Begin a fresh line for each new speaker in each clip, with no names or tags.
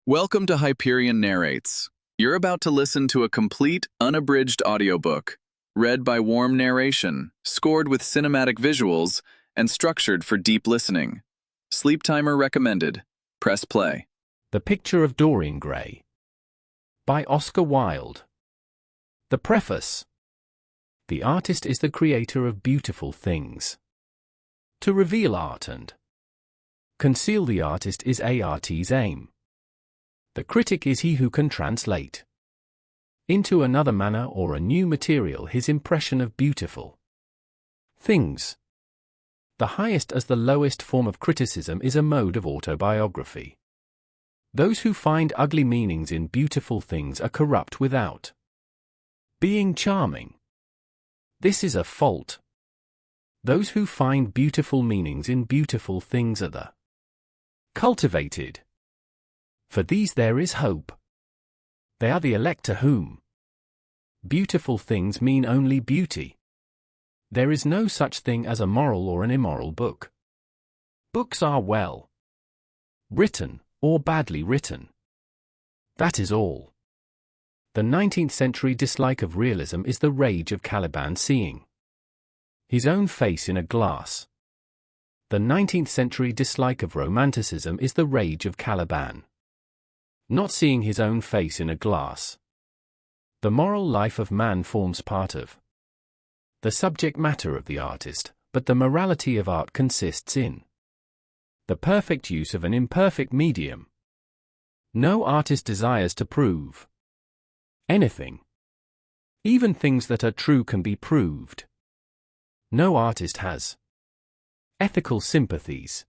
Welcome to Hyperion Narrates. You're about to listen to a complete, unabridged audiobook, read by warm narration, scored with cinematic visuals, and structured for deep listening. Sleep timer recommended. Press play.
The Picture of Dorian Gray by Oscar Wilde. The Preface. The artist is the creator of beautiful things. To reveal art and conceal the artist is art's aim. The critic is he who can translate into another manner or a new material his impression of beautiful things. The highest as the lowest form of criticism is a mode of autobiography. Those who find ugly meanings in beautiful things are corrupt without being charming. This is a fault. Those who find beautiful meanings in beautiful things are the cultivated. For these there is hope. They are the elect to whom beautiful things mean only beauty. There is no such thing as a moral or an immoral book. Books are well written or badly written. That is all. The 19th century dislike of realism is the rage of Caliban seeing his own face in a glass. The 19th century dislike of romanticism is the rage of Caliban not seeing his own face in a glass. The moral life of man forms part of the subject matter of the artist, but the morality of art consists in the perfect use of an imperfect medium. No artist desires to prove anything. Even things that are true can be proved. No artist has ethical sympathies.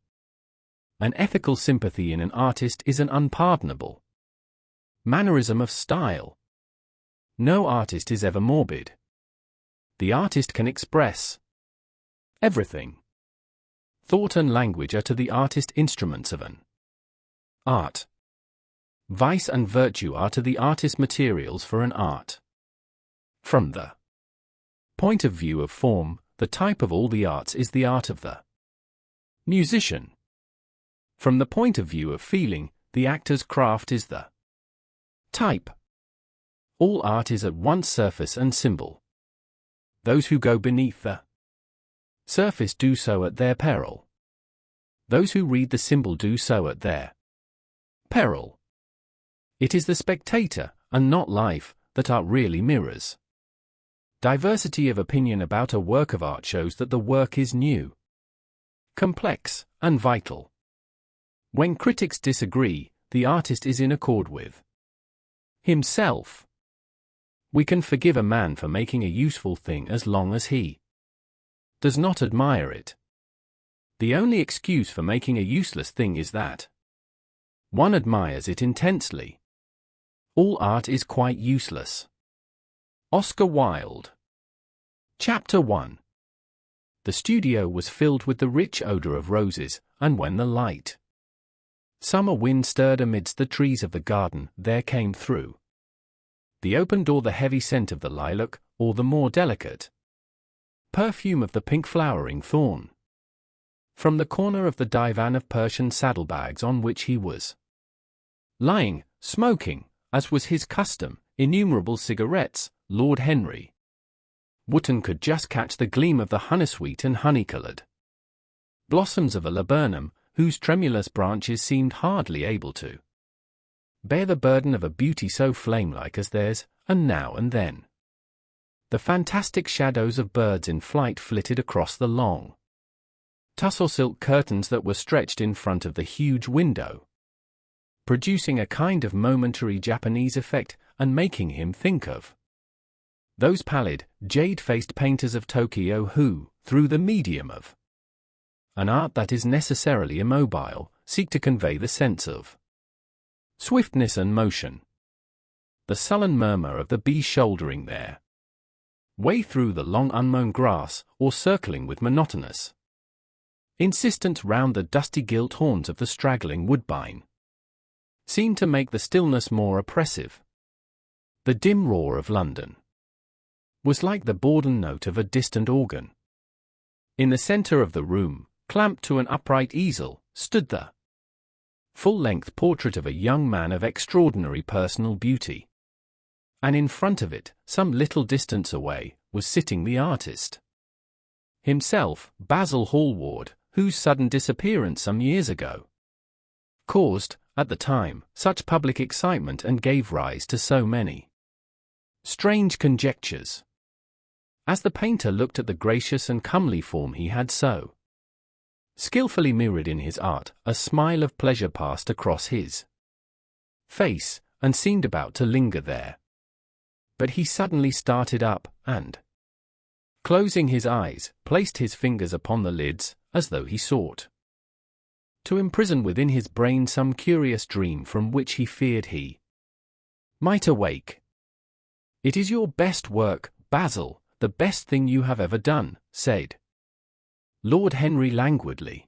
An ethical sympathy in an artist is an unpardonable mannerism of style. No artist is ever morbid. The artist can express everything. Thought and language are to the artist instruments of an art. Vice and virtue are to the artist materials for an art. From the point of view of form, the type of all the arts is the art of the musician. From the point of view of feeling, the actor's craft is the type. All art is at once surface and symbol. Those who go beneath the surface do so at their peril. Those who read the symbol do so at their peril. It is the spectator, and not life, that art really mirrors. Diversity of opinion about a work of art shows that the work is new, complex, and vital. When critics disagree, the artist is in accord with himself. We can forgive a man for making a useful thing as long as he does not admire it. The only excuse for making a useless thing is that one admires it intensely. All art is quite useless. Oscar Wilde. Chapter 1. The studio was filled with the rich odor of roses, and when the light summer wind stirred amidst the trees of the garden, there came through the open door the heavy scent of the lilac, or the more delicate perfume of the pink flowering thorn. From the corner of the divan of Persian saddlebags on which he was lying, smoking, as was his custom, innumerable cigarettes, Lord Henry Wotton could just catch the gleam of the honey-sweet and honey-coloured blossoms of a laburnum, whose tremulous branches seemed hardly able to bear the burden of a beauty so flame-like as theirs, and now and then the fantastic shadows of birds in flight flitted across the long tussore silk curtains that were stretched in front of the huge window, producing a kind of momentary Japanese effect, and making him think of those pallid, jade-faced painters of Tokyo who, through the medium of an art that is necessarily immobile, seek to convey the sense of swiftness and motion. The sullen murmur of the bee shouldering their way through the long unmown grass, or circling with monotonous insistence round the dusty gilt horns of the straggling woodbine, seemed to make the stillness more oppressive. The dim roar of London was like the bourdon note of a distant organ. In the centre of the room, clamped to an upright easel, stood the full-length portrait of a young man of extraordinary personal beauty. And in front of it, some little distance away, was sitting the artist himself, Basil Hallward, whose sudden disappearance some years ago caused, at the time, such public excitement and gave rise to so many strange conjectures. As the painter looked at the gracious and comely form he had so skillfully mirrored in his art, a smile of pleasure passed across his face, and seemed about to linger there. But he suddenly started up, and, closing his eyes, placed his fingers upon the lids, as though he sought to imprison within his brain some curious dream from which he feared he might awake. "It is your best work, Basil, the best thing you have ever done," said Lord Henry languidly.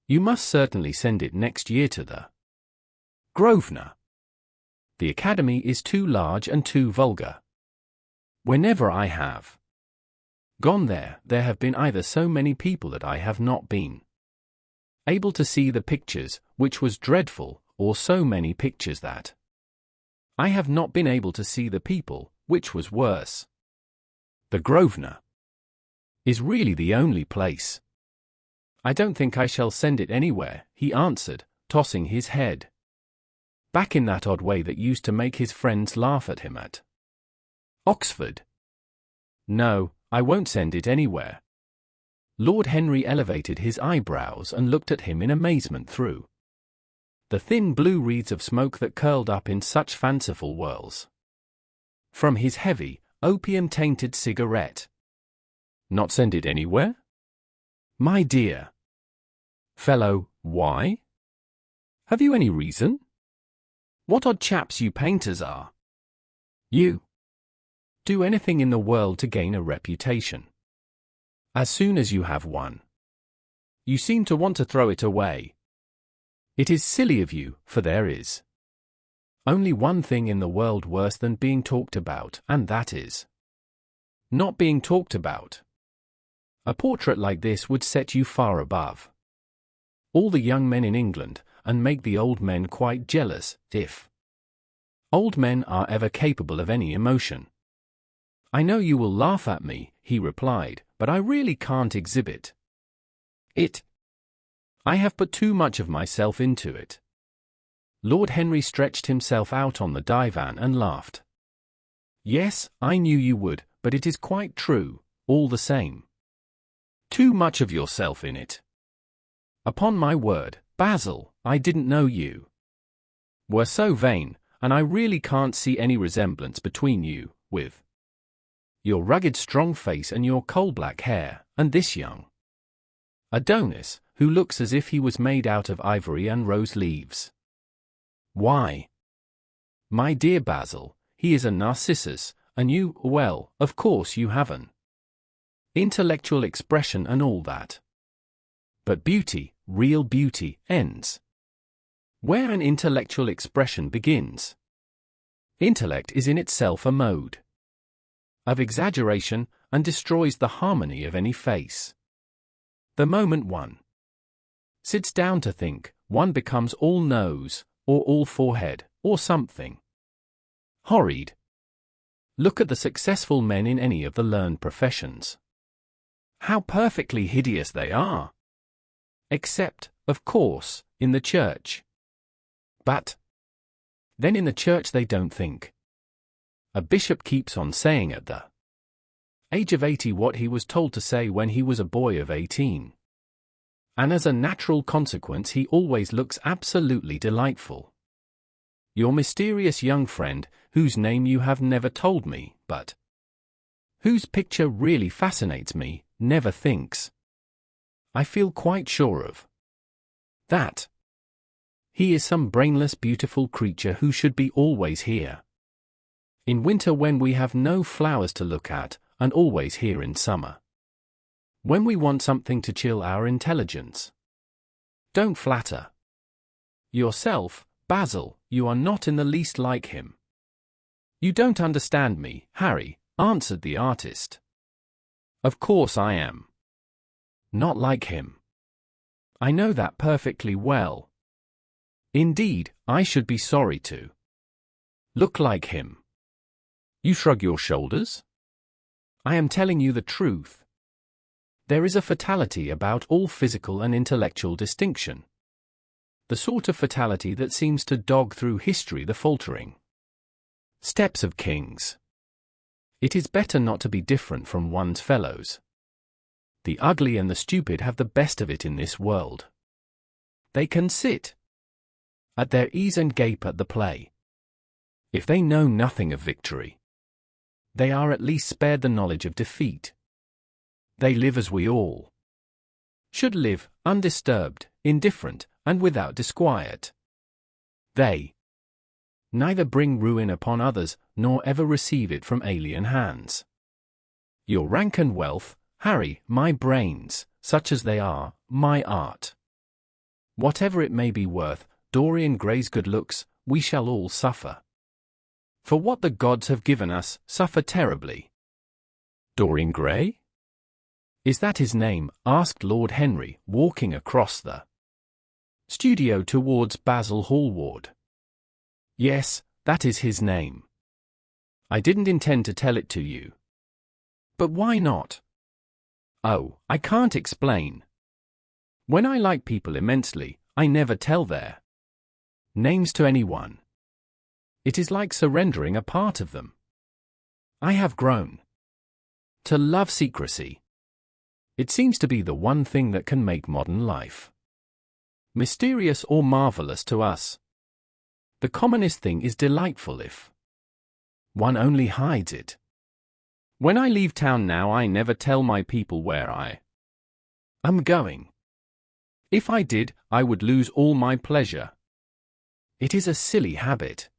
"You must certainly send it next year to the Grosvenor. The Academy is too large and too vulgar. Whenever I have gone there, there have been either so many people that I have not been able to see the pictures, which was dreadful, or so many pictures that I have not been able to see the people, which was worse. The Grosvenor is really the only place." "I don't think I shall send it anywhere," he answered, tossing his head back in that odd way that used to make his friends laugh at him at Oxford. "No, I won't send it anywhere." Lord Henry elevated his eyebrows and looked at him in amazement through the thin blue wreaths of smoke that curled up in such fanciful whirls from his heavy, opium-tainted cigarette. "Not send it anywhere? My dear fellow, why? Have you any reason? What odd chaps you painters are. You do anything in the world to gain a reputation. As soon as you have one, you seem to want to throw it away. It is silly of you, for there is only one thing in the world worse than being talked about, and that is not being talked about. A portrait like this would set you far above all the young men in England, and make the old men quite jealous, if old men are ever capable of any emotion." "I know you will laugh at me," he replied, "but I really can't exhibit it. I have put too much of myself into it." Lord Henry stretched himself out on the divan and laughed. "Yes, I knew you would, but it is quite true, all the same. Too much of yourself in it. Upon my word, Basil, I didn't know you were so vain, and I really can't see any resemblance between you, with your rugged strong face and your coal-black hair, and this young Adonis, who looks as if he was made out of ivory and rose leaves. Why, my dear Basil, he is a Narcissus, and you, well, of course you have an intellectual expression and all that. But beauty, real beauty, ends where an intellectual expression begins. Intellect is in itself a mode of exaggeration, and destroys the harmony of any face. The moment one sits down to think, one becomes all nose, or all forehead, or something horrid. Look at the successful men in any of the learned professions. How perfectly hideous they are! Except, of course, in the church. But then in the church they don't think. A bishop keeps on saying at the age of 80 what he was told to say when he was a boy of 18. And as a natural consequence he always looks absolutely delightful. Your mysterious young friend, whose name you have never told me, but whose picture really fascinates me, never thinks, I feel quite sure of, that he is some brainless beautiful creature who should be always here in winter when we have no flowers to look at, and always here in summer when we want something to chill our intelligence. Don't flatter yourself, Basil, you are not in the least like him. You don't understand me, Harry, answered the artist. Of course I am not like him. I know that perfectly well. Indeed, I should be sorry to look like him. You shrug your shoulders? I am telling you the truth. There is a fatality about all physical and intellectual distinction. The sort of fatality that seems to dog through history the faltering steps of kings. It is better not to be different from one's fellows. The ugly and the stupid have the best of it in this world. They can sit at their ease and gape at the play. If they know nothing of victory, they are at least spared the knowledge of defeat. They live as we all should live, undisturbed, indifferent, and without disquiet. They neither bring ruin upon others, nor ever receive it from alien hands. Your rank and wealth, Harry, my brains, such as they are, my art. Whatever it may be worth, Dorian Gray's good looks, we shall all suffer. For what the gods have given us, suffer terribly. Dorian Gray? Is that his name? Asked Lord Henry, walking across the studio towards Basil Hallward. Yes, that is his name. I didn't intend to tell it to you. But why not? Oh, I can't explain. When I like people immensely, I never tell their names to anyone. It is like surrendering a part of them. I have grown to love secrecy. It seems to be the one thing that can make modern life mysterious or marvelous to us. The commonest thing is delightful if one only hides it. When I leave town now, I never tell my people where I am going. If I did, I would lose all my pleasure. It is a silly habit,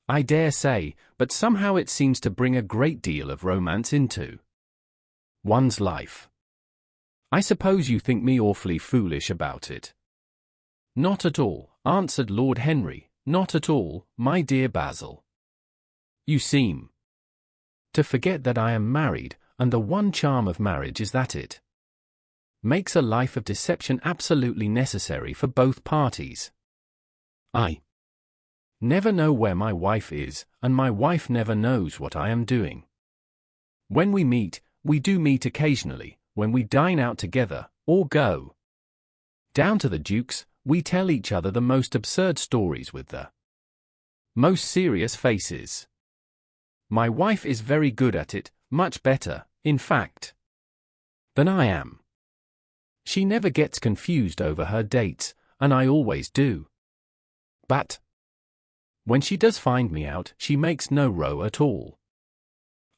I dare say, but somehow it seems to bring a great deal of romance into one's life. I suppose you think me awfully foolish about it. Not at all, answered Lord Henry, not at all, my dear Basil. You seem to forget that I am married, and the one charm of marriage is that it makes a life of deception absolutely necessary for both parties. I never know where my wife is, and my wife never knows what I am doing. When we meet, we do meet occasionally, when we dine out together, or go down to the Duke's, we tell each other the most absurd stories with the most serious faces. My wife is very good at it, much better, in fact, than I am. She never gets confused over her dates, and I always do. But when she does find me out, she makes no row at all.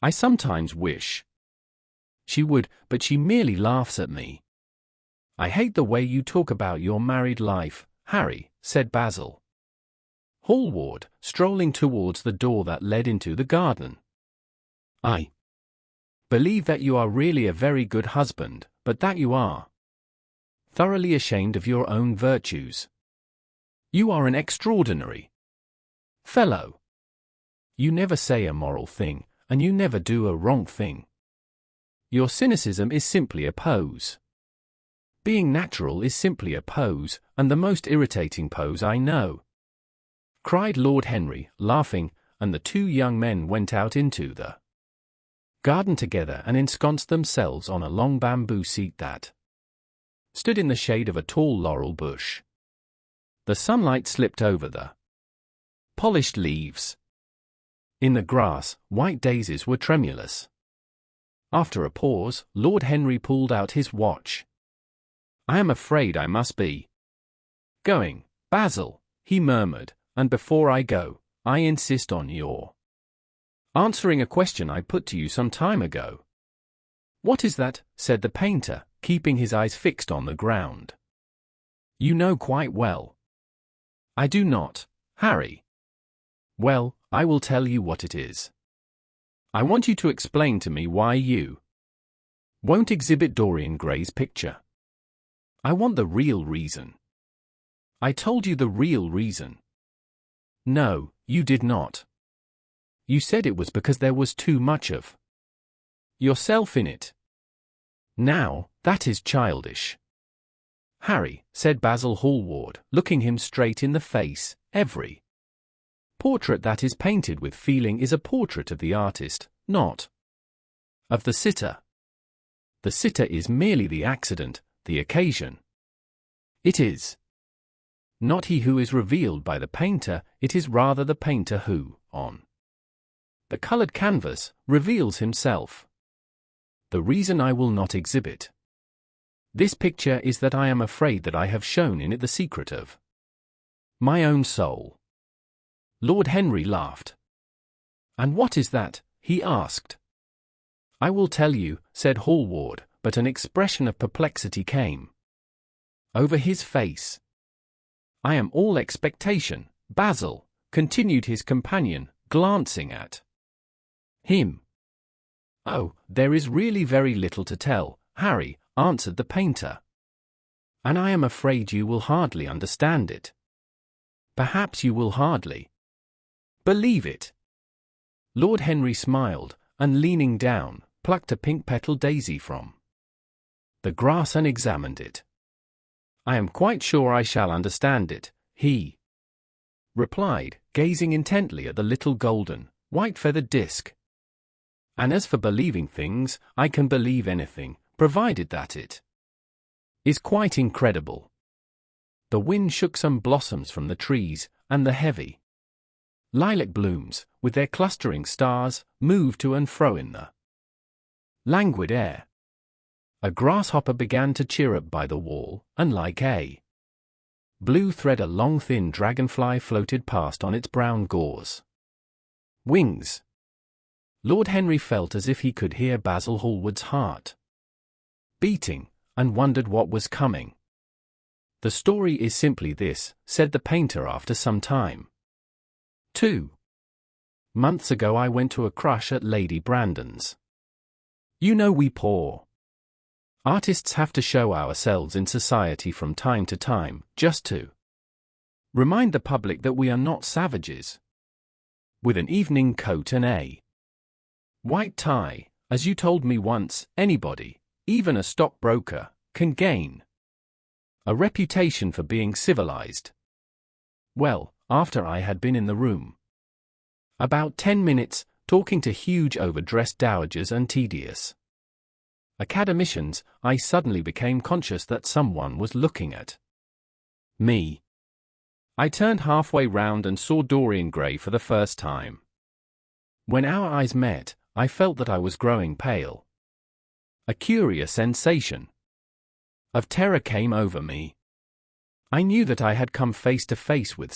I sometimes wish she would, but she merely laughs at me. I hate the way you talk about your married life, Harry, said Basil Hallward, strolling towards the door that led into the garden. I believe that you are really a very good husband, but that you are thoroughly ashamed of your own virtues. You are an extraordinary fellow. You never say a moral thing, and you never do a wrong thing. Your cynicism is simply a pose. Being natural is simply a pose, and the most irritating pose I know, cried Lord Henry, laughing, and the two young men went out into the garden together and ensconced themselves on a long bamboo seat that stood in the shade of a tall laurel bush. The sunlight slipped over the polished leaves. In the grass, white daisies were tremulous. After a pause, Lord Henry pulled out his watch. I am afraid I must be going, Basil, he murmured, and before I go, I insist on your answering a question I put to you some time ago. What is that? Said the painter, keeping his eyes fixed on the ground. You know quite well. I do not, Harry. Well, I will tell you what it is. I want you to explain to me why you won't exhibit Dorian Gray's picture. I want the real reason. I told you the real reason. No, you did not. You said it was because there was too much of yourself in it. Now, that is childish. Harry, said Basil Hallward, looking him straight in the face, every portrait that is painted with feeling is a portrait of the artist, not of the sitter. The sitter is merely the accident, the occasion. It is not he who is revealed by the painter, it is rather the painter who, on the colored canvas, reveals himself. The reason I will not exhibit this picture is that I am afraid that I have shown in it the secret of my own soul. Lord Henry laughed. And what is that? He asked. I will tell you, said Hallward, but an expression of perplexity came over his face. I am all expectation, Basil, continued his companion, glancing at him. Oh, there is really very little to tell, Harry, answered the painter. And I am afraid you will hardly understand it. Perhaps you will hardly believe it. Lord Henry smiled, and leaning down, plucked a pink-petal daisy from the grass and examined it. I am quite sure I shall understand it, he replied, gazing intently at the little golden, white-feathered disc. And as for believing things, I can believe anything, provided that it is quite incredible. The wind shook some blossoms from the trees, and the heavy lilac blooms, with their clustering stars, moved to and fro in the languid air. A grasshopper began to chirrup by the wall, and like a blue thread a long thin dragonfly floated past on its brown gauze wings. Lord Henry felt as if he could hear Basil Hallward's heart beating, and wondered what was coming. The story is simply this, said the painter after some time. 2 months ago I went to a crush at Lady Brandon's. You know we poor artists have to show ourselves in society from time to time, just to remind the public that we are not savages. With an evening coat and a white tie, as you told me once, anybody, even a stockbroker, can gain a reputation for being civilized. Well, after I had been in the room about 10 minutes, talking to huge overdressed dowagers and tedious academicians, I suddenly became conscious that someone was looking at me. I turned halfway round and saw Dorian Gray for the first time. When our eyes met, I felt that I was growing pale. A curious sensation of terror came over me. I knew that I had come face to face with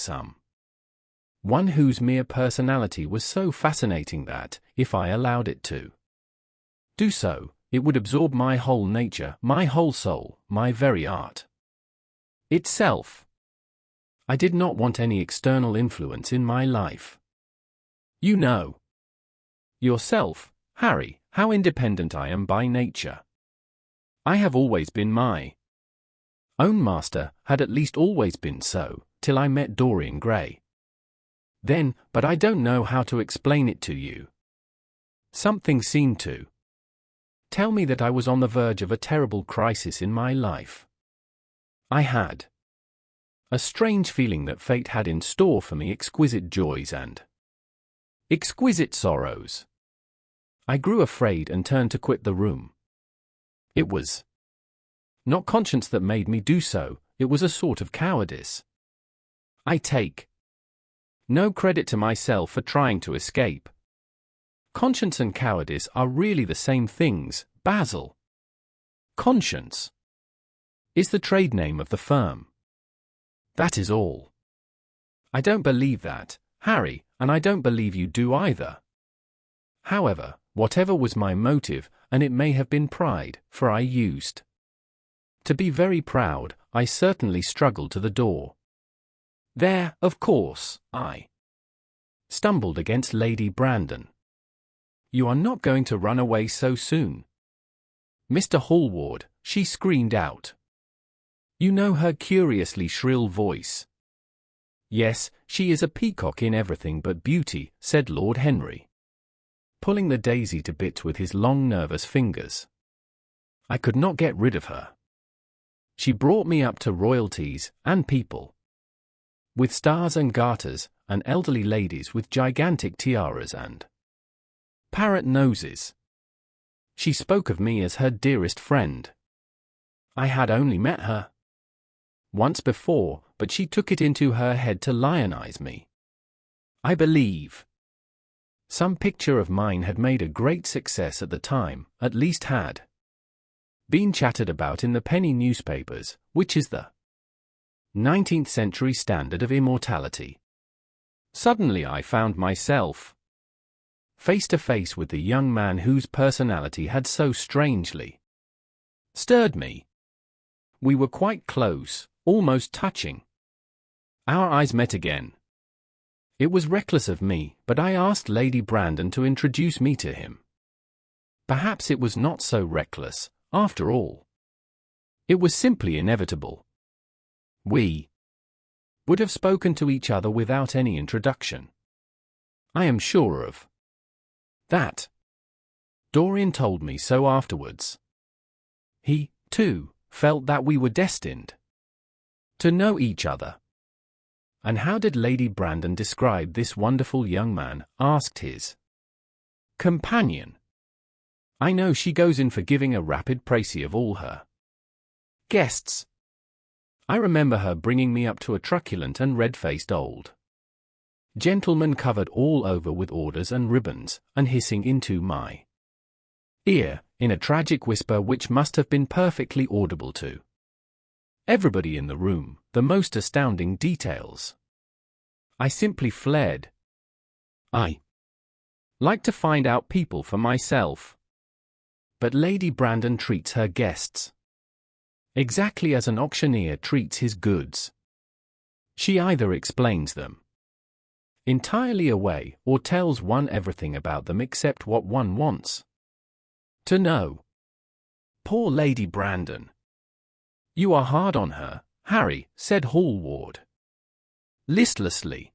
one whose mere personality was so fascinating that, if I allowed it to do so, it would absorb my whole nature, my whole soul, my very art itself. I did not want any external influence in my life. You know yourself, Harry, how independent I am by nature. I have always been my own master, had at least always been so, till I met Dorian Gray. Then, but I don't know how to explain it to you. Something seemed to tell me that I was on the verge of a terrible crisis in my life. I had a strange feeling that fate had in store for me exquisite joys and exquisite sorrows. I grew afraid and turned to quit the room. It was not conscience that made me do so, it was a sort of cowardice. I take no credit to myself for trying to escape. Conscience and cowardice are really the same things, Basil. Conscience is the trade name of the firm. That is all. I don't believe that, Harry, and I don't believe you do either. However, whatever was my motive, and it may have been pride, for I used to be very proud, I certainly struggled to the door. There, of course, I stumbled against Lady Brandon. You are not going to run away so soon, Mr. Hallward, she screamed out. You know her curiously shrill voice. Yes, she is a peacock in everything but beauty, said Lord Henry, pulling the daisy to bits with his long nervous fingers. I could not get rid of her. She brought me up to royalties and people, with stars and garters, and elderly ladies with gigantic tiaras and parrot noses. She spoke of me as her dearest friend. I had only met her once before, but she took it into her head to lionize me. I believe some picture of mine had made a great success at the time, at least had been chattered about in the penny newspapers, which is the 19th century standard of immortality. Suddenly I found myself face to face with the young man whose personality had so strangely stirred me. We were quite close, almost touching. Our eyes met again. It was reckless of me, but I asked Lady Brandon to introduce me to him. Perhaps it was not so reckless, after all. It was simply inevitable. We would have spoken to each other without any introduction. I am sure of that. Dorian told me so afterwards. He, too, felt that we were destined to know each other. And how did Lady Brandon describe this wonderful young man? Asked his companion. I know she goes in for giving a rapid précis of all her guests. I remember her bringing me up to a truculent and red-faced old gentleman covered all over with orders and ribbons, and hissing into my ear, in a tragic whisper which must have been perfectly audible to everybody in the room, the most astounding details. I simply fled. I like to find out people for myself. But Lady Brandon treats her guests exactly as an auctioneer treats his goods. She either explains them entirely away or tells one everything about them except what one wants to know. Poor Lady Brandon. You are hard on her, Harry, said Hallward listlessly.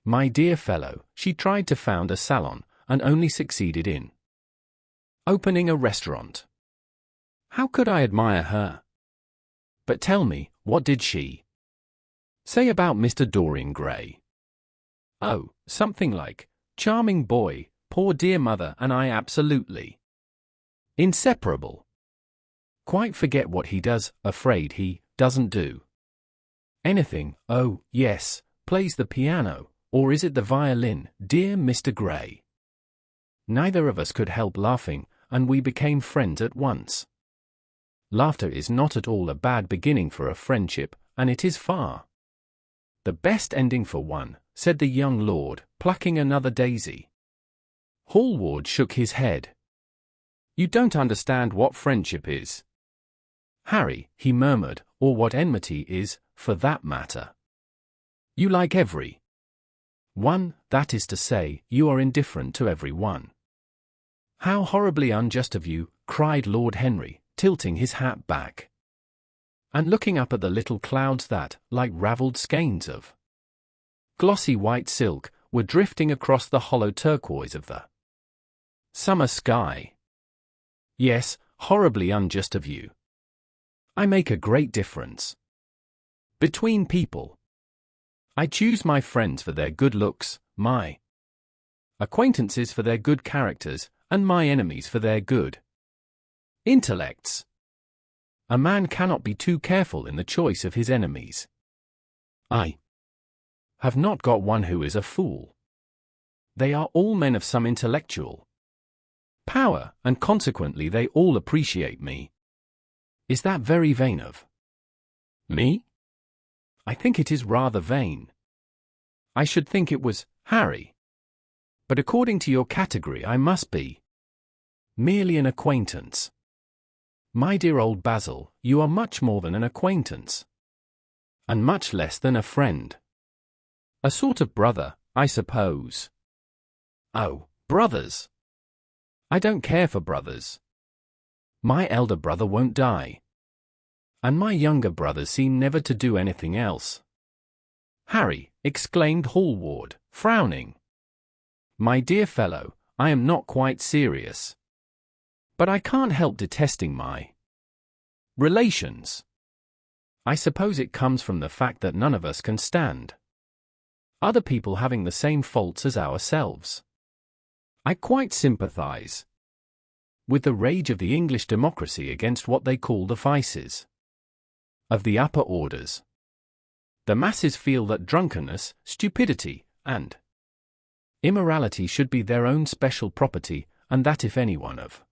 My dear fellow, she tried to found a salon, and only succeeded in opening a restaurant. How could I admire her? But tell me, what did she say about Mr. Dorian Gray? Oh, something like, charming boy, poor dear mother and I absolutely inseparable. Quite forget what he does, afraid he doesn't do anything. Oh, yes, plays the piano, or is it the violin, dear Mr. Gray? Neither of us could help laughing, and we became friends at once. Laughter is not at all a bad beginning for a friendship, and it is far the best ending for one, said the young lord, plucking another daisy. Hallward shook his head. You don't understand what friendship is, Harry, he murmured, or what enmity is, for that matter. You like every one, that is to say, you are indifferent to every one. How horribly unjust of you, cried Lord Henry, tilting his hat back and looking up at the little clouds that, like ravelled skeins of glossy white silk, were drifting across the hollow turquoise of the summer sky. Yes, horribly unjust of you. I make a great difference between people. I choose my friends for their good looks, my acquaintances for their good characters, and my enemies for their good intellects. A man cannot be too careful in the choice of his enemies. I have not got one who is a fool. They are all men of some intellectual power, and consequently they all appreciate me. Is that very vain of me? I think it is rather vain. I should think it was, Harry. But according to your category I must be merely an acquaintance. My dear old Basil, you are much more than an acquaintance, and much less than a friend. A sort of brother, I suppose. Oh, brothers! I don't care for brothers. My elder brother won't die, and my younger brothers seem never to do anything else. Harry, exclaimed Hallward, frowning. My dear fellow, I am not quite serious. But I can't help detesting my relations. I suppose it comes from the fact that none of us can stand other people having the same faults as ourselves. I quite sympathize with the rage of the English democracy against what they call the vices of the upper orders. The masses feel that drunkenness, stupidity, and immorality should be their own special property, and that if any one of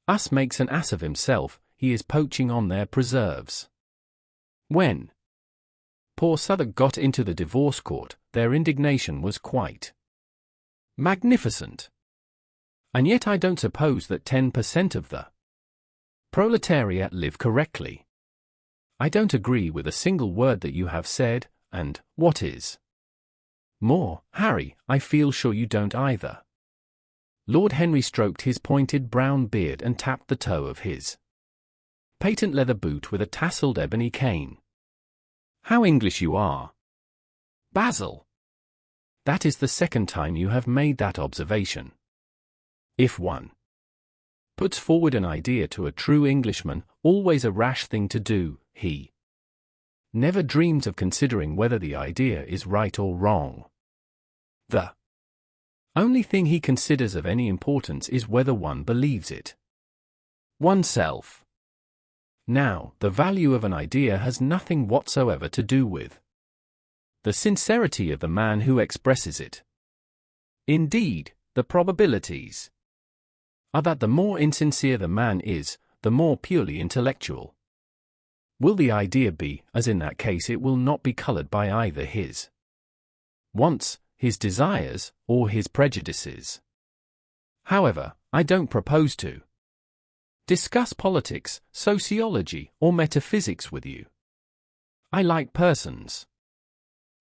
us makes an ass of himself, he is poaching on their preserves. When poor Southwark got into the divorce court, their indignation was quite magnificent. And yet I don't suppose that 10% of the proletariat live correctly. I don't agree with a single word that you have said, and, what is more, Harry, I feel sure you don't either. Lord Henry stroked his pointed brown beard and tapped the toe of his patent leather boot with a tasselled ebony cane. How English you are, Basil! That is the second time you have made that observation. If one puts forward an idea to a true Englishman, always a rash thing to do, he never dreams of considering whether the idea is right or wrong. The only thing he considers of any importance is whether one believes it oneself. Now, the value of an idea has nothing whatsoever to do with the sincerity of the man who expresses it. Indeed, the probabilities are that the more insincere the man is, the more purely intellectual will the idea be, as in that case it will not be colored by either his wants, his desires, or his prejudices. However, I don't propose to discuss politics, sociology, or metaphysics with you. I like persons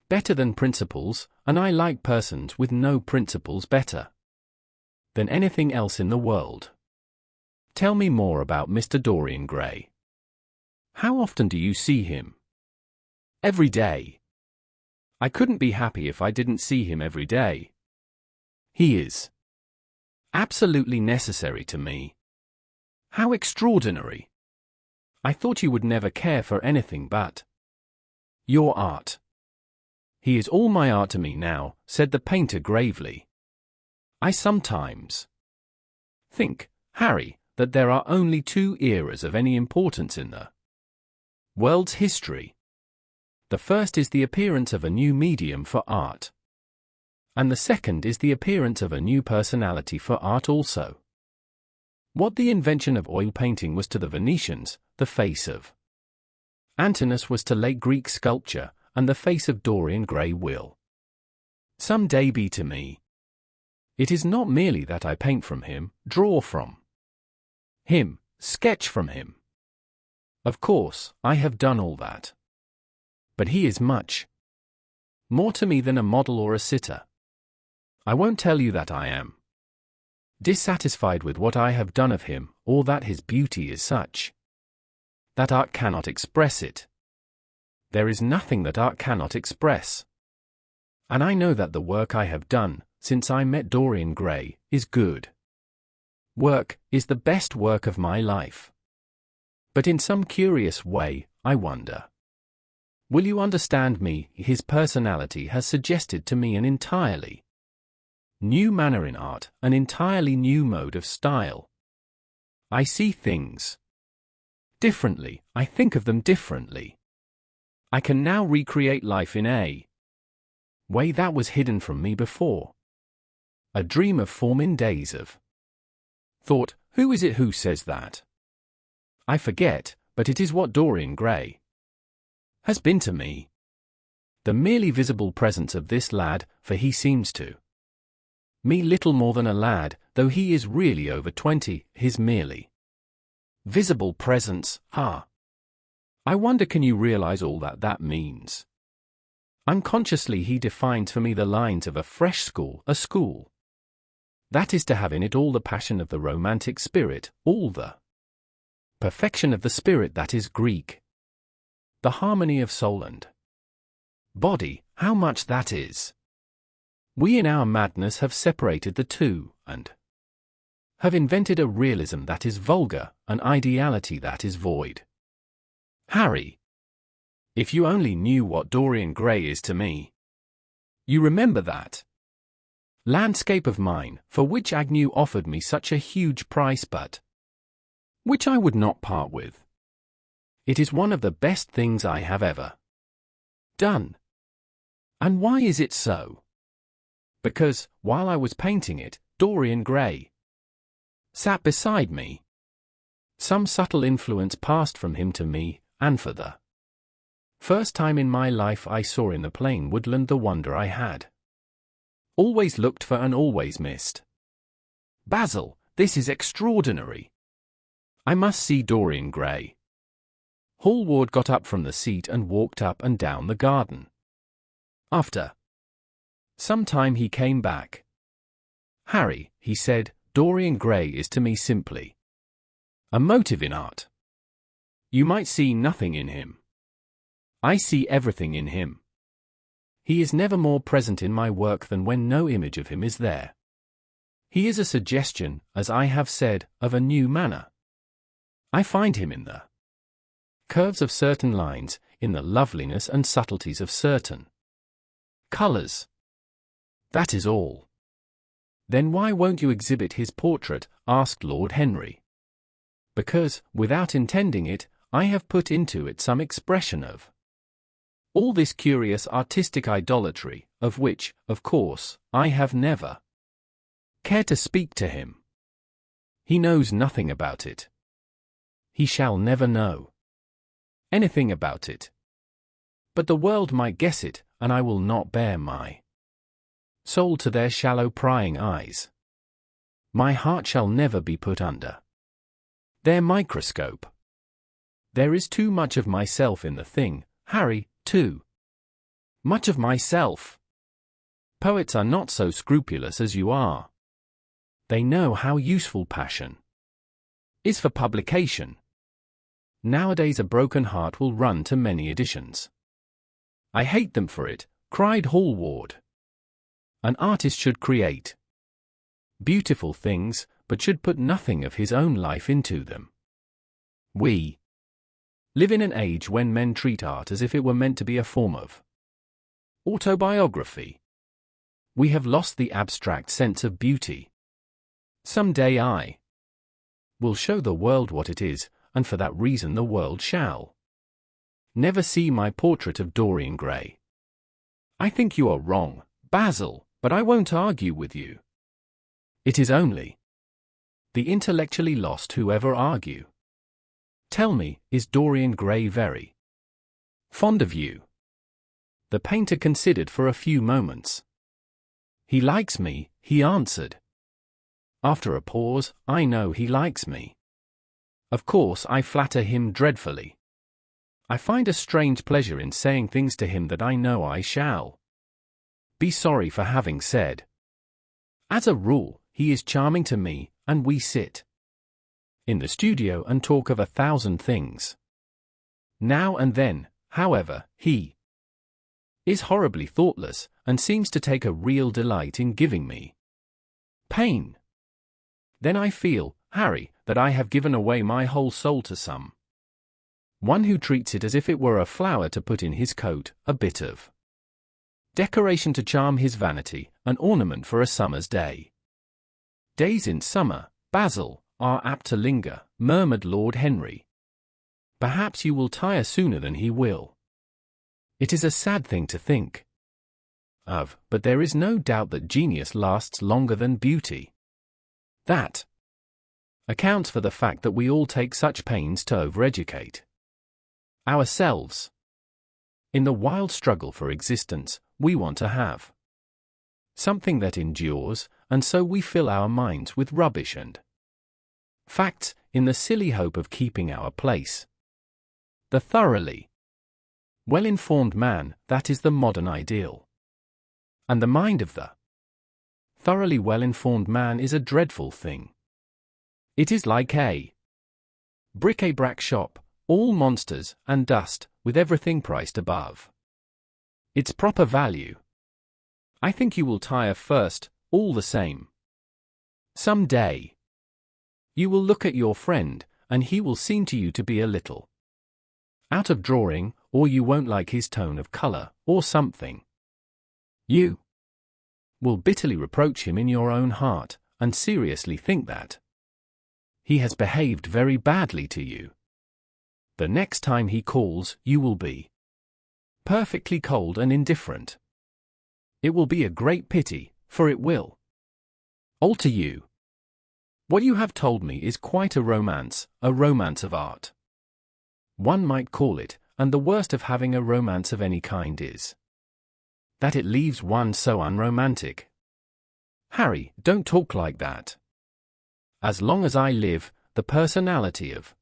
better than principles, and I like persons with no principles better than anything else in the world. Tell me more about Mr. Dorian Gray. How often do you see him? Every day. I couldn't be happy if I didn't see him every day. He is absolutely necessary to me. How extraordinary! I thought you would never care for anything but your art. He is all my art to me now, said the painter gravely. I sometimes think, Harry, that there are only two eras of any importance in the world's history. The first is the appearance of a new medium for art, and the second is the appearance of a new personality for art also. What the invention of oil painting was to the Venetians, the face of Antinous was to late Greek sculpture, and the face of Dorian Gray will some day be to me. It is not merely that I paint from him, draw from him, sketch from him. Of course, I have done all that. But he is much more to me than a model or a sitter. I won't tell you that I am dissatisfied with what I have done of him, or that his beauty is such that art cannot express it. There is nothing that art cannot express. And I know that the work I have done, since I met Dorian Gray, is good. Work is the best work of my life. But in some curious way, I wonder, will you understand me? His personality has suggested to me an entirely new manner in art, an entirely new mode of style. I see things differently, I think of them differently. I can now recreate life in a way that was hidden from me before. A dream of form in days of thought. Who is it who says that? I forget, but it is what Dorian Gray has been to me. The merely visible presence of this lad, for he seems to me little more than a lad, though he is really over 20, his merely visible presence, I wonder, can you realize all that that means? Unconsciously he defines for me the lines of a fresh school, a school that is to have in it all the passion of the romantic spirit, all the perfection of the spirit that is Greek, the harmony of soul and body, how much that is. We in our madness have separated the two, and have invented a realism that is vulgar, an ideality that is void. Harry, If you only knew what Dorian Gray is to me. You remember that landscape of mine, for which Agnew offered me such a huge price, but which I would not part with. It is one of the best things I have ever done. And why is it so? Because, while I was painting it, Dorian Gray sat beside me. Some subtle influence passed from him to me, and for the first time in my life I saw in the plain woodland the wonder I had always looked for and always missed. Basil, this is extraordinary. I must see Dorian Gray. Hallward got up from the seat and walked up and down the garden. After some time he came back. Harry, he said, Dorian Gray is to me simply a motive in art. You might see nothing in him. I see everything in him. He is never more present in my work than when no image of him is there. He is a suggestion, as I have said, of a new manner. I find him in the curves of certain lines, in the loveliness and subtleties of certain colors. That is all. Then why won't you exhibit his portrait? Asked Lord Henry. Because, without intending it, I have put into it some expression of all this curious artistic idolatry, of which, of course, I have never cared to speak to him. He knows nothing about it. He shall never know anything about it. But the world might guess it, and I will not bare my soul to their shallow prying eyes. My heart shall never be put under their microscope. There is too much of myself in the thing, Harry, too much of myself. Poets are not so scrupulous as you are. They know how useful passion is for publication. Nowadays a broken heart will run to many editions. I hate them for it, cried Hallward. An artist should create beautiful things, but should put nothing of his own life into them. We live in an age when men treat art as if it were meant to be a form of autobiography. We have lost the abstract sense of beauty. Some day I will show the world what it is, and for that reason the world shall never see my portrait of Dorian Gray. I think you are wrong, Basil, but I won't argue with you. It is only the intellectually lost who ever argue. Tell me, is Dorian Gray very fond of you? The painter considered for a few moments. He likes me, he answered. After a pause, I know he likes me. Of course I flatter him dreadfully. I find a strange pleasure in saying things to him that I know I shall be sorry for having said. As a rule, he is charming to me, and we sit in the studio and talk of 1,000 things. Now and then, however, he is horribly thoughtless, and seems to take a real delight in giving me pain. Then I feel, Harry, that I have given away my whole soul to some one who treats it as if it were a flower to put in his coat, a bit of decoration to charm his vanity, an ornament for a summer's day. Days in summer, Basil, are apt to linger, murmured Lord Henry. Perhaps you will tire sooner than he will. It is a sad thing to think of, but there is no doubt that genius lasts longer than beauty. That accounts for the fact that we all take such pains to overeducate ourselves. In the wild struggle for existence, we want to have something that endures, and so we fill our minds with rubbish and facts, in the silly hope of keeping our place. The thoroughly well-informed man, that is the modern ideal. And the mind of the thoroughly well-informed man is a dreadful thing. It is like a bric-a-brac shop, all monsters and dust, with everything priced above its proper value. I think you will tire first, all the same. Some day you will look at your friend, and he will seem to you to be a little out of drawing, or you won't like his tone of color, or something. You will bitterly reproach him in your own heart, and seriously think that he has behaved very badly to you. The next time he calls, you will be perfectly cold and indifferent. It will be a great pity, for it will alter you. What you have told me is quite a romance of art. One might call it, and the worst of having a romance of any kind is that it leaves one so unromantic. Harry, don't talk like that. As long as I live, the personality of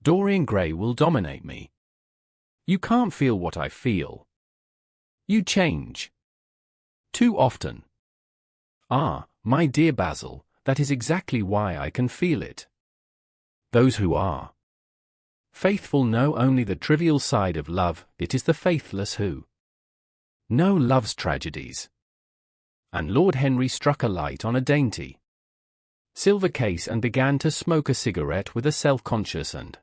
Dorian Gray will dominate me. You can't feel what I feel. You change too often. Ah, my dear Basil, that is exactly why I can feel it. Those who are faithful know only the trivial side of love. It is the faithless who know love's tragedies. And Lord Henry struck a light on a dainty silver case and began to smoke a cigarette with a self-conscious and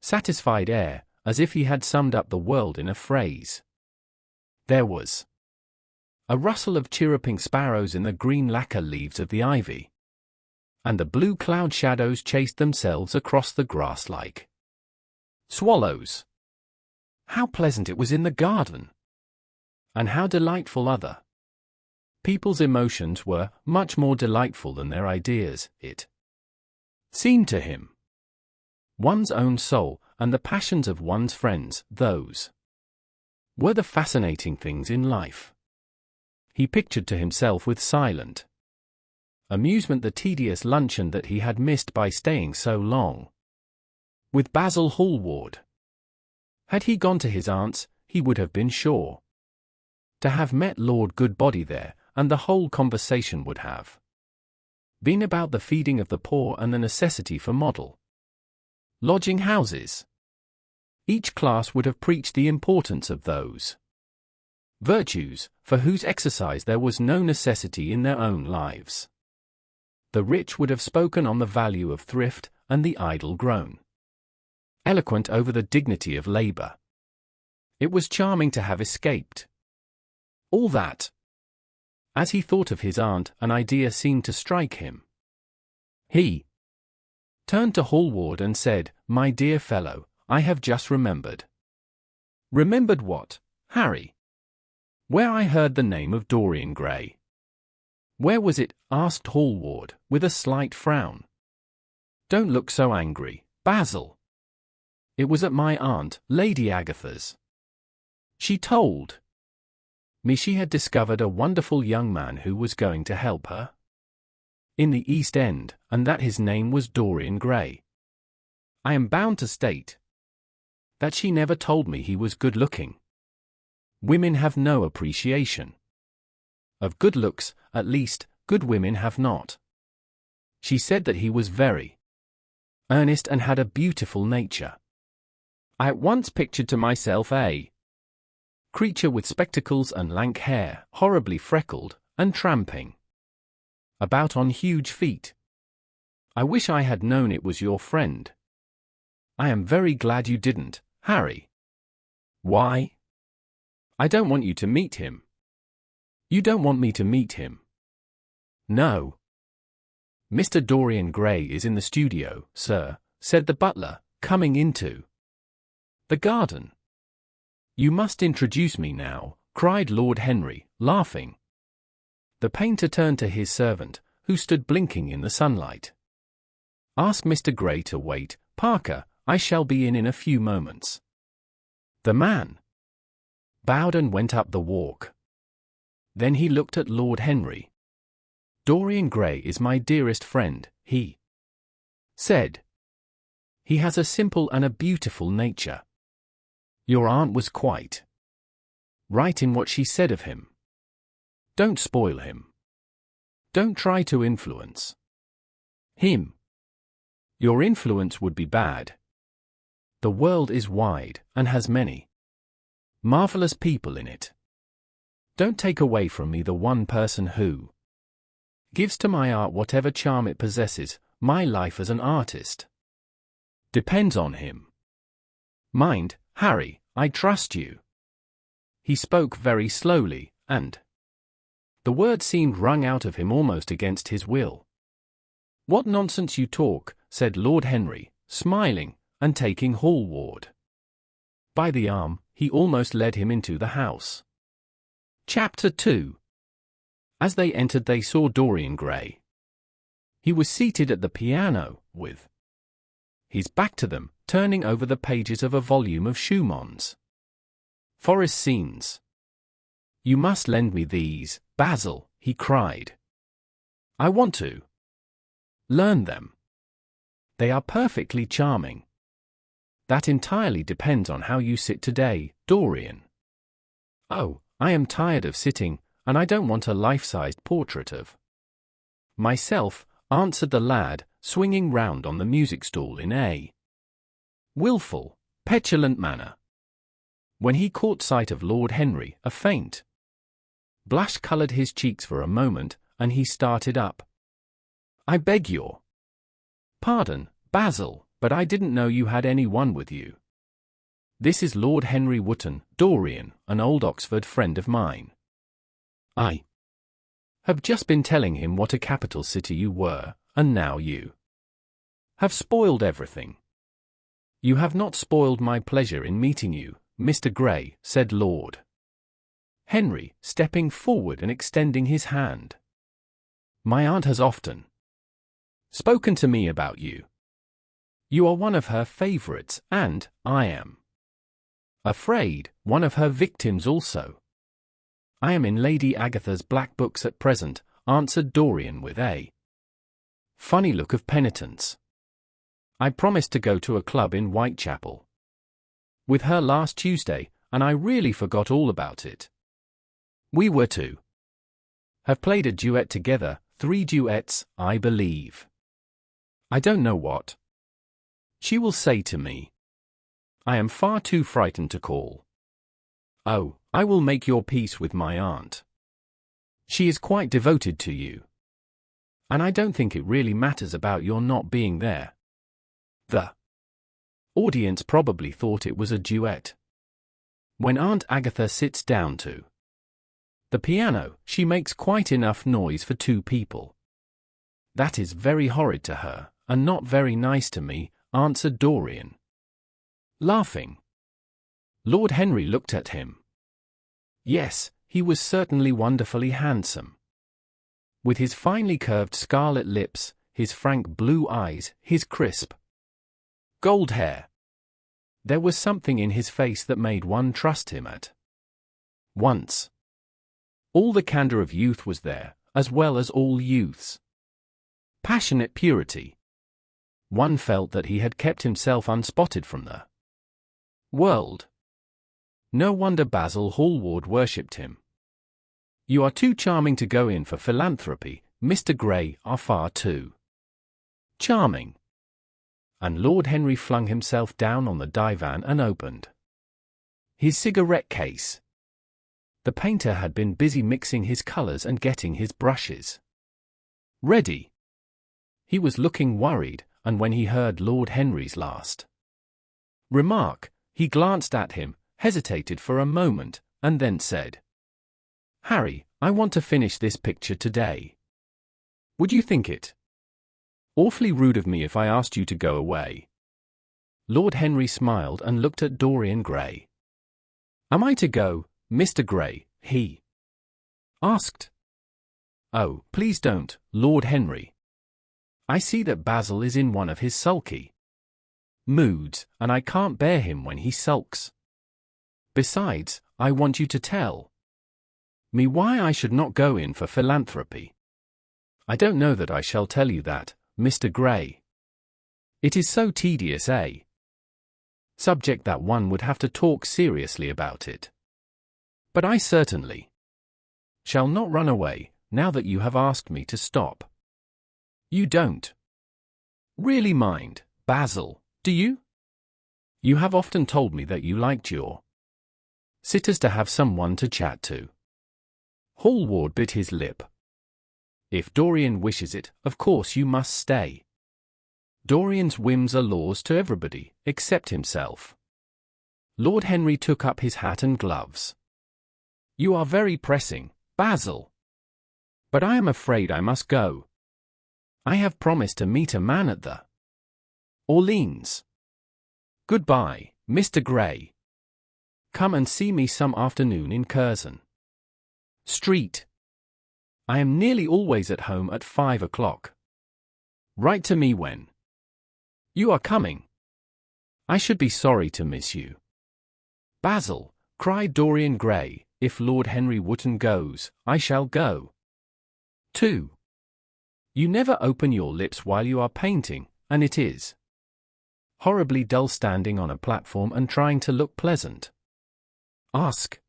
satisfied air, as if he had summed up the world in a phrase. There was a rustle of chirruping sparrows in the green lacquer leaves of the ivy, and the blue cloud shadows chased themselves across the grass like swallows. How pleasant it was in the garden! And how delightful other people's emotions were, much more delightful than their ideas, it seemed to him. One's own soul, and the passions of one's friends, those were the fascinating things in life. He pictured to himself with silent amusement the tedious luncheon that he had missed by staying so long with Basil Hallward. Had he gone to his aunt's, he would have been sure to have met Lord Goodbody there, and the whole conversation would have been about the feeding of the poor and the necessity for model lodging houses. Each class would have preached the importance of those virtues, for whose exercise there was no necessity in their own lives. The rich would have spoken on the value of thrift, and the idle grown eloquent over the dignity of labor. It was charming to have escaped all that. As he thought of his aunt, an idea seemed to strike him. He turned to Hallward and said, "My dear fellow, I have just remembered." "Remembered what, Harry?" "Where I heard the name of Dorian Gray." "Where was it?" asked Hallward, with a slight frown. "Don't look so angry, Basil." "It was at my aunt, Lady Agatha's. She told me she had discovered a wonderful young man who was going to help her in the East End, and that his name was Dorian Gray. I am bound to state that she never told me he was good-looking. Women have no appreciation of good looks, at least, good women have not. She said that he was very earnest and had a beautiful nature. I at once pictured to myself a creature with spectacles and lank hair, horribly freckled, and tramping about on huge feet. I wish I had known it was your friend. I am very glad you didn't, Harry." "Why?" "I don't want you to meet him." "You don't want me to meet him?" "No." "Mr. Dorian Gray is in the studio, sir," said the butler, coming into the garden. "You must introduce me now," cried Lord Henry, laughing. The painter turned to his servant, who stood blinking in the sunlight. "Ask Mr. Gray to wait, Parker, I shall be in a few moments." The man bowed and went up the walk. Then he looked at Lord Henry. "Dorian Gray is my dearest friend," he said. "He has a simple and a beautiful nature. Your aunt was quite right in what she said of him. Don't spoil him. Don't try to influence him. Your influence would be bad. The world is wide, and has many marvelous people in it. Don't take away from me the one person who gives to my art whatever charm it possesses. My life as an artist depends on him. Mind, Harry, I trust you." He spoke very slowly, and the words seemed wrung out of him almost against his will. "What nonsense you talk," said Lord Henry, smiling, and taking Hallward by the arm, he almost led him into the house. Chapter 2. As they entered they saw Dorian Gray. He was seated at the piano, with his back to them, turning over the pages of a volume of Schumann's Forest Scenes. "You must lend me these, Basil," he cried. "I want to learn them. They are perfectly charming." "That entirely depends on how you sit today, Dorian." "Oh, I am tired of sitting, and I don't want a life-sized portrait of myself," answered the lad, swinging round on the music stool in a wilful, petulant manner. When he caught sight of Lord Henry, a faint blush coloured his cheeks for a moment, and he started up. "I beg your pardon, Basil, but I didn't know you had any one with you. This is Lord Henry Wotton, Dorian, an old Oxford friend of mine. I have just been telling him what a capital city you were, and now you have spoiled everything." "You have not spoiled my pleasure in meeting you, Mr. Gray," said Lord Henry, stepping forward and extending his hand. "My aunt has often spoken to me about you. You are one of her favourites, and, I am afraid, one of her victims also." "I am in Lady Agatha's black books at present," answered Dorian with a funny look of penitence. "I promised to go to a club in Whitechapel with her last Tuesday, and I really forgot all about it. We were to have played a duet together, 3 duets, I believe. I don't know what she will say to me. I am far too frightened to call. Oh, I will make your peace with my aunt. She is quite devoted to you. And I don't think it really matters about your not being there." The audience probably thought it was a duet. When Aunt Agatha sits down to the piano, she makes quite enough noise for 2 people. "That is very horrid to her, and not very nice to me," answered Dorian, laughing. Lord Henry looked at him. Yes, he was certainly wonderfully handsome. With his finely curved scarlet lips, his frank blue eyes, his crisp gold hair. There was something in his face that made one trust him at once. All the candour of youth was there, as well as all youth's passionate purity. One felt that he had kept himself unspotted from the world. No wonder Basil Hallward worshipped him. "You are too charming to go in for philanthropy, Mr. Gray, are far too charming." And Lord Henry flung himself down on the divan and opened his cigarette case. The painter had been busy mixing his colours and getting his brushes ready. He was looking worried, and when he heard Lord Henry's last remark, he glanced at him, hesitated for a moment, and then said, "Harry, I want to finish this picture today. Would you think it awfully rude of me if I asked you to go away?" Lord Henry smiled and looked at Dorian Gray. "Am I to go, Mr. Gray?" he asked. "Oh, please don't, Lord Henry. I see that Basil is in one of his sulky moods, and I can't bear him when he sulks. Besides, I want you to tell me why I should not go in for philanthropy." "I don't know that I shall tell you that, Mr. Gray. It is so tedious a subject that one would have to talk seriously about it. But I certainly shall not run away, now that you have asked me to stop. You don't really mind, Basil, do you? You have often told me that you liked your sitters to have someone to chat to." Hallward bit his lip. "If Dorian wishes it, of course you must stay. Dorian's whims are laws to everybody, except himself." Lord Henry took up his hat and gloves. "You are very pressing, Basil. But I am afraid I must go. I have promised to meet a man at the Orleans. Goodbye, Mr. Gray. Come and see me some afternoon in Curzon Street. I am nearly always at home at 5 o'clock. Write to me when you are coming. I should be sorry to miss you." "Basil," cried Dorian Gray, "if Lord Henry Wotton goes, I shall go too. You never open your lips while you are painting, and it is horribly dull standing on a platform and trying to look pleasant. Ask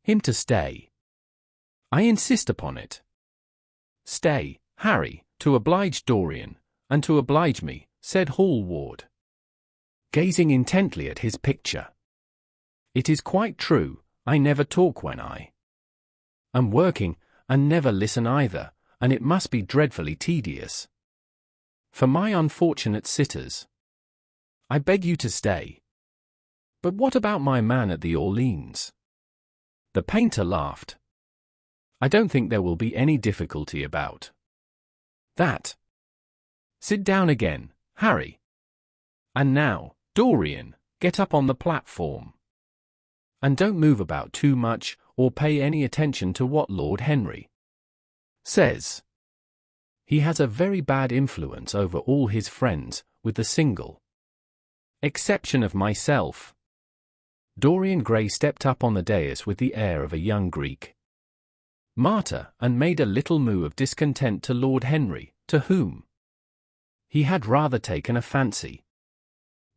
him to stay. I insist upon it. Stay, Harry, to oblige Dorian, and to oblige me," said Hallward, gazing intently at his picture. "It is quite true, I never talk when I am working, and never listen either, and it must be dreadfully tedious for my unfortunate sitters. I beg you to stay. But what about my man at the Orleans?" The painter laughed. "I don't think there will be any difficulty about that. Sit down again, Harry. And now, Dorian, get up on the platform. And don't move about too much, or pay any attention to what Lord Henry says. He has a very bad influence over all his friends, with the single exception of myself." Dorian Gray stepped up on the dais with the air of a young Greek martyr, and made a little moue of discontent to Lord Henry, to whom he had rather taken a fancy.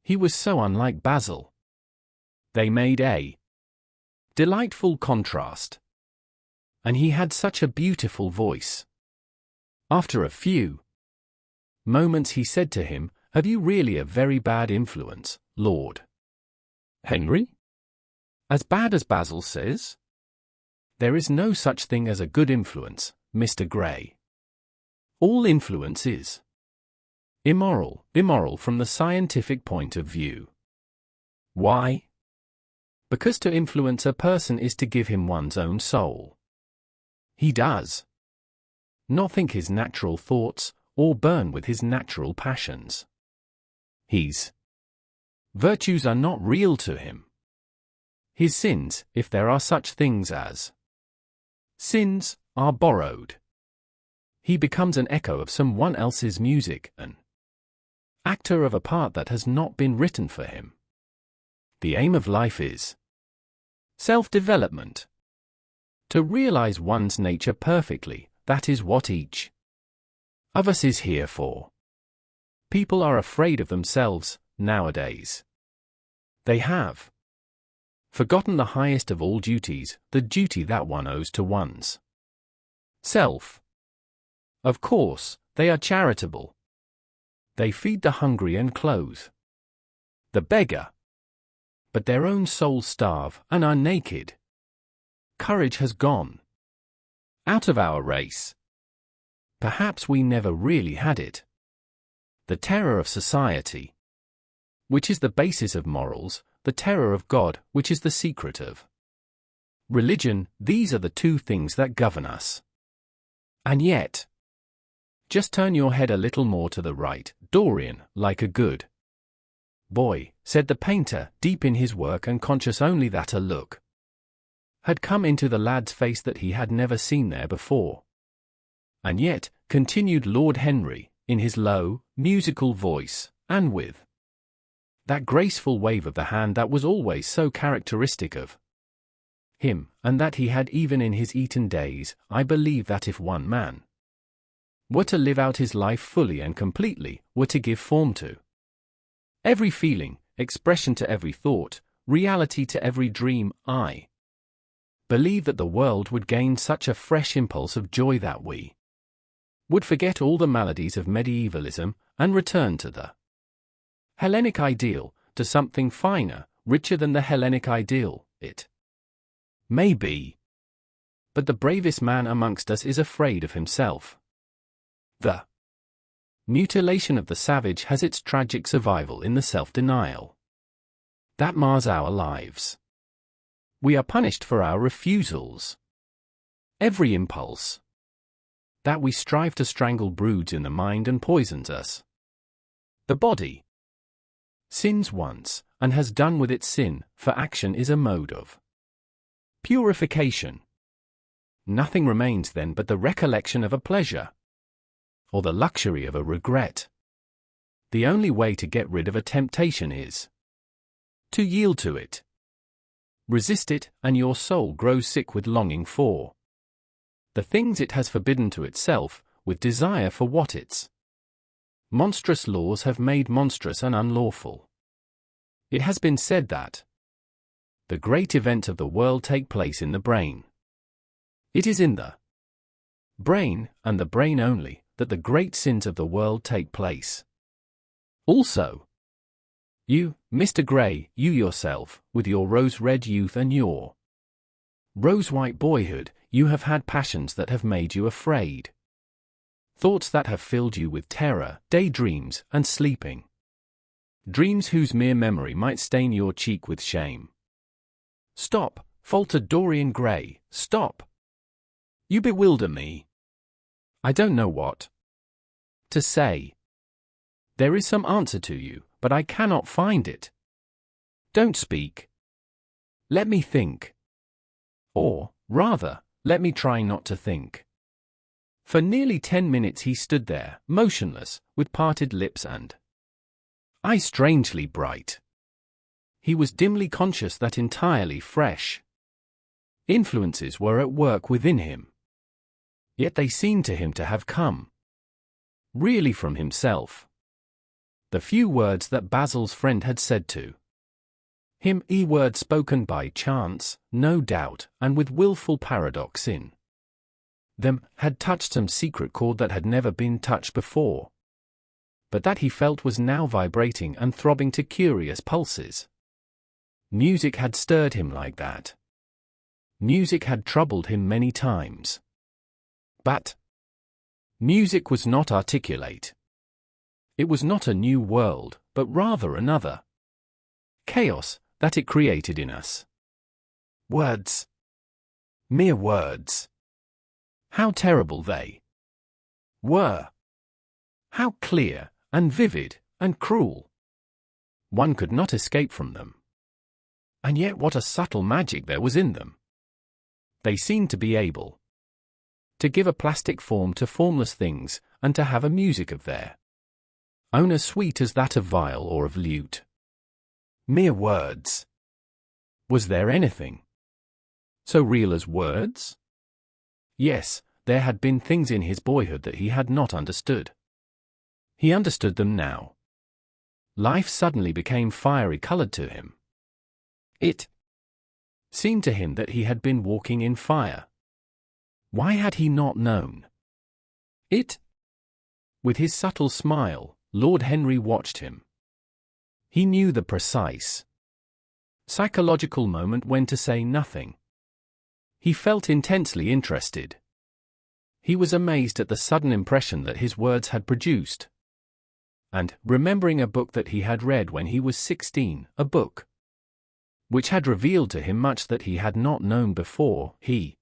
He was so unlike Basil. They made a delightful contrast. And he had such a beautiful voice. After a few moments he said to him, "Have you really a very bad influence, Lord Henry? As bad as Basil says?" "There is no such thing as a good influence, Mr. Gray. All influence is immoral from the scientific point of view." "Why?" "Because to influence a person is to give him one's own soul. He does not think his natural thoughts, or burn with his natural passions. His virtues are not real to him. His sins, if there are such things as sins, are borrowed. He becomes an echo of someone else's music, an actor of a part that has not been written for him. The aim of life is self-development. To realize one's nature perfectly, that is what each of us is here for. People are afraid of themselves, nowadays. They have forgotten the highest of all duties, the duty that one owes to one's self. Of course, they are charitable. They feed the hungry and clothe the beggar. But their own souls starve and are naked. Courage has gone out of our race. Perhaps we never really had it. The terror of society, which is the basis of morals, the terror of God, which is the secret of religion, these are the two things that govern us. And yet, just turn your head a little more to the right, Dorian, like a good boy, said the painter, deep in his work and conscious only that a look had come into the lad's face that he had never seen there before. And yet, continued Lord Henry, in his low, musical voice, and with that graceful wave of the hand that was always so characteristic of him, and that he had even in his Eton days, I believe that if one man were to live out his life fully and completely, were to give form to every feeling, expression to every thought, reality to every dream, I believe that the world would gain such a fresh impulse of joy that we would forget all the maladies of medievalism, and return to the Hellenic ideal, to something finer, richer than the Hellenic ideal, it may be. But the bravest man amongst us is afraid of himself. The mutilation of the savage has its tragic survival in the self-denial. That mars our lives. We are punished for our refusals. Every impulse that we strive to strangle broods in the mind and poisons us. The body sins once, and has done with its sin, for action is a mode of purification. Nothing remains then but the recollection of a pleasure, or the luxury of a regret. The only way to get rid of a temptation is to yield to it. Resist it, and your soul grows sick with longing for the things it has forbidden to itself, with desire for what its monstrous laws have made monstrous and unlawful. It has been said that the great events of the world take place in the brain. It is in the brain, and the brain only, that the great sins of the world take place. Also, you, Mr. Gray, you yourself, with your rose-red youth and your rose-white boyhood, you have had passions that have made you afraid. Thoughts that have filled you with terror, daydreams, and sleeping dreams whose mere memory might stain your cheek with shame. Stop, faltered Dorian Gray, stop. You bewilder me. I don't know what to say. There is some answer to you, but I cannot find it. Don't speak. Let me think. Or, rather, let me try not to think. For nearly 10 minutes he stood there, motionless, with parted lips and eyes strangely bright. He was dimly conscious that entirely fresh influences were at work within him. Yet they seemed to him to have come really from himself. The few words that Basil's friend had said to him, words spoken by chance, no doubt, and with willful paradox in them, had touched some secret chord that had never been touched before, but that he felt was now vibrating and throbbing to curious pulses. Music had stirred him like that. Music had troubled him many times. But music was not articulate. It was not a new world, but rather another chaos that it created in us. Words. Mere words. How terrible they were. How clear, and vivid, and cruel. One could not escape from them. And yet what a subtle magic there was in them. They seemed to be able to give a plastic form to formless things, and to have a music of their own as sweet as that of viol or of lute. Mere words. Was there anything so real as words? Yes, there had been things in his boyhood that he had not understood. He understood them now. Life suddenly became fiery-colored to him. It seemed to him that he had been walking in fire. Why had he not known it? With his subtle smile, Lord Henry watched him. He knew the precise psychological moment when to say nothing. He felt intensely interested. He was amazed at the sudden impression that his words had produced. And, remembering a book that he had read when he was 16, a book which had revealed to him much that he had not known before, he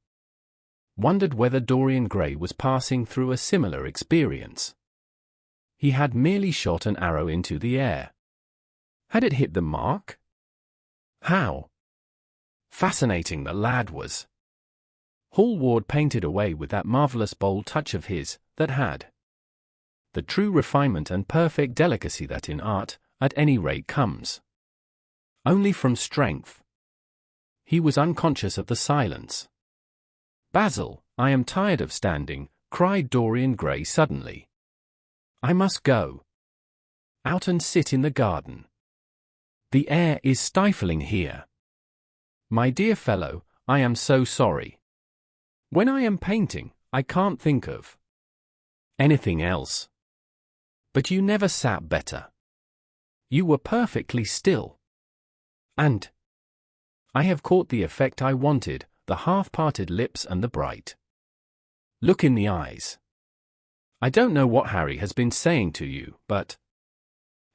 wondered whether Dorian Gray was passing through a similar experience. He had merely shot an arrow into the air. Had it hit the mark? How fascinating the lad was. Hallward painted away with that marvelous bold touch of his, that had the true refinement and perfect delicacy that in art, at any rate, comes only from strength. He was unconscious of the silence. "Basil, I am tired of standing," cried Dorian Gray suddenly. "I must go out and sit in the garden. The air is stifling here. My dear fellow, I am so sorry. When I am painting, I can't think of anything else. But you never sat better. You were perfectly still. And I have caught the effect I wanted, the half-parted lips and the bright look in the eyes. I don't know what Harry has been saying to you, but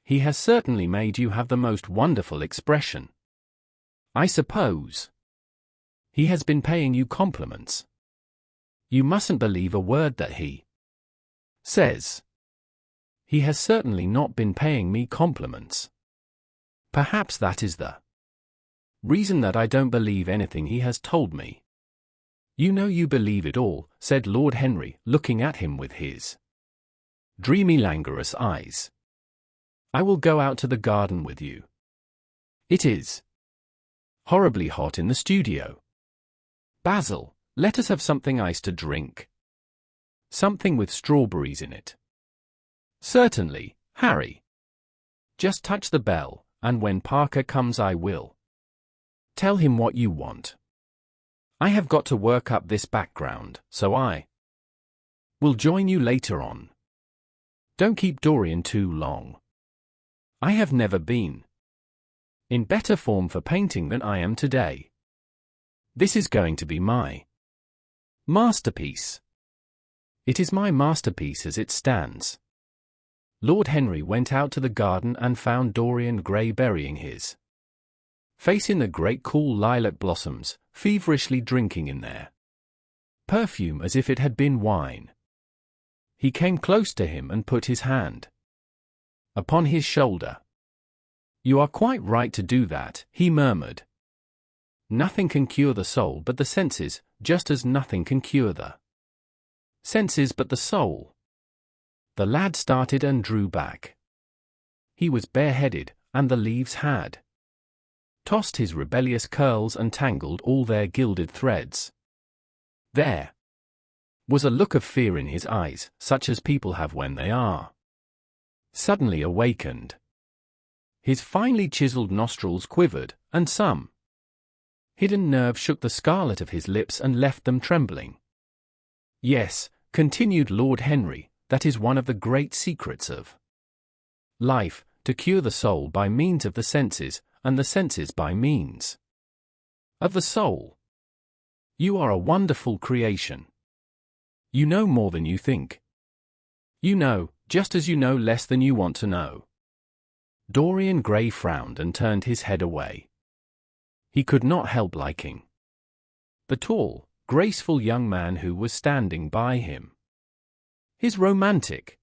He has certainly made you have the most wonderful expression. I suppose he has been paying you compliments. You mustn't believe a word that he says. He has certainly not been paying me compliments. Perhaps that is the reason that I don't believe anything he has told me. You know you believe it all, said Lord Henry, looking at him with his dreamy languorous eyes. I will go out to the garden with you. It is horribly hot in the studio. Basil, let us have something iced to drink. Something with strawberries in it. Certainly, Harry. Just touch the bell, and when Parker comes I will tell him what you want. I have got to work up this background, so I will join you later on. Don't keep Dorian too long. I have never been in better form for painting than I am today. This is going to be my masterpiece. It is my masterpiece as it stands. Lord Henry went out to the garden and found Dorian Gray burying his face in the great cool lilac blossoms, feverishly drinking in their perfume as if it had been wine. He came close to him and put his hand upon his shoulder. You are quite right to do that, he murmured. Nothing can cure the soul but the senses, just as nothing can cure the senses but the soul. The lad started and drew back. He was bareheaded, and the leaves had tossed his rebellious curls and tangled all their gilded threads. There was a look of fear in his eyes, such as people have when they are suddenly awakened. His finely chiseled nostrils quivered, and some hidden nerve shook the scarlet of his lips and left them trembling. Yes, continued Lord Henry, that is one of the great secrets of life, to cure the soul by means of the senses, and the senses by means of the soul. You are a wonderful creation. You know more than you think. You know, just as you know less than you want to know. Dorian Gray frowned and turned his head away. He could not help liking the tall, graceful young man who was standing by him. His romantic,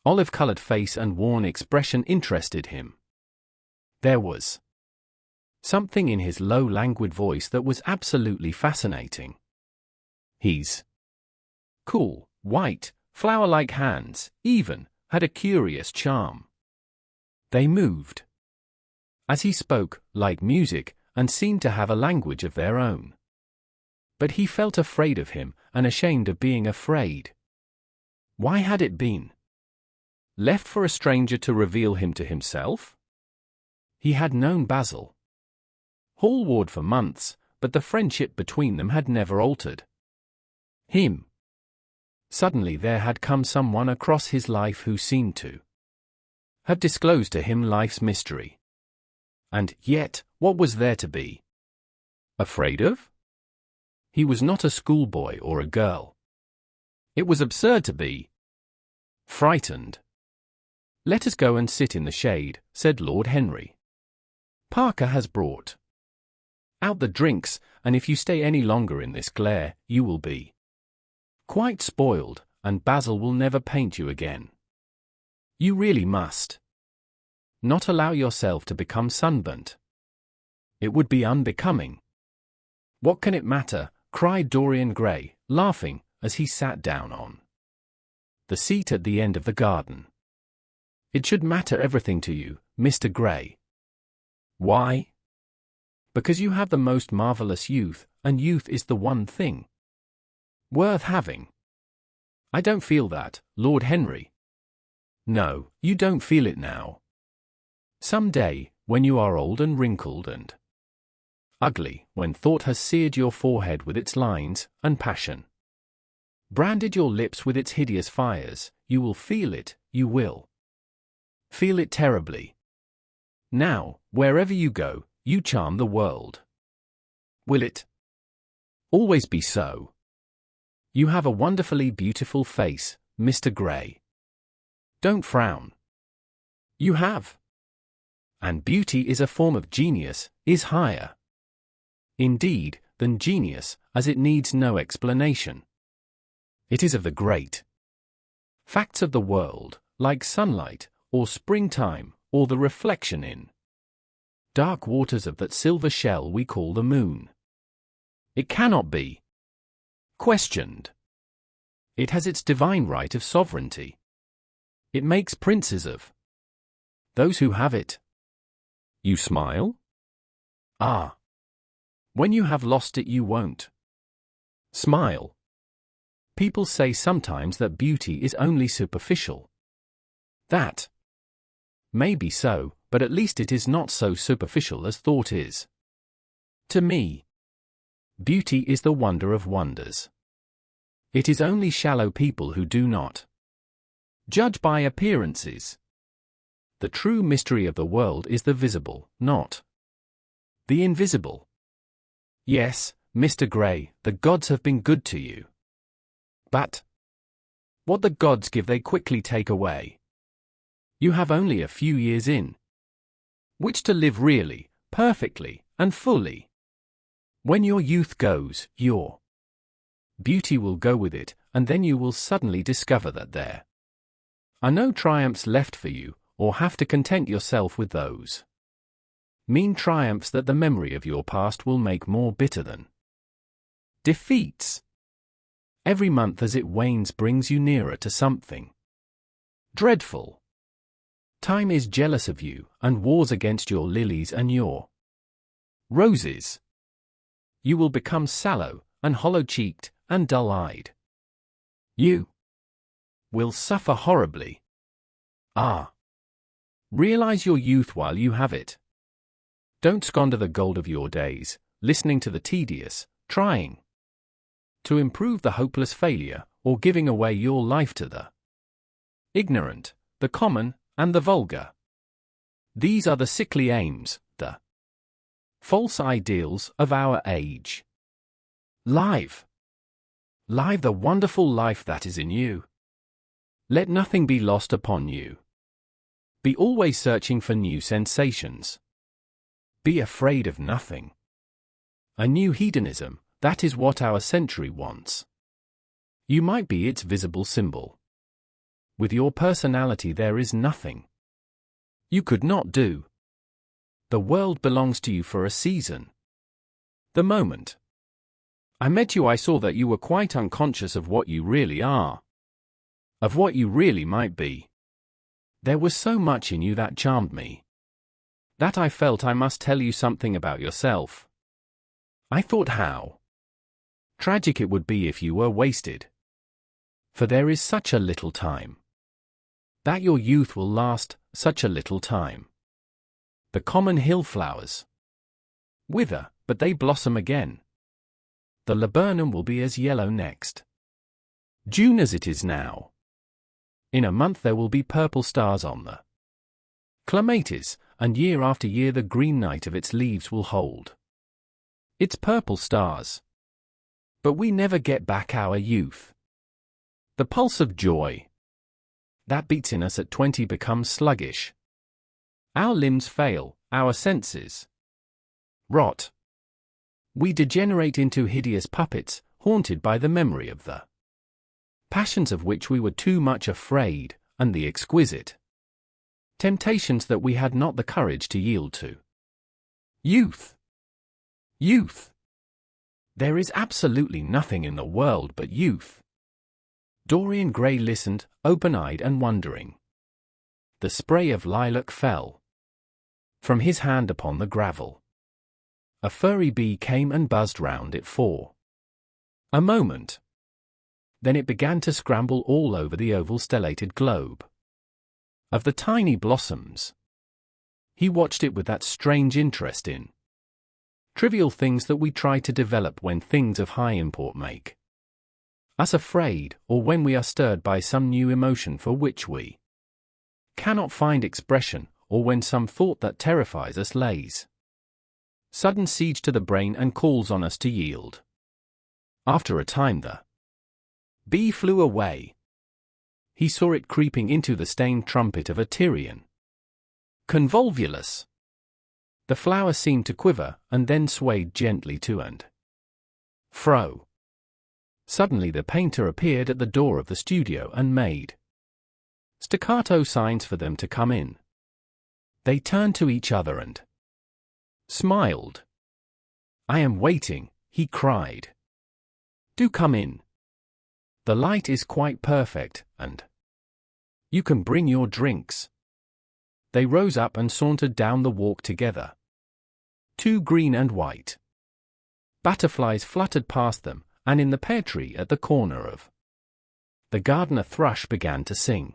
olive-colored face and worn expression interested him. There was something in his low, languid voice that was absolutely fascinating. His cool, white, flower-like hands, even, had a curious charm. They moved, as he spoke, like music, and seemed to have a language of their own. But he felt afraid of him, and ashamed of being afraid. Why had it been left for a stranger to reveal him to himself? He had known Basil Hallward for months, but the friendship between them had never altered. Suddenly there had come someone across his life who seemed to have disclosed to him life's mystery. And yet, what was there to be afraid of? He was not a schoolboy or a girl. It was absurd to be frightened. Let us go and sit in the shade, said Lord Henry. Parker has brought out the drinks, and if you stay any longer in this glare, you will be quite spoiled, and Basil will never paint you again. You really must not allow yourself to become sunburnt. It would be unbecoming. What can it matter? Cried Dorian Gray, laughing, as he sat down on the seat at the end of the garden. It should matter everything to you, Mr. Gray. Why? Because you have the most marvelous youth, and youth is the one thing worth having. I don't feel that, Lord Henry. No, you don't feel it now. Some day, when you are old and wrinkled and ugly, when thought has seared your forehead with its lines, and passion branded your lips with its hideous fires, you will feel it, you will feel it terribly. Now, wherever you go, you charm the world. Will it always be so? You have a wonderfully beautiful face, Mr. Gray. Don't frown. You have. And beauty is a form of genius, is higher, indeed, than genius, as it needs no explanation. It is of the great facts of the world, like sunlight, or springtime, or the reflection in dark waters of that silver shell we call the moon. It cannot be questioned. It has its divine right of sovereignty. It makes princes of those who have it. You smile? Ah. When you have lost it you won't smile. People say sometimes that beauty is only superficial. That may be so, but at least it is not so superficial as thought is. To me, beauty is the wonder of wonders. It is only shallow people who do not judge by appearances. The true mystery of the world is the visible, not the invisible. Yes, Mr. Gray, the gods have been good to you. But what the gods give they quickly take away. You have only a few years in which to live really, perfectly, and fully. When your youth goes, your beauty will go with it, and then you will suddenly discover that there are no triumphs left for you, or have to content yourself with those mean triumphs that the memory of your past will make more bitter than defeats. Every month as it wanes brings you nearer to something dreadful. Time is jealous of you, and wars against your lilies and your roses. You will become sallow, and hollow-cheeked, and dull-eyed. You will suffer horribly. Ah! Realize your youth while you have it. Don't squander the gold of your days, listening to the tedious, trying to improve the hopeless failure, or giving away your life to the ignorant, the common, and the vulgar. These are the sickly aims, the false ideals of our age. Live the wonderful life that is in you. Let nothing be lost upon you. Be always searching for new sensations. Be afraid of nothing. A new hedonism, that is what our century wants. You might be its visible symbol. With your personality there is nothing you could not do. The world belongs to you for a season. The moment I met you I saw that you were quite unconscious of what you really are, of what you really might be. There was so much in you that charmed me, that I felt I must tell you something about yourself. I thought how tragic it would be if you were wasted. For there is such a little time. That your youth will last such a little time. The common hill flowers wither, but they blossom again. The laburnum will be as yellow next June as it is now. In a month there will be purple stars on the clematis, and year after year the green night of its leaves will hold its purple stars. But we never get back our youth. The pulse of joy that beats in us at 20 becomes sluggish. Our limbs fail, our senses rot. We degenerate into hideous puppets, haunted by the memory of the passions of which we were too much afraid, and the exquisite temptations that we had not the courage to yield to. Youth! Youth! There is absolutely nothing in the world but youth. Dorian Gray listened, open-eyed and wondering. The spray of lilac fell from his hand upon the gravel. A furry bee came and buzzed round it for a moment. Then it began to scramble all over the oval stellated globe of the tiny blossoms. He watched it with that strange interest in trivial things that we try to develop when things of high import make us afraid, or when we are stirred by some new emotion for which we cannot find expression, or when some thought that terrifies us lays sudden siege to the brain and calls on us to yield. After a time the bee flew away. He saw it creeping into the stained trumpet of a Tyrian Convolvulus. The flower seemed to quiver and then swayed gently to and fro. Suddenly the painter appeared at the door of the studio and made staccato signs for them to come in. They turned to each other and smiled. "I am waiting," he cried. "Do come in. The light is quite perfect, and you can bring your drinks." They rose up and sauntered down the walk together. Two green and white butterflies fluttered past them, and in the pear tree at the corner of the garden a thrush began to sing.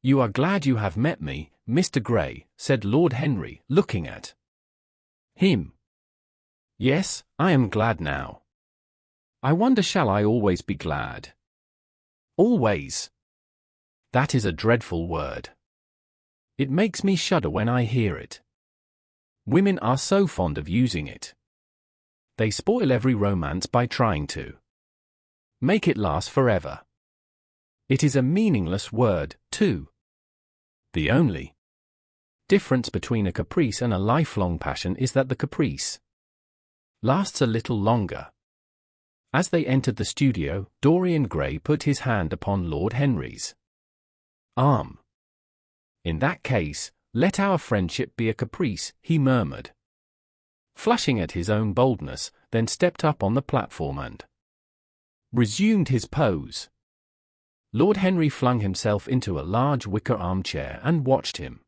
"You are glad you have met me, Mr. Gray," said Lord Henry, looking at him. "Yes, I am glad now. I wonder, shall I always be glad?" "Always. That is a dreadful word. It makes me shudder when I hear it. Women are so fond of using it. They spoil every romance by trying to make it last forever. It is a meaningless word, too. The only difference between a caprice and a lifelong passion is that the caprice lasts a little longer." As they entered the studio, Dorian Gray put his hand upon Lord Henry's arm. "In that case, let our friendship be a caprice," he murmured, flushing at his own boldness, then stepped up on the platform and resumed his pose. Lord Henry flung himself into a large wicker armchair and watched him.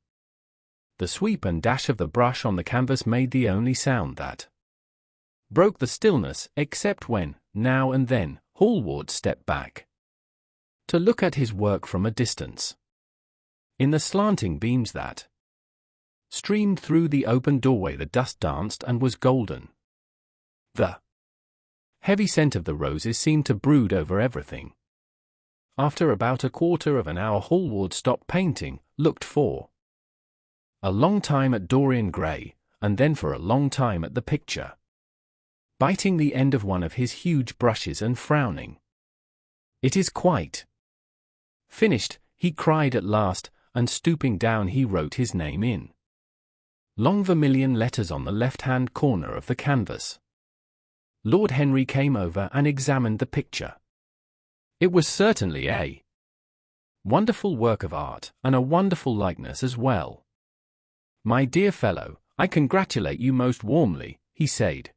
The sweep and dash of the brush on the canvas made the only sound that broke the stillness, except when, now and then, Hallward stepped back to look at his work from a distance. In the slanting beams that streamed through the open doorway the dust danced and was golden. The heavy scent of the roses seemed to brood over everything. After about a quarter of an hour Hallward stopped painting, looked for a long time at Dorian Gray, and then for a long time at the picture, biting the end of one of his huge brushes and frowning. "It is quite finished," he cried at last, and stooping down he wrote his name in long vermilion letters on the left-hand corner of the canvas. Lord Henry came over and examined the picture. It was certainly a wonderful work of art, and a wonderful likeness as well. "My dear fellow, I congratulate you most warmly," he said.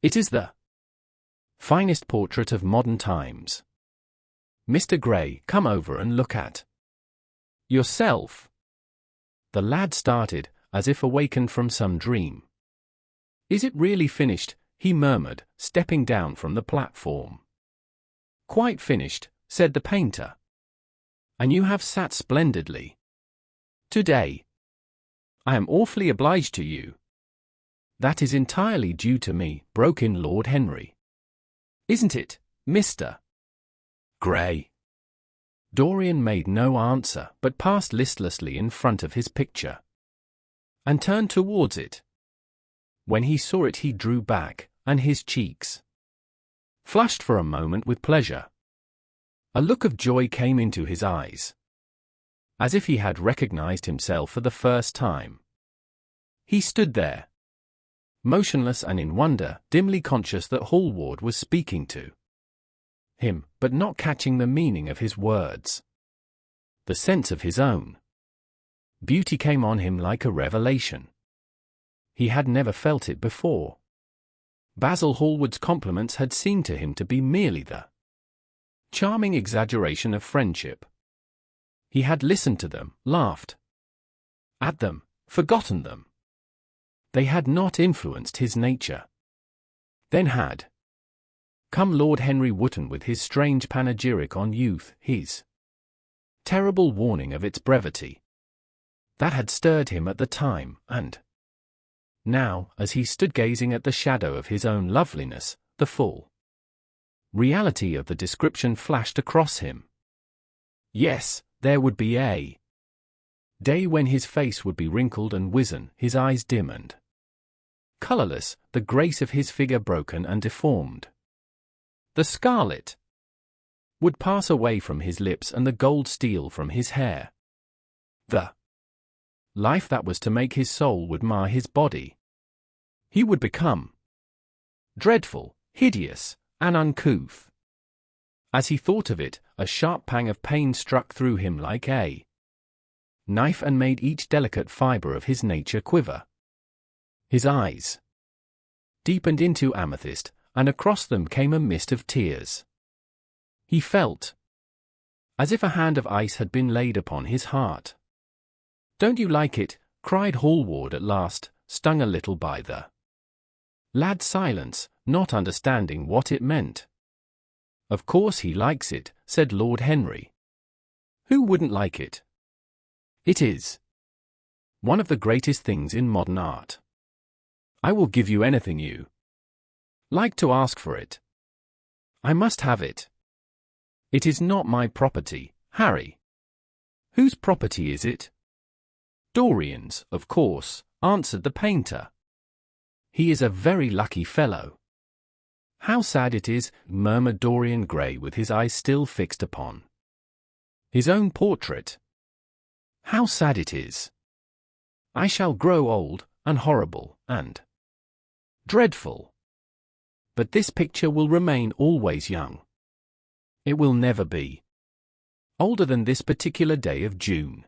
"It is the finest portrait of modern times. Mr. Gray, come over and look at yourself." The lad started, as if awakened from some dream. "Is it really finished?" he murmured, stepping down from the platform. "Quite finished," said the painter. "And you have sat splendidly today. I am awfully obliged to you." "That is entirely due to me," broke in Lord Henry. "Isn't it, Mr. Gray?" Dorian made no answer, but passed listlessly in front of his picture and turned towards it. When he saw it he drew back, and his cheeks flushed for a moment with pleasure. A look of joy came into his eyes, as if he had recognized himself for the first time. He stood there, motionless and in wonder, dimly conscious that Hallward was speaking to him, but not catching the meaning of his words. The sense of his own beauty came on him like a revelation. He had never felt it before. Basil Hallward's compliments had seemed to him to be merely the charming exaggeration of friendship. He had listened to them, laughed at them, forgotten them. They had not influenced his nature. Then had come Lord Henry Wotton with his strange panegyric on youth, his terrible warning of its brevity. That had stirred him at the time, and now, as he stood gazing at the shadow of his own loveliness, the full reality of the description flashed across him. Yes, there would be a day when his face would be wrinkled and wizen, his eyes dim and colorless, the grace of his figure broken and deformed. The scarlet would pass away from his lips and the gold steal from his hair. The life that was to make his soul would mar his body. He would become dreadful, hideous, and uncouth. As he thought of it, a sharp pang of pain struck through him like a knife and made each delicate fibre of his nature quiver. His eyes deepened into amethyst, and across them came a mist of tears. He felt as if a hand of ice had been laid upon his heart. "Don't you like it?" cried Hallward at last, stung a little by the lad's silence, not understanding what it meant. "Of course he likes it," said Lord Henry. "Who wouldn't like it? It is one of the greatest things in modern art. I will give you anything you like to ask for it. I must have it. It is not my property, Harry." "Whose property is it?" "Dorian's, of course," answered the painter. "He is a very lucky fellow." "How sad it is," murmured Dorian Gray with his eyes still fixed upon his own portrait. "How sad it is. I shall grow old, and horrible, and dreadful. But this picture will remain always young. It will never be older than this particular day of June.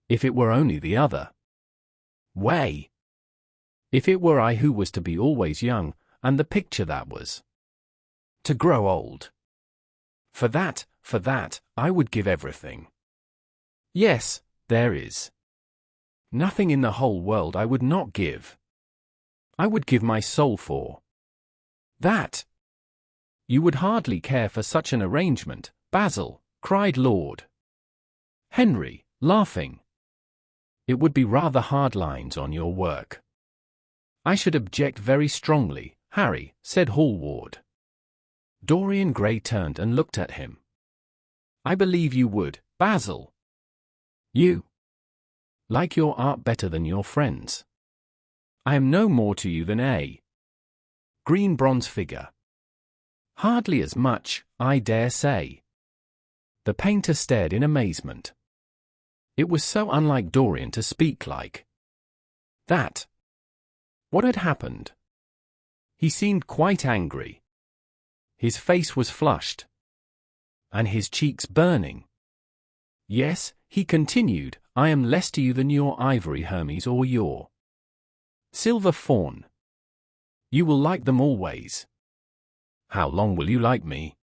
If it were only the other way. If it were I who was to be always young, and the picture that was to grow old. For that, I would give everything. Yes, there is nothing in the whole world I would not give. I would give my soul for that." "You would hardly care for such an arrangement, Basil," cried Lord Henry, laughing. "It would be rather hard lines on your work." "I should object very strongly, Harry," said Hallward. Dorian Gray turned and looked at him. "I believe you would, Basil. You like your art better than your friends. I am no more to you than a green bronze figure." "Hardly as much, I dare say." The painter stared in amazement. It was so unlike Dorian to speak like that. What had happened? He seemed quite angry. His face was flushed, and his cheeks burning. "Yes," he continued, "I am less to you than your ivory Hermes or your silver fawn. You will like them always." "How long will you like me?"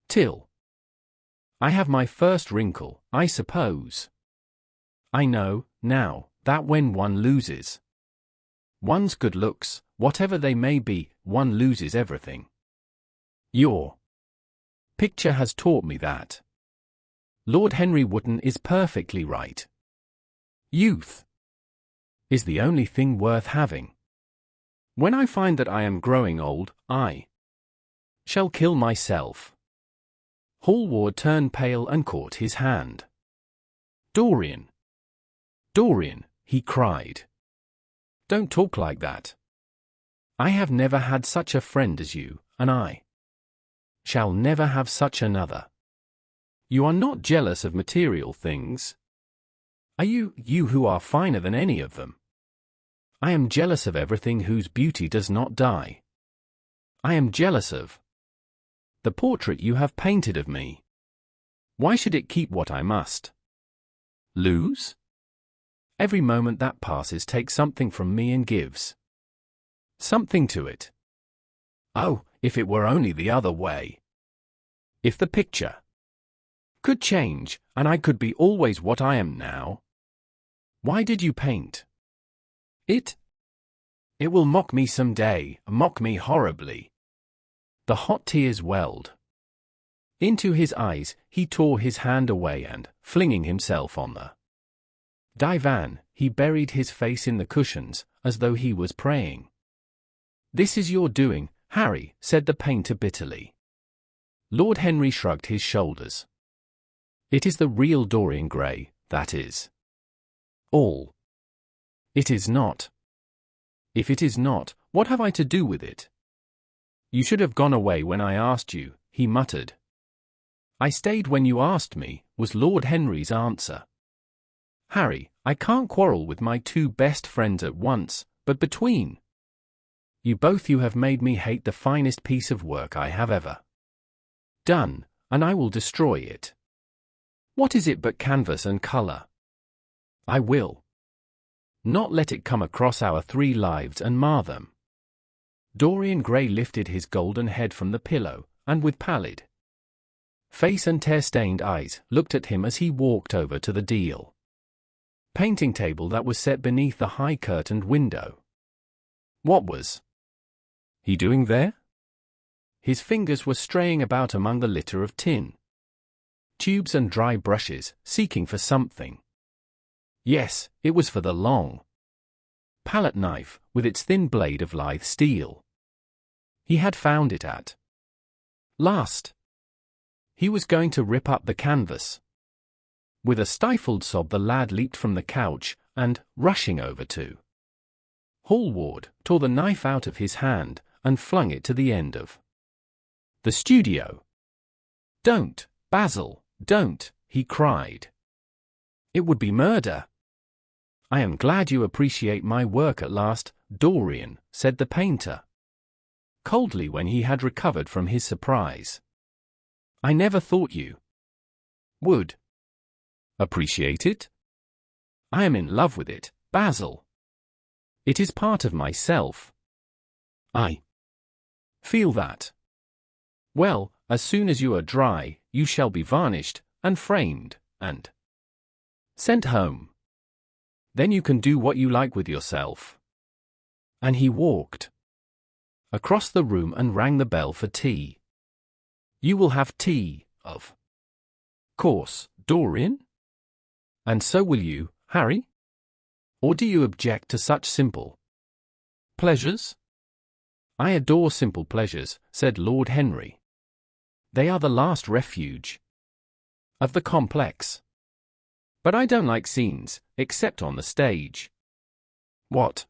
"Till I have my first wrinkle, I suppose. I know, now, that when one loses one's good looks, whatever they may be, one loses everything. Your picture has taught me that. Lord Henry Wotton is perfectly right. Youth is the only thing worth having. When I find that I am growing old, I shall kill myself." Hallward turned pale and caught his hand. "Dorian! Dorian!" he cried. "Don't talk like that. I have never had such a friend as you, and I shall never have such another. You are not jealous of material things? Are you who are finer than any of them? I am jealous of everything whose beauty does not die. I am jealous of the portrait you have painted of me. Why should it keep what I must lose? Every moment that passes takes something from me and gives something to it. Oh, if it were only the other way! If the picture could change, and I could be always what I am now. Why did you paint it? It will mock me some day, mock me horribly." The hot tears welled into his eyes. He tore his hand away and, flinging himself on the divan, he buried his face in the cushions, as though he was praying. "This is your doing, Harry," said the painter bitterly. Lord Henry shrugged his shoulders. "It is the real Dorian Gray, that is all. It is not. If it is not, what have I to do with it?" "You should have gone away when I asked you," he muttered. "I stayed when you asked me," was Lord Henry's answer. Harry, I can't quarrel with my two best friends at once, but between you have made me hate the finest piece of work I have ever done, and I will destroy it. What is it but canvas and colour? I will not let it come across our 3 lives and mar them. Dorian Gray lifted his golden head from the pillow, and with pallid face and tear-stained eyes, looked at him as he walked over to the deal painting table that was set beneath the high curtained window. What was he doing there? His fingers were straying about among the litter of tin tubes and dry brushes, seeking for something. Yes, it was for the long palette knife, with its thin blade of lithe steel. He had found it at last. He was going to rip up the canvas. With a stifled sob the lad leaped from the couch, and, rushing over to Hallward, tore the knife out of his hand, and flung it to the end of the studio. "Don't, Basil, don't," he cried. "It would be murder." "I am glad you appreciate my work at last, Dorian," said the painter coldly when he had recovered from his surprise. "I never thought you would appreciate it. I am in love with it, Basil. It is part of myself. I feel that. Well, as soon as you are dry, you shall be varnished, and framed, and sent home. Then you can do what you like with yourself." And he walked across the room and rang the bell for tea. "You will have tea, of course, Dorian? And so will you, Harry? Or do you object to such simple pleasures?" "I adore simple pleasures," said Lord Henry. "They are the last refuge of the complex. But I don't like scenes, except on the stage." "What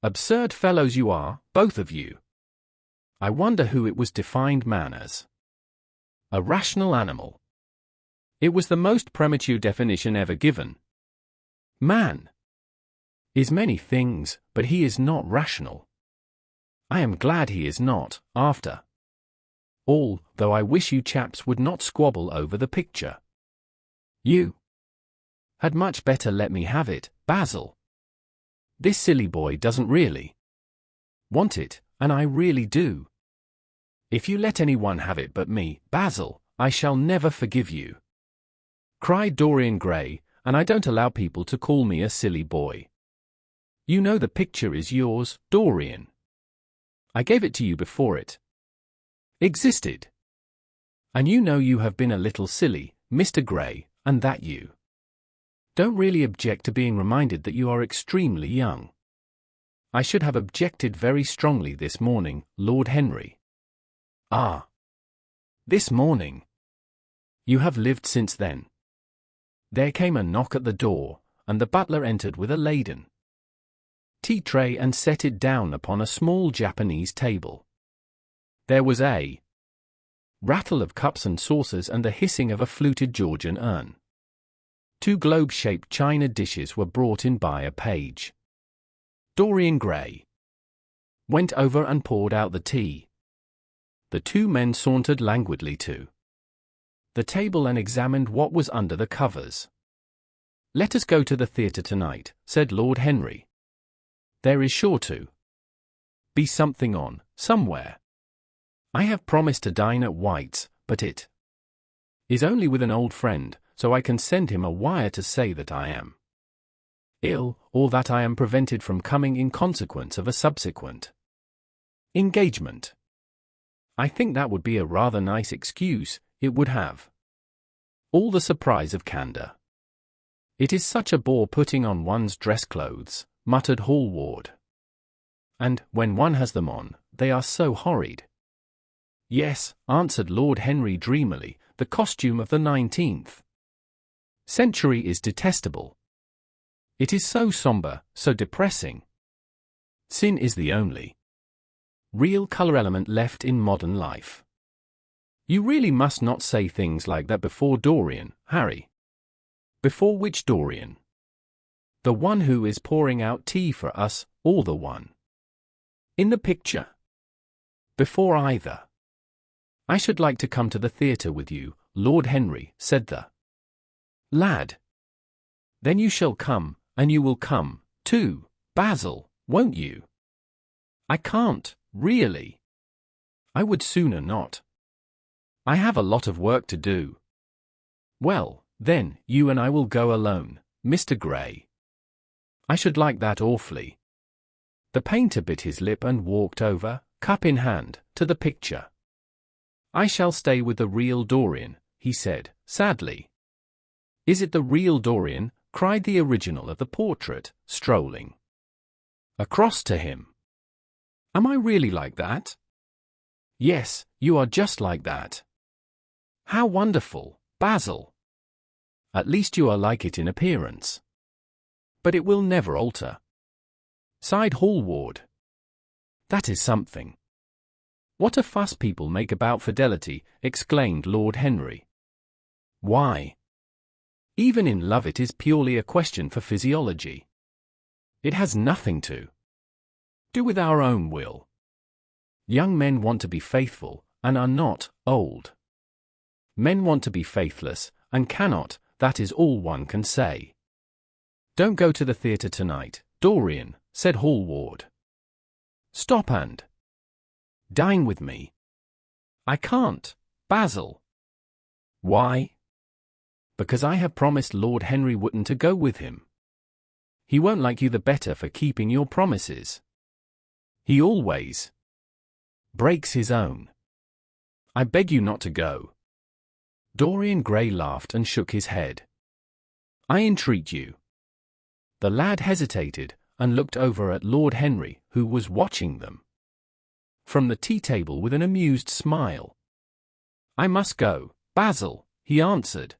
absurd fellows you are, both of you. I wonder who it was defined man as a rational animal. It was the most premature definition ever given. Man is many things, but he is not rational. I am glad he is not, after all, though I wish you chaps would not squabble over the picture. You had much better let me have it, Basil. This silly boy doesn't really want it, and I really do. If you let anyone have it but me, Basil, I shall never forgive you," cried Dorian Gray, "and I don't allow people to call me a silly boy. You know the picture is yours, Dorian. I gave it to you before it existed. And you know you have been a little silly, Mr. Gray, and that you don't really object to being reminded that you are extremely young. I should have objected very strongly this morning, Lord Henry." "Ah, this morning. You have lived since then." There came a knock at the door, and the butler entered with a laden tea tray and set it down upon a small Japanese table. There was a rattle of cups and saucers and the hissing of a fluted Georgian urn. 2 globe-shaped china dishes were brought in by a page. Dorian Gray went over and poured out the tea. The 2 men sauntered languidly to the table and examined what was under the covers. "Let us go to the theatre tonight," said Lord Henry. "There is sure to be something on, somewhere. I have promised to dine at White's, but it is only with an old friend, so I can send him a wire to say that I am ill, or that I am prevented from coming in consequence of a subsequent engagement. I think that would be a rather nice excuse. It would have all the surprise of candor." "It is such a bore putting on one's dress clothes," muttered Hallward. "And, when one has them on, they are so horrid." "Yes," answered Lord Henry dreamily, "the costume of the 19th century is detestable. It is so somber, so depressing. Sin is the only real color element left in modern life." "You really must not say things like that before Dorian, Harry." Before which Dorian? The one who is pouring out tea for us, or the one in the picture? Before either. I should like to come to the theatre with you, Lord Henry, said the lad. Then you shall come, and you will come, too, Basil, won't you? I can't, really. I would sooner not. I have a lot of work to do. Well, then, you and I will go alone, Mr. Gray. I should like that awfully. The painter bit his lip and walked over, cup in hand, to the picture. I shall stay with the real Dorian, he said, sadly. Is it the real Dorian? Cried the original of the portrait, strolling across to him. Am I really like that? Yes, you are just like that. How wonderful, Basil. At least you are like it in appearance. But it will never alter. Sighed Hallward. That is something. What a fuss people make about fidelity, exclaimed Lord Henry. Why? Even in love it is purely a question for physiology. It has nothing to do with our own will. Young men want to be faithful, and are not, old. Men want to be faithless, and cannot, that is all one can say. Don't go to the theatre tonight, Dorian, said Hallward. Stop and dine with me. I can't, Basil. Why? Because I have promised Lord Henry Wotton to go with him. He won't like you the better for keeping your promises. He always breaks his own. I beg you not to go. Dorian Gray laughed and shook his head. I entreat you. The lad hesitated, and looked over at Lord Henry, who was watching them from the tea-table with an amused smile. I must go, Basil, he answered.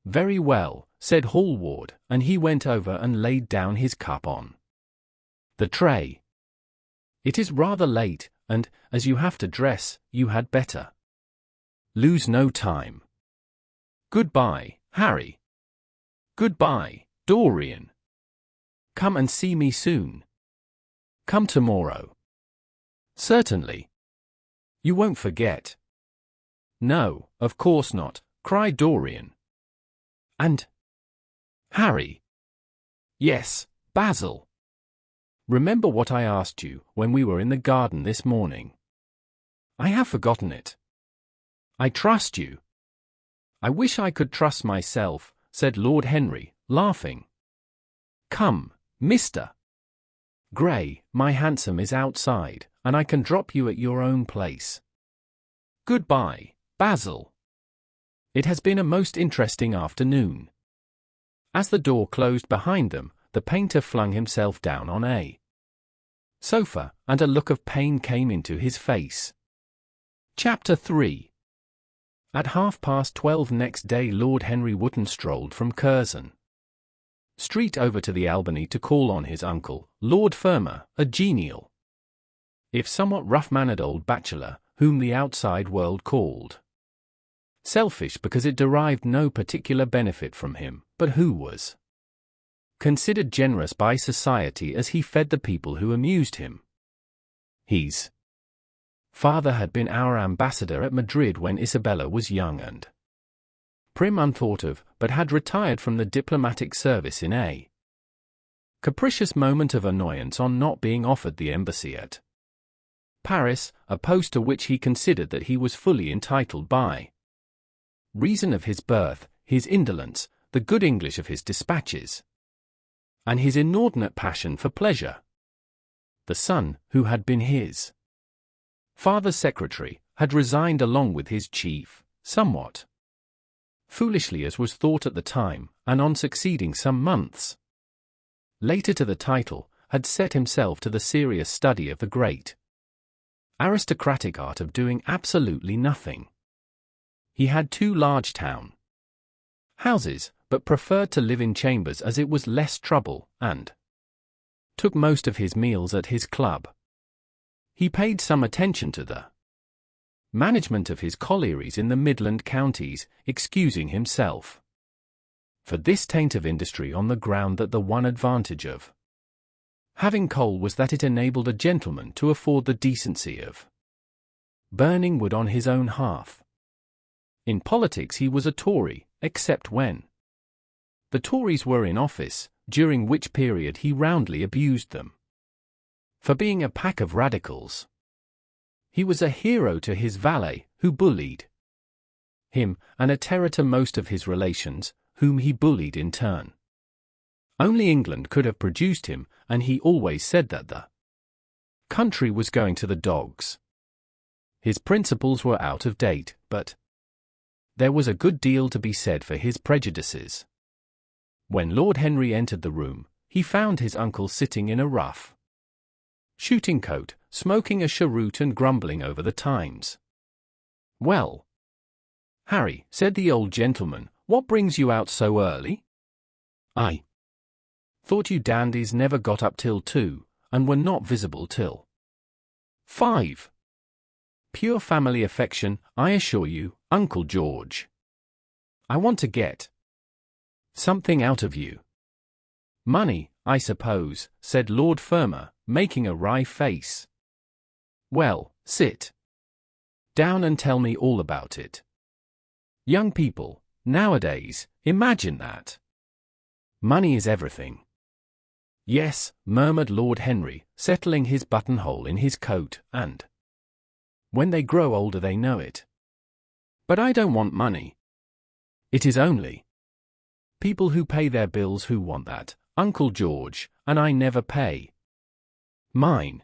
Very well, said Hallward, and he went over and laid down his cup on the tray. It is rather late, and, as you have to dress, you had better lose no time. Goodbye, Harry. Goodbye, Dorian. Come and see me soon. Come tomorrow. Certainly. You won't forget. No, of course not, cried Dorian. And Harry. Yes, Basil. Remember what I asked you when we were in the garden this morning. I have forgotten it. I trust you. I wish I could trust myself, said Lord Henry, laughing. Come, Mr. Gray, my hansom is outside, and I can drop you at your own place. Goodbye, Basil. It has been a most interesting afternoon. As the door closed behind them, the painter flung himself down on a sofa, and a look of pain came into his face. Chapter 3. At 12:30 next day Lord Henry Wotton strolled from Curzon Street over to the Albany to call on his uncle, Lord Fermor, a genial, if somewhat rough-mannered old bachelor, whom the outside world called selfish because it derived no particular benefit from him, but who was considered generous by society as he fed the people who amused him. His father had been our ambassador at Madrid when Isabella was young and prim unthought of, but had retired from the diplomatic service in a capricious moment of annoyance on not being offered the embassy at Paris, a post to which he considered that he was fully entitled by reason of his birth, his indolence, the good English of his dispatches, and his inordinate passion for pleasure. The son, who had been his father's secretary, had resigned along with his chief, somewhat foolishly as was thought at the time, and on succeeding some months later to the title, had set himself to the serious study of the great aristocratic art of doing absolutely nothing. He had 2 large town houses, but preferred to live in chambers as it was less trouble, and took most of his meals at his club. He paid some attention to the management of his collieries in the Midland counties, excusing himself for this taint of industry on the ground that the one advantage of having coal was that it enabled a gentleman to afford the decency of burning wood on his own hearth. In politics he was a Tory, except when the Tories were in office, during which period he roundly abused them for being a pack of radicals. He was a hero to his valet, who bullied him, and a terror to most of his relations, whom he bullied in turn. Only England could have produced him, and he always said that the country was going to the dogs. His principles were out of date, but there was a good deal to be said for his prejudices. When Lord Henry entered the room, he found his uncle sitting in a rough shooting coat, smoking a cheroot and grumbling over the Times. "Well, Harry," said the old gentleman, "what brings you out so early? I thought you dandies never got up till 2, and were not visible till 5. Pure family affection, I assure you, Uncle George. I want to get something out of you." "Money, I suppose," said Lord Fermor, making a wry face. "Well, sit down and tell me all about it. Young people, nowadays, imagine that money is everything." "Yes," murmured Lord Henry, settling his buttonhole in his coat, "and when they grow older they know it. But I don't want money. It is only people who pay their bills who want that, Uncle George, and I never pay mine.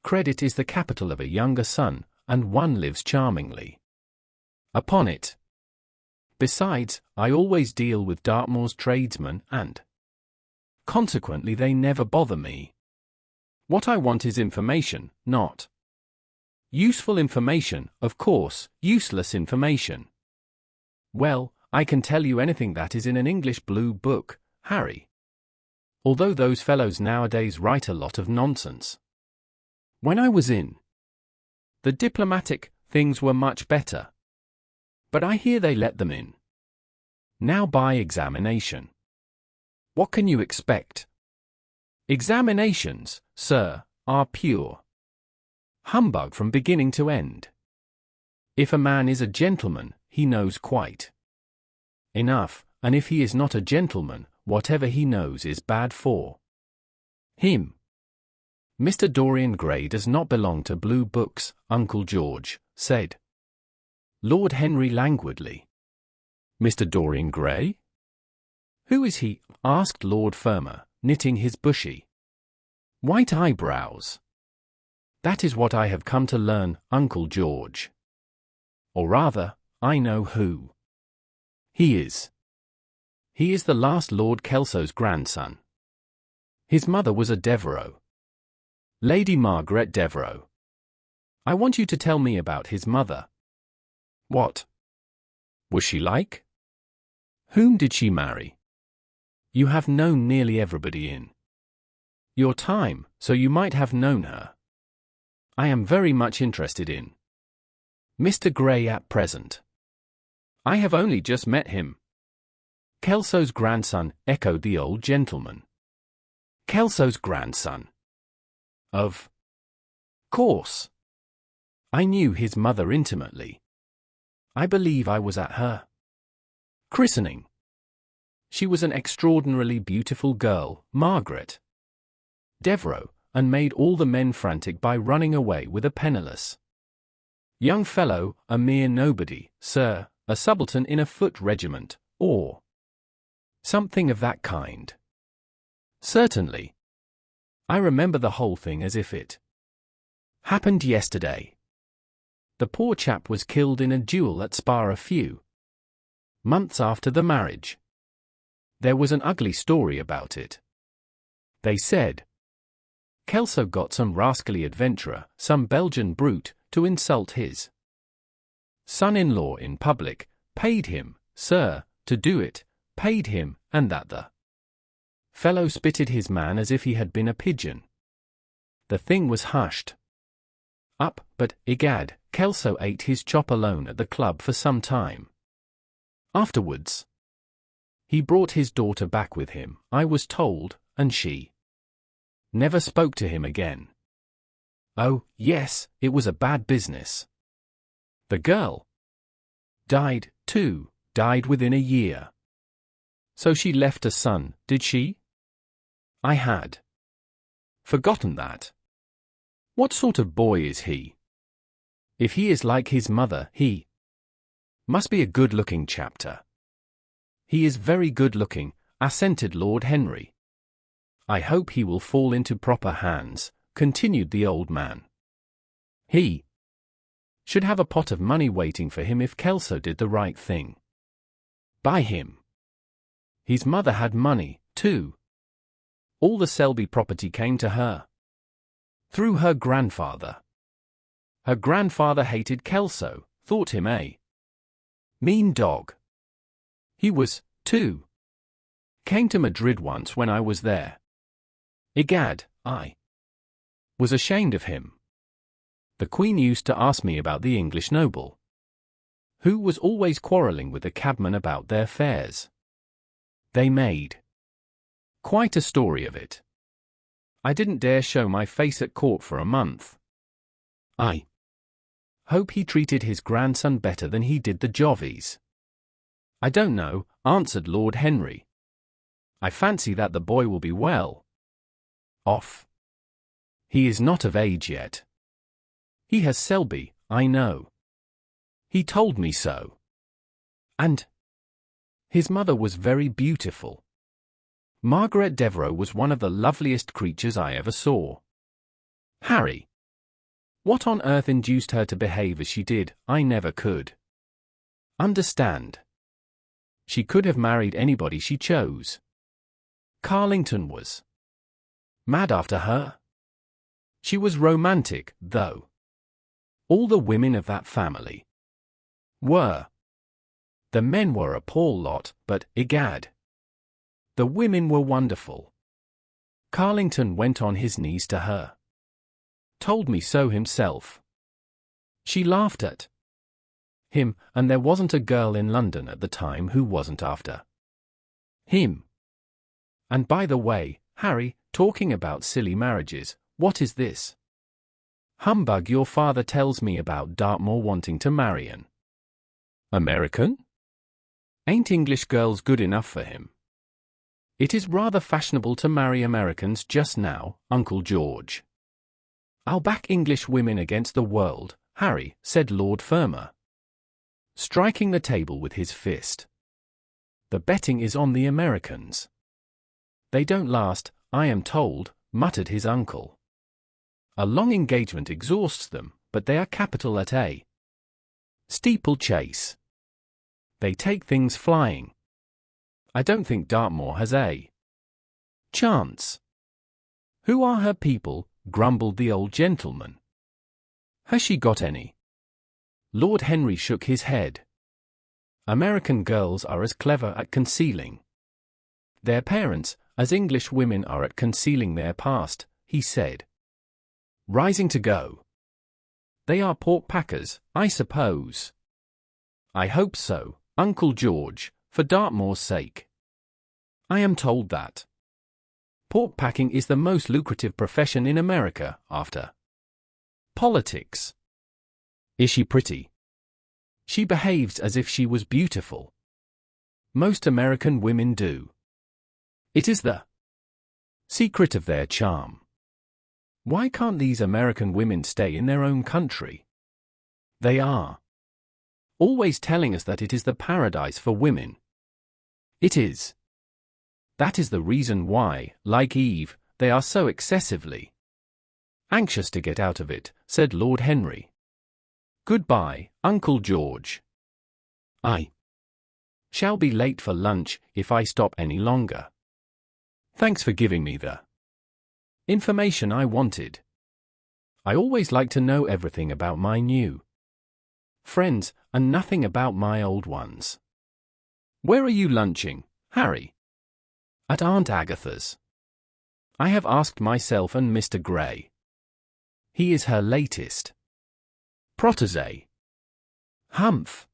Credit is the capital of a younger son, and one lives charmingly upon it. Besides, I always deal with Dartmoor's tradesmen, and consequently they never bother me. What I want is information, not useful information, of course, useless information. Well, I can tell you anything that is in an English blue book, Harry. Although those fellows nowadays write a lot of nonsense. When I was in the diplomatic, things were much better. But I hear they let them in now by examination. What can you expect? Examinations, sir, are pure humbug from beginning to end. If a man is a gentleman, he knows quite enough, and if he is not a gentleman, whatever he knows is bad for him. Mr. Dorian Gray does not belong to blue books, Uncle George, said Lord Henry languidly. Mr. Dorian Gray? Who is he? Asked Lord Fermor, knitting his bushy white eyebrows. That is what I have come to learn, Uncle George. Or rather, I know who he is. He is the last Lord Kelso's grandson. His mother was a Devereux. Lady Margaret Devereux. I want you to tell me about his mother. What was she like? Whom did she marry? You have known nearly everybody in your time, so you might have known her. I am very much interested in Mr. Gray at present. I have only just met him. Kelso's grandson, echoed the old gentleman. Kelso's grandson. Of course. I knew his mother intimately. I believe I was at her christening. She was an extraordinarily beautiful girl, Margaret Devereux, and made all the men frantic by running away with a penniless young fellow, a mere nobody, sir, a subaltern in a foot regiment, or something of that kind. Certainly. I remember the whole thing as if it happened yesterday. The poor chap was killed in a duel at Spa a few months after the marriage. There was an ugly story about it. They said Kelso got some rascally adventurer, some Belgian brute, to insult his son-in-law in public, paid him, sir, to do it, paid him, and that the fellow spitted his man as if he had been a pigeon. The thing was hushed up, but, egad, Kelso ate his chop alone at the club for some time afterwards. He brought his daughter back with him, I was told, and she never spoke to him again. Oh, yes, it was a bad business. The girl died, too, died within a year. So she left a son, did she? I had forgotten that. What sort of boy is he? If he is like his mother, he must be a good-looking chapter. He is very good-looking, assented Lord Henry. I hope he will fall into proper hands, continued the old man. He should have a pot of money waiting for him if Kelso did the right thing by him. His mother had money, too. All the Selby property came to her through her grandfather. Her grandfather hated Kelso, thought him a mean dog. He was, too. Came to Madrid once when I was there. Egad, I was ashamed of him. The Queen used to ask me about the English noble, who was always quarrelling with the cabman about their fares. They made quite a story of it. I didn't dare show my face at court for a month. I hope he treated his grandson better than he did the Jovies. I don't know, answered Lord Henry. I fancy that the boy will be well off. He is not of age yet. He has Selby, I know. He told me so. And his mother was very beautiful. Margaret Devereux was one of the loveliest creatures I ever saw. Harry, what on earth induced her to behave as she did, I never could understand. She could have married anybody she chose. Carlington was mad after her. She was romantic, though. All the women of that family were. The men were a poor lot, but, egad, the women were wonderful. Carlington went on his knees to her. Told me so himself. She laughed at him, and there wasn't a girl in London at the time who wasn't after him. And by the way, Harry, talking about silly marriages, what is this humbug your father tells me about Dartmoor wanting to marry an American? Ain't English girls good enough for him? It is rather fashionable to marry Americans just now, Uncle George. I'll back English women against the world, Harry, said Lord Fermor, striking the table with his fist. The betting is on the Americans. They don't last, I am told, muttered his uncle. A long engagement exhausts them, but they are capital at a steeplechase. They take things flying. I don't think Dartmoor has a chance. Who are her people? Grumbled the old gentleman. Has she got any? Lord Henry shook his head. American girls are as clever at concealing their parents as English women are at concealing their past, he said, rising to go. They are pork packers, I suppose. I hope so, Uncle George, for Dartmoor's sake. I am told that pork packing is the most lucrative profession in America, after politics. Is she pretty? She behaves as if she was beautiful. Most American women do. It is the secret of their charm. Why can't these American women stay in their own country? They are always telling us that it is the paradise for women. It is. That is the reason why, like Eve, they are so excessively anxious to get out of it, said Lord Henry. Goodbye, Uncle George. I shall be late for lunch if I stop any longer. Thanks for giving me the information I wanted. I always like to know everything about my new friends and nothing about my old ones. Where are you lunching, Harry? At Aunt Agatha's. I have asked myself and Mr. Gray. He is her latest protégé. Humph.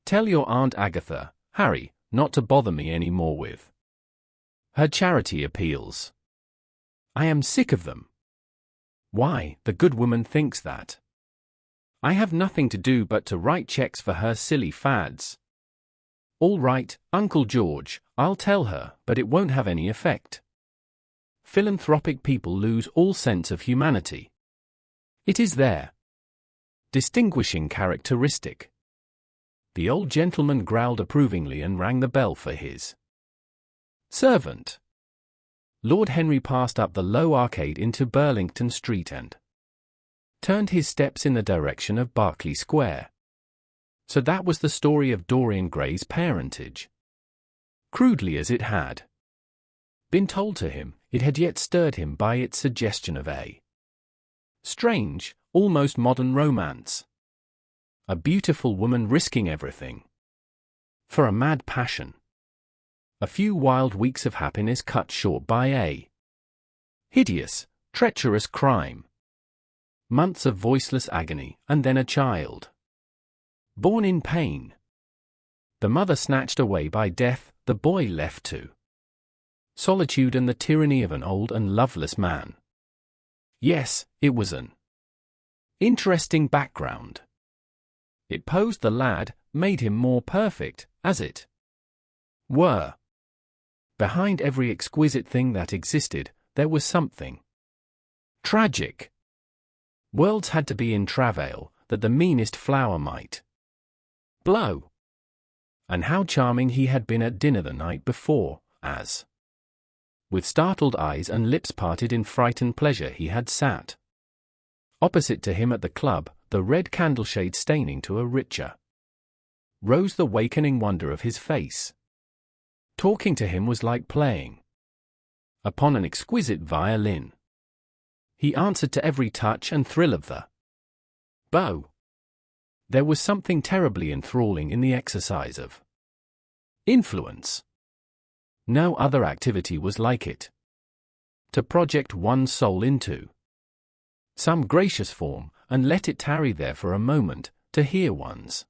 Tell your Aunt Agatha, Harry, not to bother me any more with her charity appeals. I am sick of them. Why, the good woman thinks that I have nothing to do but to write checks for her silly fads. All right, Uncle George, I'll tell her, but it won't have any effect. Philanthropic people lose all sense of humanity. It is their distinguishing characteristic. The old gentleman growled approvingly and rang the bell for his servant. Lord Henry passed up the low arcade into Burlington Street and turned his steps in the direction of Berkeley Square. So that was the story of Dorian Gray's parentage. Crudely as it had been told to him, it had yet stirred him by its suggestion of a strange, almost modern romance. A beautiful woman risking everything for a mad passion. A few wild weeks of happiness cut short by a hideous, treacherous crime. Months of voiceless agony, and then a child born in pain. The mother snatched away by death, the boy left to solitude and the tyranny of an old and loveless man. Yes, it was an interesting background. It posed the lad, made him more perfect, as it were. Behind every exquisite thing that existed, there was something tragic. Worlds had to be in travail, that the meanest flower might blow. And how charming he had been at dinner the night before, as, with startled eyes and lips parted in frightened pleasure, he had sat opposite to him at the club, the red candleshade staining to a richer rose the wakening wonder of his face. Talking to him was like playing upon an exquisite violin. He answered to every touch and thrill of the bow. There was something terribly enthralling in the exercise of influence. No other activity was like it. To project one's soul into some gracious form, and let it tarry there for a moment, to hear one's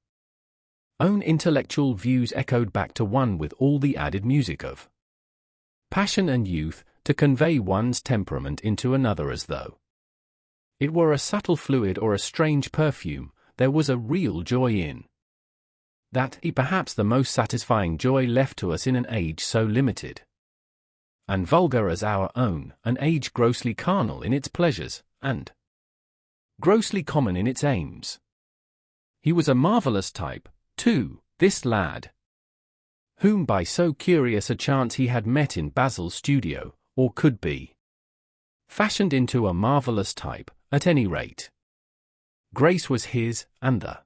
own intellectual views echoed back to one with all the added music of passion and youth, to convey one's temperament into another as though it were a subtle fluid or a strange perfume, there was a real joy in that, perhaps the most satisfying joy left to us in an age so limited and vulgar as our own, an age grossly carnal in its pleasures, and grossly common in its aims. He was a marvellous type, too, this lad, whom by so curious a chance he had met in Basil's studio, or could be fashioned into a marvellous type, at any rate. Grace was his, and the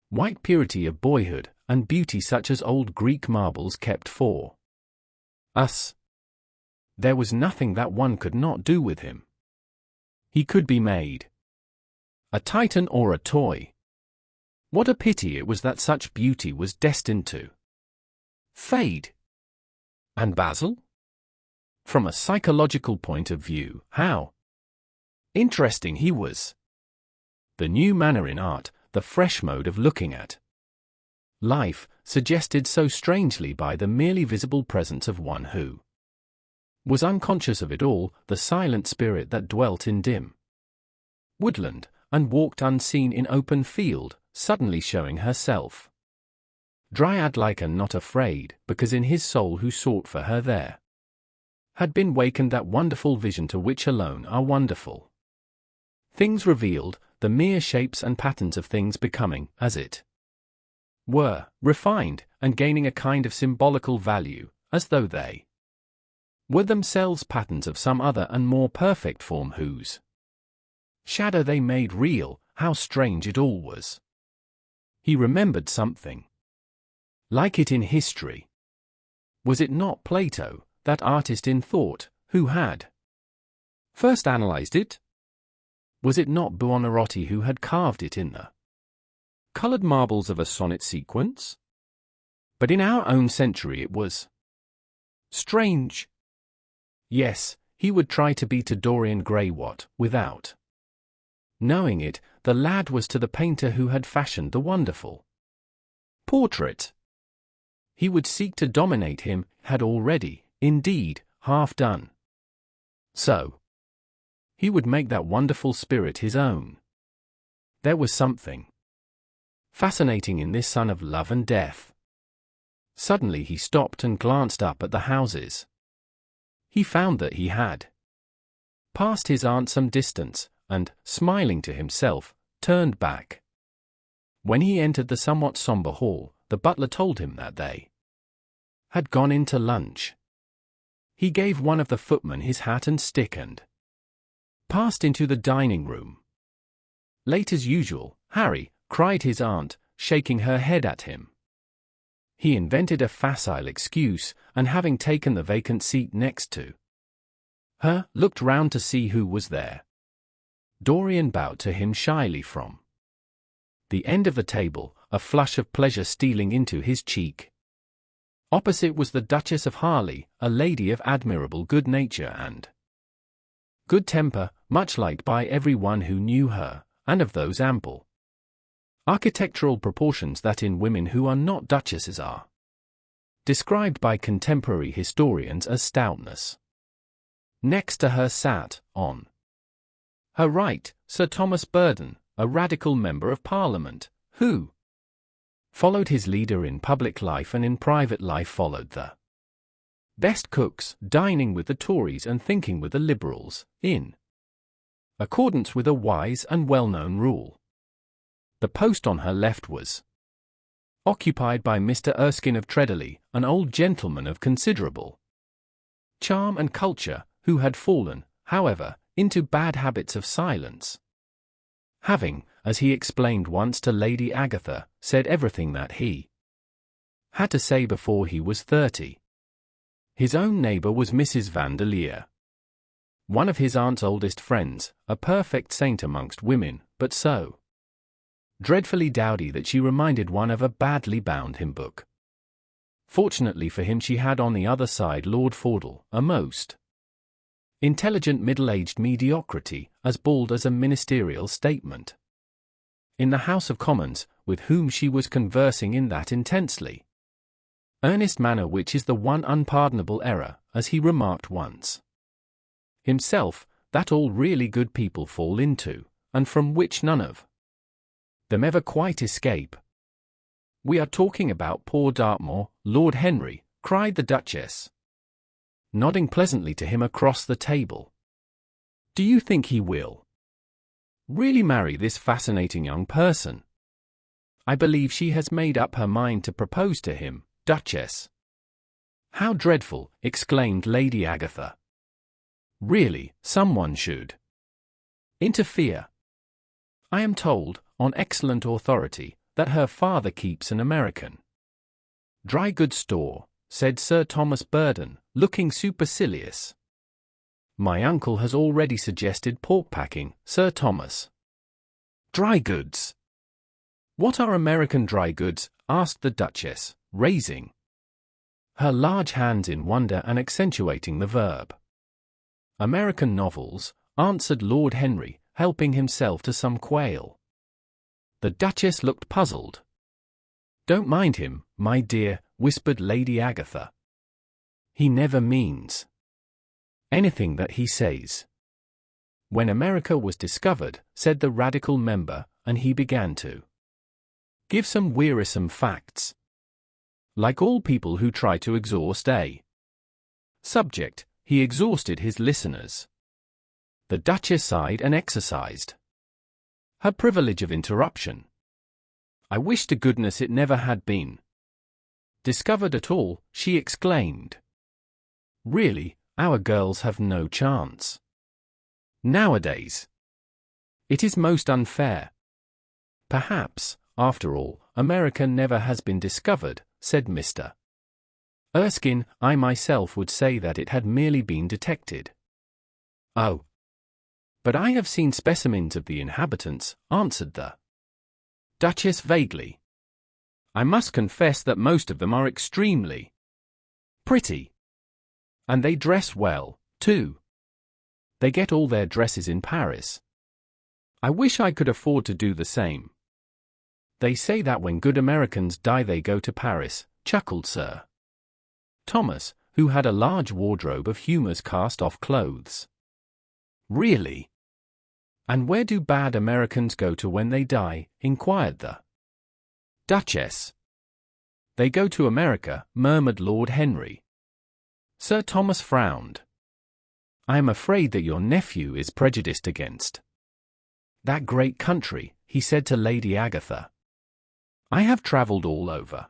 white purity of boyhood, and beauty such as old Greek marbles kept for us. There was nothing that one could not do with him. He could be made a titan or a toy. What a pity it was that such beauty was destined to fade. And Basil? From a psychological point of view, how interesting he was. The new manner in art, the fresh mode of looking at life, suggested so strangely by the merely visible presence of one who was unconscious of it all, the silent spirit that dwelt in dim woodland, and walked unseen in open field, suddenly showing herself dryad-like and not afraid, because in his soul who sought for her there had been wakened that wonderful vision to which alone are wonderful things revealed, the mere shapes and patterns of things becoming, as it were, refined, and gaining a kind of symbolical value, as though they were themselves patterns of some other and more perfect form whose shadow they made real. How strange it all was. He remembered something like it in history. Was it not Plato, that artist in thought, who had first analyzed it? Was it not Buonarroti who had carved it in the colored marbles of a sonnet sequence? But in our own century it was strange. Yes, he would try to be to Dorian Gray what, without knowing it, the lad was to the painter who had fashioned the wonderful portrait. he would seek to dominate him, had already, indeed, half done. So, he would make that wonderful spirit his own. There was something fascinating in this son of love and death. Suddenly he stopped and glanced up at the houses. He found that he had passed his aunt some distance, and, smiling to himself, turned back. When he entered the somewhat sombre hall, the butler told him that they had gone in to lunch. He gave one of the footmen his hat and stick and passed into the dining room. Late as usual, Harry, cried his aunt, shaking her head at him. He invented a facile excuse, and having taken the vacant seat next to her, looked round to see who was there. Dorian bowed to him shyly from the end of the table, a flush of pleasure stealing into his cheek. Opposite was the Duchess of Harley, a lady of admirable good nature and good temper, much liked by every one who knew her, and of those ample architectural proportions that in women who are not duchesses are described by contemporary historians as stoutness. Next to her sat, on her right, Sir Thomas Burdon, a radical member of Parliament, who followed his leader in public life and in private life followed the best cooks, dining with the Tories and thinking with the Liberals, in accordance with a wise and well-known rule. The post on her left was occupied by Mr. Erskine of Treadley, an old gentleman of considerable charm and culture, who had fallen, however, into bad habits of silence, having, as he explained once to Lady Agatha, said everything that he had to say before he was 30. His own neighbour was Mrs. Vandeleur, one of his aunt's oldest friends, a perfect saint amongst women, but so dreadfully dowdy that she reminded one of a badly bound hymn book. Fortunately for him she had on the other side Lord Fordle, a most intelligent middle-aged mediocrity, as bald as a ministerial statement, in the House of Commons, with whom she was conversing in that intensely earnest manner which is the one unpardonable error, as he remarked once himself, that all really good people fall into, and from which none of them ever quite escape. "We are talking about poor Dartmoor, Lord Henry," cried the Duchess, nodding pleasantly to him across the table. "Do you think he will really marry this fascinating young person? I believe she has made up her mind to propose to him, Duchess." "How dreadful!" exclaimed Lady Agatha. "Really, someone should interfere. I am told, on excellent authority, that her father keeps an American dry goods store," said Sir Thomas Burdon, looking supercilious. "My uncle has already suggested pork packing, Sir Thomas." "Dry goods? What are American dry goods?" asked the Duchess, raising her large hands in wonder and accentuating the verb. "American novels," answered Lord Henry, helping himself to some quail. The Duchess looked puzzled. "Don't mind him, my dear," whispered Lady Agatha. "He never means anything that he says." "When America was discovered," said the radical member, and he began to give some wearisome facts. Like all people who try to exhaust a subject, he exhausted his listeners. The Duchess sighed and exercised her privilege of interruption. "I wish to goodness it never had been discovered at all," she exclaimed. "Really, our girls have no chance nowadays. It is most unfair." "Perhaps, after all, America never has been discovered," said Mr. Erskine. "I myself would say that it had merely been detected." "Oh, but I have seen specimens of the inhabitants," answered the Duchess vaguely. "I must confess that most of them are extremely pretty. And they dress well, too. They get all their dresses in Paris. I wish I could afford to do the same. They say that when good Americans die they go to Paris, chuckled Sir Thomas, who had a large wardrobe of Humour's cast-off clothes. Really? And where do bad Americans go to when they die? Inquired the Duchess. They go to America, murmured Lord Henry. Sir Thomas frowned. I am afraid that your nephew is prejudiced against that great country, he said to Lady Agatha. I have travelled all over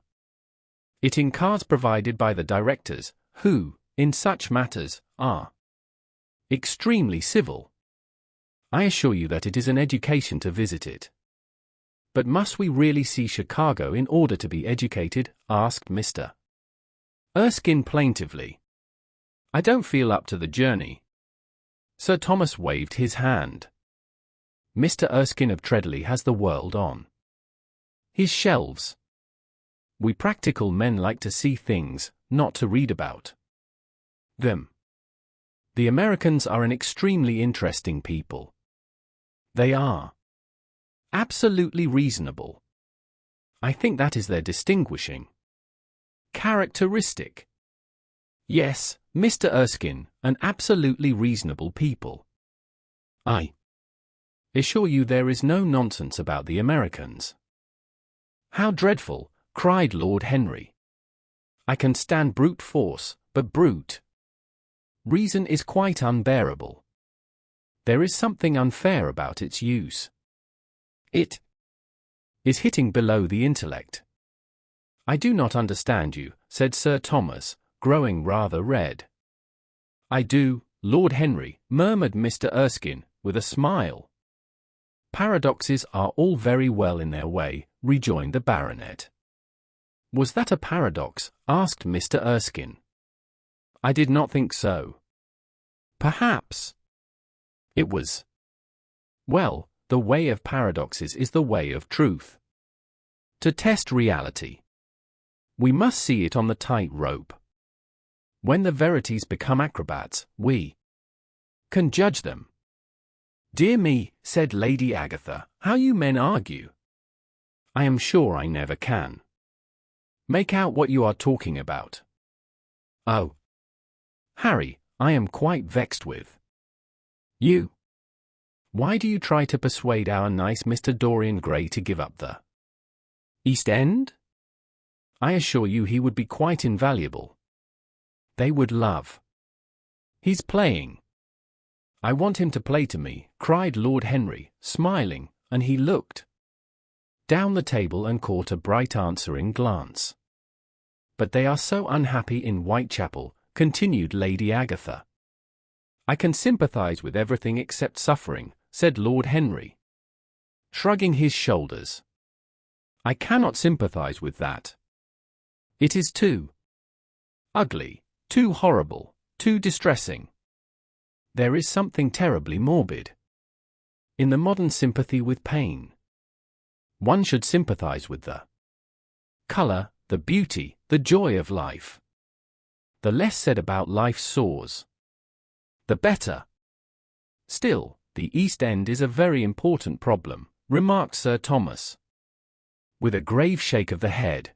it in cars provided by the directors, who, in such matters, are extremely civil. I assure you that it is an education to visit it. But must we really see Chicago in order to be educated? Asked Mr. Erskine plaintively. I don't feel up to the journey. Sir Thomas waved his hand. Mr. Erskine of Treadley has the world on his shelves. We practical men like to see things, not to read about them. The Americans are an extremely interesting people. They are absolutely reasonable. I think that is their distinguishing characteristic. Yes, Mr. Erskine, an absolutely reasonable people. I assure you there is no nonsense about the Americans. How dreadful, cried Lord Henry. I can stand brute force, but brute reason is quite unbearable. There is something unfair about its use. It is hitting below the intellect. I do not understand you, said Sir Thomas, growing rather red. I do, Lord Henry, murmured Mr. Erskine, with a smile. Paradoxes are all very well in their way, rejoined the baronet. Was that a paradox? Asked Mr. Erskine. I did not think so. Perhaps it was. Well, the way of paradoxes is the way of truth. To test reality, we must see it on the tight rope. When the verities become acrobats, we can judge them. Dear me, said Lady Agatha, how you men argue. I am sure I never can make out what you are talking about. Oh, Harry, I am quite vexed with you. Why do you try to persuade our nice Mr. Dorian Gray to give up the East End? I assure you he would be quite invaluable. They would love his playing. I want him to play to me, cried Lord Henry, smiling, and he looked down the table and caught a bright answering glance. But they are so unhappy in Whitechapel, continued Lady Agatha. I can sympathize with everything except suffering, said Lord Henry, shrugging his shoulders. I cannot sympathize with that. It is too ugly, too horrible, too distressing. There is something terribly morbid in the modern sympathy with pain. One should sympathize with the color, the beauty, the joy of life. The less said about life's sores, the better. Still, the East End is a very important problem, remarked Sir Thomas, with a grave shake of the head.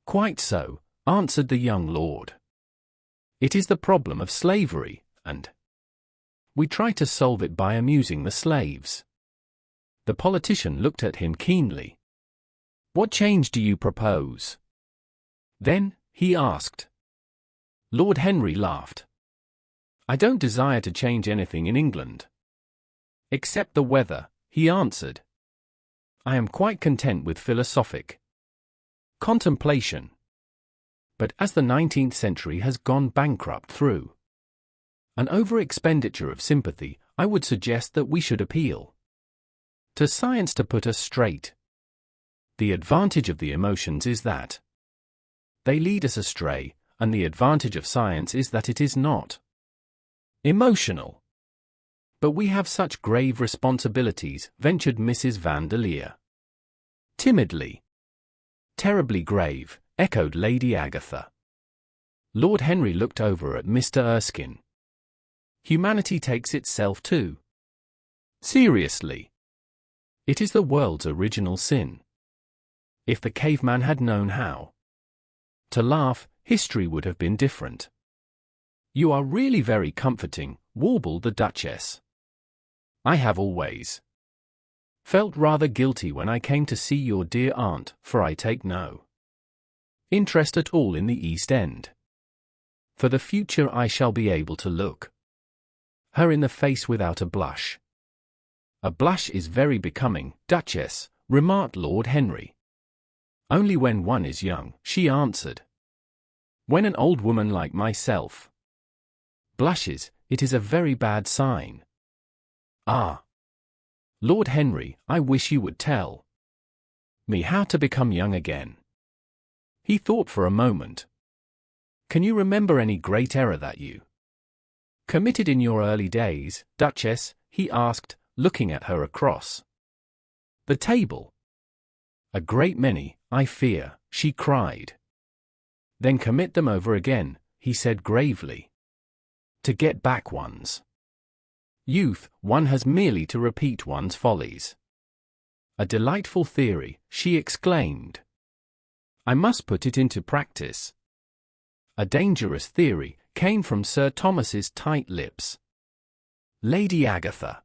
Quite so, answered the young lord. It is the problem of slavery, and we try to solve it by amusing the slaves. The politician looked at him keenly. What change do you propose? Then, he asked. Lord Henry laughed. I don't desire to change anything in England. Except the weather, he answered. I am quite content with philosophic contemplation. But as the 19th century has gone bankrupt through an over-expenditure of sympathy, I would suggest that we should appeal to science to put us straight. The advantage of the emotions is that they lead us astray, and the advantage of science is that it is not emotional. But we have such grave responsibilities, ventured Mrs. Vandeleur timidly. Terribly grave, echoed Lady Agatha. Lord Henry looked over at Mr. Erskine. Humanity takes itself too seriously. It is the world's original sin. If the caveman had known how To laugh, history would have been different. You are really very comforting, warbled the Duchess. I have always felt rather guilty when I came to see your dear aunt, for I take no interest at all in the East End. For the future I shall be able to look her in the face without a blush. A blush is very becoming, Duchess, remarked Lord Henry. Only when one is young, she answered. When an old woman like myself blushes, it is a very bad sign. Ah! Lord Henry, I wish you would tell me how to become young again. He thought for a moment. Can you remember any great error that you committed in your early days, Duchess? He asked, looking at her across the table. A great many, I fear, she cried. Then commit them over again, he said gravely. To get back one's youth, one has merely to repeat one's follies. A delightful theory, she exclaimed. I must put it into practice. A dangerous theory came from Sir Thomas's tight lips. Lady Agatha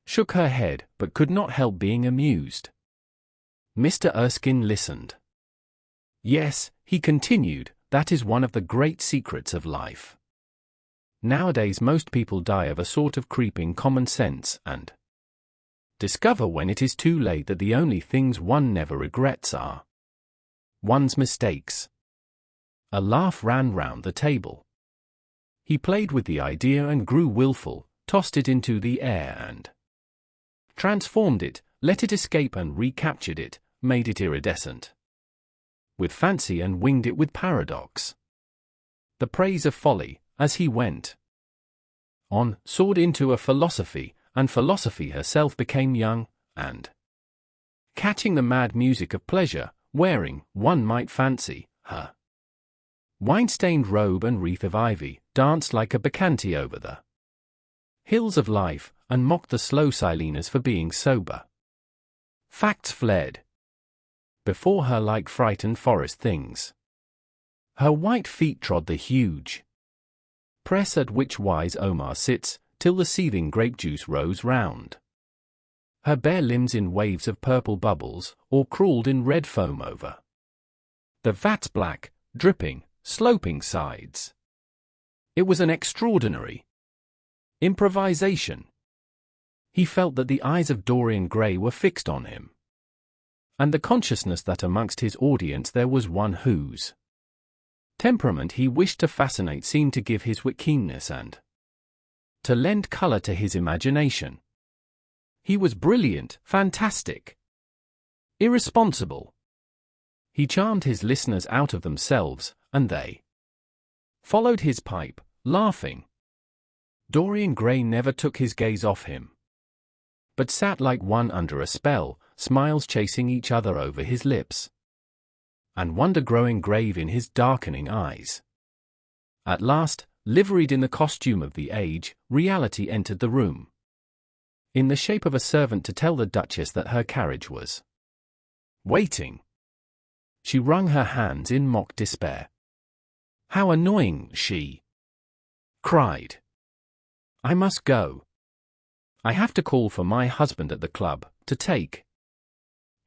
shook her head, but could not help being amused. Mr. Erskine listened. Yes, he continued, that is one of the great secrets of life. Nowadays most people die of a sort of creeping common sense and discover when it is too late that the only things one never regrets are one's mistakes. A laugh ran round the table. He played with the idea and grew wilful, tossed it into the air and transformed it, let it escape and recaptured it, made it iridescent with fancy and winged it with paradox. The praise of folly, as he went on, soared into a philosophy, and philosophy herself became young, and catching the mad music of pleasure, wearing, one might fancy, her wine-stained robe and wreath of ivy, danced like a bacchante over the hills of life, and mocked the slow Silenas for being sober. Facts fled before her like frightened forest things. Her white feet trod the huge press at which wise Omar sits, till the seething grape juice rose round her bare limbs in waves of purple bubbles, or crawled in red foam over the vat's black, dripping, sloping sides. It was an extraordinary improvisation. He felt that the eyes of Dorian Gray were fixed on him, and the consciousness that amongst his audience there was one whose temperament he wished to fascinate seemed to give his wit keenness and to lend colour to his imagination. He was brilliant, fantastic, irresponsible. He charmed his listeners out of themselves, and they followed his pipe, laughing. Dorian Gray never took his gaze off him, but sat like one under a spell, smiles chasing each other over his lips, and wonder growing grave in his darkening eyes. At last, liveried in the costume of the age, reality entered the room, in the shape of a servant to tell the Duchess that her carriage was waiting. She wrung her hands in mock despair. How annoying, she cried. I must go. I have to call for my husband at the club, to take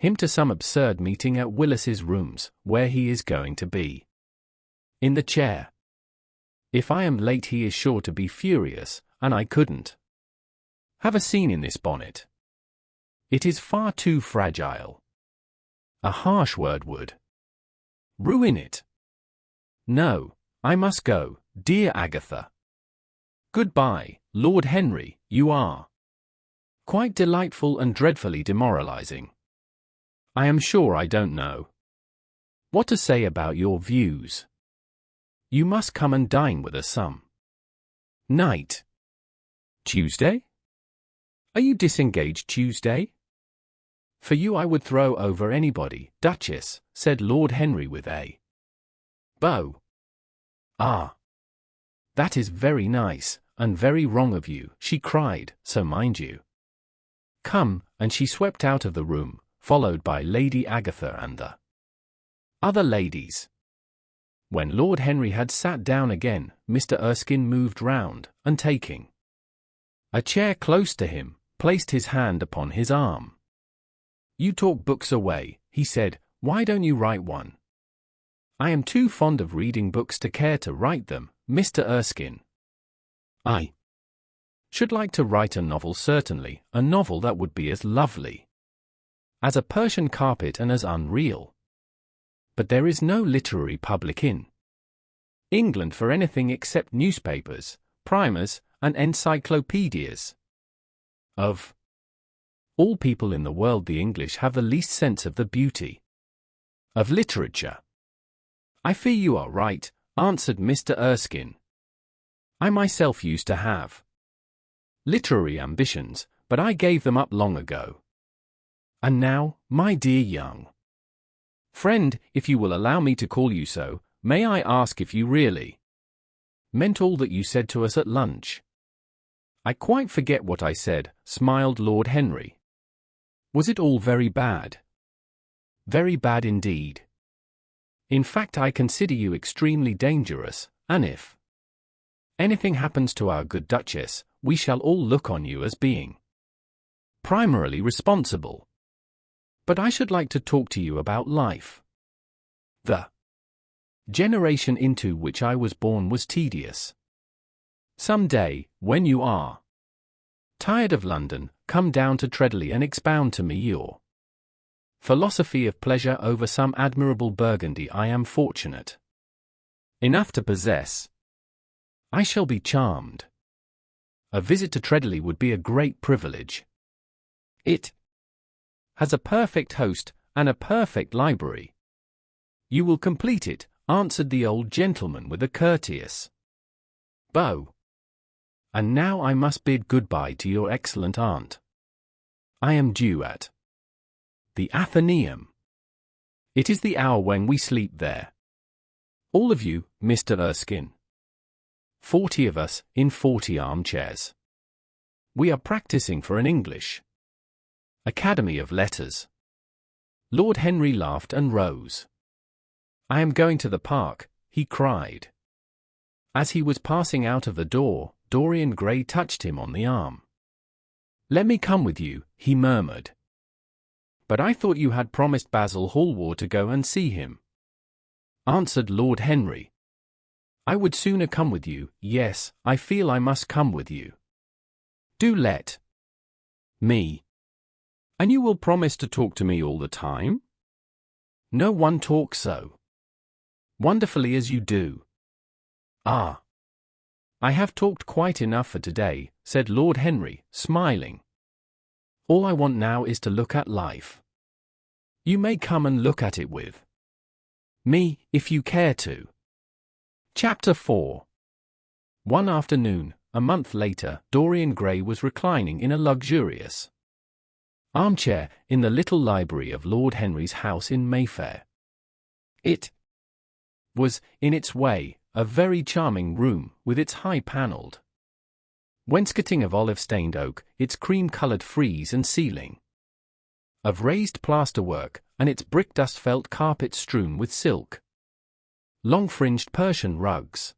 him to some absurd meeting at Willis's rooms, where he is going to be in the chair. If I am late he is sure to be furious, and I couldn't have a scene in this bonnet. It is far too fragile. A harsh word would ruin it. No, I must go, dear Agatha. Goodbye, Lord Henry, you are quite delightful and dreadfully demoralizing. I am sure I don't know what to say about your views. You must come and dine with us some night. Tuesday? Are you disengaged Tuesday? For you I would throw over anybody, Duchess, said Lord Henry with a bow. Ah! That is very nice, and very wrong of you, she cried, so mind you. Come, and she swept out of the room, followed by Lady Agatha and the other ladies. When Lord Henry had sat down again, Mr. Erskine moved round, and taking a chair close to him, placed his hand upon his arm. "You talk books away," he said, "why don't you write one?" "I am too fond of reading books to care to write them, Mr. Erskine. I should like to write a novel, certainly, a novel that would be as lovely as a Persian carpet and as unreal. But there is no literary public in England for anything except newspapers, primers, and encyclopedias. Of all people in the world, the English have the least sense of the beauty of literature." "I fear you are right," answered Mr. Erskine. "I myself used to have literary ambitions, but I gave them up long ago. And now, my dear young friend, if you will allow me to call you so, may I ask if you really meant all that you said to us at lunch?" "I quite forget what I said," smiled Lord Henry. "Was it all very bad?" "Very bad indeed. In fact, I consider you extremely dangerous, and if anything happens to our good Duchess, we shall all look on you as being primarily responsible. But I should like to talk to you about life. The generation into which I was born was tedious. Some day, when you are tired of London, come down to Treadley and expound to me your philosophy of pleasure over some admirable Burgundy I am fortunate enough to possess. I shall be charmed. A visit to Treadley would be a great privilege. It has a perfect host and a perfect library." "You will complete it," answered the old gentleman with a courteous bow. "And now I must bid good-bye to your excellent aunt. I am due at the Athenaeum. It is the hour when we sleep there. All of you, Mr. Erskine. 40 of us, in 40 armchairs. We are practicing for an English Academy of Letters." Lord Henry laughed and rose. "I am going to the park," he cried. As he was passing out of the door, Dorian Gray touched him on the arm. "Let me come with you," he murmured. "But I thought you had promised Basil Hallward to go and see him," answered Lord Henry. "I would sooner come with you. Yes, I feel I must come with you. Do let me." "And you will promise to talk to me all the time?" "No one talks so wonderfully as you do." "Ah, I have talked quite enough for today," said Lord Henry, smiling. "All I want now is to look at life. You may come and look at it with me, if you care to." Chapter 4. One afternoon, a month later, Dorian Gray was reclining in a luxurious armchair in the little library of Lord Henry's house in Mayfair. It was, in its way, a very charming room, with its high-panelled wainscoting of olive-stained oak, its cream-coloured frieze and ceiling of raised plasterwork, and its brick-dust felt carpet strewn with silk, long-fringed Persian rugs.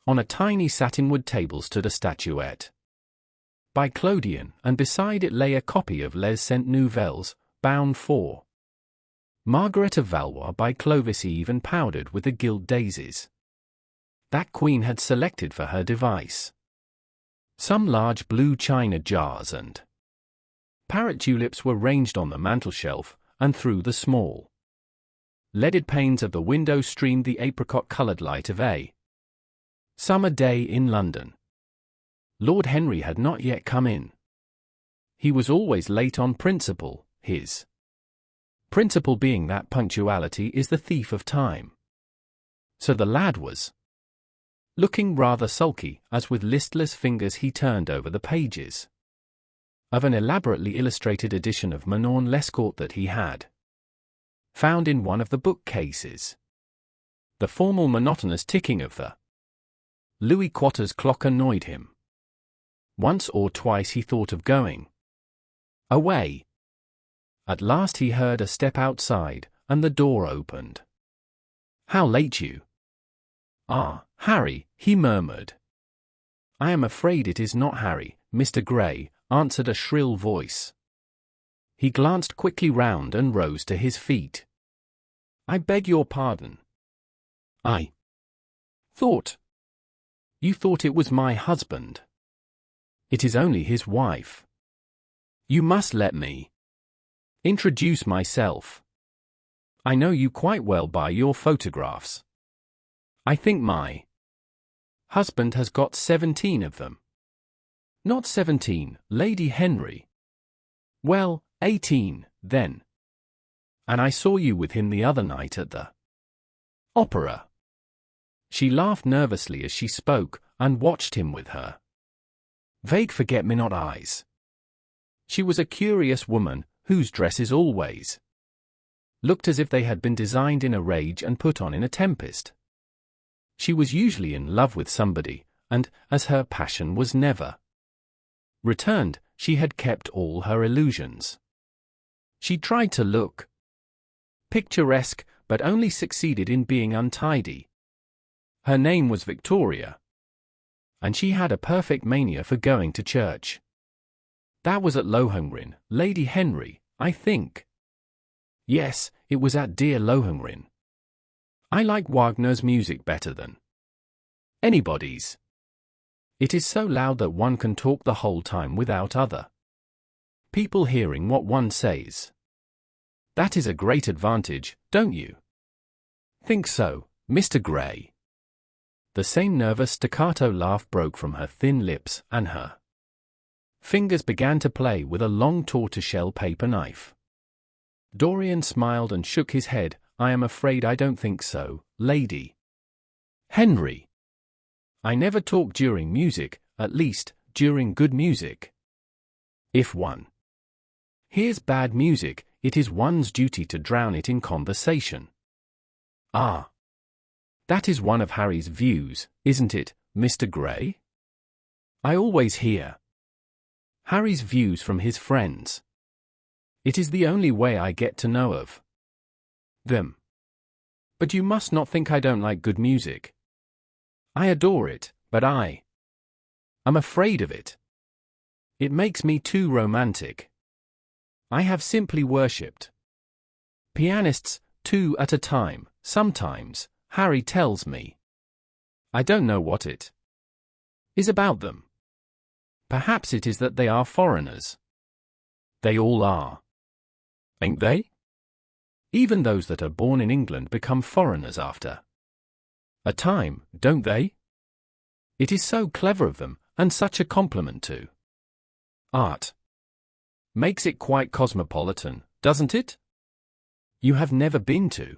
On a tiny satinwood table stood a statuette by Clodion, and beside it lay a copy of Les Cent Nouvelles, bound for Margaret of Valois by Clovis Eve and powdered with the gilt daisies that Queen had selected for her device. Some large blue china jars and parrot tulips were ranged on the mantelshelf, and through the small leaded panes of the window streamed the apricot-coloured light of a summer day in London. Lord Henry had not yet come in. He was always late on principle, his principle being that punctuality is the thief of time. So the lad was looking rather sulky, as with listless fingers he turned over the pages of an elaborately illustrated edition of Manon Lescaut that he had found in one of the bookcases. The formal monotonous ticking of the Louis Quatorze clock annoyed him. Once or twice he thought of going away. At last he heard a step outside, and the door opened. "How late you!" "Ah, Harry," he murmured. "I am afraid it is not Harry, Mr. Gray," answered a shrill voice. He glanced quickly round and rose to his feet. "I beg your pardon. I thought. You thought it was my husband. It is only his wife. You must let me introduce myself. I know you quite well by your photographs. I think my husband has got 17 of them." "Not 17, Lady Henry." "Well, 18, then. And I saw you with him the other night at the opera." She laughed nervously as she spoke, and watched him with her vague forget-me-not eyes. She was a curious woman, whose dresses always looked as if they had been designed in a rage and put on in a tempest. She was usually in love with somebody, and, as her passion was never returned, she had kept all her illusions. She tried to look picturesque, but only succeeded in being untidy. Her name was Victoria, and she had a perfect mania for going to church. That was at Lohengrin, Lady Henry, I think. Yes, it was at dear Lohengrin. I like Wagner's music better than anybody's. It is so loud that one can talk the whole time without other people hearing what one says. That is a great advantage, don't you think so, Mr. Gray?" The same nervous staccato laugh broke from her thin lips, and her fingers began to play with a long tortoiseshell paper knife. Dorian smiled and shook his head. "I am afraid I don't think so, Lady Henry. I never talk during music, at least, during good music. If one hears bad music, it is one's duty to drown it in conversation." "Ah. That is one of Harry's views, isn't it, Mr. Gray?" "I always hear Harry's views from his friends. It is the only way I get to know of them. But you must not think I don't like good music. I adore it, but I am afraid of it. It makes me too romantic. I have simply worshipped pianists, 2 at a time, sometimes, Harry tells me. I don't know what it is about them. Perhaps it is that they are foreigners. They all are. Ain't they? Even those that are born in England become foreigners after a time, don't they? It is so clever of them, and such a compliment to art. Makes it quite cosmopolitan, doesn't it? You have never been to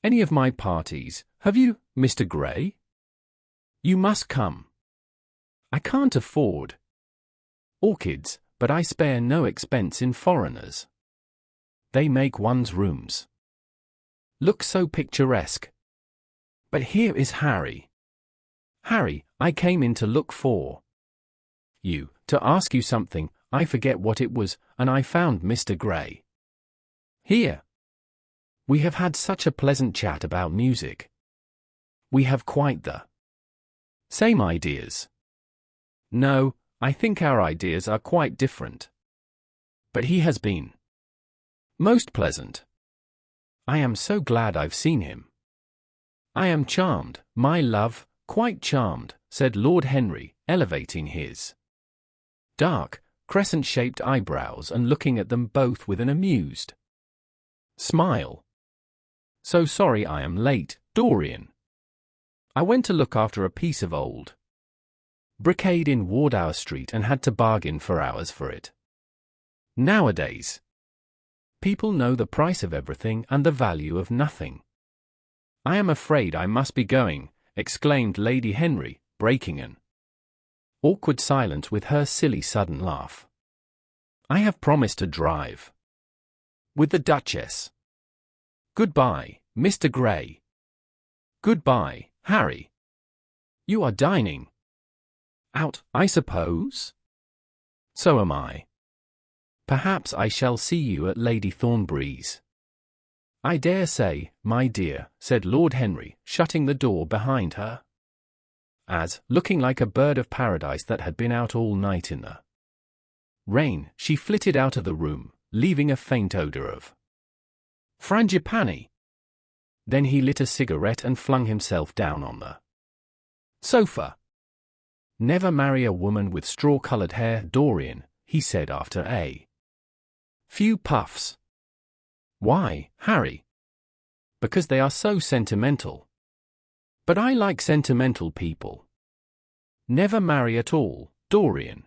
any of my parties, have you, Mr. Gray? You must come. I can't afford orchids, but I spare no expense in foreigners. They make one's rooms look so picturesque. But here is Harry. Harry, I came in to look for you, to ask you something. I forget what it was, and I found Mr. Gray here. We have had such a pleasant chat about music. We have quite the same ideas. No, I think our ideas are quite different. But he has been most pleasant. I am so glad I've seen him. I am charmed, my love, quite charmed, said Lord Henry, elevating his dark, crescent-shaped eyebrows and looking at them both with an amused smile. So sorry I am late, Dorian. I went to look after a piece of old brocade in Wardour Street and had to bargain for hours for it. Nowadays, people know the price of everything and the value of nothing. I am afraid I must be going, exclaimed Lady Henry, breaking an awkward silence with her silly sudden laugh. I have promised to drive with the Duchess. Goodbye, Mr. Gray. Goodbye, Harry. You are dining out, I suppose? So am I. Perhaps I shall see you at Lady Thornbury's. I dare say, my dear, said Lord Henry, shutting the door behind her. As, looking like a bird of paradise that had been out all night in the rain, she flitted out of the room, leaving a faint odour of frangipani. Then he lit a cigarette and flung himself down on the sofa. Never marry a woman with straw-coloured hair, Dorian, he said after a few puffs. Why, Harry? Because they are so sentimental. But I like sentimental people. Never marry at all, Dorian.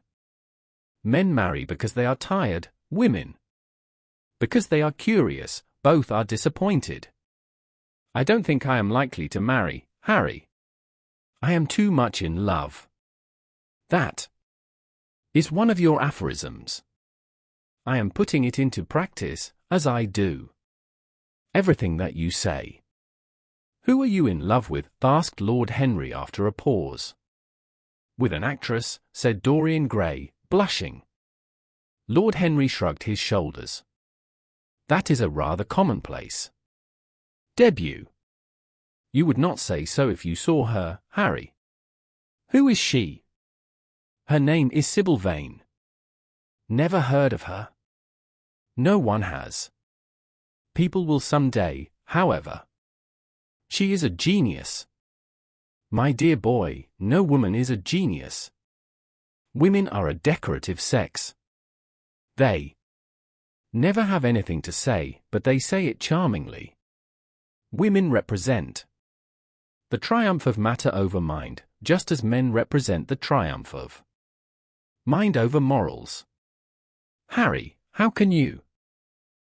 Men marry because they are tired, women because they are curious, both are disappointed. I don't think I am likely to marry, Harry. I am too much in love. That is one of your aphorisms. I am putting it into practice, as I do everything that you say. Who are you in love with? Asked Lord Henry after a pause. With an actress, said Dorian Gray, blushing. Lord Henry shrugged his shoulders. That is a rather commonplace debut. You would not say so if you saw her, Harry. Who is she? Her name is Sibyl Vane. Never heard of her. No one has. People will some day, however. She is a genius. My dear boy, no woman is a genius. Women are a decorative sex. They never have anything to say, but they say it charmingly. Women represent the triumph of matter over mind, just as men represent the triumph of mind over morals. Harry, how can you?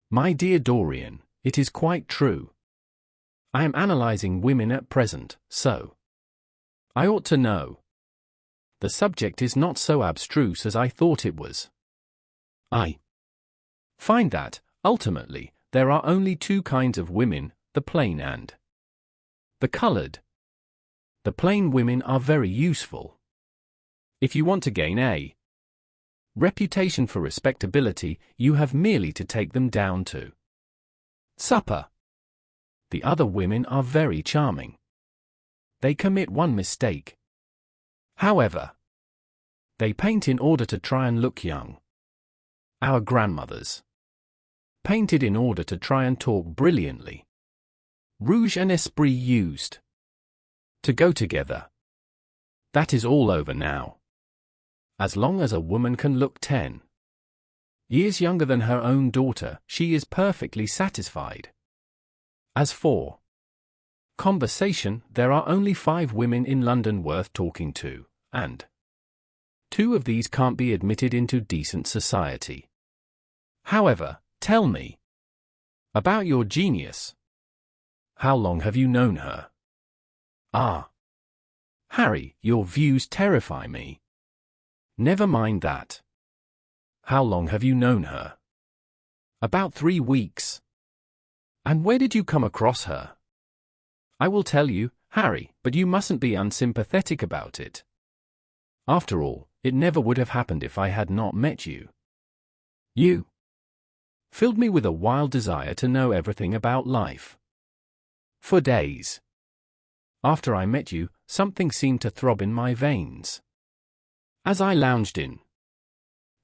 My dear Dorian, it is quite true. I am analyzing women at present, so I ought to know. The subject is not so abstruse as I thought it was. I find that, ultimately, there are only two kinds of women, the plain and the colored. The plain women are very useful. If you want to gain a reputation for respectability, you have merely to take them down to supper. The other women are very charming. They commit one mistake. However, they paint in order to try and look young. Our grandmothers painted in order to try and talk brilliantly. Rouge and esprit used to go together. That is all over now. As long as a woman can look 10 years younger than her own daughter, she is perfectly satisfied. As for conversation, there are only 5 women in London worth talking to, and 2 of these can't be admitted into decent society. However, tell me about your genius. How long have you known her? Ah, Harry, your views terrify me. Never mind that. How long have you known her? About 3 weeks. And where did you come across her? I will tell you, Harry, but you mustn't be unsympathetic about it. After all, it never would have happened if I had not met you. You filled me with a wild desire to know everything about life. For days after I met you, something seemed to throb in my veins. As I lounged in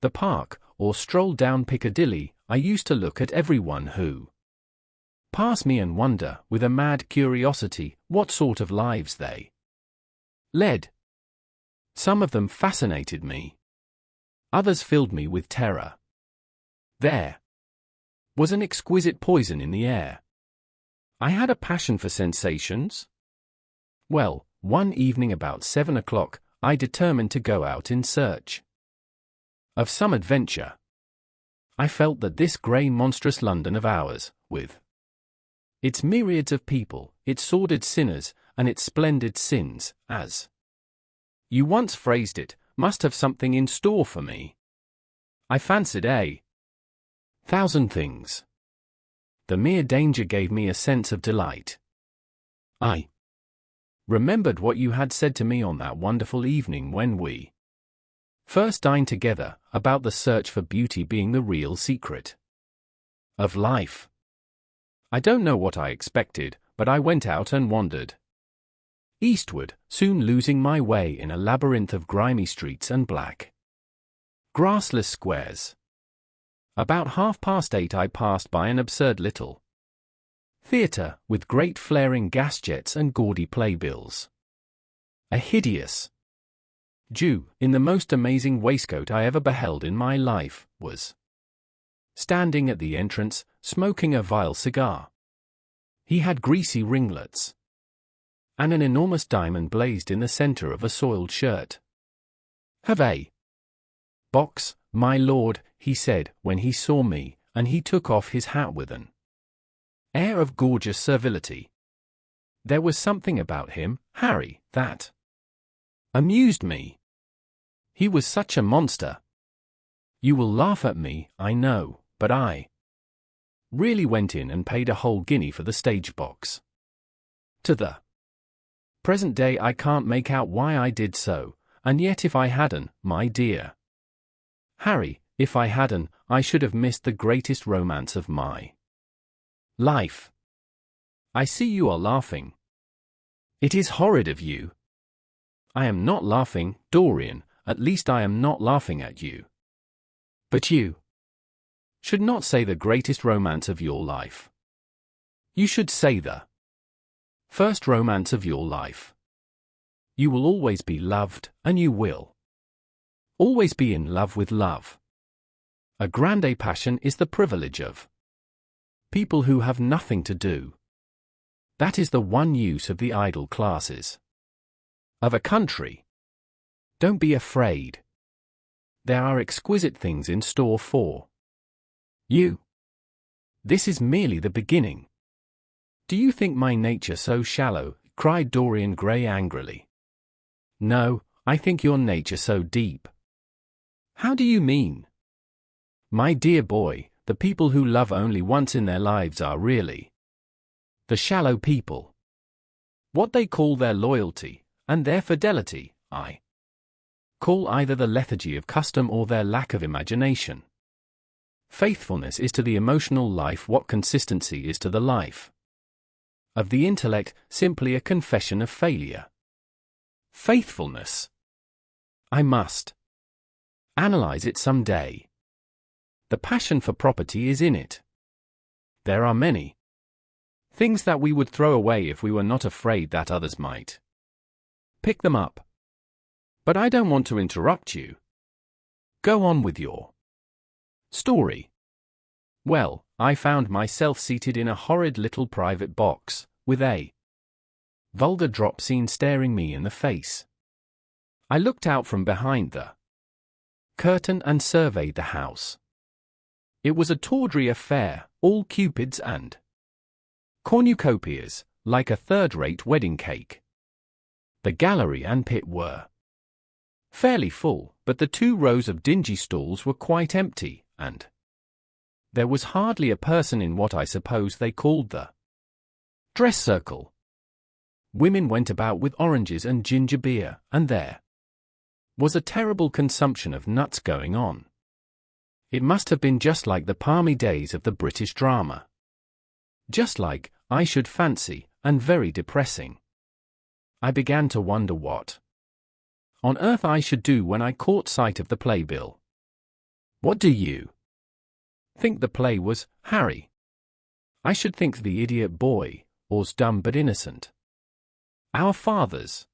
the park, or strolled down Piccadilly, I used to look at everyone who passed me and wonder, with a mad curiosity, what sort of lives they led. Some of them fascinated me. Others filled me with terror. There was an exquisite poison in the air. I had a passion for sensations. Well, one evening about 7 o'clock, I determined to go out in search of some adventure. I felt that this grey monstrous London of ours, with its myriads of people, its sordid sinners, and its splendid sins, as you once phrased it, must have something in store for me. I fancied 1,000 things. The mere danger gave me a sense of delight. I remembered what you had said to me on that wonderful evening when we first dined together, about the search for beauty being the real secret of life. I don't know what I expected, but I went out and wandered eastward, soon losing my way in a labyrinth of grimy streets and black, grassless squares. About 8:30 I passed by an absurd little theatre, with great flaring gas jets and gaudy playbills. A hideous Jew, in the most amazing waistcoat I ever beheld in my life, was standing at the entrance, smoking a vile cigar. He had greasy ringlets, and an enormous diamond blazed in the centre of a soiled shirt. "Have a box, my lord," he said, when he saw me, and he took off his hat with an air of gorgeous servility. There was something about him, Harry, that amused me. He was such a monster. You will laugh at me, I know, but I really went in and paid a whole guinea for the stage box. To the present day I can't make out why I did so, and yet if I hadn't, my dear Harry, if I hadn't, I should have missed the greatest romance of my life. I see you are laughing. It is horrid of you. I am not laughing, Dorian, at least I am not laughing at you. But you should not say the greatest romance of your life. You should say the first romance of your life. You will always be loved, and you will always be in love with love. A grande passion is the privilege of people who have nothing to do. That is the one use of the idle classes of a country. Don't be afraid. There are exquisite things in store for you. This is merely the beginning. Do you think my nature so shallow? Cried Dorian Gray angrily. No, I think your nature so deep. How do you mean? My dear boy, the people who love only once in their lives are really the shallow people. What they call their loyalty, and their fidelity, I call either the lethargy of custom or their lack of imagination. Faithfulness is to the emotional life what consistency is to the life of the intellect, simply a confession of failure. Faithfulness. I must analyze it some day. The passion for property is in it. There are many things that we would throw away if we were not afraid that others might pick them up. But I don't want to interrupt you. Go on with your story. Well, I found myself seated in a horrid little private box, with a vulgar drop scene staring me in the face. I looked out from behind the curtain and surveyed the house. It was a tawdry affair, all cupids and cornucopias, like a third-rate wedding cake. The gallery and pit were fairly full, but the 2 rows of dingy stalls were quite empty, and there was hardly a person in what I suppose they called the dress circle. Women went about with oranges and ginger beer, and there was a terrible consumption of nuts going on. It must have been just like the palmy days of the British drama. Just like, I should fancy, and very depressing. I began to wonder what on earth I should do when I caught sight of the playbill. What do you think the play was, Harry? I should think the idiot boy was dumb but innocent. Our fathers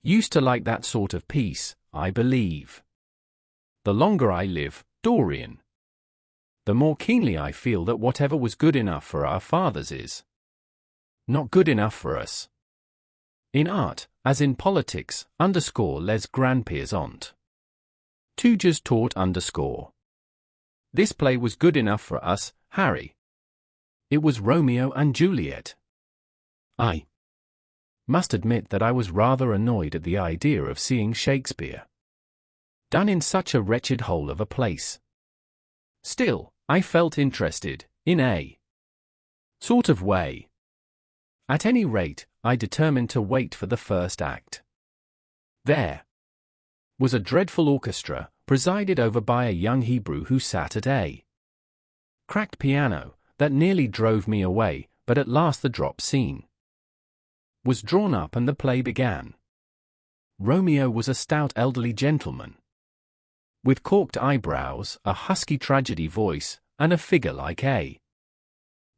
used to like that sort of piece, I believe. The longer I live, Dorian, the more keenly I feel that whatever was good enough for our fathers is not good enough for us. In art, as in politics, les grands-pères ont toujours tort. This play was good enough for us, Harry. It was Romeo and Juliet. I must admit that I was rather annoyed at the idea of seeing Shakespeare done in such a wretched hole of a place. Still, I felt interested, in a sort of way. At any rate, I determined to wait for the first act. There was a dreadful orchestra, presided over by a young Hebrew who sat at a cracked piano, that nearly drove me away, but at last the drop scene was drawn up and the play began. Romeo was a stout elderly gentleman, with corked eyebrows, a husky tragedy voice, and a figure like a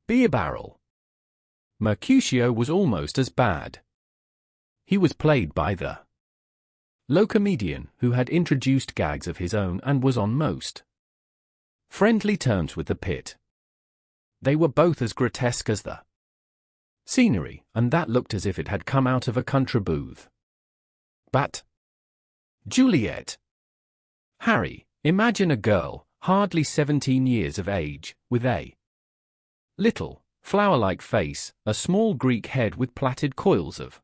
beer barrel. Mercutio was almost as bad. He was played by the low-comedian who had introduced gags of his own and was on most friendly terms with the pit. They were both as grotesque as the scenery, and that looked as if it had come out of a country booth. But Juliet. Harry, imagine a girl, hardly 17 years of age, with a little, flower-like face, a small Greek head with plaited coils of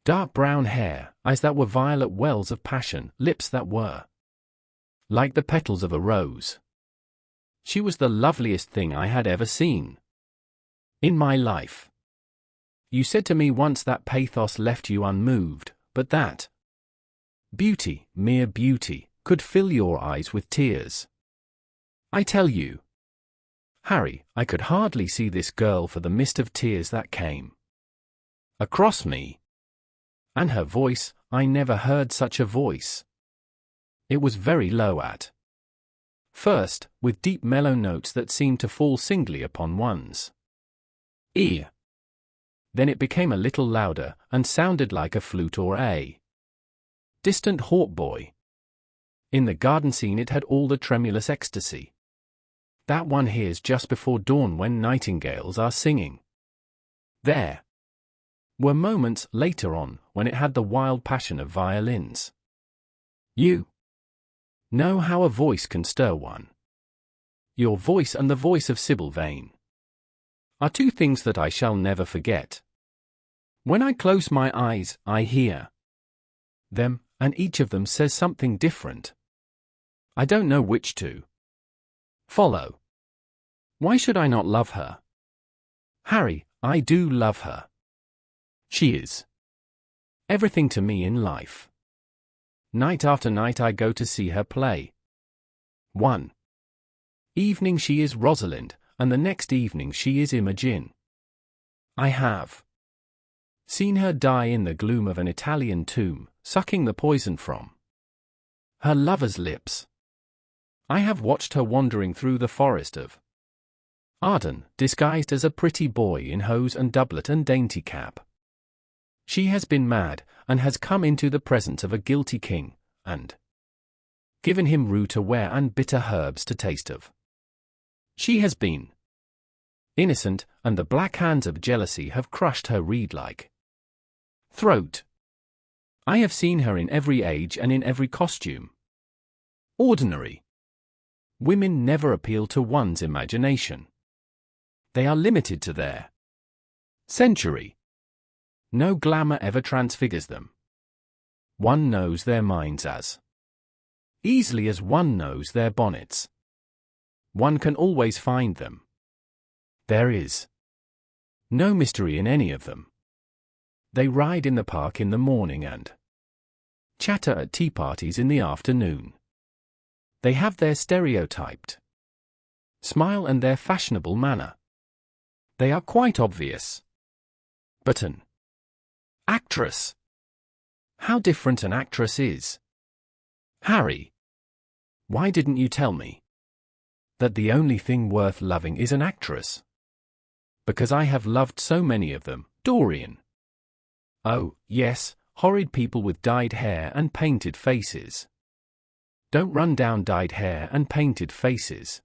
dark brown hair, eyes that were violet wells of passion, lips that were like the petals of a rose. She was the loveliest thing I had ever seen in my life. You said to me once that pathos left you unmoved, but that beauty, mere beauty, could fill your eyes with tears. I tell you, Harry, I could hardly see this girl for the mist of tears that came across me. And her voice, I never heard such a voice. It was very low at first, with deep mellow notes that seemed to fall singly upon one's ear. Then it became a little louder, and sounded like a flute or a distant hautboy. In the garden scene it had all the tremulous ecstasy that one hears just before dawn when nightingales are singing. There were moments later on when it had the wild passion of violins. You know how a voice can stir one. Your voice and the voice of Sibyl Vane are two things that I shall never forget. When I close my eyes, I hear them, and each of them says something different. I don't know which to follow. Why should I not love her? Harry, I do love her. She is everything to me in life. Night after night I go to see her play. One evening she is Rosalind, and the next evening she is Imogen. I have seen her die in the gloom of an Italian tomb, sucking the poison from her lover's lips. I have watched her wandering through the forest of Arden, disguised as a pretty boy in hose and doublet and dainty cap. She has been mad, and has come into the presence of a guilty king, and given him rue to wear and bitter herbs to taste of. She has been innocent, and the black hands of jealousy have crushed her reed-like throat. I have seen her in every age and in every costume. Ordinary women never appeal to one's imagination. They are limited to their century. No glamour ever transfigures them. One knows their minds as easily as one knows their bonnets. One can always find them. There is no mystery in any of them. They ride in the park in the morning and chatter at tea parties in the afternoon. They have their stereotyped smile and their fashionable manner. They are quite obvious. But an actress. How different an actress is. Harry, why didn't you tell me that the only thing worth loving is an actress? Because I have loved so many of them, Dorian. Oh, yes, horrid people with dyed hair and painted faces. Don't run down dyed hair and painted faces.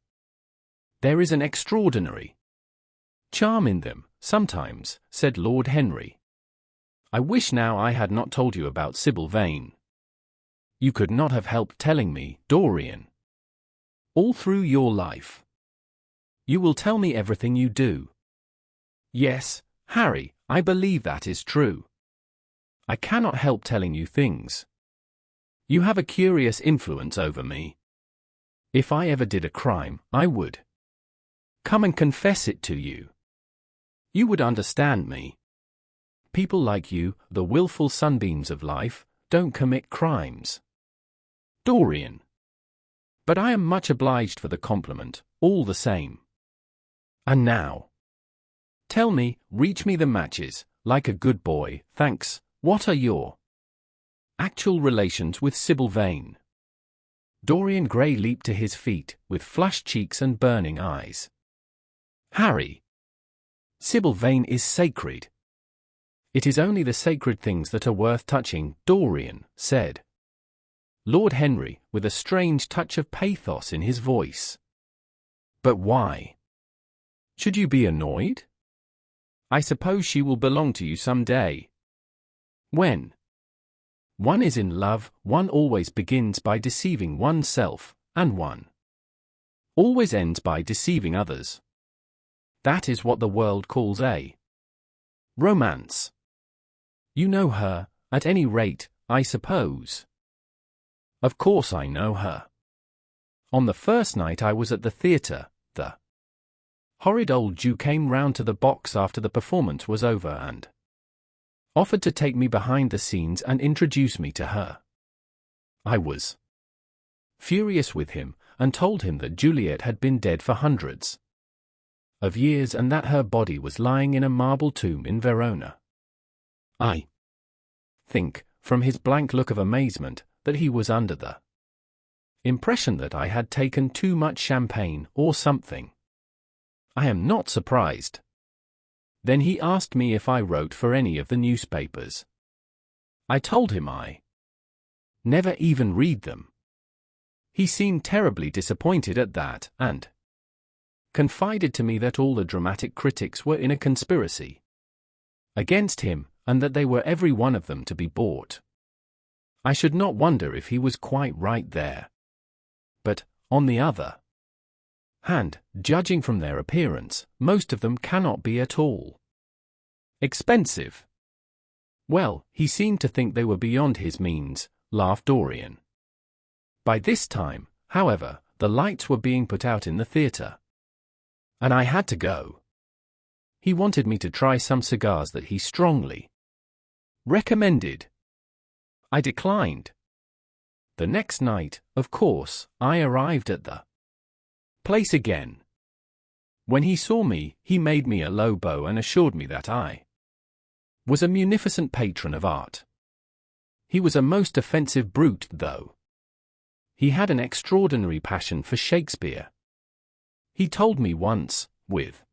There is an extraordinary charm in them, sometimes, said Lord Henry. I wish now I had not told you about Sibyl Vane. You could not have helped telling me, Dorian. All through your life. You will tell me everything you do. Yes, Harry, I believe that is true. I cannot help telling you things. You have a curious influence over me. If I ever did a crime, I would come and confess it to you. You would understand me. People like you, the willful sunbeams of life, don't commit crimes. Dorian. But I am much obliged for the compliment, all the same. And now, tell me, reach me the matches, like a good boy, thanks. What are your actual relations with Sibyl Vane? Dorian Gray leaped to his feet, with flushed cheeks and burning eyes. Harry, Sibyl Vane is sacred. It is only the sacred things that are worth touching, Dorian said. Lord Henry, with a strange touch of pathos in his voice. But why? Should you be annoyed? I suppose she will belong to you some day. When one is in love, one always begins by deceiving oneself, and one always ends by deceiving others. That is what the world calls a romance. You know her, at any rate, I suppose. Of course I know her. On the first night I was at the theatre, the horrid old Jew came round to the box after the performance was over and offered to take me behind the scenes and introduce me to her. I was furious with him, and told him that Juliet had been dead for hundreds of years and that her body was lying in a marble tomb in Verona. I think, from his blank look of amazement, that he was under the impression that I had taken too much champagne or something. I am not surprised. Then he asked me if I wrote for any of the newspapers. I told him I never even read them. He seemed terribly disappointed at that, and confided to me that all the dramatic critics were in a conspiracy against him, and that they were every one of them to be bought. I should not wonder if he was quite right there. But, on the other hand, judging from their appearance, most of them cannot be at all expensive. Well, he seemed to think they were beyond his means, laughed Dorian. By this time, however, the lights were being put out in the theatre, and I had to go. He wanted me to try some cigars that he strongly recommended. I declined. The next night, of course, I arrived at the place again. When he saw me, he made me a low bow and assured me that I was a munificent patron of art. He was a most offensive brute, though. He had an extraordinary passion for Shakespeare. He told me once, with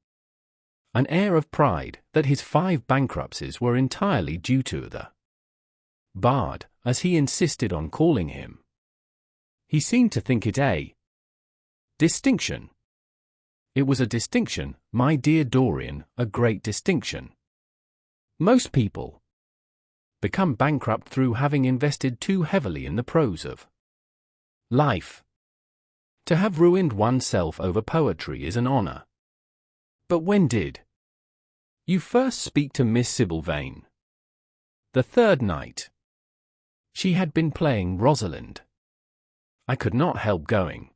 an air of pride, that his 5 bankruptcies were entirely due to the bard, as he insisted on calling him. He seemed to think it a distinction. It was a distinction, my dear Dorian, a great distinction. Most people become bankrupt through having invested too heavily in the prose of life. To have ruined oneself over poetry is an honor. But when did you first speak to Miss Sibyl Vane? The third night. She had been playing Rosalind. I could not help going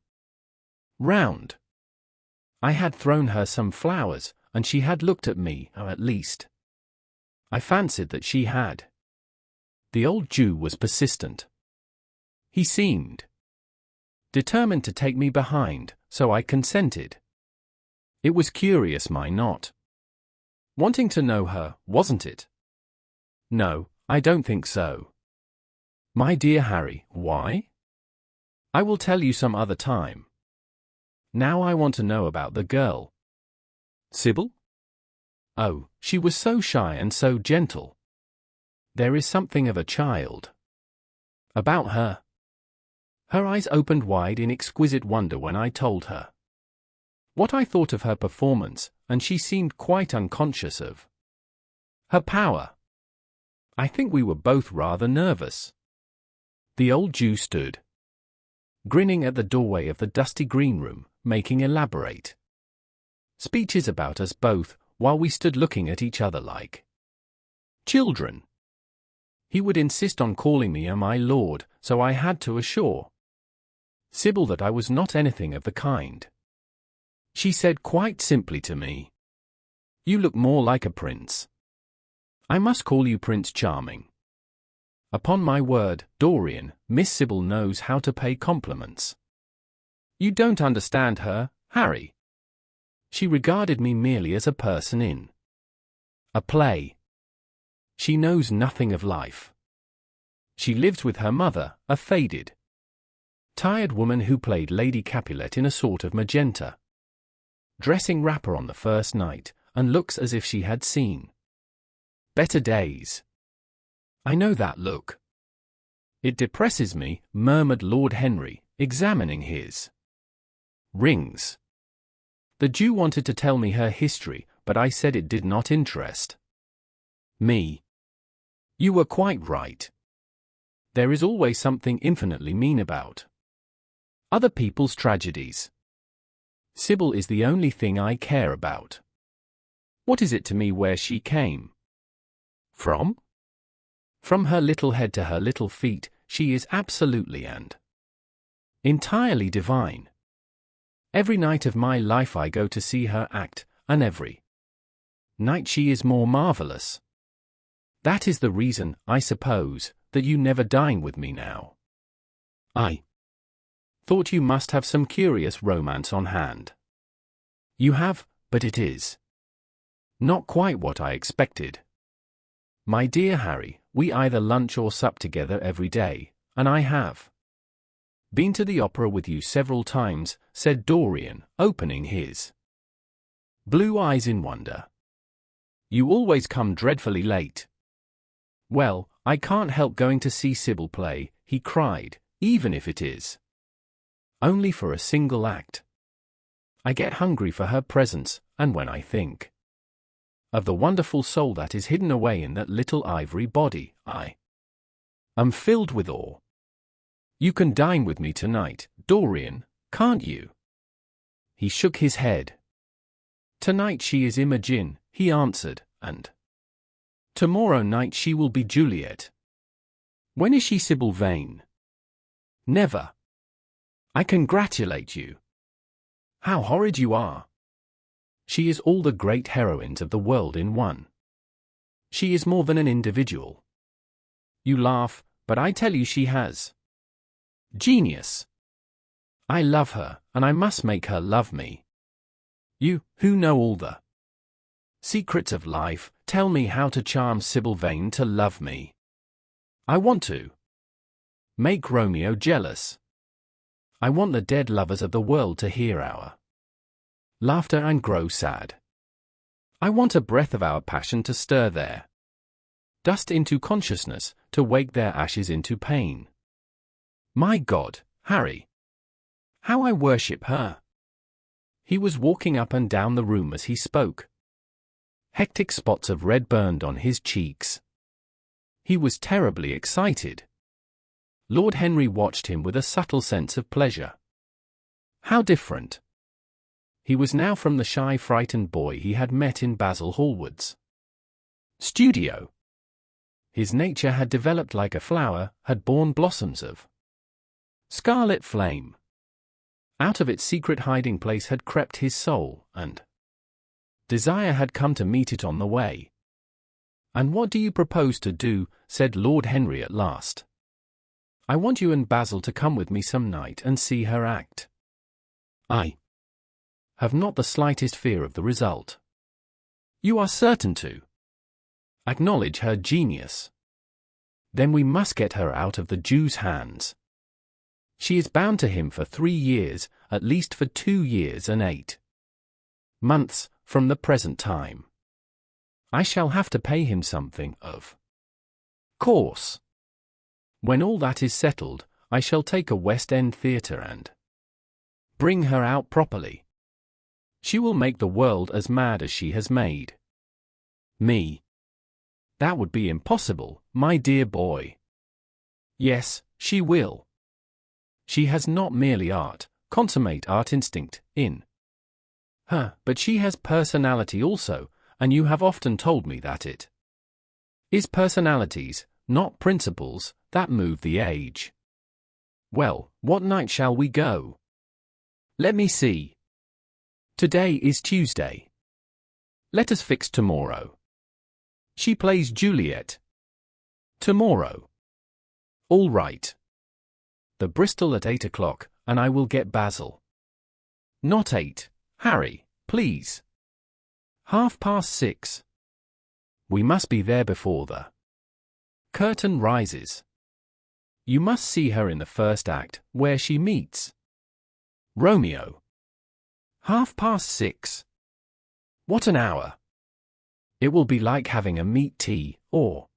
round. I had thrown her some flowers, and she had looked at me, or at least I fancied that she had. The old Jew was persistent. He seemed determined to take me behind, so I consented. It was curious my not wanting to know her, wasn't it? No, I don't think so. My dear Harry, why? I will tell you some other time. Now I want to know about the girl. Sibyl? Oh, she was so shy and so gentle. There is something of a child about her. Her eyes opened wide in exquisite wonder when I told her what I thought of her performance, and she seemed quite unconscious of her power. I think we were both rather nervous. The old Jew stood grinning at the doorway of the dusty green room, making elaborate speeches about us both, while we stood looking at each other like children. He would insist on calling me a my lord, so I had to assure Sibyl that I was not anything of the kind. She said quite simply to me, "You look more like a prince. I must call you Prince Charming." Upon my word, Dorian, Miss Sibyl knows how to pay compliments. You don't understand her, Harry. She regarded me merely as a person in a play. She knows nothing of life. She lives with her mother, a faded, tired woman who played Lady Capulet in a sort of magenta dressing wrapper on the first night, and looks as if she had seen better days. I know that look. It depresses me, murmured Lord Henry, examining his rings. The Jew wanted to tell me her history, but I said it did not interest me. You were quite right. There is always something infinitely mean about other people's tragedies. Sibyl is the only thing I care about. What is it to me where she came from? From her little head to her little feet, she is absolutely and entirely divine. Every night of my life I go to see her act, and every night she is more marvelous. That is the reason, I suppose, that you never dine with me now. I thought you must have some curious romance on hand. You have, but it is not quite what I expected. My dear Harry, we either lunch or sup together every day, and I have been to the opera with you several times, said Dorian, opening his blue eyes in wonder. You always come dreadfully late. Well, I can't help going to see Sibyl play, he cried, even if it is only for a single act. I get hungry for her presence, and when I think of the wonderful soul that is hidden away in that little ivory body, I am filled with awe. You can dine with me tonight, Dorian, can't you? He shook his head. Tonight she is Imogen, he answered, and tomorrow night she will be Juliet. When is she Sibyl Vane? Never. I congratulate you. How horrid you are. She is all the great heroines of the world in one. She is more than an individual. You laugh, but I tell you she has genius. I love her, and I must make her love me. You, who know all the secrets of life, tell me how to charm Sibyl Vane to love me. I want to make Romeo jealous. I want the dead lovers of the world to hear our laughter and grow sad. I want a breath of our passion to stir their dust into consciousness, to wake their ashes into pain. My God, Harry! How I worship her! He was walking up and down the room as he spoke. Hectic spots of red burned on his cheeks. He was terribly excited. Lord Henry watched him with a subtle sense of pleasure. How different he was now from the shy, frightened boy he had met in Basil Hallward's studio. His nature had developed like a flower, had borne blossoms of scarlet flame. Out of its secret hiding place had crept his soul, and desire had come to meet it on the way. And what do you propose to do? Said Lord Henry at last. I want you and Basil to come with me some night and see her act. I have not the slightest fear of the result. You are certain to acknowledge her genius. Then we must get her out of the Jew's hands. She is bound to him for 3 years, at least for 2 years and 8 months from the present time. I shall have to pay him something, of course. When all that is settled, I shall take a West End theatre and bring her out properly. She will make the world as mad as she has made me. That would be impossible, my dear boy. Yes, she will. She has not merely consummate art instinct, in her, but she has personality also, and you have often told me that it is personalities, not principles, that move the age. Well, what night shall we go? Let me see. Today is Tuesday. Let us fix tomorrow. She plays Juliet tomorrow. All right. The Bristol at 8 o'clock, and I will get Basil. Not 8, Harry, please. 6:30. We must be there before the curtain rises. You must see her in the first act, where she meets Romeo. 6:30. What an hour! It will be like having a meat tea, or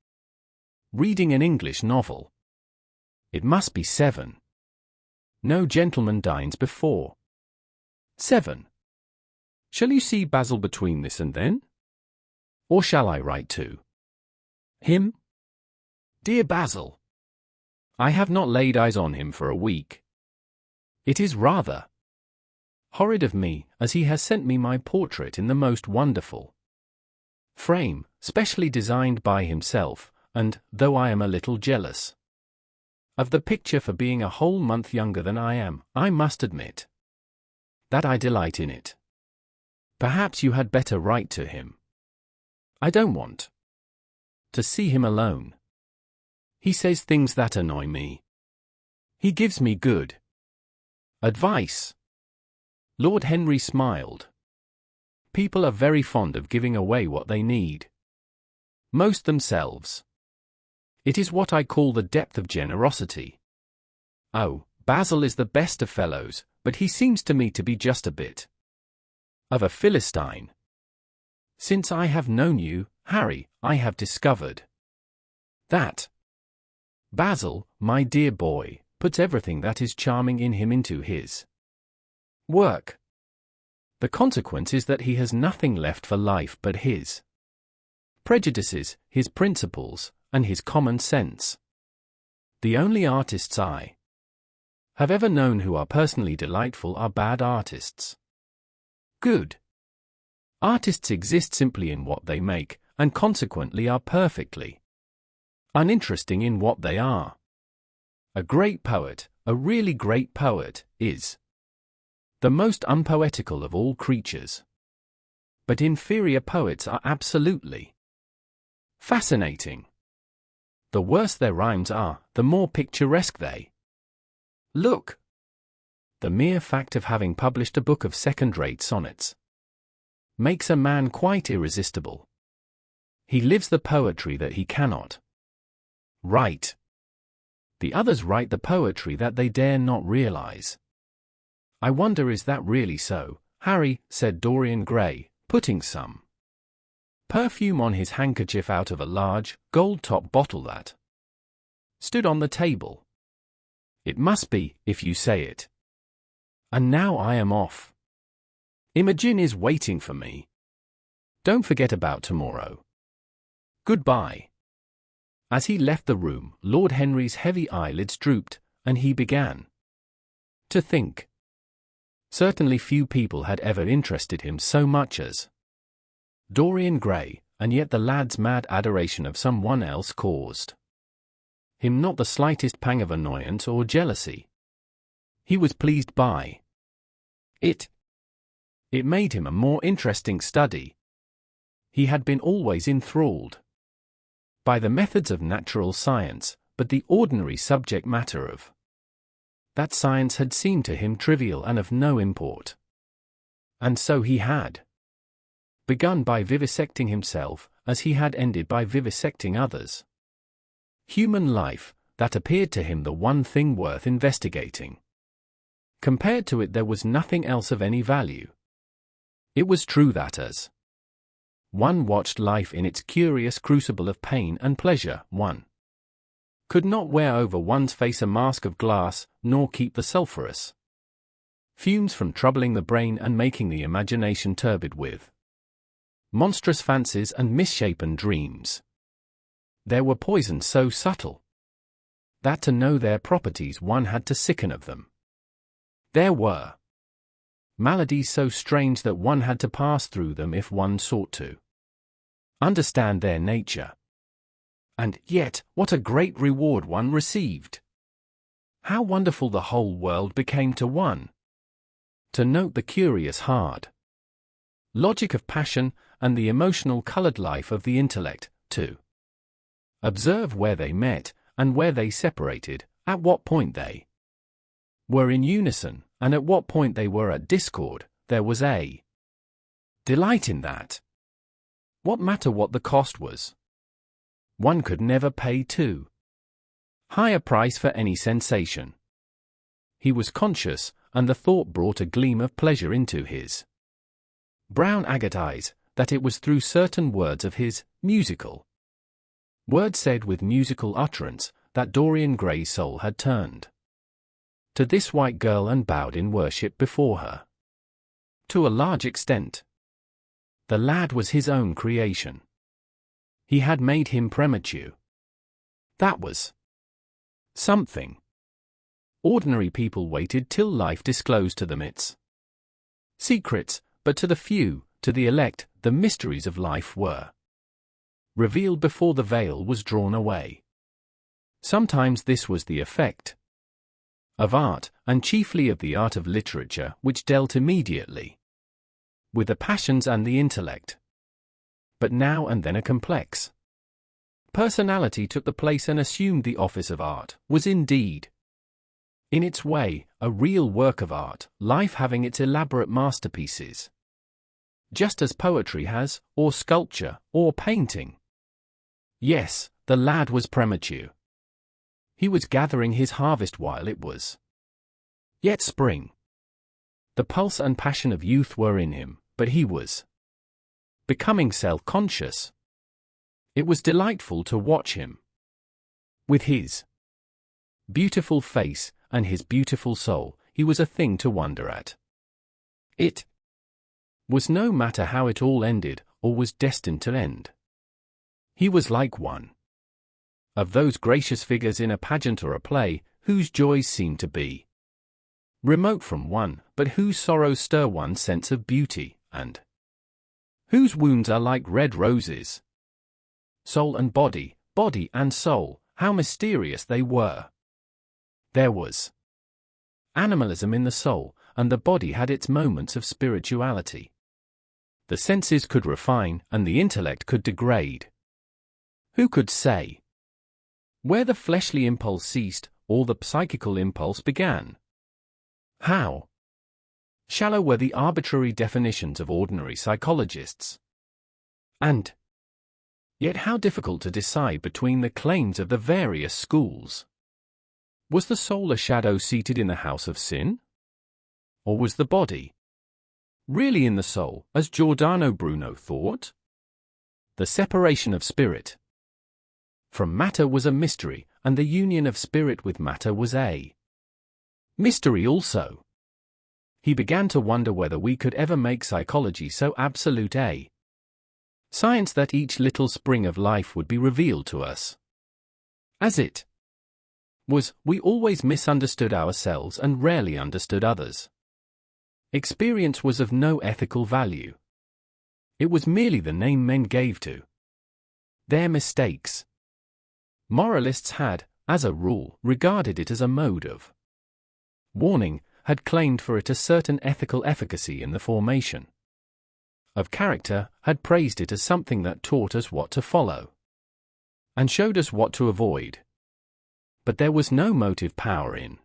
reading an English novel. It must be 7. No gentleman dines before 7. Shall you see Basil between this and then? Or shall I write to him? Dear Basil, I have not laid eyes on him for a week. It is rather horrid of me, as he has sent me my portrait in the most wonderful frame, specially designed by himself, and, though I am a little jealous of the picture for being a whole month younger than I am, I must admit that I delight in it. Perhaps you had better write to him. I don't want to see him alone. He says things that annoy me. He gives me good advice. Lord Henry smiled. People are very fond of giving away what they need most themselves. It is what I call the depth of generosity. Oh, Basil is the best of fellows, but he seems to me to be just a bit of a Philistine. Since I have known you, Harry, I have discovered that Basil, my dear boy, puts everything that is charming in him into his work. The consequence is that he has nothing left for life but his prejudices, his principles, and his common sense. The only artists I have ever known who are personally delightful are bad artists. Good artists exist simply in what they make, and consequently are perfectly uninteresting in what they are. A great poet, a really great poet, is the most unpoetical of all creatures. But inferior poets are absolutely fascinating. The worse their rhymes are, the more picturesque they look. The mere fact of having published a book of second-rate sonnets makes a man quite irresistible. He lives the poetry that he cannot write. The others write the poetry that they dare not realize. I wonder, is that really so, Harry? Said Dorian Gray, putting some perfume on his handkerchief out of a large, gold-topped bottle that stood on the table. It must be, if you say it. And now I am off. Imogen is waiting for me. Don't forget about tomorrow. Goodbye. As he left the room, Lord Henry's heavy eyelids drooped, and he began to think. Certainly few people had ever interested him so much as Dorian Gray, and yet the lad's mad adoration of someone else caused him not the slightest pang of annoyance or jealousy. He was pleased by it. It made him a more interesting study. He had been always enthralled by the methods of natural science, but the ordinary subject matter of that science had seemed to him trivial and of no import. And so he had begun by vivisecting himself, as he had ended by vivisecting others. Human life, that appeared to him the one thing worth investigating. Compared to it there was nothing else of any value. It was true that as one watched life in its curious crucible of pain and pleasure, one could not wear over one's face a mask of glass, nor keep the sulphurous fumes from troubling the brain and making the imagination turbid with monstrous fancies and misshapen dreams. There were poisons so subtle that to know their properties one had to sicken of them. There were maladies so strange that one had to pass through them if one sought to understand their nature. And yet, what a great reward one received! How wonderful the whole world became to one! To note the curious hard logic of passion and the emotional colored life of the intellect, to observe where they met and where they separated, at what point they were in unison, and at what point they were at discord, there was a delight in that. What matter what the cost was? One could never pay too high a price for any sensation. He was conscious, and the thought brought a gleam of pleasure into his brown agate eyes, that it was through certain words of his, musical words said with musical utterance, that Dorian Gray's soul had turned to this white girl and bowed in worship before her. To a large extent, the lad was his own creation. He had made him premature. That was something. Ordinary people waited till life disclosed to them its secrets, but to the few, to the elect, the mysteries of life were revealed before the veil was drawn away. Sometimes this was the effect of art, and chiefly of the art of literature, which dealt immediately with the passions and the intellect. But now and then a complex personality took the place and assumed the office of art, was indeed, in its way, a real work of art, life having its elaborate masterpieces, just as poetry has, or sculpture, or painting. Yes, the lad was premature. He was gathering his harvest while it was yet spring. The pulse and passion of youth were in him, but he was becoming self-conscious. It was delightful to watch him. With his beautiful face and his beautiful soul, he was a thing to wonder at. It was no matter how it all ended, or was destined to end. He was like one of those gracious figures in a pageant or a play, whose joys seem to be remote from one, but whose sorrows stir one's sense of beauty, and whose wounds are like red roses. Soul and body, body and soul, how mysterious they were. There was animalism in the soul, and the body had its moments of spirituality. The senses could refine, and the intellect could degrade. Who could say where the fleshly impulse ceased, or the psychical impulse began? How shallow were the arbitrary definitions of ordinary psychologists? And yet how difficult to decide between the claims of the various schools. Was the soul a shadow seated in the house of sin? Or was the body really in the soul, as Giordano Bruno thought? The separation of spirit from matter was a mystery, and the union of spirit with matter was a mystery also. He began to wonder whether we could ever make psychology so absolute a science that each little spring of life would be revealed to us. As it was, we always misunderstood ourselves and rarely understood others. Experience was of no ethical value. It was merely the name men gave to their mistakes. Moralists had, as a rule, regarded it as a mode of warning, had claimed for it a certain ethical efficacy in the formation of character, had praised it as something that taught us what to follow and showed us what to avoid. But there was no motive power in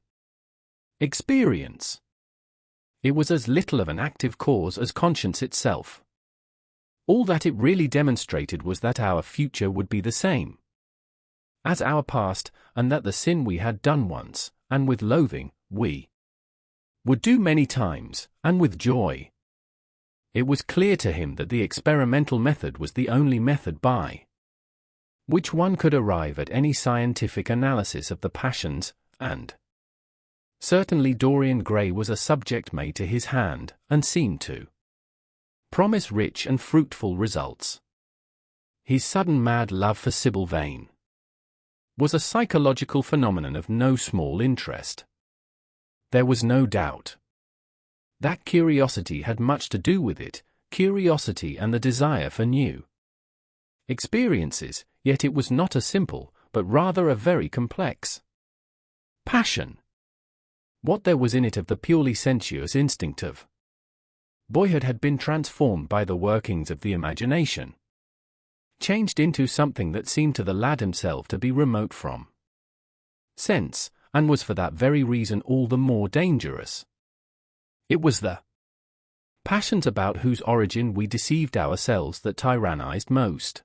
experience. It was as little of an active cause as conscience itself. All that it really demonstrated was that our future would be the same as our past, and that the sin we had done once, and with loathing, we would do many times, and with joy. It was clear to him that the experimental method was the only method by which one could arrive at any scientific analysis of the passions, and certainly Dorian Gray was a subject made to his hand, and seemed to promise rich and fruitful results. His sudden mad love for Sibyl Vane was a psychological phenomenon of no small interest. There was no doubt that curiosity had much to do with it, curiosity and the desire for new experiences, yet it was not a simple, but rather a very complex passion. What there was in it of the purely sensuous instinct of boyhood had been transformed by the workings of the imagination, changed into something that seemed to the lad himself to be remote from sense, and was for that very reason all the more dangerous. It was the passions about whose origin we deceived ourselves that tyrannized most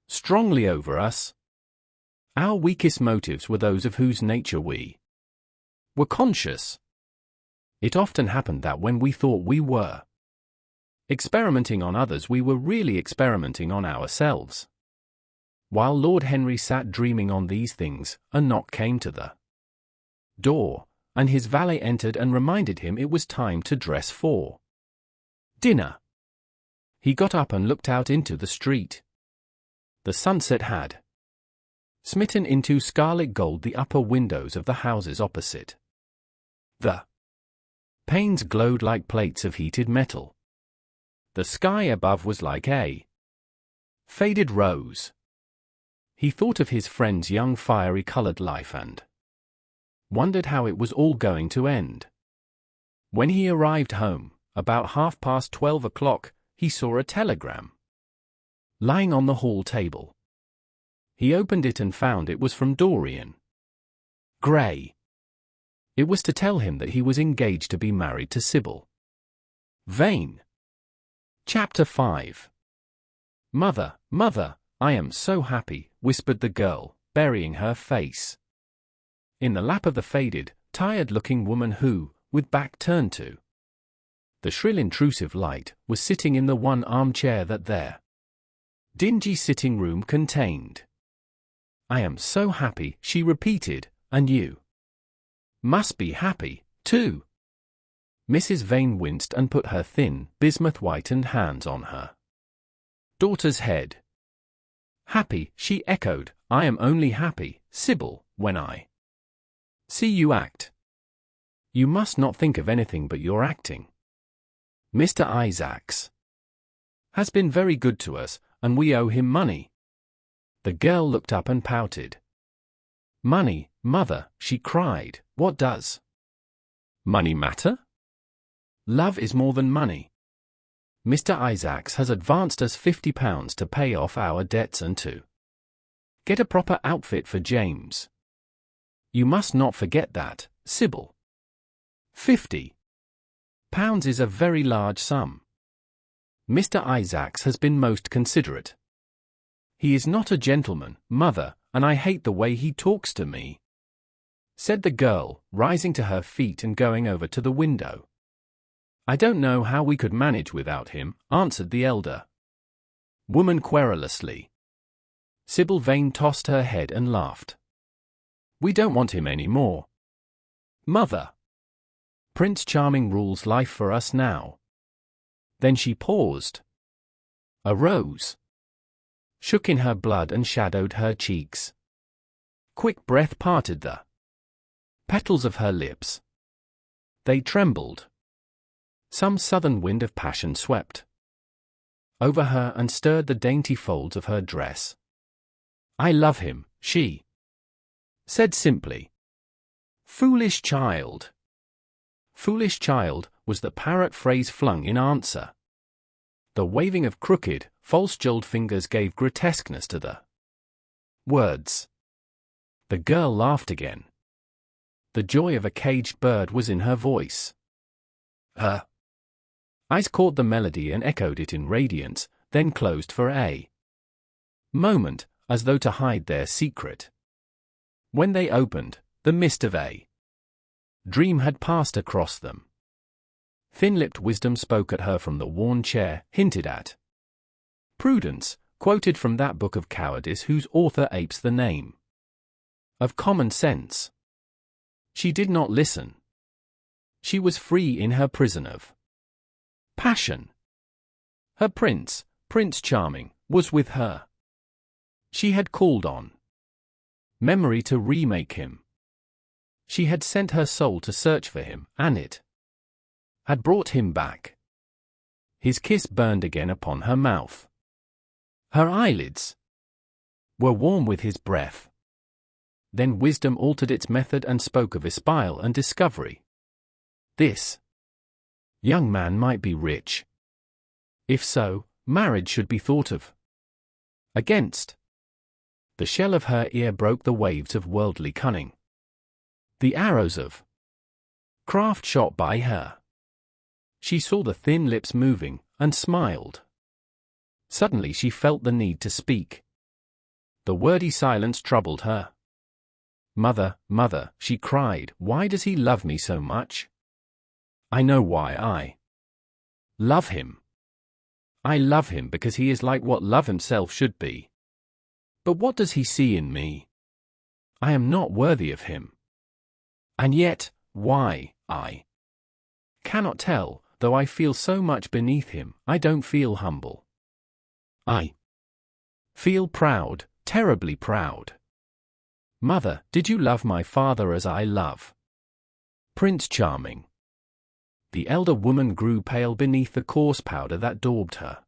strongly over us. Our weakest motives were those of whose nature we were conscious. It often happened that when we thought we were experimenting on others, we were really experimenting on ourselves. While Lord Henry sat dreaming on these things, a knock came to the door, and his valet entered and reminded him it was time to dress for dinner. He got up and looked out into the street. The sunset had smitten into scarlet gold the upper windows of the houses opposite. The panes glowed like plates of heated metal. The sky above was like a faded rose. He thought of his friend's young fiery-colored life and wondered how it was all going to end. When he arrived home, about 12:30, he saw a telegram lying on the hall table. He opened it and found it was from Dorian Gray. It was to tell him that he was engaged to be married to Sibyl Vane. Chapter 5. "Mother, mother, I am so happy," whispered the girl, burying her face in the lap of the faded, tired-looking woman who, with back turned to the shrill intrusive light, was sitting in the one armchair that their dingy sitting room contained. "I am so happy," she repeated, "and you must be happy, too." Mrs. Vane winced and put her thin, bismuth-whitened hands on her daughter's head. "Happy," she echoed. "I am only happy, Sibyl, when I see you act. You must not think of anything but your acting. Mr. Isaacs has been very good to us, and we owe him money." The girl looked up and pouted. "Money, mother," she cried. "What does money matter? Love is more than money. Mr. Isaacs has advanced us £50 to pay off our debts and to get a proper outfit for James. You must not forget that, Sibyl. £50 is a very large sum. Mr. Isaacs has been most considerate. He is not a gentleman, mother, and I hate the way he talks to me," said the girl, rising to her feet and going over to the window. "I don't know how we could manage without him," answered the elder woman querulously. Sibyl Vane tossed her head and laughed. "We don't want him any more, mother. Prince Charming rules life for us now." Then she paused. A rose shook in her blood and shadowed her cheeks. Quick breath parted the petals of her lips. They trembled. Some southern wind of passion swept over her and stirred the dainty folds of her dress. "I love him," she said simply. "Foolish child." "Foolish child" was the parrot phrase flung in answer. The waving of crooked, false-jeweled fingers gave grotesqueness to the words. The girl laughed again. The joy of a caged bird was in her voice. Her eyes caught the melody and echoed it in radiance, then closed for a moment, as though to hide their secret. When they opened, the mist of a dream had passed across them. Thin-lipped wisdom spoke at her from the worn chair, hinted at prudence, quoted from that book of cowardice whose author apes the name of common sense. She did not listen. She was free in her prison of passion. Her prince, Prince Charming, was with her. She had called on memory to remake him. She had sent her soul to search for him, and it had brought him back. His kiss burned again upon her mouth. Her eyelids were warm with his breath. Then wisdom altered its method and spoke of espial and discovery. This young man might be rich. If so, marriage should be thought of against. The shell of her ear broke the waves of worldly cunning. The arrows of craft shot by her. She saw the thin lips moving, and smiled. Suddenly she felt the need to speak. The wordy silence troubled her. "Mother, mother," she cried, "why does he love me so much? I know why I love him. I love him because he is like what love himself should be. But what does he see in me? I am not worthy of him. And yet, why, I cannot tell, though I feel so much beneath him, I don't feel humble. I feel proud, terribly proud. Mother, did you love my father as I love Prince Charming?" The elder woman grew pale beneath the coarse powder that daubed her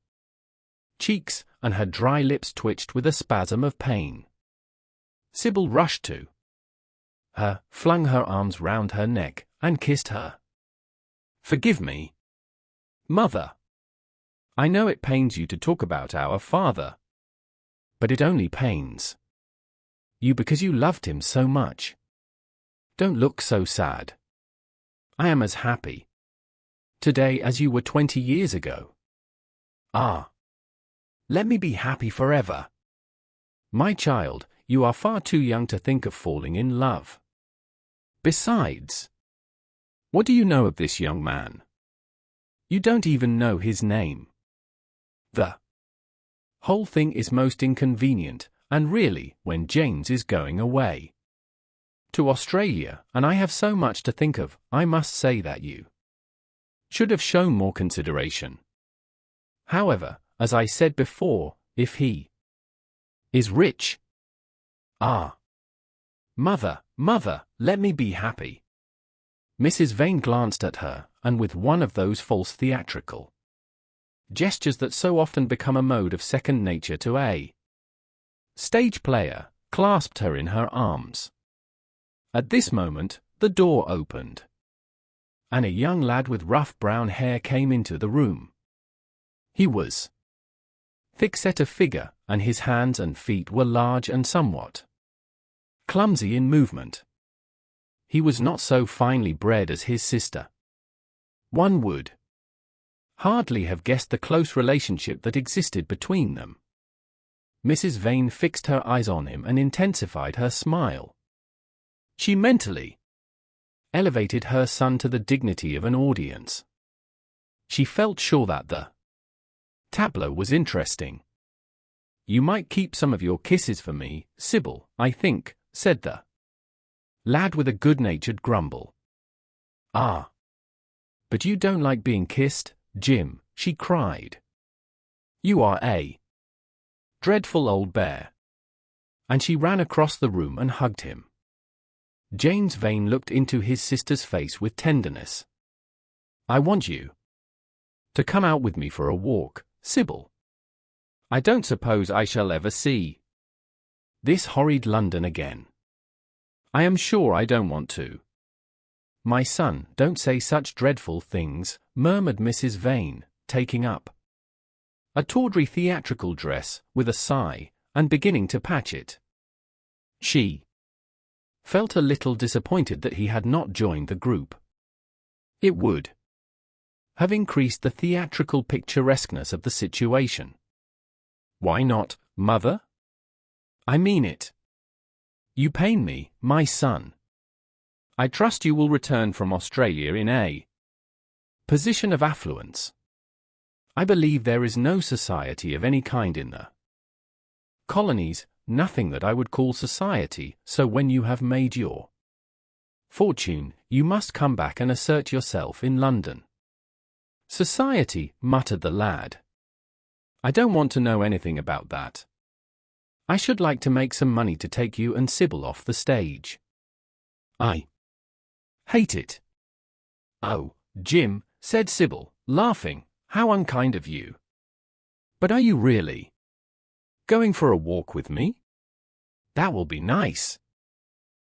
cheeks, and her dry lips twitched with a spasm of pain. Sibyl rushed to her, flung her arms round her neck, and kissed her. "Forgive me, Mother. I know it pains you to talk about our father. But it only pains you because you loved him so much. Don't look so sad. I am as happy today as you were 20 years ago. Ah! Let me be happy forever. My child, you are far too young to think of falling in love. Besides, what do you know of this young man? You don't even know his name. The whole thing is most inconvenient, and really, when James is going away to Australia, and I have so much to think of, I must say that you should have shown more consideration. However, as I said before, if he is rich. Ah! Mother, mother, let me be happy." Mrs. Vane glanced at her, and with one of those false theatrical gestures that so often become a mode of second nature to a stage player, clasped her in her arms. At this moment, the door opened, and a young lad with rough brown hair came into the room. He was thick-set of figure, and his hands and feet were large and somewhat clumsy in movement. He was not so finely bred as his sister. One would hardly have guessed the close relationship that existed between them. Mrs. Vane fixed her eyes on him and intensified her smile. She mentally elevated her son to the dignity of an audience. She felt sure that the tableau was interesting. "You might keep some of your kisses for me, Sibyl, I think," said the lad with a good-natured grumble. "Ah! But you don't like being kissed, Jim," she cried. "You are a dreadful old bear." And she ran across the room and hugged him. James Vane looked into his sister's face with tenderness. "I want you to come out with me for a walk, Sibyl. I don't suppose I shall ever see this horrid London again. I am sure I don't want to." "My son, don't say such dreadful things," murmured Mrs. Vane, taking up a tawdry theatrical dress, with a sigh, and beginning to patch it. She felt a little disappointed that he had not joined the group. It would have increased the theatrical picturesqueness of the situation. "Why not, Mother? I mean it. You pain me, my son. I trust you will return from Australia in a position of affluence. I believe there is no society of any kind in the colonies, nothing that I would call society, so when you have made your fortune, you must come back and assert yourself in London." "Society," muttered the lad. "I don't want to know anything about that. I should like to make some money to take you and Sibyl off the stage. I hate it." "Oh, Jim," said Sibyl, laughing, "how unkind of you. But are you really going for a walk with me? That will be nice.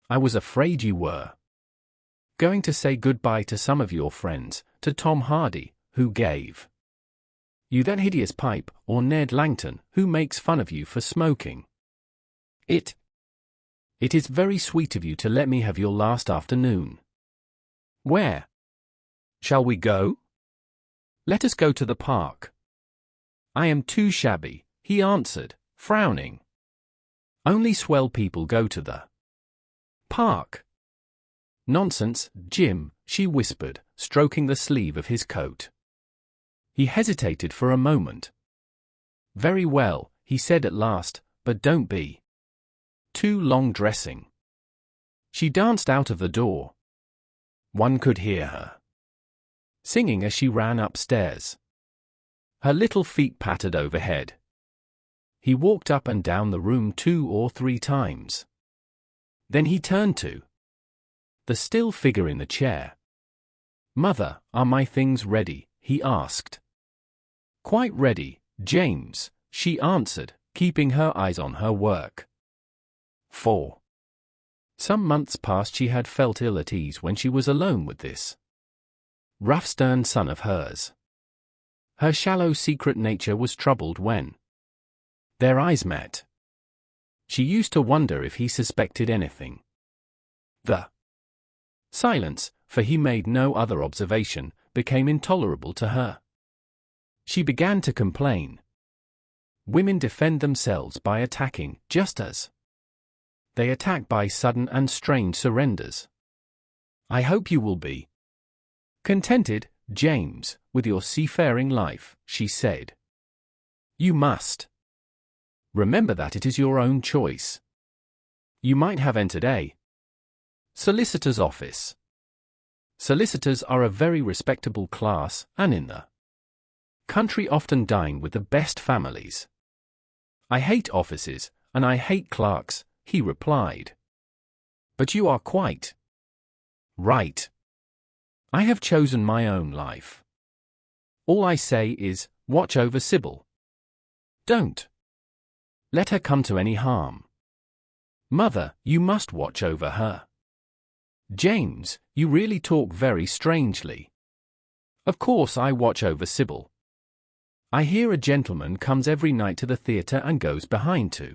I was afraid you were going to say goodbye to some of your friends, to Tom Hardy, who gave you that hideous pipe, or Ned Langton, who makes fun of you for smoking. It is very sweet of you to let me have your last afternoon. Where shall we go?" Let us go to the park. I am too shabby, he answered, frowning. Only swell people go to the park. Nonsense, Jim, she whispered, stroking the sleeve of his coat. He hesitated for a moment. Very well, he said at last, but don't be too long dressing. She danced out of the door. One could hear her singing as she ran upstairs. Her little feet pattered overhead. He walked up and down the room 2 or 3 times. Then he turned to the still figure in the chair. Mother, are my things ready? He asked. Quite ready, James, she answered, keeping her eyes on her work. For some months past she had felt ill at ease when she was alone with this rough stern son of hers. Her shallow secret nature was troubled when their eyes met. She used to wonder if he suspected anything. The silence, for he made no other observation, became intolerable to her. She began to complain. Women defend themselves by attacking, just as they attack by sudden and strange surrenders. I hope you will be contented, James, with your seafaring life, she said. You must remember that it is your own choice. You might have entered a solicitor's office. Solicitors are a very respectable class, and in the country often dine with the best families. I hate offices, and I hate clerks, he replied. But you are quite right. I have chosen my own life. All I say is, watch over Sibyl. Don't let her come to any harm. Mother, you must watch over her. James, you really talk very strangely. Of course I watch over Sibyl. I hear a gentleman comes every night to the theatre and goes behind to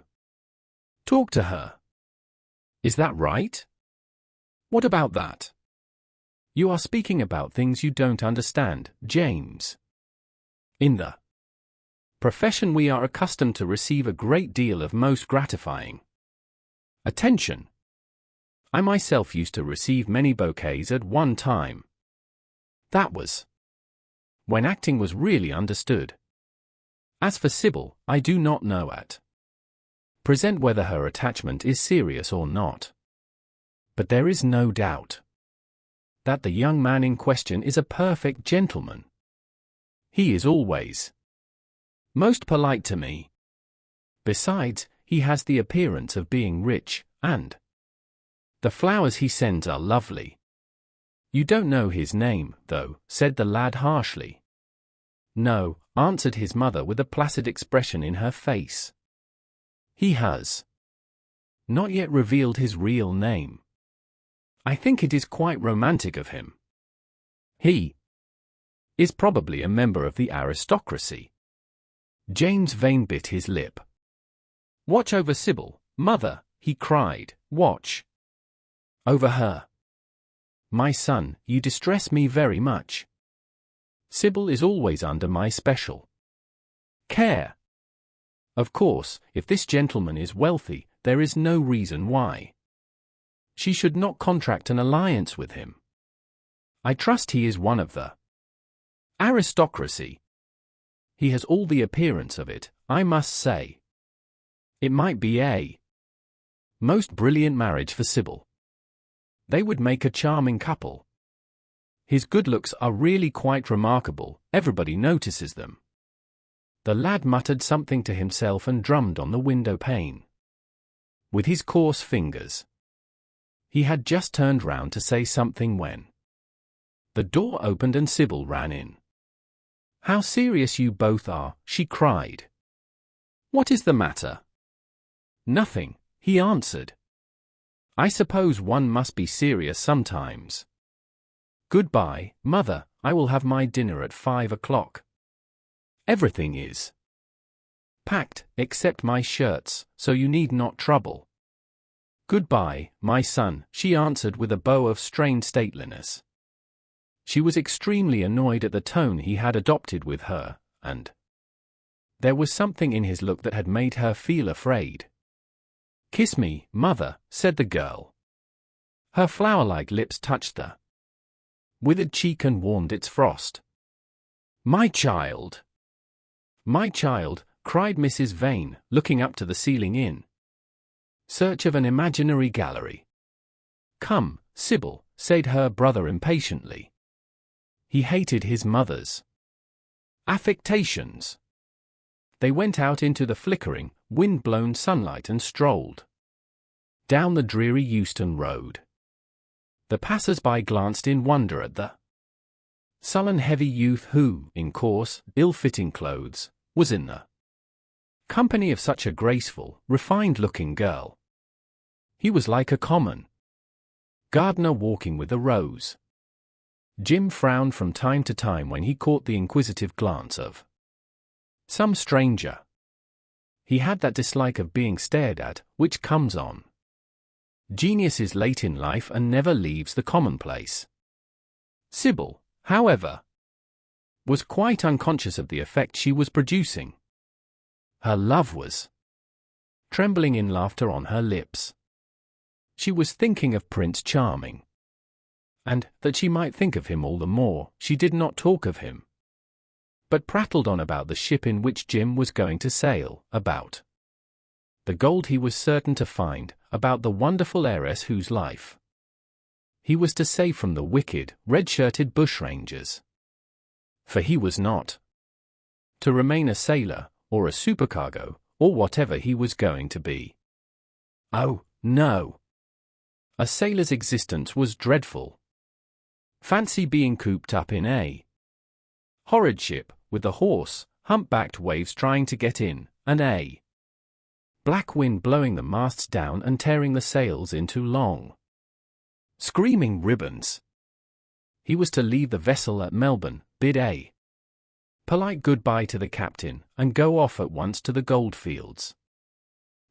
talk to her. Is that right? What about that? You are speaking about things you don't understand, James. In the profession we are accustomed to receive a great deal of most gratifying attention. I myself used to receive many bouquets at one time. That was when acting was really understood. As for Sibyl, I do not know at present whether her attachment is serious or not. But there is no doubt that the young man in question is a perfect gentleman. He is always most polite to me. Besides, he has the appearance of being rich, and the flowers he sends are lovely. You don't know his name, though, said the lad harshly. No, answered his mother with a placid expression in her face. He has not yet revealed his real name. I think it is quite romantic of him. He is probably a member of the aristocracy. James Vane bit his lip. Watch over Sibyl, mother, he cried, watch over her. My son, you distress me very much. Sibyl is always under my special care. Of course, if this gentleman is wealthy, there is no reason why she should not contract an alliance with him. I trust he is one of the aristocracy. He has all the appearance of it, I must say. It might be a most brilliant marriage for Sibyl. They would make a charming couple. His good looks are really quite remarkable, everybody notices them. The lad muttered something to himself and drummed on the window pane with his coarse fingers. He had just turned round to say something when the door opened and Sibyl ran in. How serious you both are, she cried. What is the matter? Nothing, he answered. I suppose one must be serious sometimes. Goodbye, mother, I will have my dinner at 5 o'clock. Everything is packed, except my shirts, so you need not trouble. Goodbye, my son, she answered with a bow of strained stateliness. She was extremely annoyed at the tone he had adopted with her, and there was something in his look that had made her feel afraid. "Kiss me, mother," said the girl. Her flower-like lips touched the withered cheek and warmed its frost. "My child! My child!" cried Mrs. Vane, looking up to the ceiling in search of an imaginary gallery. "Come, Sibyl," said her brother impatiently. He hated his mother's affectations. They went out into the flickering, wind-blown sunlight and strolled down the dreary Euston Road. The passers-by glanced in wonder at the sullen heavy youth who, in coarse, ill-fitting clothes, was in the company of such a graceful, refined-looking girl. He was like a common gardener walking with a rose. Jim frowned from time to time when he caught the inquisitive glance of some stranger. He had that dislike of being stared at, which comes on geniuses late in life and never leaves the commonplace. Sibyl, however, was quite unconscious of the effect she was producing. Her love was trembling in laughter on her lips. She was thinking of Prince Charming. And, that she might think of him all the more, she did not talk of him, but prattled on about the ship in which Jim was going to sail, about the gold he was certain to find, about the wonderful heiress whose life he was to save from the wicked, red-shirted bushrangers. For he was not to remain a sailor, or a supercargo, or whatever he was going to be. Oh, no! A sailor's existence was dreadful. Fancy being cooped up in a horrid ship, with the hoarse, hump-backed waves trying to get in, and a black wind blowing the masts down and tearing the sails into long, screaming ribbons. He was to leave the vessel at Melbourne, bid a polite goodbye to the captain, and go off at once to the goldfields.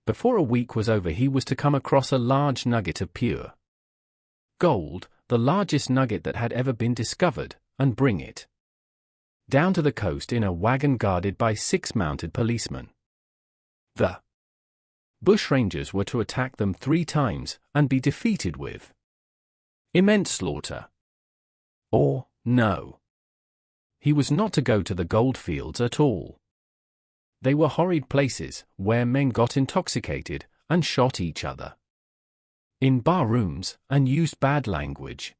Before a week was over he was to come across a large nugget of pure gold, the largest nugget that had ever been discovered, and bring it down to the coast in a wagon guarded by 6 mounted policemen. The bushrangers were to attack them 3 times, and be defeated with immense slaughter. Or, no. He was not to go to the goldfields at all. They were horrid places, where men got intoxicated, and shot each other in bar-rooms, and used bad language.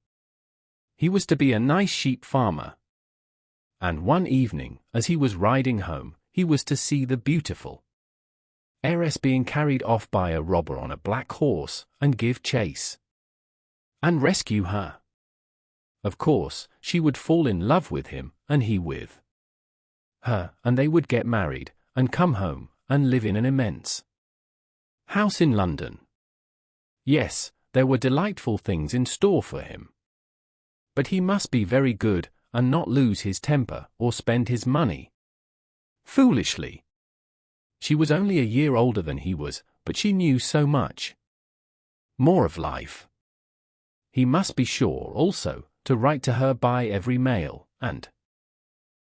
He was to be a nice sheep farmer. And one evening, as he was riding home, he was to see the beautiful heiress being carried off by a robber on a black horse, and give chase and rescue her. Of course, she would fall in love with him, and he with her, and they would get married, and come home, and live in an immense house in London. Yes, there were delightful things in store for him. But he must be very good, and not lose his temper, or spend his money foolishly. She was only a year older than he was, but she knew so much more of life. He must be sure, also, to write to her by every mail, and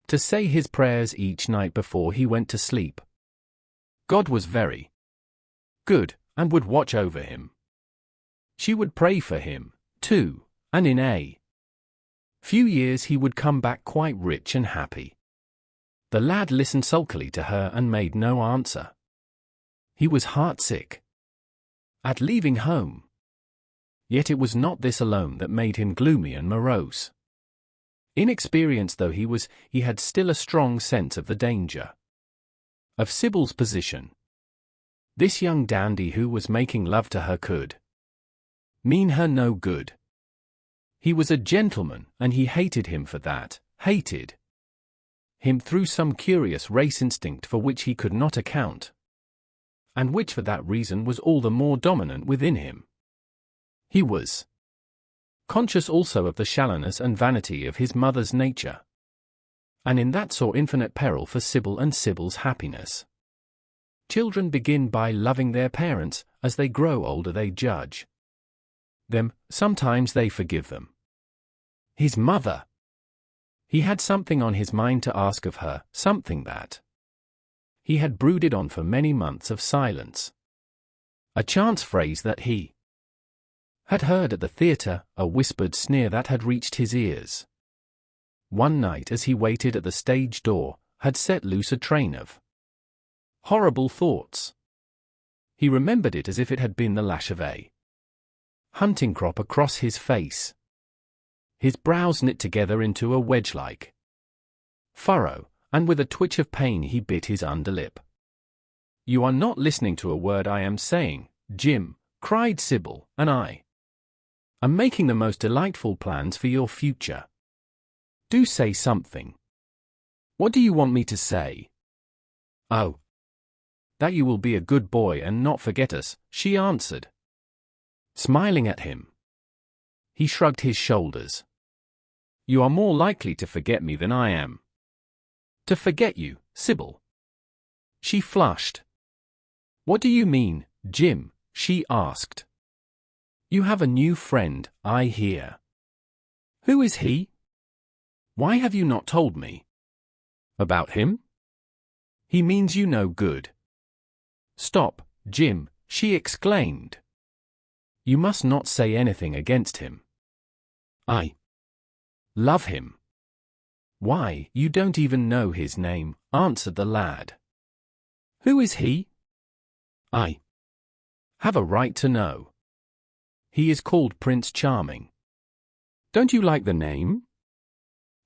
to say his prayers each night before he went to sleep. God was very good, and would watch over him. She would pray for him, too, and in a few years he would come back quite rich and happy. The lad listened sulkily to her and made no answer. He was heartsick at leaving home. Yet it was not this alone that made him gloomy and morose. Inexperienced though he was, he had still a strong sense of the danger of Sibyl's position. This young dandy who was making love to her could mean her no good. He was a gentleman, and he hated him for that, hated him through some curious race instinct for which he could not account, and which for that reason was all the more dominant within him. He was conscious also of the shallowness and vanity of his mother's nature, and in that saw infinite peril for Sibyl and Sibyl's happiness. Children begin by loving their parents, as they grow older they judge them, sometimes they forgive them. His mother He had something on his mind to ask of her, something that he had brooded on for many months of silence. A chance phrase that he had heard at the theatre, a whispered sneer that had reached his ears. One night as he waited at the stage door, had set loose a train of horrible thoughts. He remembered it as if it had been the lash of a hunting crop across his face. His brows knit together into a wedge-like furrow, and with a twitch of pain he bit his underlip. "You are not listening to a word I am saying, Jim," cried Sibyl, "and I am making the most delightful plans for your future. Do say something." "What do you want me to say?" "Oh, that you will be a good boy and not forget us," she answered, smiling at him. He shrugged his shoulders. "You are more likely to forget me than I am." "To forget you, Sibyl?" She flushed. "What do you mean, Jim?" she asked. "You have a new friend, I hear." "Who is he?" "Why have you not told me?" "About him?" "He means you no good." "Stop, Jim," she exclaimed. "You must not say anything against him." "I love him." "Why, you don't even know his name," answered the lad. "Who is he?" "I have a right to know." "He is called Prince Charming." "Don't you like the name?"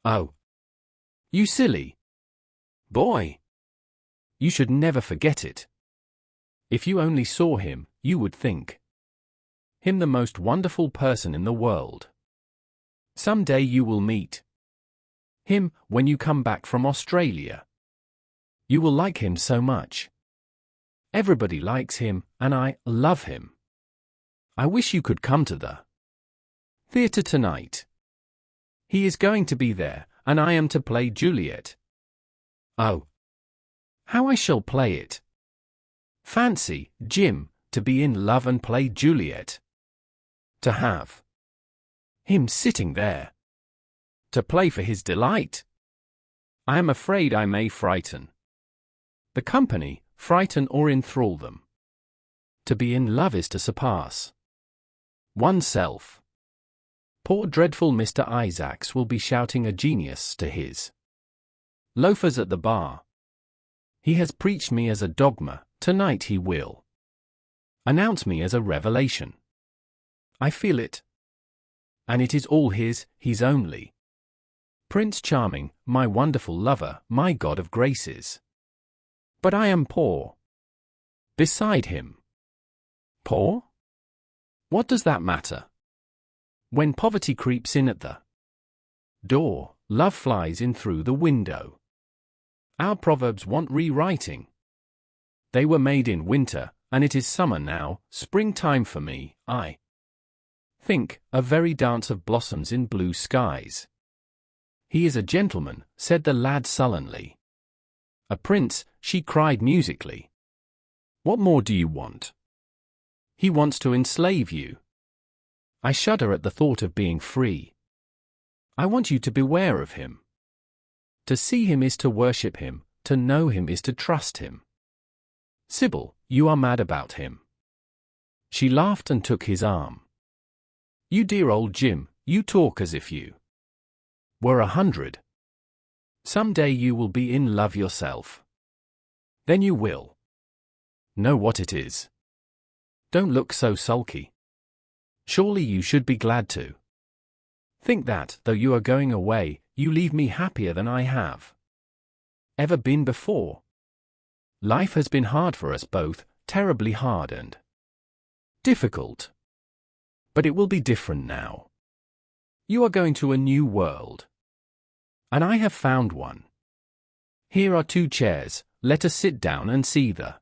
"Oh, you silly boy. You should never forget it. If you only saw him, you would think him the most wonderful person in the world. Some day you will meet him when you come back from Australia. You will like him so much. Everybody likes him, and I love him. I wish you could come to the theatre tonight. He is going to be there, and I am to play Juliet. Oh, how I shall play it! Fancy, Jim, to be in love and play Juliet. To have him sitting there. To play for his delight. I am afraid I may frighten the company, frighten or enthrall them. To be in love is to surpass oneself. Poor dreadful Mr. Isaacs will be shouting a genius to his loafers at the bar. He has preached me as a dogma, tonight he will announce me as a revelation. I feel it. And it is all his only. Prince Charming, my wonderful lover, my god of graces. But I am poor beside him. Poor? What does that matter? When poverty creeps in at the door, love flies in through the window. Our proverbs want rewriting. They were made in winter, and it is summer now, springtime for me, I think, a very dance of blossoms in blue skies. He is a gentleman, said the lad sullenly. A prince, she cried musically. What more do you want? He wants to enslave you. I shudder at the thought of being free. I want you to beware of him. To see him is to worship him, to know him is to trust him. Sibyl, you are mad about him. She laughed and took his arm. You dear old Jim, you talk as if you were 100. Some day you will be in love yourself. Then you will know what it is. Don't look so sulky. Surely you should be glad to think that, though you are going away, you leave me happier than I have ever been before. Life has been hard for us both, terribly hard and difficult. But it will be different now. You are going to a new world. And I have found one. Here are 2 chairs, let us sit down and see the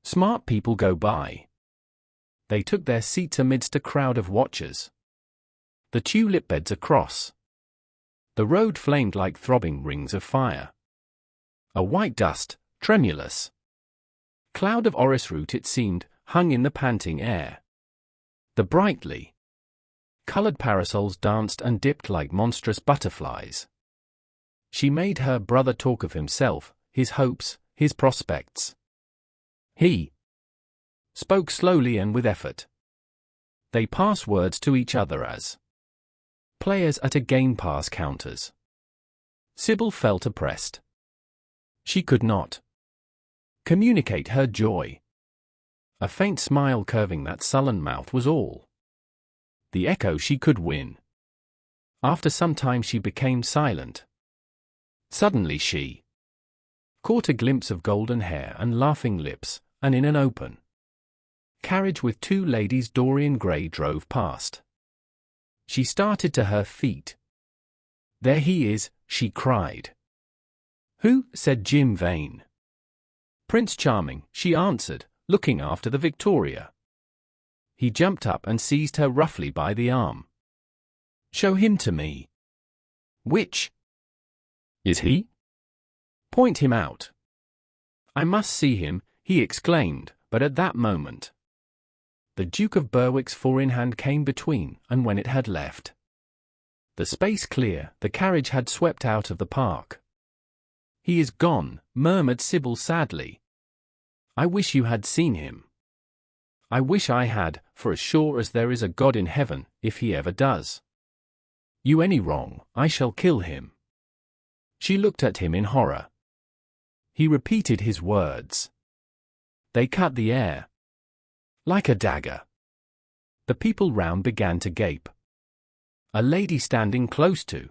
smart people go by. They took their seats amidst a crowd of watchers. The tulip beds across the road flamed like throbbing rings of fire. A white dust, tremulous cloud of orris root it seemed, hung in the panting air. The brightly colored parasols danced and dipped like monstrous butterflies. She made her brother talk of himself, his hopes, his prospects. He spoke slowly and with effort. They pass words to each other as players at a game pass counters. Sibyl felt oppressed. She could not communicate her joy. A faint smile curving that sullen mouth was all the echo she could win. After some time she became silent. Suddenly she caught a glimpse of golden hair and laughing lips, and in an open carriage with two ladies Dorian Gray drove past. She started to her feet. "There he is," she cried. "Who?" said Jim Vane. "Prince Charming," she answered, looking after the Victoria. He jumped up and seized her roughly by the arm. "Show him to me." "Which is he?" "Point him out." "I must see him," he exclaimed, but at that moment the Duke of Berwick's four-in-hand came between, and when it had left the space clear, the carriage had swept out of the park. "He is gone," murmured Sibyl sadly. "I wish you had seen him." "I wish I had, for as sure as there is a God in heaven, if he ever does you any wrong, I shall kill him." She looked at him in horror. He repeated his words. They cut the air like a dagger. The people round began to gape. A lady standing close to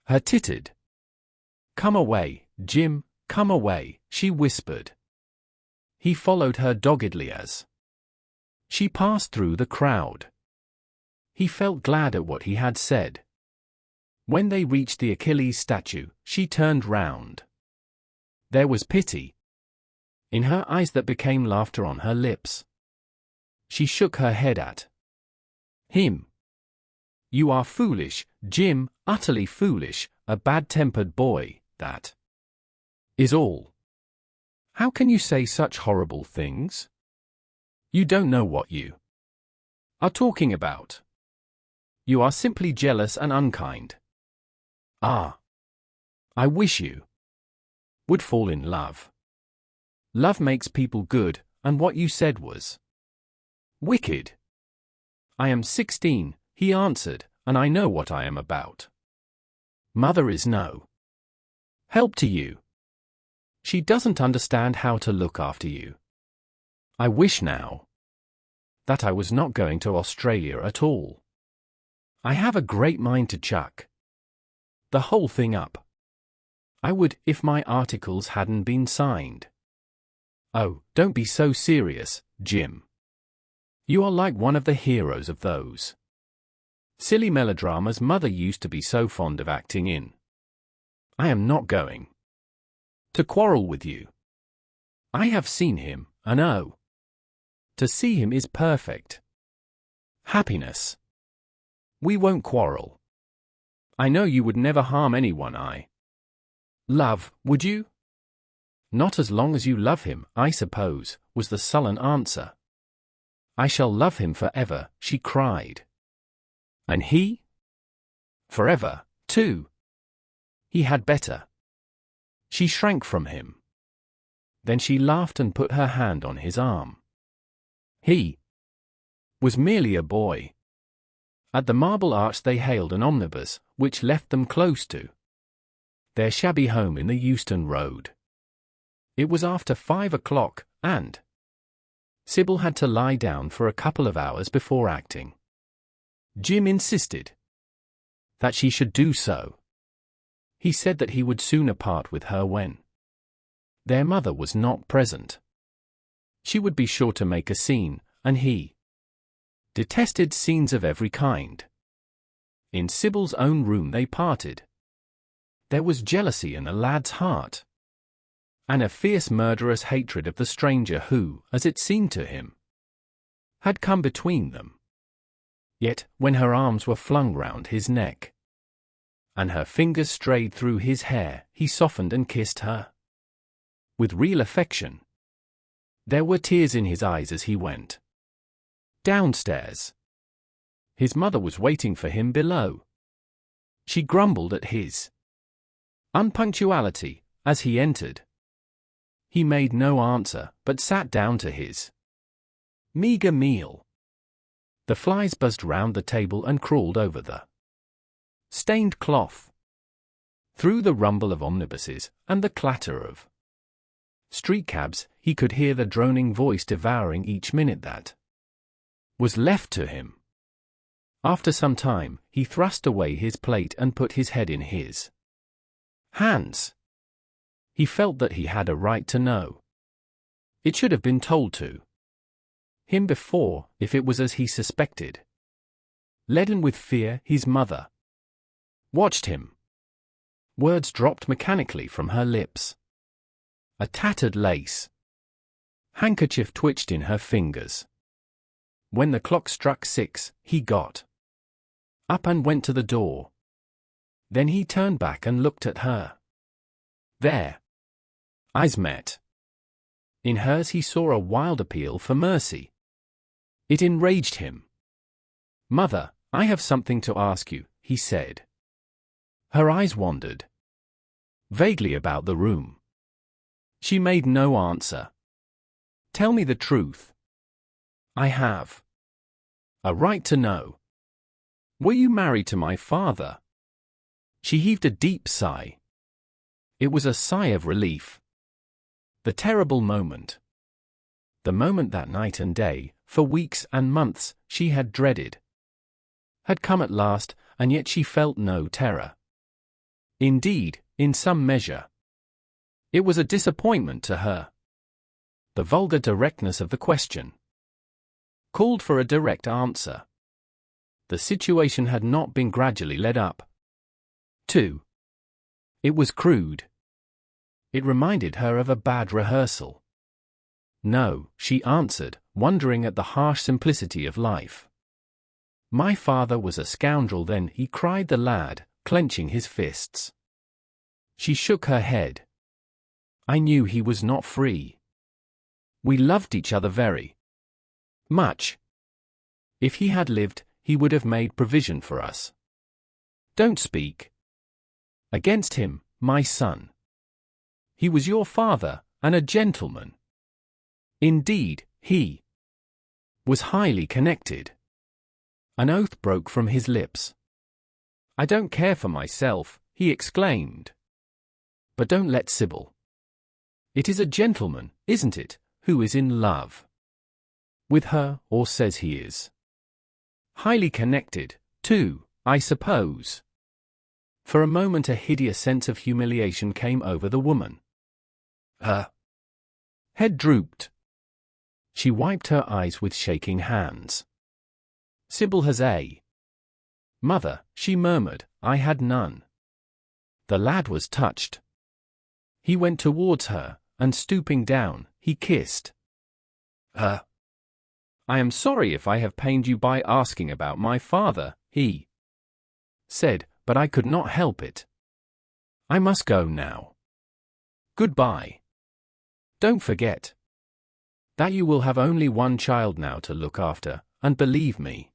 her tittered. "Come away, Jim, come away," she whispered. He followed her doggedly as she passed through the crowd. He felt glad at what he had said. When they reached the Achilles statue, she turned round. There was pity in her eyes that became laughter on her lips. She shook her head at him. "You are foolish, Jim, utterly foolish, a bad-tempered boy, that is all. How can you say such horrible things? You don't know what you are talking about. You are simply jealous and unkind. Ah, I wish you would fall in love. Love makes people good, and what you said was wicked." "I am 16, he answered, "and I know what I am about. Mother is no help to you. She doesn't understand how to look after you. I wish now that I was not going to Australia at all. I have a great mind to chuck the whole thing up. I would if my articles hadn't been signed." "Oh, don't be so serious, Jim. You are like one of the heroes of those silly melodramas Mother used to be so fond of acting in. I am not going to quarrel with you. I have seen him, and oh, to see him is perfect happiness. We won't quarrel. I know you would never harm anyone I love, would you?" "Not as long as you love him, I suppose," was the sullen answer. "I shall love him forever," she cried. "And he? Forever, too. He had better." She shrank from him. Then she laughed and put her hand on his arm. He was merely a boy. At the Marble Arch they hailed an omnibus, which left them close to their shabby home in the Euston Road. It was after 5 o'clock, and Sibyl had to lie down for a couple of hours before acting. Jim insisted that she should do so. He said that he would sooner part with her when their mother was not present. She would be sure to make a scene, and he detested scenes of every kind. In Sibyl's own room they parted. There was jealousy in the lad's heart, and a fierce murderous hatred of the stranger who, as it seemed to him, had come between them. Yet, when her arms were flung round his neck, and her fingers strayed through his hair, he softened and kissed her with real affection. There were tears in his eyes as he went downstairs. His mother was waiting for him below. She grumbled at his unpunctuality, as he entered. He made no answer, but sat down to his meager meal. The flies buzzed round the table and crawled over the stained cloth. Through the rumble of omnibuses and the clatter of street cabs, he could hear the droning voice devouring each minute that was left to him. After some time, he thrust away his plate and put his head in his hands. He felt that he had a right to know. It should have been told to him before, if it was as he suspected. Leaden with fear, his mother watched him. Words dropped mechanically from her lips. A tattered lace handkerchief twitched in her fingers. When the clock struck 6, he got up and went to the door. Then he turned back and looked at her. Their eyes met. In hers he saw a wild appeal for mercy. It enraged him. "Mother, I have something to ask you," he said. Her eyes wandered vaguely about the room. She made no answer. "Tell me the truth." "I have a right to know. Were you married to my father?" She heaved a deep sigh. It was a sigh of relief. The terrible moment. The moment that night and day, for weeks and months, she had dreaded, had come at last, and yet she felt no terror. Indeed, in some measure, it was a disappointment to her. The vulgar directness of the question called for a direct answer. The situation had not been gradually led up to. It was crude. It reminded her of a bad rehearsal. "No," she answered, wondering at the harsh simplicity of life. "My father was a scoundrel then," he cried, the lad, clenching his fists. She shook her head. "I knew he was not free. We loved each other very much. If he had lived, he would have made provision for us. Don't speak against him, my son. He was your father, and a gentleman. Indeed, he was highly connected." An oath broke from his lips. "I don't care for myself," he exclaimed. "But don't let Sibyl. It is a gentleman, isn't it, who is in love with her, or says he is? Highly connected, too, I suppose." For a moment a hideous sense of humiliation came over the woman. Her head drooped. She wiped her eyes with shaking hands. "Sibyl has a mother," she murmured. "I had none." The lad was touched. He went towards her, and stooping down, he kissed her. "I am sorry if I have pained you by asking about my father," he said, "but I could not help it. I must go now. Goodbye. Don't forget that you will have only one child now to look after, and believe me,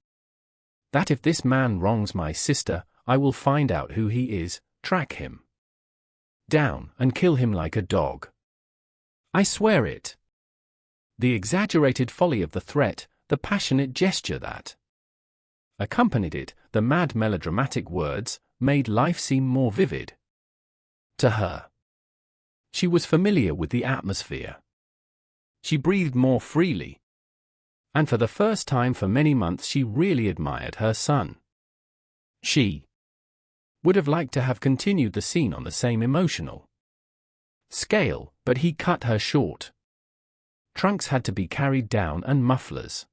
that if this man wrongs my sister, I will find out who he is, track him down, and kill him like a dog. I swear it." The exaggerated folly of the threat, the passionate gesture that accompanied it, the mad melodramatic words, made life seem more vivid to her. She was familiar with the atmosphere. She breathed more freely. And for the first time for many months she really admired her son. She would have liked to have continued the scene on the same emotional scale, but he cut her short. Trunks had to be carried down and mufflers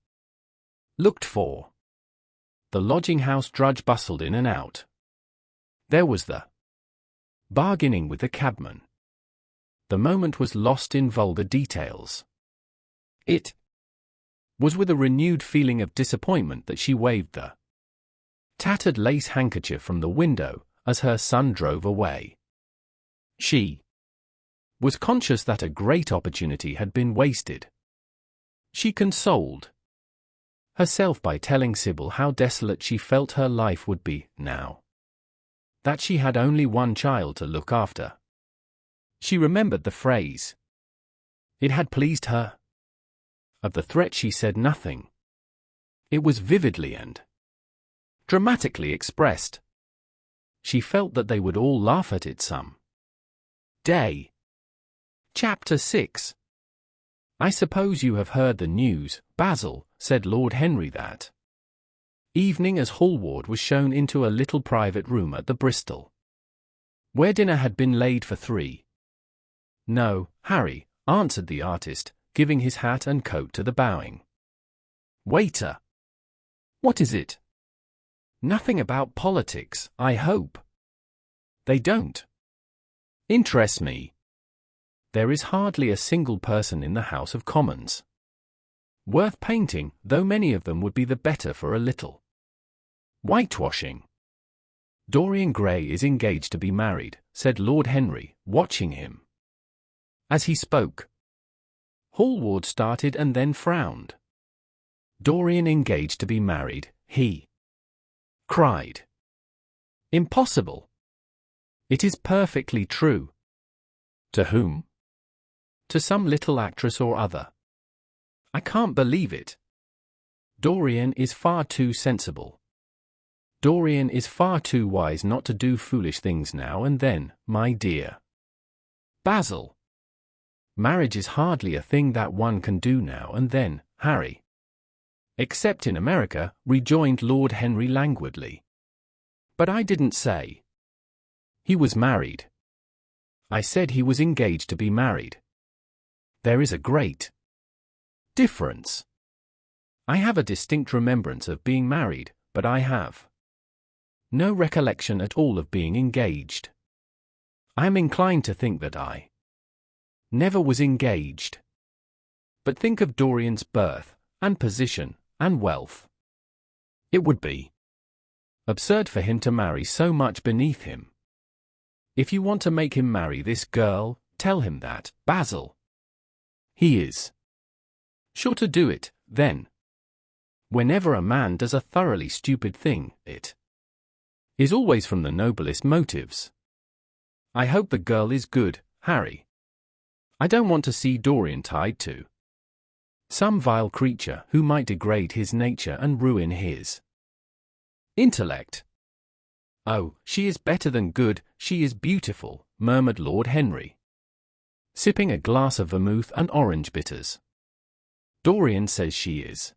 looked for. The lodging-house drudge bustled in and out. There was the bargaining with the cabman. The moment was lost in vulgar details. It was with a renewed feeling of disappointment that she waved the tattered lace handkerchief from the window as her son drove away. She was conscious that a great opportunity had been wasted. She consoled herself by telling Sibyl how desolate she felt her life would be now. that she had only one child to look after. She remembered the phrase. It had pleased her. Of the threat she said nothing. It was vividly and dramatically expressed. She felt that they would all laugh at it some day. Chapter 6. I suppose you have heard the news, Basil, said Lord Henry that evening as Hallward was shown into a little private room at the Bristol, where dinner had been laid for 3. No, Harry, answered the artist, giving his hat and coat to the bowing waiter. What is it? Nothing about politics, I hope. They don't interest me. There is hardly a single person in the House of Commons worth painting, though many of them would be the better for a little whitewashing. Dorian Gray is engaged to be married, said Lord Henry, watching him. As he spoke, Hallward started and then frowned. Dorian engaged to be married, he cried. Impossible. It is perfectly true. To whom? To some little actress or other. I can't believe it. Dorian is far too sensible. Dorian is far too wise not to do foolish things now and then, my dear Basil. Marriage is hardly a thing that one can do now and then, Harry. Except in America, rejoined Lord Henry languidly. But I didn't say he was married. I said he was engaged to be married. There is a great difference. I have a distinct remembrance of being married, but I have no recollection at all of being engaged. I am inclined to think that I never was engaged. But think of Dorian's birth, and position, and wealth. It would be absurd for him to marry so much beneath him. If you want to make him marry this girl, tell him that, Basil. He is sure to do it, then. Whenever a man does a thoroughly stupid thing, it is always from the noblest motives. I hope the girl is good, Harry. I don't want to see Dorian tied to some vile creature who might degrade his nature and ruin his intellect. Oh, she is better than good, she is beautiful, murmured Lord Henry, sipping a glass of vermouth and orange bitters. Dorian says she is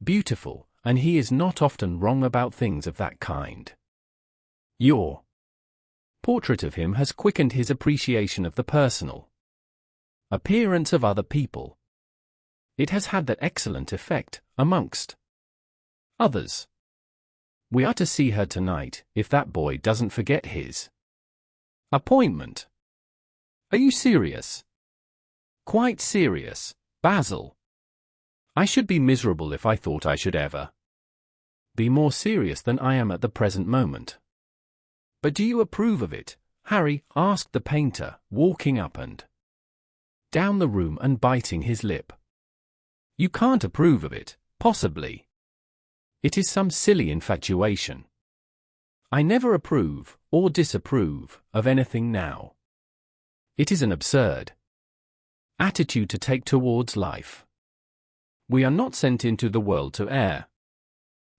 beautiful, and he is not often wrong about things of that kind. Your portrait of him has quickened his appreciation of the personal appearance of other people. It has had that excellent effect, amongst others. We are to see her tonight, if that boy doesn't forget his appointment. Are you serious? Quite serious, Basil. I should be miserable if I thought I should ever be more serious than I am at the present moment. But do you approve of it, Harry? Asked the painter, walking up and down the room and biting his lip. You can't approve of it, possibly. It is some silly infatuation. I never approve, or disapprove, of anything now. It is an absurd attitude to take towards life. We are not sent into the world to air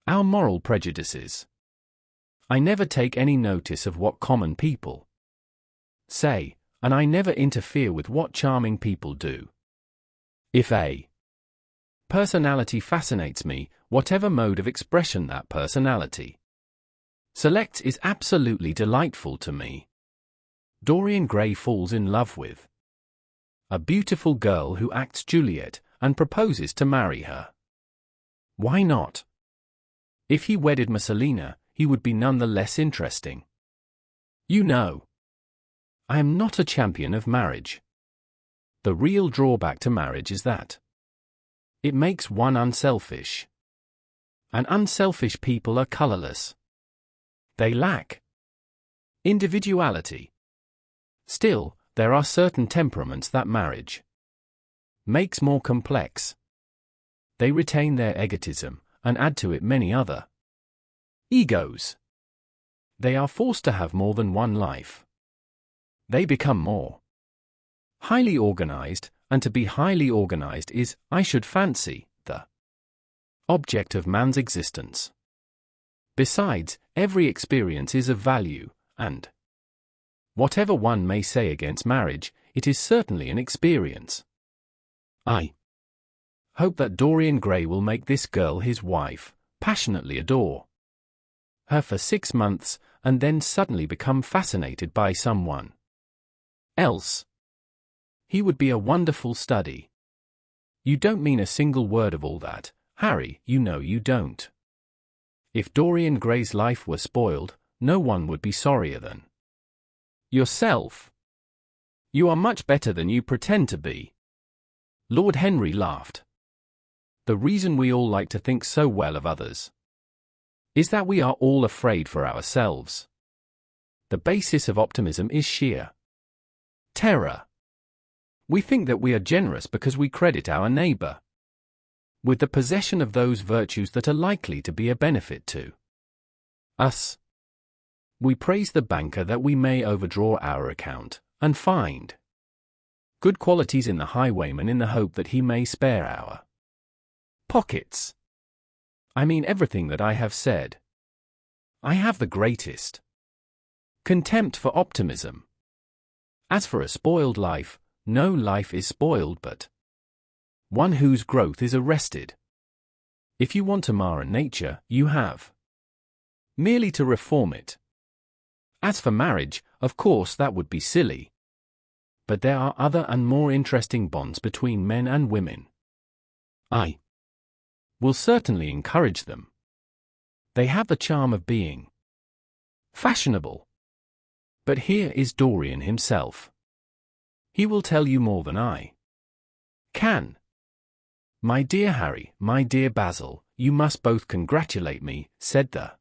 our moral prejudices. I never take any notice of what common people say, and I never interfere with what charming people do. If a personality fascinates me, whatever mode of expression that personality selects is absolutely delightful to me. Dorian Gray falls in love with a beautiful girl who acts Juliet and proposes to marry her. Why not? If he wedded Messalina, he would be none the less interesting. You know, I am not a champion of marriage. The real drawback to marriage is that it makes one unselfish. And unselfish people are colorless. They lack individuality. Still, there are certain temperaments that marriage makes more complex. They retain their egotism, and add to it many other egos. they are forced to have more than one life. They become more highly organized, and to be highly organized is, I should fancy, the object of man's existence. Besides, every experience is of value, and whatever one may say against marriage, it is certainly an experience. I hope that Dorian Gray will make this girl his wife, passionately adore her for 6 months, and then suddenly become fascinated by someone else. He would be a wonderful study. You don't mean a single word of all that, Harry, you know you don't. If Dorian Gray's life were spoiled, no one would be sorrier than yourself. You are much better than you pretend to be. Lord Henry laughed. The reason we all like to think so well of others is that we are all afraid for ourselves. The basis of optimism is sheer terror. We think that we are generous because we credit our neighbor with the possession of those virtues that are likely to be a benefit to us. We praise the banker that we may overdraw our account, and find good qualities in the highwayman in the hope that he may spare our pockets. I mean everything that I have said. I have the greatest contempt for optimism. As for a spoiled life, no life is spoiled but one whose growth is arrested. If you want to mar a nature, you have merely to reform it. As for marriage, of course that would be silly. But there are other and more interesting bonds between men and women. I will certainly encourage them. They have the charm of being fashionable. But here is Dorian himself. He will tell you more than I can. My dear Harry, my dear Basil, you must both congratulate me, said the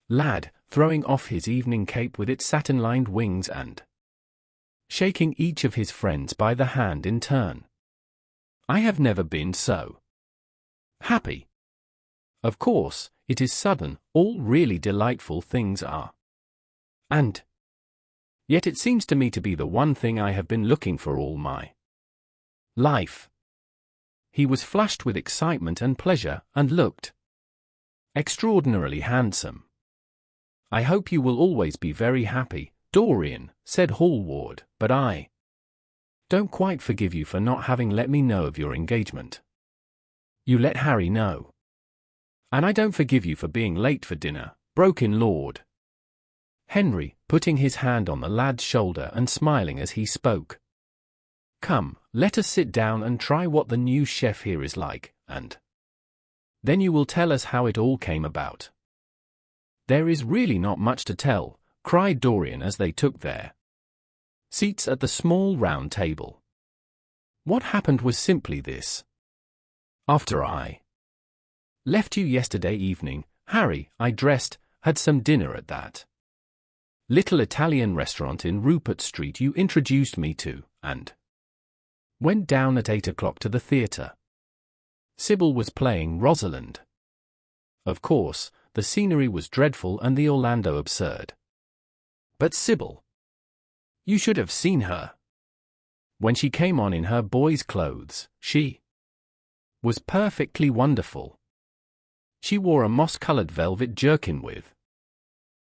lad, throwing off his evening cape with its satin-lined wings and shaking each of his friends by the hand in turn. I have never been so happy. Of course, it is sudden, all really delightful things are. And yet it seems to me to be the one thing I have been looking for all my life. He was flushed with excitement and pleasure, and looked extraordinarily handsome. I hope you will always be very happy, Dorian, said Hallward, but I don't quite forgive you for not having let me know of your engagement. You let Harry know. And I don't forgive you for being late for dinner, broke in Lord Henry, putting his hand on the lad's shoulder and smiling as he spoke. Come, let us sit down and try what the new chef here is like, and then you will tell us how it all came about. There is really not much to tell, cried Dorian as they took their seats at the small round table. What happened was simply this. After I left you yesterday evening, Harry, I dressed, had some dinner at that little Italian restaurant in Rupert Street you introduced me to, and went down at 8 o'clock to the theatre. Sibyl was playing Rosalind. Of course, the scenery was dreadful and the Orlando absurd. But Sibyl, you should have seen her. When she came on in her boy's clothes, she was perfectly wonderful. She wore a moss-colored velvet jerkin with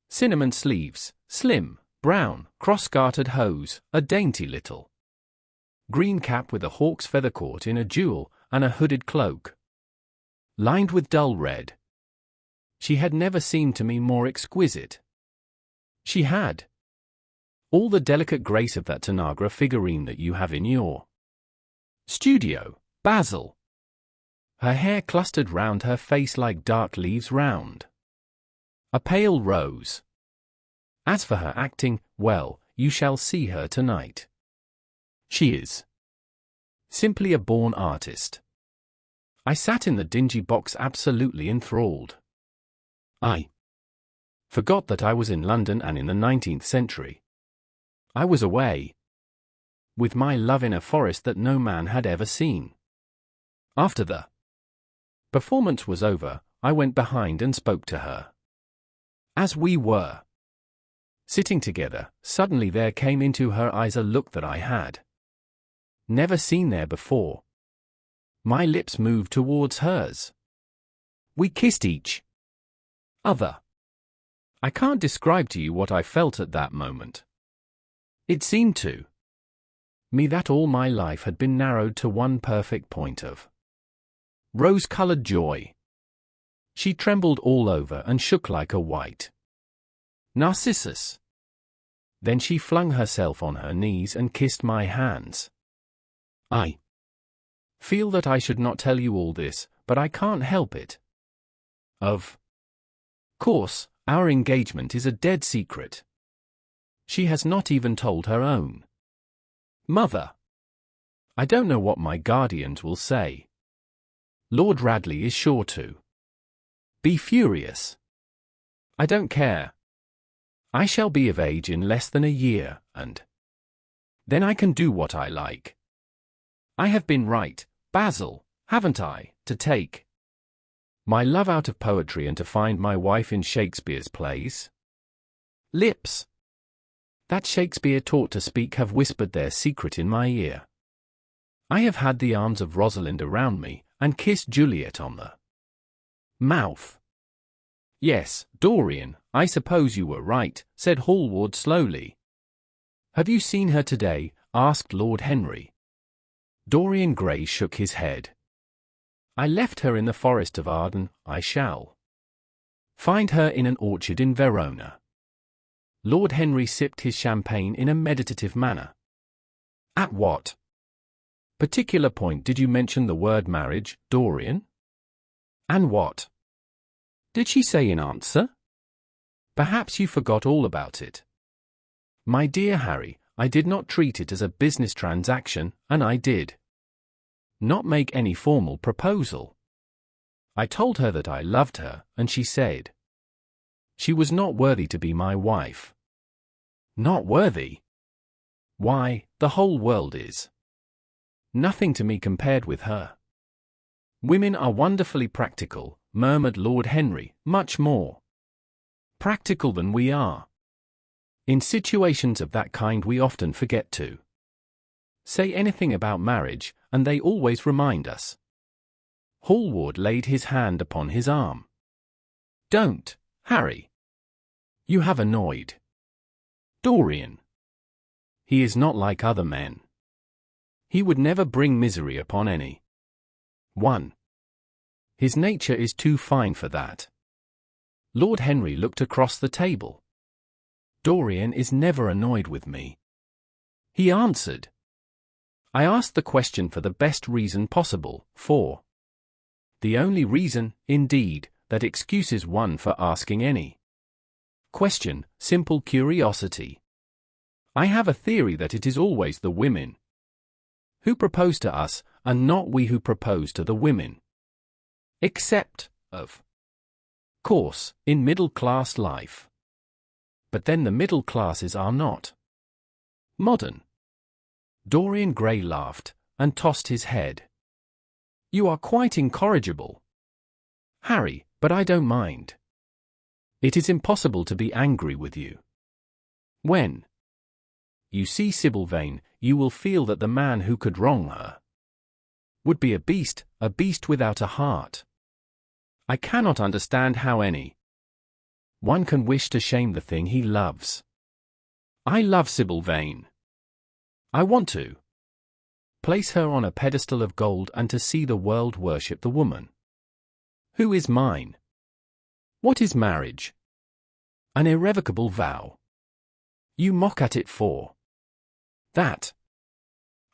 cinnamon sleeves, slim, brown, cross-gartered hose, a dainty little green cap with a hawk's feather caught in a jewel, and a hooded cloak lined with dull red. She had never seemed to me more exquisite. She had all the delicate grace of that Tanagra figurine that you have in your studio, Basil. Her hair clustered round her face like dark leaves round a pale rose. As for her acting, well, you shall see her tonight. She is simply a born artist. I sat in the dingy box absolutely enthralled. I forgot that I was in London and in the 19th century. I was away with my love in a forest that no man had ever seen. After the performance was over, I went behind and spoke to her. As we were Sitting together, suddenly there came into her eyes a look that I had never seen there before. My lips moved towards hers. We kissed each other. I can't describe to you what I felt at that moment. It seemed to me that all my life had been narrowed to one perfect point of rose-colored joy. She trembled all over and shook like a white narcissus. Then she flung herself on her knees and kissed my hands. I feel that I should not tell you all this, but I can't help it. Of course, our engagement is a dead secret. She has not even told her own mother. I don't know what my guardians will say. Lord Radley is sure to be furious. I don't care. I shall be of age in less than a year, and then I can do what I like. I have been right, Basil, haven't I, to take my love out of poetry and to find my wife in Shakespeare's plays? Lips that Shakespeare taught to speak have whispered their secret in my ear. I have had the arms of Rosalind around me, and kissed Juliet on the mouth. Yes, Dorian, I suppose you were right, said Hallward slowly. Have you seen her today? Asked Lord Henry. Dorian Gray shook his head. I left her in the forest of Arden. I shall find her in an orchard in Verona. Lord Henry sipped his champagne in a meditative manner. At what particular point did you mention the word marriage, Dorian? And what did she say in answer? Perhaps you forgot all about it. My dear Harry, I did not treat it as a business transaction, and I did not make any formal proposal. I told her that I loved her, and she said she was not worthy to be my wife. Not worthy? Why, the whole world is nothing to me compared with her. Women are wonderfully practical, murmured Lord Henry, much more practical than we are. In situations of that kind we often forget to say anything about marriage, and they always remind us. Hallward laid his hand upon his arm. Don't, Harry. You have annoyed Dorian. He is not like other men. He would never bring misery upon any one. His nature is too fine for that. Lord Henry looked across the table. Dorian is never annoyed with me, he answered. I asked the question for the best reason possible, for the only reason, indeed, that excuses one for asking any question, simple curiosity. I have a theory that it is always the women who propose to us, and not we who propose to the women. Except, of course, in middle-class life. But then the middle classes are not modern. Dorian Gray laughed, and tossed his head. You are quite incorrigible, Harry, but I don't mind. It is impossible to be angry with you. When you see Sibyl Vane, you will feel that the man who could wrong her would be a beast without a heart. I cannot understand how any one can wish to shame the thing he loves. I love Sibyl Vane. I want to place her on a pedestal of gold and to see the world worship the woman who is mine. What is marriage? An irrevocable vow. You mock at it for that.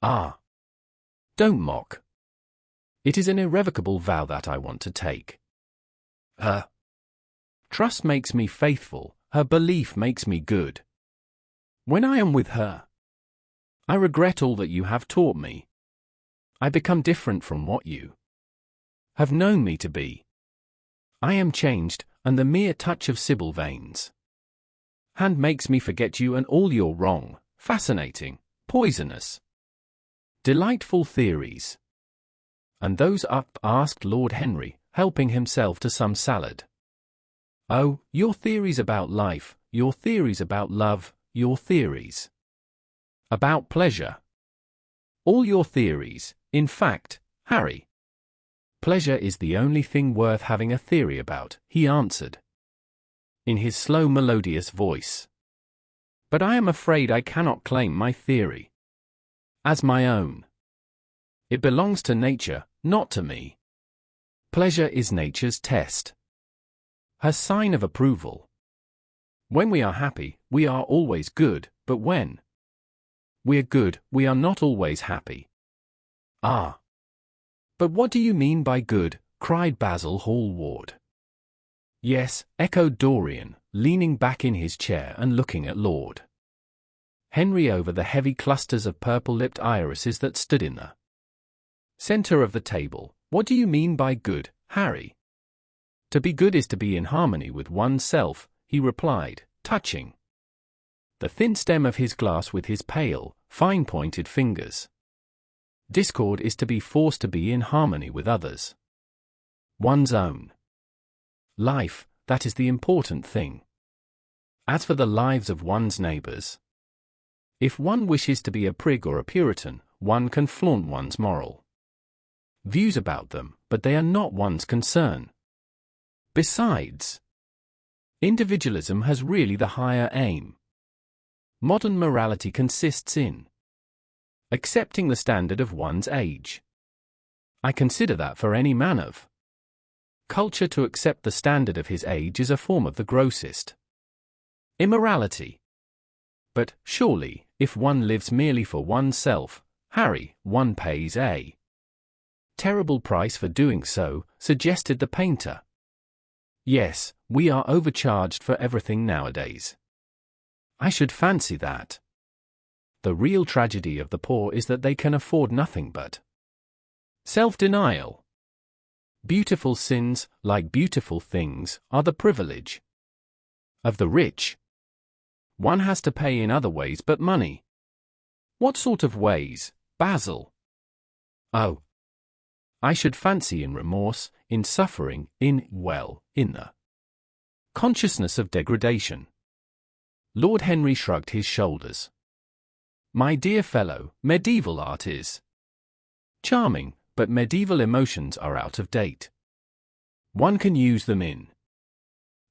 Ah. Don't mock. It is an irrevocable vow that I want to take. Her trust makes me faithful, her belief makes me good. When I am with her, I regret all that you have taught me. I become different from what you have known me to be. I am changed, and the mere touch of Sibyl Vane's hand makes me forget you and all your wrong, fascinating, poisonous, delightful theories. And those up? Asked Lord Henry, helping himself to some salad. Oh, your theories about life, your theories about love, your theories about pleasure. All your theories, in fact, Harry. Pleasure is the only thing worth having a theory about, he answered, in his slow melodious voice. But I am afraid I cannot claim my theory as my own. It belongs to nature, not to me. Pleasure is nature's test, her sign of approval. When we are happy, we are always good, but when we're good, we are not always happy. Ah! But what do you mean by good? Cried Basil Hallward. Yes, echoed Dorian, leaning back in his chair and looking at Lord Henry over the heavy clusters of purple-lipped irises that stood in the center of the table. What do you mean by good, Harry? To be good is to be in harmony with oneself, he replied, touching the thin stem of his glass with his pale, fine-pointed fingers. Discord is to be forced to be in harmony with others. One's own life, that is the important thing. As for the lives of one's neighbors, if one wishes to be a prig or a Puritan, one can flaunt one's moral views about them, but they are not one's concern. Besides, individualism has really the higher aim. Modern morality consists in accepting the standard of one's age. I consider that for any man of culture to accept the standard of his age is a form of the grossest immorality. But, surely, if one lives merely for oneself, Harry, one pays a terrible price for doing so, suggested the painter. Yes, we are overcharged for everything nowadays. I should fancy that the real tragedy of the poor is that they can afford nothing but self-denial. Beautiful sins, like beautiful things, are the privilege of the rich. One has to pay in other ways but money. What sort of ways, Basil? Oh, I should fancy in remorse, in suffering, in the consciousness of degradation. Lord Henry shrugged his shoulders. My dear fellow, medieval art is charming, but medieval emotions are out of date. One can use them in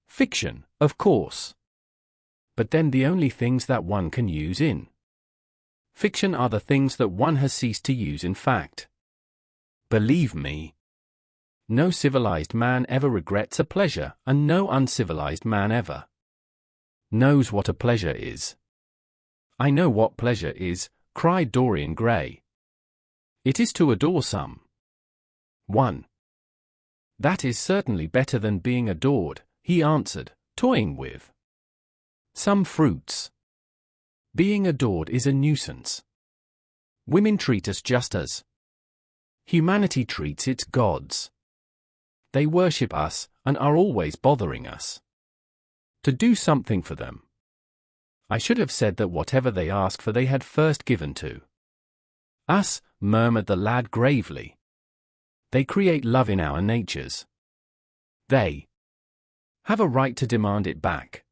fiction, of course. But then the only things that one can use in fiction are the things that one has ceased to use in fact. Believe me, no civilized man ever regrets a pleasure, and no uncivilized man ever knows what a pleasure is. I know what pleasure is, cried Dorian Gray. It is to adore some one. That is certainly better than being adored, he answered, toying with some fruits. Being adored is a nuisance. Women treat us just as humanity treats its gods. They worship us, and are always bothering us to do something for them. I should have said that whatever they ask for they had first given to us, murmured the lad gravely. They create love in our natures. They have a right to demand it back.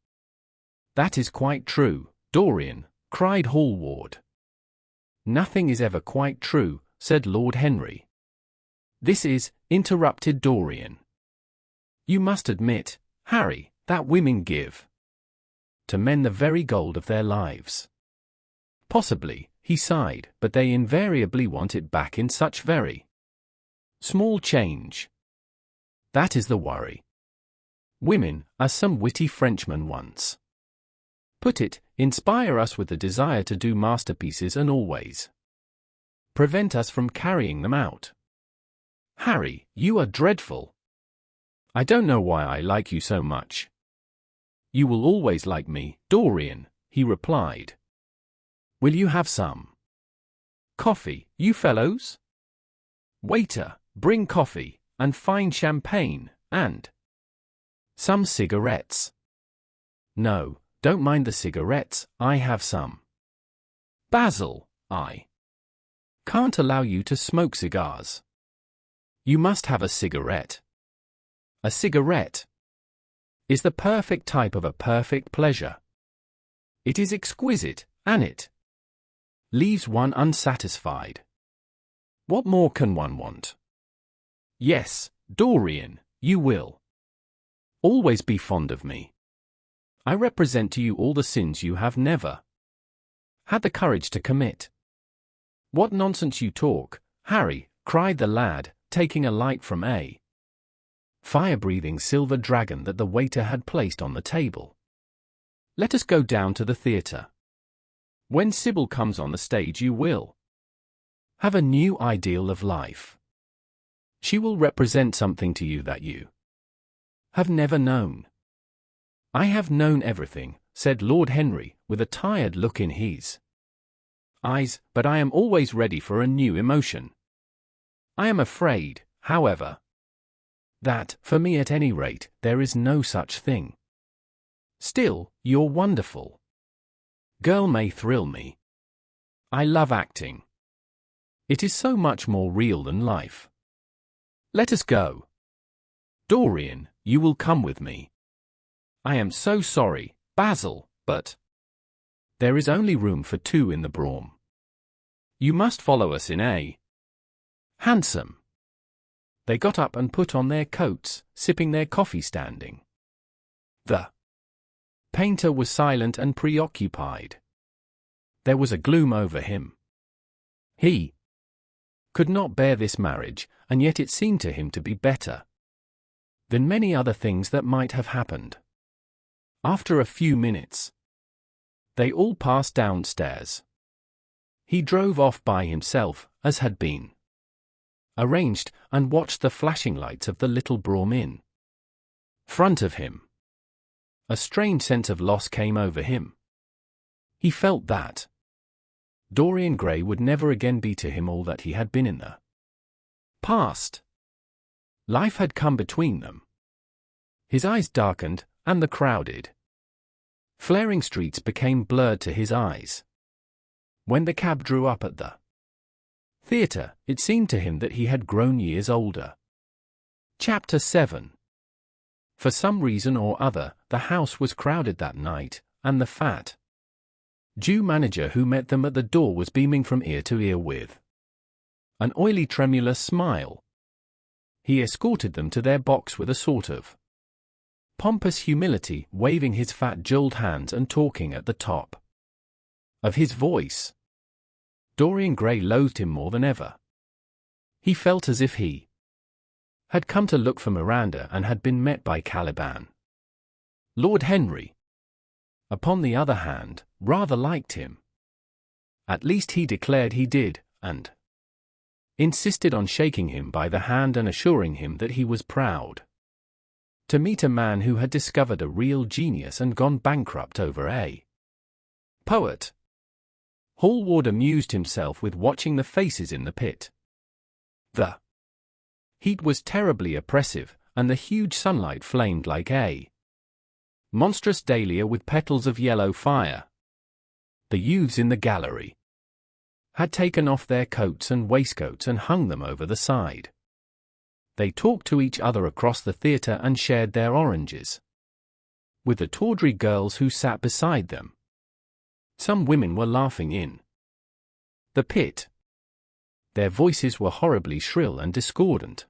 That is quite true, Dorian, cried Hallward. Nothing is ever quite true, said Lord Henry. This is, interrupted Dorian. You must admit, Harry, that women give to men the very gold of their lives. Possibly, he sighed, but they invariably want it back in such very small change. That is the worry. Women, as some witty Frenchman once put it, inspire us with the desire to do masterpieces and always prevent us from carrying them out. Harry, you are dreadful. I don't know why I like you so much. You will always like me, Dorian, he replied. Will you have some coffee, you fellows? Waiter, bring coffee, and fine champagne, and some cigarettes. No, don't mind the cigarettes, I have some. Basil, I can't allow you to smoke cigars. You must have a cigarette. A cigarette? is the perfect type of a perfect pleasure. It is exquisite, and it leaves one unsatisfied. What more can one want? Yes, Dorian, you will always be fond of me. I represent to you all the sins you have never had the courage to commit. What nonsense you talk, Harry, cried the lad, taking a light from a fire-breathing silver dragon that the waiter had placed on the table. Let us go down to the theatre. When Sibyl comes on the stage you will have a new ideal of life. She will represent something to you that you have never known. I have known everything, said Lord Henry, with a tired look in his eyes, but I am always ready for a new emotion. I am afraid, however, that, for me at any rate, there is no such thing. Still, your wonderful girl may thrill me. I love acting. It is so much more real than life. Let us go. Dorian, you will come with me. I am so sorry, Basil, but there is only room for 2 in the brougham. You must follow us in a hansom. They got up and put on their coats, sipping their coffee standing. The painter was silent and preoccupied. There was a gloom over him. He could not bear this marriage, and yet it seemed to him to be better than many other things that might have happened. After a few minutes, they all passed downstairs. He drove off by himself, as had been arranged, and watched the flashing lights of the little brougham in front of him. A strange sense of loss came over him. He felt that Dorian Gray would never again be to him all that he had been in the past. Life had come between them. His eyes darkened, and the crowded, flaring streets became blurred to his eyes. When the cab drew up at the theatre, it seemed to him that he had grown years older. Chapter 7. For some reason or other, the house was crowded that night, and the fat Jew manager who met them at the door was beaming from ear to ear with an oily tremulous smile. He escorted them to their box with a sort of pompous humility, waving his fat jeweled hands and talking at the top of his voice. Dorian Gray loathed him more than ever. He felt as if he had come to look for Miranda and had been met by Caliban. Lord Henry, upon the other hand, rather liked him. At least he declared he did, and insisted on shaking him by the hand and assuring him that he was proud to meet a man who had discovered a real genius and gone bankrupt over a poet. Hallward amused himself with watching the faces in the pit. The heat was terribly oppressive, and the huge sunlight flamed like a monstrous dahlia with petals of yellow fire. The youths in the gallery had taken off their coats and waistcoats and hung them over the side. They talked to each other across the theatre and shared their oranges with the tawdry girls who sat beside them. Some women were laughing in the pit. Their voices were horribly shrill and discordant.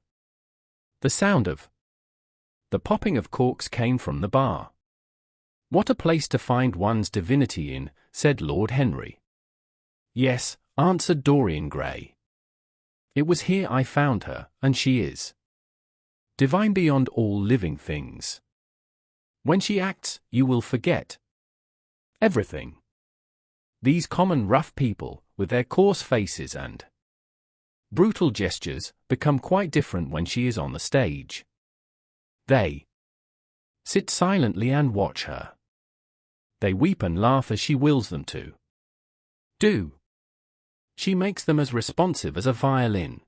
The sound of the popping of corks came from the bar. What a place to find one's divinity in, said Lord Henry. Yes, answered Dorian Gray. It was here I found her, and she is divine beyond all living things. When she acts, you will forget everything. These common rough people, with their coarse faces and brutal gestures, become quite different when she is on the stage. They sit silently and watch her. They weep and laugh as she wills them to do. She makes them as responsive as a violin.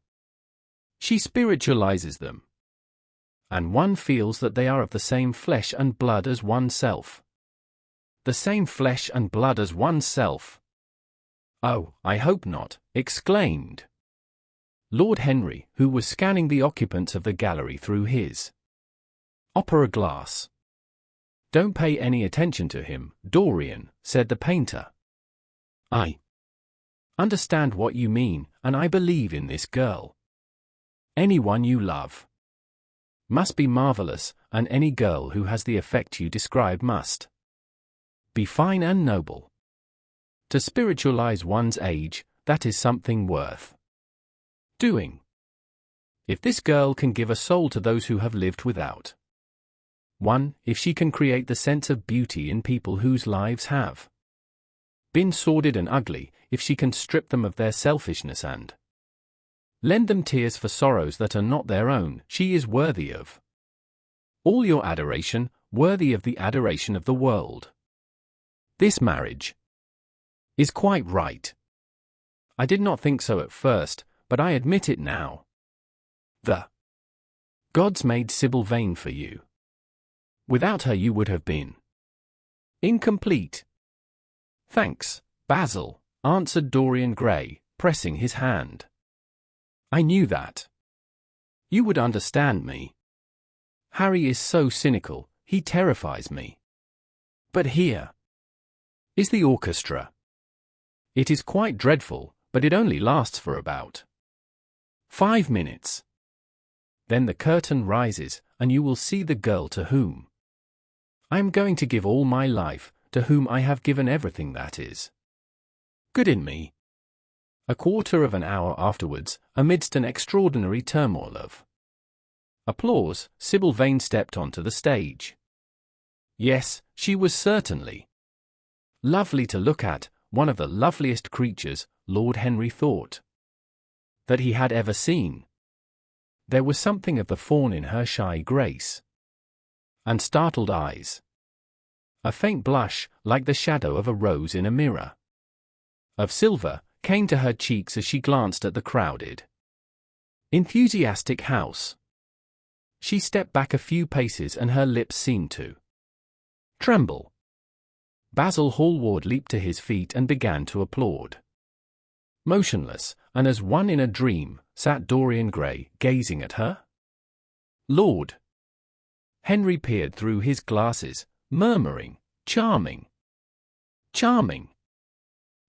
She spiritualizes them. And one feels that they are of the same flesh and blood as oneself. The same flesh and blood as oneself. Oh, I hope not, exclaimed Lord Henry, who was scanning the occupants of the gallery through his opera glass. "Don't pay any attention to him, Dorian," said the painter. "I understand what you mean, and I believe in this girl. Anyone you love must be marvelous, and any girl who has the effect you describe must be fine and noble. To spiritualize one's age, that is something worth doing. If this girl can give a soul to those who have lived without one, if she can create the sense of beauty in people whose lives have been sordid and ugly, if she can strip them of their selfishness and lend them tears for sorrows that are not their own, she is worthy of all your adoration, worthy of the adoration of the world. This marriage is quite right. I did not think so at first, but I admit it now. The gods made Sibyl Vane for you. Without her you would have been incomplete." "Thanks, Basil," answered Dorian Gray, pressing his hand. "I knew that you would understand me. Harry is so cynical, he terrifies me. But here is the orchestra. It is quite dreadful, but it only lasts for about 5 minutes. Then the curtain rises, and you will see the girl to whom I am going to give all my life, to whom I have given everything that is good in me." A quarter of an hour afterwards, amidst an extraordinary turmoil of applause, Sibyl Vane stepped onto the stage. Yes, she was certainly lovely to look at, one of the loveliest creatures, Lord Henry thought, that he had ever seen. There was something of the fawn in her shy grace and startled eyes. A faint blush, like the shadow of a rose in a mirror of silver, came to her cheeks as she glanced at the crowded, enthusiastic house. She stepped back a few paces and her lips seemed to tremble. Basil Hallward leaped to his feet and began to applaud. Motionless, and as one in a dream, sat Dorian Gray, gazing at her. Lord Henry peered through his glasses, murmuring, "Charming! Charming!"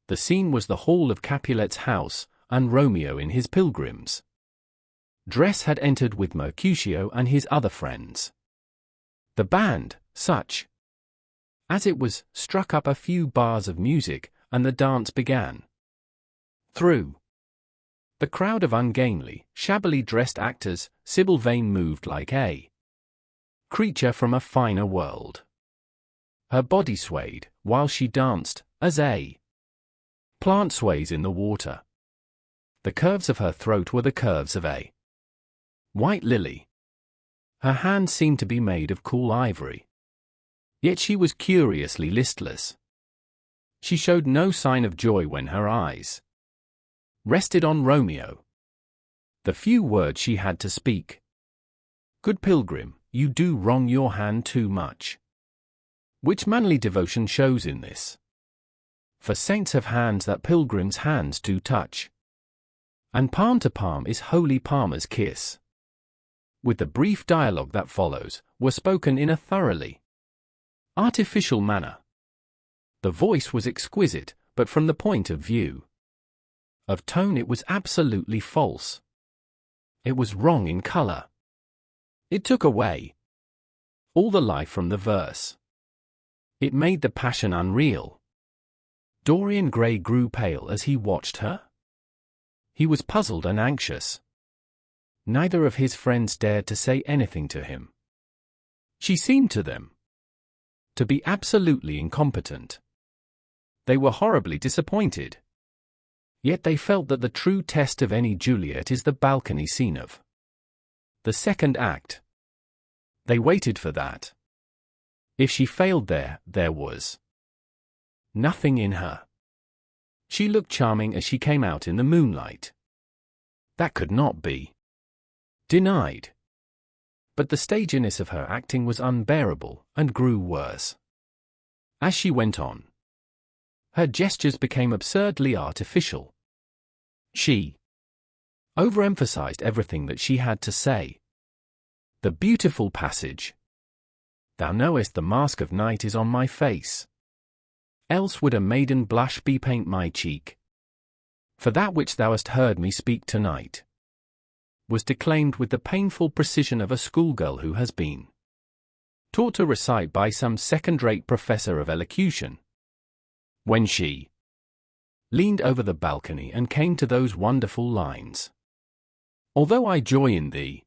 The scene was the hall of Capulet's house, and Romeo in his pilgrim's dress had entered with Mercutio and his other friends. The band, such as it was, struck up a few bars of music, and the dance began. Through the crowd of ungainly, shabbily dressed actors, Sibyl Vane moved like a creature from a finer world. Her body swayed, while she danced, as a plant sways in the water. The curves of her throat were the curves of a white lily. Her hands seemed to be made of cool ivory. Yet she was curiously listless. She showed no sign of joy when her eyes rested on Romeo. The few words she had to speak. "Good pilgrim, you do wrong your hand too much." Which manly devotion shows in this? For saints have hands that pilgrims' hands do touch. And palm to palm is holy palmer's kiss. With the brief dialogue that follows, were spoken in a thoroughly artificial manner. The voice was exquisite, but from the point of view of tone it was absolutely false. It was wrong in color. It took away all the life from the verse. It made the passion unreal. Dorian Gray grew pale as he watched her. He was puzzled and anxious. Neither of his friends dared to say anything to him. She seemed to them to be absolutely incompetent. They were horribly disappointed. Yet they felt that the true test of any Juliet is the balcony scene of the second act. They waited for that. If she failed there was nothing in her. She looked charming as she came out in the moonlight. That could not be denied. But the staginess of her acting was unbearable, and grew worse as she went on. Her gestures became absurdly artificial. She overemphasized everything that she had to say. The beautiful passage Thou knowest the mask of night is on my face. Else would a maiden blush bepaint my cheek. For that which thou hast heard me speak tonight was declaimed with the painful precision of a schoolgirl who has been taught to recite by some second-rate professor of elocution. When she leaned over the balcony and came to those wonderful lines, "Although I joy in thee,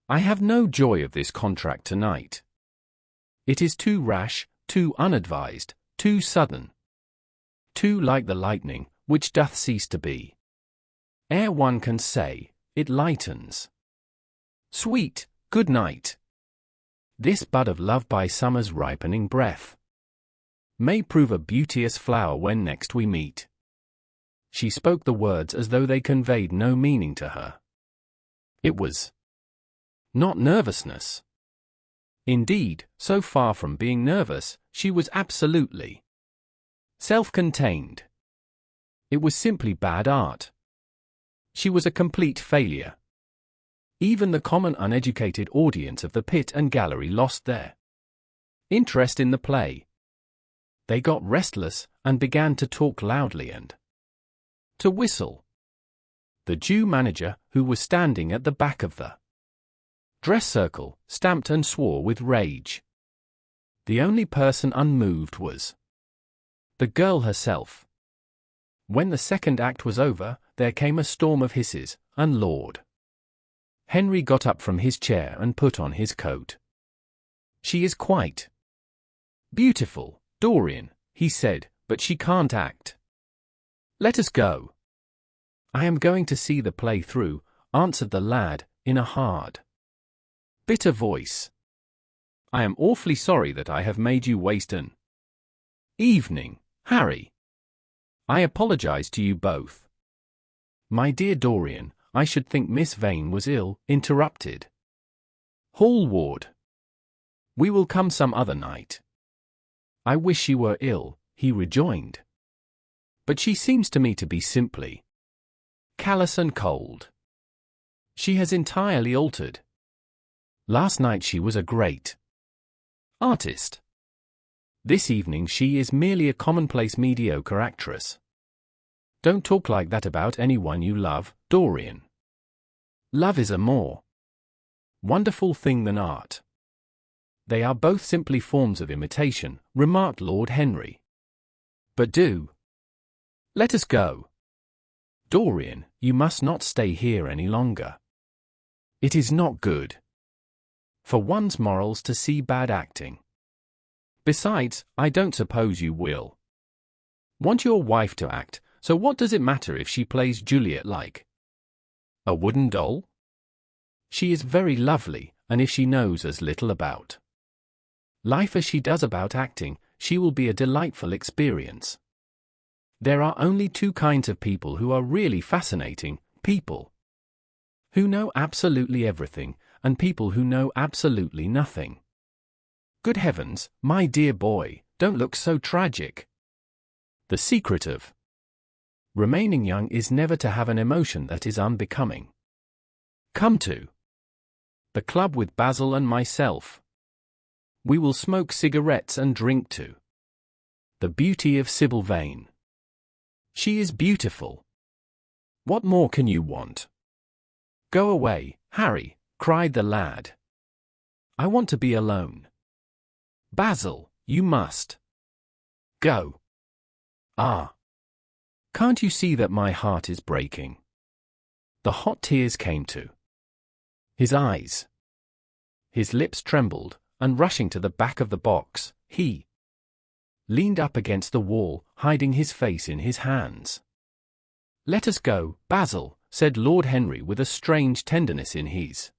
I have no joy of this contract tonight. It is too rash, too unadvised, too sudden, too like the lightning, which doth cease to be. Ere one can say, it lightens. Sweet, good night. This bud of love by summer's ripening breath may prove a beauteous flower when next we meet." She spoke the words as though they conveyed no meaning to her. It was not nervousness. Indeed, so far from being nervous, she was absolutely self-contained. It was simply bad art. She was a complete failure. Even the common uneducated audience of the pit and gallery lost their interest in the play. They got restless and began to talk loudly and to whistle. The Jew manager, who was standing at the back of the dress circle, stamped and swore with rage. The only person unmoved was the girl herself. When the second act was over, there came a storm of hisses, and Lord Henry got up from his chair and put on his coat. "She is quite beautiful, Dorian," he said, "but she can't act. Let us go." "I am going to see the play through," answered the lad, in a hard, bitter voice. "I am awfully sorry that I have made you waste an evening, Harry. I apologize to you both." "My dear Dorian, I should think Miss Vane was ill," interrupted Hallward. "We will come some other night." "I wish she were ill," he rejoined. "But she seems to me to be simply callous and cold. She has entirely altered. Last night she was a great artist. This evening she is merely a commonplace mediocre actress. Don't talk like that about anyone you love, Dorian. Love is a more wonderful thing than art." "They are both simply forms of imitation," remarked Lord Henry. "But do let us go. Dorian, you must not stay here any longer. It is not good for one's morals to see bad acting. Besides, I don't suppose you will want your wife to act, so what does it matter if she plays Juliet like a wooden doll? She is very lovely, and if she knows as little about life as she does about acting, she will be a delightful experience. There are only two kinds of people who are really fascinating: people who know absolutely everything, and people who know absolutely nothing. Good heavens, my dear boy, don't look so tragic. The secret of remaining young is never to have an emotion that is unbecoming. Come to the club with Basil and myself. We will smoke cigarettes and drink to the beauty of Sibyl Vane. She is beautiful. What more can you want?" "Go away, Harry," cried the lad. "I want to be alone." "Basil, you must go." "Ah, can't you see that my heart is breaking?" The hot tears came to his eyes. His lips trembled, and rushing to the back of the box, he leaned up against the wall, hiding his face in his hands. "Let us go, Basil," said Lord Henry with a strange tenderness in his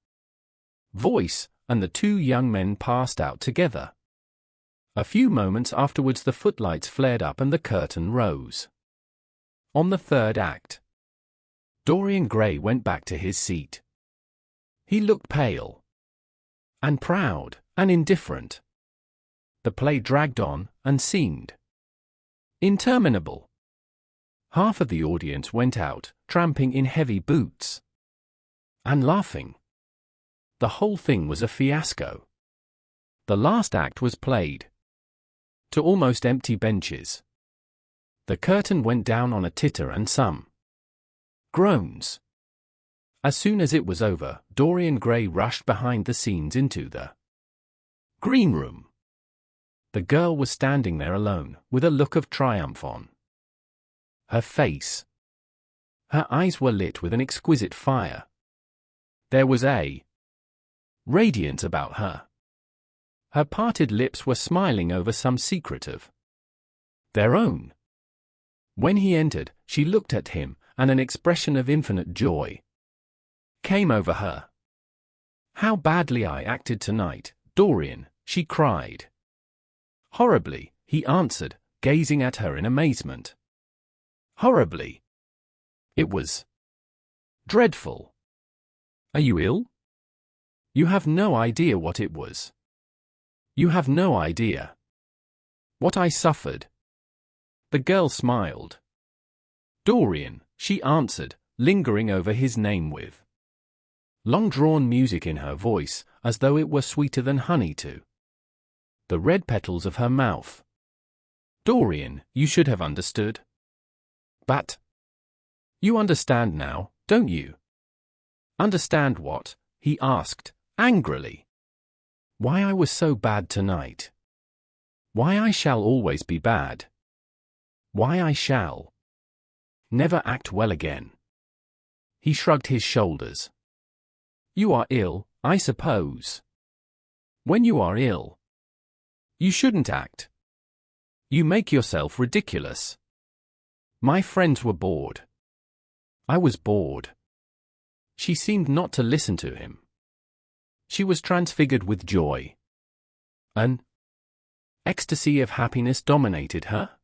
voice, and the two young men passed out together. A few moments afterwards the footlights flared up and the curtain rose. On the third act, Dorian Gray went back to his seat. He looked pale and proud and indifferent. The play dragged on and seemed interminable. Half of the audience went out, tramping in heavy boots and laughing. The whole thing was a fiasco. The last act was played. To almost empty benches. The curtain went down on a titter and some groans. As soon as it was over, Dorian Gray rushed behind the scenes into the green room. The girl was standing there alone, with a look of triumph on her face. Her eyes were lit with an exquisite fire. There was a radiance about her. Her parted lips were smiling over some secret of their own. When he entered, she looked at him, and an expression of infinite joy came over her. "How badly I acted tonight, Dorian," she cried. "Horribly," he answered, gazing at her in amazement. "Horribly. It was dreadful. Are you ill? You have no idea what it was. You have no idea what I suffered." The girl smiled. "Dorian," she answered, lingering over his name with long-drawn music in her voice, as though it were sweeter than honey to the red petals of her mouth. "Dorian, you should have understood. But you understand now, don't you?" "Understand what?" he asked, angrily. "Why I was so bad tonight. Why I shall always be bad. Why I shall never act well again." He shrugged his shoulders. "You are ill, I suppose. When you are ill, you shouldn't act. You make yourself ridiculous. My friends were bored. I was bored." She seemed not to listen to him. She was transfigured with joy. An ecstasy of happiness dominated her.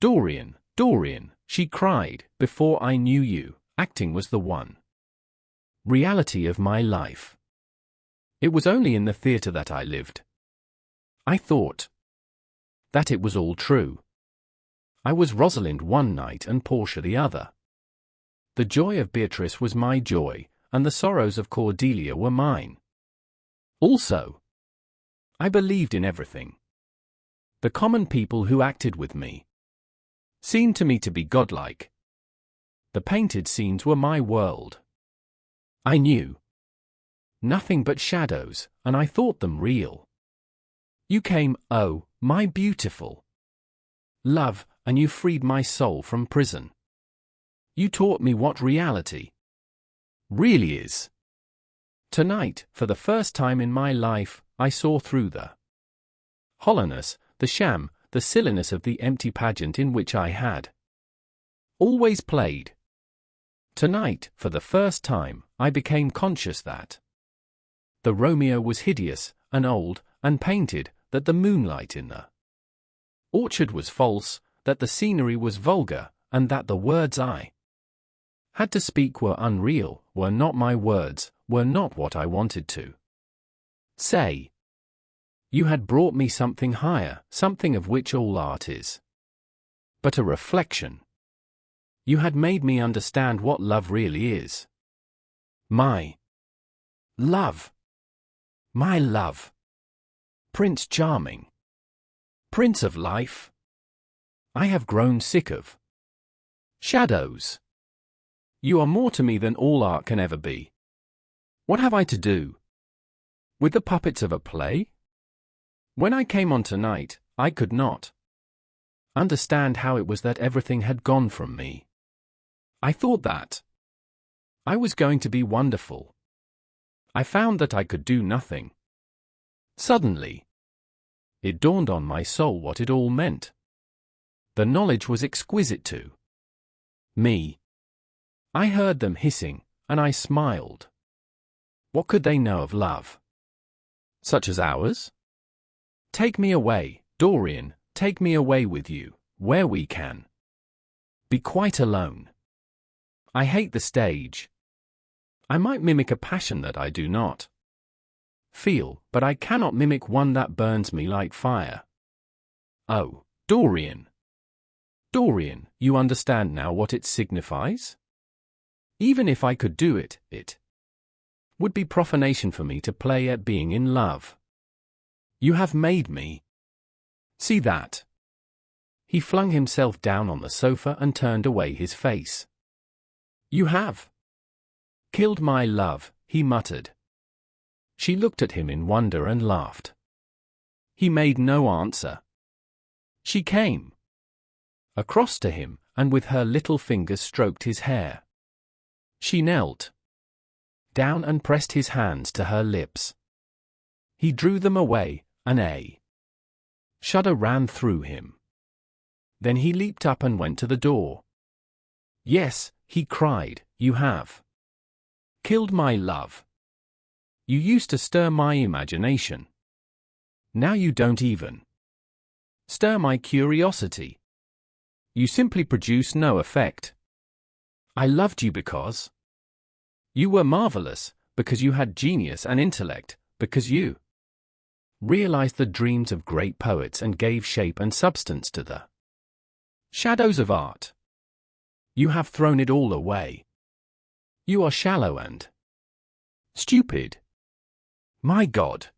"Dorian, Dorian," she cried, "before I knew you, acting was the one reality of my life. It was only in the theatre that I lived. I thought that it was all true. I was Rosalind one night and Portia the other. The joy of Beatrice was my joy, and the sorrows of Cordelia were mine. Also, I believed in everything. The common people who acted with me seemed to me to be godlike. The painted scenes were my world. I knew nothing but shadows, and I thought them real. You came, oh, my beautiful love, and you freed my soul from prison. You taught me what reality really is. Tonight, for the first time in my life, I saw through the hollowness, the sham, the silliness of the empty pageant in which I had always played. Tonight, for the first time, I became conscious that the Romeo was hideous, and old, and painted, that the moonlight in the orchard was false, that the scenery was vulgar, and that the words I had to speak were unreal, were not my words, were not what I wanted to say. You had brought me something higher, something of which all art is but a reflection. You had made me understand what love really is. My love. My love. Prince Charming. Prince of life. I have grown sick of shadows. You are more to me than all art can ever be. What have I to do with the puppets of a play? When I came on tonight, I could not understand how it was that everything had gone from me. I thought that I was going to be wonderful. I found that I could do nothing. Suddenly, it dawned on my soul what it all meant. The knowledge was exquisite to me. I heard them hissing, and I smiled. What could they know of love such as ours? Take me away, Dorian, take me away with you, where we can be quite alone. I hate the stage. I might mimic a passion that I do not feel, but I cannot mimic one that burns me like fire. Oh, Dorian. Dorian, you understand now what it signifies? Even if I could do it, it would be profanation for me to play at being in love. You have made me. See that? He flung himself down on the sofa and turned away his face. You have killed my love, he muttered. She looked at him in wonder and laughed. He made no answer. She came across to him, and with her little fingers stroked his hair. She knelt down and pressed his hands to her lips. He drew them away, and a shudder ran through him. Then he leaped up and went to the door. Yes, he cried, you have killed my love. You used to stir my imagination. Now you don't even stir my curiosity. You simply produce no effect. I loved you because you were marvelous, because you had genius and intellect, because you realized the dreams of great poets and gave shape and substance to the shadows of art. You have thrown it all away. You are shallow and stupid. My God!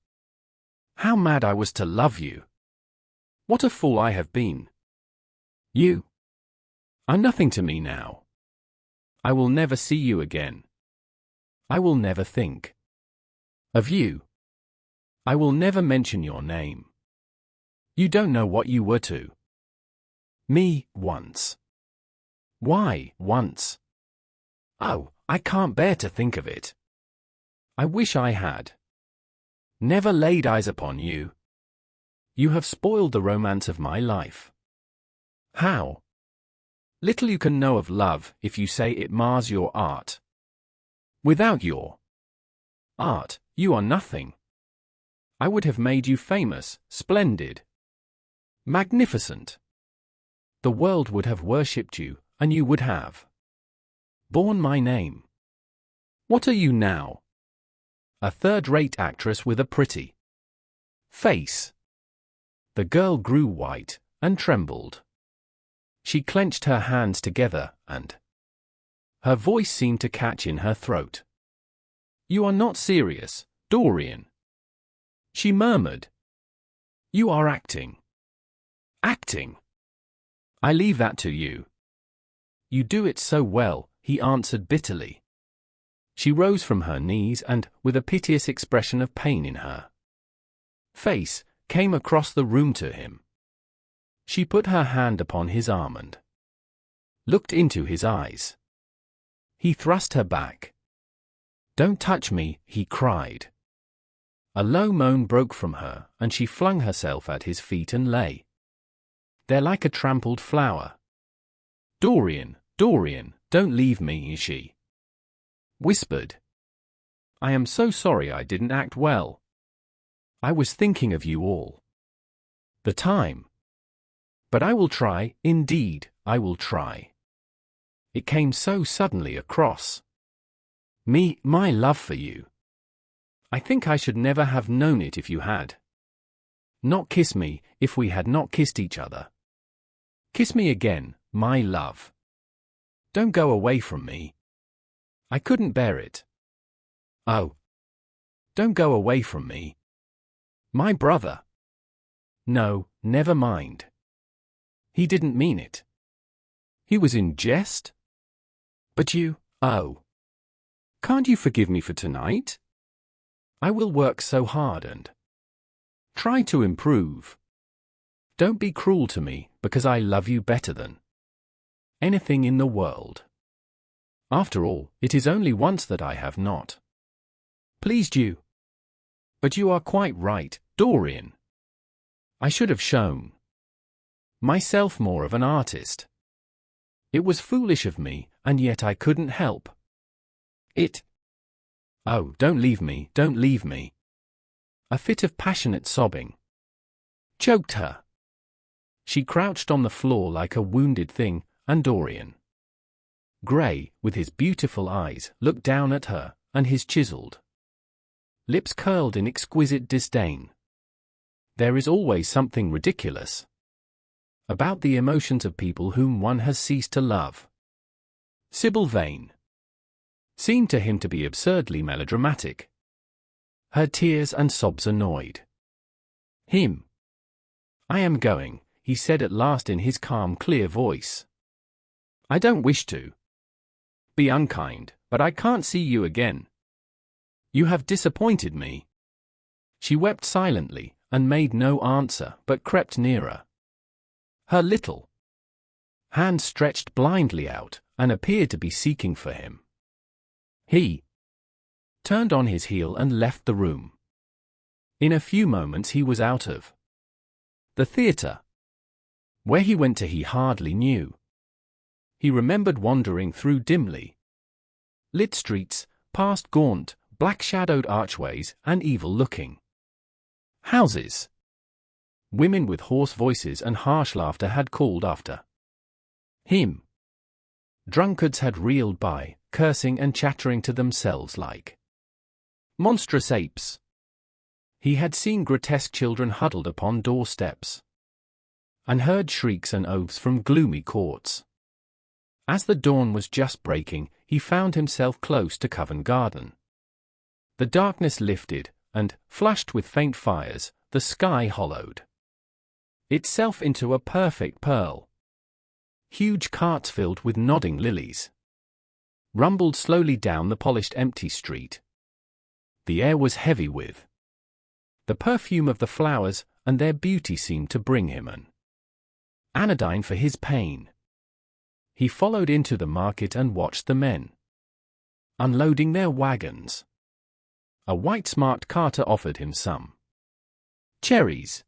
How mad I was to love you! What a fool I have been! You are nothing to me now. I will never see you again. I will never think of you. I will never mention your name. You don't know what you were to me once. Why, once? Oh, I can't bear to think of it. I wish I had never laid eyes upon you. You have spoiled the romance of my life. How little you can know of love if you say it mars your art. Without your art, you are nothing. I would have made you famous, splendid, magnificent. The world would have worshipped you, and you would have borne my name. What are you now? A third-rate actress with a pretty face. The girl grew white and trembled. She clenched her hands together, and her voice seemed to catch in her throat. You are not serious, Dorian, she murmured. You are acting. Acting. I leave that to you. You do it so well, he answered bitterly. She rose from her knees and, with a piteous expression of pain in her face, came across the room to him. She put her hand upon his arm and looked into his eyes. He thrust her back. Don't touch me, he cried. A low moan broke from her, and she flung herself at his feet and lay there like a trampled flower. Dorian, Dorian, don't leave me, she whispered. I am so sorry I didn't act well. I was thinking of you all the time. But I will try, indeed, I will try. It came so suddenly across me, my love for you. I think I should never have known it if you had not kissed me, if we had not kissed each other. Kiss me again, my love. Don't go away from me. I couldn't bear it. Oh. Don't go away from me. My brother. No, never mind. He didn't mean it. He was in jest? But you, oh. Can't you forgive me for tonight? I will work so hard and try to improve. Don't be cruel to me, because I love you better than anything in the world. After all, it is only once that I have not pleased you. But you are quite right, Dorian. I should have shown myself more of an artist. It was foolish of me, and yet I couldn't help it. Oh, don't leave me, don't leave me. A fit of passionate sobbing choked her. She crouched on the floor like a wounded thing, and Dorian Gray, with his beautiful eyes, looked down at her, and his chiseled lips curled in exquisite disdain. There is always something ridiculous about the emotions of people whom one has ceased to love. Sibyl Vane seemed to him to be absurdly melodramatic. Her tears and sobs annoyed Him. "I am going," he said at last in his calm, clear voice. "I don't wish to be unkind, but I can't see you again. You have disappointed me." She wept silently, and made no answer, but crept nearer. Her little hand stretched blindly out, and appeared to be seeking for him. He turned on his heel and left the room. In a few moments he was out of the theatre. Where he went to he hardly knew. He remembered wandering through dimly lit streets, past gaunt, black-shadowed archways and evil-looking houses. Women with hoarse voices and harsh laughter had called after him. Drunkards had reeled by, cursing and chattering to themselves like monstrous apes. He had seen grotesque children huddled upon doorsteps, and heard shrieks and oaths from gloomy courts. As the dawn was just breaking, he found himself close to Covent Garden. The darkness lifted, and, flushed with faint fires, the sky hollowed itself into a perfect pearl. Huge carts filled with nodding lilies rumbled slowly down the polished empty street. The air was heavy with the perfume of the flowers, and their beauty seemed to bring him an anodyne for his pain. He followed into the market and watched the men unloading their wagons. A white smart carter offered him some cherries.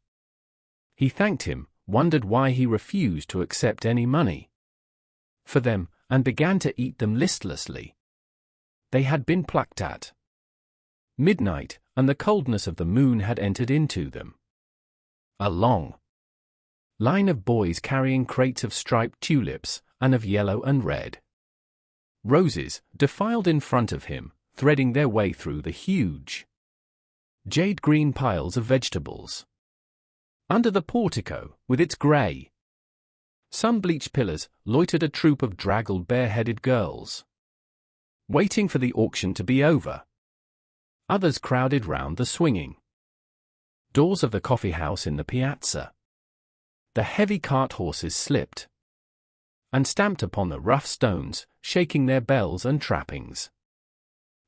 He thanked him, wondered why he refused to accept any money for them, and began to eat them listlessly. They had been plucked at midnight, and the coldness of the moon had entered into them. A long line of boys carrying crates of striped tulips, and of yellow and red roses, defiled in front of him, threading their way through the huge jade-green piles of vegetables. Under the portico, with its grey sun-bleached pillars, loitered a troop of draggled bare-headed girls, waiting for the auction to be over. Others crowded round the swinging doors of the coffee-house in the piazza. The heavy cart horses slipped and stamped upon the rough stones, shaking their bells and trappings.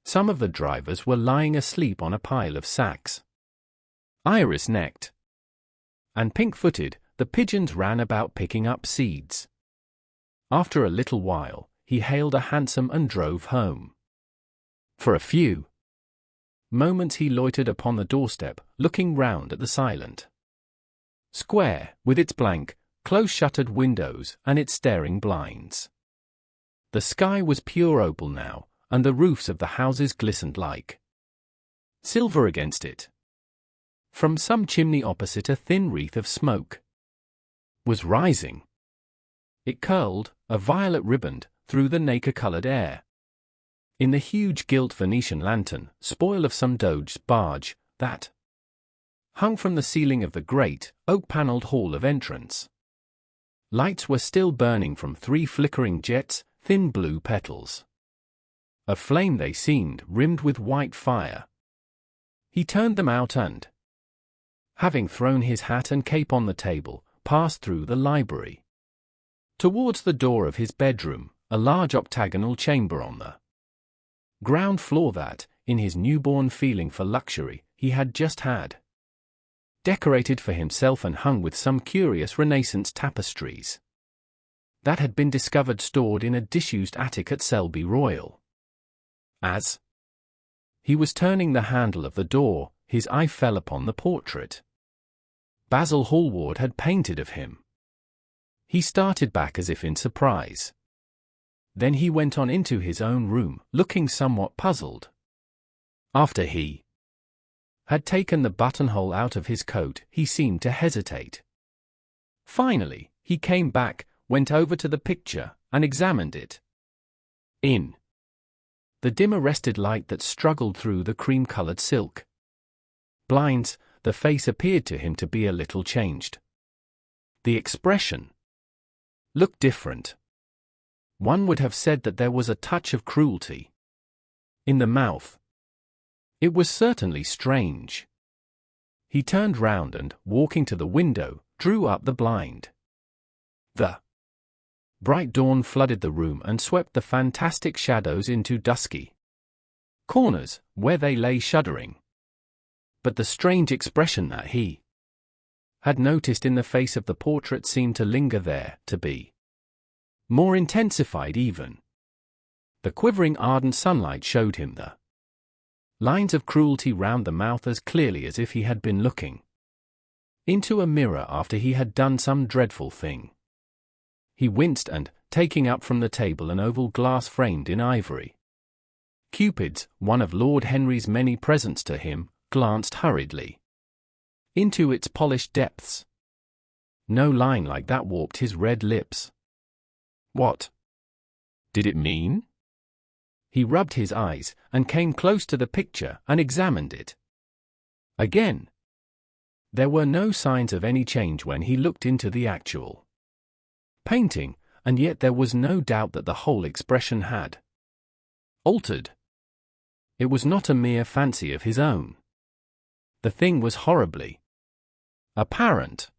Some of the drivers were lying asleep on a pile of sacks. Iris-necked and pink-footed, the pigeons ran about picking up seeds. After a little while, he hailed a hansom and drove home. For a few moments he loitered upon the doorstep, looking round at the silent square, with its blank, close-shuttered windows and its staring blinds. The sky was pure opal now, and the roofs of the houses glistened like silver against it. From some chimney opposite a thin wreath of smoke was rising. It curled, a violet riband, through the nacre-coloured air. In the huge gilt Venetian lantern, spoil of some doge's barge, that hung from the ceiling of the great, oak-panelled hall of entrance, lights were still burning from 3 flickering jets, thin blue petals. Of flame they seemed, rimmed with white fire. He turned them out and, having thrown his hat and cape on the table, passed through the library towards the door of his bedroom, a large octagonal chamber on the ground floor that, in his newborn feeling for luxury, he had just had decorated for himself and hung with some curious Renaissance tapestries that had been discovered stored in a disused attic at Selby Royal. As he was turning the handle of the door, his eye fell upon the portrait Basil Hallward had painted of him. He started back as if in surprise. Then he went on into his own room, looking somewhat puzzled. After he had taken the buttonhole out of his coat, he seemed to hesitate. Finally, he came back, went over to the picture, and examined it. In the dim arrested light that struggled through the cream-colored silk blinds, the face appeared to him to be a little changed. The expression looked different. One would have said that there was a touch of cruelty in the mouth. It was certainly strange. He turned round and, walking to the window, drew up the blind. The bright dawn flooded the room and swept the fantastic shadows into dusky corners, where they lay shuddering. But the strange expression that he had noticed in the face of the portrait seemed to linger there, to be more intensified even. The quivering ardent sunlight showed him the lines of cruelty round the mouth as clearly as if he had been looking into a mirror after he had done some dreadful thing. He winced and, taking up from the table an oval glass framed in ivory Cupid's, one of Lord Henry's many presents to him, glanced hurriedly into its polished depths. No line like that warped his red lips. What did it mean? He rubbed his eyes, and came close to the picture and examined it again. There were no signs of any change when he looked into the actual painting, and yet there was no doubt that the whole expression had altered. It was not a mere fancy of his own. The thing was horribly apparent.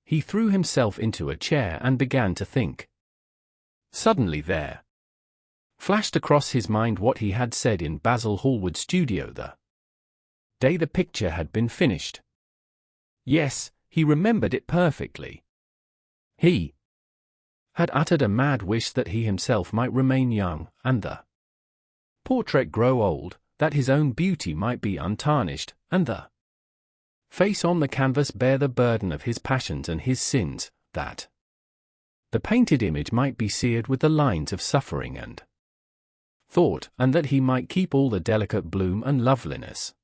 He threw himself into a chair and began to think. Suddenly there flashed across his mind what he had said in Basil Hallward's studio the day the picture had been finished. Yes, he remembered it perfectly. He had uttered a mad wish that he himself might remain young, and the portrait grow old, that his own beauty might be untarnished, and the face on the canvas bear the burden of his passions and his sins, that the painted image might be seared with the lines of suffering and thought, and that he might keep all the delicate bloom and loveliness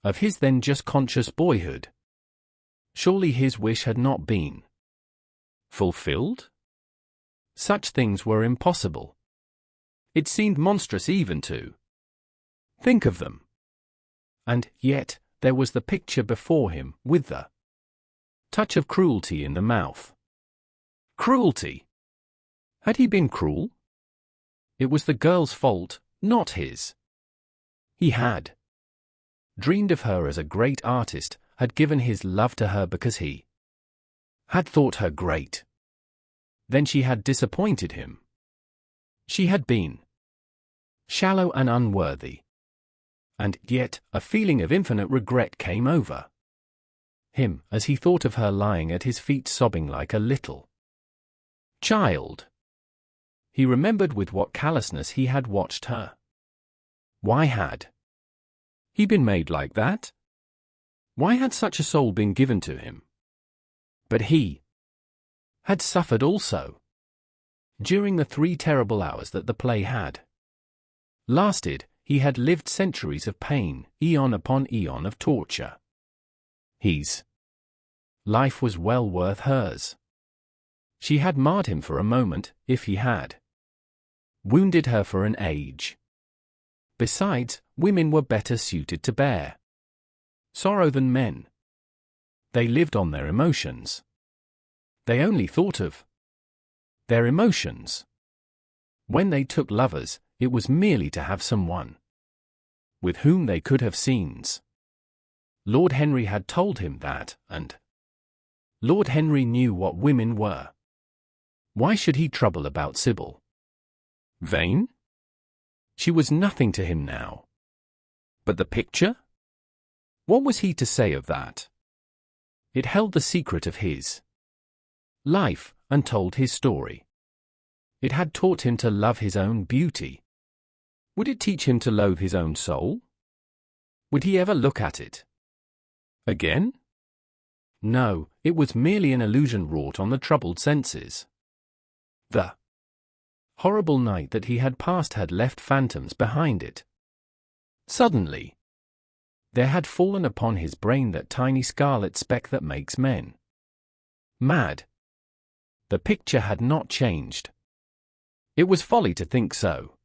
of his then just conscious boyhood. Surely his wish had not been fulfilled? Such things were impossible. It seemed monstrous even to think of them. And yet, there was the picture before him, with the touch of cruelty in the mouth. Cruelty! Had he been cruel? It was the girl's fault, not his. He had dreamed of her as a great artist, had given his love to her because he had thought her great. Then she had disappointed him. She had been shallow and unworthy. And yet, a feeling of infinite regret came over him as he thought of her lying at his feet sobbing like a little child. He remembered with what callousness he had watched her. Why had he been made like that? Why had such a soul been given to him? But he had suffered also. During the 3 terrible hours that the play had lasted, he had lived centuries of pain, eon upon eon of torture. His life was well worth hers. She had marred him for a moment, if he had wounded her for an age. Besides, women were better suited to bear sorrow than men. They lived on their emotions. They only thought of their emotions. When they took lovers, it was merely to have someone with whom they could have scenes. Lord Henry had told him that, and Lord Henry knew what women were. Why should he trouble about Sibyl Vane? She was nothing to him now. But the picture? What was he to say of that? It held the secret of his life, and told his story. It had taught him to love his own beauty. Would it teach him to loathe his own soul? Would he ever look at it again? No, it was merely an illusion wrought on the troubled senses. The horrible night that he had passed had left phantoms behind it. Suddenly, there had fallen upon his brain that tiny scarlet speck that makes men mad. The picture had not changed. It was folly to think so.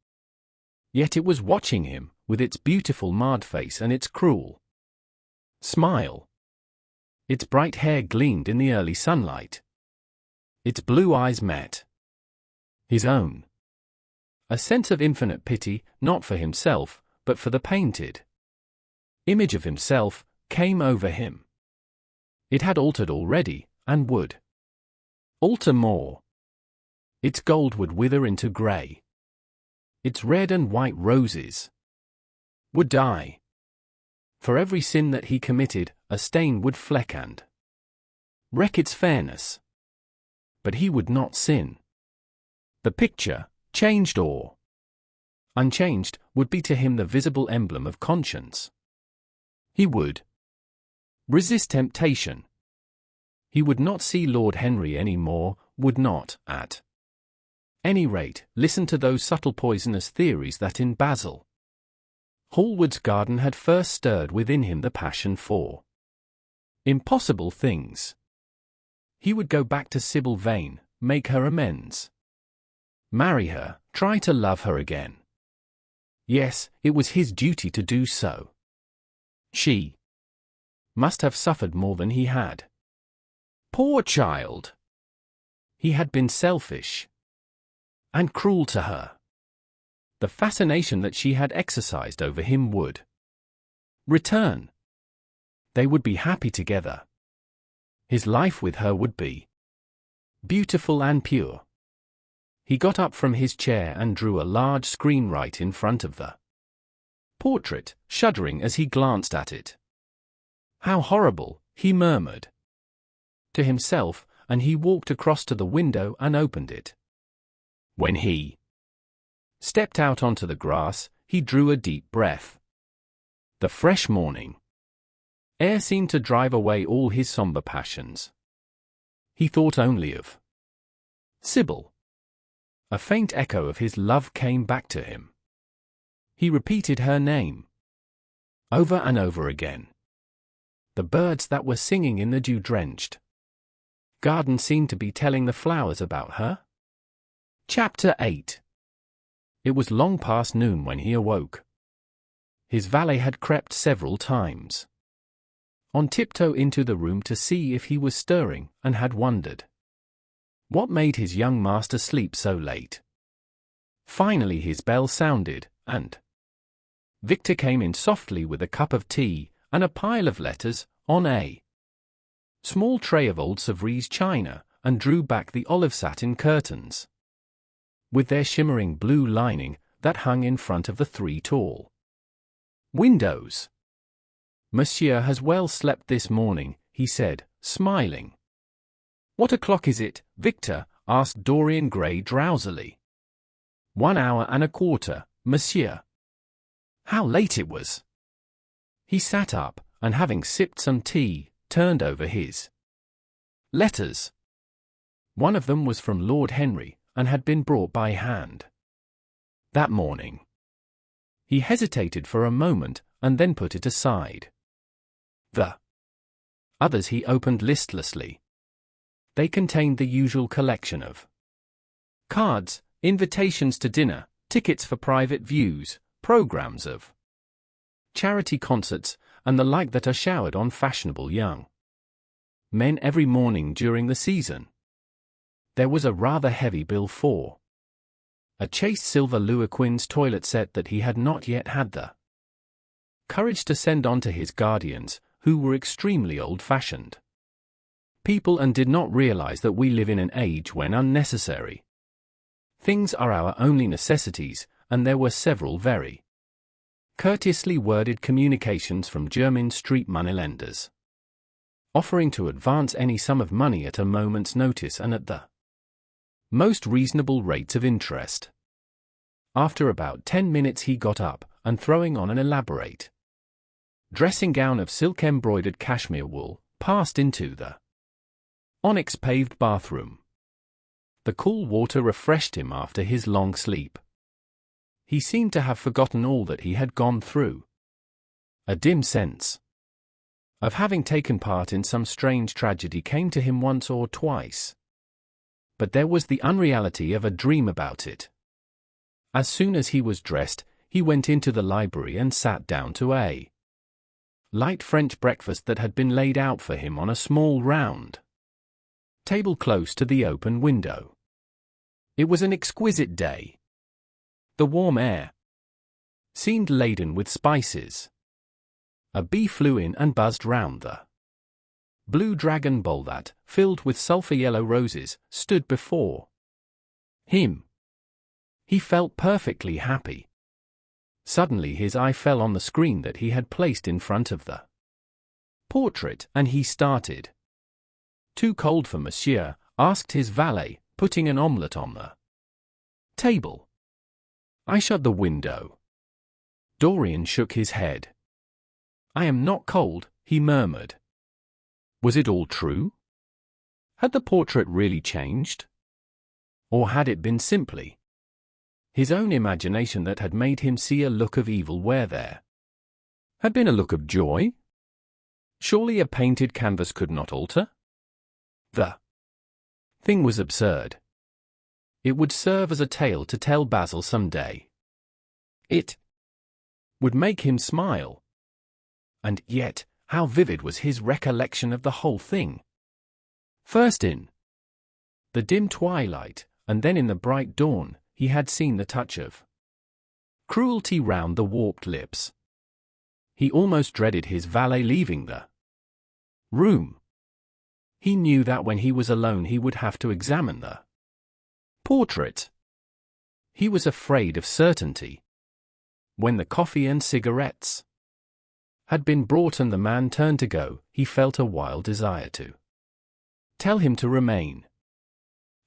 Yet it was watching him, with its beautiful marred face and its cruel smile. Its bright hair gleamed in the early sunlight. Its blue eyes met his own. A sense of infinite pity, not for himself, but for the painted image of himself, came over him. It had altered already, and would alter more. Its gold would wither into grey. Its red and white roses would die. For every sin that he committed, a stain would fleck and wreck its fairness. But he would not sin. The picture, changed or unchanged, would be to him the visible emblem of conscience. He would resist temptation. He would not see Lord Henry any more, would not, at any rate, listen to those subtle poisonous theories that in Basil Hallward's garden had first stirred within him the passion for impossible things. He would go back to Sibyl Vane, make her amends, marry her, try to love her again. Yes, it was his duty to do so. She must have suffered more than he had. Poor child! He had been selfish and cruel to her. The fascination that she had exercised over him would return. They would be happy together. His life with her would be beautiful and pure. He got up from his chair and drew a large screen right in front of the portrait, shuddering as he glanced at it. How horrible, he murmured to himself, and he walked across to the window and opened it. When he stepped out onto the grass, he drew a deep breath. The fresh morning air seemed to drive away all his somber passions. He thought only of Sibyl. A faint echo of his love came back to him. He repeated her name over and over again. The birds that were singing in the dew-drenched garden seemed to be telling the flowers about her. Chapter 8. It was long past noon when he awoke. His valet had crept several times on tiptoe into the room to see if he was stirring, and had wondered what made his young master sleep so late. Finally his bell sounded, and Victor came in softly with a cup of tea and a pile of letters on a small tray of old Sevres china, and drew back the olive satin curtains with their shimmering blue lining that hung in front of the three tall windows. "Monsieur has well slept this morning," he said, smiling. "What o'clock is it, Victor?" asked Dorian Gray drowsily. 1 hour and a quarter, monsieur." How late it was! He sat up, and having sipped some tea, turned over his letters. One of them was from Lord Henry, and had been brought by hand that morning. He hesitated for a moment, and then put it aside. The others he opened listlessly. They contained the usual collection of cards, invitations to dinner, tickets for private views, programs of charity concerts, and the like that are showered on fashionable young men every morning during the season. There was a rather heavy bill for a chaste silver Louis Quinze toilet set that he had not yet had the courage to send on to his guardians, who were extremely old-fashioned people and did not realize that we live in an age when unnecessary things are our only necessities, and there were several very courteously worded communications from Jermyn Street moneylenders, offering to advance any sum of money at a moment's notice and at the most reasonable rates of interest. After about 10 minutes he got up, and throwing on an elaborate dressing gown of silk-embroidered cashmere wool, passed into the onyx-paved bathroom. The cool water refreshed him after his long sleep. He seemed to have forgotten all that he had gone through. A dim sense of having taken part in some strange tragedy came to him once or twice. But there was the unreality of a dream about it. As soon as he was dressed, he went into the library and sat down to a light French breakfast that had been laid out for him on a small round table close to the open window. It was an exquisite day. The warm air seemed laden with spices. A bee flew in and buzzed round the blue dragon bowl that, filled with sulphur-yellow roses, stood before him. He felt perfectly happy. Suddenly his eye fell on the screen that he had placed in front of the portrait, and he started. "Too cold for monsieur?" asked his valet, putting an omelette on the table. I shut the window. Dorian shook his head. "I am not cold," he murmured. Was it all true? Had the portrait really changed? Or had it been simply his own imagination that had made him see a look of evil where there had been a look of joy? Surely a painted canvas could not alter? The thing was absurd. It would serve as a tale to tell Basil some day. It would make him smile. And yet, how vivid was his recollection of the whole thing. First in the dim twilight, and then in the bright dawn, he had seen the touch of cruelty round the warped lips. He almost dreaded his valet leaving the room. He knew that when he was alone he would have to examine the portrait. He was afraid of certainty. When the coffee and cigarettes had been brought and the man turned to go, he felt a wild desire to tell him to remain.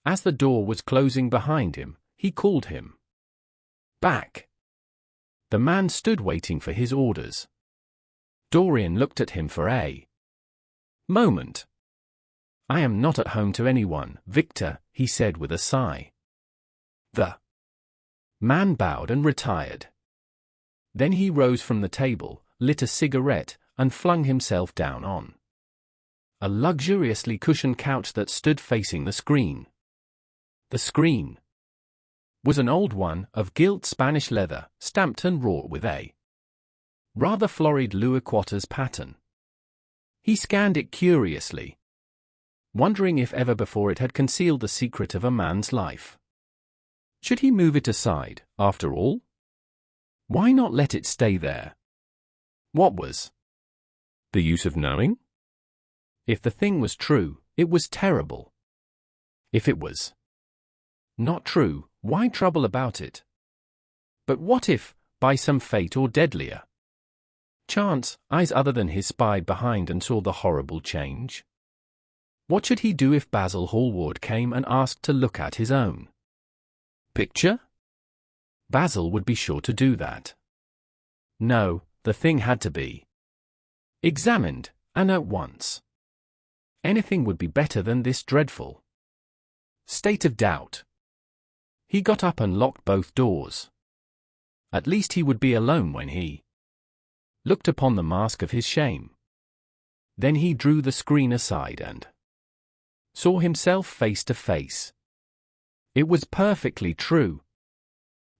As the door was closing behind him, he called him back. The man stood waiting for his orders. Dorian looked at him for a moment. "I am not at home to anyone, Victor," he said with a sigh. The man bowed and retired. Then he rose from the table, lit a cigarette, and flung himself down on a luxuriously cushioned couch that stood facing the screen. The screen was an old one, of gilt Spanish leather, stamped and wrought with a rather florid Louis Quatorze pattern. He scanned it curiously, wondering if ever before it had concealed the secret of a man's life. Should he move it aside, after all? Why not let it stay there? What was the use of knowing? If the thing was true, it was terrible. If it was not true, why trouble about it? But what if, by some fate or deadlier chance, eyes other than his spied behind and saw the horrible change? What should he do if Basil Hallward came and asked to look at his own picture? Basil would be sure to do that. No, the thing had to be examined, and at once. Anything would be better than this dreadful state of doubt. He got up and locked both doors. At least he would be alone when he looked upon the mask of his shame. Then he drew the screen aside and saw himself face to face. It was perfectly true.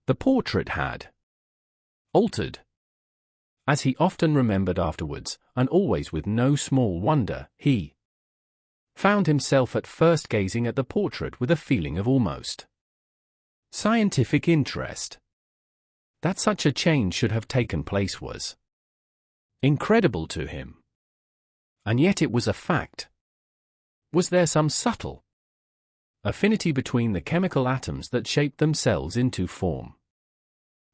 The portrait had altered. As he often remembered afterwards, and always with no small wonder, he found himself at first gazing at the portrait with a feeling of almost scientific interest. That such a change should have taken place was incredible to him. And yet it was a fact. Was there some subtle affinity between the chemical atoms that shaped themselves into form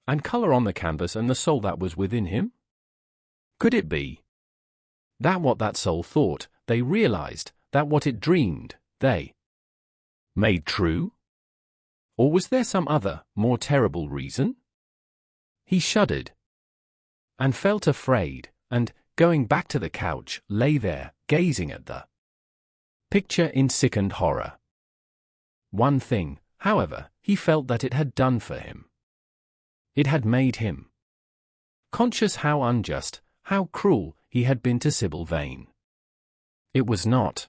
and color on the canvas and the soul that was within him? Could it be that what that soul thought, they realized, that what it dreamed, they made true? Or was there some other, more terrible reason? He shuddered and felt afraid, and, going back to the couch, lay there, gazing at the picture in sickened horror. One thing, however, he felt that it had done for him. It had made him conscious how unjust, how cruel he had been to Sibyl Vane. It was not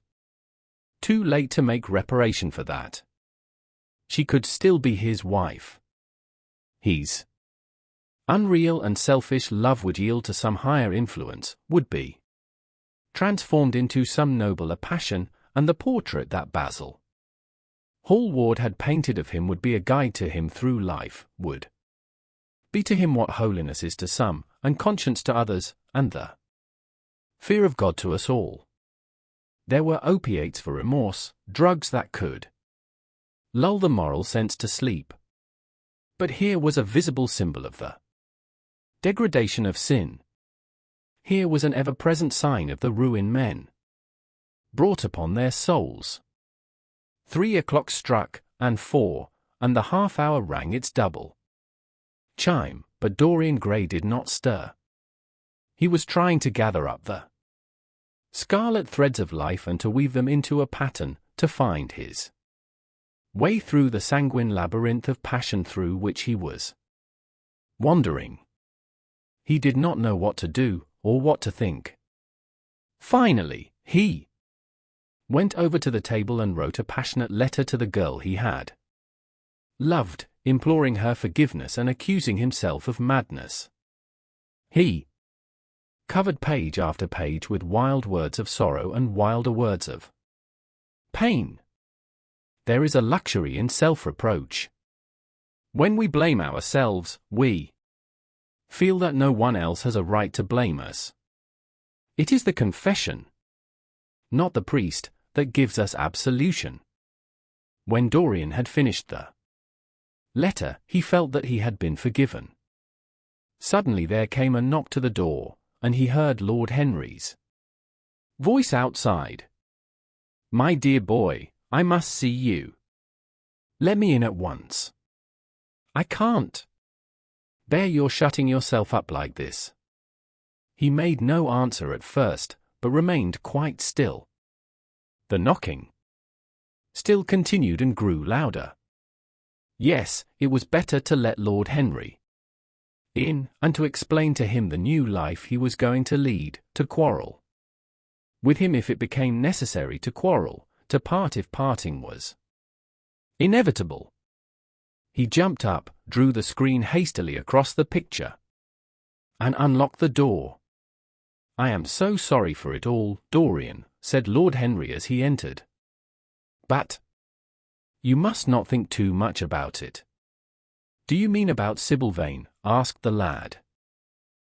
too late to make reparation for that. She could still be his wife. His unreal and selfish love would yield to some higher influence, would be transformed into some nobler passion, and the portrait that Basil Hallward had painted of him would be a guide to him through life, would be to him what holiness is to some, and conscience to others, and the fear of God to us all. There were opiates for remorse, drugs that could lull the moral sense to sleep. But here was a visible symbol of the degradation of sin. Here was an ever-present sign of the ruin men brought upon their souls. 3 o'clock struck, and 4, and the half-hour rang its double chime, but Dorian Gray did not stir. He was trying to gather up the scarlet threads of life and to weave them into a pattern, to find his way through the sanguine labyrinth of passion through which he was wandering. He did not know what to do, or what to think. Finally, he went over to the table and wrote a passionate letter to the girl he had loved, imploring her forgiveness and accusing himself of madness. He covered page after page with wild words of sorrow and wilder words of pain. There is a luxury in self-reproach. When we blame ourselves, we feel that no one else has a right to blame us. It is the confession, not the priest, that gives us absolution. When Dorian had finished the letter, he felt that he had been forgiven. Suddenly there came a knock to the door, and he heard Lord Henry's voice outside. "My dear boy, I must see you. Let me in at once. I can't bear your shutting yourself up like this." He made no answer at first, but remained quite still. The knocking still continued and grew louder. Yes, it was better to let Lord Henry in, and to explain to him the new life he was going to lead, to quarrel with him if it became necessary to quarrel, to part if parting was inevitable. He jumped up, drew the screen hastily across the picture, and unlocked the door. "I am so sorry for it all, Dorian," said Lord Henry as he entered. "But you must not think too much about it." "Do you mean about Sibyl Vane?" asked the lad.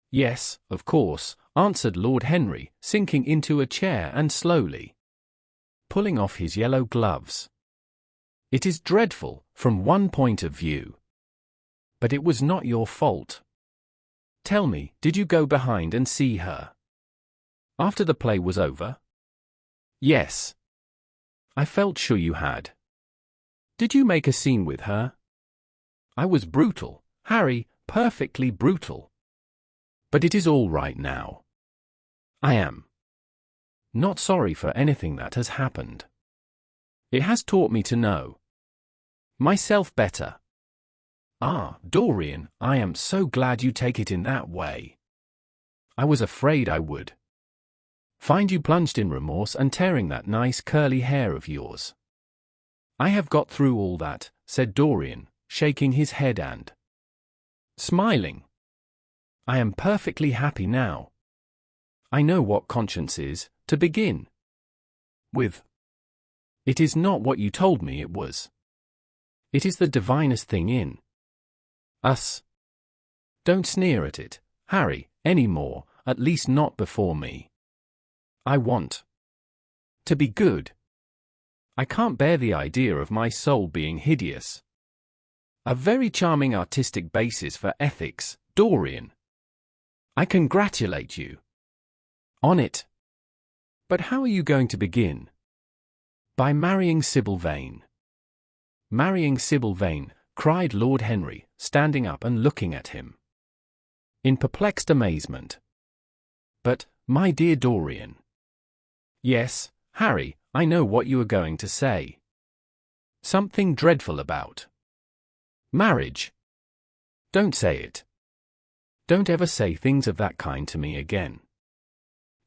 "Yes, of course," answered Lord Henry, sinking into a chair and slowly pulling off his yellow gloves. "It is dreadful, from one point of view. But it was not your fault. Tell me, did you go behind and see her after the play was over?" "Yes. I felt sure you had." "Did you make a scene with her?" "I was brutal, Harry, perfectly brutal. But it is all right now. I am not sorry for anything that has happened. It has taught me to know myself better." "Ah, Dorian, I am so glad you take it in that way. I was afraid I would find you plunged in remorse and tearing that nice curly hair of yours." "I have got through all that," said Dorian, shaking his head and smiling. "I am perfectly happy now. I know what conscience is, to begin with. It is not what you told me it was. It is the divinest thing in us. Don't sneer at it, Harry, any more, at least not before me. I want to be good. I can't bear the idea of my soul being hideous. A very charming artistic basis for ethics, Dorian. I congratulate you on it. But how are you going to begin?" "By marrying Sibyl Vane." "Marrying Sibyl Vane," cried Lord Henry, standing up and looking at him in perplexed amazement. "But, my dear Dorian—" "Yes, Harry, I know what you are going to say. Something dreadful about marriage. Don't say it. Don't ever say things of that kind to me again.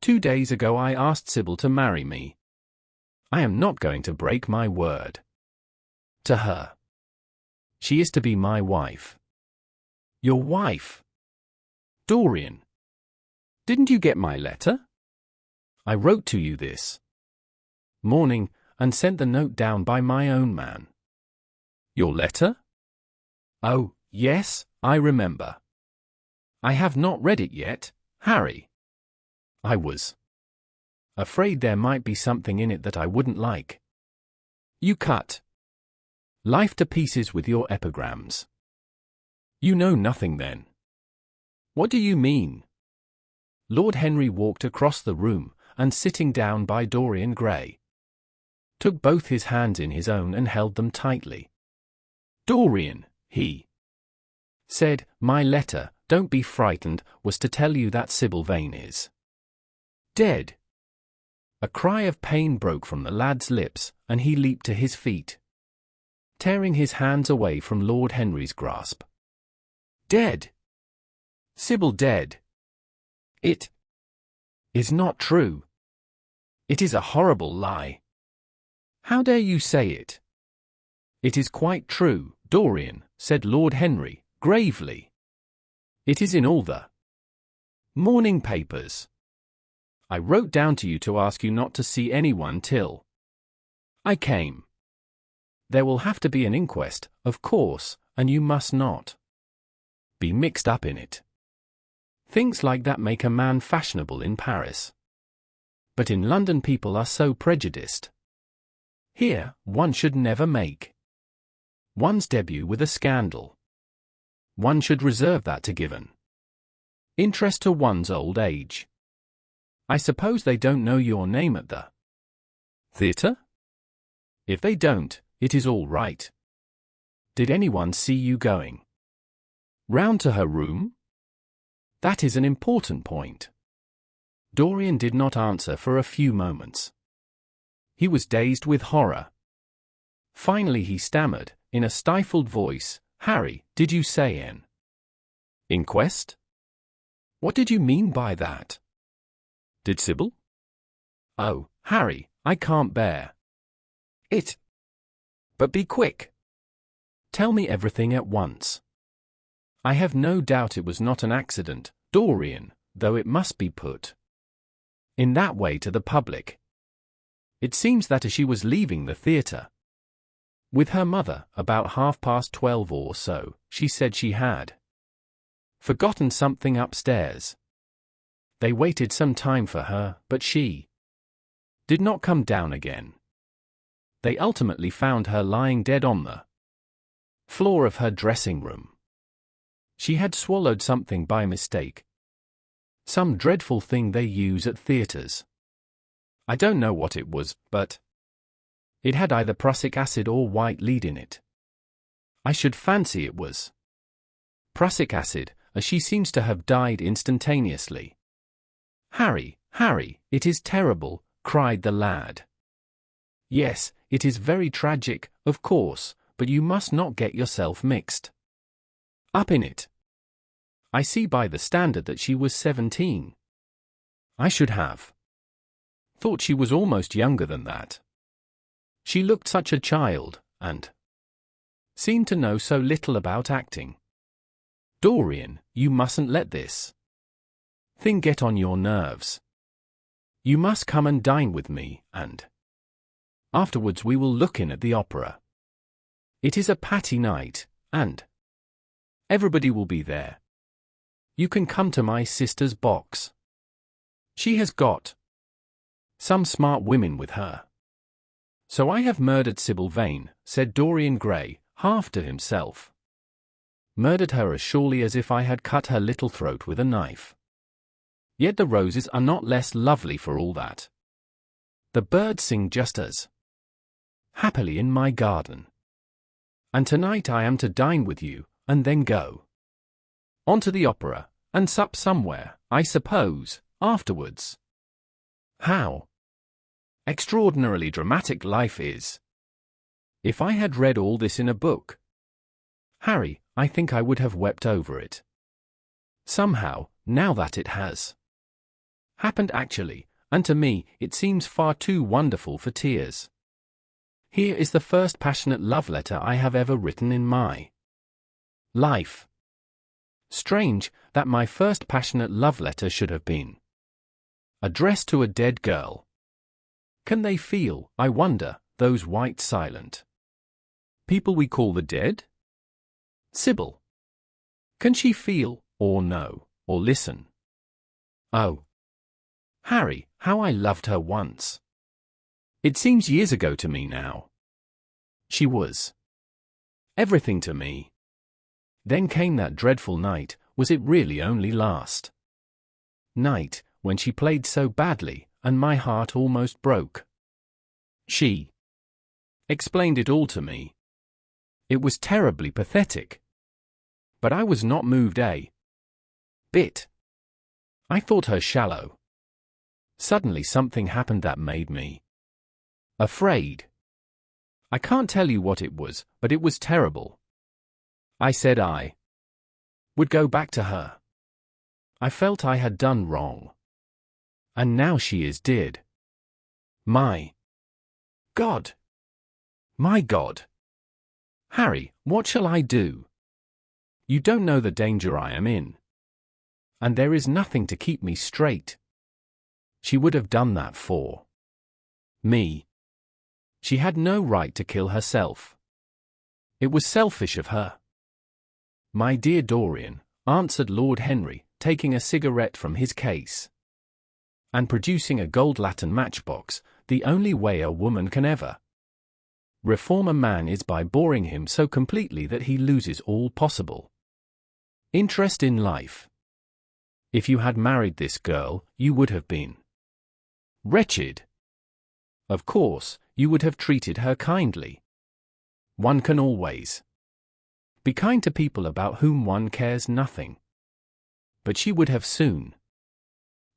2 days ago I asked Sibyl to marry me. I am not going to break my word to her. She is to be my wife." "Your wife? Dorian, didn't you get my letter? I wrote to you this morning, and sent the note down by my own man." "Your letter? Oh, yes, I remember. I have not read it yet, Harry. I was afraid there might be something in it that I wouldn't like. You cut life to pieces with your epigrams. You know nothing then. What do you mean? Lord Henry walked across the room, and sitting down by Dorian Gray, took both his hands in his own and held them tightly. Dorian, he said, my letter, don't be frightened, was to tell you that Sibyl Vane is dead. A cry of pain broke from the lad's lips, and he leaped to his feet, tearing his hands away from Lord Henry's grasp. Dead? Sibyl dead? It is not true. It is a horrible lie. How dare you say it? It is quite true, Dorian, said Lord Henry, gravely. It is in all the morning papers. I wrote down to you to ask you not to see anyone till I came. There will have to be an inquest, of course, and you must not be mixed up in it. Things like that make a man fashionable in Paris. But in London people are so prejudiced. Here, one should never make one's debut with a scandal. One should reserve that to given interest to one's old age. I suppose they don't know your name at the theatre? If they don't, it is all right. Did anyone see you going round to her room? That is an important point. Dorian did not answer for a few moments. He was dazed with horror. Finally he stammered, in a stifled voice, Harry, did you say an inquest? What did you mean by that? Did Sibyl? Oh, Harry, I can't bear it. But be quick. Tell me everything at once. I have no doubt it was not an accident, Dorian, though it must be put in that way to the public. It seems that as she was leaving the theatre with her mother, about 12:30 or so, she said she had forgotten something upstairs. They waited some time for her, but she did not come down again. They ultimately found her lying dead on the floor of her dressing room. She had swallowed something by mistake. Some dreadful thing they use at theatres. I don't know what it was, but it had either prussic acid or white lead in it. I should fancy it was prussic acid, as she seems to have died instantaneously. Harry, Harry, it is terrible, cried the lad. Yes, it is very tragic, of course, but you must not get yourself mixed up in it. I see by the Standard that she was 17. I should have thought she was almost younger than that. She looked such a child, and seemed to know so little about acting. Dorian, you mustn't let this thing get on your nerves. You must come and dine with me, and afterwards we will look in at the opera. It is a Patty night, and everybody will be there. You can come to my sister's box. She has got some smart women with her. So I have murdered Sibyl Vane, said Dorian Gray, half to himself. Murdered her as surely as if I had cut her little throat with a knife. Yet the roses are not less lovely for all that. The birds sing just as happily in my garden. And tonight I am to dine with you, and then go on to the opera, and sup somewhere, I suppose, afterwards. How extraordinarily dramatic life is. If I had read all this in a book, Harry, I think I would have wept over it. Somehow, now that it has happened actually, and to me, it seems far too wonderful for tears. Here is the first passionate love letter I have ever written in my life. Strange that my first passionate love letter should have been addressed to a dead girl. Can they feel, I wonder, those white silent people we call the dead? Sibyl. Can she feel, or know, or listen? Oh, Harry, how I loved her once. It seems years ago to me now. She was everything to me. Then came that dreadful night. Was it really only last night, when she played so badly, and my heart almost broke? She explained it all to me. It was terribly pathetic. But I was not moved a bit. I thought her shallow. Suddenly something happened that made me afraid. I can't tell you what it was, but it was terrible. I said I would go back to her. I felt I had done wrong. And now she is dead. My God! My God! Harry, what shall I do? You don't know the danger I am in. And there is nothing to keep me straight. She would have done that for me. She had no right to kill herself. It was selfish of her. My dear Dorian, answered Lord Henry, taking a cigarette from his case and producing a gold latten matchbox, the only way a woman can ever reform a man is by boring him so completely that he loses all possible interest in life. If you had married this girl, you would have been wretched. Of course, you would have treated her kindly. One can always be kind to people about whom one cares nothing. But she would have soon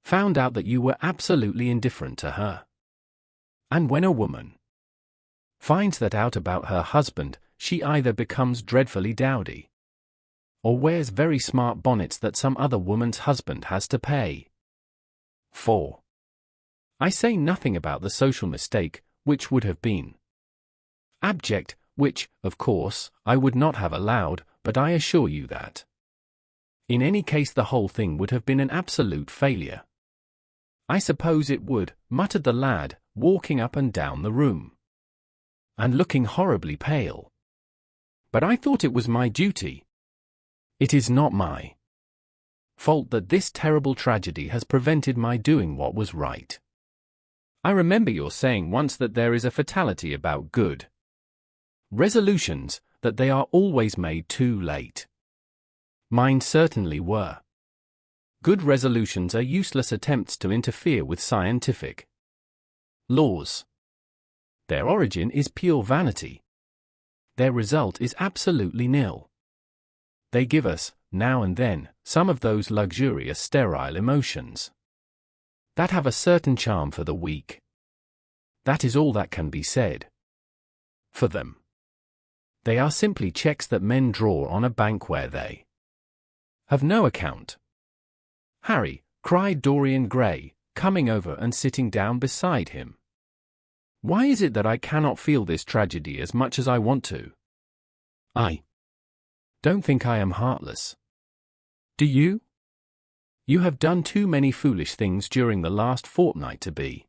found out that you were absolutely indifferent to her. And when a woman finds that out about her husband, she either becomes dreadfully dowdy or wears very smart bonnets that some other woman's husband has to pay for. I say nothing about the social mistake, which would have been abject, which, of course, I would not have allowed, but I assure you that in any case the whole thing would have been an absolute failure. I suppose it would, muttered the lad, walking up and down the room and looking horribly pale. But I thought it was my duty. It is not my fault that this terrible tragedy has prevented my doing what was right. I remember your saying once that there is a fatality about good resolutions, that they are always made too late. Mine certainly were. Good resolutions are useless attempts to interfere with scientific laws. Their origin is pure vanity. Their result is absolutely nil. They give us, now and then, some of those luxurious sterile emotions that have a certain charm for the weak. That is all that can be said for them. They are simply checks that men draw on a bank where they have no account. Harry, cried Dorian Gray, coming over and sitting down beside him. Why is it that I cannot feel this tragedy as much as I want to? I don't think I am heartless. Do you? You have done too many foolish things during the last fortnight to be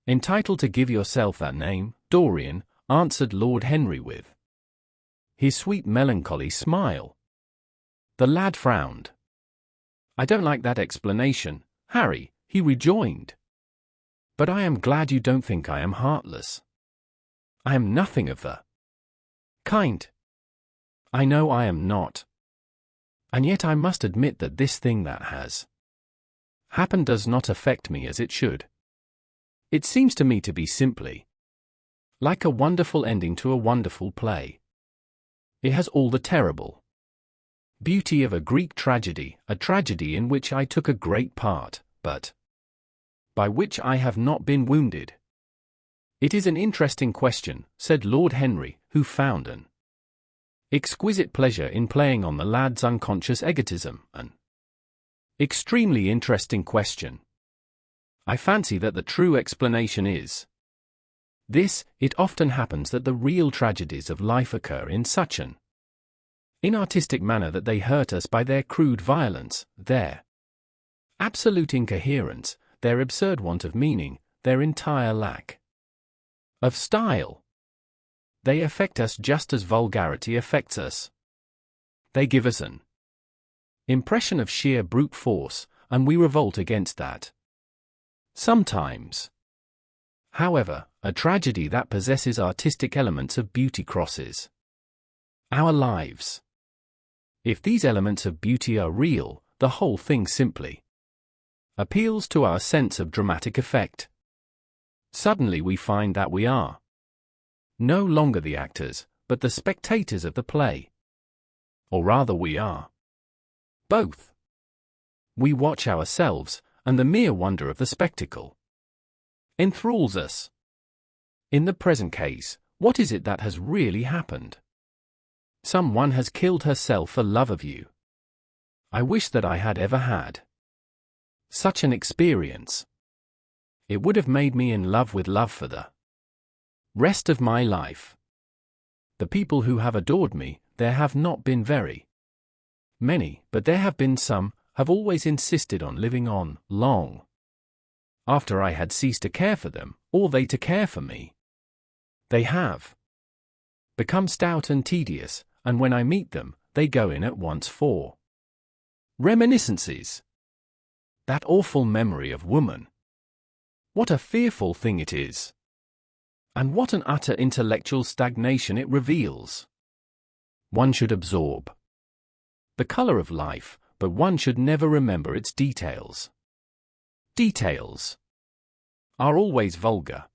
entitled to give yourself that name, Dorian, answered Lord Henry with his sweet melancholy smile. The lad frowned. I don't like that explanation, Harry, he rejoined. But I am glad you don't think I am heartless. I am nothing of the kind. I know I am not. And yet I must admit that this thing that has happened does not affect me as it should. It seems to me to be simply like a wonderful ending to a wonderful play. It has all the terrible beauty of a Greek tragedy, a tragedy in which I took a great part, but by which I have not been wounded. It is an interesting question, said Lord Henry, who found an exquisite pleasure in playing on the lad's unconscious egotism, an extremely interesting question. I fancy that the true explanation is this: it often happens that the real tragedies of life occur in such an inartistic manner that they hurt us by their crude violence, their absolute incoherence, their absurd want of meaning, their entire lack of style. They affect us just as vulgarity affects us. They give us an impression of sheer brute force, and we revolt against that. Sometimes. However, a tragedy that possesses artistic elements of beauty crosses our lives. If these elements of beauty are real, the whole thing simply appeals to our sense of dramatic effect. Suddenly we find that we are no longer the actors, but the spectators of the play. Or rather we are both. We watch ourselves, and the mere wonder of the spectacle enthralls us. In the present case, what is it that has really happened? Someone has killed herself for love of you. I wish that I had ever had such an experience. It would have made me in love with love for the rest of my life. The people who have adored me, there have not been very many, but there have been some, have always insisted on living on, long after I had ceased to care for them, or they to care for me. They have become stout and tedious, and when I meet them, they go in at once for reminiscences. That awful memory of woman. What a fearful thing it is! And what an utter intellectual stagnation it reveals! One should absorb the color of life, but one should never remember its details. Details are always vulgar.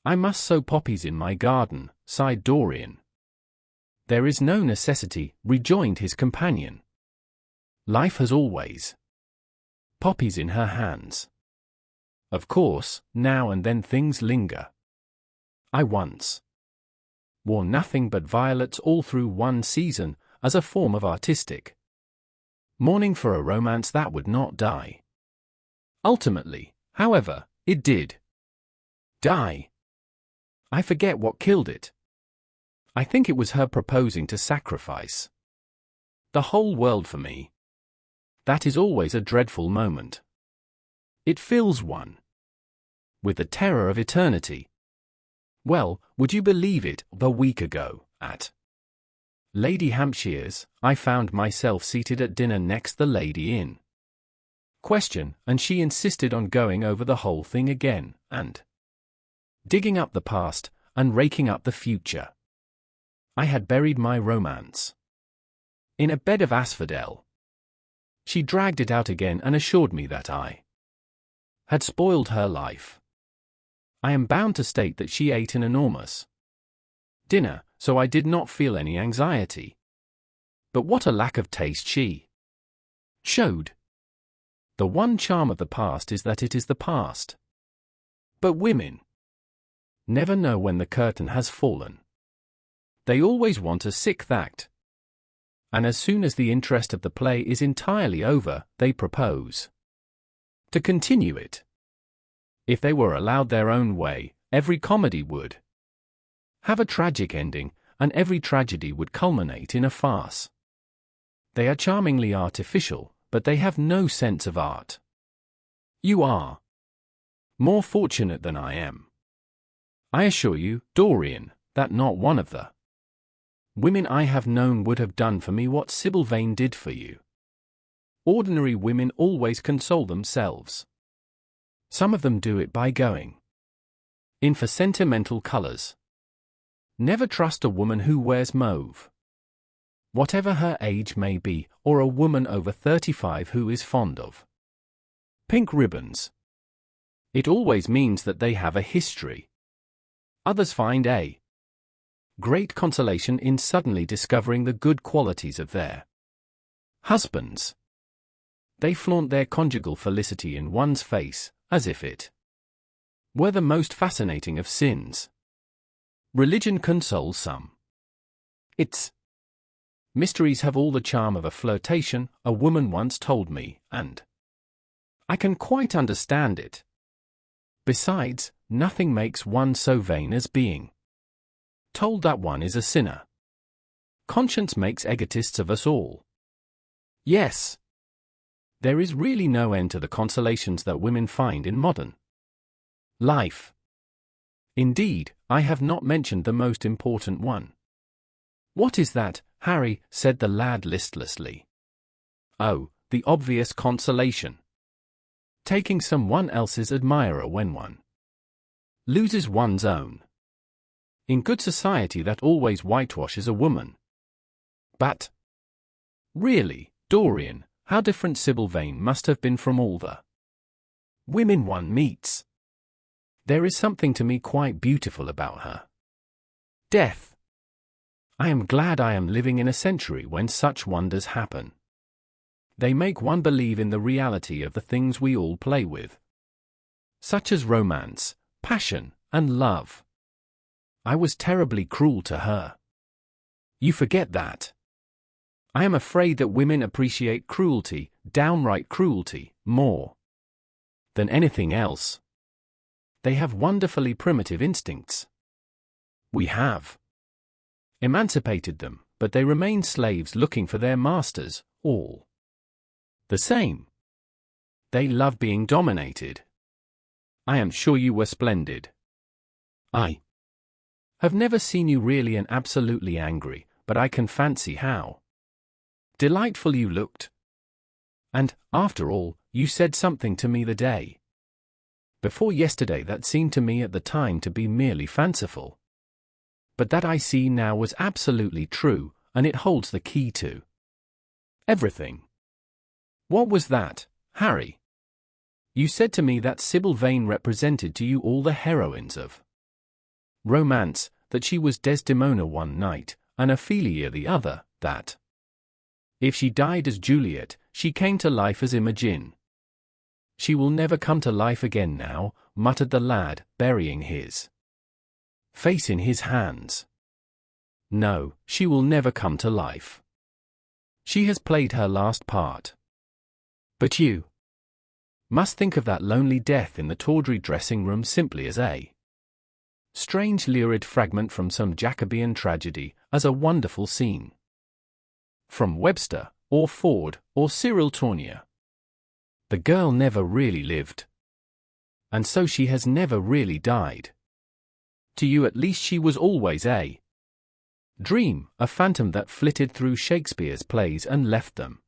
I must sow poppies in my garden, sighed Dorian. There is no necessity, rejoined his companion. Life has always poppies in her hands. Of course, now and then things linger. I once wore nothing but violets all through one season, as a form of artistic mourning for a romance that would not die. Ultimately, however, it did die. I forget what killed it. I think it was her proposing to sacrifice the whole world for me. That is always a dreadful moment. It fills one with the terror of eternity. Well, would you believe it, a week ago, at Lady Hampshire's, I found myself seated at dinner next the lady in question, and she insisted on going over the whole thing again, and digging up the past, and raking up the future. I had buried my romance in a bed of asphodel. She dragged it out again and assured me that I had spoiled her life. I am bound to state that she ate an enormous dinner, so I did not feel any anxiety. But what a lack of taste she showed. The one charm of the past is that it is the past. But women never know when the curtain has fallen. They always want a sixth act. And as soon as the interest of the play is entirely over, they propose to continue it. If they were allowed their own way, every comedy would have a tragic ending, and every tragedy would culminate in a farce. They are charmingly artificial, but they have no sense of art. You are more fortunate than I am. I assure you, Dorian, that not one of the women I have known would have done for me what Sibyl Vane did for you. Ordinary women always console themselves. Some of them do it by going in for sentimental colors. Never trust a woman who wears mauve, whatever her age may be, or a woman over 35 who is fond of pink ribbons. It always means that they have a history. Others find a great consolation in suddenly discovering the good qualities of their husbands. They flaunt their conjugal felicity in one's face, as if it were the most fascinating of sins. Religion consoles some. Its mysteries have all the charm of a flirtation, a woman once told me, and I can quite understand it. Besides, nothing makes one so vain as being told that one is a sinner. Conscience makes egotists of us all. Yes. There is really no end to the consolations that women find in modern life. Indeed, I have not mentioned the most important one. What is that, Harry? Said the lad listlessly. Oh, the obvious consolation. taking someone else's admirer when one loses one's own. In good society that always whitewashes a woman. But really, Dorian, how different Sibyl Vane must have been from all the women one meets. There is something to me quite beautiful about her. Death. I am glad I am living in a century when such wonders happen. They make one believe in the reality of the things we all play with, such as romance, passion, and love. I was terribly cruel to her. You forget that. I am afraid that women appreciate cruelty, downright cruelty, more than anything else. They have wonderfully primitive instincts. We have emancipated them, but they remain slaves looking for their masters, all the same. They love being dominated. I am sure you were splendid. I have never seen you really and absolutely angry, but I can fancy how delightful you looked. And, after all, you said something to me the day before yesterday that seemed to me at the time to be merely fanciful, but that I see now was absolutely true, and it holds the key to everything. What was that, Harry? You said to me that Sibyl Vane represented to you all the heroines of romance, that she was Desdemona one night, and Ophelia the other, that if she died as Juliet, she came to life as Imogen. She will never come to life again now, muttered the lad, burying his face in his hands. No, she will never come to life. She has played her last part. But you must think of that lonely death in the tawdry dressing-room simply as a strange lurid fragment from some Jacobean tragedy, as a wonderful scene from Webster, or Ford, or Cyril Tourneur. The girl never really lived, and so she has never really died. To you at least she was always a dream, a phantom that flitted through Shakespeare's plays and left them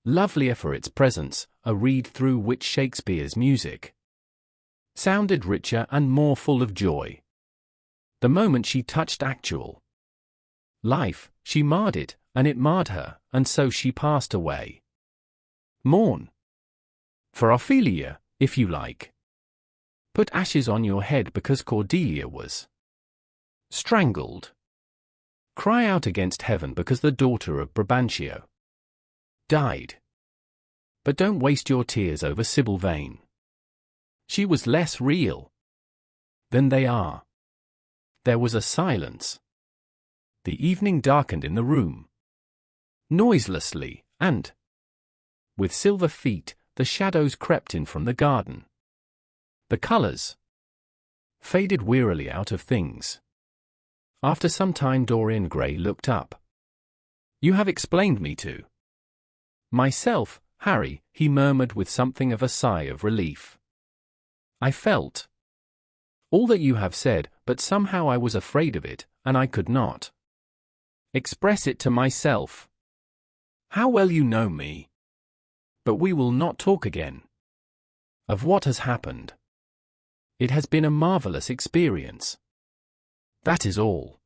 lovelier for its presence, a reed through which Shakespeare's music sounded richer and more full of joy. The moment she touched actual life, she marred it, and it marred her, and so she passed away. Mourn for Ophelia, if you like. Put ashes on your head because Cordelia was strangled. Cry out against heaven because the daughter of Brabantio died. But don't waste your tears over Sibyl Vane. She was less real than they are. There was a silence. The evening darkened in the room noiselessly, and with silver feet, the shadows crept in from the garden. The colors faded wearily out of things. After some time Dorian Gray looked up. You have explained me to myself, Harry, he murmured with something of a sigh of relief. I felt all that you have said, but somehow I was afraid of it, and I could not express it to myself. How well you know me! But we will not talk again of what has happened. It has been a marvelous experience. That is all.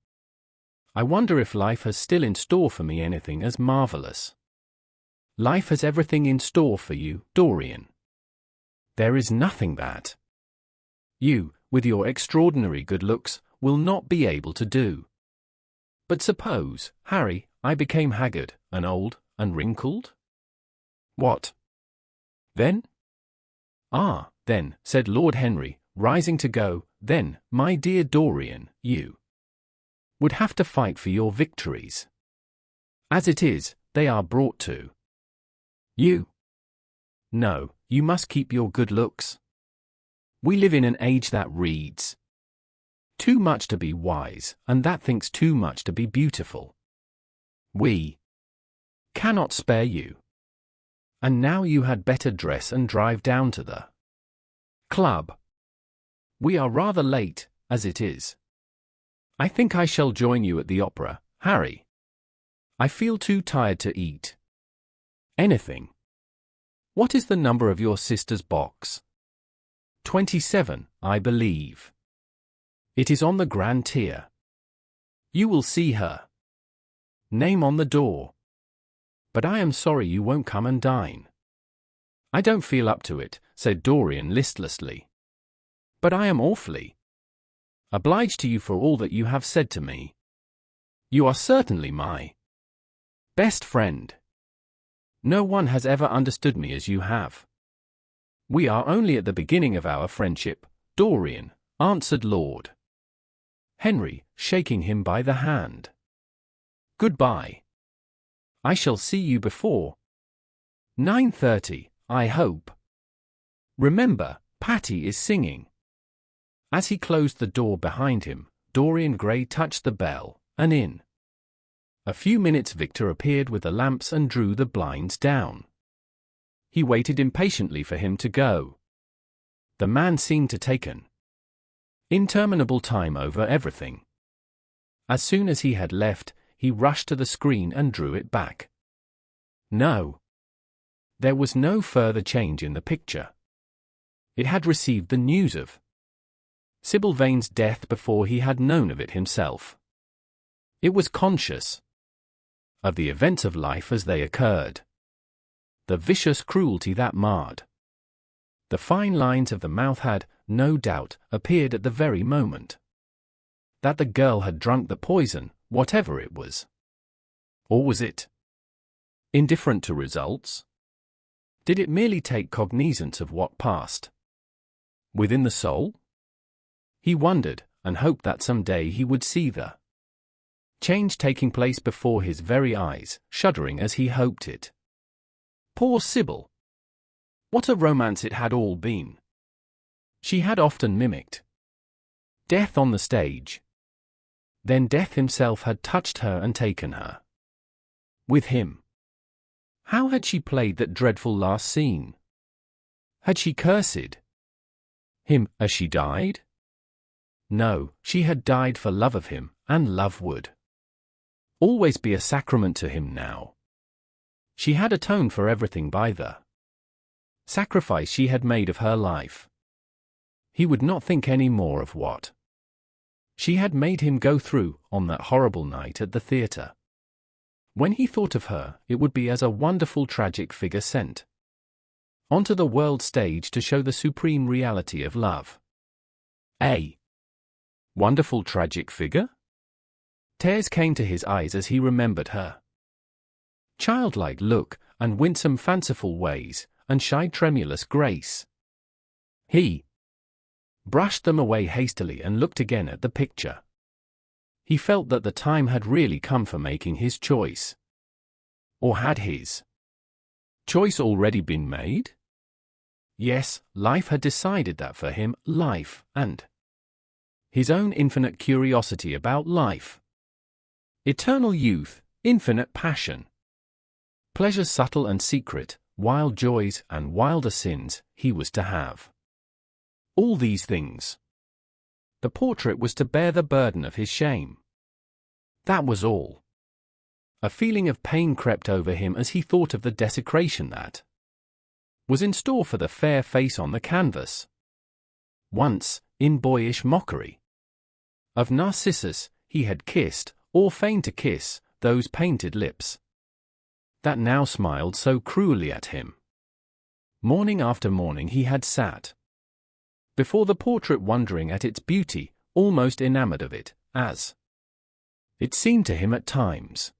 I wonder if life has still in store for me anything as marvelous. Life has everything in store for you, Dorian. There is nothing that you, with your extraordinary good looks, will not be able to do. But suppose, Harry, I became haggard, and old, and wrinkled? What then? Ah, then, said Lord Henry, rising to go, then, my dear Dorian, you would have to fight for your victories. As it is, they are brought to you. No, you must keep your good looks. We live in an age that reads too much to be wise, and that thinks too much to be beautiful. We cannot spare you. And now you had better dress and drive down to the club. We are rather late, as it is. I think I shall join you at the opera, Harry. I feel too tired to eat anything. What is the number of your sister's box? 27, I believe. It is on the grand tier. You will see her. Name on the door. But I am sorry you won't come and dine. I don't feel up to it, said Dorian listlessly. But I am awfully obliged to you for all that you have said to me. You are certainly my best friend. No one has ever understood me as you have. We are only at the beginning of our friendship, Dorian, answered Lord Henry, shaking him by the hand. Goodbye. I shall see you before 9:30, I hope. Remember, Patty is singing. As he closed the door behind him, Dorian Gray touched the bell, and in a few minutes Victor appeared with the lamps and drew the blinds down. He waited impatiently for him to go. The man seemed to take an interminable time over everything. As soon as he had left, he rushed to the screen and drew it back. No. There was no further change in the picture. It had received the news of Sibyl Vane's death before he had known of it himself. It was conscious of the events of life as they occurred. The vicious cruelty that marred the fine lines of the mouth had, no doubt, appeared at the very moment that the girl had drunk the poison, whatever it was. Or was it indifferent to results? Did it merely take cognizance of what passed within the soul? He wondered, and hoped that some day he would see the change taking place before his very eyes, shuddering as he hoped it. Poor Sibyl! What a romance it had all been! She had often mimicked death on the stage. Then death himself had touched her and taken her with him. How had she played that dreadful last scene? Had she cursed him as she died? No, she had died for love of him, and love would always be a sacrament to him now. She had atoned for everything by the sacrifice she had made of her life. He would not think any more of what she had made him go through on that horrible night at the theatre. When he thought of her, it would be as a wonderful tragic figure sent onto the world stage to show the supreme reality of love. A wonderful tragic figure? Tears came to his eyes as he remembered her childlike look, and winsome fanciful ways, and shy tremulous grace. He brushed them away hastily and looked again at the picture. He felt that the time had really come for making his choice. Or had his choice already been made? Yes, life had decided that for him, life, and his own infinite curiosity about life. Eternal youth, infinite passion. Pleasures subtle and secret, wild joys and wilder sins, he was to have. All these things. The portrait was to bear the burden of his shame. That was all. A feeling of pain crept over him as he thought of the desecration that was in store for the fair face on the canvas. Once, in boyish mockery of Narcissus, he had kissed, or feigned to kiss, those painted lips that now smiled so cruelly at him. Morning after morning he had sat before the portrait wondering at its beauty, almost enamored of it, as it seemed to him at times.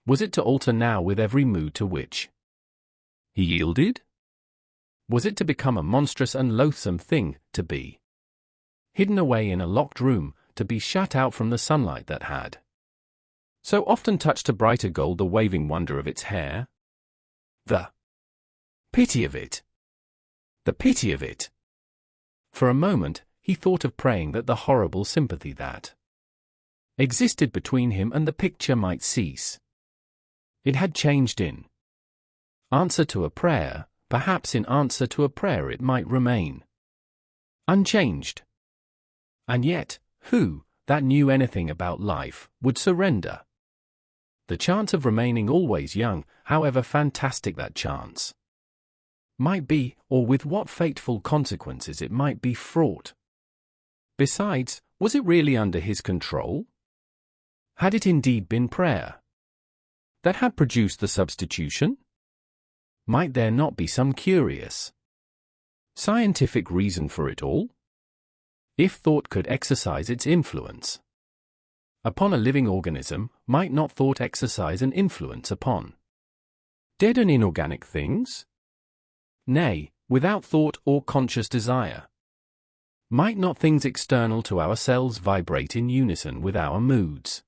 Was it to alter now with every mood to which he yielded? Was it to become a monstrous and loathsome thing, to be hidden away in a locked room, to be shut out from the sunlight that had so often touched to brighter gold the waving wonder of its hair? The pity of it! The pity of it! For a moment, he thought of praying that the horrible sympathy that existed between him and the picture might cease. It had changed in answer to a prayer, perhaps in answer to a prayer it might remain unchanged. And yet, who, that knew anything about life, would surrender the chance of remaining always young, however fantastic that chance? might be, or with what fateful consequences it might be fraught. Besides, was it really under his control? Had it indeed been prayer that had produced the substitution? Might there not be some curious scientific reason for it all? If thought could exercise its influence upon a living organism, might not thought exercise an influence upon dead and inorganic things? Nay, without thought or conscious desire, might not things external to ourselves vibrate in unison with our moods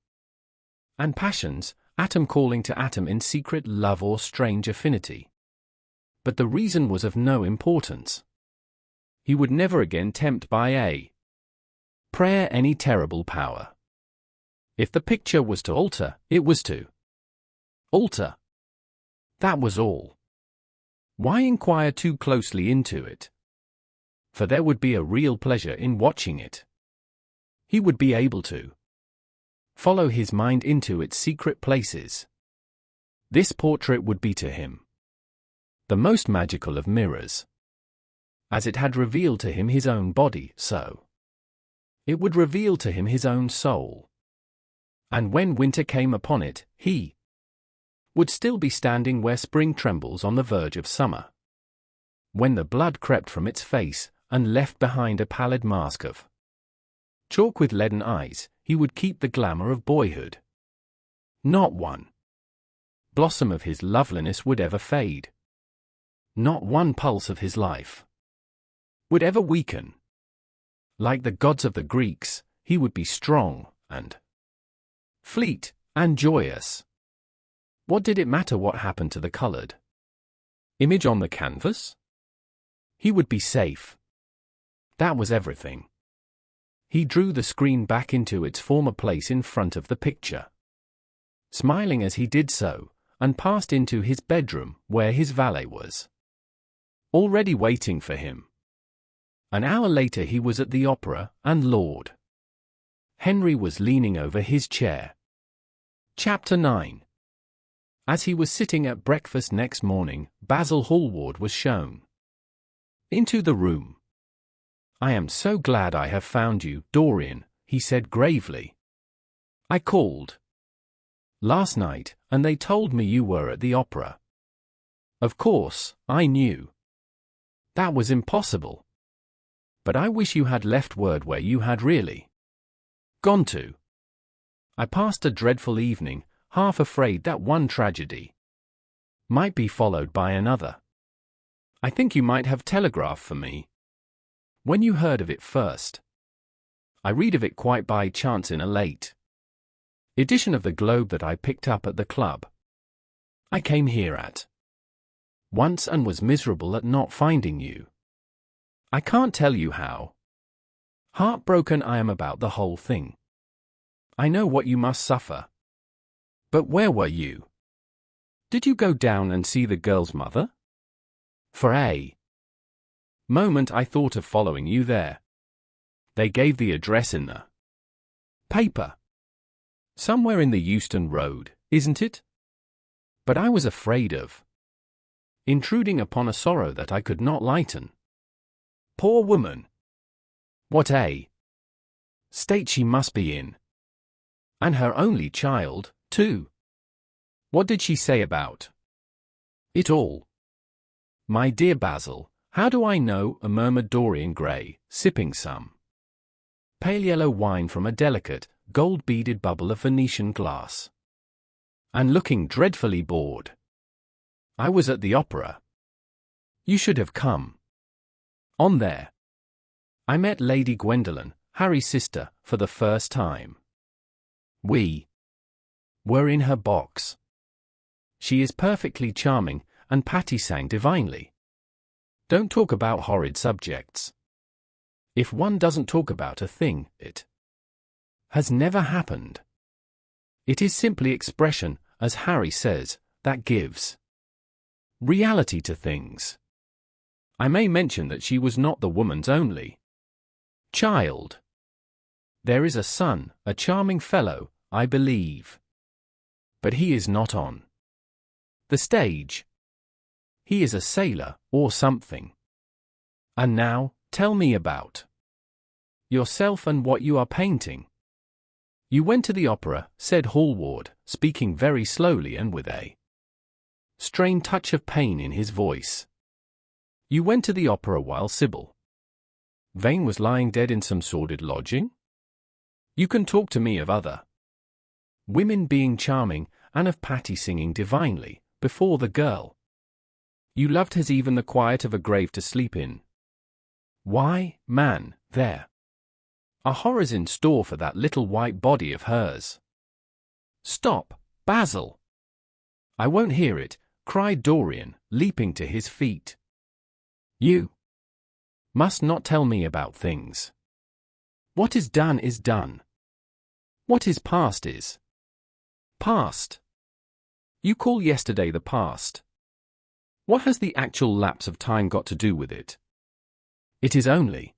and passions, atom calling to atom in secret love or strange affinity? But the reason was of no importance. He would never again tempt by a prayer any terrible power. If the picture was to alter, it was to alter. That was all. Why inquire too closely into it? For there would be a real pleasure in watching it. He would be able to follow his mind into its secret places. This portrait would be to him the most magical of mirrors. As it had revealed to him his own body, so it would reveal to him his own soul. And when winter came upon it, he would still be standing where spring trembles on the verge of summer. When the blood crept from its face, and left behind a pallid mask of chalk with leaden eyes, he would keep the glamour of boyhood. Not one blossom of his loveliness would ever fade. Not one pulse of his life would ever weaken. Like the gods of the Greeks, he would be strong, and fleet, and joyous. What did it matter what happened to the colored image on the canvas? He would be safe. That was everything. He drew the screen back into its former place in front of the picture, smiling as he did so, and passed into his bedroom, where his valet was already waiting for him. An hour later he was at the opera, and Lord Henry was leaning over his chair. Chapter 9. As he was sitting at breakfast next morning, Basil Hallward was shown into the room. "I am so glad I have found you, Dorian," he said gravely. "I called last night, and they told me you were at the opera. Of course, I knew that was impossible. But I wish you had left word where you had really gone to. I passed a dreadful evening, half afraid that one tragedy might be followed by another. I think you might have telegraphed for me when you heard of it first. I read of it quite by chance in a late edition of the Globe that I picked up at the club. I came here at once and was miserable at not finding you. I can't tell you how heartbroken I am about the whole thing. I know what you must suffer. But where were you? Did you go down and see the girl's mother? For a moment I thought of following you there. They gave the address in the paper. Somewhere in the Euston Road, isn't it? But I was afraid of intruding upon a sorrow that I could not lighten. Poor woman! What a state she must be in. And her only child, too. What did she say about it all?" "My dear Basil, how do I know?" murmured Dorian Gray, sipping some pale yellow wine from a delicate, gold-beaded bubble of Venetian glass, and looking dreadfully bored. "I was at the opera. You should have come on there. I met Lady Gwendolen, Harry's sister, for the first time. We were in her box. She is perfectly charming, and Patty sang divinely. Don't talk about horrid subjects. If one doesn't talk about a thing, it has never happened. It is simply expression, as Harry says, that gives reality to things. I may mention that she was not the woman's only child. There is a son, a charming fellow, I believe. But he is not on the stage. he is a sailor, or something. And now, tell me about yourself and what you are painting. You went to the opera, said Hallward, speaking very slowly and with a strained touch of pain in his voice. You went to the opera while Sibyl Vane was lying dead in some sordid lodging? You can talk to me of other women being charming, and of Patty singing divinely, before the girl you loved has even the quiet of a grave to sleep in. Why, man, there are horrors in store for that little white body of hers. Stop, Basil! I won't hear it, cried Dorian, leaping to his feet. You must not tell me about things. What is done is done. What is past is past. You call yesterday the past. What has the actual lapse of time got to do with it? It is only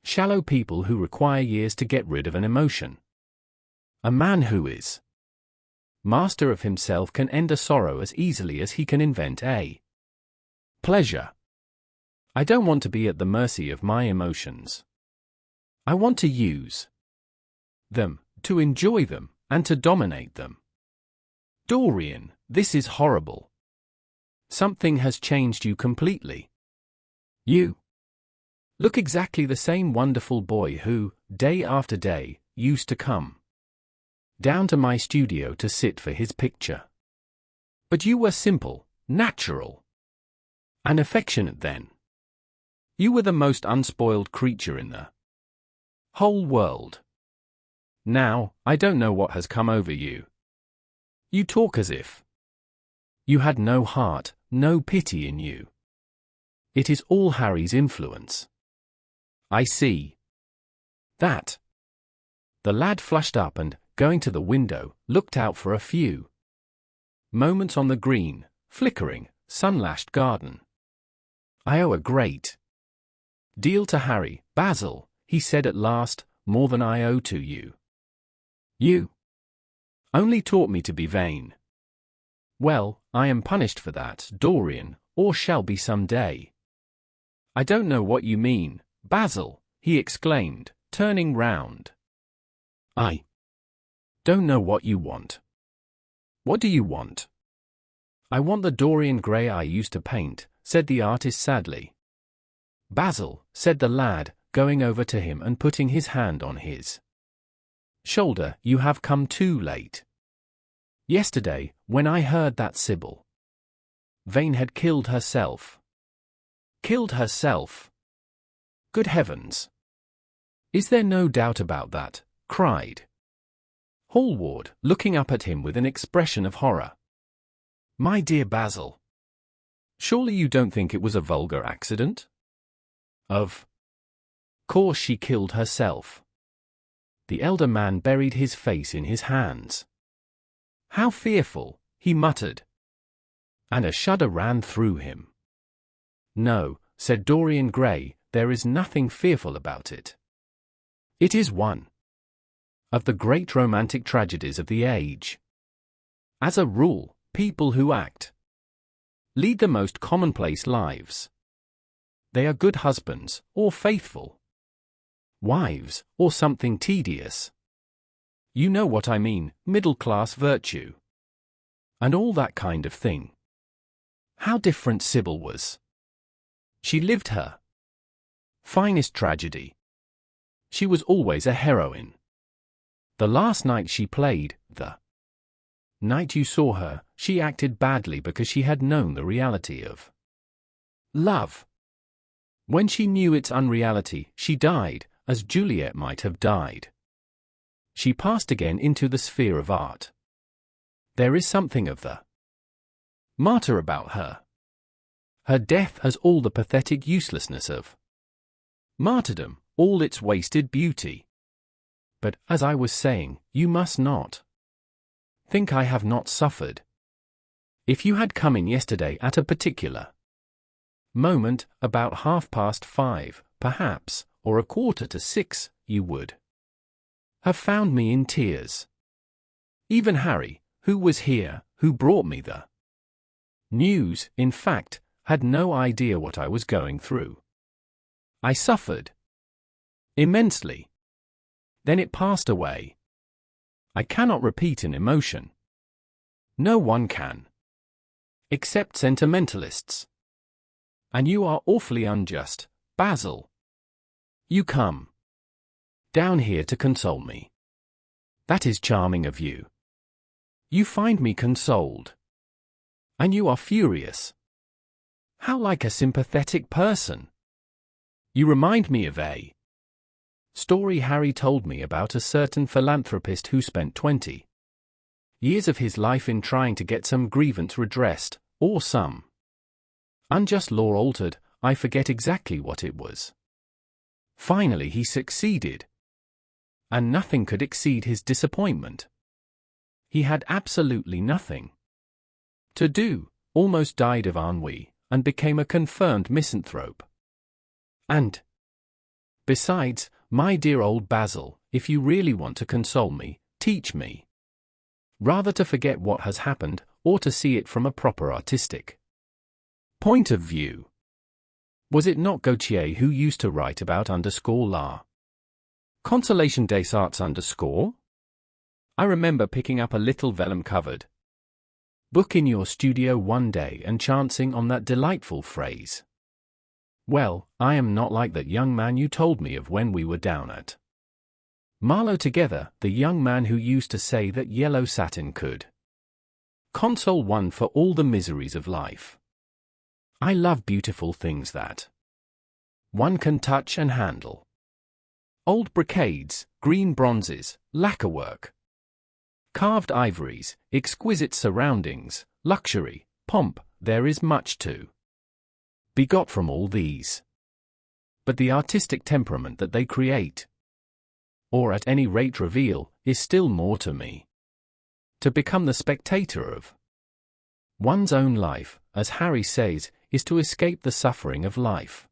shallow people who require years to get rid of an emotion. A man who is master of himself can end a sorrow as easily as he can invent a pleasure. I don't want to be at the mercy of my emotions. I want to use them, to enjoy them, and to dominate them. Dorian, this is horrible. Something has changed you completely. You look exactly the same wonderful boy who, day after day, used to come down to my studio to sit for his picture. But you were simple, natural, and affectionate then. You were the most unspoiled creature in the whole world. Now, I don't know what has come over you. You talk as if you had no heart, no pity in you. It is all Harry's influence. I see that. The lad flushed up and, going to the window, looked out for a few moments on the green, flickering, sun-lashed garden. I owe a great deal to Harry, Basil, he said at last, more than I owe to you. You only taught me to be vain. Well, I am punished for that, Dorian, or shall be some day. I don't know what you mean, Basil, he exclaimed, turning round. I don't know what you want. What do you want? I want the Dorian Gray I used to paint, said the artist sadly. Basil, said the lad, going over to him and putting his hand on his shoulder, you have come too late. Yesterday, when I heard that Sibyl Vane had killed herself. Killed herself? Good heavens! Is there no doubt about that? Cried Hallward, looking up at him with an expression of horror. My dear Basil, surely you don't think it was a vulgar accident? Of course she killed herself. The elder man buried his face in his hands. How fearful, he muttered. And a shudder ran through him. No, said Dorian Gray, there is nothing fearful about it. It is one of the great romantic tragedies of the age. As a rule, people who act lead the most commonplace lives. They are good husbands, or faithful wives, or something tedious. You know what I mean, middle-class virtue. And all that kind of thing. How different Sibyl was. She lived her finest tragedy. She was always a heroine. The last night she played, the night you saw her, she acted badly because she had known the reality of love. When she knew its unreality, she died, as Juliet might have died. She passed again into the sphere of art. There is something of the martyr about her. Her death has all the pathetic uselessness of martyrdom, all its wasted beauty. But, as I was saying, you must not think I have not suffered. If you had come in yesterday at a particular moment, about 5:30, perhaps, or 5:45, you would have found me in tears. Even Harry, who was here, who brought me the News, in fact, had no idea what I was going through. I suffered immensely. Then it passed away. I cannot repeat an emotion. No one can. Except sentimentalists. And you are awfully unjust, Basil. You come down here to console me. That is charming of you. You find me consoled. And you are furious. How like a sympathetic person. You remind me of a story Harry told me about a certain philanthropist who spent 20 years of his life in trying to get some grievance redressed, or some unjust law altered. I forget exactly what it was. Finally he succeeded. And nothing could exceed his disappointment. He had absolutely nothing to do, almost died of ennui, and became a confirmed misanthrope. And besides, my dear old Basil, if you really want to console me, teach me rather to forget what has happened, or to see it from a proper artistic point of view. Was it not Gautier who used to write about _la consolation des arts _? I remember picking up a little vellum-covered book in your studio one day and chancing on that delightful phrase. Well, I am not like that young man you told me of when we were down at Marlow together, the young man who used to say that yellow satin could console one for all the miseries of life. I love beautiful things that one can touch and handle. Old brocades, green bronzes, lacquerwork, carved ivories, exquisite surroundings, luxury, pomp, there is much to be got from all these. But the artistic temperament that they create, or at any rate reveal, is still more to me. To become the spectator of one's own life, as Harry says, is to escape the suffering of life.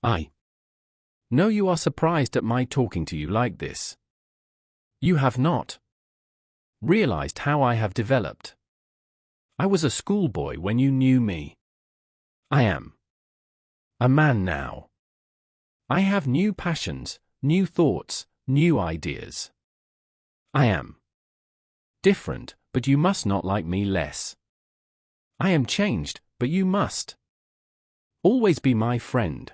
I know you are surprised at my talking to you like this. You have not realized how I have developed. I was a schoolboy when you knew me. I am a man now. I have new passions, new thoughts, new ideas. I am different, but you must not like me less. I am changed, but you must always be my friend.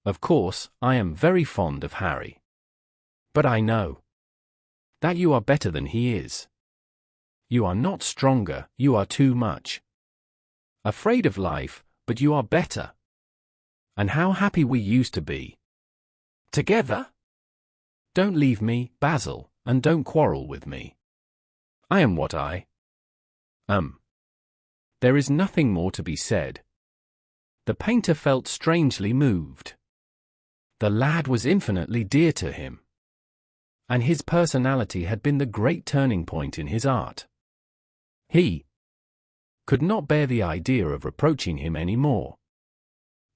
Of course, I am very fond of Harry. But I know that you are better than he is. You are not stronger, you are too much afraid of life, but you are better. And how happy we used to be together. Don't leave me, Basil, and don't quarrel with me. I am what I am. There is nothing more to be said. The painter felt strangely moved. The lad was infinitely dear to him, and his personality had been the great turning point in his art. He could not bear the idea of reproaching him any more.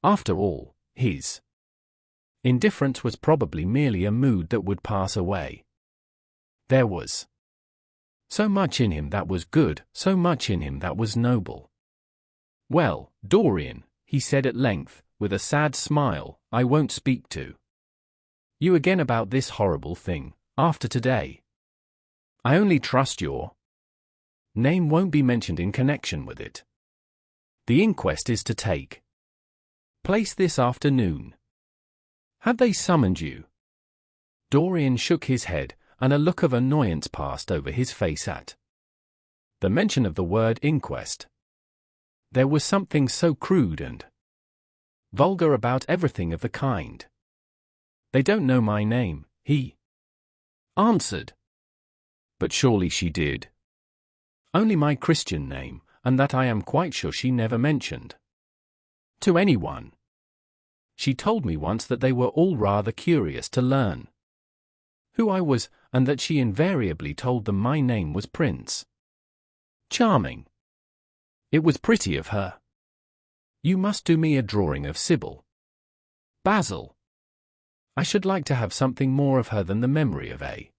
After all, his indifference was probably merely a mood that would pass away. There was so much in him that was good, so much in him that was noble. Well, Dorian, he said at length, with a sad smile, I won't speak to you again about this horrible thing, after today. I only trust your name won't be mentioned in connection with it. The inquest is to take place this afternoon. Have they summoned you? Dorian shook his head, and a look of annoyance passed over his face at the mention of the word inquest. There was something so crude and vulgar about everything of the kind. They don't know my name, he answered. But surely she did. Only my Christian name, and that I am quite sure she never mentioned to anyone. She told me once that they were all rather curious to learn who I was, and that she invariably told them my name was Prince. Charming. It was pretty of her. You must do me a drawing of Sibyl. Basil. I should like to have something more of her than the memory of a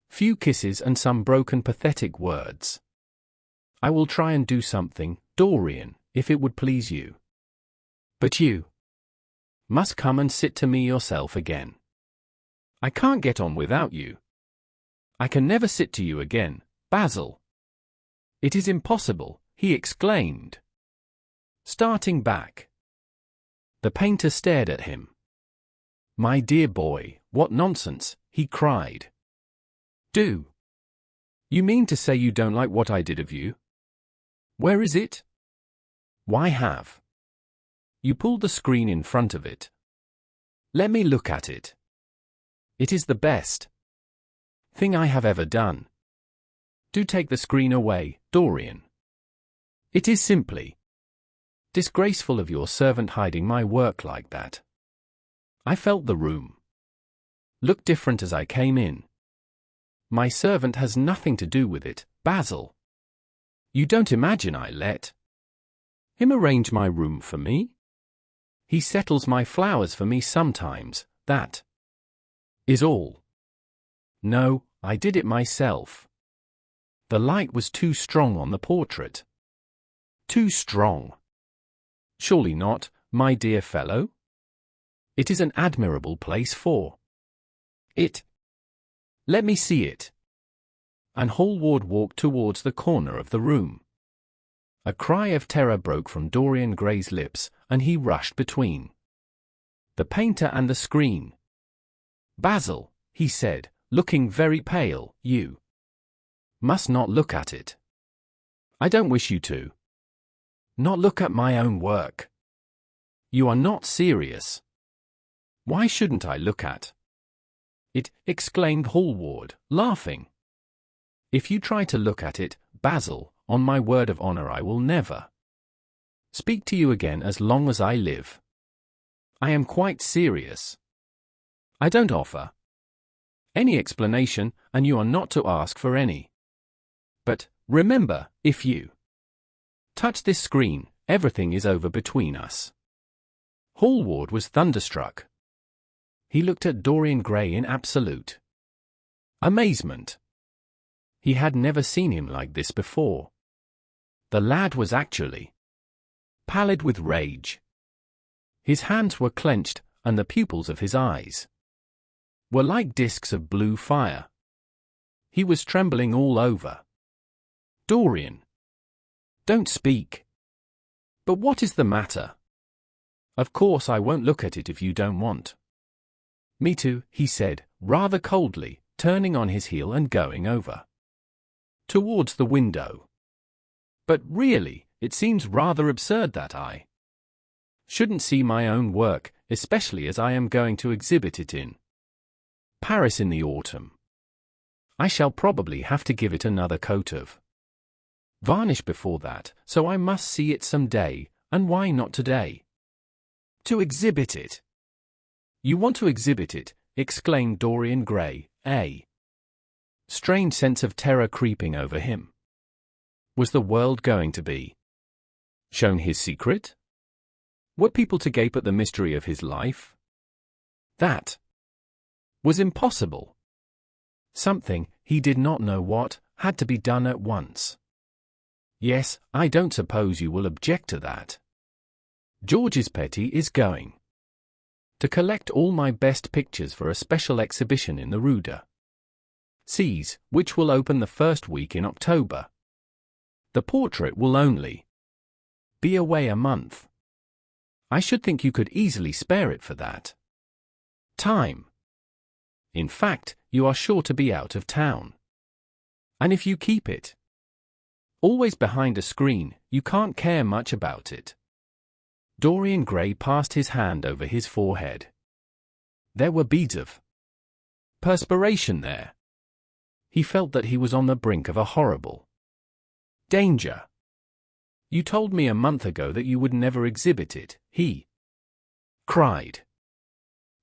few kisses and some broken pathetic words. I will try and do something, Dorian, if it would please you. But you must come and sit to me yourself again. I can't get on without you. I can never sit to you again, Basil. It is impossible, he exclaimed, starting back. The painter stared at him. My dear boy, what nonsense, he cried. Do you mean to say you don't like what I did of you? Where is it? Why have you pulled the screen in front of it? Let me look at it. It is the best thing I have ever done. Do take the screen away, Dorian. It is simply disgraceful of your servant hiding my work like that. I felt the room looked different as I came in. My servant has nothing to do with it, Basil. You don't imagine I let him arrange my room for me? He settles my flowers for me sometimes, that is all. No, I did it myself. The light was too strong on the portrait. Too strong. Surely not, my dear fellow? It is an admirable place for it. Let me see it. And Hallward walked towards the corner of the room. A cry of terror broke from Dorian Gray's lips, and he rushed between the painter and the screen. Basil, he said, looking very pale, you must not look at it. I don't wish you to. Not look at my own work. You are not serious. Why shouldn't I look at it? Exclaimed Hallward, laughing. If you try to look at it, Basil, on my word of honor I will never speak to you again as long as I live. I am quite serious. I don't offer any explanation, and you are not to ask for any. But, remember, if you touch this screen, everything is over between us. Hallward was thunderstruck. He looked at Dorian Gray in absolute amazement. He had never seen him like this before. The lad was actually pallid with rage. His hands were clenched, and the pupils of his eyes were like discs of blue fire. He was trembling all over. Dorian, don't speak. But what is the matter? Of course I won't look at it if you don't want me to, he said, rather coldly, turning on his heel and going over towards the window. But really, it seems rather absurd that I shouldn't see my own work, especially as I am going to exhibit it in Paris in the autumn. I shall probably have to give it another coat of varnish before that, so I must see it some day, and why not today? To exhibit it. You want to exhibit it, exclaimed Dorian Gray, a strange sense of terror creeping over him. Was the world going to be shown his secret? Were people to gape at the mystery of his life? That was impossible. Something, he did not know what, had to be done at once. Yes, I don't suppose you will object to that. George's Petty is going to collect all my best pictures for a special exhibition in the Rue de C's, which will open the first week in October. The portrait will only be away a month. I should think you could easily spare it for that time. In fact, you are sure to be out of town. And if you keep it always behind a screen, you can't care much about it. Dorian Gray passed his hand over his forehead. There were beads of perspiration there. He felt that he was on the brink of a horrible danger. You told me a month ago that you would never exhibit it, he cried.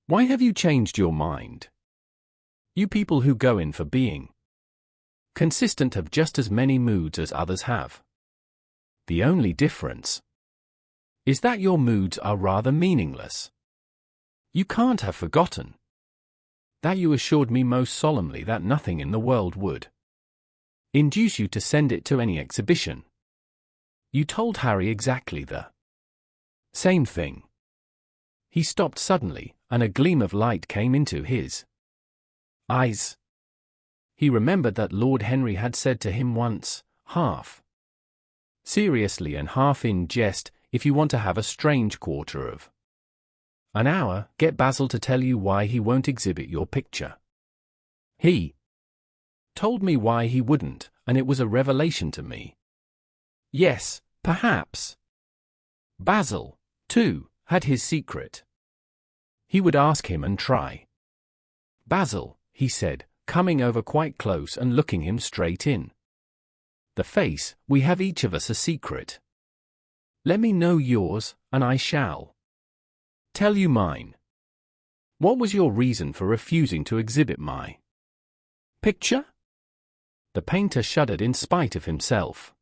Why have you changed your mind? You people who go in for being consistent have just as many moods as others have. The only difference is that your moods are rather meaningless. You can't have forgotten that you assured me most solemnly that nothing in the world would induce you to send it to any exhibition. You told Harry exactly the same thing. He stopped suddenly, and a gleam of light came into his eyes. He remembered that Lord Henry had said to him once, half seriously and half in jest, if you want to have a strange quarter of an hour, get Basil to tell you why he won't exhibit your picture. He told me why he wouldn't, and it was a revelation to me. Yes, perhaps Basil, too, had his secret. He would ask him and try. Basil, he said, coming over quite close and looking him straight in the face, we have each of us a secret. Let me know yours, and I shall tell you mine. What was your reason for refusing to exhibit my picture? The painter shuddered in spite of himself.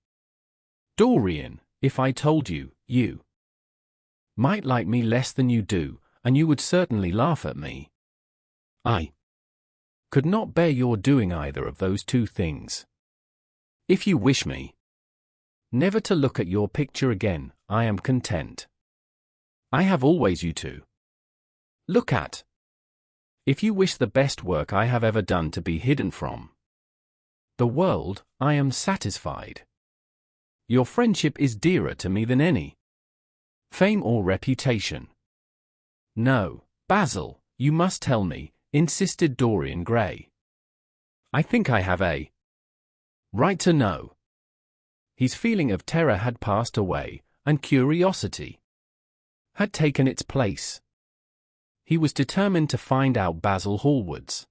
Dorian, if I told you, you might like me less than you do, and you would certainly laugh at me. I could not bear your doing either of those two things. If you wish me never to look at your picture again, I am content. I have always you to look at. If you wish the best work I have ever done to be hidden from the world, I am satisfied. Your friendship is dearer to me than any fame or reputation. No, Basil, you must tell me, insisted Dorian Gray. I think I have a right to know. His feeling of terror had passed away, and curiosity had taken its place. He was determined to find out Basil Hallward's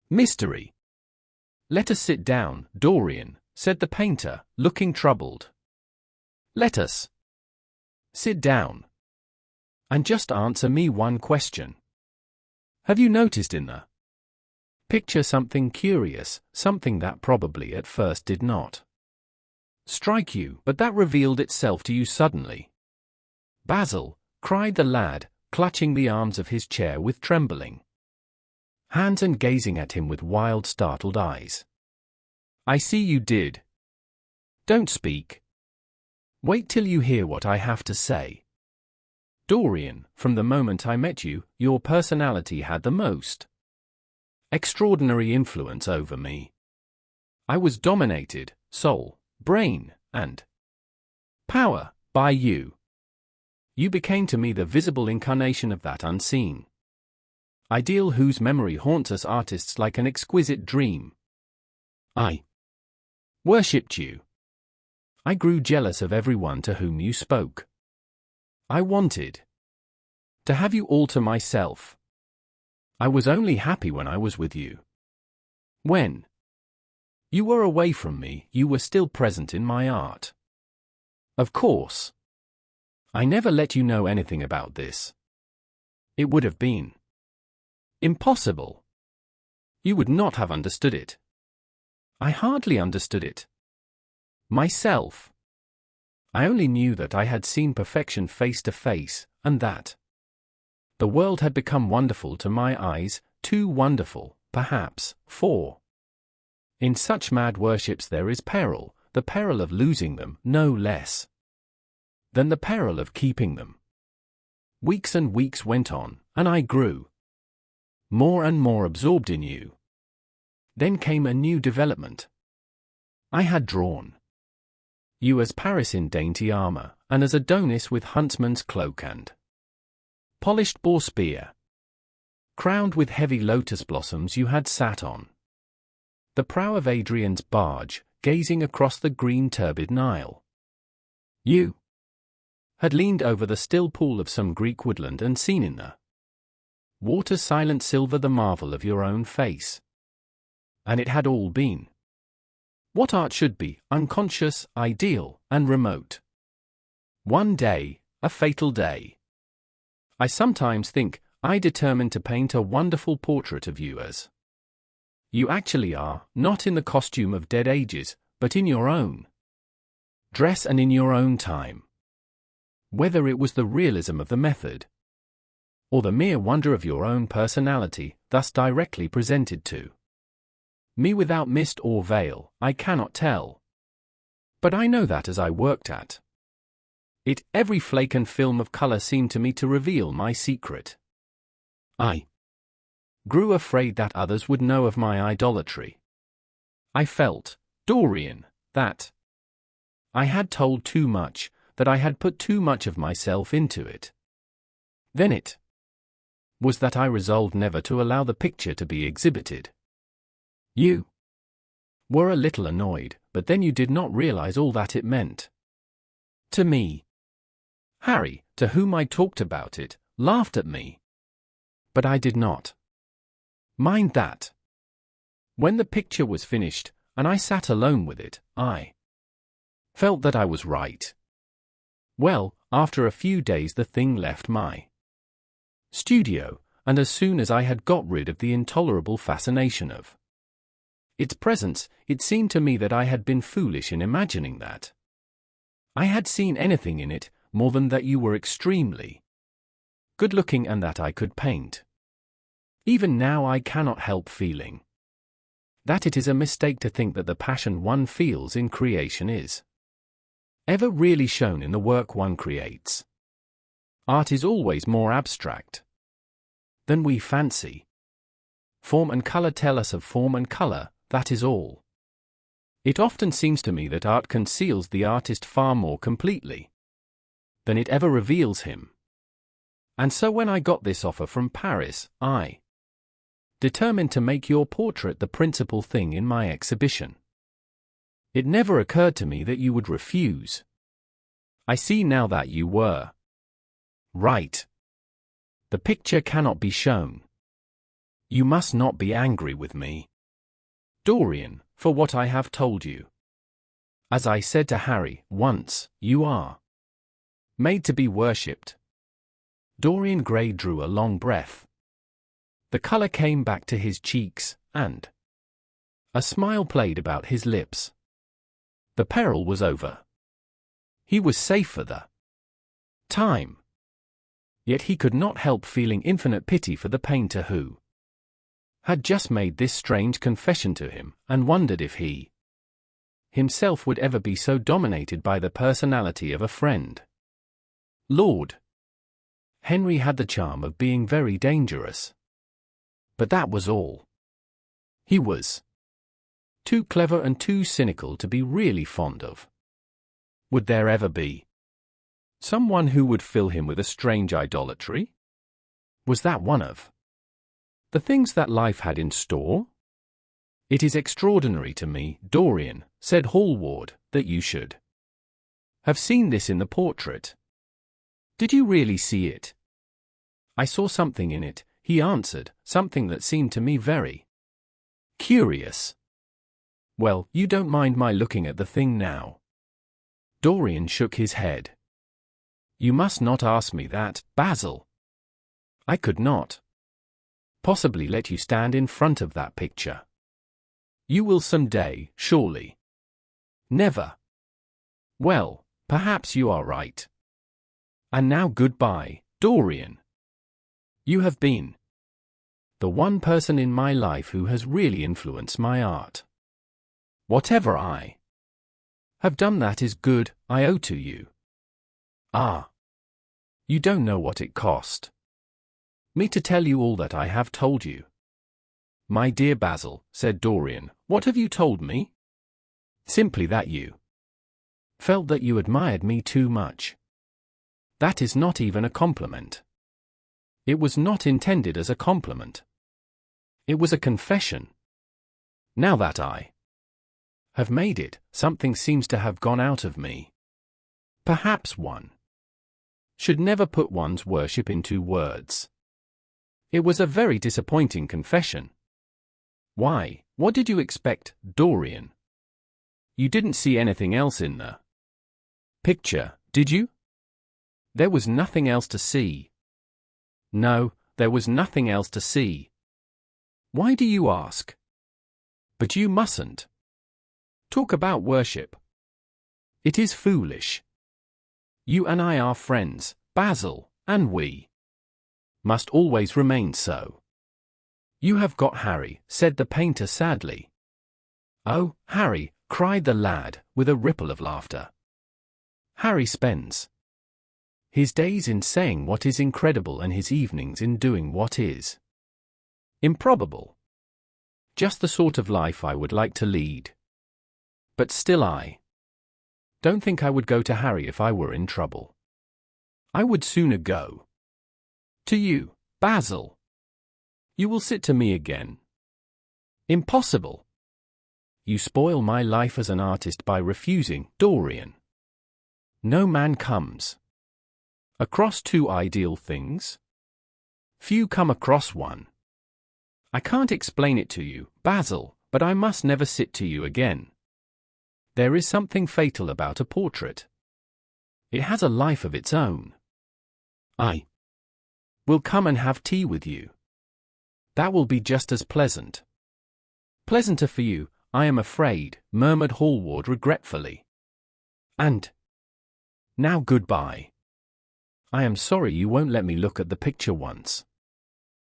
mystery. Let us sit down, Dorian, said the painter, looking troubled. Let us sit down. And just answer me one question. Have you noticed in the picture something curious, something that probably at first did not strike you, but that revealed itself to you suddenly? Basil, cried the lad, clutching the arms of his chair with trembling hands and gazing at him with wild, startled eyes. I see you did. Don't speak. Wait till you hear what I have to say. Dorian, from the moment I met you, your personality had the most extraordinary influence over me. I was dominated, soul, brain, and power, by you. You became to me the visible incarnation of that unseen ideal whose memory haunts us artists like an exquisite dream. I worshipped you. I grew jealous of everyone to whom you spoke. I wanted to have you all to myself. I was only happy when I was with you. When you were away from me, you were still present in my art. Of course, I never let you know anything about this. It would have been impossible. You would not have understood it. I hardly understood it myself. I only knew that I had seen perfection face to face, and that the world had become wonderful to my eyes, too wonderful, perhaps, for in such mad worships there is peril, the peril of losing them, no less than the peril of keeping them. Weeks and weeks went on, and I grew more and more absorbed in you. Then came a new development. I had drawn you as Paris in dainty armor, and as Adonis with huntsman's cloak and polished boar spear. Crowned with heavy lotus blossoms you had sat on the prow of Adrian's barge, gazing across the green turbid Nile. You had leaned over the still pool of some Greek woodland and seen in the water's silent silver the marvel of your own face. And it had all been what art should be, unconscious, ideal, and remote. One day, a fatal day. I sometimes think I determined to paint a wonderful portrait of you as you actually are, not in the costume of dead ages, but in your own dress and in your own time. Whether it was the realism of the method, or the mere wonder of your own personality, thus directly presented to me without mist or veil, I cannot tell. But I know that as I worked at it, every flake and film of color seemed to me to reveal my secret. I grew afraid that others would know of my idolatry. I felt, Dorian, that I had told too much, that I had put too much of myself into it. Then it was that I resolved never to allow the picture to be exhibited. You were a little annoyed, but then you did not realize all that it meant to me. Harry, to whom I talked about it, laughed at me. But I did not mind that. When the picture was finished, and I sat alone with it, I felt that I was right. Well, after a few days the thing left my studio, and as soon as I had got rid of the intolerable fascination of its presence, it seemed to me that I had been foolish in imagining that I had seen anything in it, more than that you were extremely good-looking and that I could paint. Even now I cannot help feeling that it is a mistake to think that the passion one feels in creation is ever really shown in the work one creates. Art is always more abstract than we fancy. Form and color tell us of form and color, that is all. It often seems to me that art conceals the artist far more completely than it ever reveals him. And so when I got this offer from Paris, I determined to make your portrait the principal thing in my exhibition. It never occurred to me that you would refuse. I see now that you were right. The picture cannot be shown. You must not be angry with me, Dorian, for what I have told you. As I said to Harry once, you are made to be worshipped. Dorian Gray drew a long breath. The color came back to his cheeks, and a smile played about his lips. The peril was over. He was safe for the time. Yet he could not help feeling infinite pity for the painter who had just made this strange confession to him, and wondered if he himself would ever be so dominated by the personality of a friend. Lord Henry had the charm of being very dangerous. But that was all. He was too clever and too cynical to be really fond of. Would there ever be someone who would fill him with a strange idolatry? Was that one of the things that life had in store? It is extraordinary to me, Dorian, said Hallward, that you should have seen this in the portrait. Did you really see it? I saw something in it, he answered, something that seemed to me very curious. Well, you don't mind my looking at the thing now? Dorian shook his head. You must not ask me that, Basil. I could not possibly let you stand in front of that picture. You will some day, surely. Never. Well, perhaps you are right. And now goodbye, Dorian. You have been the one person in my life who has really influenced my art. Whatever I have done that is good, I owe to you. Ah. You don't know what it cost me to tell you all that I have told you. My dear Basil, said Dorian, what have you told me? Simply that you felt that you admired me too much. That is not even a compliment. It was not intended as a compliment. It was a confession. Now that I have made it, something seems to have gone out of me. Perhaps one should never put one's worship into words. It was a very disappointing confession. Why, what did you expect, Dorian? You didn't see anything else in the picture, did you? There was nothing else to see. No, there was nothing else to see. Why do you ask? But you mustn't talk about worship. It is foolish. You and I are friends, Basil, and we must always remain so. You have got Harry, said the painter sadly. Oh, Harry, cried the lad, with a ripple of laughter. Harry spends his days in saying what is incredible and his evenings in doing what is improbable. Just the sort of life I would like to lead. But still I don't think I would go to Harry if I were in trouble. I would sooner go to you, Basil. You will sit to me again. Impossible. You spoil my life as an artist by refusing, Dorian. No man comes across two ideal things. Few come across one. I can't explain it to you, Basil, but I must never sit to you again. There is something fatal about a portrait. It has a life of its own. I will come and have tea with you. That will be just as pleasant. Pleasanter for you, I am afraid, murmured Hallward regretfully. And now goodbye. I am sorry you won't let me look at the picture once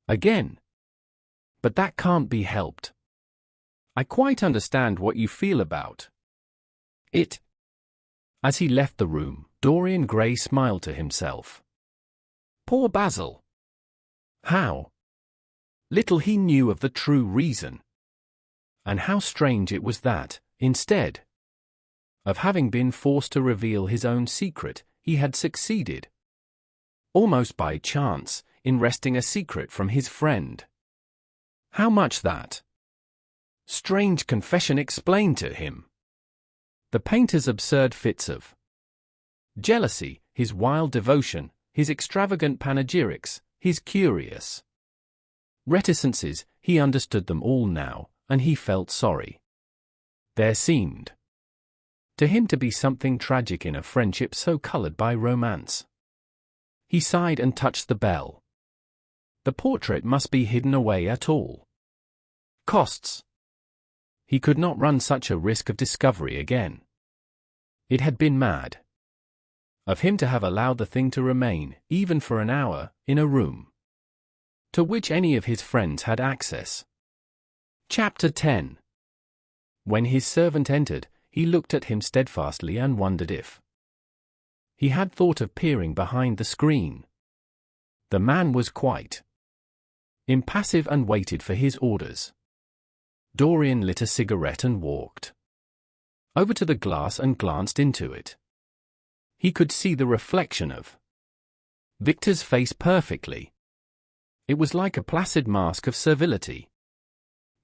again. But that can't be helped. I quite understand what you feel about it. As he left the room, Dorian Gray smiled to himself. Poor Basil. How little he knew of the true reason. And how strange it was that, instead of having been forced to reveal his own secret, he had succeeded, almost by chance, in wresting a secret from his friend. How much that strange confession explained to him. The painter's absurd fits of jealousy, his wild devotion, his extravagant panegyrics, his curious reticences, he understood them all now, and he felt sorry. There seemed to him to be something tragic in a friendship so colored by romance. He sighed and touched the bell. The portrait must be hidden away at all costs. He could not run such a risk of discovery again. It had been mad of him to have allowed the thing to remain, even for an hour, in a room to which any of his friends had access. Chapter 10. When his servant entered, he looked at him steadfastly and wondered if he had thought of peering behind the screen. The man was quite impassive and waited for his orders. Dorian lit a cigarette and walked over to the glass and glanced into it. He could see the reflection of Victor's face perfectly. It was like a placid mask of servility.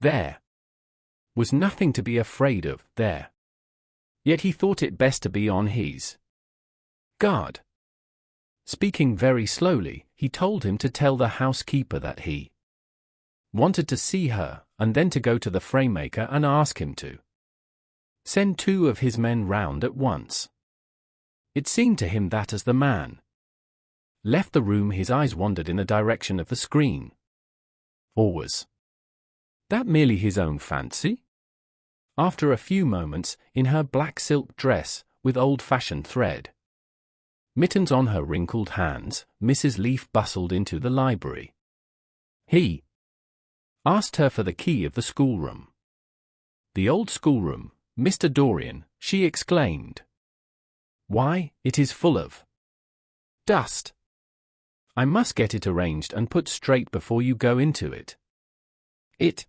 There was nothing to be afraid of there. Yet he thought it best to be on his guard. Speaking very slowly, he told him to tell the housekeeper that he wanted to see her, and then to go to the framemaker and ask him to send 2 of his men round at once. It seemed to him that as the man left the room his eyes wandered in the direction of the screen. Or was that merely his own fancy? After a few moments, in her black silk dress, with old-fashioned thread mittens on her wrinkled hands, Mrs. Leaf bustled into the library. He asked her for the key of the schoolroom. The old schoolroom, Mr. Dorian, she exclaimed. Why, it is full of dust. I must get it arranged and put straight before you go into it. It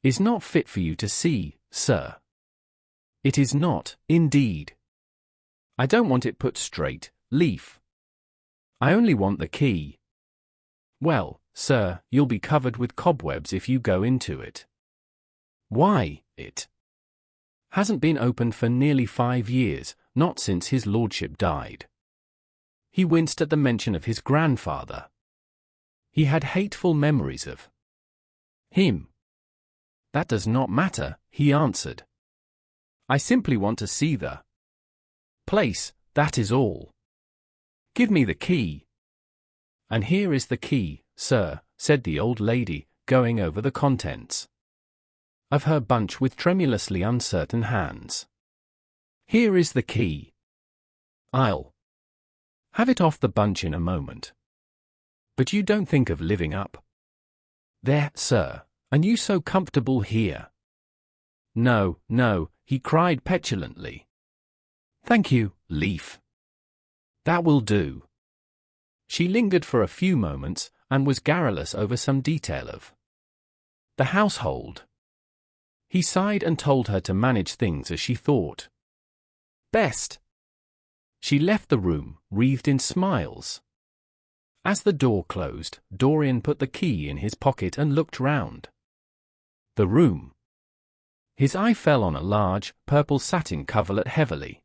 is not fit for you to see, sir. It is not, indeed. I don't want it put straight, Leaf. I only want the key. Well, sir, you'll be covered with cobwebs if you go into it. Why, it hasn't been opened for nearly 5 years, not since his lordship died. He winced at the mention of his grandfather. He had hateful memories of him. That does not matter, he answered. I simply want to see the place, that is all. Give me the key. And here is the key, sir, said the old lady, going over the contents of her bunch with tremulously uncertain hands. Here is the key. I'll have it off the bunch in a moment. But you don't think of living up there, sir, and you so comfortable here. No, no, he cried petulantly. "Thank you, Leaf. That will do." She lingered for a few moments and was garrulous over some detail of the household. He sighed and told her to manage things as she thought best. She left the room, wreathed in smiles. As the door closed, Dorian put the key in his pocket and looked round the room. His eye fell on a large, purple satin coverlet heavily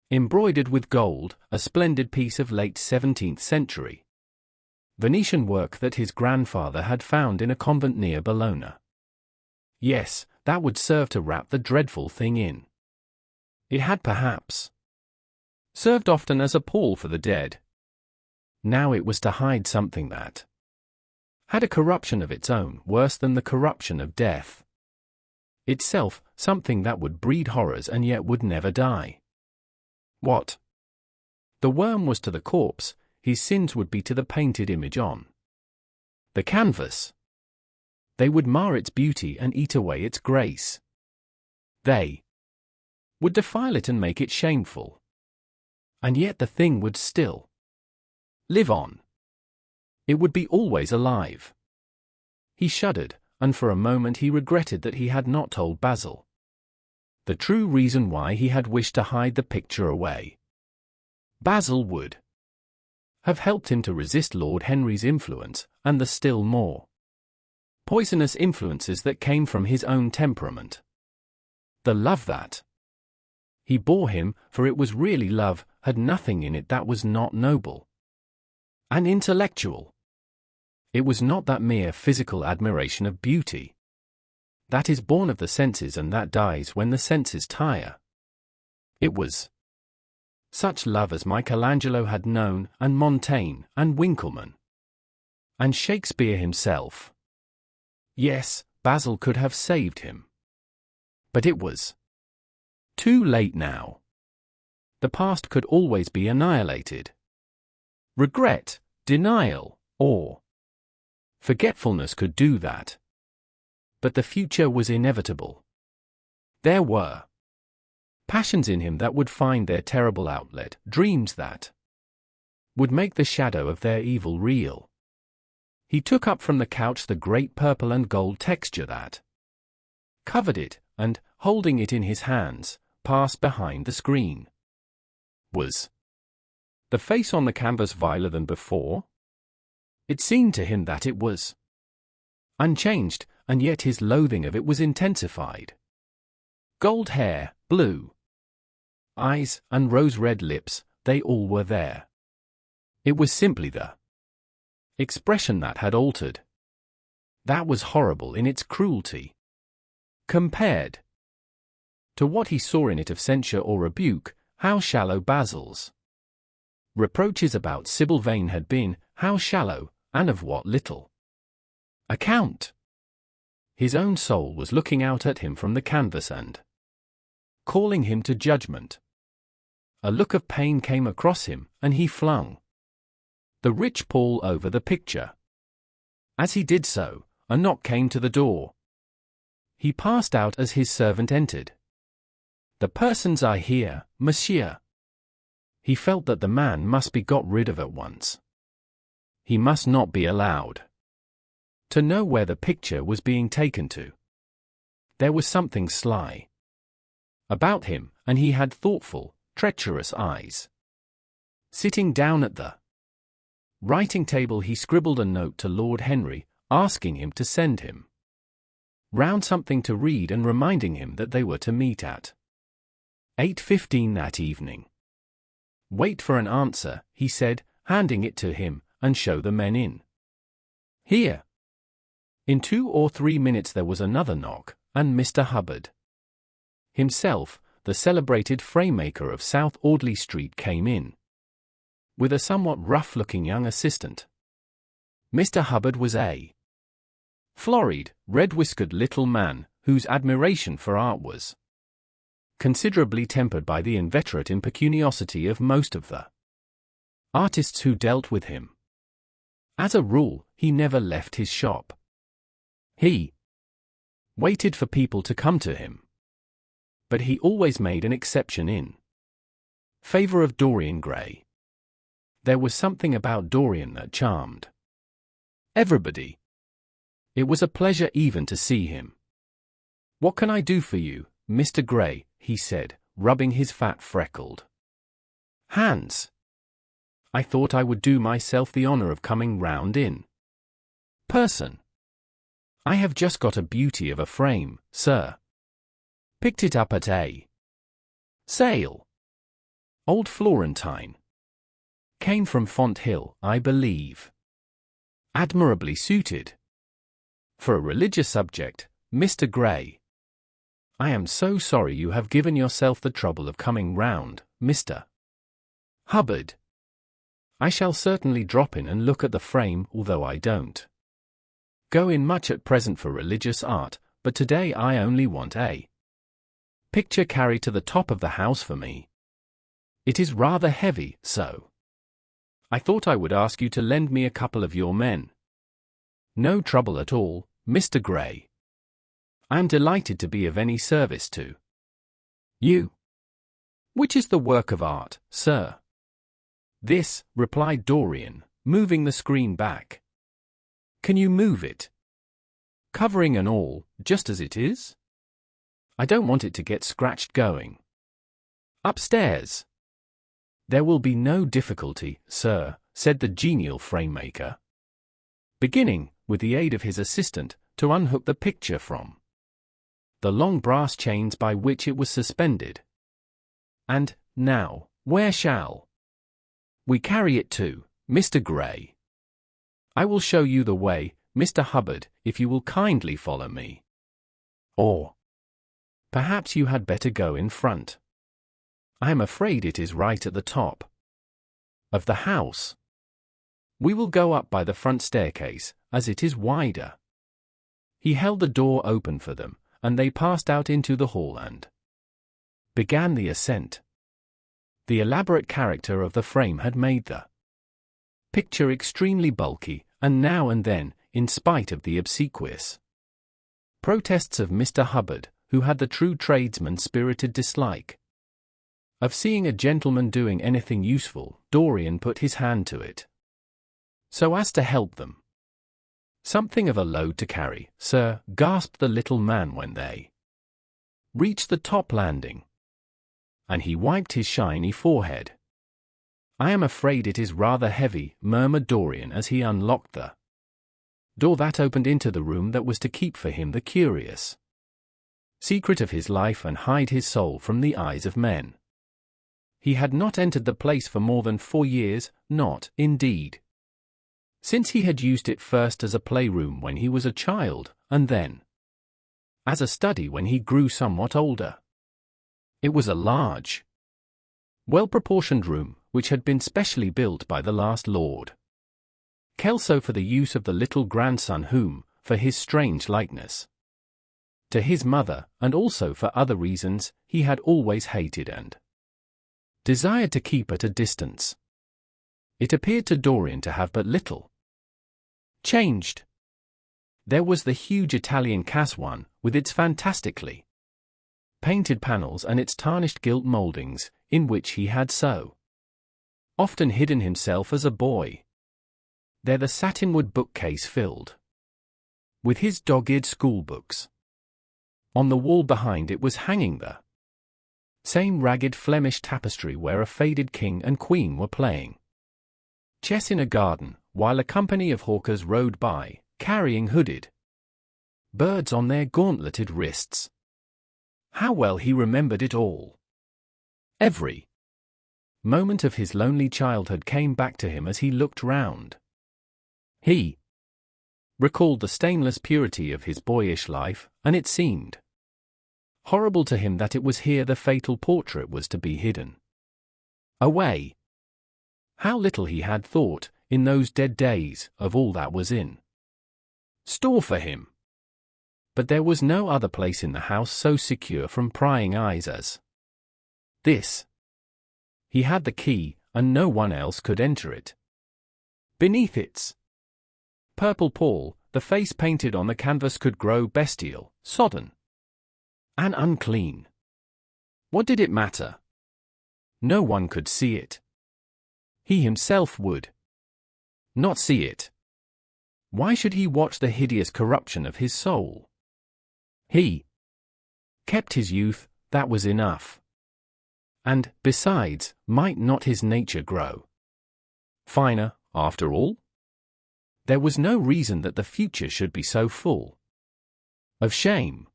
embroidered with gold, a splendid piece of late 17th century Venetian work that his grandfather had found in a convent near Bologna. Yes, that would serve to wrap the dreadful thing in. It had perhaps served often as a pall for the dead. Now it was to hide something that had a corruption of its own worse than the corruption of death itself, something that would breed horrors and yet would never die. What the worm was to the corpse, his sins would be to the painted image on the canvas. They would mar its beauty and eat away its grace. They would defile it and make it shameful. And yet the thing would still live on. It would be always alive. He shuddered, and for a moment he regretted that he had not told Basil the true reason why he had wished to hide the picture away. Basil would have helped him to resist Lord Henry's influence and the still more poisonous influences that came from his own temperament. The love that he bore him, for it was really love, had nothing in it that was not noble and intellectual. It was not that mere physical admiration of beauty that is born of the senses and that dies when the senses tire. It was such love as Michelangelo had known, and Montaigne, and Winckelmann, and Shakespeare himself. Yes, Basil could have saved him. But it was too late now. The past could always be annihilated. Regret, denial, or forgetfulness could do that. But the future was inevitable. There were passions in him that would find their terrible outlet, dreams that would make the shadow of their evil real. He took up from the couch the great purple and gold texture that covered it, and, holding it in his hands, passed behind the screen. Was the face on the canvas viler than before? It seemed to him that it was unchanged, and yet his loathing of it was intensified. Gold hair, blue eyes, and rose-red lips, they all were there. It was simply the expression that had altered. That was horrible in its cruelty. Compared to what he saw in it of censure or rebuke, how shallow Basil's reproaches about Sibyl Vane had been, how shallow, and of what little account. His own soul was looking out at him from the canvas and calling him to judgment. A look of pain came across him, and he flung the rich pall over the picture. As he did so, a knock came to the door. He passed out as his servant entered. "The persons are here, monsieur." He felt that the man must be got rid of at once. He must not be allowed to know where the picture was being taken to. There was something sly about him, and he had thoughtful, treacherous eyes. Sitting down at the writing table, he scribbled a note to Lord Henry, asking him to send him round something to read and reminding him that they were to meet at 8:15 that evening. "Wait for an answer," he said, handing it to him, "and show the men in." "Here." In 2 or 3 minutes there was another knock, and Mr. Hubbard himself, the celebrated frame-maker of South Audley Street, came in, with a somewhat rough-looking young assistant. Mr. Hubbard was a florid, red-whiskered little man, whose admiration for art was considerably tempered by the inveterate impecuniosity of most of the artists who dealt with him. As a rule, he never left his shop. He waited for people to come to him. But he always made an exception in favor of Dorian Gray. There was something about Dorian that charmed everybody. It was a pleasure even to see him. "What can I do for you, Mr. Gray?" he said, rubbing his fat freckled hands. "I thought I would do myself the honor of coming round in person. I have just got a beauty of a frame, sir. Picked it up at a sale. Old Florentine. Came from Fonthill, I believe. Admirably suited for a religious subject, Mr. Gray. I am so sorry you have given yourself the trouble of coming round, Mr. Hubbard. I shall certainly drop in and look at the frame, although I don't go in much at present for religious art, but today I only want a picture carried to the top of the house for me. It is rather heavy, so I thought I would ask you to lend me a couple of your men. No trouble at all, Mr. Gray. I am delighted to be of any service to you. Which is the work of art, sir?" "This," replied Dorian, moving the screen back. "Can you move it? Covering and all, just as it is? I don't want it to get scratched going. Upstairs." "There will be no difficulty, sir," said the genial frame-maker, beginning, with the aid of his assistant, to unhook the picture from the long brass chains by which it was suspended. "And, now, where shall we carry it to, Mr. Gray? I will show you the way, Mr. Hubbard, if you will kindly follow me. Or perhaps you had better go in front. I am afraid it is right at the top of the house. We will go up by the front staircase, as it is wider." He held the door open for them, and they passed out into the hall and began the ascent. The elaborate character of the frame had made the picture extremely bulky, and now and then, in spite of the obsequious protests of Mr. Hubbard, who had the true tradesman's spirited dislike of seeing a gentleman doing anything useful, Dorian put his hand to it so as to help them. "Something of a load to carry, sir," gasped the little man when they reached the top landing. And he wiped his shiny forehead. "I am afraid it is rather heavy," murmured Dorian as he unlocked the door that opened into the room that was to keep for him the curious secret of his life and hide his soul from the eyes of men. He had not entered the place for more than 4 years, not, indeed, since he had used it first as a playroom when he was a child, and then as a study when he grew somewhat older. It was a large, well-proportioned room, which had been specially built by the last Lord Kelso for the use of the little grandson whom, for his strange likeness to his mother, and also for other reasons, he had always hated and desired to keep at a distance. It appeared to Dorian to have but little changed. There was the huge Italian Cas-one, with its fantastically painted panels and its tarnished gilt mouldings, in which he had so often hidden himself as a boy. There the satinwood bookcase filled with his dog-eared schoolbooks. On the wall behind it was hanging the same ragged Flemish tapestry where a faded king and queen were playing chess in a garden, while a company of hawkers rode by, carrying hooded birds on their gauntleted wrists. How well he remembered it all. Every moment of his lonely childhood came back to him as he looked round. He recalled the stainless purity of his boyish life, and it seemed horrible to him that it was here the fatal portrait was to be hidden away. How little he had thought, in those dead days, of all that was in store for him. But there was no other place in the house so secure from prying eyes as this. He had the key, and no one else could enter it. Beneath its purple pall, the face painted on the canvas could grow bestial, sodden, and unclean. What did it matter? No one could see it. He himself would not see it. Why should he watch the hideous corruption of his soul? He kept his youth, that was enough. And, besides, might not his nature grow finer, after all? There was no reason that the future should be so full of shame.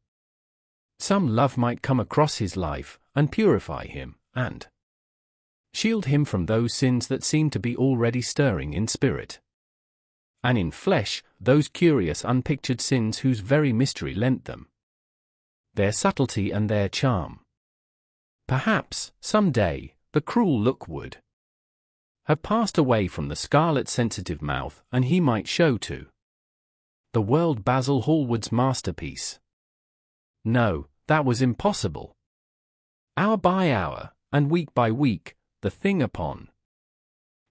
Some love might come across his life, and purify him, and shield him from those sins that seemed to be already stirring in spirit and in flesh, those curious unpictured sins whose very mystery lent them their subtlety and their charm. Perhaps, some day, the cruel look would have passed away from the scarlet sensitive mouth, and he might show to the world Basil Hallward's masterpiece. No, that was impossible. Hour by hour, and week by week, the thing upon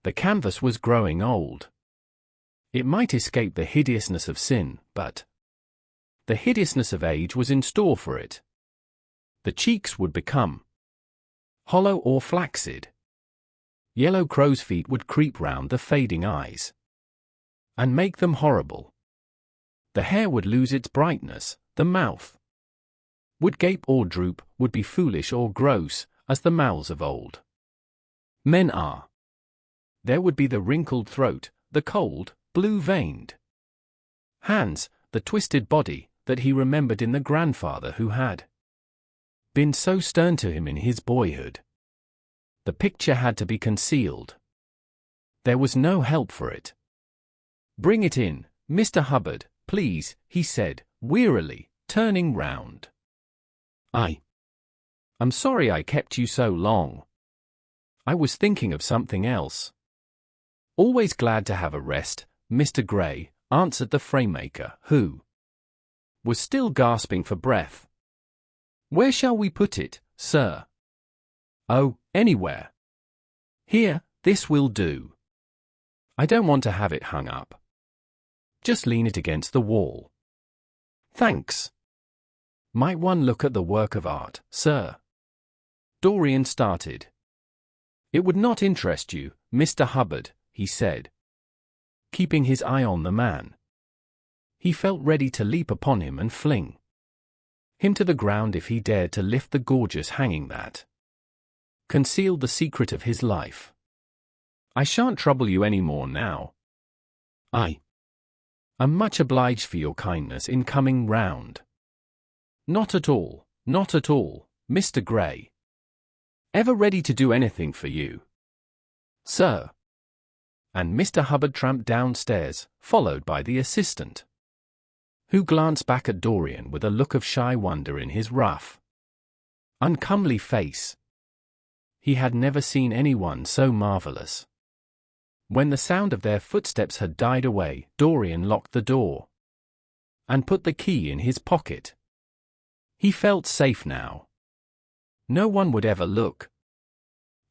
the canvas was growing old. It might escape the hideousness of sin, but the hideousness of age was in store for it. The cheeks would become hollow or flaccid. Yellow crow's feet would creep round the fading eyes and make them horrible. The hair would lose its brightness, the mouth would gape or droop, would be foolish or gross, as the mouths of old men are. There would be the wrinkled throat, the cold, blue-veined hands, the twisted body, that he remembered in the grandfather who had been so stern to him in his boyhood. The picture had to be concealed. There was no help for it. "Bring it in, Mr. Hubbard, please," he said, wearily, turning round. I'm sorry I kept you so long. I was thinking of something else." "Always glad to have a rest, Mr. Gray," answered the framemaker, who was still gasping for breath. "Where shall we put it, sir?" "Oh, anywhere. Here, this will do. I don't want to have it hung up. Just lean it against the wall." "Thanks. Might one look at the work of art, sir?" Dorian started. "It would not interest you, Mr. Hubbard," he said, keeping his eye on the man. He felt ready to leap upon him and fling him to the ground if he dared to lift the gorgeous hanging that concealed the secret of his life. "I shan't trouble you any more now. I am much obliged for your kindness in coming round." Not at all, Mr. Gray. Ever ready to do anything for you, sir." And Mr. Hubbard tramped downstairs, followed by the assistant, who glanced back at Dorian with a look of shy wonder in his rough, uncomely face. He had never seen anyone so marvelous. When the sound of their footsteps had died away, Dorian locked the door and put the key in his pocket. He felt safe now. No one would ever look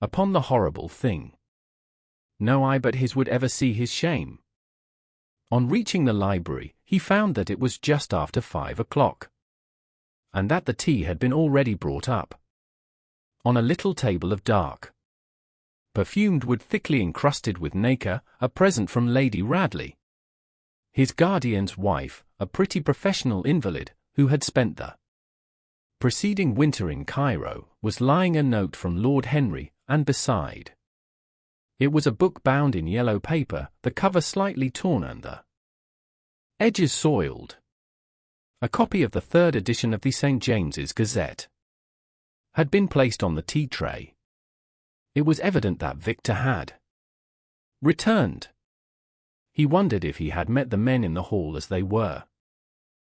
upon the horrible thing. No eye but his would ever see his shame. On reaching the library, he found that it was just after 5 o'clock, and that the tea had been already brought up on a little table of dark, perfumed wood thickly encrusted with nacre, a present from Lady Radley, his guardian's wife, a pretty professional invalid, who had spent the preceding winter in Cairo, was lying a note from Lord Henry, and beside it was a book bound in yellow paper, the cover slightly torn and the edges soiled. A copy of the 3rd edition of the St. James's Gazette had been placed on the tea tray. It was evident that Victor had returned. He wondered if he had met the men in the hall as they were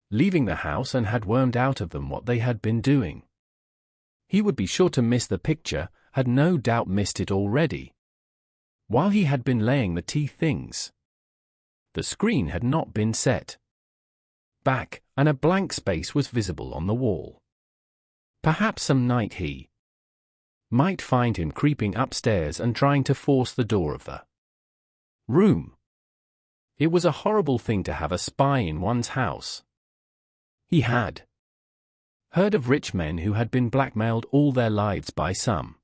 leaving the house and had wormed out of them what they had been doing. He would be sure to miss the picture, had no doubt missed it already, while he had been laying the tea things. The screen had not been set back, and a blank space was visible on the wall. Perhaps some night he might find him creeping upstairs and trying to force the door of the room. It was a horrible thing to have a spy in one's house. He had Heard of rich men who had been blackmailed all their lives by some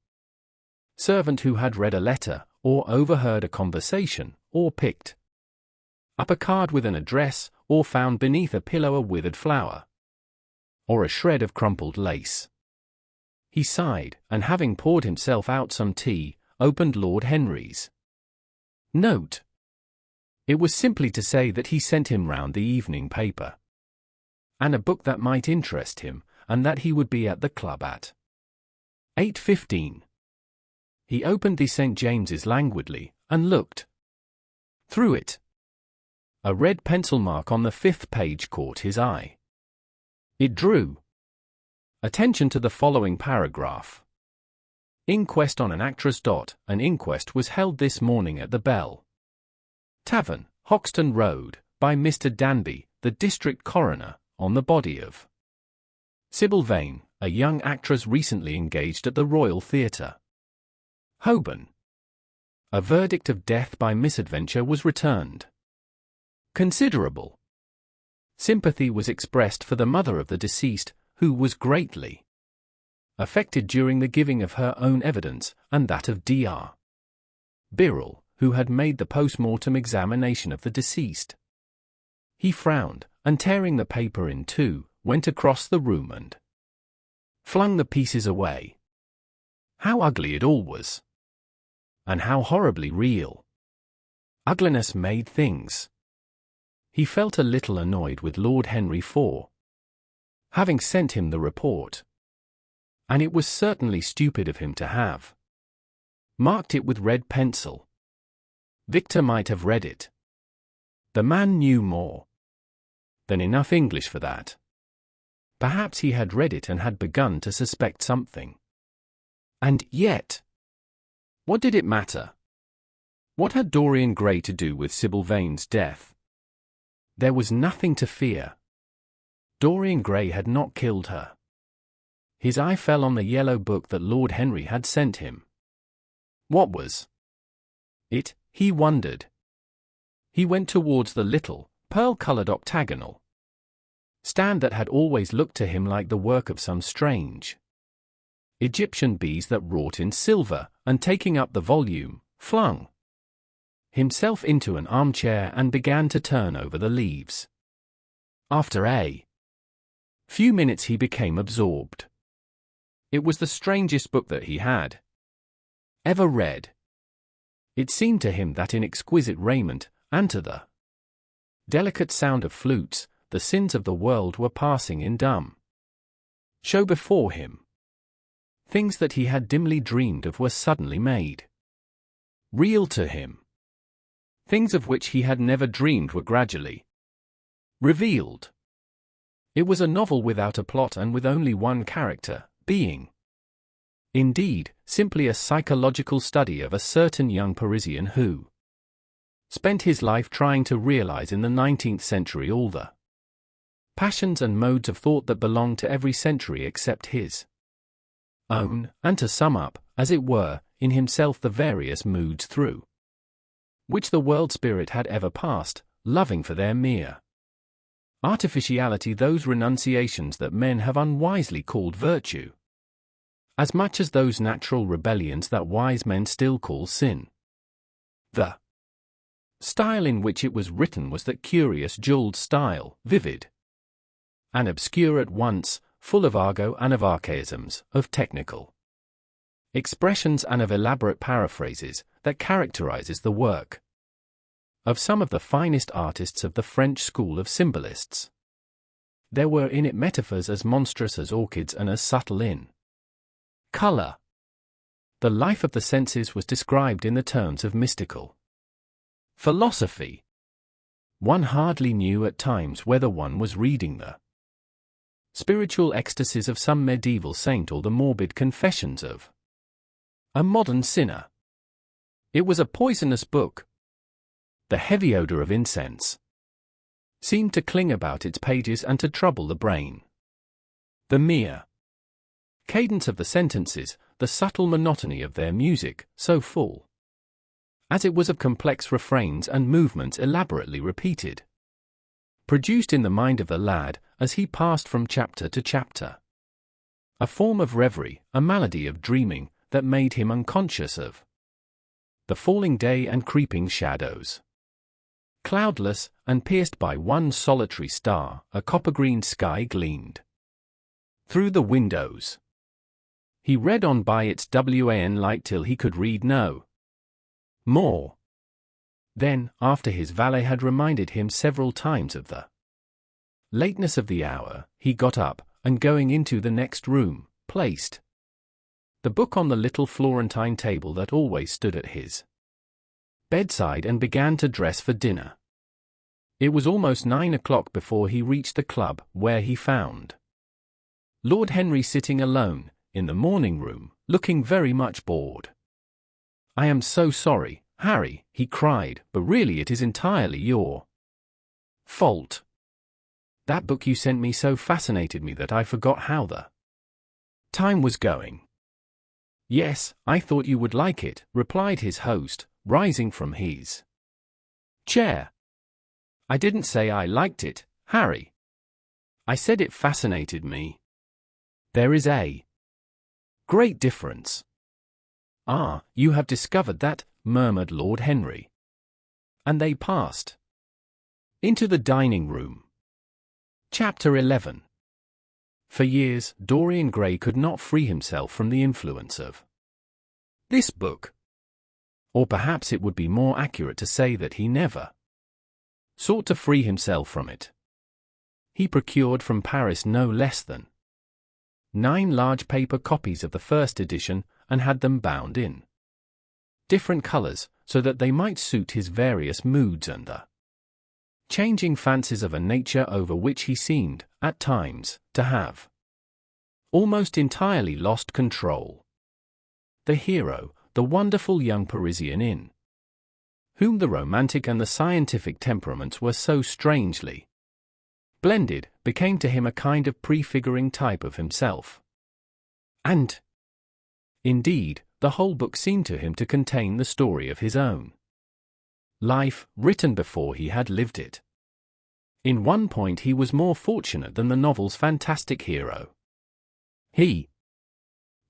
servant who had read a letter, or overheard a conversation, or picked up a card with an address, or found beneath a pillow a withered flower, or a shred of crumpled lace. He sighed, and having poured himself out some tea, opened Lord Henry's note. It was simply to say that he sent him round the evening paper and a book that might interest him, and that he would be at the club at 8:15. He opened the St. James's languidly, and looked through it. A red pencil mark on the 5th page caught his eye. It drew attention to the following paragraph. Inquest on an actress. An inquest was held this morning at the Bell Tavern, Hoxton Road, by Mr. Danby, the district coroner, on the body of Sibyl Vane, a young actress recently engaged at the Royal Theatre, Holborn. A verdict of death by misadventure was returned. Considerable sympathy was expressed for the mother of the deceased, who was greatly affected during the giving of her own evidence, and that of Dr. Birrell, who had made the post-mortem examination of the deceased. He frowned, and tearing the paper in two, went across the room and flung the pieces away. How ugly it all was! And how horribly real! Ugliness made things. He felt a little annoyed with Lord Henry for having sent him the report. And it was certainly stupid of him to have marked it with red pencil. Victor might have read it. The man knew more than enough English for that. Perhaps he had read it and had begun to suspect something. And yet, what did it matter? What had Dorian Gray to do with Sibyl Vane's death? There was nothing to fear. Dorian Gray had not killed her. His eye fell on the yellow book that Lord Henry had sent him. What was it, he wondered. He went towards the little, pearl-coloured octagonal stand that had always looked to him like the work of some strange Egyptian bees that wrought in silver, and taking up the volume, flung himself into an armchair and began to turn over the leaves. After a few minutes he became absorbed. It was the strangest book that he had ever read. It seemed to him that in exquisite raiment, and to the delicate sound of flutes, the sins of the world were passing in dumb show before him. Things that he had dimly dreamed of were suddenly made real to him. Things of which he had never dreamed were gradually revealed. It was a novel without a plot and with only one character, being, indeed, simply a psychological study of a certain young Parisian who spent his life trying to realize in the 19th century all the passions and modes of thought that belonged to every century except his own, and to sum up, as it were, in himself the various moods through which the world spirit had ever passed, loving for their mere artificiality those renunciations that men have unwisely called virtue, as much as those natural rebellions that wise men still call sin. The style in which it was written was that curious jewelled style, vivid and obscure at once, full of argot and of archaisms, of technical expressions and of elaborate paraphrases, that characterizes the work of some of the finest artists of the French school of symbolists. There were in it metaphors as monstrous as orchids and as subtle in color. The life of the senses was described in the terms of mystical philosophy. One hardly knew at times whether one was reading the spiritual ecstasies of some medieval saint or the morbid confessions of a modern sinner. It was a poisonous book. The heavy odor of incense seemed to cling about its pages and to trouble the brain. The mere cadence of the sentences, the subtle monotony of their music, so full as it was of complex refrains and movements elaborately repeated, produced in the mind of the lad, as he passed from chapter to chapter, A form of reverie, a malady of dreaming, that made him unconscious of the falling day and creeping shadows. Cloudless, and pierced by one solitary star, a copper-green sky gleamed through the windows. He read on by its wan light till he could read no more. Then, after his valet had reminded him several times of the lateness of the hour, he got up, and going into the next room, placed the book on the little Florentine table that always stood at his bedside and began to dress for dinner. It was almost 9 o'clock before he reached the club, where he found Lord Henry sitting alone, in the morning room, looking very much bored. "I am so sorry, Harry," he cried, "but really it is entirely your fault. That book you sent me so fascinated me that I forgot how the time was going." "Yes, I thought you would like it," replied his host, rising from his chair. "I didn't say I liked it, Harry. I said it fascinated me. There is a great difference." "Ah, you have discovered that," murmured Lord Henry. And they passed into the dining room. Chapter 11. For years, Dorian Gray could not free himself from the influence of this book. Or perhaps it would be more accurate to say that he never sought to free himself from it. He procured from Paris no less than 9 large paper copies of the first edition, and had them bound in different colors, so that they might suit his various moods and the changing fancies of a nature over which he seemed, at times, to have almost entirely lost control. The hero, the wonderful young Parisian in whom the romantic and the scientific temperaments were so strangely blended, became to him a kind of prefiguring type of himself. And, indeed, the whole book seemed to him to contain the story of his own life, written before he had lived it. In one point he was more fortunate than the novel's fantastic hero. He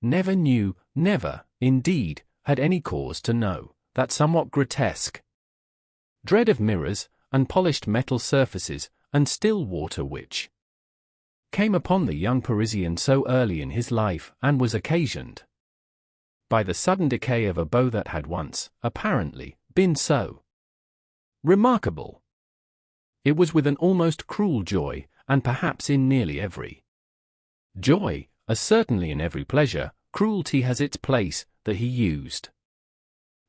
never knew, never, indeed, had any cause to know, that somewhat grotesque dread of mirrors, and polished metal surfaces, and still water which came upon the young Parisian so early in his life, and was occasioned by the sudden decay of a beau that had once, apparently, been so remarkable. It was with an almost cruel joy, and perhaps in nearly every joy, as certainly in every pleasure, cruelty has its place, that he used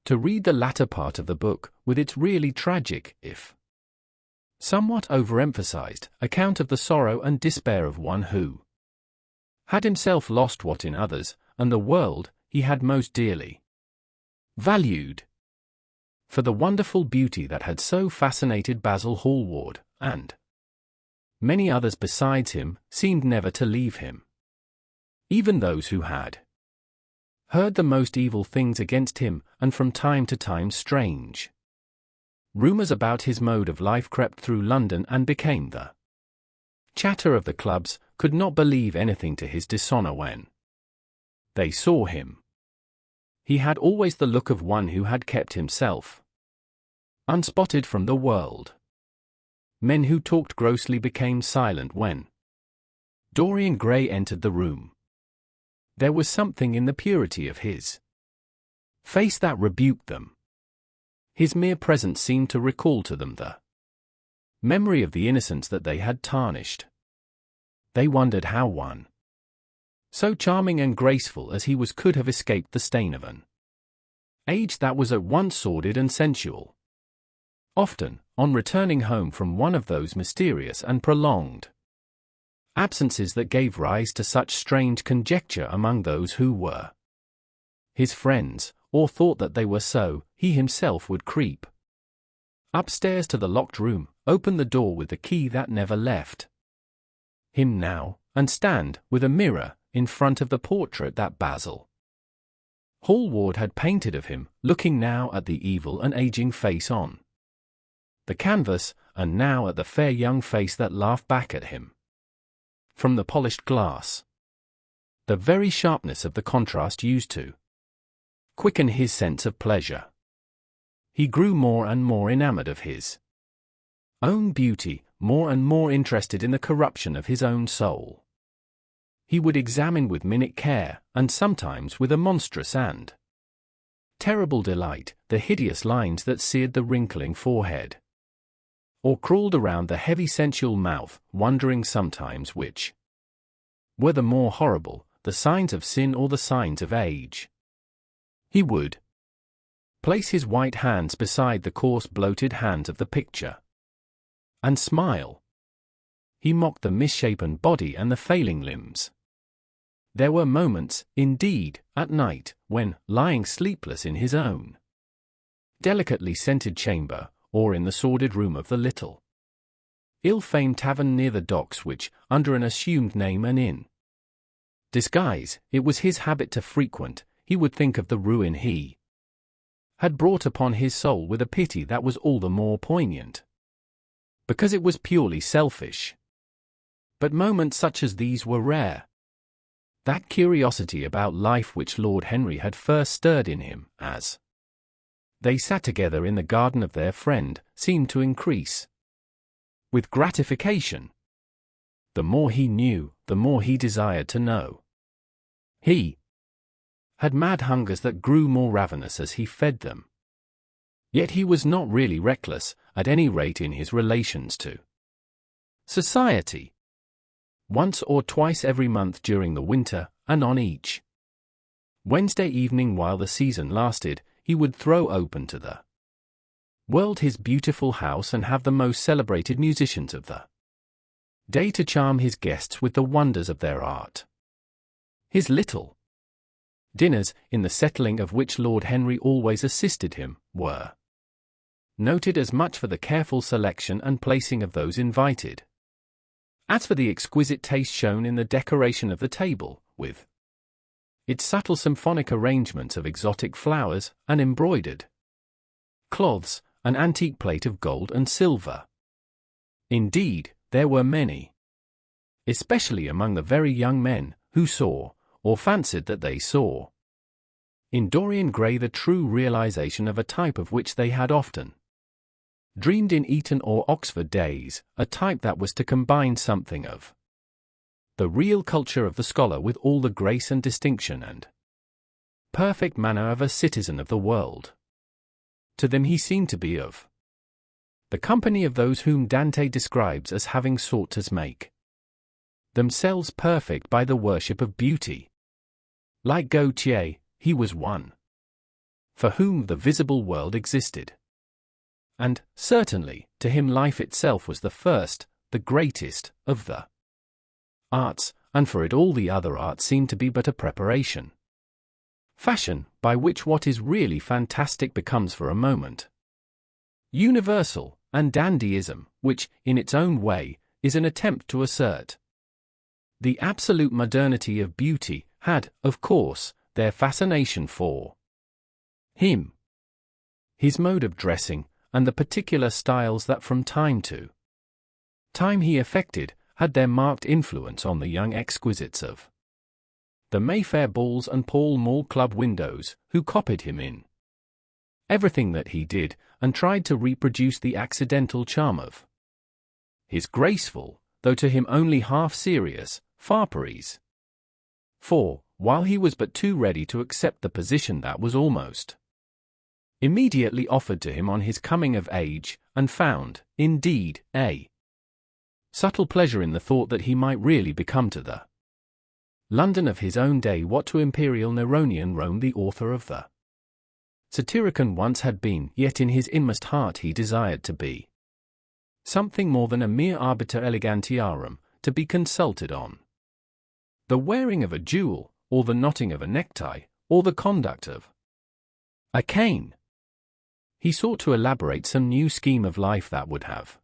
to read the latter part of the book, with its really tragic, if somewhat overemphasized, account of the sorrow and despair of one who had himself lost what in others, and the world, he had most dearly valued. For the wonderful beauty that had so fascinated Basil Hallward, and many others besides him, seemed never to leave him. Even those who had heard the most evil things against him, and from time to time strange rumors about his mode of life crept through London and became the chatter of the clubs, could not believe anything to his dishonor when they saw him. He had always the look of one who had kept himself unspotted from the world. Men who talked grossly became silent when Dorian Gray entered the room. There was something in the purity of his face that rebuked them. His mere presence seemed to recall to them the memory of the innocence that they had tarnished. They wondered how one so charming and graceful as he was could have escaped the stain of an age that was at once sordid and sensual. Often, on returning home from one of those mysterious and prolonged absences that gave rise to such strange conjecture among those who were his friends, or thought that they were so, he himself would creep upstairs to the locked room, open the door with the key that never left him now, and stand, with a mirror, in front of the portrait that Basil Hallward had painted of him, looking now at the evil and aging face on the canvas, and now at the fair young face that laughed back at him from the polished glass. the very sharpness of the contrast used to quicken his sense of pleasure. He grew more and more enamored of his own beauty, more and more interested in the corruption of his own soul. He would examine with minute care, and sometimes with a monstrous and terrible delight, the hideous lines that seared the wrinkling forehead, or crawled around the heavy sensual mouth, wondering sometimes which were the more horrible, the signs of sin or the signs of age. He would place his white hands beside the coarse bloated hands of the picture, and smile. He mocked the misshapen body and the failing limbs. There were moments, indeed, at night, when, lying sleepless in his own delicately scented chamber, or in the sordid room of the little ill-famed tavern near the docks which, under an assumed name and in disguise, it was his habit to frequent, he would think of the ruin he had brought upon his soul with a pity that was all the more poignant because it was purely selfish. But moments such as these were rare. That curiosity about life which Lord Henry had first stirred in him, as they sat together in the garden of their friend, seemed to increase with gratification. The more he knew, the more he desired to know. He had mad hungers that grew more ravenous as he fed them. Yet he was not really reckless, at any rate in his relations to society. Once or twice every month during the winter, and on each Wednesday evening while the season lasted, he would throw open to the world his beautiful house and have the most celebrated musicians of the day to charm his guests with the wonders of their art. His little dinners, in the settling of which Lord Henry always assisted him, were noted as much for the careful selection and placing of those invited as for the exquisite taste shown in the decoration of the table, with its subtle symphonic arrangements of exotic flowers, and embroidered cloths, an antique plate of gold and silver. Indeed, there were many, especially among the very young men, who saw, or fancied that they saw, in Dorian Gray the true realization of a type of which they had often dreamed in Eton or Oxford days, a type that was to combine something of the real culture of the scholar with all the grace and distinction and perfect manner of a citizen of the world. To them he seemed to be of the company of those whom Dante describes as having sought to make themselves perfect by the worship of beauty. Like Gautier, he was one for whom the visible world existed. And, certainly, to him life itself was the first, the greatest, of the arts, and for it all the other arts seemed to be but a preparation. Fashion, by which what is really fantastic becomes for a moment universal, and dandyism, which, in its own way, is an attempt to assert the absolute modernity of beauty, had, of course, their fascination for him. His mode of dressing, and the particular styles that from time to time he affected, had their marked influence on the young exquisites of the Mayfair balls and Pall Mall Club windows, who copied him in everything that he did, and tried to reproduce the accidental charm of his graceful, though to him only half-serious, fopperies. For, while he was but too ready to accept the position that was almost immediately offered to him on his coming of age, and found, indeed, a subtle pleasure in the thought that he might really become to the London of his own day what to imperial Neronian Rome the author of the Satyricon once had been, yet in his inmost heart he desired to be something more than a mere arbiter elegantiarum, to be consulted on the wearing of a jewel, or the knotting of a necktie, or the conduct of a cane. He sought to elaborate some new scheme of life that would have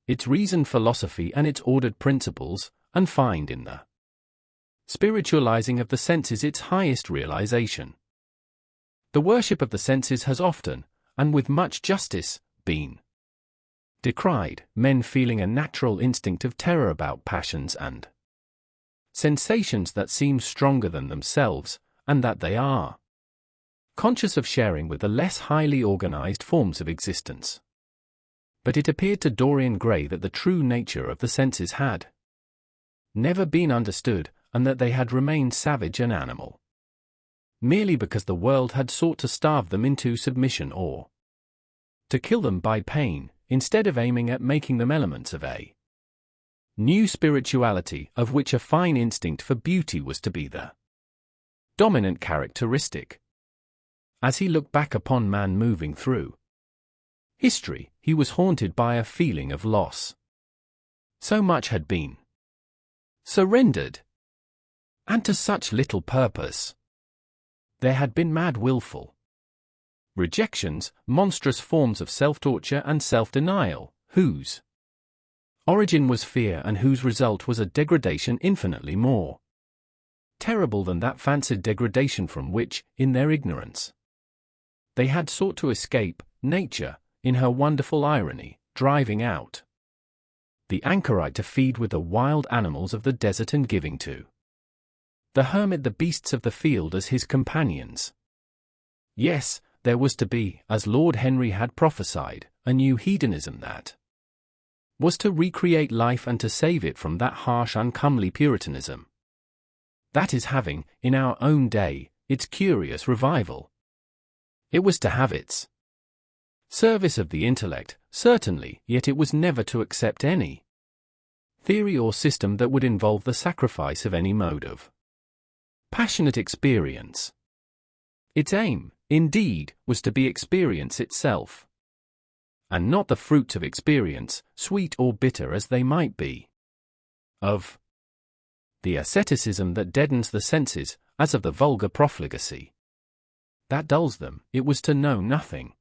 its reasoned philosophy and its ordered principles, and find in the spiritualizing of the senses its highest realization. The worship of the senses has often, and with much justice, been decried, men feeling a natural instinct of terror about passions and sensations that seem stronger than themselves, and that they are conscious of sharing with the less highly organized forms of existence. But it appeared to Dorian Gray that the true nature of the senses had never been understood, and that they had remained savage and animal, merely because the world had sought to starve them into submission or to kill them by pain, instead of aiming at making them elements of a new spirituality, of which a fine instinct for beauty was to be the dominant characteristic. As he looked back upon man moving through history, he was haunted by a feeling of loss. So much had been surrendered, and to such little purpose. There had been mad willful rejections, monstrous forms of self-torture and self-denial, whose origin was fear and whose result was a degradation infinitely more terrible than that fancied degradation from which, in their ignorance, they had sought to escape, nature, in her wonderful irony, driving out the anchorite to feed with the wild animals of the desert and giving to the hermit the beasts of the field as his companions. Yes, there was to be, as Lord Henry had prophesied, a new hedonism that was to recreate life and to save it from that harsh, uncomely Puritanism that is having, in our own day, its curious revival. It was to have its service of the intellect, certainly, yet it was never to accept any theory or system that would involve the sacrifice of any mode of passionate experience. Its aim, indeed, was to be experience itself, and not the fruits of experience, sweet or bitter as they might be, of the asceticism that deadens the senses, as of the vulgar profligacy that dulls them. It was to know nothing,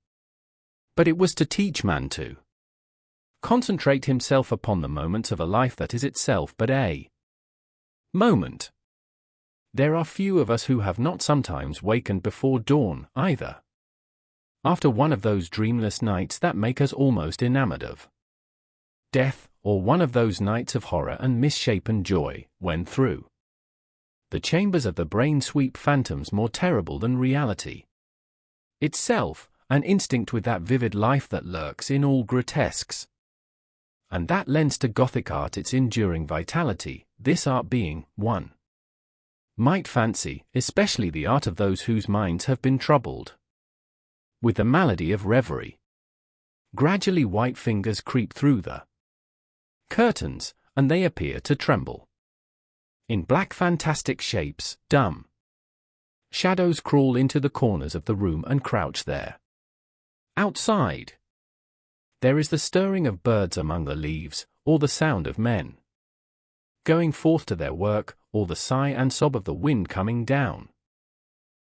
but it was to teach man to concentrate himself upon the moments of a life that is itself but a moment. There are few of us who have not sometimes wakened before dawn, either after one of those dreamless nights that make us almost enamored of death, or one of those nights of horror and misshapen joy, when through the chambers of the brain sweep phantoms more terrible than reality itself, an instinct with that vivid life that lurks in all grotesques, and that lends to Gothic art its enduring vitality, this art being, one might fancy, especially the art of those whose minds have been troubled with the malady of reverie. Gradually white fingers creep through the curtains, and they appear to tremble. In black fantastic shapes, dumb shadows crawl into the corners of the room and crouch there. Outside, there is the stirring of birds among the leaves, or the sound of men going forth to their work, or the sigh and sob of the wind coming down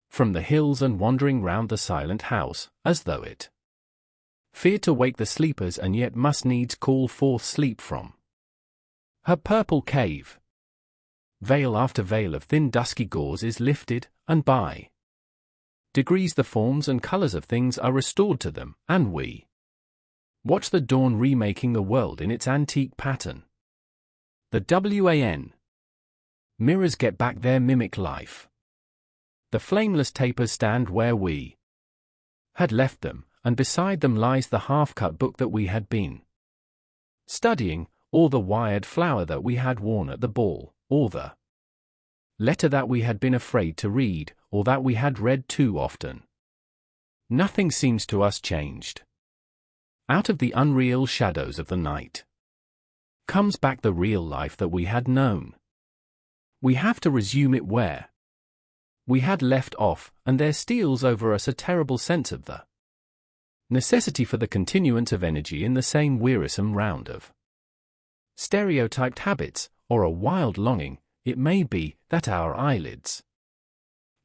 from the hills and wandering round the silent house, as though it feared to wake the sleepers and yet must needs call forth sleep from her purple cave. Veil after veil of thin dusky gauze is lifted, and by degrees the forms and colors of things are restored to them, and we watch the dawn remaking the world in its antique pattern. The WAN mirrors get back their mimic life. The flameless tapers stand where we had left them, and beside them lies the half-cut book that we had been studying, or the wired flower that we had worn at the ball, or the letter that we had been afraid to read, or that we had read too often. Nothing seems to us changed. Out of the unreal shadows of the night comes back the real life that we had known. We have to resume it where we had left off, and there steals over us a terrible sense of the necessity for the continuance of energy in the same wearisome round of stereotyped habits, or a wild longing, it may be, that our eyelids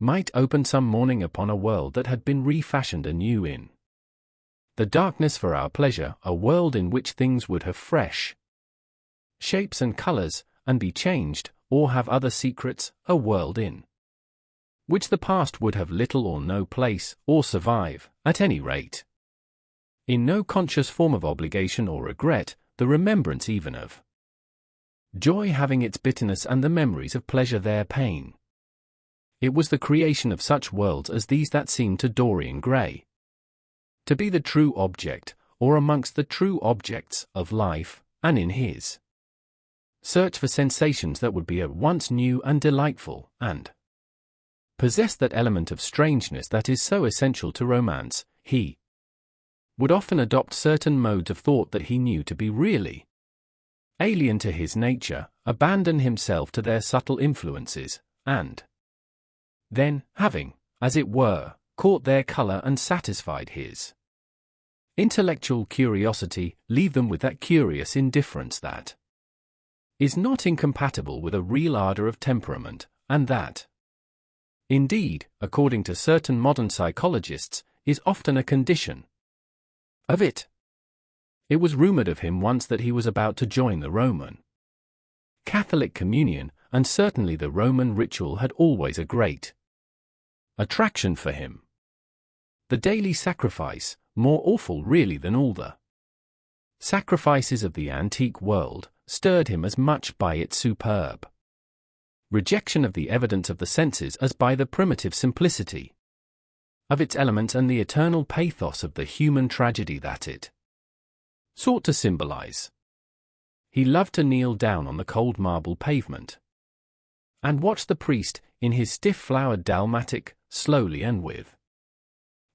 might open some morning upon a world that had been refashioned anew in the darkness for our pleasure, a world in which things would have fresh shapes and colors, and be changed, or have other secrets, a world in which the past would have little or no place, or survive, at any rate, in no conscious form of obligation or regret, the remembrance even of joy having its bitterness and the memories of pleasure their pain. It was the creation of such worlds as these that seemed to Dorian Gray to be the true object, or amongst the true objects, of life, and in his search for sensations that would be at once new and delightful, and possess that element of strangeness that is so essential to romance, he would often adopt certain modes of thought that he knew to be really alien to his nature, abandon himself to their subtle influences, and then, having, as it were, caught their color and satisfied his intellectual curiosity, leave them with that curious indifference that is not incompatible with a real ardor of temperament, and that, indeed, according to certain modern psychologists, is often a condition of it. It was rumored of him once that he was about to join the Roman Catholic communion, and certainly the Roman ritual had always a great attraction for him. The daily sacrifice, more awful really than all the sacrifices of the antique world, stirred him as much by its superb rejection of the evidence of the senses as by the primitive simplicity of its elements and the eternal pathos of the human tragedy that it sought to symbolize. He loved to kneel down on the cold marble pavement and watch the priest, in his stiff-flowered dalmatic, slowly and with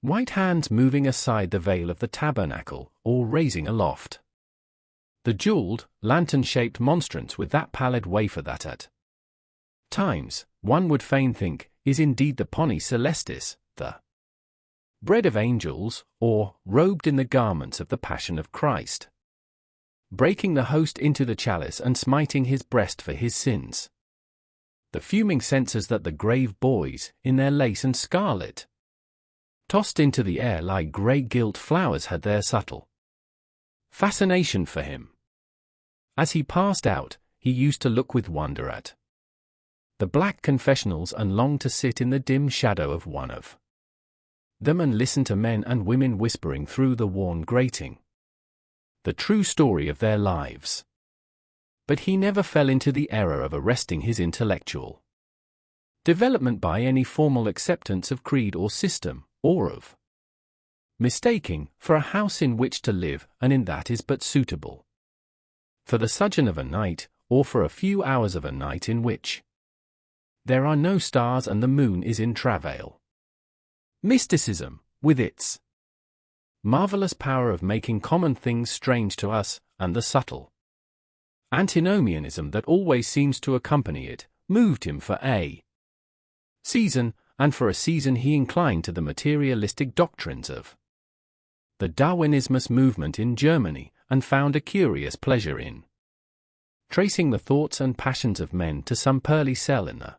white hands moving aside the veil of the tabernacle, or raising aloft the jeweled, lantern-shaped monstrance with that pallid wafer that at times, one would fain think, is indeed the Pony Celestis, the bread of angels, or, robed in the garments of the Passion of Christ, breaking the host into the chalice and smiting his breast for his sins. The fuming censers that the grave boys, in their lace and scarlet, tossed into the air like grey gilt flowers had their subtle fascination for him. As he passed out, he used to look with wonder at the black confessionals and long to sit in the dim shadow of one of them and listen to men and women whispering through the worn grating the true story of their lives. But he never fell into the error of arresting his intellectual development by any formal acceptance of creed or system, or of mistaking for a house in which to live, and in that is but suitable for the sojourn of a night, or for a few hours of a night in which there are no stars and the moon is in travail. Mysticism, with its marvelous power of making common things strange to us, and the subtle antinomianism that always seems to accompany it, moved him for a season, and for a season he inclined to the materialistic doctrines of the Darwinismus movement in Germany, and found a curious pleasure in tracing the thoughts and passions of men to some pearly cell in the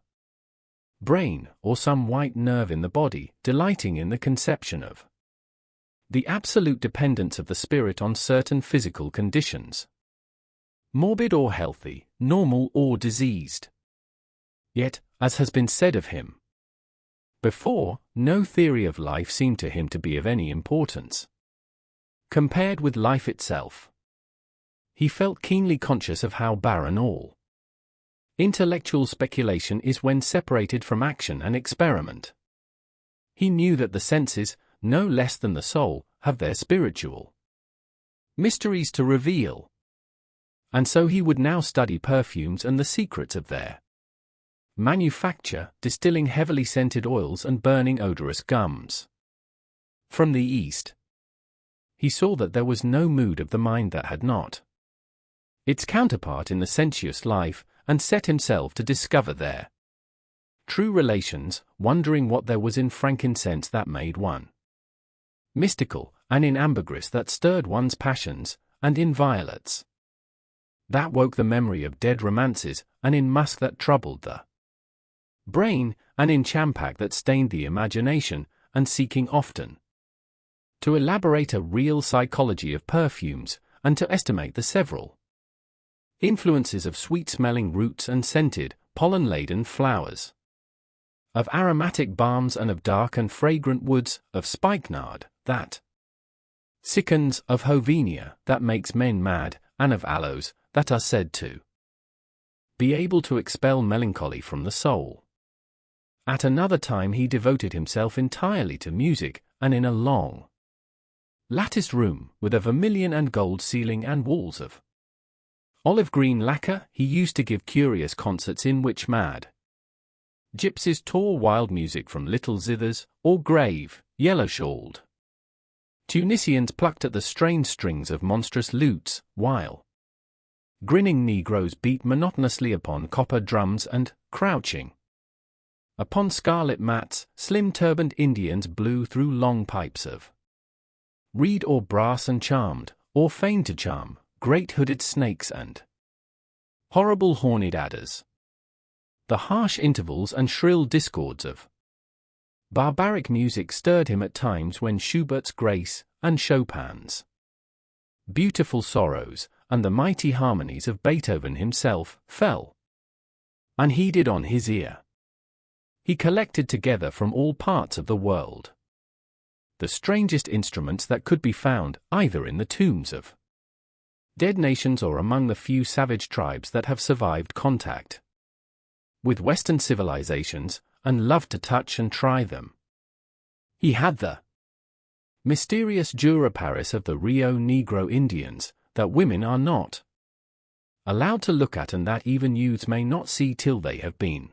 brain, or some white nerve in the body, delighting in the conception of the absolute dependence of the spirit on certain physical conditions, morbid or healthy, normal or diseased. Yet, as has been said of him before, no theory of life seemed to him to be of any importance compared with life itself. He felt keenly conscious of how barren all intellectual speculation is when separated from action and experiment. He knew that the senses, no less than the soul, have their spiritual mysteries to reveal. And so he would now study perfumes and the secrets of their manufacture, distilling heavily scented oils and burning odorous gums. From the East, he saw that there was no mood of the mind that had not its counterpart in the sensuous life, and set himself to discover their true relations, wondering what there was in frankincense that made one mystical, and in ambergris that stirred one's passions, and in violets that woke the memory of dead romances, and in musk that troubled the brain, and in champak that stained the imagination, and seeking often to elaborate a real psychology of perfumes, and to estimate the several influences of sweet-smelling roots and scented, pollen-laden flowers, of aromatic balms and of dark and fragrant woods, of spikenard, that sickens, of hovenia, that makes men mad, and of aloes, that are said to be able to expel melancholy from the soul. At another time he devoted himself entirely to music, and in a long, latticed room, with a vermilion and gold ceiling and walls of olive green lacquer, he used to give curious concerts in which mad gypsies tore wild music from little zithers, or grave, yellow-shawled Tunisians plucked at the strained strings of monstrous lutes, while grinning Negroes beat monotonously upon copper drums and, crouching upon scarlet mats, slim-turbaned Indians blew through long pipes of reed or brass and charmed, or feigned to charm, great hooded snakes and horrible horned adders. The harsh intervals and shrill discords of barbaric music stirred him at times when Schubert's grace, and Chopin's beautiful sorrows, and the mighty harmonies of Beethoven himself, fell unheeded on his ear. He collected together from all parts of the world the strangest instruments that could be found, either in the tombs of dead nations or among the few savage tribes that have survived contact with Western civilizations, and loved to touch and try them. He had the mysterious Jura Paris of the Rio Negro Indians, that women are not allowed to look at and that even youths may not see till they have been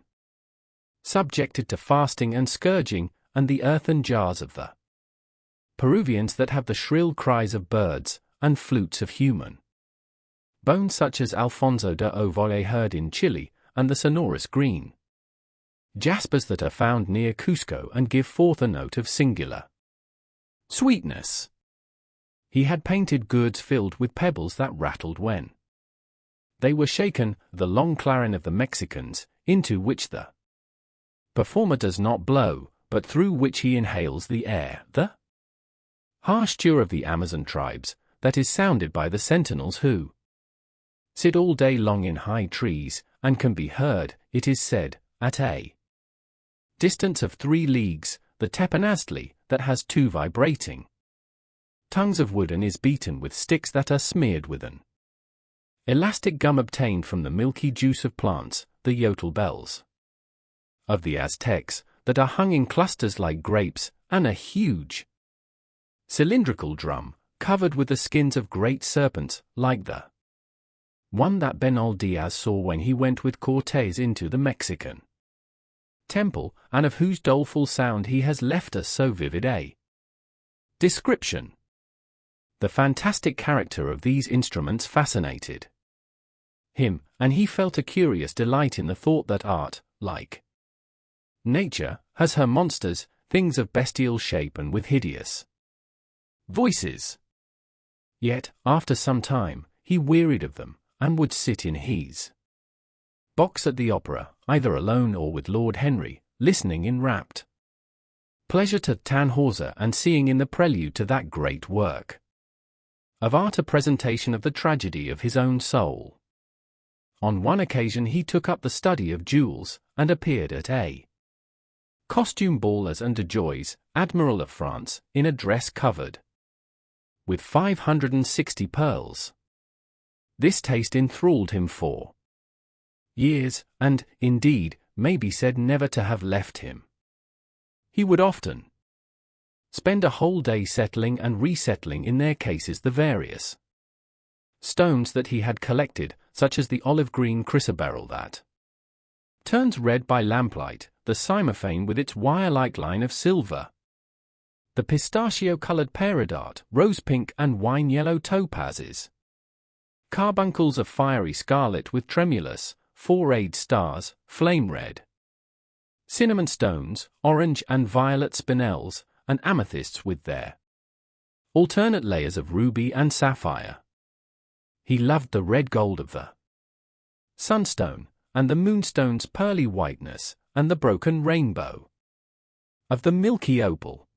subjected to fasting and scourging, and the earthen jars of the Peruvians that have the shrill cries of birds, and flutes of human bones such as Alfonso de Ovalle heard in Chile, and the sonorous green jaspers that are found near Cusco and give forth a note of singular sweetness. He had painted gourds filled with pebbles that rattled when they were shaken, the long clarin of the Mexicans, into which the performer does not blow, but through which he inhales the air, the harsh cheer of the Amazon tribes, that is sounded by the sentinels who sit all day long in high trees, and can be heard, it is said, at a distance of 3 leagues, the teponaztli, that has 2 vibrating tongues of wood and is beaten with sticks that are smeared with an elastic gum obtained from the milky juice of plants, the yotl bells of the Aztecs, that are hung in clusters like grapes, and a huge cylindrical drum, covered with the skins of great serpents, like the one that Benal Diaz saw when he went with Cortés into the Mexican temple, and of whose doleful sound he has left us so vivid a description. The fantastic character of these instruments fascinated him, and he felt a curious delight in the thought that art, like nature, has her monsters, things of bestial shape and with hideous voices. Yet, after some time, he wearied of them, and would sit in his box at the opera, either alone or with Lord Henry, listening in rapt pleasure to Tannhäuser and seeing in the prelude to that great work of art a presentation of the tragedy of his own soul. On one occasion he took up the study of jewels, and appeared at a costume ball as de Joy's, Admiral of France, in a dress covered with 560 pearls. This taste enthralled him for years, and, indeed, may be said never to have left him. He would often spend a whole day settling and resettling in their cases the various stones that he had collected, such as the olive-green chrysoberyl that turns red by lamplight, the cymophane with its wire-like line of silver, the pistachio-colored peridot, rose-pink and wine-yellow topazes, carbuncles of fiery scarlet with tremulous, 4-rayed stars, flame-red, cinnamon stones, orange and violet spinels, and amethysts with their alternate layers of ruby and sapphire. He loved the red gold of the sunstone, and the moonstone's pearly whiteness, and the broken rainbow of the milky opal.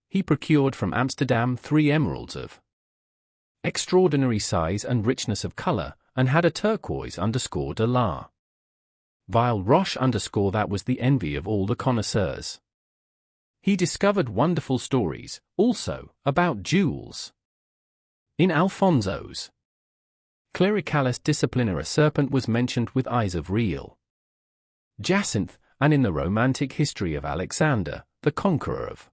He procured from Amsterdam 3 emeralds of extraordinary size and richness of color, and had a turquoise _ de la Ville Roche _ that was the envy of all the connoisseurs. He discovered wonderful stories, also, about jewels in Alfonso's Clericalis disciplina, a serpent was mentioned with eyes of real jacinth, and in the romantic history of Alexander, the conqueror of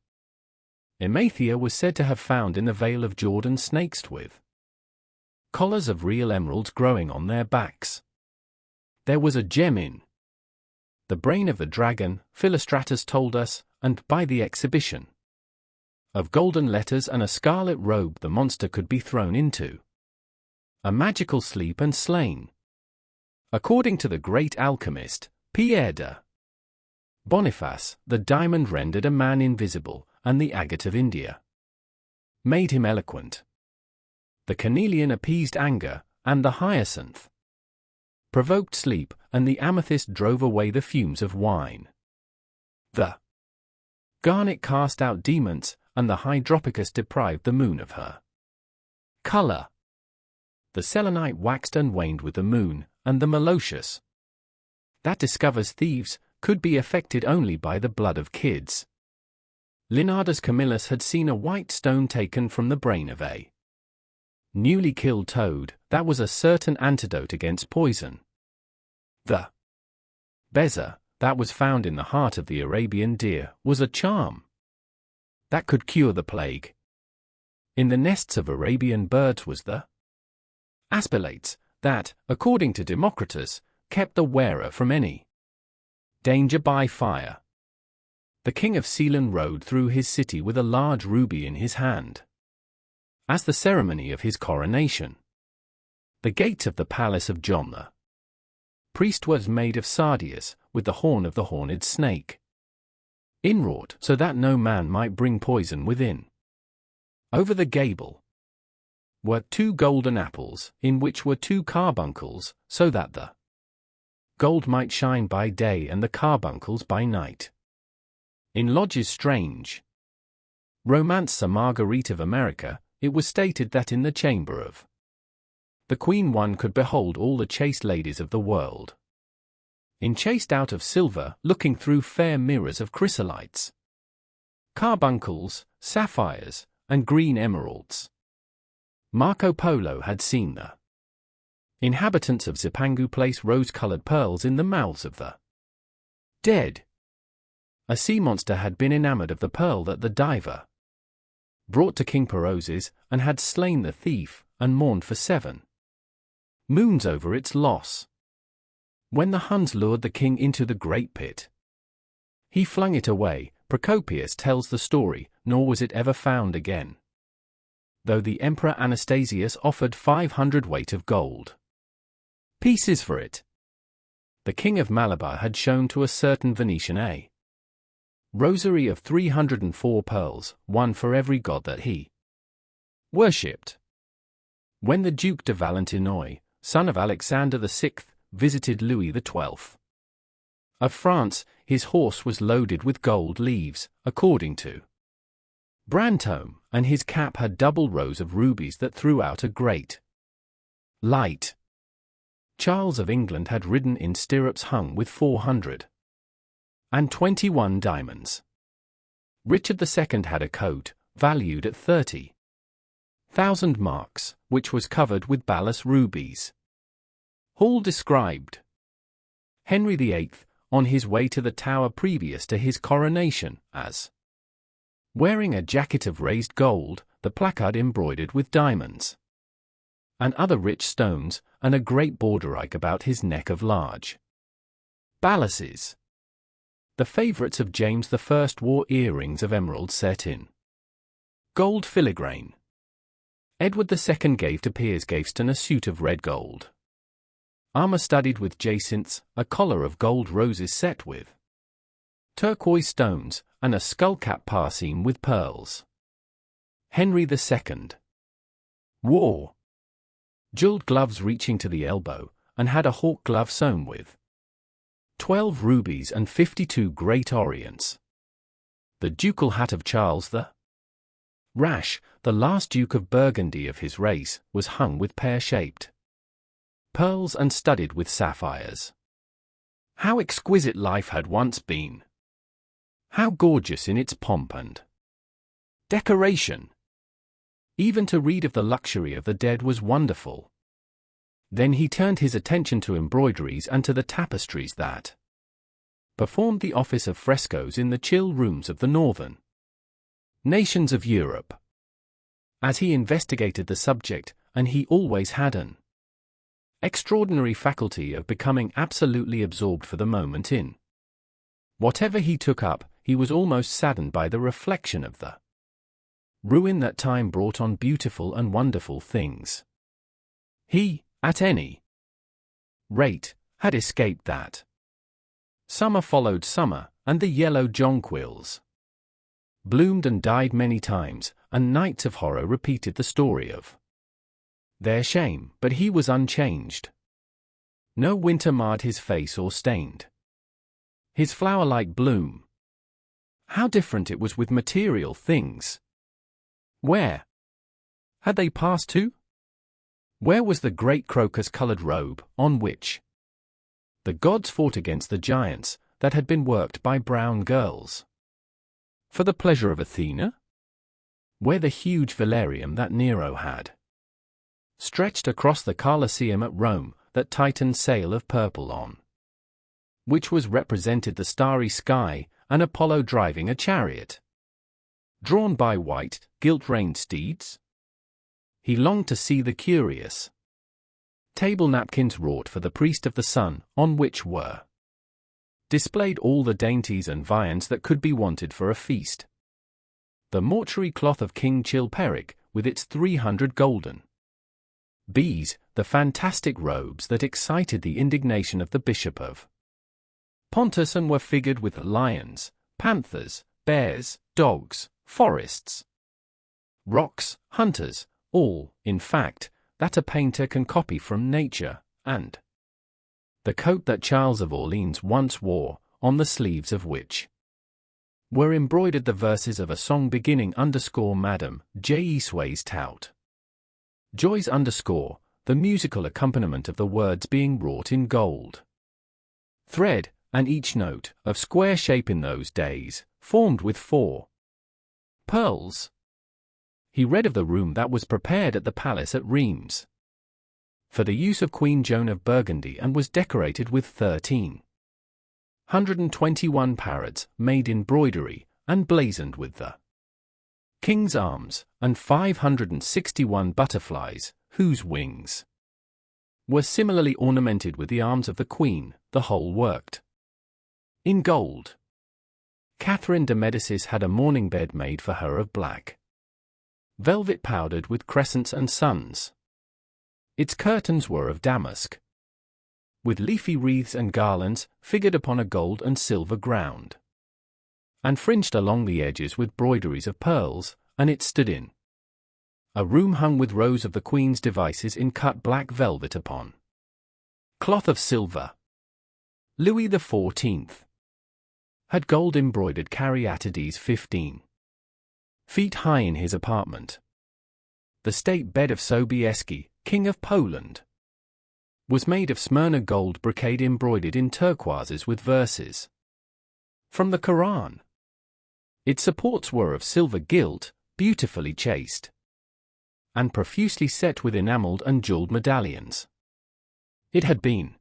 Emathia, was said to have found in the Vale of Jordan snakes with collars of real emeralds growing on their backs. There was a gem in the brain of the dragon, Philostratus told us, and by the exhibition of golden letters and a scarlet robe the monster could be thrown into a magical sleep and slain. According to the great alchemist, Pierre de Boniface, the diamond rendered a man invisible, and the agate of India made him eloquent. The carnelian appeased anger, and the hyacinth provoked sleep, and the amethyst drove away the fumes of wine. The garnet cast out demons, and the hydropicus deprived the moon of her color. The selenite waxed and waned with the moon, and the malocious that discovers thieves could be affected only by the blood of kids. Leonardus Camillus had seen a white stone taken from the brain of a newly killed toad. That was a certain antidote against poison. The bezer that was found in the heart of the Arabian deer was a charm that could cure the plague. In the nests of Arabian birds was the aspilates that, according to Democritus, kept the wearer from any danger by fire. The king of Ceylon rode through his city with a large ruby in his hand as the ceremony of his coronation. The gate of the palace of John the priest was made of sardius, with the horn of the horned snake inwrought, so that no man might bring poison within. Over the gable were 2 golden apples, in which were 2 carbuncles, so that the gold might shine by day and the carbuncles by night. In Lodge's strange romance Sir Marguerite of America, it was stated that in the chamber of the queen one could behold all the chaste ladies of the world, enchased out of silver, looking through fair mirrors of chrysolites, carbuncles, sapphires, and green emeralds. Marco Polo had seen the inhabitants of Zipangu place rose-colored pearls in the mouths of the dead. A sea monster had been enamored of the pearl that the diver brought to King Perozes, and had slain the thief, and mourned for 7 moons over its loss. When the Huns lured the king into the great pit, he flung it away. Procopius tells the story, nor was it ever found again, though the Emperor Anastasius offered 500 weight of gold pieces for it. The king of Malabar had shown to a certain Venetian a rosary of 304 pearls, one for every god that he worshipped. When the Duke de Valentinois, son of Alexander VI, visited Louis XII of France, his horse was loaded with gold leaves, according to Brantome, and his cap had double rows of rubies that threw out a great light. Charles of England had ridden in stirrups hung with 421 diamonds. Richard II had a coat, valued at 30,000 marks, which was covered with balas rubies. Hall described Henry VIII, on his way to the Tower previous to his coronation, as wearing a jacket of raised gold, the placard embroidered with diamonds, and other rich stones, and a great borderike about his neck of large balasses. The favourites of James I wore earrings of emeralds set in gold filigrane. Edward II gave to Piers Gaveston a suit of red gold armour studded with jacinths, a collar of gold roses set with turquoise stones, and a skullcap parseam with pearls. Henry II wore jewelled gloves reaching to the elbow, and had a hawk glove sewn with 12 rubies and 52 great orients. The ducal hat of Charles the Rash, the last Duke of Burgundy of his race, was hung with pear-shaped pearls and studded with sapphires. How exquisite life had once been! How gorgeous in its pomp and decoration! Even to read of the luxury of the dead was wonderful. Then he turned his attention to embroideries and to the tapestries that performed the office of frescoes in the chill rooms of the northern nations of Europe. As he investigated the subject, and he always had an extraordinary faculty of becoming absolutely absorbed for the moment in whatever he took up, he was almost saddened by the reflection of the ruin that time brought on beautiful and wonderful things. He, at any rate, had escaped that. Summer followed summer, and the yellow jonquils bloomed and died many times, and nights of horror repeated the story of their shame, but he was unchanged. No winter marred his face or stained his flower-like bloom. How different it was with material things! Where had they passed to? Where was the great crocus-coloured robe, on which the gods fought against the giants, that had been worked by brown girls for the pleasure of Athena? Where the huge velarium that Nero had stretched across the Colosseum at Rome, that Titan sail of purple on which was represented the starry sky, and Apollo driving a chariot drawn by white, gilt-reined steeds? He longed to see the curious table napkins wrought for the priest of the sun, on which were displayed all the dainties and viands that could be wanted for a feast. The mortuary cloth of King Chilperic, with its 300 golden bees, the fantastic robes that excited the indignation of the Bishop of Pontus and were figured with lions, panthers, bears, dogs, forests, rocks, hunters, all, in fact, that a painter can copy from nature, and the coat that Charles of Orleans once wore, on the sleeves of which were embroidered the verses of a song beginning Madam J. Sways tout. Joy's the musical accompaniment of the words being wrought in gold thread, and each note, of square shape in those days, formed with 4 pearls. He read of the room that was prepared at the palace at Rheims for the use of Queen Joan of Burgundy, and was decorated with 1,321 parrots, made in broidery, and blazoned with the king's arms, and 561 butterflies, whose wings were similarly ornamented with the arms of the queen, the whole worked in gold. Catherine de Medicis had a mourning bed made for her of black velvet powdered with crescents and suns. Its curtains were of damask, with leafy wreaths and garlands, figured upon a gold and silver ground, and fringed along the edges with broideries of pearls, and it stood in a room hung with rows of the Queen's devices in cut black velvet upon cloth of silver. Louis XIV had gold-embroidered caryatides 15 feet high in his apartment. The state bed of Sobieski, King of Poland, was made of Smyrna gold brocade embroidered in turquoises with verses from the Quran. Its supports were of silver gilt, beautifully chased, and profusely set with enameled and jeweled medallions. It had been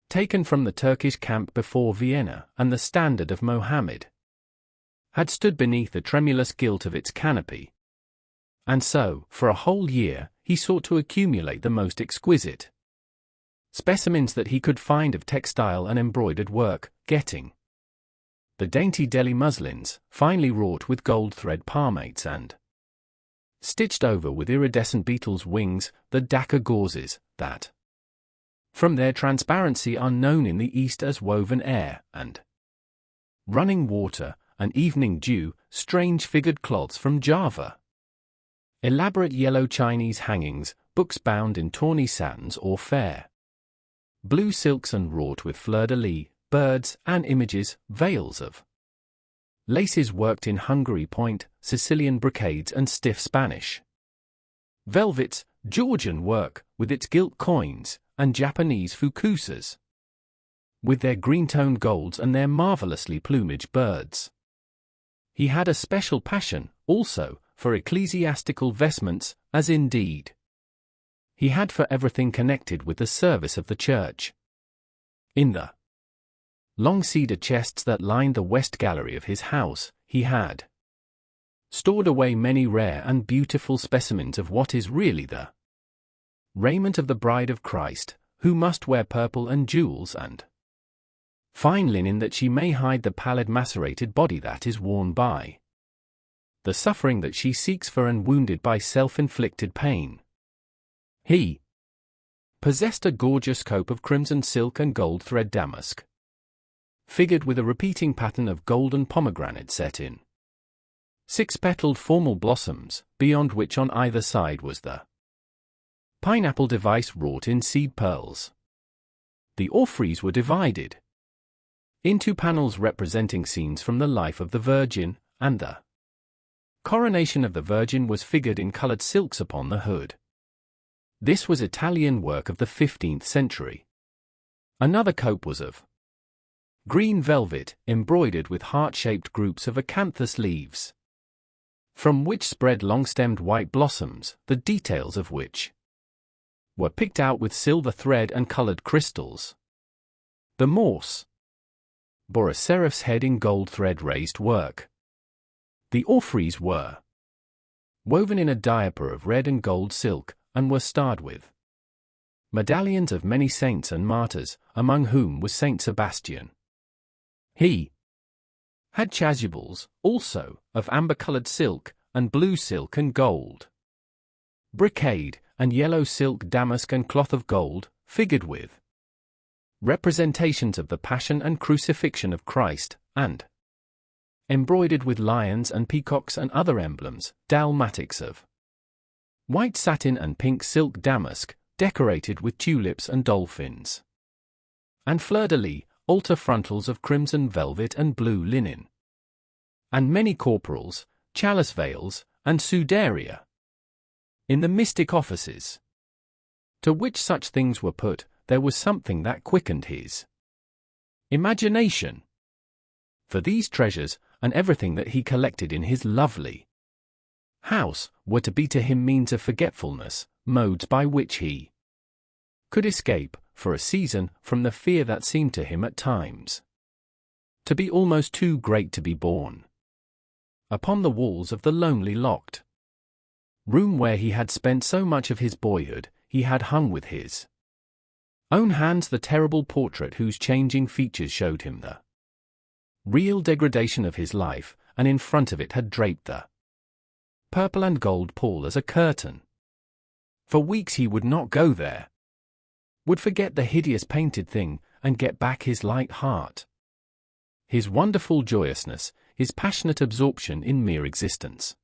taken from the Turkish camp before Vienna, and the standard of Mohammed had stood beneath the tremulous gilt of its canopy. And so, for a whole year, he sought to accumulate the most exquisite specimens that he could find of textile and embroidered work, getting the dainty Delhi muslins, finely wrought with gold thread palmates and stitched over with iridescent beetles' wings, the Dhaka gauzes, that from their transparency are known in the East as woven air, and running water, and evening dew, strange figured cloths from Java, elaborate yellow Chinese hangings, books bound in tawny satins or fair blue silks and wrought with fleur-de-lis, birds and images, veils of laces worked in Hungary point, Sicilian brocades and stiff Spanish velvets, Georgian work, with its gilt coins, and Japanese fukusas, with their green-toned golds and their marvelously plumaged birds. He had a special passion, also, for ecclesiastical vestments, as indeed he had for everything connected with the service of the church. In the long cedar chests that lined the west gallery of his house, he had stored away many rare and beautiful specimens of what is really the raiment of the bride of Christ, who must wear purple and jewels and fine linen that she may hide the pallid macerated body that is worn by the suffering that she seeks for and wounded by self-inflicted pain. He possessed a gorgeous cope of crimson silk and gold thread damask, figured with a repeating pattern of golden pomegranate set in six-petaled formal blossoms, beyond which on either side was the pineapple device wrought in seed pearls. The orphreys were divided into panels representing scenes from the life of the Virgin, and the coronation of the Virgin was figured in colored silks upon the hood. This was Italian work of the 15th century. Another cope was of green velvet, embroidered with heart-shaped groups of acanthus leaves, from which spread long-stemmed white blossoms, the details of which were picked out with silver thread and colored crystals. The morse bore a seraph's head in gold thread raised work. The orphreys were woven in a diaper of red and gold silk, and were starred with medallions of many saints and martyrs, among whom was Saint Sebastian. He had chasubles, also, of amber-colored silk, and blue silk and gold brocade, and yellow silk damask and cloth of gold, figured with representations of the Passion and Crucifixion of Christ, and embroidered with lions and peacocks and other emblems, dalmatics of white satin and pink silk damask, decorated with tulips and dolphins, and fleur-de-lis, altar frontals of crimson velvet and blue linen, and many corporals, chalice veils, and sudaria. In the mystic offices to which such things were put, there was something that quickened his imagination. For these treasures, and everything that he collected in his lovely house, were to be to him means of forgetfulness, modes by which he could escape, for a season, from the fear that seemed to him at times to be almost too great to be borne. Upon the walls of the lonely locked room where he had spent so much of his boyhood, he had hung with his own hands the terrible portrait whose changing features showed him the real degradation of his life, and in front of it had draped the purple and gold pall as a curtain. For weeks he would not go there, would forget the hideous painted thing, and get back his light heart, his wonderful joyousness, his passionate absorption in mere existence.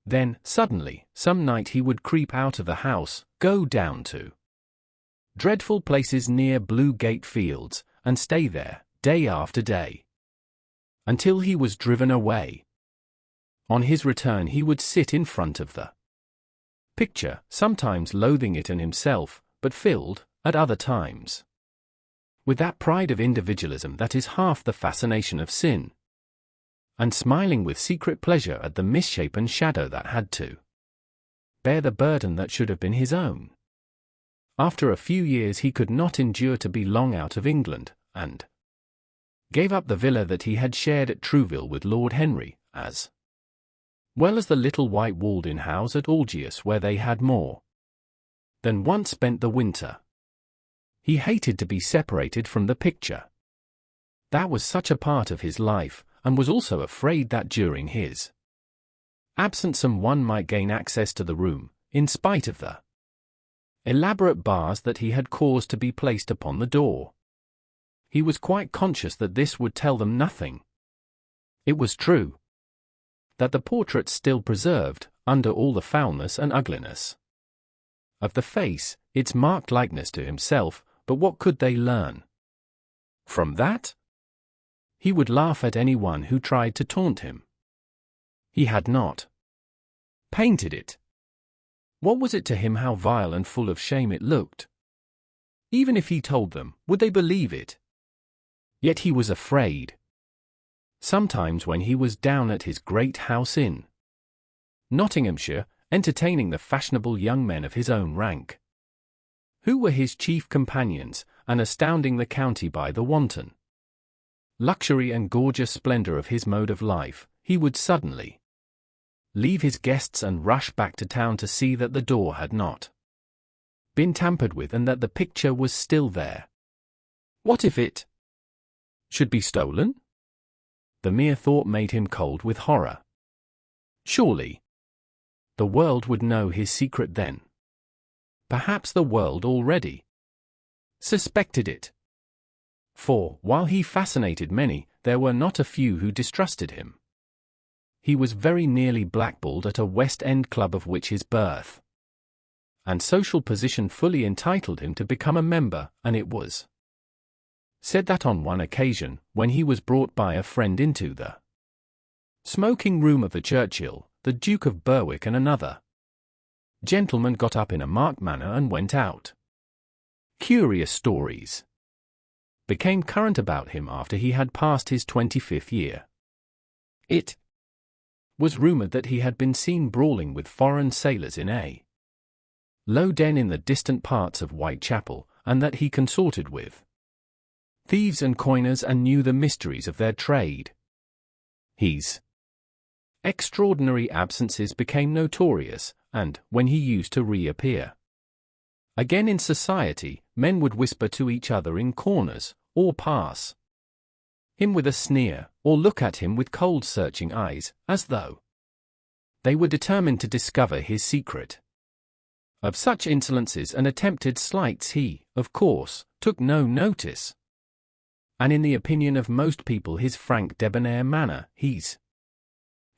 Then, suddenly, some night he would creep out of the house, go down to dreadful places near Blue Gate Fields, and stay there, day after day, until he was driven away. On his return he would sit in front of the picture, sometimes loathing it and himself, but filled, at other times, with that pride of individualism that is half the fascination of sin, and smiling with secret pleasure at the misshapen shadow that had to bear the burden that should have been his own. After a few years he could not endure to be long out of England, and gave up the villa that he had shared at Trouville with Lord Henry, as well as the little white-walled inn house at Algiers where they had more than once spent the winter. He hated to be separated from the picture. That was such a part of his life, and was also afraid that during his absence someone might gain access to the room, in spite of the elaborate bars that he had caused to be placed upon the door. He was quite conscious that this would tell them nothing. It was true that the portrait still preserved, under all the foulness and ugliness of the face, its marked likeness to himself, but what could they learn from that? He would laugh at anyone who tried to taunt him. He had not painted it. What was it to him how vile and full of shame it looked? Even if he told them, would they believe it? Yet he was afraid. Sometimes when he was down at his great house in Nottinghamshire, entertaining the fashionable young men of his own rank, who were his chief companions, and astounding the county by the wanton luxury and gorgeous splendor of his mode of life, he would suddenly leave his guests and rush back to town to see that the door had not been tampered with and that the picture was still there. What if it should be stolen? The mere thought made him cold with horror. Surely the world would know his secret then. Perhaps the world already suspected it. For, while he fascinated many, there were not a few who distrusted him. He was very nearly blackballed at a West End club of which his birth and social position fully entitled him to become a member, and it was said that on one occasion, when he was brought by a friend into the smoking room of the Churchill, the Duke of Berwick and another gentleman got up in a marked manner and went out. Curious stories became current about him after he had passed his 25th year. It was rumored that he had been seen brawling with foreign sailors in a low den in the distant parts of Whitechapel, and that he consorted with thieves and coiners and knew the mysteries of their trade. His extraordinary absences became notorious, and, when he used to reappear again in society, men would whisper to each other in corners, or pass him with a sneer, or look at him with cold searching eyes, as though they were determined to discover his secret. Of such insolences and attempted slights he, of course, took no notice. And in the opinion of most people his frank debonair manner, his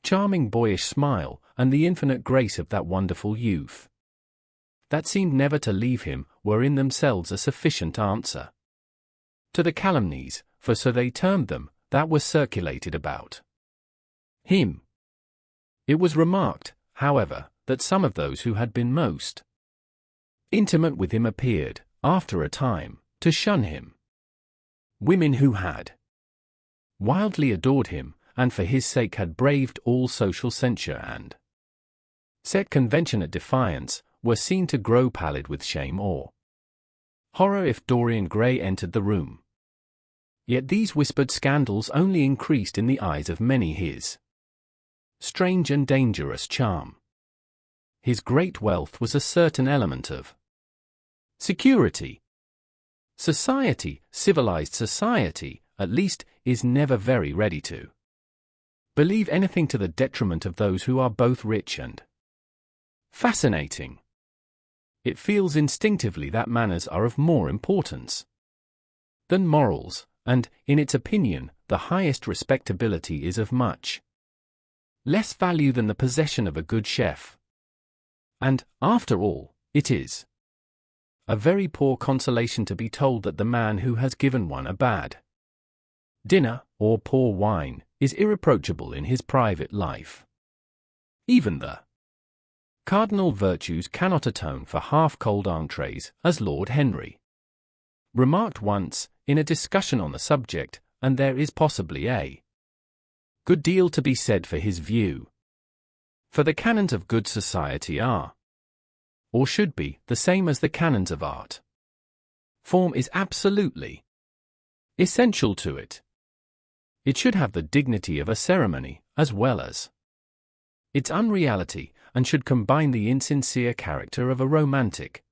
charming boyish smile, and the infinite grace of that wonderful youth that seemed never to leave him, were in themselves a sufficient answer to the calumnies, for so they termed them, that were circulated about him. It was remarked, however, that some of those who had been most intimate with him appeared, after a time, to shun him. Women who had wildly adored him, and for his sake had braved all social censure and set convention at defiance, were seen to grow pallid with shame or horror if Dorian Gray entered the room. Yet these whispered scandals only increased in the eyes of many his strange and dangerous charm. His great wealth was a certain element of security. Society, civilized society, at least, is never very ready to believe anything to the detriment of those who are both rich and fascinating. It feels instinctively that manners are of more importance than morals, and, in its opinion, the highest respectability is of much less value than the possession of a good chef. And, after all, it is a very poor consolation to be told that the man who has given one a bad dinner, or poor wine, is irreproachable in his private life. Even the cardinal virtues cannot atone for half-cold entrees, as Lord Henry remarked once, in a discussion on the subject, and there is possibly a good deal to be said for his view. For the canons of good society are, or should be, the same as the canons of art. Form is absolutely essential to it. It should have the dignity of a ceremony, as well as its unreality, and should combine the insincere character of a romantic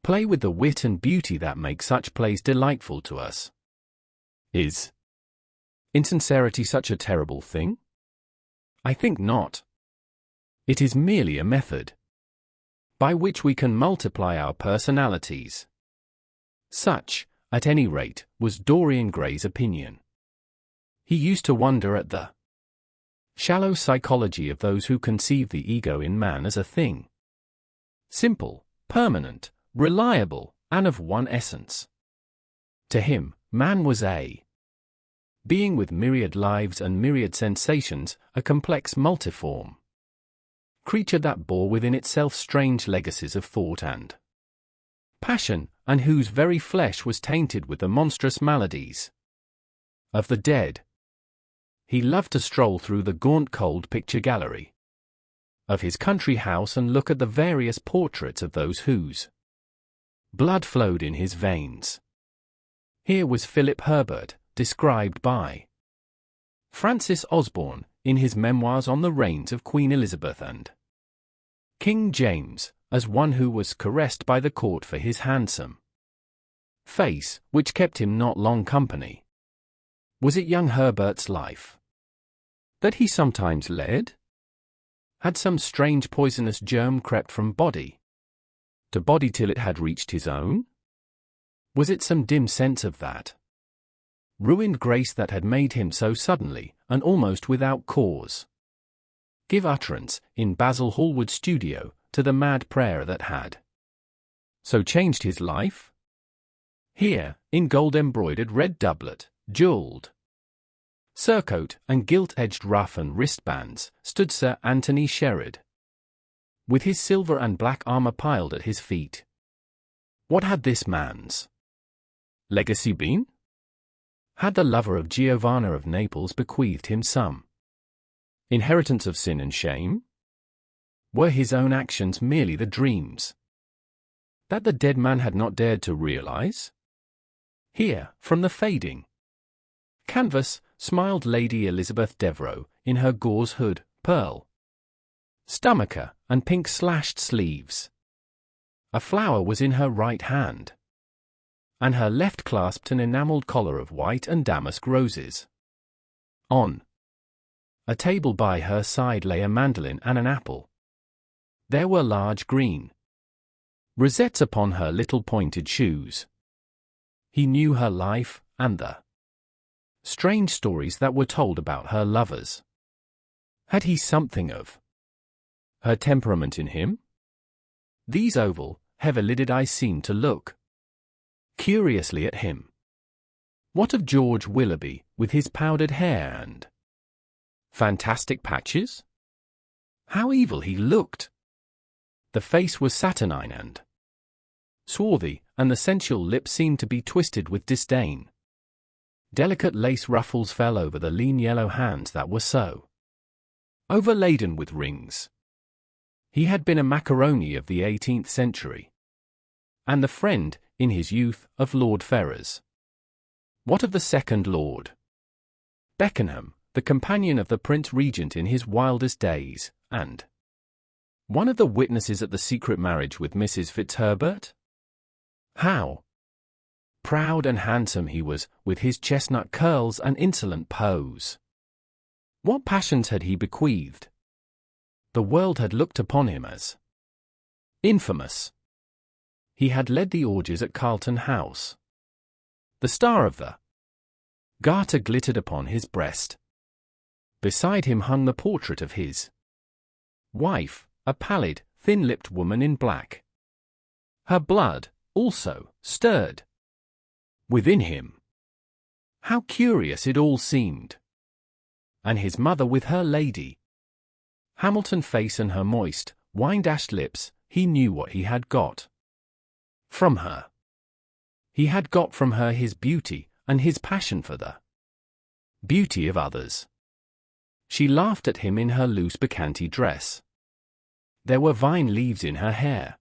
play with the wit and beauty that make such plays delightful to us. Is insincerity such a terrible thing? I think not. It is merely a method by which we can multiply our personalities. Such, at any rate, was Dorian Gray's opinion. He used to wonder at the shallow psychology of those who conceive the ego in man as a thing simple, permanent, reliable, and of one essence. To him, man was a being with myriad lives and myriad sensations, a complex multiform creature that bore within itself strange legacies of thought and passion, and whose very flesh was tainted with the monstrous maladies of the dead. He loved to stroll through the gaunt cold picture gallery of his country house and look at the various portraits of those whose blood flowed in his veins. Here was Philip Herbert, described by Francis Osborne in his memoirs on the reigns of Queen Elizabeth and King James, as one who was caressed by the court for his handsome face, which kept him not long company. Was it young Herbert's life that he sometimes led? Had some strange poisonous germ crept from body to body till it had reached his own? Was it some dim sense of that ruined grace that had made him so suddenly, and almost without cause, give utterance, in Basil Hallward's studio, to the mad prayer that had so changed his life? Here, in gold-embroidered red doublet, jewelled surcoat, and gilt-edged ruff and wristbands, stood Sir Anthony Sherard, with his silver and black armour piled at his feet. What had this man's legacy been? Had the lover of Giovanna of Naples bequeathed him some inheritance of sin and shame? Were his own actions merely the dreams that the dead man had not dared to realize? Here, from the fading canvas, smiled Lady Elizabeth Devereux, in her gauze hood, pearl stomacher, and pink slashed sleeves. A flower was in her right hand, and her left clasped an enamelled collar of white and damask roses. On a table by her side lay a mandolin and an apple. There were large green rosettes upon her little pointed shoes. He knew her life, and the strange stories that were told about her lovers. Had he something of her temperament in him? These oval, heavy-lidded eyes seemed to look curiously at him. What of George Willoughby, with his powdered hair and fantastic patches? How evil he looked! The face was saturnine and swarthy, and the sensual lips seemed to be twisted with disdain. Delicate lace ruffles fell over the lean yellow hands that were so overladen with rings. He had been a macaroni of the 18th century, and the friend, in his youth, of Lord Ferrers. What of the second Lord Beckenham, the companion of the Prince Regent in his wildest days, and one of the witnesses at the secret marriage with Mrs. Fitzherbert? How proud and handsome he was, with his chestnut curls and insolent pose! What passions had he bequeathed? The world had looked upon him as infamous. He had led the orgies at Carlton House. The star of the garter glittered upon his breast. Beside him hung the portrait of his wife, a pallid, thin-lipped woman in black. Her blood, also, stirred within him. How curious it all seemed! And his mother with her lady Hamilton face and her moist, wine-dashed lips, he knew what he had got from her. He had got from her his beauty, and his passion for the beauty of others. She laughed at him in her loose bacchanti dress. There were vine leaves in her hair.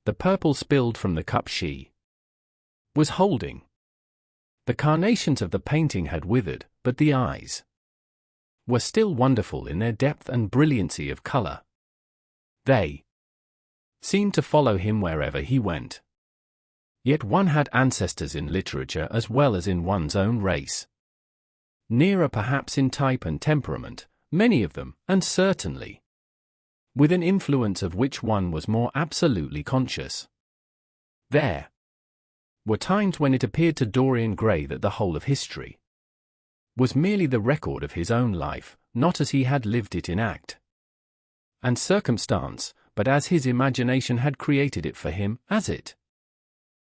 The purple spilled from the cup she was holding. The carnations of the painting had withered, but the eyes were still wonderful in their depth and brilliancy of color. They seemed to follow him wherever he went. Yet one had ancestors in literature as well as in one's own race. Nearer perhaps in type and temperament, many of them, and certainly with an influence of which one was more absolutely conscious. There were times when it appeared to Dorian Gray that the whole of history was merely the record of his own life, not as he had lived it in act and circumstance, but as his imagination had created it for him, as it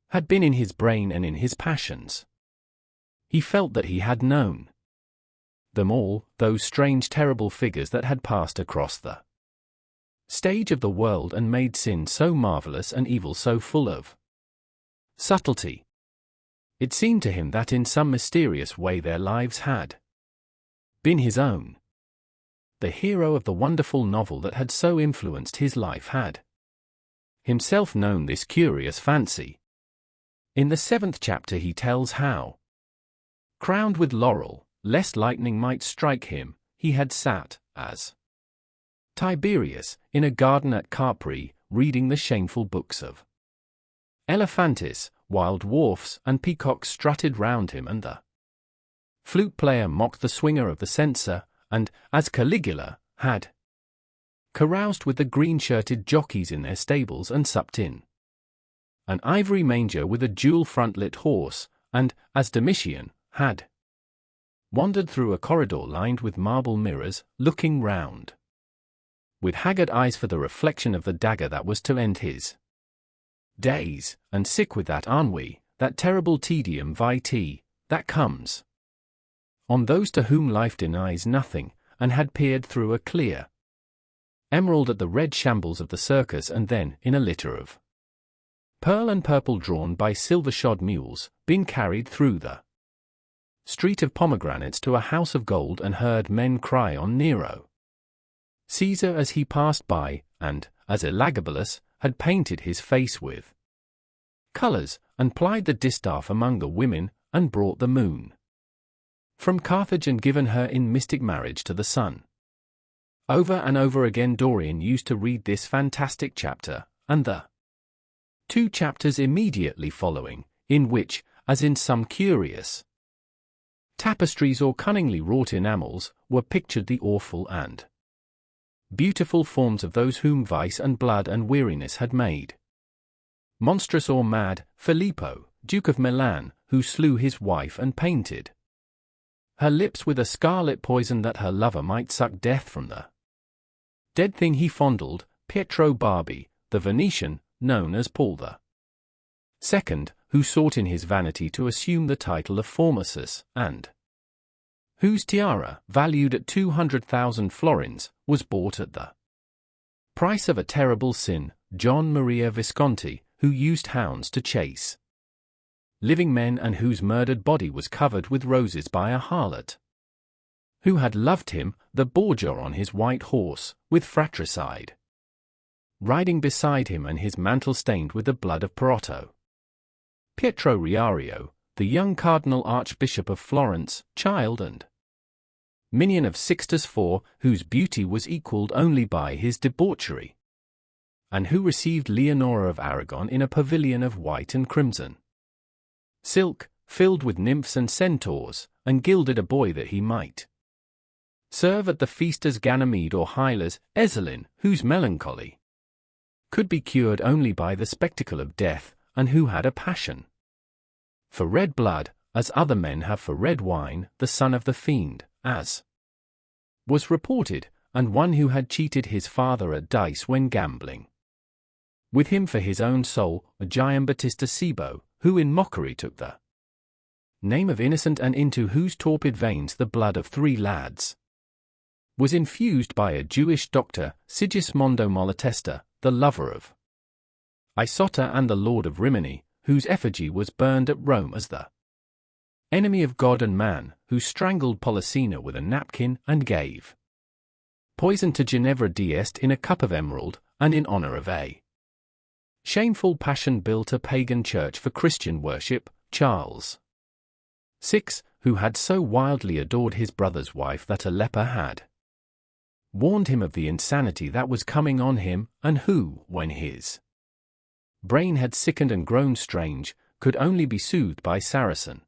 had been in his brain and in his passions. He felt that he had known them all, those strange terrible figures that had passed across the stage of the world and made sin so marvelous and evil so full of subtlety. It seemed to him that in some mysterious way their lives had been his own. the hero of the wonderful novel that had so influenced his life, had himself known this curious fancy. In the 7th chapter he tells how, crowned with laurel, lest lightning might strike him, he had sat, as Tiberius, in a garden at Capri, reading the shameful books of Elephantis, while dwarfs and peacocks strutted round him, and the flute player mocked the swinger of the censer, and, as Caligula, had caroused with the green-shirted jockeys in their stables and supped in an ivory manger with a jewel-frontlet horse, and, as Domitian, had wandered through a corridor lined with marble mirrors, looking round with haggard eyes for the reflection of the dagger that was to end his days, and sick with that ennui, that terrible tedium vitae, that comes on those to whom life denies nothing, and had peered through a clear emerald at the red shambles of the circus, and then, in a litter of pearl and purple drawn by silver-shod mules, been carried through the street of pomegranates to a house of gold, and heard men cry on Nero Caesar as he passed by, and, as Elagabalus, had painted his face with colours, and plied the distaff among the women, and brought the moon from Carthage, and given her in mystic marriage to the sun. Over and over again Dorian used to read this fantastic chapter, and the 2 chapters immediately following, in which, as in some curious tapestries or cunningly wrought enamels, were pictured the awful and beautiful forms of those whom vice and blood and weariness had made monstrous or mad. Filippo, Duke of Milan, who slew his wife and painted her lips with a scarlet poison that her lover might suck death from the dead thing he fondled. Pietro Barbi, the Venetian, known as Paul II, who sought in his vanity to assume the title of Formosus, and whose tiara, valued at 200,000 florins, was bought at the price of a terrible sin. John Maria Visconti, who used hounds to chase living men, and whose murdered body was covered with roses by a harlot who had loved him. The Borgia on his white horse, with fratricide riding beside him, and his mantle stained with the blood of Perotto. Pietro Riario, the young Cardinal Archbishop of Florence, child and minion of Sixtus IV, whose beauty was equalled only by his debauchery, and who received Leonora of Aragon in a pavilion of white and crimson silk, filled with nymphs and centaurs, and gilded a boy that he might serve at the feast as Ganymede or Hylas. Ezelin, whose melancholy could be cured only by the spectacle of death, and who had a passion for red blood, as other men have for red wine. The son of the fiend, as was reported, and one who had cheated his father at dice when gambling with him for his own soul. Giambattista Cibo, who in mockery took the name of innocent, and into whose torpid veins the blood of 3 lads was infused by a Jewish doctor. Sigismondo Malatesta, the lover of Isotta and the lord of Rimini, whose effigy was burned at Rome as the enemy of God and man, who strangled Polissena with a napkin, and gave poison to Ginevra d'Este in a cup of emerald, and in honor of a shameful passion built a pagan church for Christian worship. Charles VI, who had so wildly adored his brother's wife that a leper had warned him of the insanity that was coming on him, and who, when his brain had sickened and grown strange, could only be soothed by Saracen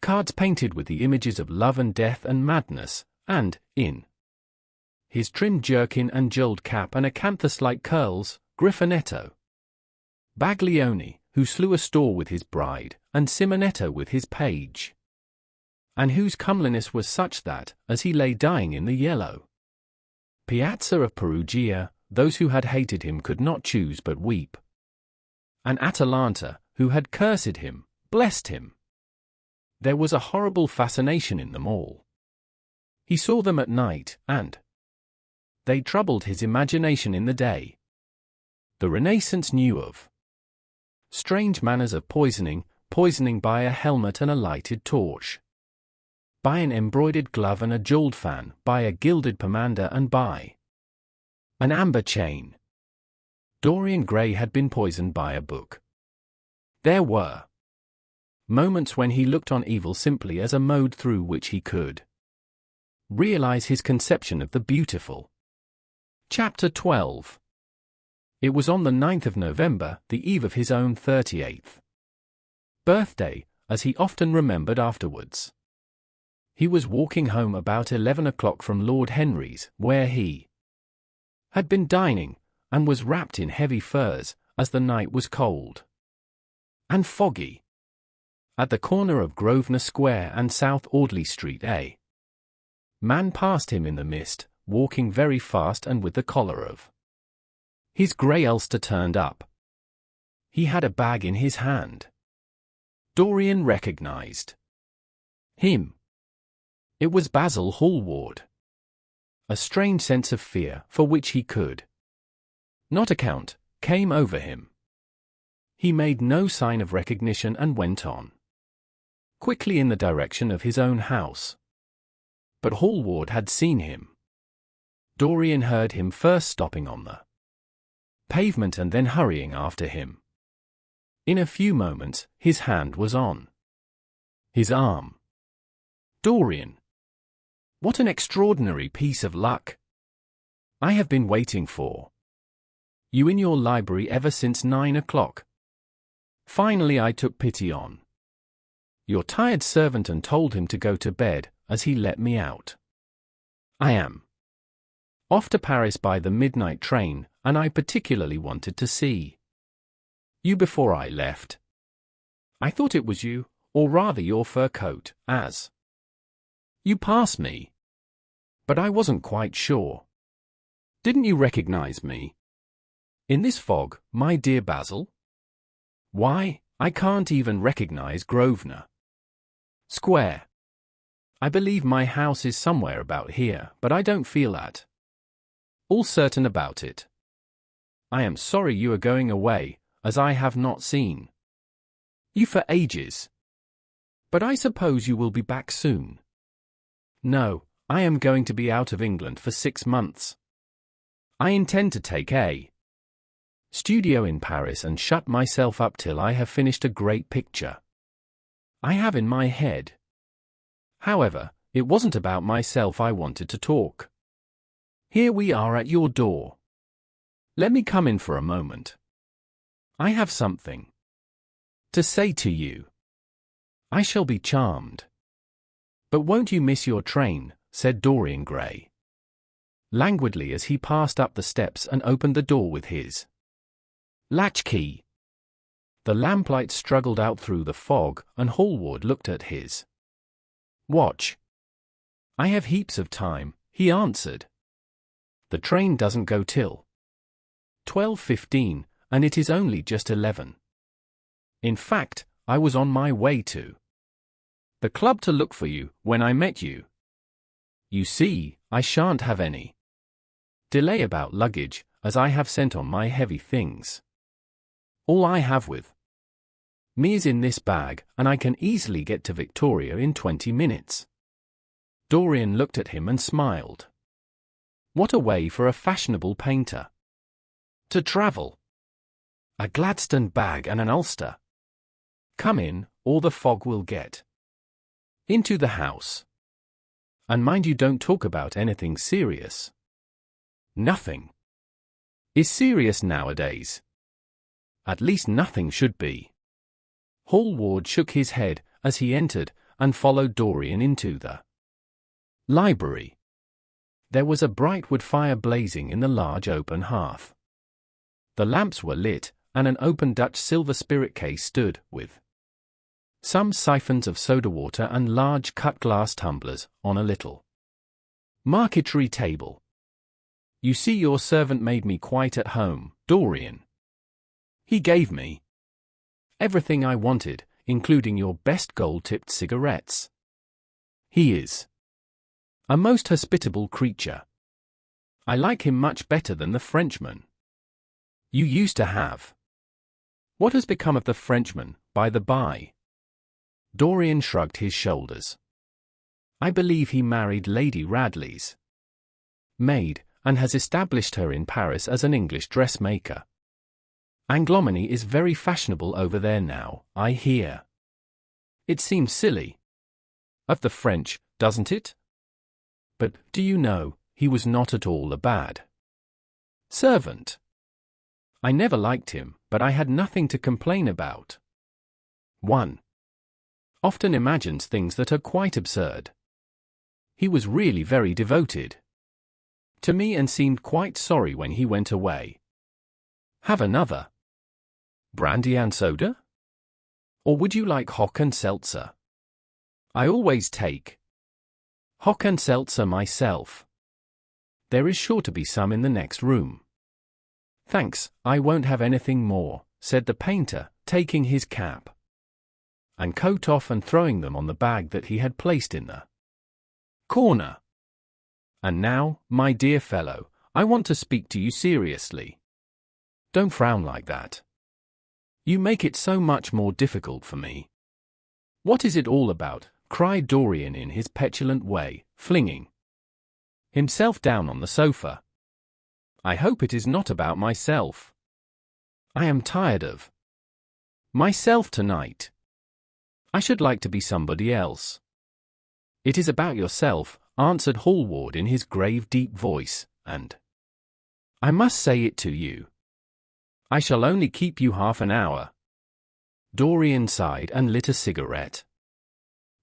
cards painted with the images of love and death and madness, and, in his trim jerkin and jewelled cap and acanthus-like curls, Griffinetto. Baglioni, who slew a store with his bride, and Simonetto with his page, and whose comeliness was such that, as he lay dying in the yellow piazza of Perugia, those who had hated him could not choose but weep. And Atalanta, who had cursed him, blessed him. There was a horrible fascination in them all. He saw them at night, and they troubled his imagination in the day. The Renaissance knew of strange manners of poisoning by a helmet and a lighted torch. by an embroidered glove and a jeweled fan, by a gilded pomander and by an amber chain. Dorian Gray had been poisoned by a book. There were moments when he looked on evil simply as a mode through which he could realize his conception of the beautiful. Chapter 12. It was on the 9th of November, the eve of his own 38th birthday, as he often remembered afterwards. He was walking home about 11 o'clock from Lord Henry's, where he had been dining, and was wrapped in heavy furs, as the night was cold and foggy. At the corner of Grosvenor Square and South Audley Street, a man passed him in the mist, walking very fast and with the collar of his grey ulster turned up. He had a bag in his hand. Dorian recognized him. It was Basil Hallward. A strange sense of fear, for which he could not account, came over him. He made no sign of recognition and went on quickly in the direction of his own house. But Hallward had seen him. Dorian heard him first stopping on the pavement and then hurrying after him. In a few moments, his hand was on his arm. Dorian! What an extraordinary piece of luck! I have been waiting for you in your library ever since 9 o'clock. Finally I took pity on your tired servant and told him to go to bed, as he let me out. I am off to Paris by the midnight train, and I particularly wanted to see you before I left. I thought it was you, or rather your fur coat, as you passed me. But I wasn't quite sure. Didn't you recognize me? In this fog, my dear Basil? Why, I can't even recognize Grosvenor Square. I believe my house is somewhere about here, but I don't feel at all certain about it. I am sorry you are going away, as I have not seen you for ages. But I suppose you will be back soon. No, I am going to be out of England for 6 months. I intend to take a studio in Paris and shut myself up till I have finished a great picture I have in my head. However, it wasn't about myself I wanted to talk. Here we are at your door. Let me come in for a moment. I have something to say to you. I shall be charmed. But won't you miss your train, said Dorian Gray languidly as he passed up the steps and opened the door with his latchkey. The lamplight struggled out through the fog, and Hallward looked at his watch. I have heaps of time, he answered. The train doesn't go till 12:15, and it is only just 11. In fact, I was on my way to the club to look for you when I met you. You see, I shan't have any delay about luggage, as I have sent on my heavy things. All I have with me is in this bag, and I can easily get to Victoria in 20 minutes. Dorian looked at him and smiled. What a way for a fashionable painter to travel! A Gladstone bag and an ulster. Come in, or the fog will get into the house. And mind you don't talk about anything serious. Nothing is serious nowadays. At least nothing should be. Hallward shook his head as he entered and followed Dorian into the library. There was a bright wood fire blazing in the large open hearth. The lamps were lit, and an open Dutch silver spirit case stood, with some siphons of soda water and large cut-glass tumblers, on a little marquetry table. You see, your servant made me quite at home, Dorian. He gave me everything I wanted, including your best gold-tipped cigarettes. He is a most hospitable creature. I like him much better than the Frenchman you used to have. What has become of the Frenchman, by the by? Dorian shrugged his shoulders. I believe he married Lady Radley's maid, and has established her in Paris as an English dressmaker. Anglomany is very fashionable over there now, I hear. It seems silly of the French, doesn't it? But, do you know, he was not at all a bad servant. I never liked him, but I had nothing to complain about. One often imagines things that are quite absurd. He was really very devoted to me and seemed quite sorry when he went away. Have another? Brandy and soda? Or would you like hock and seltzer? I always take hock and seltzer myself. There is sure to be some in the next room. Thanks, I won't have anything more, said the painter, taking his cap and coat off and throwing them on the bag that he had placed in the corner. And now, my dear fellow, I want to speak to you seriously. Don't frown like that. You make it so much more difficult for me. What is it all about? Cried Dorian in his petulant way, flinging himself down on the sofa. I hope it is not about myself. I am tired of myself tonight. I should like to be somebody else. It is about yourself, answered Hallward in his grave deep voice, and I must say it to you. I shall only keep you half an hour. Dorian sighed and lit a cigarette.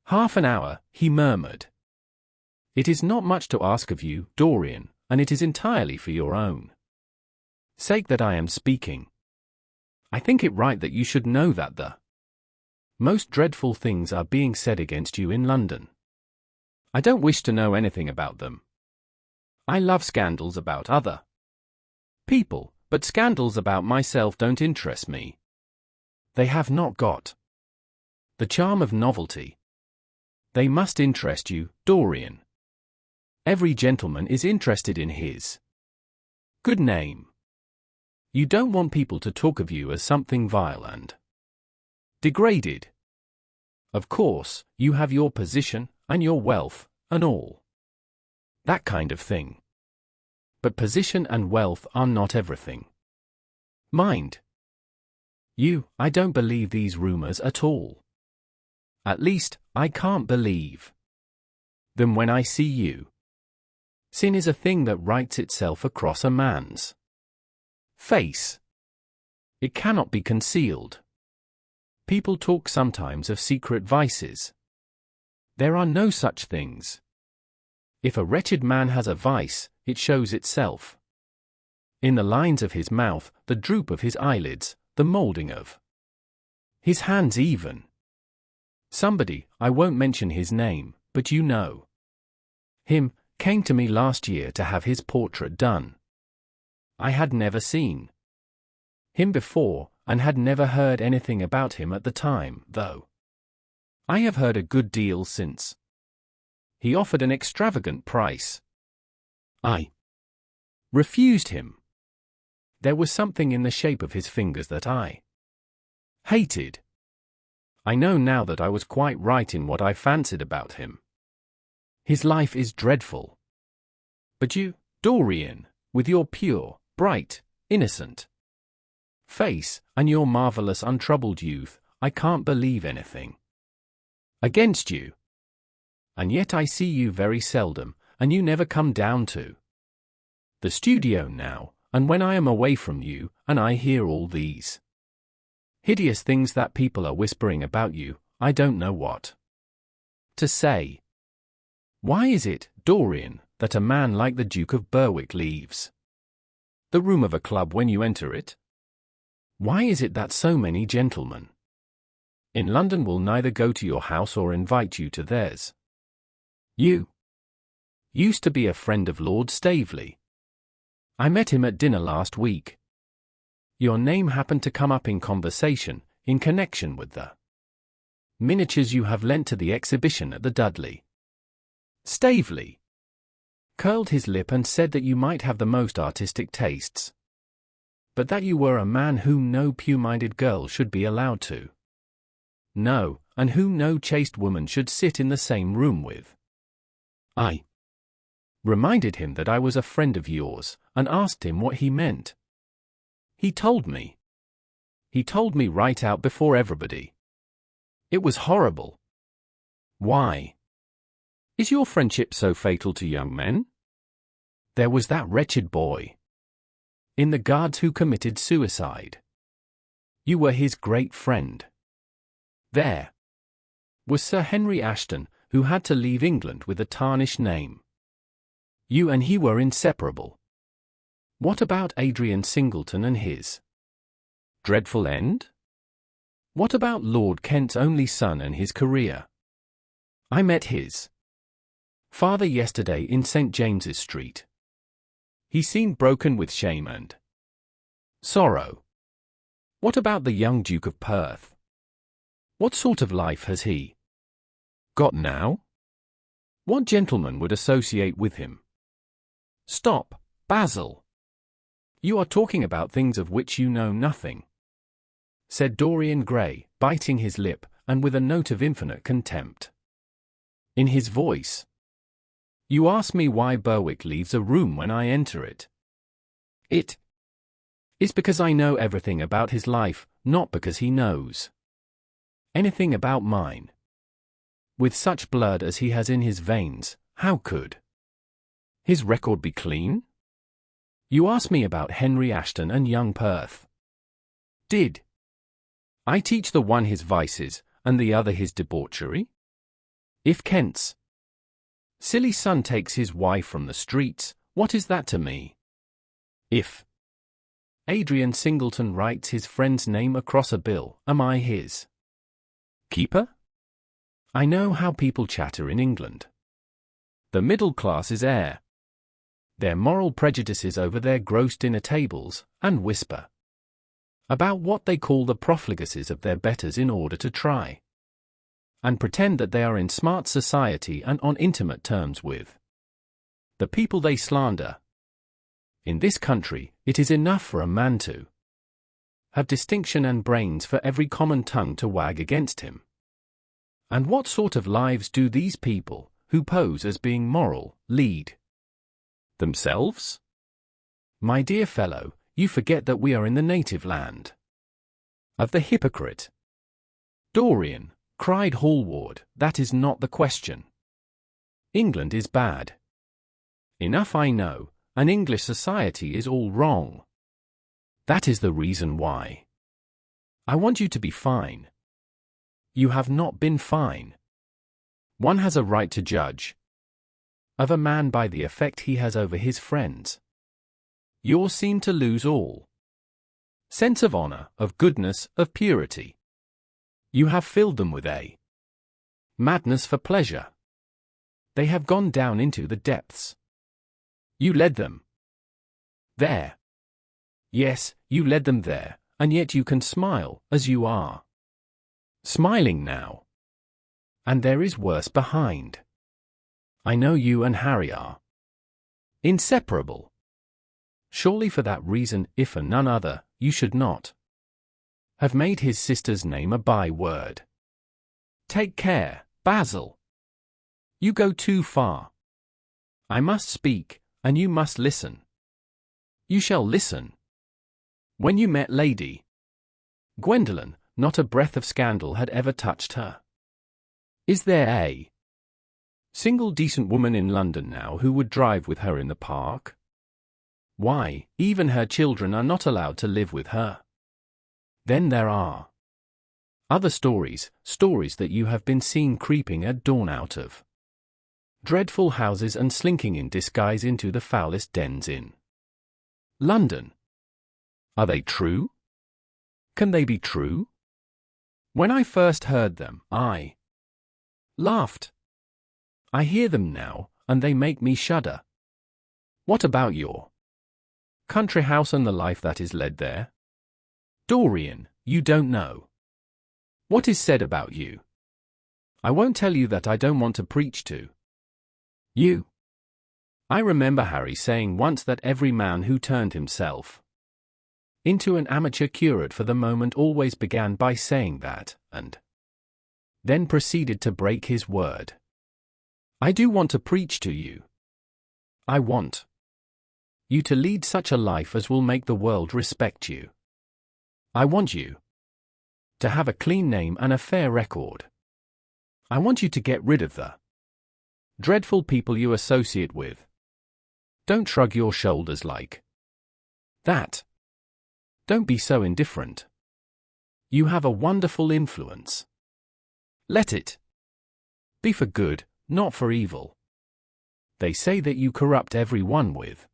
Half an hour, he murmured. It is not much to ask of you, Dorian, and it is entirely for your own sake that I am speaking. I think it right that you should know that the most dreadful things are being said against you in London. I don't wish to know anything about them. I love scandals about other people, but scandals about myself don't interest me. They have not got the charm of novelty. They must interest you, Dorian. Every gentleman is interested in his good name. You don't want people to talk of you as something vile and degraded. Of course, you have your position, and your wealth, and all that kind of thing. But position and wealth are not everything. Mind you, I don't believe these rumors at all. At least, I can't believe them when I see you. Sin is a thing that writes itself across a man's face. It cannot be concealed. People talk sometimes of secret vices. There are no such things. If a wretched man has a vice, it shows itself in the lines of his mouth, the droop of his eyelids, the moulding of his hands even. Somebody, I won't mention his name, but you know him, came to me last year to have his portrait done. I had never seen him before, and had never heard anything about him at the time, though I have heard a good deal since. He offered an extravagant price. I refused him. There was something in the shape of his fingers that I hated. I know now that I was quite right in what I fancied about him. His life is dreadful. But you, Dorian, with your pure, bright, innocent face, and your marvelous untroubled youth, I can't believe anything against you. And yet I see you very seldom, and you never come down to the studio now, and when I am away from you, and I hear all these hideous things that people are whispering about you, I don't know what to say. Why is it, Dorian, that a man like the Duke of Berwick leaves the room of a club when you enter it? Why is it that so many gentlemen in London will neither go to your house or invite you to theirs? You used to be a friend of Lord Staveley. I met him at dinner last week. Your name happened to come up in conversation, in connection with the miniatures you have lent to the exhibition at the Dudley. Staveley curled his lip and said that you might have the most artistic tastes, but that you were a man whom no pure-minded girl should be allowed to know, and whom no chaste woman should sit in the same room with. I reminded him that I was a friend of yours, and asked him what he meant. He told me. He told me right out before everybody. It was horrible. Why? Is your friendship so fatal to young men? There was that wretched boy in the Guards who committed suicide. You were his great friend. There was Sir Henry Ashton, who had to leave England with a tarnished name. You and he were inseparable. What about Adrian Singleton and his dreadful end? What about Lord Kent's only son and his career? I met his father yesterday in St. James's Street. He seemed broken with shame and sorrow. What about the young Duke of Perth? What sort of life has he got now? What gentleman would associate with him? Stop, Basil. You are talking about things of which you know nothing, said Dorian Gray, biting his lip, and with a note of infinite contempt in his voice. You ask me why Berwick leaves a room when I enter it. It is because I know everything about his life, not because he knows anything about mine. With such blood as he has in his veins, how could his record be clean? You ask me about Henry Ashton and young Perth. Did I teach the one his vices, and the other his debauchery? If Kent's silly son takes his wife from the streets, what is that to me? If Adrian Singleton writes his friend's name across a bill, am I his keeper? I know how people chatter in England. The middle class is air. Their moral prejudices over their gross dinner tables, and whisper about what they call the profligacies of their betters in order to try and pretend that they are in smart society and on intimate terms with the people they slander. In this country, it is enough for a man to have distinction and brains for every common tongue to wag against him. And what sort of lives do these people, who pose as being moral, lead themselves? My dear fellow, you forget that we are in the native land of the hypocrite. Dorian, cried Hallward, that is not the question. England is bad enough, I know, and English society is all wrong. That is the reason why I want you to be fine. You have not been fine. One has a right to judge of a man by the effect he has over his friends. Yours seem to lose all sense of honor, of goodness, of purity. You have filled them with a madness for pleasure. They have gone down into the depths. You led them there. Yes, you led them there, and yet you can smile, as you are smiling now. And there is worse behind. I know you and Harry are inseparable. Surely for that reason, if for none other, you should not have made his sister's name a byword. Take care, Basil. You go too far. I must speak, and you must listen. You shall listen. When you met Lady Gwendolen, not a breath of scandal had ever touched her. Is there a single decent woman in London now who would drive with her in the park? Why, even her children are not allowed to live with her. Then there are other stories that you have been seen creeping at dawn out of dreadful houses and slinking in disguise into the foulest dens in London. Are they true? Can they be true? When I first heard them, I laughed. I hear them now, and they make me shudder. What about your country house and the life that is led there? Dorian, you don't know what is said about you. I won't tell you that I don't want to preach to you. I remember Harry saying once that every man who turned himself into an amateur curate for the moment always began by saying that, and then proceeded to break his word. I do want to preach to you. I want you to lead such a life as will make the world respect you. I want you to have a clean name and a fair record. I want you to get rid of the dreadful people you associate with. Don't shrug your shoulders like that. Don't be so indifferent. You have a wonderful influence. Let it be for good, not for evil. They say that you corrupt every one with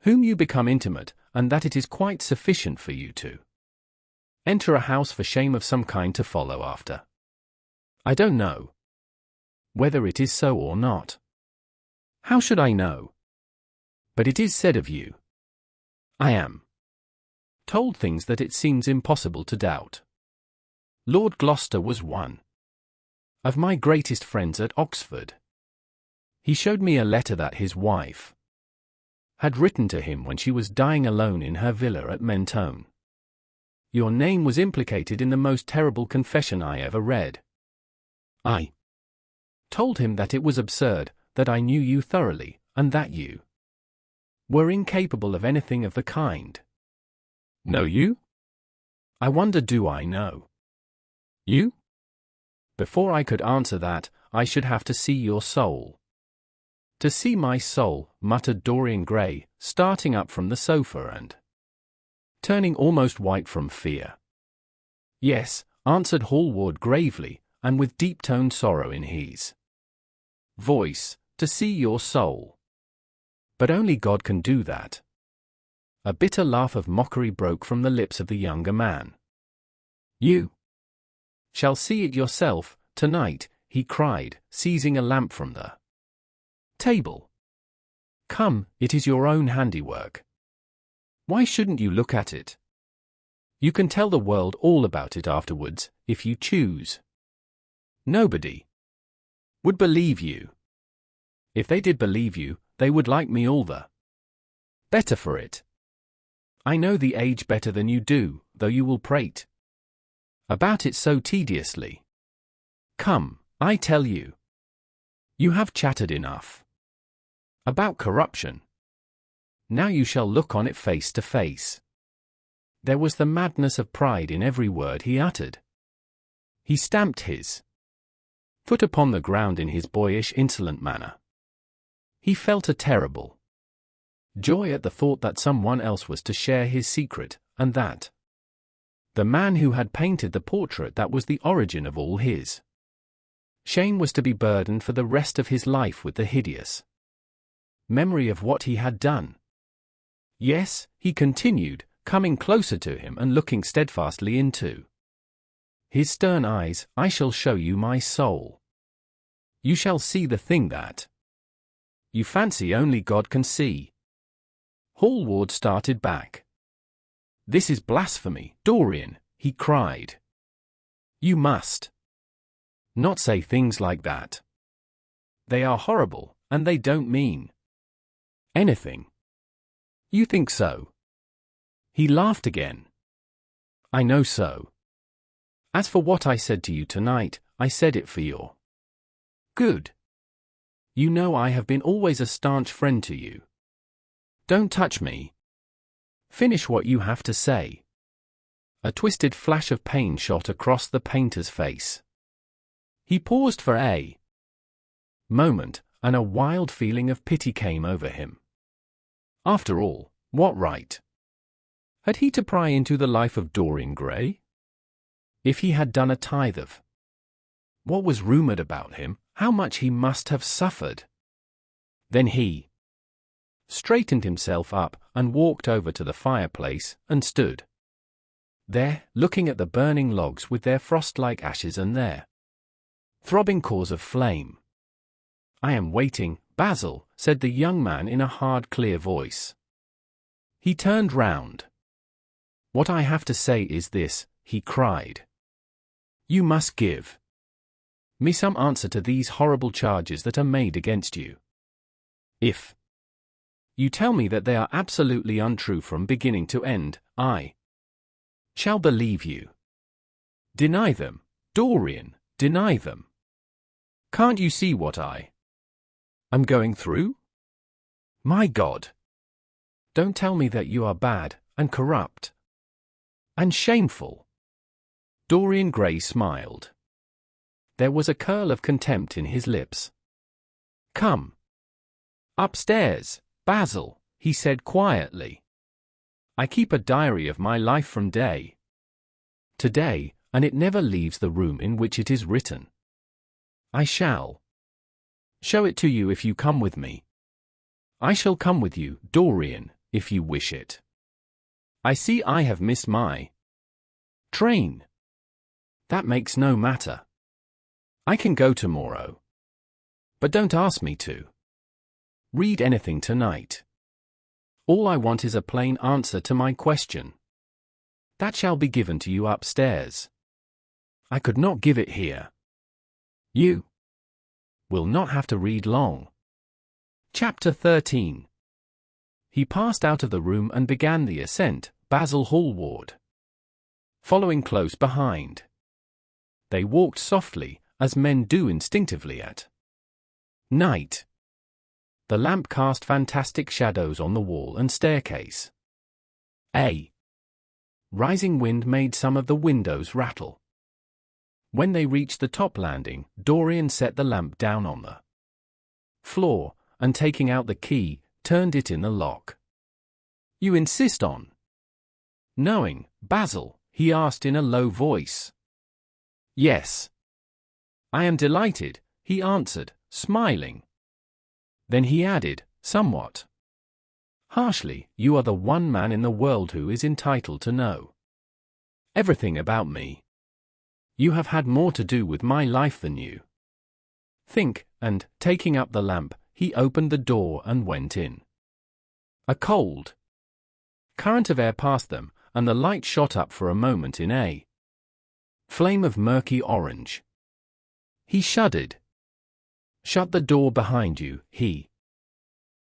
whom you become intimate, and that it is quite sufficient for you to enter a house for shame of some kind to follow after. I don't know whether it is so or not. How should I know? But it is said of you. I am told things that it seems impossible to doubt. Lord Gloucester was one of my greatest friends at Oxford. He showed me a letter that his wife had written to him when she was dying alone in her villa at Mentone. Your name was implicated in the most terrible confession I ever read. I told him that it was absurd, that I knew you thoroughly, and that you were incapable of anything of the kind. Know you? I wonder, do I know you? Before I could answer that, I should have to see your soul. To see my soul, muttered Dorian Gray, starting up from the sofa and turning almost white from fear. Yes, answered Hallward gravely, and with deep-toned sorrow in his voice, to see your soul. But only God can do that. A bitter laugh of mockery broke from the lips of the younger man. You shall see it yourself, tonight, he cried, seizing a lamp from the table. Come, it is your own handiwork. Why shouldn't you look at it? You can tell the world all about it afterwards, if you choose. Nobody would believe you. If they did believe you, they would like me all the better for it. I know the age better than you do, though you will prate about it so tediously. Come, I tell you. You have chattered enough about corruption. Now you shall look on it face to face. There was the madness of pride in every word he uttered. He stamped his foot upon the ground in his boyish, insolent manner. He felt a terrible joy at the thought that someone else was to share his secret, and that the man who had painted the portrait that was the origin of all his shame was to be burdened for the rest of his life with the hideous memory of what he had done. Yes, he continued, coming closer to him and looking steadfastly into his stern eyes, I shall show you my soul. You shall see the thing that you fancy only God can see. Hallward started back. This is blasphemy, Dorian, he cried. You must not say things like that. They are horrible, and they don't mean anything. You think so? He laughed again. I know so. As for what I said to you tonight, I said it for your good. You know I have been always a staunch friend to you. Don't touch me. Finish what you have to say. A twisted flash of pain shot across the painter's face. He paused for a moment, and a wild feeling of pity came over him. After all, what right had he to pry into the life of Dorian Gray? If he had done a tithe of what was rumored about him, how much he must have suffered. Then he straightened himself up and walked over to the fireplace and stood there, looking at the burning logs with their frost-like ashes and their throbbing cores of flame. I am waiting, Basil, said the young man in a hard, clear voice. He turned round. What I have to say is this, he cried. You must give me some answer to these horrible charges that are made against you. If you tell me that they are absolutely untrue from beginning to end, I shall believe you. Deny them, Dorian, deny them. Can't you see what I I'm going through? My God! Don't tell me that you are bad, and corrupt, and shameful. Dorian Gray smiled. There was a curl of contempt in his lips. Come. Upstairs, Basil, he said quietly. I keep a diary of my life from day to day, and it never leaves the room in which it is written. I shall show it to you if you come with me. I shall come with you, Dorian, if you wish it. I see I have missed my train. That makes no matter. I can go tomorrow. But don't ask me to read anything tonight. All I want is a plain answer to my question. That shall be given to you upstairs. I could not give it here. You will not have to read long. Chapter 13. He passed out of the room and began the ascent, Basil Hallward following close behind. They walked softly, as men do instinctively at night. The lamp cast fantastic shadows on the wall and staircase. A rising wind made some of the windows rattle. When they reached the top landing, Dorian set the lamp down on the floor, and taking out the key, turned it in the lock. You insist on knowing, Basil? He asked in a low voice. Yes. I am delighted, he answered, smiling. Then he added, somewhat harshly, you are the one man in the world who is entitled to know everything about me. You have had more to do with my life than you think, and, taking up the lamp, he opened the door and went in. A cold current of air passed them, and the light shot up for a moment in a flame of murky orange. He shuddered. Shut the door behind you, he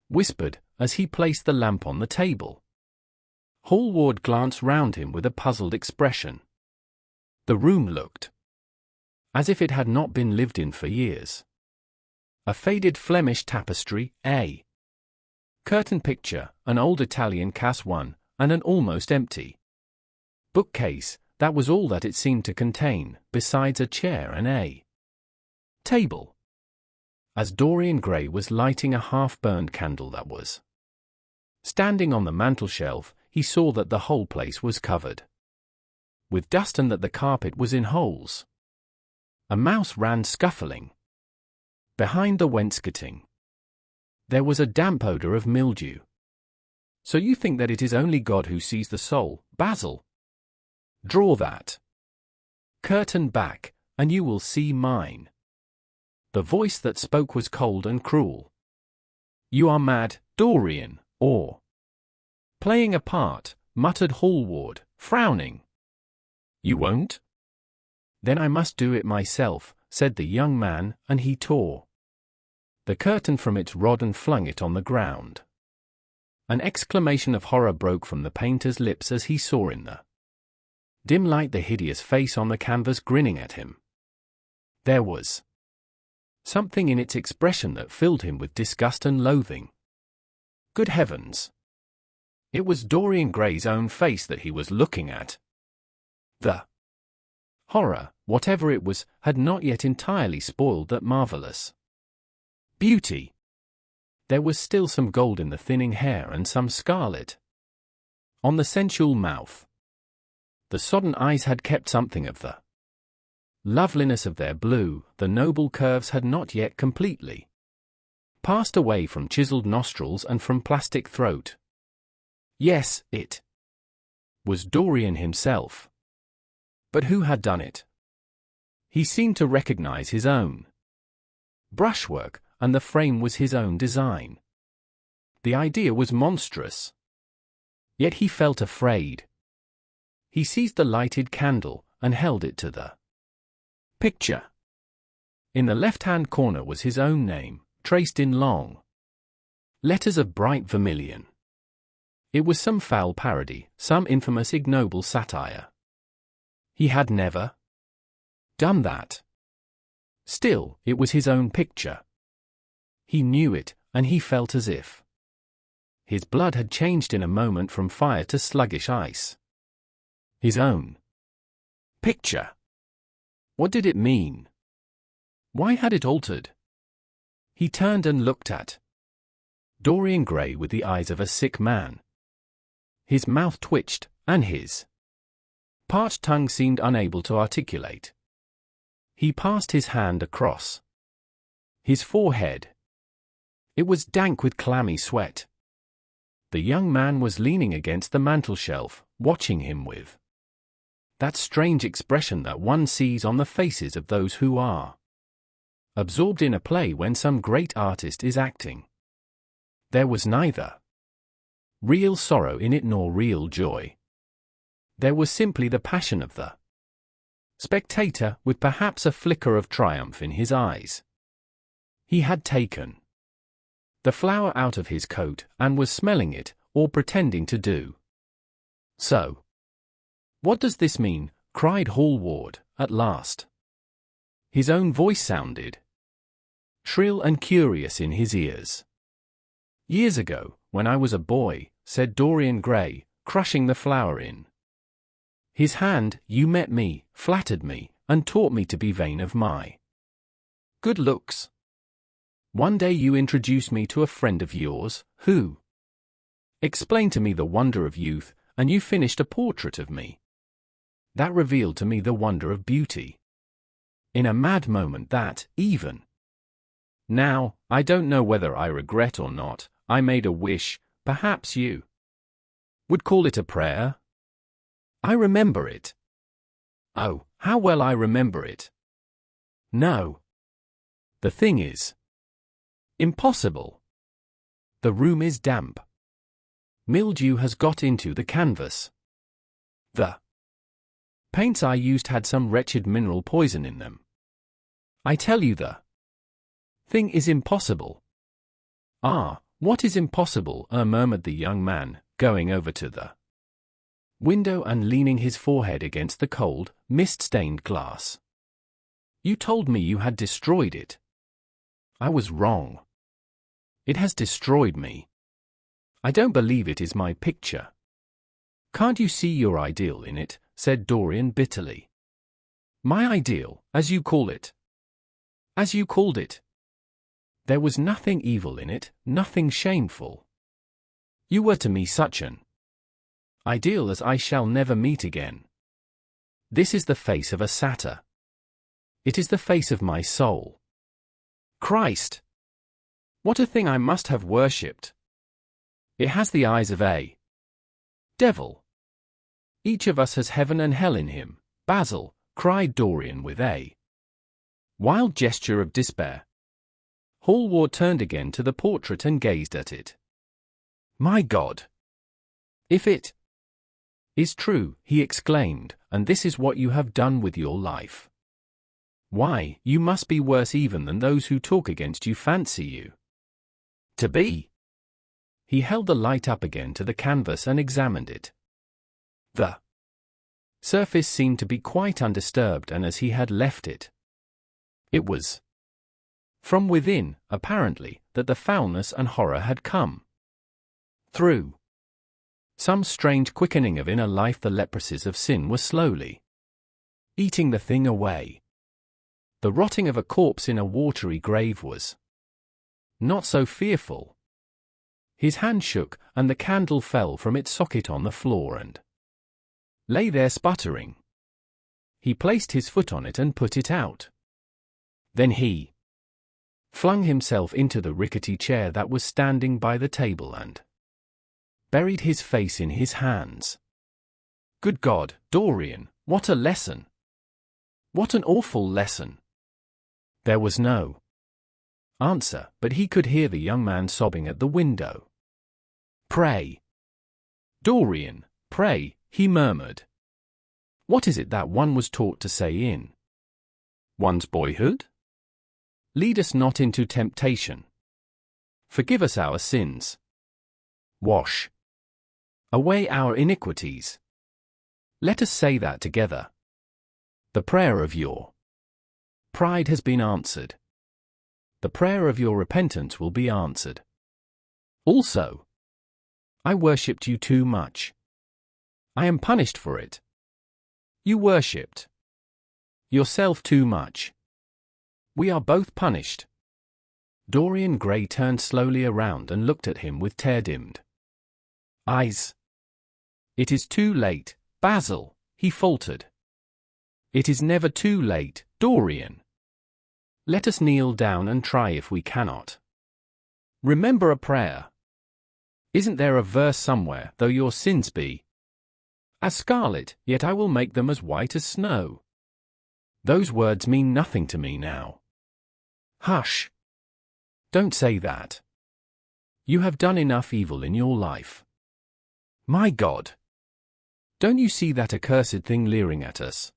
whispered, as he placed the lamp on the table. Hallward glanced round him with a puzzled expression. The room looked as if it had not been lived in for years. A faded Flemish tapestry, a curtain picture, an old Italian Cass one, and an almost empty bookcase, that was all that it seemed to contain, besides a chair and a table. As Dorian Gray was lighting a half-burned candle that was standing on the mantelshelf, he saw that the whole place was covered with dust and that the carpet was in holes. A mouse ran scuffling behind the wainscoting. There was a damp odor of mildew. So you think that it is only God who sees the soul, Basil? Draw that curtain back, and you will see mine. The voice that spoke was cold and cruel. You are mad, Dorian, or playing a part, muttered Hallward, frowning. You won't? Then I must do it myself, said the young man, and he tore the curtain from its rod and flung it on the ground. An exclamation of horror broke from the painter's lips as he saw in the dim light the hideous face on the canvas grinning at him. There was something in its expression that filled him with disgust and loathing. Good heavens! It was Dorian Gray's own face that he was looking at. The horror, whatever it was, had not yet entirely spoiled that marvelous beauty. There was still some gold in the thinning hair and some scarlet on the sensual mouth. The sodden eyes had kept something of the loveliness of their blue, the noble curves had not yet completely passed away from chiseled nostrils and from plastic throat. Yes, it was Dorian himself. But who had done it? He seemed to recognize his own brushwork, and the frame was his own design. The idea was monstrous. Yet he felt afraid. He seized the lighted candle and held it to the picture. In the left-hand corner was his own name, traced in long letters of bright vermilion. It was some foul parody, some infamous ignoble satire. He had never done that. Still, it was his own picture. He knew it, and he felt as if his blood had changed in a moment from fire to sluggish ice. His own picture. What did it mean? Why had it altered? He turned and looked at Dorian Gray with the eyes of a sick man. His mouth twitched, and his parched tongue seemed unable to articulate. He passed his hand across his forehead. It was dank with clammy sweat. The young man was leaning against the mantelshelf, watching him with that strange expression that one sees on the faces of those who are absorbed in a play when some great artist is acting. There was neither real sorrow in it nor real joy. There was simply the passion of the spectator, with perhaps a flicker of triumph in his eyes. He had taken the flower out of his coat and was smelling it, or pretending to do so. "What does this mean?" cried Hallward, at last. His own voice sounded shrill and curious in his ears. "Years ago, when I was a boy," said Dorian Gray, crushing the flower in his hand, "you met me, flattered me, and taught me to be vain of my good looks. One day you introduced me to a friend of yours, who explained to me the wonder of youth, and you finished a portrait of me that revealed to me the wonder of beauty. In a mad moment that, even now, I don't know whether I regret or not, I made a wish, perhaps you would call it a prayer. I remember it. Oh, how well I remember it. No. The thing is impossible. The room is damp. Mildew has got into the canvas. The paints I used had some wretched mineral poison in them. I tell you the thing is impossible." "Ah, what is impossible?" murmured the young man, going over to the window and leaning his forehead against the cold, mist-stained glass. "You told me you had destroyed it. I was wrong. It has destroyed me. I don't believe it is my picture." "Can't you see your ideal in it?" said Dorian bitterly. "My ideal, as you call it." "As you called it. There was nothing evil in it, nothing shameful. You were to me such an ideal as I shall never meet again. This is the face of a satyr. It is the face of my soul. Christ! What a thing I must have worshipped! It has the eyes of a devil. Each of us has heaven and hell in him, Basil," cried Dorian with a wild gesture of despair. Hallward turned again to the portrait and gazed at it. "My God! If it is true," he exclaimed, "and this is what you have done with your life, why, you must be worse even than those who talk against you fancy you to be." He held the light up again to the canvas and examined it. The surface seemed to be quite undisturbed, and as he had left it. It was from within, apparently, that the foulness and horror had come. Through some strange quickening of inner life, the leprosies of sin were slowly eating the thing away. The rotting of a corpse in a watery grave was not so fearful. His hand shook, and the candle fell from its socket on the floor and lay there sputtering. He placed his foot on it and put it out. Then he flung himself into the rickety chair that was standing by the table and buried his face in his hands. "Good God, Dorian, what a lesson! What an awful lesson!" There was no answer, but he could hear the young man sobbing at the window. "Pray, Dorian, pray," he murmured. "What is it that one was taught to say in one's boyhood? Lead us not into temptation. Forgive us our sins. Wash away our iniquities. Let us say that together. The prayer of your pride has been answered. the prayer of your repentance will be answered. Also, I worshipped you too much. I am punished for it. You worshipped yourself too much. We are both punished. Dorian Gray turned slowly around and looked at him with tear-dimmed eyes. It is too late, Basil, he faltered. It is never too late, Dorian. Let us kneel down and try if we cannot remember a prayer. Isn't there a verse somewhere, though your sins be as scarlet, yet I will make them as white as snow? Those words mean nothing to me now. Hush. Don't say that. You have done enough evil in your life. My God! Don't you see that accursed thing leering at us?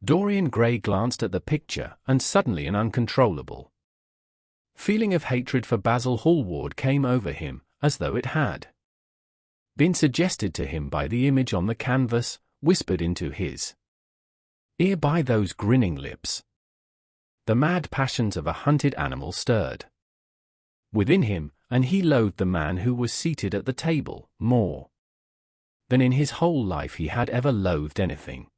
Dorian Gray glanced at the picture, and suddenly an uncontrollable feeling of hatred for Basil Hallward came over him, as though it had been suggested to him by the image on the canvas, whispered into his ear by those grinning lips. The mad passions of a hunted animal stirred within him, and he loathed the man who was seated at the table more than in his whole life he had ever loathed anything.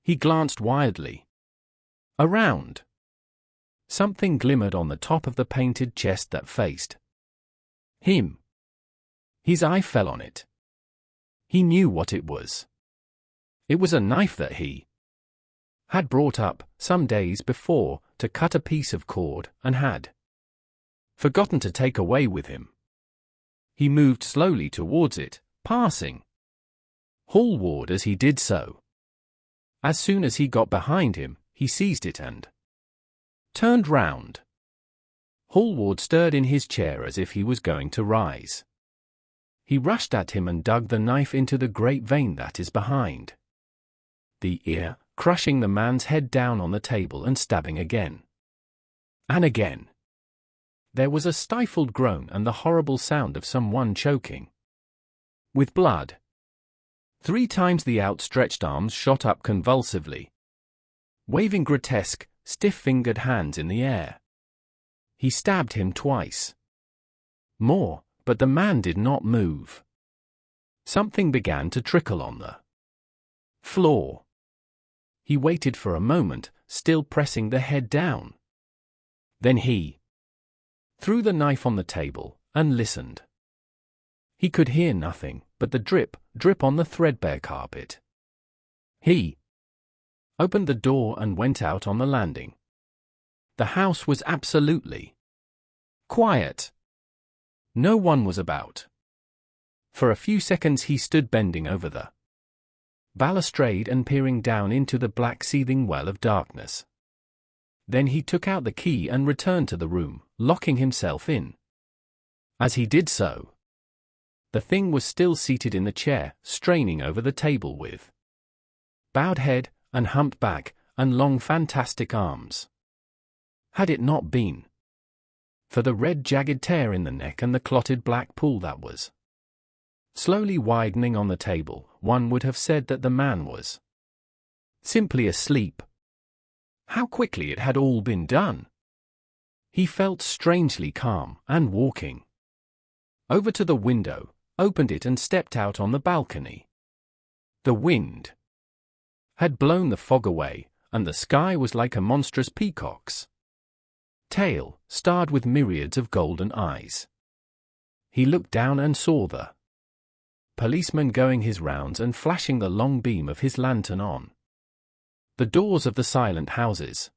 He glanced wildly around. Something glimmered on the top of the painted chest that faced him. His eye fell on it. He knew what it was. It was a knife that he had brought up, some days before, to cut a piece of cord, and had forgotten to take away with him. He moved slowly towards it, passing Hallward as he did so. As soon as he got behind him, he seized it and turned round. Hallward stirred in his chair as if he was going to rise. He rushed at him and dug the knife into the great vein that is behind the ear, crushing the man's head down on the table and stabbing again and again. There was a stifled groan and the horrible sound of someone choking with blood. 3 times the outstretched arms shot up convulsively, waving grotesque, stiff-fingered hands in the air. He stabbed him twice more, but the man did not move. Something began to trickle on the floor. He waited for a moment, still pressing the head down. Then he threw the knife on the table and listened. He could hear nothing but the drip, drip on the threadbare carpet. He opened the door and went out on the landing. The house was absolutely quiet. No one was about. For a few seconds he stood bending over the balustrade and peering down into the black seething well of darkness. Then he took out the key and returned to the room, locking himself in. As he did so, the thing was still seated in the chair, straining over the table with bowed head and humped back and long fantastic arms. Had it not been for the red jagged tear in the neck and the clotted black pool that was slowly widening on the table, one would have said that the man was simply asleep. How quickly it had all been done! He felt strangely calm, and walking over to the window, opened it and stepped out on the balcony. The wind had blown the fog away, and the sky was like a monstrous peacock's tail, starred with myriads of golden eyes. He looked down and saw the policeman going his rounds and flashing the long beam of his lantern on the doors of the silent houses.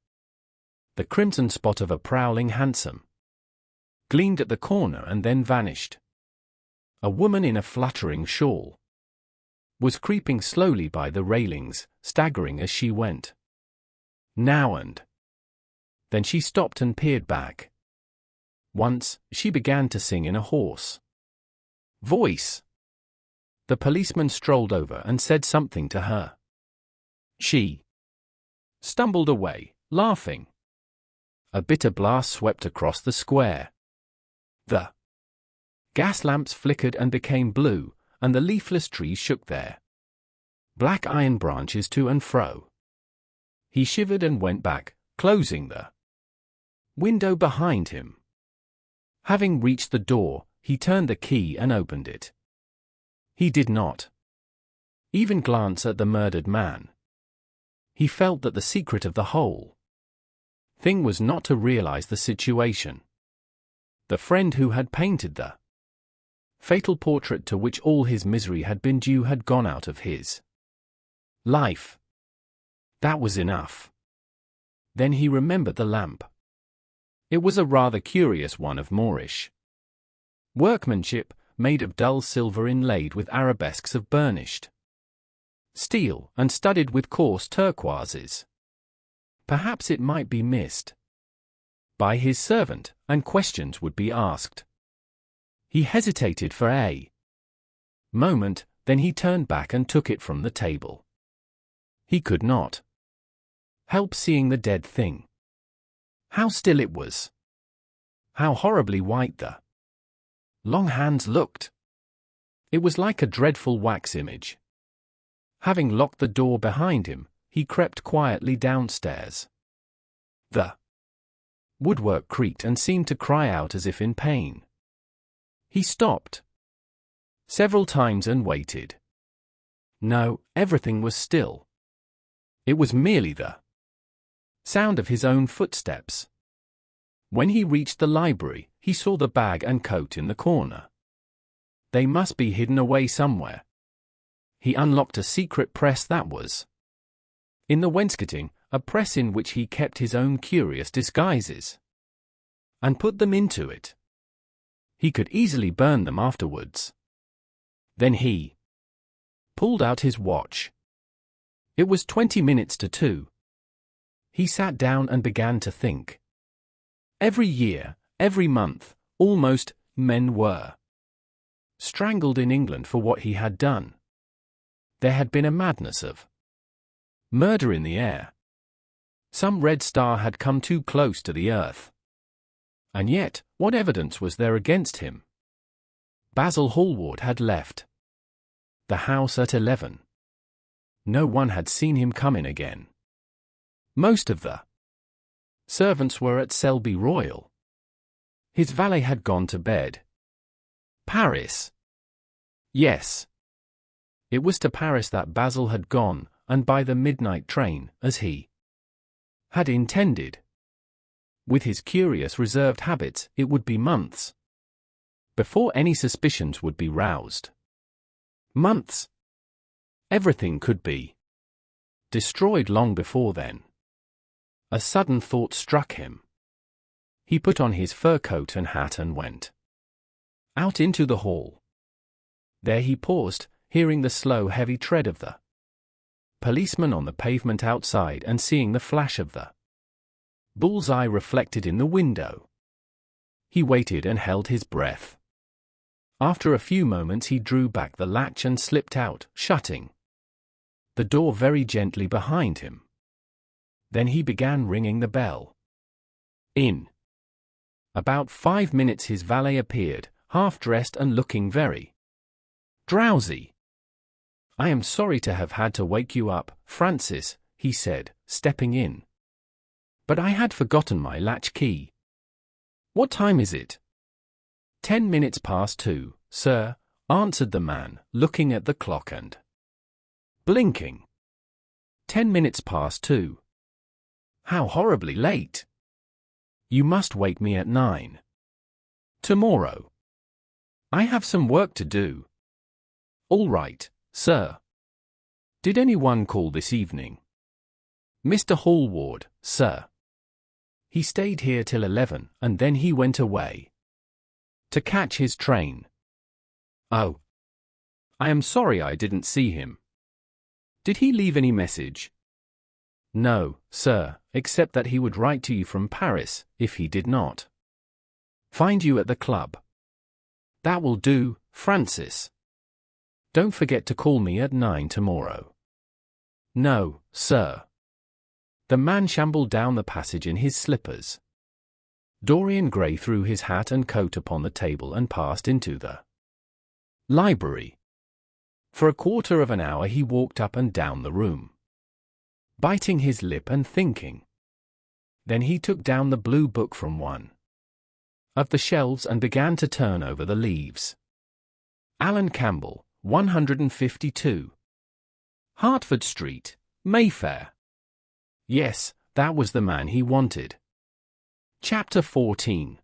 The crimson spot of a prowling hansom gleamed at the corner and then vanished. A woman in a fluttering shawl was creeping slowly by the railings, staggering as she went. Now and then she stopped and peered back. Once, she began to sing in a hoarse voice. The policeman strolled over and said something to her. She stumbled away, laughing. A bitter blast swept across the square. The gas lamps flickered and became blue, and the leafless trees shook their black iron branches to and fro. He shivered and went back, closing the Window behind him. Having reached the door, he turned the key and opened it. He did not even glance at the murdered man. He felt that the secret of the whole thing was not to realize the situation. The friend who had painted the fatal portrait to which all his misery had been due had gone out of his life. That was enough. Then he remembered the lamp. It was a rather curious one of Moorish workmanship, made of dull silver inlaid with arabesques of burnished steel and studded with coarse turquoises. Perhaps it might be missed by his servant, and questions would be asked. He hesitated for a moment, then he turned back and took it from the table. He could not help seeing the dead thing. How still it was. How horribly white the long hands looked. It was like a dreadful wax image. Having locked the door behind him, he crept quietly downstairs. The woodwork creaked and seemed to cry out as if in pain. He stopped several times and waited. No, everything was still. It was merely the sound of his own footsteps. When he reached the library, he saw the bag and coat in the corner. They must be hidden away somewhere. He unlocked a secret press that was in the wainscoting, a press in which he kept his own curious disguises, and put them into it. He could easily burn them afterwards. Then he pulled out his watch. It was 20 minutes to 2. He sat down and began to think. Every year, every month, almost, men were strangled in England for what he had done. There had been a madness of murder in the air. Some red star had come too close to the earth. And yet, what evidence was there against him? Basil Hallward had left the house at 11. No one had seen him come in again. Most of the servants were at Selby Royal. His valet had gone to bed. Paris. Yes. It was to Paris that Basil had gone, and by the midnight train, as he had intended. With his curious reserved habits, it would be months before any suspicions would be roused. Months. Everything could be destroyed long before then. A sudden thought struck him. He put on his fur coat and hat and went out into the hall. There he paused, hearing the slow, heavy tread of the policeman on the pavement outside and seeing the flash of the bull's-eye reflected in the window. He waited and held his breath. After a few moments he drew back the latch and slipped out, shutting the door very gently behind him. Then he began ringing the bell. In about 5 minutes his valet appeared, half-dressed and looking very drowsy. "I am sorry to have had to wake you up, Francis," he said, stepping in. "But I had forgotten my latch key." "What time is it?" 10 minutes past 2, sir," answered the man, looking at the clock and blinking. 10 minutes past 2. How horribly late. You must wake me at 9. Tomorrow. I have some work to do. All right, sir. Did anyone call this evening? Mr. Hallward, sir. He stayed here till 11, and then he went away to catch his train. Oh. I am sorry I didn't see him. Did he leave any message? No, sir, except that he would write to you from Paris, if he did not find you at the club. That will do, Francis. Don't forget to call me at 9 tomorrow. No, sir. The man shambled down the passage in his slippers. Dorian Gray threw his hat and coat upon the table and passed into the library. For a quarter of an hour he walked up and down the room, biting his lip and thinking. Then he took down the blue book from one of the shelves and began to turn over the leaves. Alan Campbell, 152. Hertford Street, Mayfair. Yes, that was the man he wanted. Chapter 14.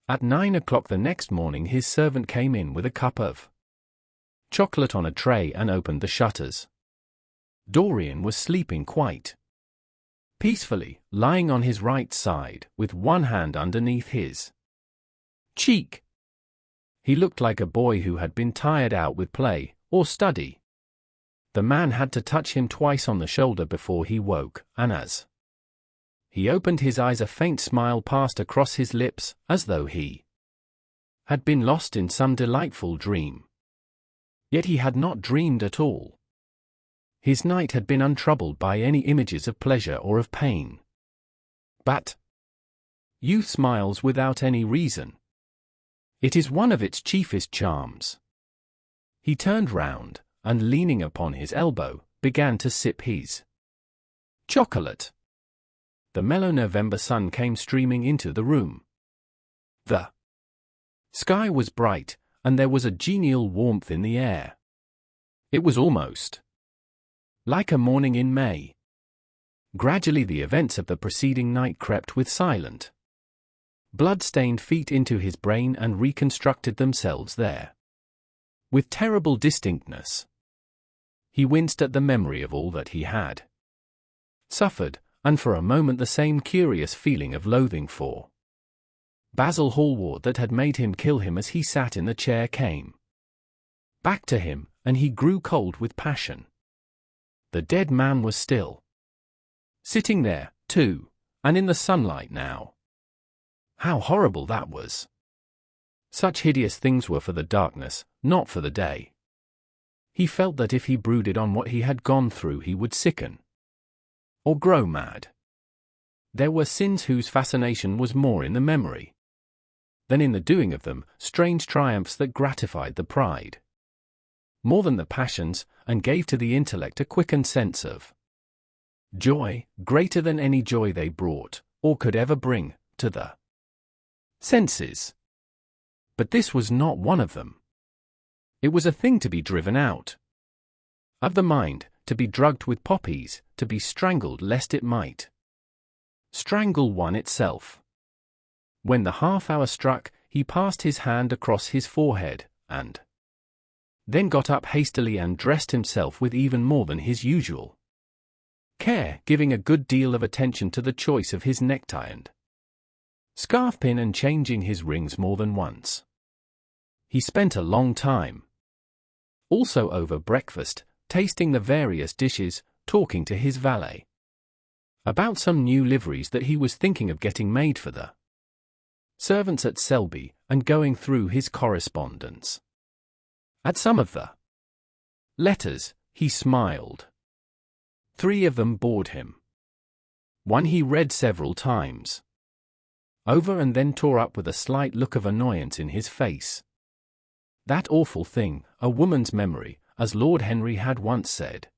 At 9 o'clock the next morning his servant came in with a cup of chocolate on a tray and opened the shutters. Dorian was sleeping quite peacefully, lying on his right side, with one hand underneath his cheek. He looked like a boy who had been tired out with play or study. The man had to touch him twice on the shoulder before he woke, and as he opened his eyes a faint smile passed across his lips, as though he had been lost in some delightful dream. Yet he had not dreamed at all. His night had been untroubled by any images of pleasure or of pain. But youth smiles without any reason. It is one of its chiefest charms. He turned round, and leaning upon his elbow, began to sip his chocolate. The mellow November sun came streaming into the room. The sky was bright, and there was a genial warmth in the air. It was almost like a morning in May. Gradually the events of the preceding night crept with silent, blood-stained feet into his brain and reconstructed themselves there with terrible distinctness. He winced at the memory of all that he had suffered, and for a moment the same curious feeling of loathing for Basil Hallward that had made him kill him as he sat in the chair came back to him, and he grew cold with passion. The dead man was still sitting there, too, and in the sunlight now. How horrible that was! Such hideous things were for the darkness, not for the day. He felt that if he brooded on what he had gone through he would sicken or grow mad. There were sins whose fascination was more in the memory than in the doing of them, strange triumphs that gratified the pride more than the passions, and gave to the intellect a quickened sense of joy, greater than any joy they brought, or could ever bring, to the senses. But this was not one of them. It was a thing to be driven out of the mind, to be drugged with poppies, to be strangled lest it might strangle one itself. When the half-hour struck, he passed his hand across his forehead, and then got up hastily and dressed himself with even more than his usual care, giving a good deal of attention to the choice of his necktie and scarf pin and changing his rings more than once. He spent a long time also over breakfast, tasting the various dishes, talking to his valet about some new liveries that he was thinking of getting made for the servants at Selby, and going through his correspondence. At some of the letters, he smiled. 3 of them bored him. One he read several times over and then tore up with a slight look of annoyance in his face. That awful thing, a woman's memory, as Lord Henry had once said.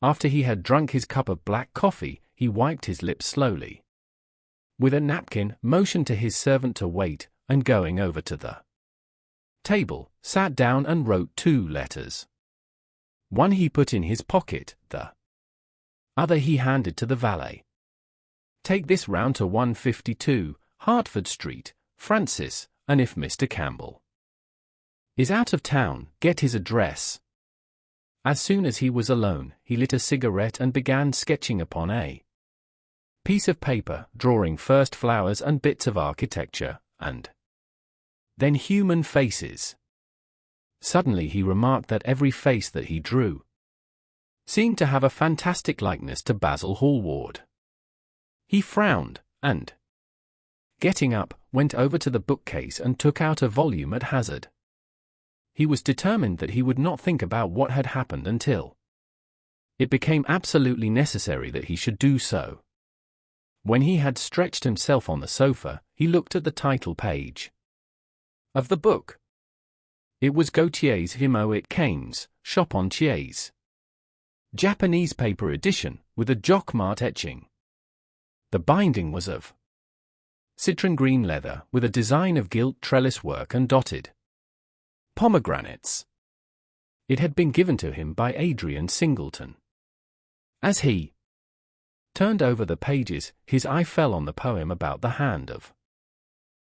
After he had drunk his cup of black coffee, he wiped his lips slowly with a napkin, motioned to his servant to wait, and going over to the table, sat down and wrote 2 letters. One he put in his pocket, the other he handed to the valet. Take this round to 152, Hertford Street, Francis, and if Mr. Campbell is out of town, get his address. As soon as he was alone, he lit a cigarette and began sketching upon a piece of paper, drawing first flowers and bits of architecture, and then human faces. Suddenly he remarked that every face that he drew seemed to have a fantastic likeness to Basil Hallward. He frowned, and, getting up, went over to the bookcase and took out a volume at hazard. He was determined that he would not think about what had happened until it became absolutely necessary that he should do so. When he had stretched himself on the sofa, he looked at the title page of the book. It was Gautier's Himoit Cames, Charpentier's Japanese paper edition, with a Jockmart etching. The binding was of citron green leather with a design of gilt trellis work and dotted pomegranates. It had been given to him by Adrian Singleton. As he turned over the pages, his eye fell on the poem about the hand of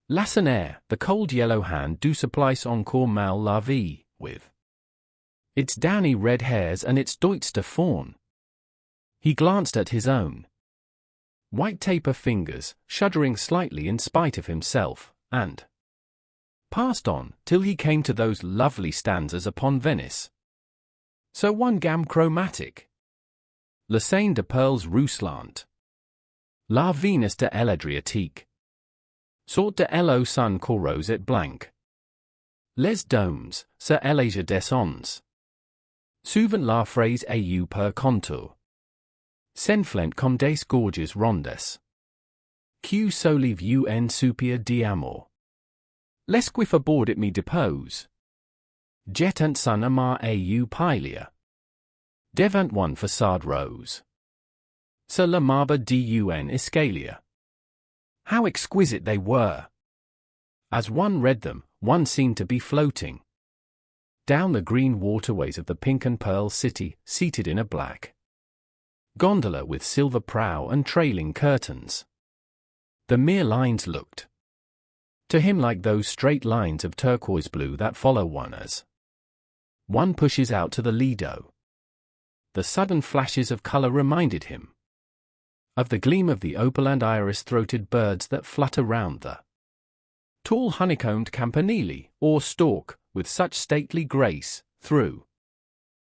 Lacenaire, the cold yellow hand du supplice encore mal la vie, with its downy red hairs and its deutster fawn. He glanced at his own white taper fingers, shuddering slightly in spite of himself, and passed on, till he came to those lovely stanzas upon Venice. So one gamme chromatique. Le Seine de Perles Rousselant. La Venus de l'Adriatique. Sorte de l'eau sun corrose et blanc. Les domes, sur l'âge descends. Souvent la phrase au per contour. S'enflent comme des gorges rondes. Q solive un soupir d'amour. L'esquif aboard it me depose. Jet and sun amar au pilia. Devant one façade rose. Sur la marbre d'un escalier. How exquisite they were! As one read them, one seemed to be floating down the green waterways of the pink and pearl city, seated in a black gondola with silver prow and trailing curtains. The mere lines looked to him like those straight lines of turquoise blue that follow one as one pushes out to the Lido. The sudden flashes of color reminded him of the gleam of the opal and iris-throated birds that flutter round the tall honeycombed campanile, or stalk, with such stately grace, through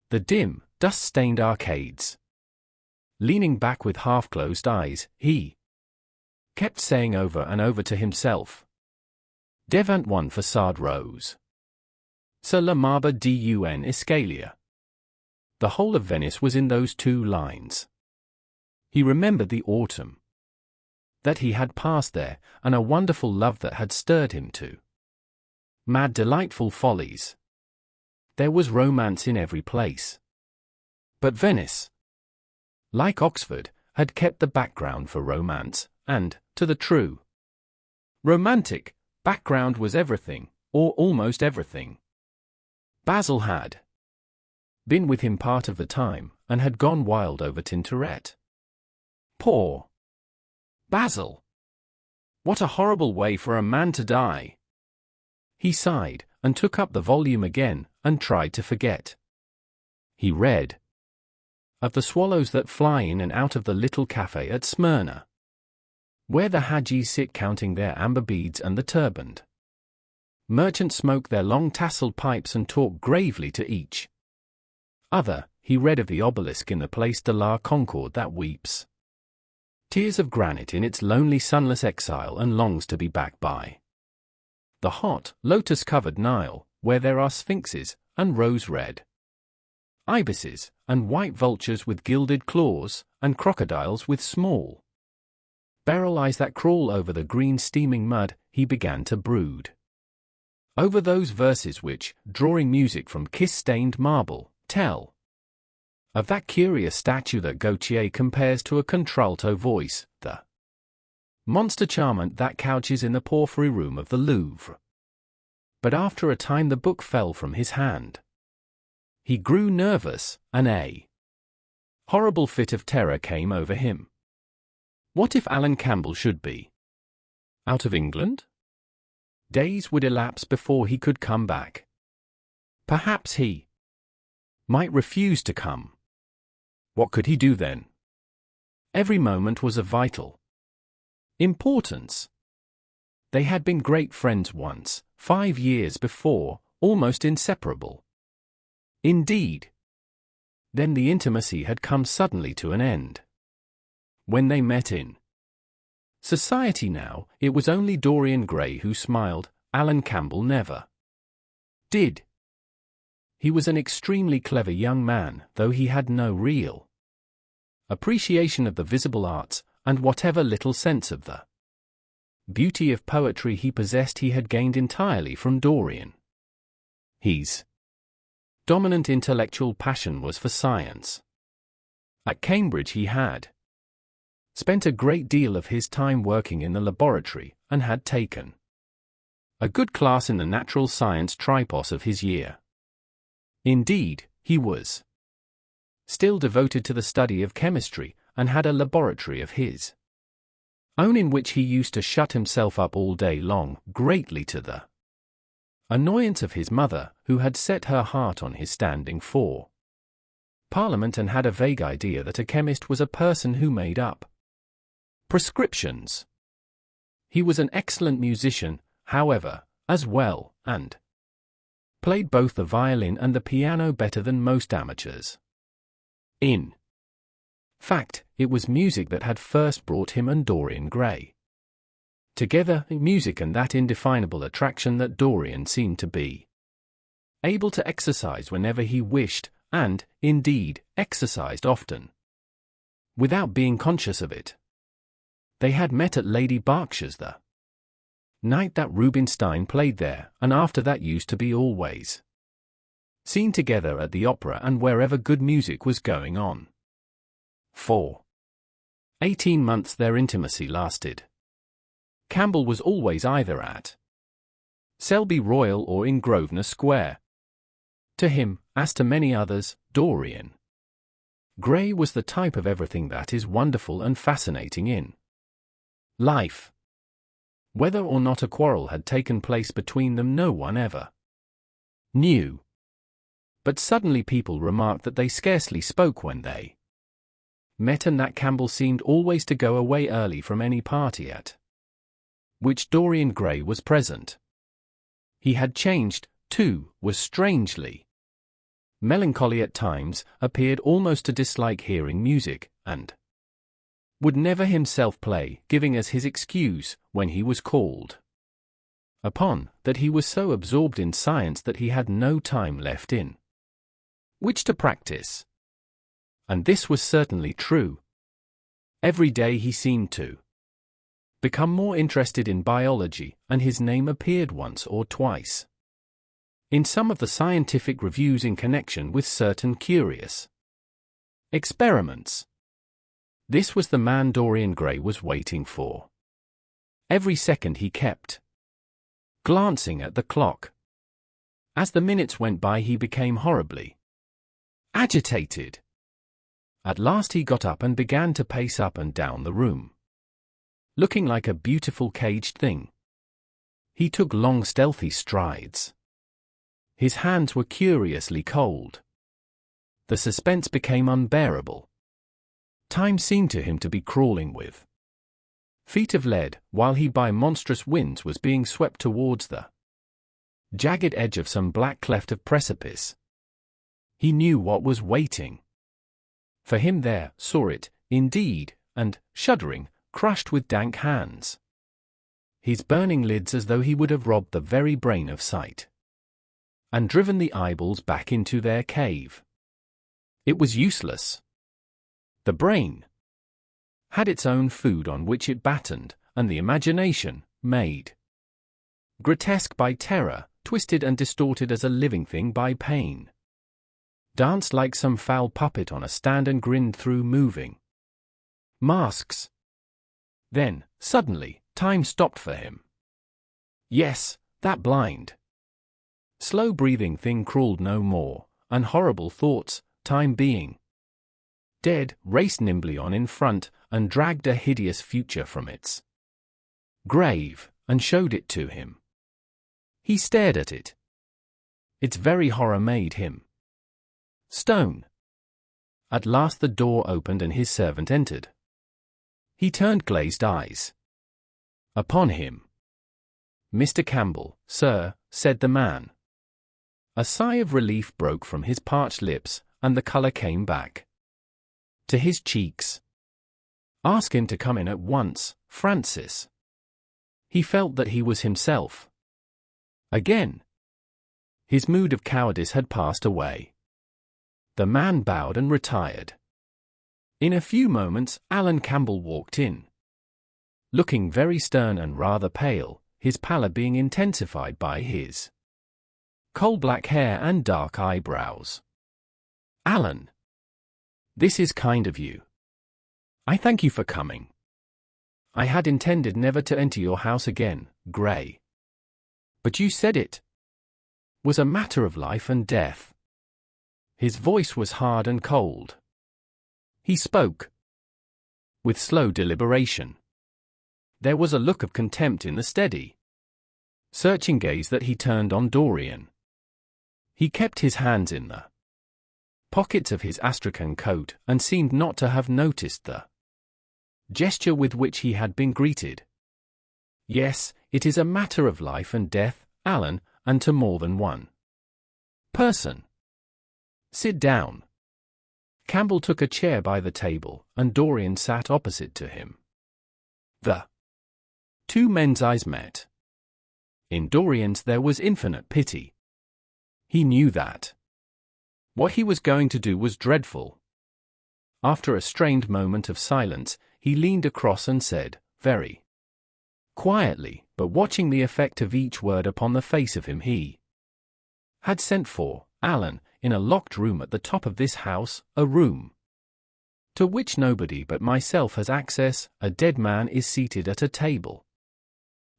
the dim, dust-stained arcades. Leaning back with half-closed eyes, he kept saying over and over to himself, Devant one façade rose. Sur la marbre d'un escalier. The whole of Venice was in those two lines. He remembered the autumn that he had passed there, and a wonderful love that had stirred him to mad, delightful follies. There was romance in every place. But Venice, like Oxford, had kept the background for romance, and, to the true romantic, background was everything, or almost everything. Basil had been with him part of the time, and had gone wild over Tintoret. Poor Basil! What a horrible way for a man to die! He sighed, and took up the volume again, and tried to forget. He read of the swallows that fly in and out of the little cafe at Smyrna, where the Hajis sit counting their amber beads and the turbaned merchants smoke their long tasseled pipes and talk gravely to each other. He read of the obelisk in the Place de la Concorde that weeps tears of granite in its lonely sunless exile and longs to be back by the hot, lotus-covered Nile, where there are sphinxes, and rose-red ibises, and white vultures with gilded claws, and crocodiles with small beryl eyes that crawl over the green steaming mud. He began to brood over those verses which, drawing music from kiss-stained marble, tell of that curious statue that Gautier compares to a contralto voice, the monster charmant that couches in the porphyry room of the Louvre. But after a time the book fell from his hand. He grew nervous, and a horrible fit of terror came over him. What if Alan Campbell should be out of England? Days would elapse before he could come back. Perhaps he might refuse to come. What could he do then? Every moment was of vital importance. They had been great friends once, 5 years before, almost inseparable. Indeed. Then the intimacy had come suddenly to an end. When they met in society now, it was only Dorian Gray who smiled. Alan Campbell never did. He was an extremely clever young man, though he had no real appreciation of the visible arts, and whatever little sense of the beauty of poetry he possessed he had gained entirely from Dorian. His dominant intellectual passion was for science. At Cambridge he had spent a great deal of his time working in the laboratory and had taken a good class in the natural science tripos of his year. Indeed, he was still devoted to the study of chemistry and had a laboratory of his own in which he used to shut himself up all day long, greatly to the annoyance of his mother, who had set her heart on his standing for Parliament and had a vague idea that a chemist was a person who made up prescriptions. He was an excellent musician, however, as well, and played both the violin and the piano better than most amateurs. In fact, it was music that had first brought him and Dorian Gray together, music and that indefinable attraction that Dorian seemed to be able to exercise whenever he wished, and, indeed, exercised often, without being conscious of it. They had met at Lady Berkshire's the night that Rubinstein played there, and after that used to be always seen together at the opera and wherever good music was going on. For 18 months their intimacy lasted. Campbell was always either at Selby Royal or in Grosvenor Square. To him, as to many others, Dorian Gray was the type of everything that is wonderful and fascinating in life. Whether or not a quarrel had taken place between them no one ever knew. But suddenly people remarked that they scarcely spoke when they met and that Campbell seemed always to go away early from any party at which Dorian Gray was present. He had changed, too, was strangely melancholy at times, appeared almost to dislike hearing music, and would never himself play, giving as his excuse, when he was called upon, that he was so absorbed in science that he had no time left in which to practice. And this was certainly true. Every day he seemed to become more interested in biology, and his name appeared once or twice in some of the scientific reviews in connection with certain curious experiments. This was the man Dorian Gray was waiting for. Every second he kept glancing at the clock. As the minutes went by he became horribly agitated. At last he got up and began to pace up and down the room, looking like a beautiful caged thing. He took long stealthy strides. His hands were curiously cold. The suspense became unbearable. Time seemed to him to be crawling with feet of lead, while he by monstrous winds was being swept towards the jagged edge of some black cleft of precipice. He knew what was waiting for him there, saw it, indeed, and, shuddering, crushed with dank hands his burning lids as though he would have robbed the very brain of sight and driven the eyeballs back into their cave. It was useless. The brain had its own food on which it battened, and the imagination, made grotesque by terror, twisted and distorted as a living thing by pain, danced like some foul puppet on a stand and grinned through moving masks. Then, suddenly, time stopped for him. Yes, that blind, slow-breathing thing crawled no more, and horrible thoughts, time being dead, raced nimbly on in front, and dragged a hideous future from its grave, and showed it to him. He stared at it. Its very horror made him stone. At last the door opened and his servant entered. He turned glazed eyes upon him. "Mr. Campbell, sir," said the man. A sigh of relief broke from his parched lips, and the color came back to his cheeks. "Ask him to come in at once, Francis." He felt that he was himself again. His mood of cowardice had passed away. The man bowed and retired. In a few moments, Alan Campbell walked in, looking very stern and rather pale, his pallor being intensified by his coal-black hair and dark eyebrows. "Alan, this is kind of you." I thank you for coming. I had intended never to enter your house again, Gray. But you said it was a matter of life and death. His voice was hard and cold. He spoke with slow deliberation. There was a look of contempt in the steady, searching gaze that he turned on Dorian. He kept his hands in the pockets of his astrakhan coat and seemed not to have noticed the gesture with which he had been greeted. Yes, it is a matter of life and death, Alan, and to more than one person. Sit down. Campbell took a chair by the table, and Dorian sat opposite to him. The two men's eyes met. In Dorian's there was infinite pity. He knew that what he was going to do was dreadful. After a strained moment of silence, he leaned across and said, very quietly, but watching the effect of each word upon the face of him he had sent for, Alan, in a locked room at the top of this house, a room to which nobody but myself has access. A dead man is seated at a table.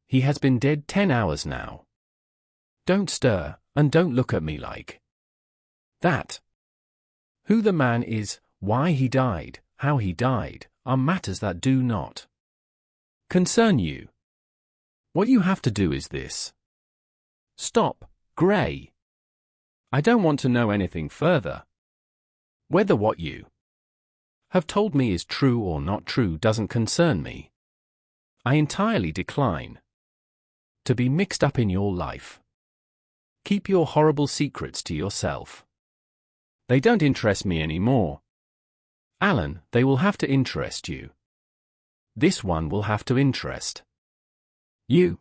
He has been dead 10 hours now. Don't stir, and don't look at me like that. Who the man is, why he died, how he died, are matters that do not concern you. What you have to do is this. Stop, Gray. I don't want to know anything further. Whether what you have told me is true or not true doesn't concern me. I entirely decline to be mixed up in your life. Keep your horrible secrets to yourself. They don't interest me anymore. Alan, they will have to interest you. This one will have to interest you.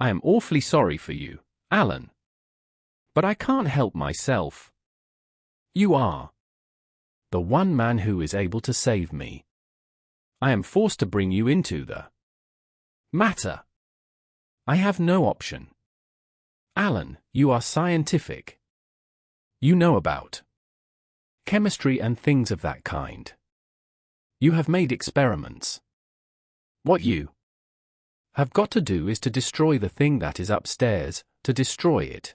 I am awfully sorry for you, Alan. But I can't help myself. You are the one man who is able to save me. I am forced to bring you into the matter. I have no option. Alan, you are scientific. You know about chemistry and things of that kind. You have made experiments. What you have got to do is to destroy the thing that is upstairs, to destroy it,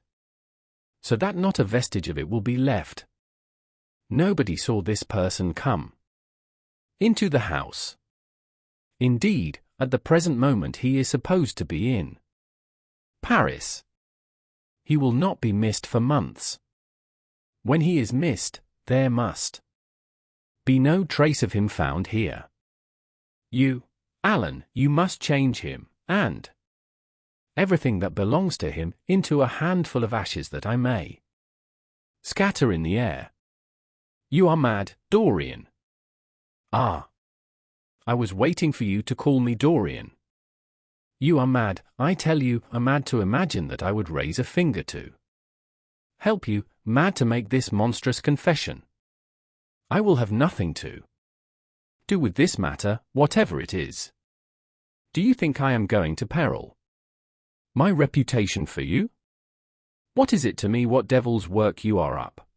so that not a vestige of it will be left. Nobody saw this person come into the house. Indeed, at the present moment he is supposed to be in Paris. He will not be missed for months. When he is missed, there must be no trace of him found here. You, Alan, you must change him, and everything that belongs to him, into a handful of ashes that I may scatter in the air. You are mad, Dorian. Ah. I was waiting for you to call me Dorian. You are mad, I tell you, mad to imagine that I would raise a finger to help you, mad to make this monstrous confession. I will have nothing to do with this matter, whatever it is. Do you think I am going to peril my reputation for you? What is it to me what devil's work you are up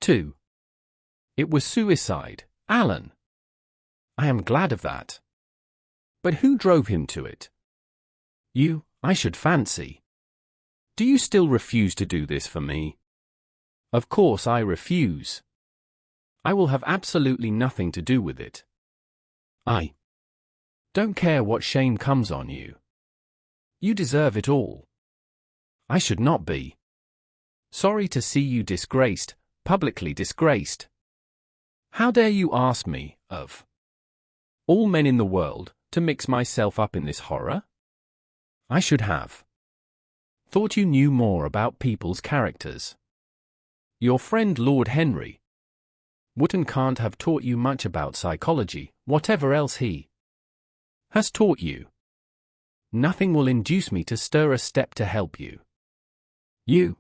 to? It was suicide, Alan. I am glad of that. But who drove him to it? You, I should fancy. Do you still refuse to do this for me? Of course I refuse. I will have absolutely nothing to do with it. I don't care what shame comes on you. You deserve it all. I should not be sorry to see you disgraced, publicly disgraced. How dare you ask me, of all men in the world, to mix myself up in this horror? I should have thought you knew more about people's characters. Your friend Lord Henry would and can't have taught you much about psychology, whatever else he has taught you. Nothing will induce me to stir a step to help you. You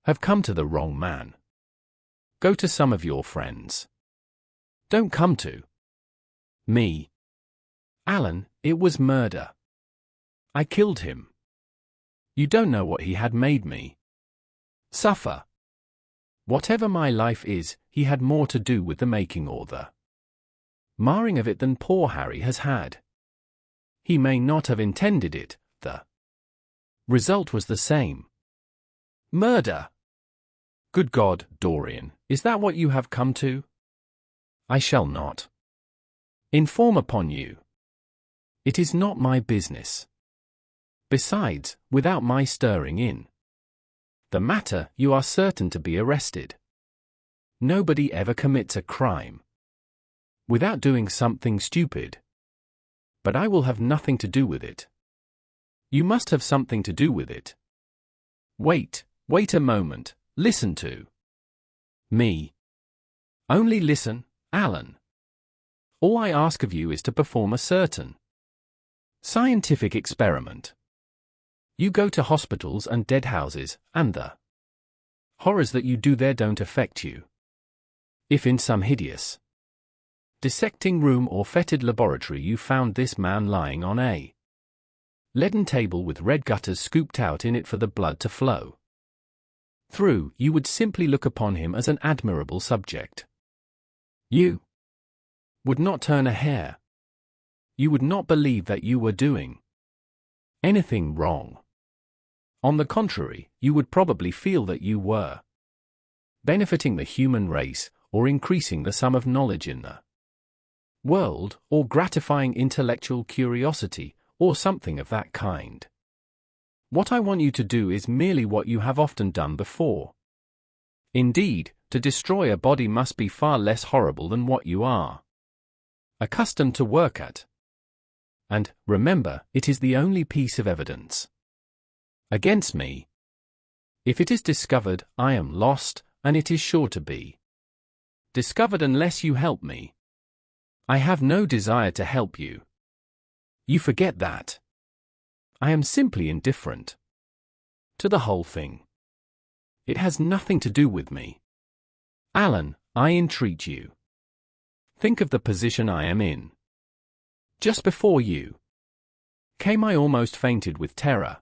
have come to the wrong man. Go to some of your friends. Don't come to me. Alan, it was murder. I killed him. You don't know what he had made me suffer. Whatever my life is, he had more to do with the making or the marring of it than poor Harry has had. He may not have intended it, the result was the same. Murder! Good God, Dorian, is that what you have come to? I shall not inform upon you. It is not my business. Besides, without my stirring in the matter, you are certain to be arrested. Nobody ever commits a crime without doing something stupid. But I will have nothing to do with it. You must have something to do with it. Wait a moment, listen to me. Only listen, Alan. All I ask of you is to perform a certain scientific experiment. You go to hospitals and dead houses, and the horrors that you do there don't affect you. If in some hideous dissecting room or fetid laboratory you found this man lying on a leaden table with red gutters scooped out in it for the blood to flow through, you would simply look upon him as an admirable subject. You would not turn a hair. You would not believe that you were doing anything wrong. On the contrary, you would probably feel that you were benefiting the human race, or increasing the sum of knowledge in the world, or gratifying intellectual curiosity, or something of that kind. What I want you to do is merely what you have often done before. Indeed, to destroy a body must be far less horrible than what you are accustomed to work at. And, remember, it is the only piece of evidence against me. If it is discovered, I am lost, and it is sure to be discovered unless you help me. I have no desire to help you. You forget that. I am simply indifferent to the whole thing. It has nothing to do with me. Alan, I entreat you. Think of the position I am in. Just before you came, I almost fainted with terror.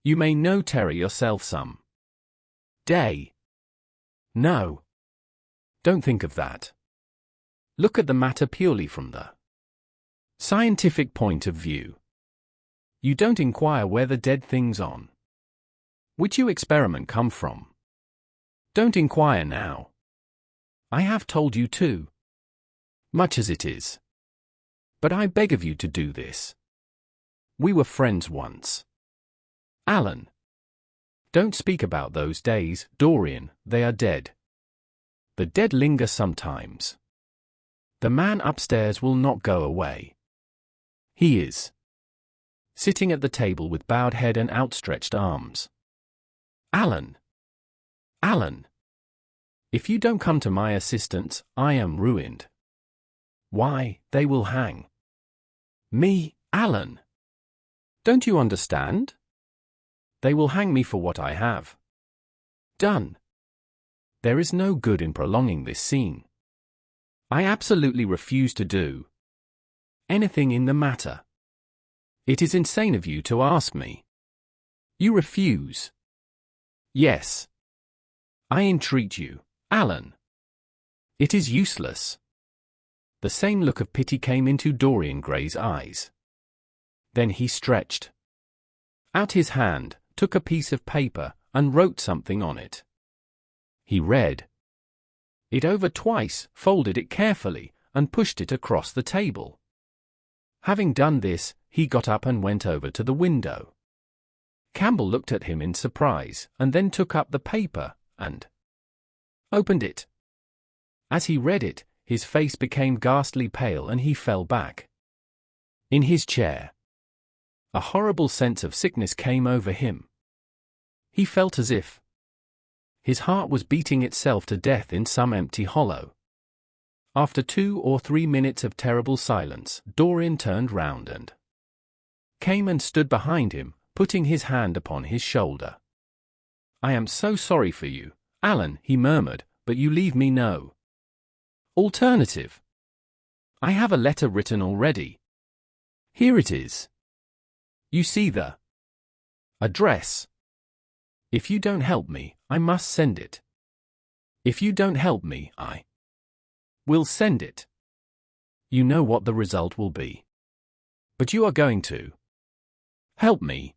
You may know terror yourself some day. No. Don't think of that. Look at the matter purely from the scientific point of view. You don't inquire where the dead things on which you experiment come from. Don't inquire now. I have told you too much as it is. But I beg of you to do this. We were friends once. Alan. Don't speak about those days, Dorian, they are dead. The dead linger sometimes. The man upstairs will not go away. He is sitting at the table with bowed head and outstretched arms. Alan. Alan. If you don't come to my assistance, I am ruined. Why, they will hang me, Alan. Don't you understand? They will hang me for what I have done. There is no good in prolonging this scene. I absolutely refuse to do anything in the matter. It is insane of you to ask me. You refuse. Yes. I entreat you, Alan. It is useless. The same look of pity came into Dorian Gray's eyes. Then he stretched out his hand, took a piece of paper, and wrote something on it. He read it over twice, folded it carefully, and pushed it across the table. Having done this, he got up and went over to the window. Campbell looked at him in surprise, and then took up the paper, and opened it. As he read it, his face became ghastly pale and he fell back in his chair. A horrible sense of sickness came over him. He felt as if his heart was beating itself to death in some empty hollow. After 2 or 3 minutes of terrible silence, Dorian turned round and came and stood behind him, putting his hand upon his shoulder. I am so sorry for you, Alan, he murmured, but you leave me no alternative. I have a letter written already. Here it is. You see the address. If you don't help me, I must send it. If you don't help me, I will send it. You know what the result will be. But you are going to help me.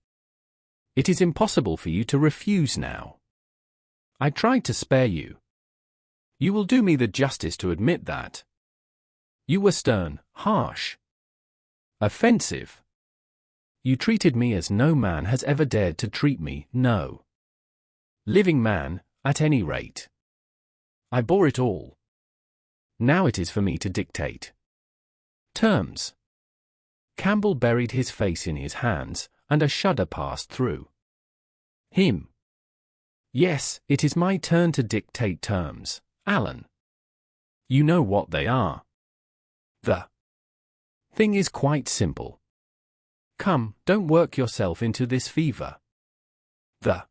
It is impossible for you to refuse now. I tried to spare you. You will do me the justice to admit that. You were stern, harsh, offensive. You treated me as no man has ever dared to treat me, no living man, at any rate. I bore it all. Now it is for me to dictate terms. Campbell buried his face in his hands, and a shudder passed through him. Yes, it is my turn to dictate terms, Alan. You know what they are. The thing is quite simple. Come, don't work yourself into this fever. The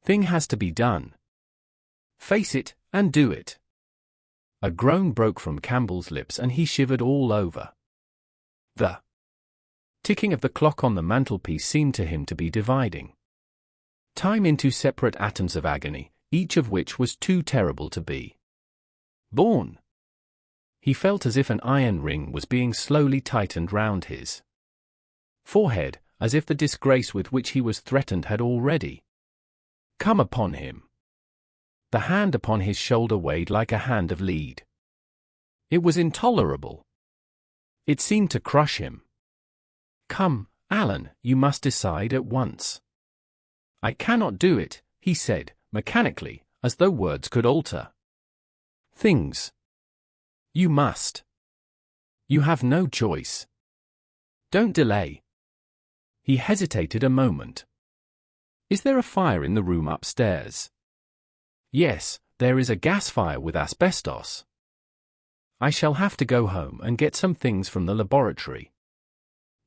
thing has to be done. Face it, and do it. A groan broke from Campbell's lips and he shivered all over. The ticking of the clock on the mantelpiece seemed to him to be dividing time into separate atoms of agony, each of which was too terrible to be borne. He felt as if an iron ring was being slowly tightened round his forehead, as if the disgrace with which he was threatened had already come upon him. The hand upon his shoulder weighed like a hand of lead. It was intolerable. It seemed to crush him. Come, Alan, you must decide at once. I cannot do it, he said, mechanically, as though words could alter things. You must. You have no choice. Don't delay. He hesitated a moment. Is there a fire in the room upstairs? Yes, there is a gas fire with asbestos. I shall have to go home and get some things from the laboratory.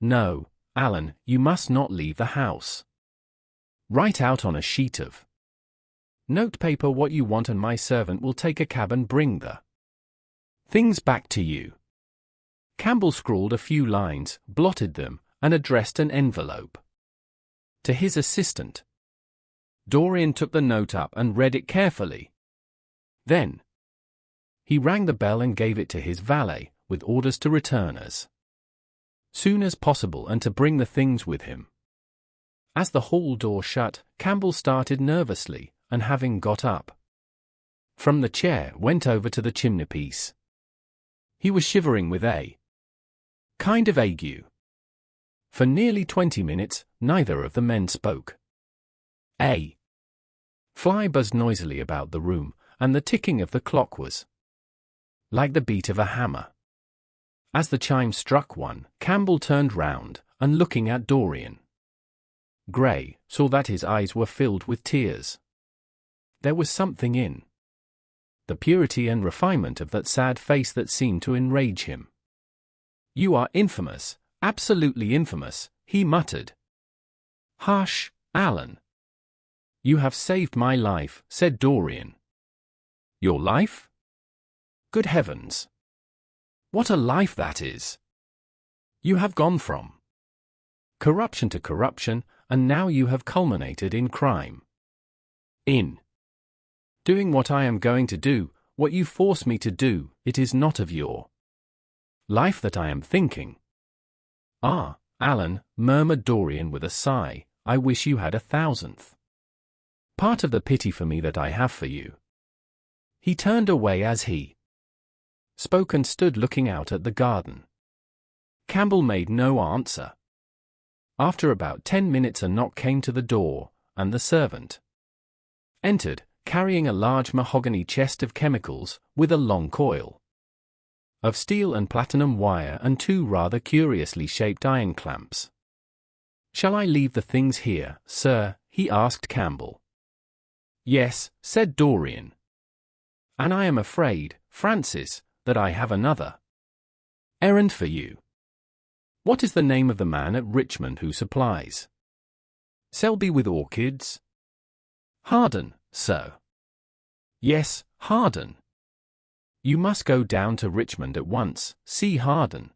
No, Alan, you must not leave the house. Write out on a sheet of notepaper what you want and my servant will take a cab and bring the things back to you. Campbell scrawled a few lines, blotted them, and addressed an envelope to his assistant. Dorian took the note up and read it carefully. Then he rang the bell and gave it to his valet, with orders to return as soon as possible and to bring the things with him. As the hall door shut, Campbell started nervously, and having got up from the chair, went over to the chimney-piece. He was shivering with a kind of ague. For nearly 20 minutes, neither of the men spoke. A fly buzzed noisily about the room, and the ticking of the clock was like the beat of a hammer. As the chime struck one, Campbell turned round, and looking at Dorian Gray, saw that his eyes were filled with tears. There was something in the purity and refinement of that sad face that seemed to enrage him. You are infamous, absolutely infamous, he muttered. Hush, Alan. You have saved my life, said Dorian. Your life? Good heavens. What a life that is! You have gone from corruption to corruption, and now you have culminated in crime. In doing what I am going to do, what you force me to do, it is not of your life that I am thinking. Ah, Alan, murmured Dorian with a sigh, I wish you had 1,000th part of the pity for me that I have for you. He turned away as he spoke and stood looking out at the garden. Campbell made no answer. After about 10 minutes a knock came to the door, and the servant entered, carrying a large mahogany chest of chemicals, with a long coil of steel and platinum wire and 2 rather curiously shaped iron clamps. Shall I leave the things here, sir? He asked Campbell. Yes, said Dorian. And I am afraid, Francis, that I have another errand for you. What is the name of the man at Richmond who supplies Selby with orchids? Harden, sir. Yes, Harden. You must go down to Richmond at once, see Harden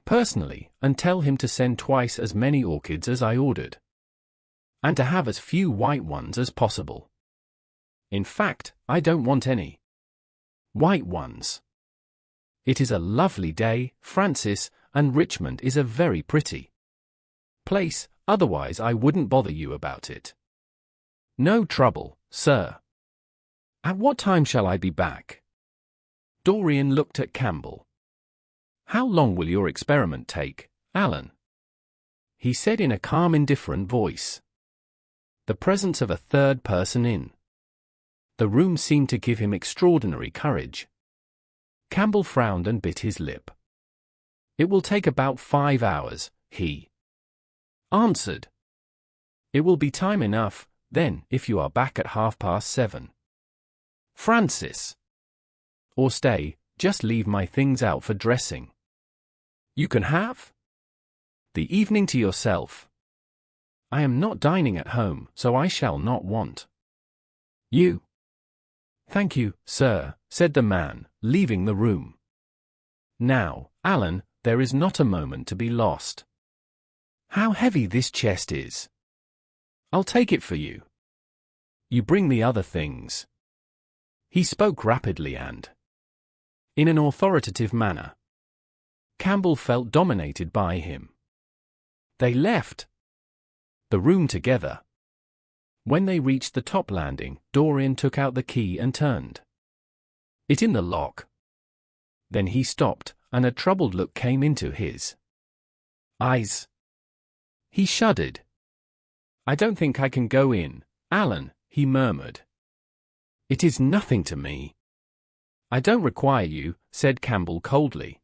personally, and tell him to send twice as many orchids as I ordered, and to have as few white ones as possible. In fact, I don't want any white ones. It is a lovely day, Francis, and Richmond is a very pretty place, otherwise I wouldn't bother you about it. No trouble, sir. At what time shall I be back? Dorian looked at Campbell. How long will your experiment take, Alan? He said in a calm, indifferent voice. The presence of a third person in the room seemed to give him extraordinary courage. Campbell frowned and bit his lip. It will take about 5 hours, he answered. It will be time enough, then, if you are back at 7:30. Francis. Or stay, just leave my things out for dressing. You can have the evening to yourself. I am not dining at home, so I shall not want you. Thank you, sir, said the man, leaving the room. Now, Alan, there is not a moment to be lost. How heavy this chest is. I'll take it for you. You bring the other things. He spoke rapidly and in an authoritative manner. Campbell felt dominated by him. They left the room together. When they reached the top landing, Dorian took out the key and turned it in the lock. Then he stopped, and a troubled look came into his eyes. He shuddered. I don't think I can go in, Alan, he murmured. It is nothing to me. I don't require you, said Campbell coldly.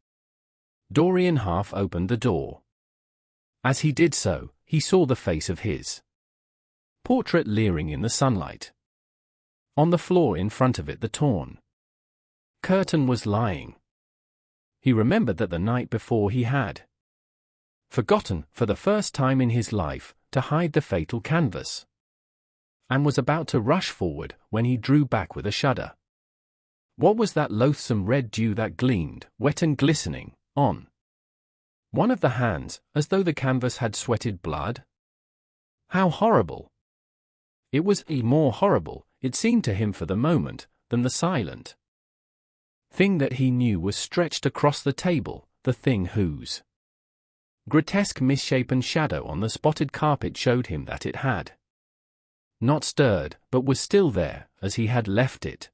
Dorian half opened the door. As he did so, he saw the face of his portrait leering in the sunlight. On the floor in front of it the torn curtain was lying. He remembered that the night before he had forgotten, for the first time in his life, to hide the fatal canvas, and was about to rush forward when he drew back with a shudder. What was that loathsome red dew that gleamed, wet and glistening, on one of the hands, as though the canvas had sweated blood? How horrible! It was more horrible, it seemed to him for the moment, than the silent thing that he knew was stretched across the table, the thing whose grotesque misshapen shadow on the spotted carpet showed him that it had not stirred, but was still there, as he had left it.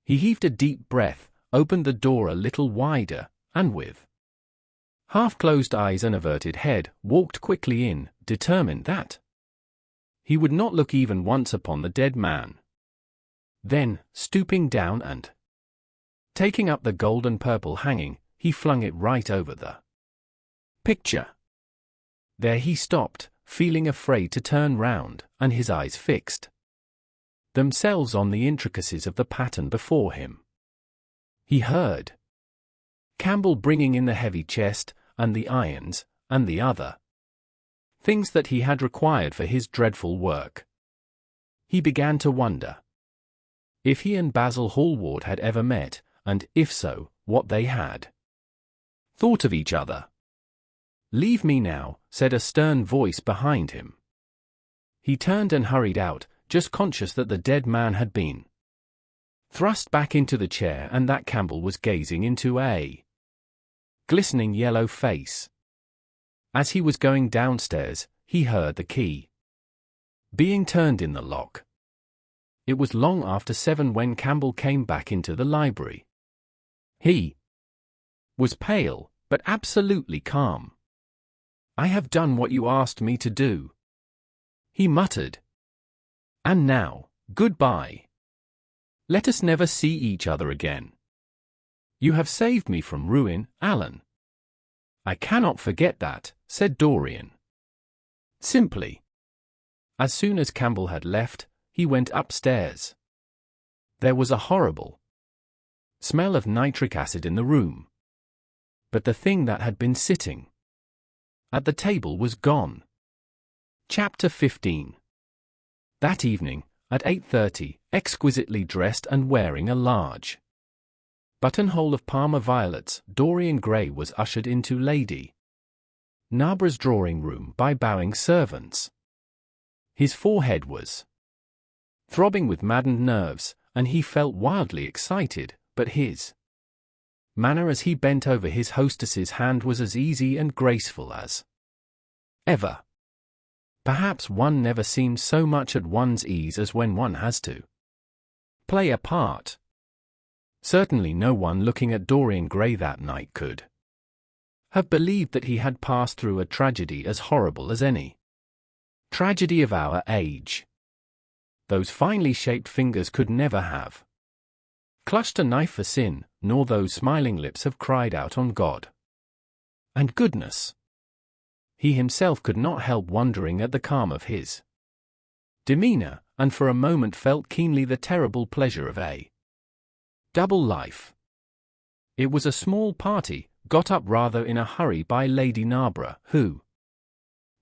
He heaved a deep breath, opened the door a little wider, and with half-closed eyes and averted head, walked quickly in, determined that he would not look even once upon the dead man. Then, stooping down and taking up the gold and purple hanging, he flung it right over the picture. There he stopped, feeling afraid to turn round, and his eyes fixed themselves on the intricacies of the pattern before him. He heard Campbell bringing in the heavy chest, and the irons, and the other things that he had required for his dreadful work. He began to wonder if he and Basil Hallward had ever met, and if so, what they had thought of each other. Leave me now, said a stern voice behind him. He turned and hurried out, just conscious that the dead man had been thrust back into the chair and that Campbell was gazing into a glistening yellow face. As he was going downstairs, he heard the key being turned in the lock. It was long after 7 when Campbell came back into the library. He was pale, but absolutely calm. I have done what you asked me to do, he muttered. And now, goodbye. Let us never see each other again. You have saved me from ruin, Alan. I cannot forget that, said Dorian simply. As soon as Campbell had left, he went upstairs. There was a horrible smell of nitric acid in the room. But the thing that had been sitting at the table was gone. Chapter 15. That evening, at 8:30, exquisitely dressed and wearing a large buttonhole of Parma violets, Dorian Gray was ushered into Lady Narborough's drawing room by bowing servants. His forehead was throbbing with maddened nerves, and he felt wildly excited, but his manner as he bent over his hostess's hand was as easy and graceful as ever. Perhaps one never seems so much at one's ease as when one has to play a part. Certainly no one looking at Dorian Gray that night could have believed that he had passed through a tragedy as horrible as any tragedy of our age. Those finely shaped fingers could never have clutched a knife for sin, nor those smiling lips have cried out on God and goodness. He himself could not help wondering at the calm of his demeanor, and for a moment felt keenly the terrible pleasure of a double life. It was a small party, got up rather in a hurry by Lady Narborough, who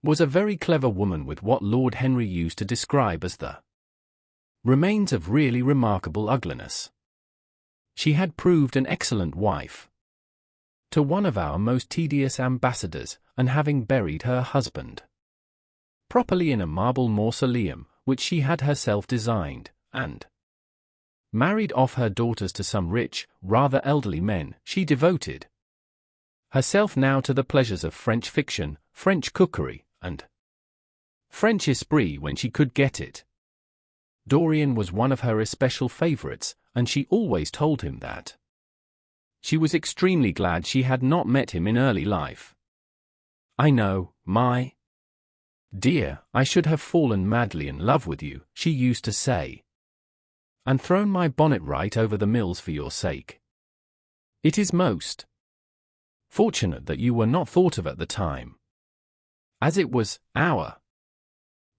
was a very clever woman with what Lord Henry used to describe as the remains of really remarkable ugliness. She had proved an excellent wife to one of our most tedious ambassadors, and having buried her husband properly in a marble mausoleum, which she had herself designed, and married off her daughters to some rich, rather elderly men, she devoted herself now to the pleasures of French fiction, French cookery, and French esprit when she could get it. Dorian was one of her especial favorites, and she always told him that she was extremely glad she had not met him in early life. "I know, my dear, I should have fallen madly in love with you," she used to say, "and thrown my bonnet right over the mills for your sake. It is most fortunate that you were not thought of at the time, as it was, our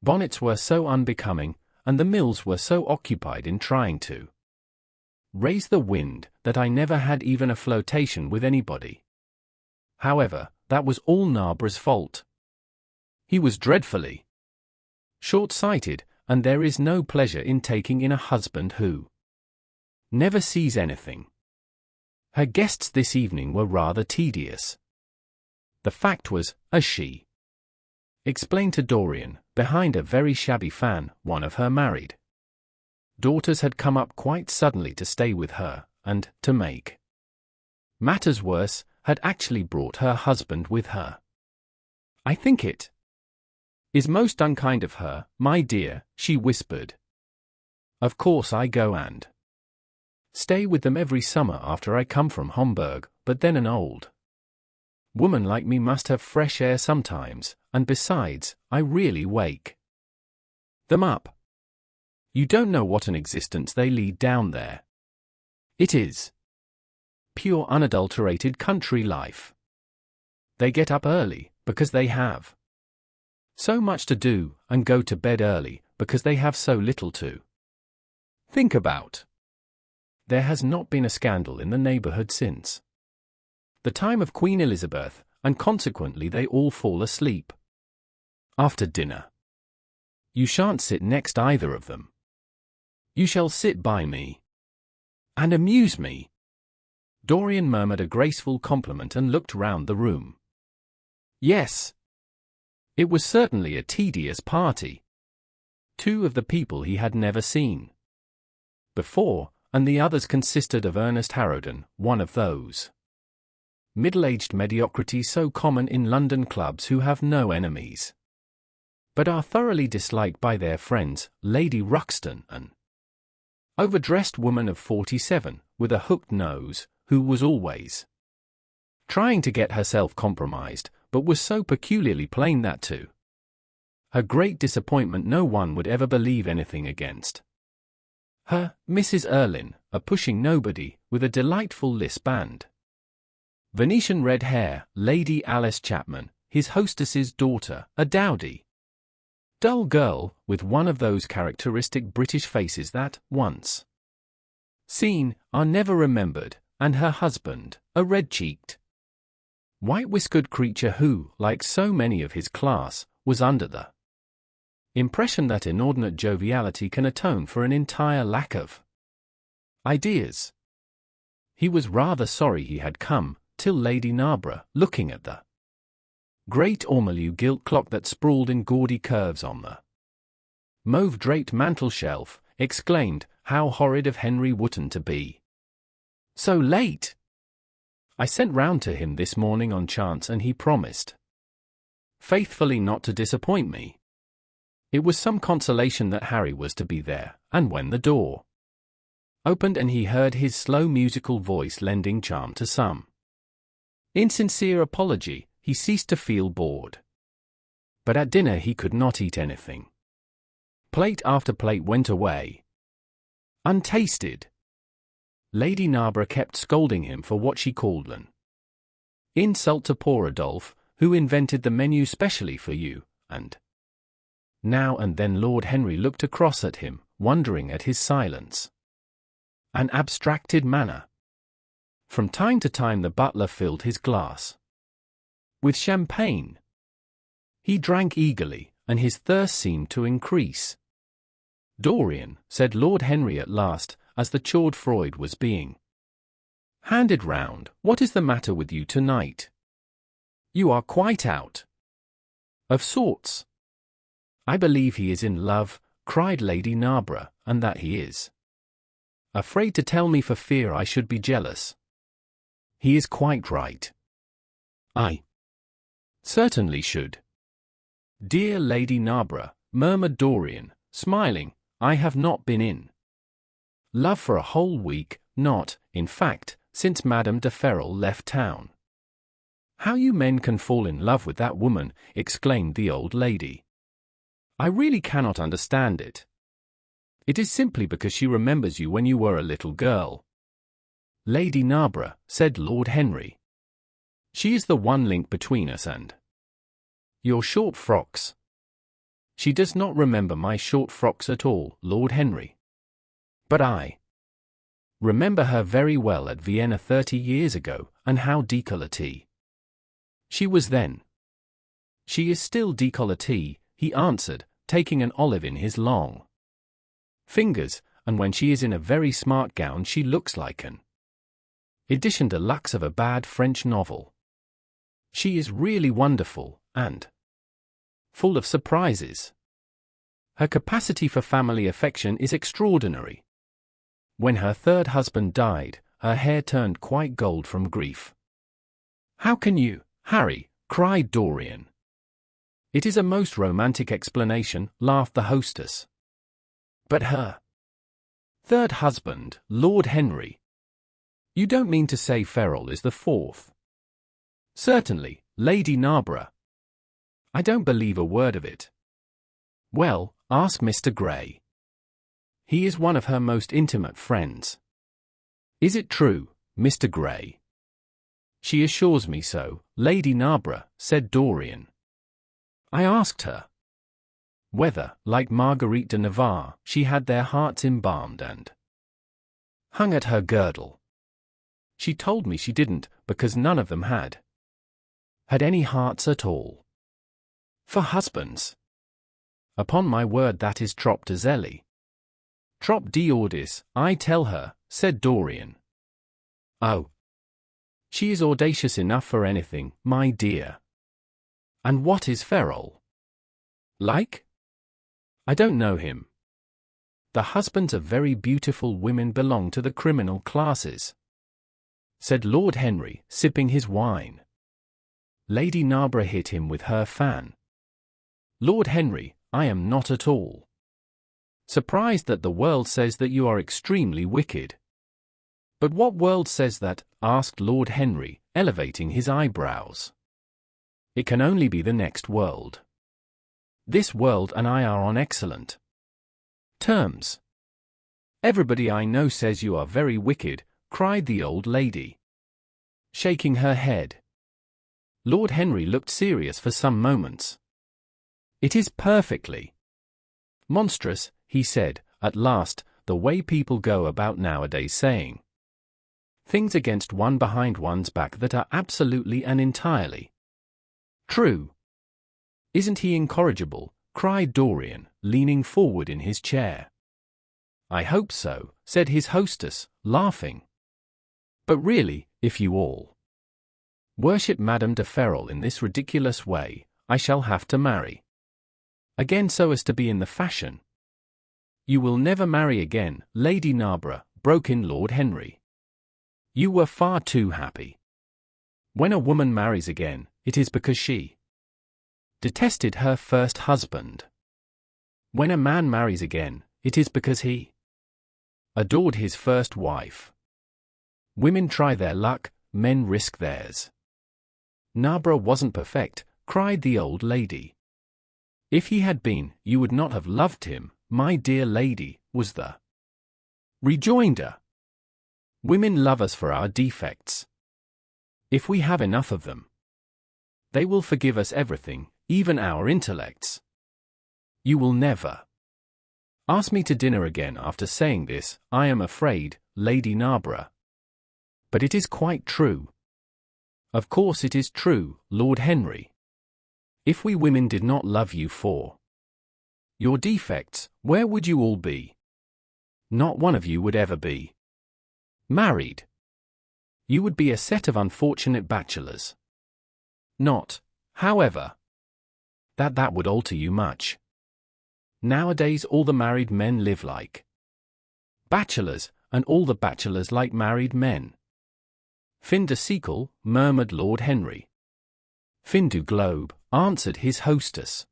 bonnets were so unbecoming, and the mills were so occupied in trying to raise the wind, that I never had even a flirtation with anybody. However, that was all Narborough's fault. He was dreadfully short-sighted, and there is no pleasure in taking in a husband who never sees anything." Her guests this evening were rather tedious. The fact was, as she explained to Dorian, behind a very shabby fan, one of her married daughters had come up quite suddenly to stay with her, and, to make matters worse, had actually brought her husband with her. "I think it is most unkind of her, my dear," she whispered. "Of course I go and stay with them every summer after I come from Homburg, but then an old woman like me must have fresh air sometimes, and besides, I really wake them up. You don't know what an existence they lead down there. It is pure unadulterated country life. They get up early, because they have so much to do, and go to bed early, because they have so little to think about. There has not been a scandal in the neighborhood since the time of Queen Elizabeth, and consequently they all fall asleep after dinner. You shan't sit next either of them. You shall sit by me and amuse me." Dorian murmured a graceful compliment and looked round the room. Yes, it was certainly a tedious party. Two of the people he had never seen before, and the others consisted of Ernest Harrowden, one of those middle-aged mediocrities so common in London clubs who have no enemies, but are thoroughly disliked by their friends, Lady Ruxton, an overdressed woman of 47, with a hooked nose, who was always trying to get herself compromised, but was so peculiarly plain that to her great disappointment no one would ever believe anything against her. Mrs. Erlynne, a pushing nobody, with a delightful lisp and Venetian red hair, Lady Alice Chapman, his hostess's daughter, a dowdy dull girl, with one of those characteristic British faces that, once seen, are never remembered, and her husband, a red-cheeked, white-whiskered creature who, like so many of his class, was under the impression that inordinate joviality can atone for an entire lack of ideas. He was rather sorry he had come, till Lady Narborough, looking at the great ormolu gilt clock that sprawled in gaudy curves on the mauve-draped mantel-shelf, exclaimed, "How horrid of Henry Wotton to be so late!" I sent round to him this morning on chance and he promised faithfully not to disappoint me. It was some consolation that Harry was to be there, and when the door opened and he heard his slow musical voice lending charm to some insincere apology, he ceased to feel bored. But at dinner he could not eat anything. Plate after plate went away untasted. Lady Narborough kept scolding him for what she called an insult to poor Adolphe, who invented the menu specially for you, and now and then Lord Henry looked across at him, wondering at his silence and abstracted manner. From time to time the butler filled his glass with champagne. He drank eagerly, and his thirst seemed to increase. "Dorian," said Lord Henry at last, as the chawed Freud was being handed round, "what is the matter with you tonight? You are quite out of sorts." "I believe he is in love," cried Lady Narborough, "and that he is afraid to tell me for fear I should be jealous." "He is quite right. I certainly should." "Dear Lady Narborough," murmured Dorian, smiling, "I have not been in love for a whole week, not, in fact, since Madame de Ferrol left town." "How you men can fall in love with that woman," exclaimed the old lady. "I really cannot understand it. It is simply because she remembers you when you were a little girl." "Lady Narborough," said Lord Henry, "she is the one link between us and your short frocks." "She does not remember my short frocks at all, Lord Henry. But I remember her very well at Vienna 30 years ago, and how décolletée she was then." "She is still décolletée," he answered, taking an olive in his long fingers, "and when she is in a very smart gown she looks like an edition de luxe of a bad French novel. She is really wonderful, and full of surprises. Her capacity for family affection is extraordinary. When her third husband died, her hair turned quite gold from grief." "How can you, Harry?" cried Dorian. "It is a most romantic explanation," laughed the hostess. "But her third husband, Lord Henry? You don't mean to say Ferrol is the fourth?" "Certainly, Lady Narborough. I don't believe a word of it." "Well, ask Mr. Gray. He is one of her most intimate friends." "Is it true, Mr. Gray?" "She assures me so, Lady Narborough," said Dorian. "I asked her whether, like Marguerite de Navarre, she had their hearts embalmed and hung at her girdle. She told me she didn't, because none of them had any hearts at all for husbands. Upon my word that is trop de zèle. Trop d'ordis, I tell her," said Dorian. "Oh, she is audacious enough for anything, my dear." "And what is Ferrol like?" "I don't know him. The husbands of very beautiful women belong to the criminal classes," said Lord Henry, sipping his wine. Lady Narborough hit him with her fan. "Lord Henry, I am not at all surprised that the world says that you are extremely wicked." "But what world says that?" asked Lord Henry, elevating his eyebrows. "It can only be the next world. This world and I are on excellent terms." "Everybody I know says you are very wicked," cried the old lady, shaking her head. Lord Henry looked serious for some moments. "It is perfectly monstrous," he said, at last, "the way people go about nowadays saying things against one behind one's back that are absolutely and entirely true." "Isn't he incorrigible?" cried Dorian, leaning forward in his chair. "I hope so," said his hostess, laughing. "But really, if you all worship Madame de Ferrol in this ridiculous way, I shall have to marry again so as to be in the fashion." "You will never marry again, Lady Narborough," broke in Lord Henry. "You were far too happy When a woman marries again, it is because she detested her first husband. When a man marries again, it is because he adored his first wife. Women try their luck, men risk theirs. Narborough wasn't perfect, cried the old lady. If he had been, you would not have loved him, my dear lady, was the rejoinder. Women love us for our defects. If we have enough of them, they will forgive us everything, even our intellects. You will never ask me to dinner again after saying this, I am afraid, Lady Narborough. But it is quite true. Of course it is true, Lord Henry. If we women did not love you for your defects, where would you all be? Not one of you would ever be married. You would be a set of unfortunate bachelors. Not, however, that would alter you much. Nowadays all the married men live like bachelors, and all the bachelors like married men. Fin de siècle, murmured Lord Henry. Fin du globe, answered his hostess.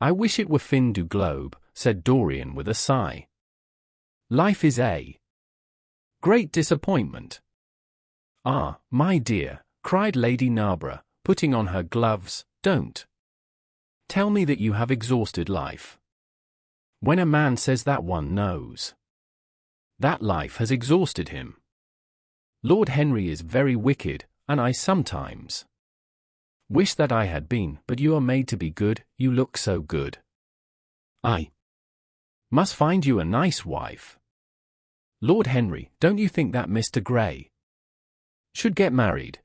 I wish it were fin du globe, said Dorian with a sigh. Life is a great disappointment. Ah, my dear, cried Lady Narborough, putting on her gloves, don't tell me that you have exhausted life. When a man says that, one knows that life has exhausted him. Lord Henry is very wicked, and I sometimes wish that I had been, but you are made to be good, you look so good. I must find you a nice wife. Lord Henry, don't you think that Mr. Grey should get married?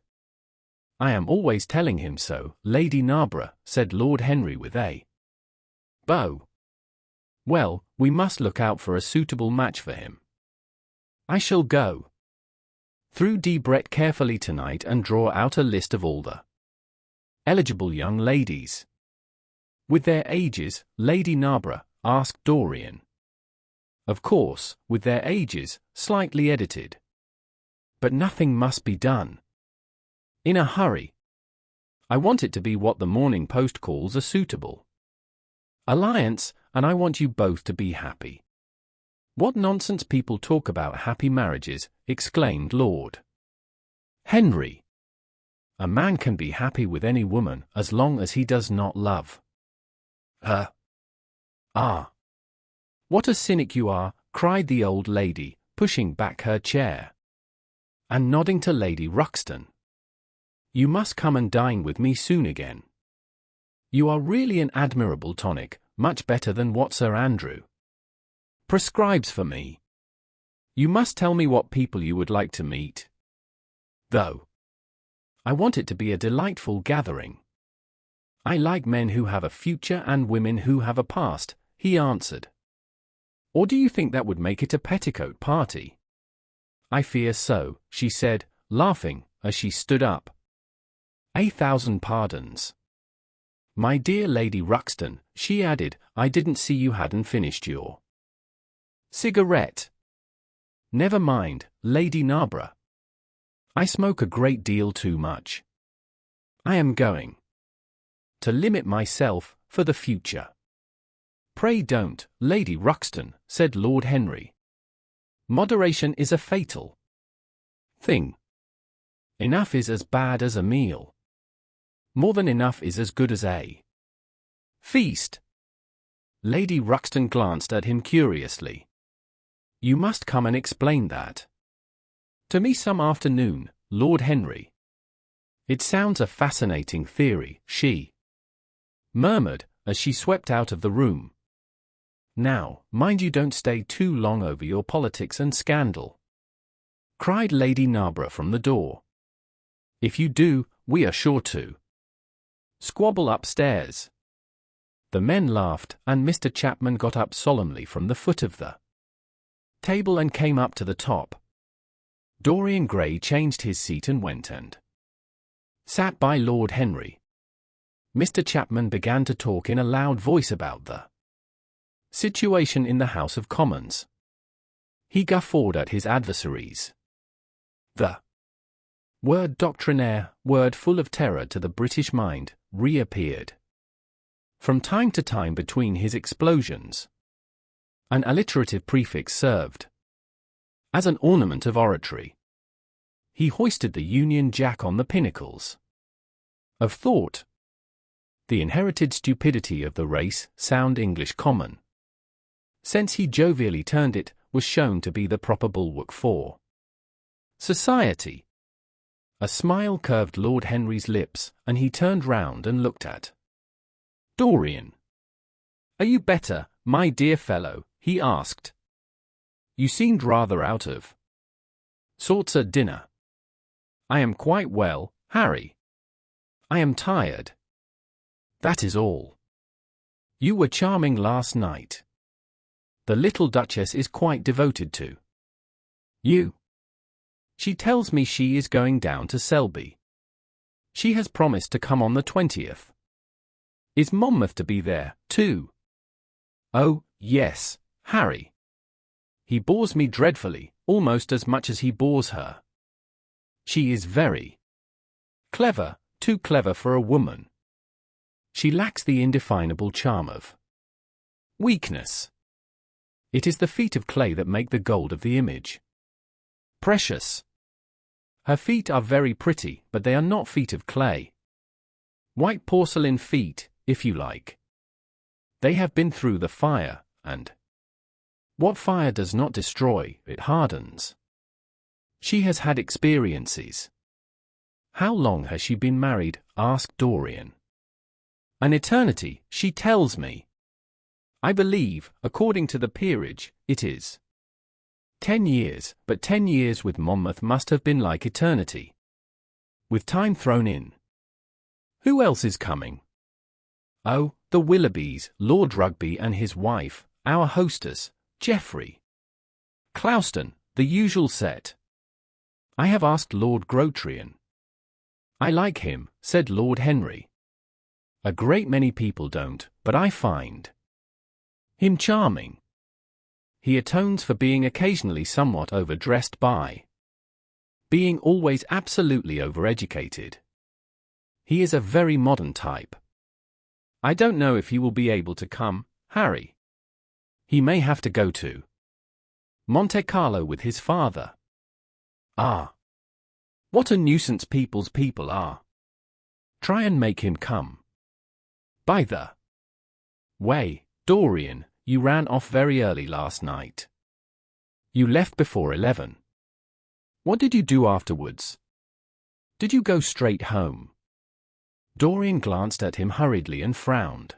I am always telling him so, Lady Narborough, said Lord Henry with a bow. Well, we must look out for a suitable match for him. I shall go through Debrett carefully tonight and draw out a list of all the eligible young ladies. With their ages, Lady Narborough, asked Dorian. Of course, with their ages, slightly edited. But nothing must be done in a hurry. I want it to be what the Morning Post calls a suitable alliance, and I want you both to be happy. What nonsense people talk about happy marriages, exclaimed Lord Henry. A man can be happy with any woman as long as he does not love her. Ah! What a cynic you are, cried the old lady, pushing back her chair and nodding to Lady Ruxton. You must come and dine with me soon again. You are really an admirable tonic, much better than what Sir Andrew prescribes for me. You must tell me what people you would like to meet, though. I want it to be a delightful gathering. I like men who have a future and women who have a past, he answered. Or do you think that would make it a petticoat party? I fear so, she said, laughing, as she stood up. 1,000 pardons. My dear Lady Ruxton, she added, I didn't see you hadn't finished your cigarette. Never mind, Lady Narborough. I smoke a great deal too much. I am going to limit myself for the future. Pray don't, Lady Ruxton, said Lord Henry. Moderation is a fatal thing. Enough is as bad as a meal. More than enough is as good as a feast. Lady Ruxton glanced at him curiously. You must come and explain that to me some afternoon, Lord Henry. It sounds a fascinating theory, she murmured, as she swept out of the room. Now, mind you don't stay too long over your politics and scandal, cried Lady Narborough from the door. If you do, we are sure to squabble upstairs. The men laughed, and Mr. Chapman got up solemnly from the foot of the table and came up to the top. Dorian Gray changed his seat and went and sat by Lord Henry. Mr. Chapman began to talk in a loud voice about the situation in the House of Commons. He guffawed at his adversaries. The Word doctrinaire, word full of terror to the British mind, reappeared. From time to time between his explosions. An alliterative prefix served as an ornament of oratory. He hoisted the Union Jack on the pinnacles of thought. The inherited stupidity of the race, sound English common sense he jovially turned it, was shown to be the proper bulwark for society. A smile curved Lord Henry's lips, and he turned round and looked at Dorian. "Are you better, my dear fellow?" he asked. "You seemed rather out of sorts at dinner." "I am quite well, Harry. I am tired. That is all. You were charming last night. The little Duchess is quite devoted to you. She tells me she is going down to Selby. She has promised to come on the 20th. Is Monmouth to be there, too?" "Oh, yes, Harry. He bores me dreadfully, almost as much as he bores her. She is very clever, too clever for a woman. She lacks the indefinable charm of weakness. It is the feet of clay that make the gold of the image precious. Her feet are very pretty, but they are not feet of clay. White porcelain feet, if you like. They have been through the fire, and what fire does not destroy, it hardens. She has had experiences." "How long has she been married?" asked Dorian. "An eternity, she tells me. I believe, according to the peerage, it is 10 years, but 10 years with Monmouth must have been like eternity, with time thrown in." "Who else is coming?" "Oh, the Willoughbys, Lord Rugby and his wife, our hostess, Geoffrey Clouston, the usual set. I have asked Lord Grotrian." "I like him," said Lord Henry. "A great many people don't, but I find him charming. He atones for being occasionally somewhat overdressed by being always absolutely overeducated. He is a very modern type. I don't know if he will be able to come, Harry. He may have to go to Monte Carlo with his father." "Ah! What a nuisance people's people are. Try and make him come. By the way, Dorian, you ran off very early last night. You left before 11. What did you do afterwards? Did you go straight home?" Dorian glanced at him hurriedly and frowned.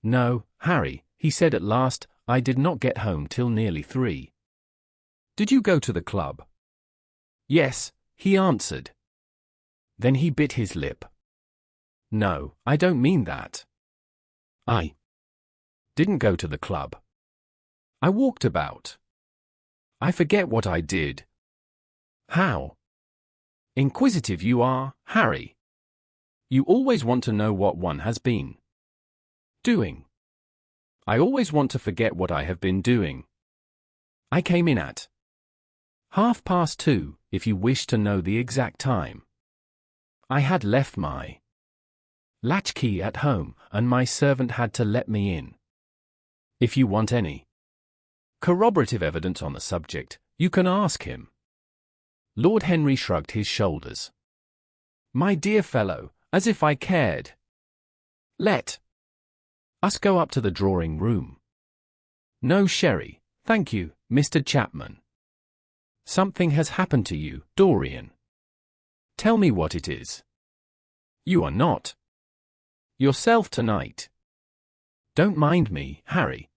"No, Harry," he said at last, "I did not get home till nearly 3. Did you go to the club?" "Yes," he answered. Then he bit his lip. "No, I don't mean that. I didn't go to the club. I walked about. I forget what I did." "How inquisitive you are, Harry. You always want to know what one has been doing." "I always want to forget what I have been doing. I came in at 2:30, if you wish to know the exact time. I had left my latchkey at home, and my servant had to let me in. If you want any corroborative evidence on the subject, you can ask him." Lord Henry shrugged his shoulders. "My dear fellow, as if I cared. Let us go up to the drawing-room." "No sherry, thank you, Mr. Chapman." "Something has happened to you, Dorian. Tell me what it is. You are not yourself tonight. Don't mind me, Harry.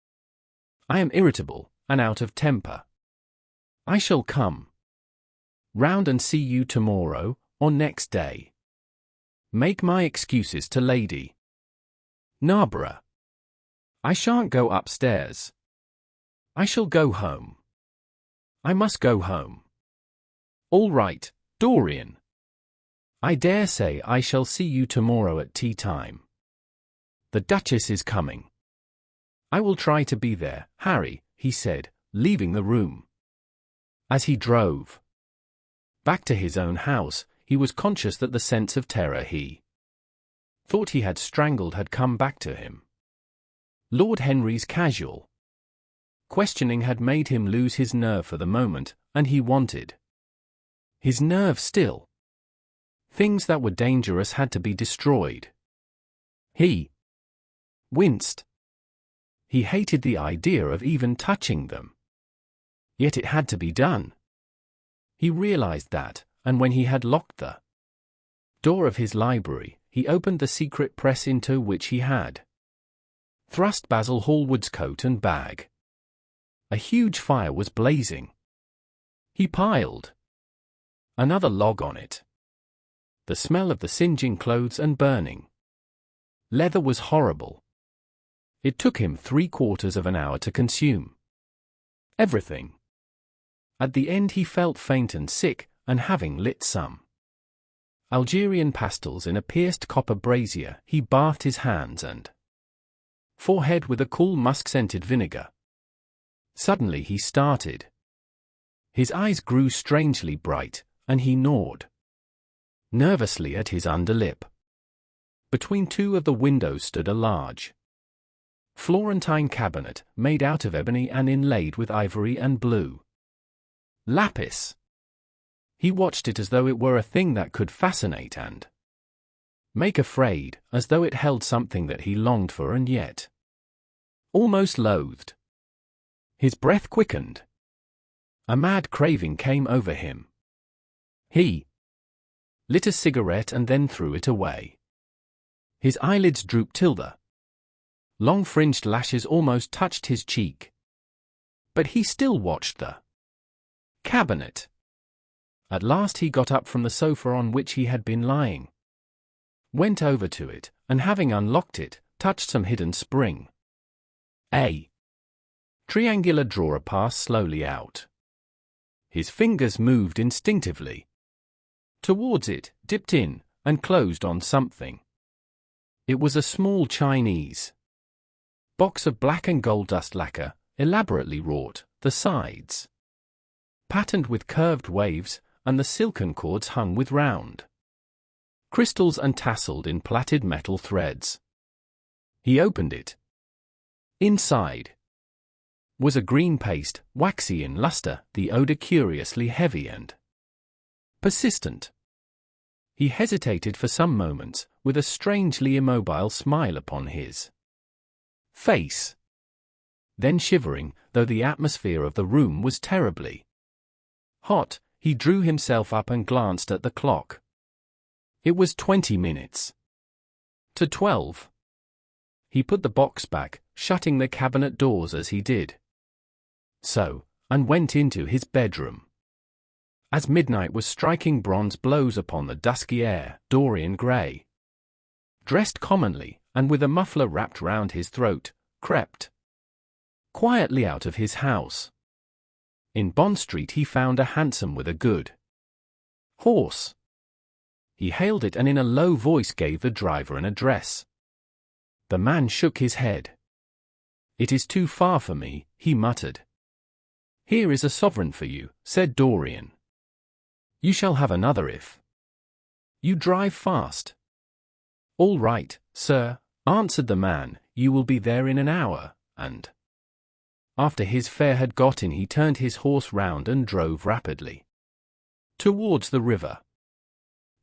I am irritable, and out of temper. I shall come round and see you tomorrow, or next day. Make my excuses to Lady Narborough. I shan't go upstairs. I shall go home. I must go home." "All right, Dorian. I dare say I shall see you tomorrow at tea time. The Duchess is coming. I will try to be there, Harry," he said, leaving the room. As he drove Back to his own house, he was conscious that the sense of terror he thought he had strangled had come back to him. Lord Henry's casual questioning had made him lose his nerve for the moment, and he wanted his nerve still. Things that were dangerous had to be destroyed. He winced. He hated the idea of even touching them. Yet it had to be done. He realized that, and when he had locked the door of his library, he opened the secret press into which he had thrust Basil Hallward's coat and bag. A huge fire was blazing. He piled another log on it. The smell of the singeing clothes and burning leather was horrible. It took him 3/4 of an hour to consume everything. At the end he felt faint and sick, and having lit some Algerian pastils in a pierced copper brazier, he bathed his hands and forehead with a cool musk-scented vinegar. Suddenly he started. His eyes grew strangely bright, and he gnawed nervously at his underlip. Between two of the windows stood a large Florentine cabinet, made out of ebony and inlaid with ivory and blue lapis. He watched it as though it were a thing that could fascinate and make afraid, as though it held something that he longed for and yet almost loathed. His breath quickened. A mad craving came over him. He lit a cigarette and then threw it away. His eyelids drooped till the long fringed lashes almost touched his cheek. But he still watched the cabinet. At last he got up from the sofa on which he had been lying, went over to it, and having unlocked it, touched some hidden spring. A triangular drawer passed slowly out. His fingers moved instinctively towards it, dipped in, and closed on something. It was a small Chinese box of black and gold dust lacquer, elaborately wrought, the sides patterned with curved waves, and the silken cords hung with round crystals and tasseled in plaited metal threads. He opened it. Inside was a green paste, waxy in luster, the odor curiously heavy and persistent. He hesitated for some moments, with a strangely immobile smile upon his face. Then shivering, though the atmosphere of the room was terribly hot, he drew himself up and glanced at the clock. It was 20 minutes to 12. He put the box back, shutting the cabinet doors as he did so, and went into his bedroom. As midnight was striking bronze blows upon the dusky air, Dorian Gray, dressed commonly, and with a muffler wrapped round his throat, crept quietly out of his house. In Bond Street he found a hansom with a good horse. He hailed it and in a low voice gave the driver an address. The man shook his head. "It is too far for me," he muttered. "Here is a sovereign for you," said Dorian. "You shall have another if you drive fast." "All right, sir," answered the man, "you will be there in an hour," and after his fare had got in he turned his horse round and drove rapidly towards the river.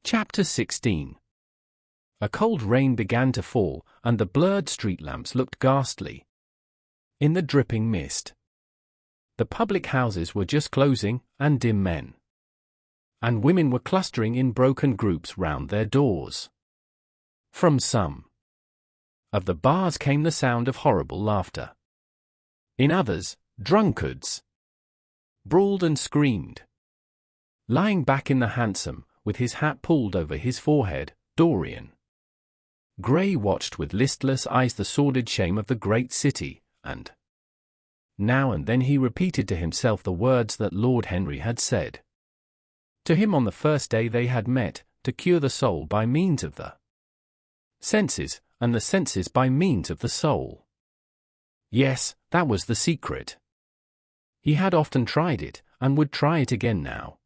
Chapter 16. A cold rain began to fall, and the blurred street lamps looked ghastly in the dripping mist. The public houses were just closing, and dim men and women were clustering in broken groups round their doors. From some of the bars came the sound of horrible laughter. In others, drunkards brawled and screamed. Lying back in the hansom, with his hat pulled over his forehead, Dorian Gray watched with listless eyes the sordid shame of the great city, and now and then he repeated to himself the words that Lord Henry had said to him on the first day they had met, to cure the soul by means of the senses, and the senses by means of the soul. Yes, that was the secret. He had often tried it, and would try it again now.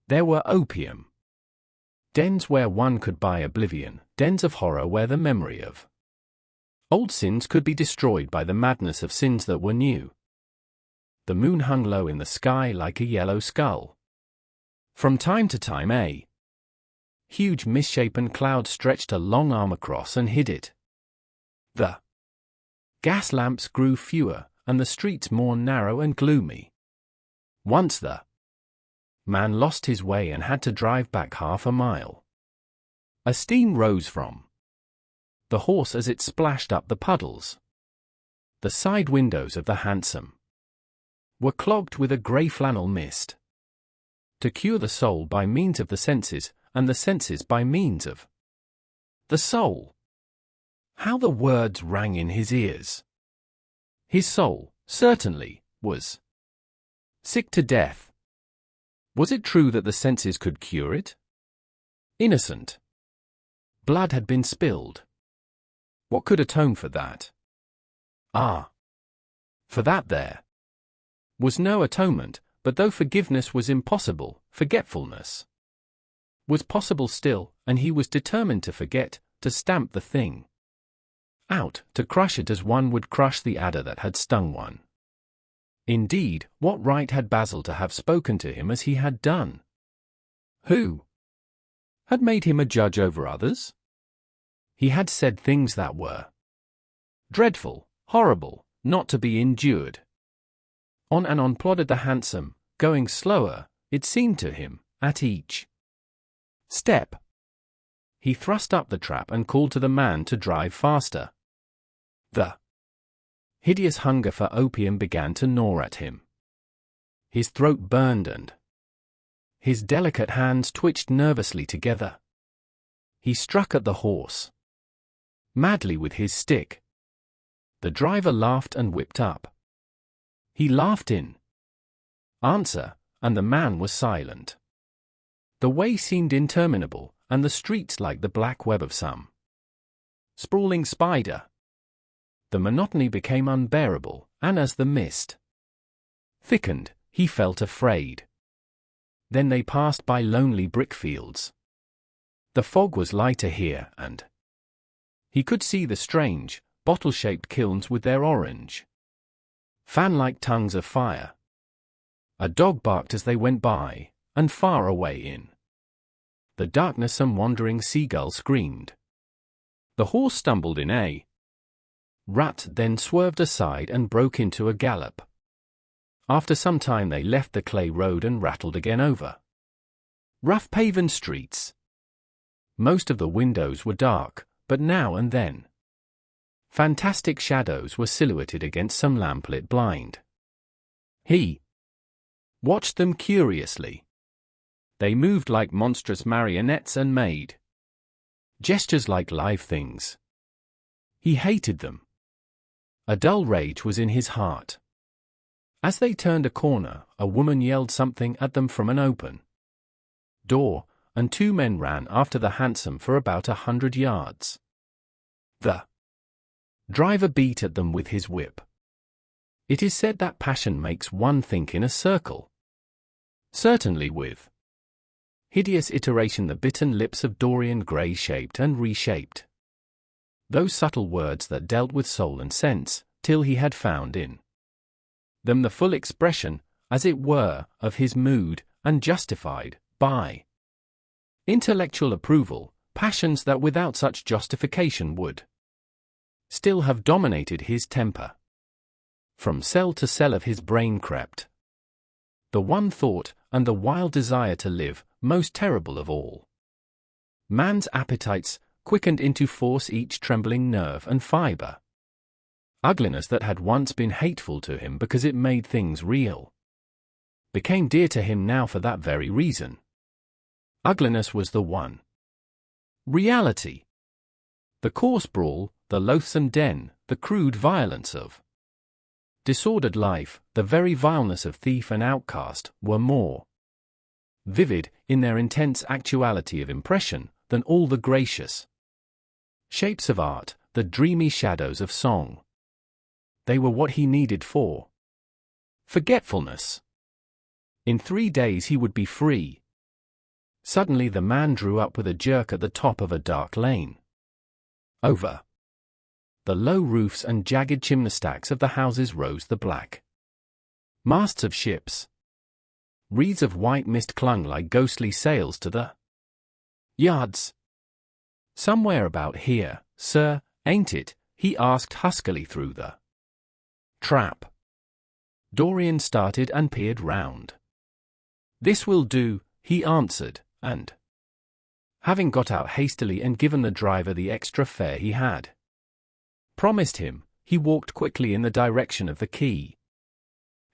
There were opium dens where one could buy oblivion, dens of horror where the memory of old sins could be destroyed by the madness of sins that were new. The moon hung low in the sky like a yellow skull. From time to time a huge misshapen cloud stretched a long arm across and hid it. The gas lamps grew fewer, and the streets more narrow and gloomy. Once the man lost his way and had to drive back half a mile. A steam rose from the horse as it splashed up the puddles. The side windows of the hansom were clogged with a grey flannel mist. To cure the soul by means of the senses, and the senses by means of the soul. How the words rang in his ears! His soul, certainly, was sick to death. Was it true that the senses could cure it? Innocent blood had been spilled. What could atone for that? Ah! For that there was no atonement, but though forgiveness was impossible, forgetfulness was possible still, and he was determined to forget, to stamp the thing out, to crush it as one would crush the adder that had stung one. Indeed, what right had Basil to have spoken to him as he had done? Who had made him a judge over others? He had said things that were dreadful, horrible, not to be endured. On and on plodded the hansom, going slower, it seemed to him, at each step. He thrust up the trap and called to the man to drive faster. The hideous hunger for opium began to gnaw at him. His throat burned and his delicate hands twitched nervously together. He struck at the horse madly with his stick. The driver laughed and whipped up. He laughed in answer, and the man was silent. The way seemed interminable, and the streets like the black web of some sprawling spider. The monotony became unbearable, and as the mist thickened, he felt afraid. Then they passed by lonely brickfields. The fog was lighter here, and he could see the strange, bottle-shaped kilns with their orange, fan-like tongues of fire. A dog barked as they went by, and far away in the darkness some wandering seagull screamed. The horse stumbled in a rut, then swerved aside and broke into a gallop. After some time they left the clay road and rattled again over rough paven streets. Most of the windows were dark, but now and then fantastic shadows were silhouetted against some lamplit blind. He watched them curiously. They moved like monstrous marionettes and made gestures like live things. He hated them. A dull rage was in his heart. As they turned a corner, a woman yelled something at them from an open door, and two men ran after the hansom for about 100 yards. The driver beat at them with his whip. It is said that passion makes one think in a circle. Certainly with hideous iteration the bitten lips of Dorian Gray shaped and reshaped those subtle words that dealt with soul and sense, till he had found in them the full expression, as it were, of his mood, and justified, by intellectual approval, passions that without such justification would still have dominated his temper. From cell to cell of his brain crept the one thought, and the wild desire to live, most terrible of all. Man's appetites quickened into force each trembling nerve and fibre. Ugliness that had once been hateful to him because it made things real became dear to him now for that very reason. Ugliness was the one reality. The coarse brawl, the loathsome den, the crude violence of disordered life, the very vileness of thief and outcast, were more vivid, in their intense actuality of impression, than all the gracious shapes of art, the dreamy shadows of song. They were what he needed for forgetfulness. In 3 days he would be free. Suddenly the man drew up with a jerk at the top of a dark lane. Over the low roofs and jagged chimney stacks of the houses rose the black masts of ships. Wreaths of white mist clung like ghostly sails to the yards. "Somewhere about here, sir, ain't it?" he asked huskily through the trap. Dorian started and peered round. "This will do," he answered, and, having got out hastily and given the driver the extra fare he had promised him, he walked quickly in the direction of the quay.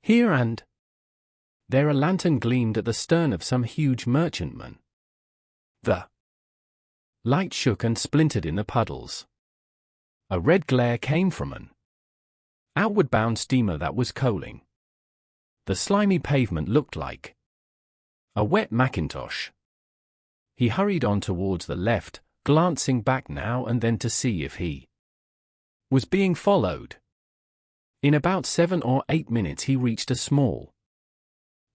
Here and there a lantern gleamed at the stern of some huge merchantman. The light shook and splintered in the puddles. A red glare came from an outward-bound steamer that was coaling. The slimy pavement looked like a wet mackintosh. He hurried on towards the left, glancing back now and then to see if he was being followed. In about 7 or 8 minutes he reached a small,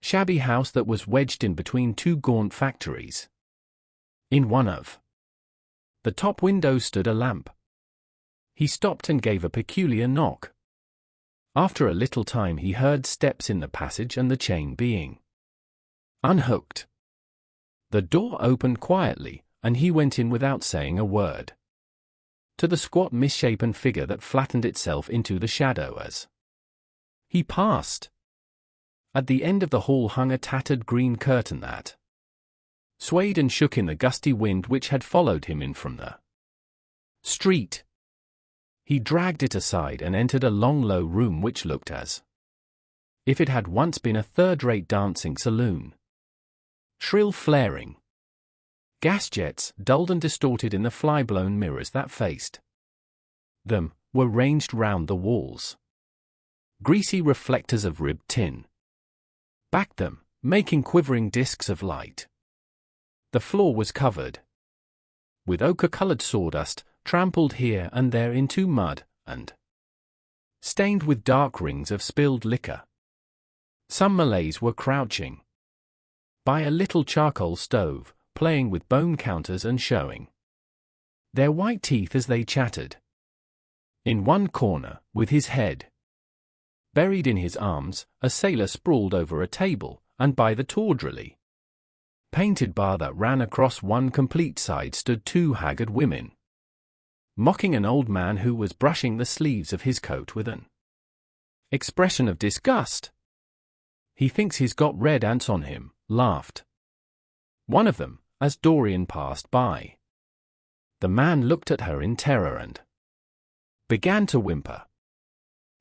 shabby house that was wedged in between two gaunt factories. In one of the top windows stood a lamp. He stopped and gave a peculiar knock. After a little time he heard steps in the passage and the chain being unhooked. The door opened quietly, and he went in without saying a word to the squat misshapen figure that flattened itself into the shadow as he passed. At the end of the hall hung a tattered green curtain that swayed and shook in the gusty wind which had followed him in from the street. He dragged it aside and entered a long low room which looked as if it had once been a third-rate dancing saloon. Shrill flaring gas jets, dulled and distorted in the fly-blown mirrors that faced them, were ranged round the walls. Greasy reflectors of ribbed tin backed them, making quivering discs of light. The floor was covered with ochre-coloured sawdust, trampled here and there into mud, and stained with dark rings of spilled liquor. Some Malays were crouching by a little charcoal stove, playing with bone counters and showing their white teeth as they chattered. In one corner, with his head buried in his arms, a sailor sprawled over a table, and by the tawdrily painted bar that ran across one complete side stood 2 haggard women, mocking an old man who was brushing the sleeves of his coat with an expression of disgust. "He thinks he's got red ants on him," laughed one of them, as Dorian passed by. The man looked at her in terror and began to whimper.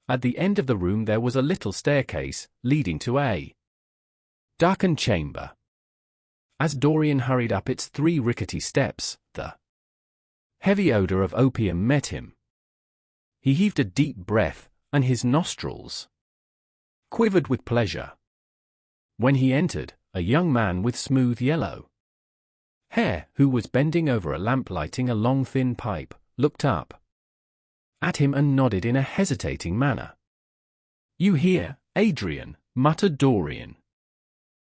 At the end of the room there was a little staircase, leading to a darkened chamber. As Dorian hurried up its 3 rickety steps, the heavy odor of opium met him. He heaved a deep breath, and his nostrils quivered with pleasure. When he entered, a young man with smooth yellow hair, who was bending over a lamp lighting a long thin pipe, looked up at him and nodded in a hesitating manner. "You here, Adrian?" muttered Dorian.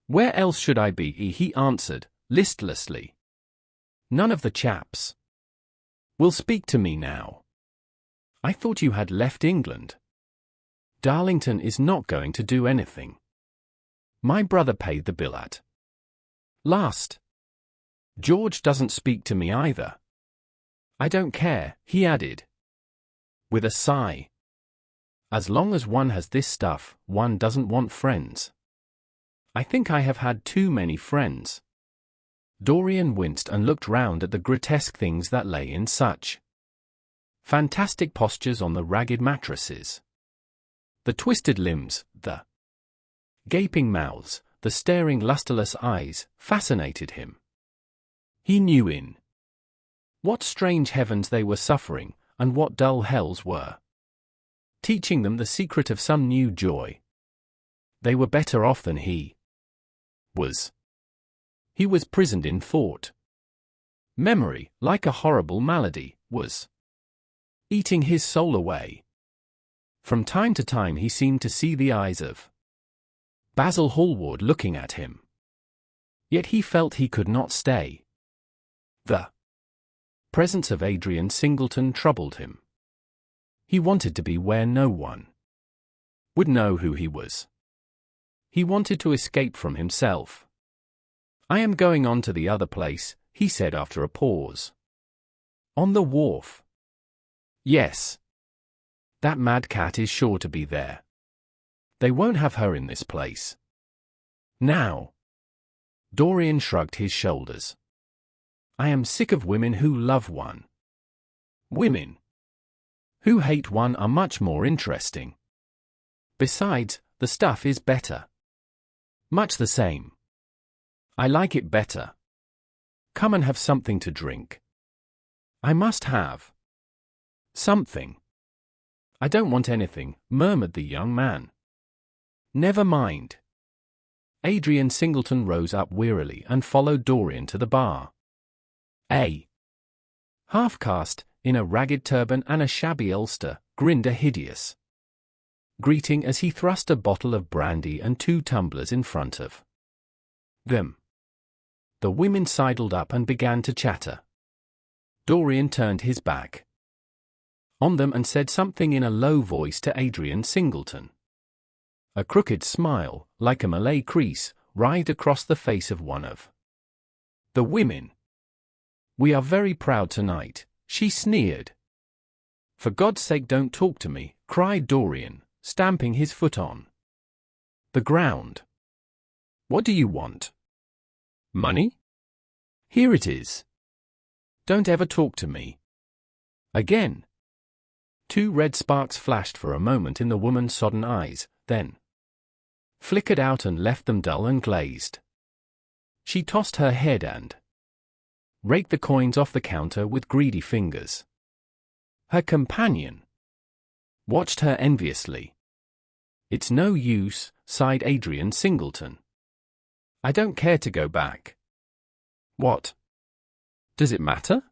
"Where else should I be?" he answered, listlessly. "None of the chaps will speak to me now. I thought you had left England. Darlington is not going to do anything. My brother paid the bill at last. George doesn't speak to me either. I don't care," he added, with a sigh. "As long as one has this stuff, one doesn't want friends. I think I have had too many friends." Dorian winced and looked round at the grotesque things that lay in such fantastic postures on the ragged mattresses. The twisted limbs, the gaping mouths, the staring lustreless eyes, fascinated him. He knew in what strange heavens they were suffering, and what dull hells were teaching them the secret of some new joy. They were better off than he was. He was prisoned in thought. Memory, like a horrible malady, was eating his soul away. From time to time he seemed to see the eyes of Basil Hallward looking at him. Yet he felt he could not stay. The presence of Adrian Singleton troubled him. He wanted to be where no one would know who he was. He wanted to escape from himself. "I am going on to the other place," he said after a pause. "On the wharf?" "Yes. That mad cat is sure to be there. They won't have her in this place." "Now." Dorian shrugged his shoulders. "I am sick of women who love one. Women who hate one are much more interesting. Besides, the stuff is better. Much the same. I like it better. Come and have something to drink." "I must have something." "I don't want anything," murmured the young man. "Never mind." Adrian Singleton rose up wearily and followed Dorian to the bar. A half-caste, in a ragged turban and a shabby ulster, grinned a hideous greeting as he thrust a bottle of brandy and 2 tumblers in front of them. The women sidled up and began to chatter. Dorian turned his back on them and said something in a low voice to Adrian Singleton. A crooked smile, like a Malay crease, writhed across the face of one of the women. "We are very proud tonight," she sneered. "For God's sake, don't talk to me," cried Dorian, stamping his foot on the ground. "What do you want? Money? Here it is. Don't ever talk to me again." 2 red sparks flashed for a moment in the woman's sodden eyes, then flickered out and left them dull and glazed. She tossed her head and raked the coins off the counter with greedy fingers. Her companion watched her enviously. "It's no use," sighed Adrian Singleton. "I don't care to go back." "What? Does it matter?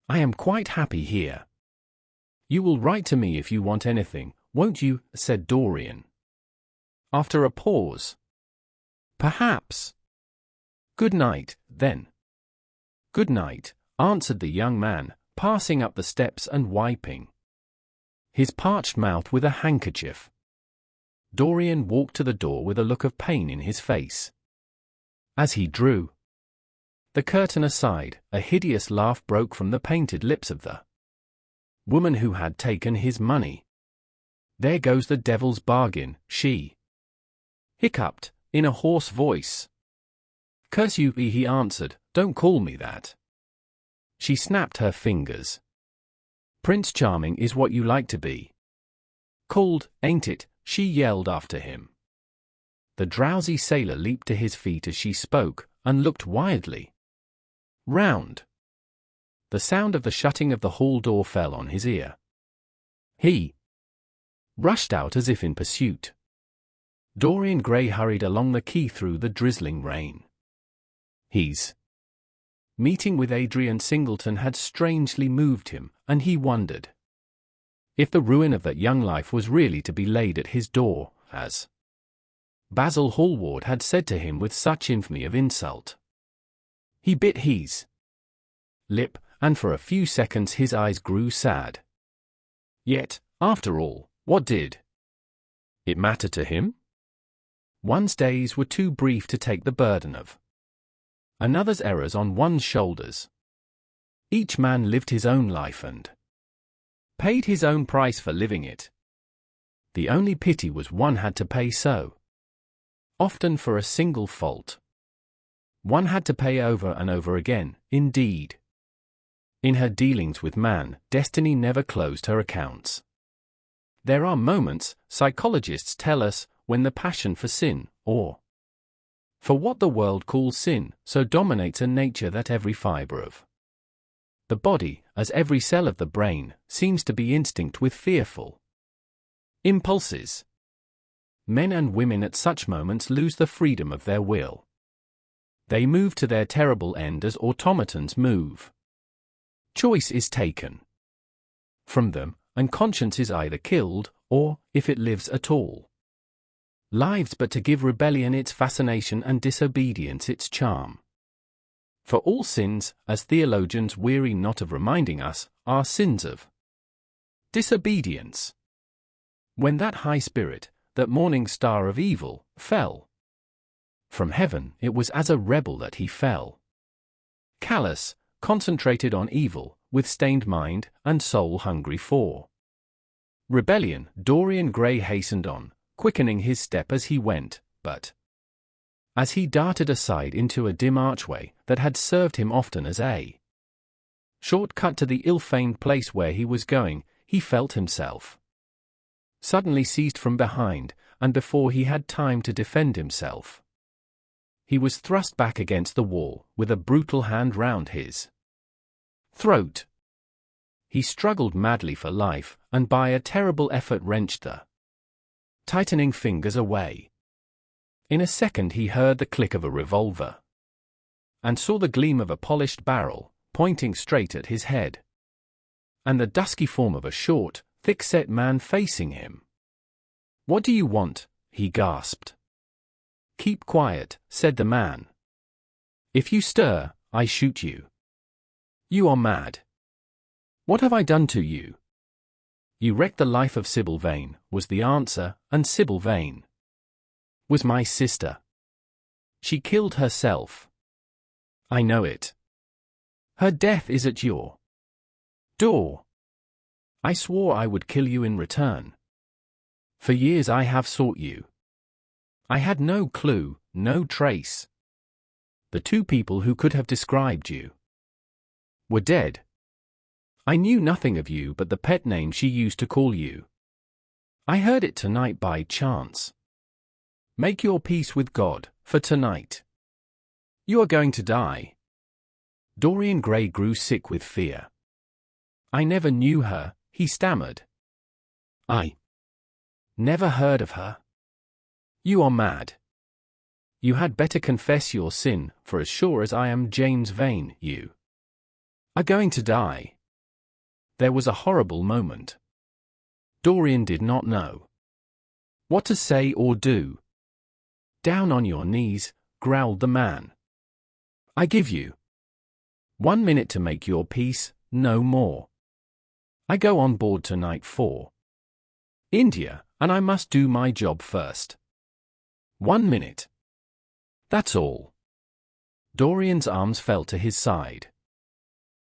I am quite happy here." "You will write to me if you want anything, won't you?" said Dorian. After a pause. "Perhaps." "Good night, then." "Good night," answered the young man, passing up the steps and wiping his parched mouth with a handkerchief. Dorian walked to the door with a look of pain in his face. As he drew the curtain aside, a hideous laugh broke from the painted lips of the woman who had taken his money. "There goes the devil's bargain," she hiccuped, in a hoarse voice. "Curse you," he answered, "don't call me that." She snapped her fingers. "Prince Charming is what you like to be called, ain't it?" she yelled after him. The drowsy sailor leaped to his feet as she spoke, and looked wildly round. The sound of the shutting of the hall door fell on his ear. He rushed out as if in pursuit. Dorian Gray hurried along the quay through the drizzling rain. His meeting with Adrian Singleton had strangely moved him, and he wondered if the ruin of that young life was really to be laid at his door, as Basil Hallward had said to him with such infamy of insult. He bit his lip, and for a few seconds his eyes grew sad. Yet, after all, what did it matter to him? One's days were too brief to take the burden of another's errors on one's shoulders. Each man lived his own life and paid his own price for living it. The only pity was one had to pay so often for a single fault. One had to pay over and over again, indeed. In her dealings with man, destiny never closed her accounts. There are moments, psychologists tell us, when the passion for sin, or for what the world calls sin, so dominates a nature that every fiber of the body, as every cell of the brain, seems to be instinct with fearful impulses. Men and women at such moments lose the freedom of their will. They move to their terrible end as automatons move. Choice is taken from them, and conscience is either killed, or, if it lives at all, lives but to give rebellion its fascination and disobedience its charm. For all sins, as theologians weary not of reminding us, are sins of disobedience. When that high spirit, that morning star of evil, fell from heaven, it was as a rebel that he fell. Callous, concentrated on evil, with stained mind and soul hungry for rebellion, Dorian Gray hastened on, quickening his step as he went, but as he darted aside into a dim archway that had served him often as a short-cut to the ill-famed place where he was going, he felt himself suddenly seized from behind, and before he had time to defend himself, he was thrust back against the wall, with a brutal hand round his throat. He struggled madly for life, and by a terrible effort wrenched the tightening fingers away. In a second he heard the click of a revolver, and saw the gleam of a polished barrel, pointing straight at his head, and the dusky form of a short, thick-set man facing him. "What do you want?" he gasped. "Keep quiet," said the man. "If you stir, I shoot you." "You are mad." "What have I done to you?" "You wrecked the life of Sibyl Vane," was the answer, "and Sibyl Vane was my sister. She killed herself. I know it. Her death is at your door. I swore I would kill you in return. For years I have sought you. I had no clue, no trace. The two people who could have described you were dead. I knew nothing of you but the pet name she used to call you. I heard it tonight by chance. Make your peace with God, for tonight you are going to die." Dorian Gray grew sick with fear. "I never knew her," he stammered. "I never heard of her." "You are mad. You had better confess your sin, for as sure as I am James Vane, you are going to die." There was a horrible moment. Dorian did not know what to say or do. "Down on your knees," growled the man. "I give you 1 minute to make your peace, no more. I go on board tonight for India, and I must do my job first. 1 minute. That's all." Dorian's arms fell to his side.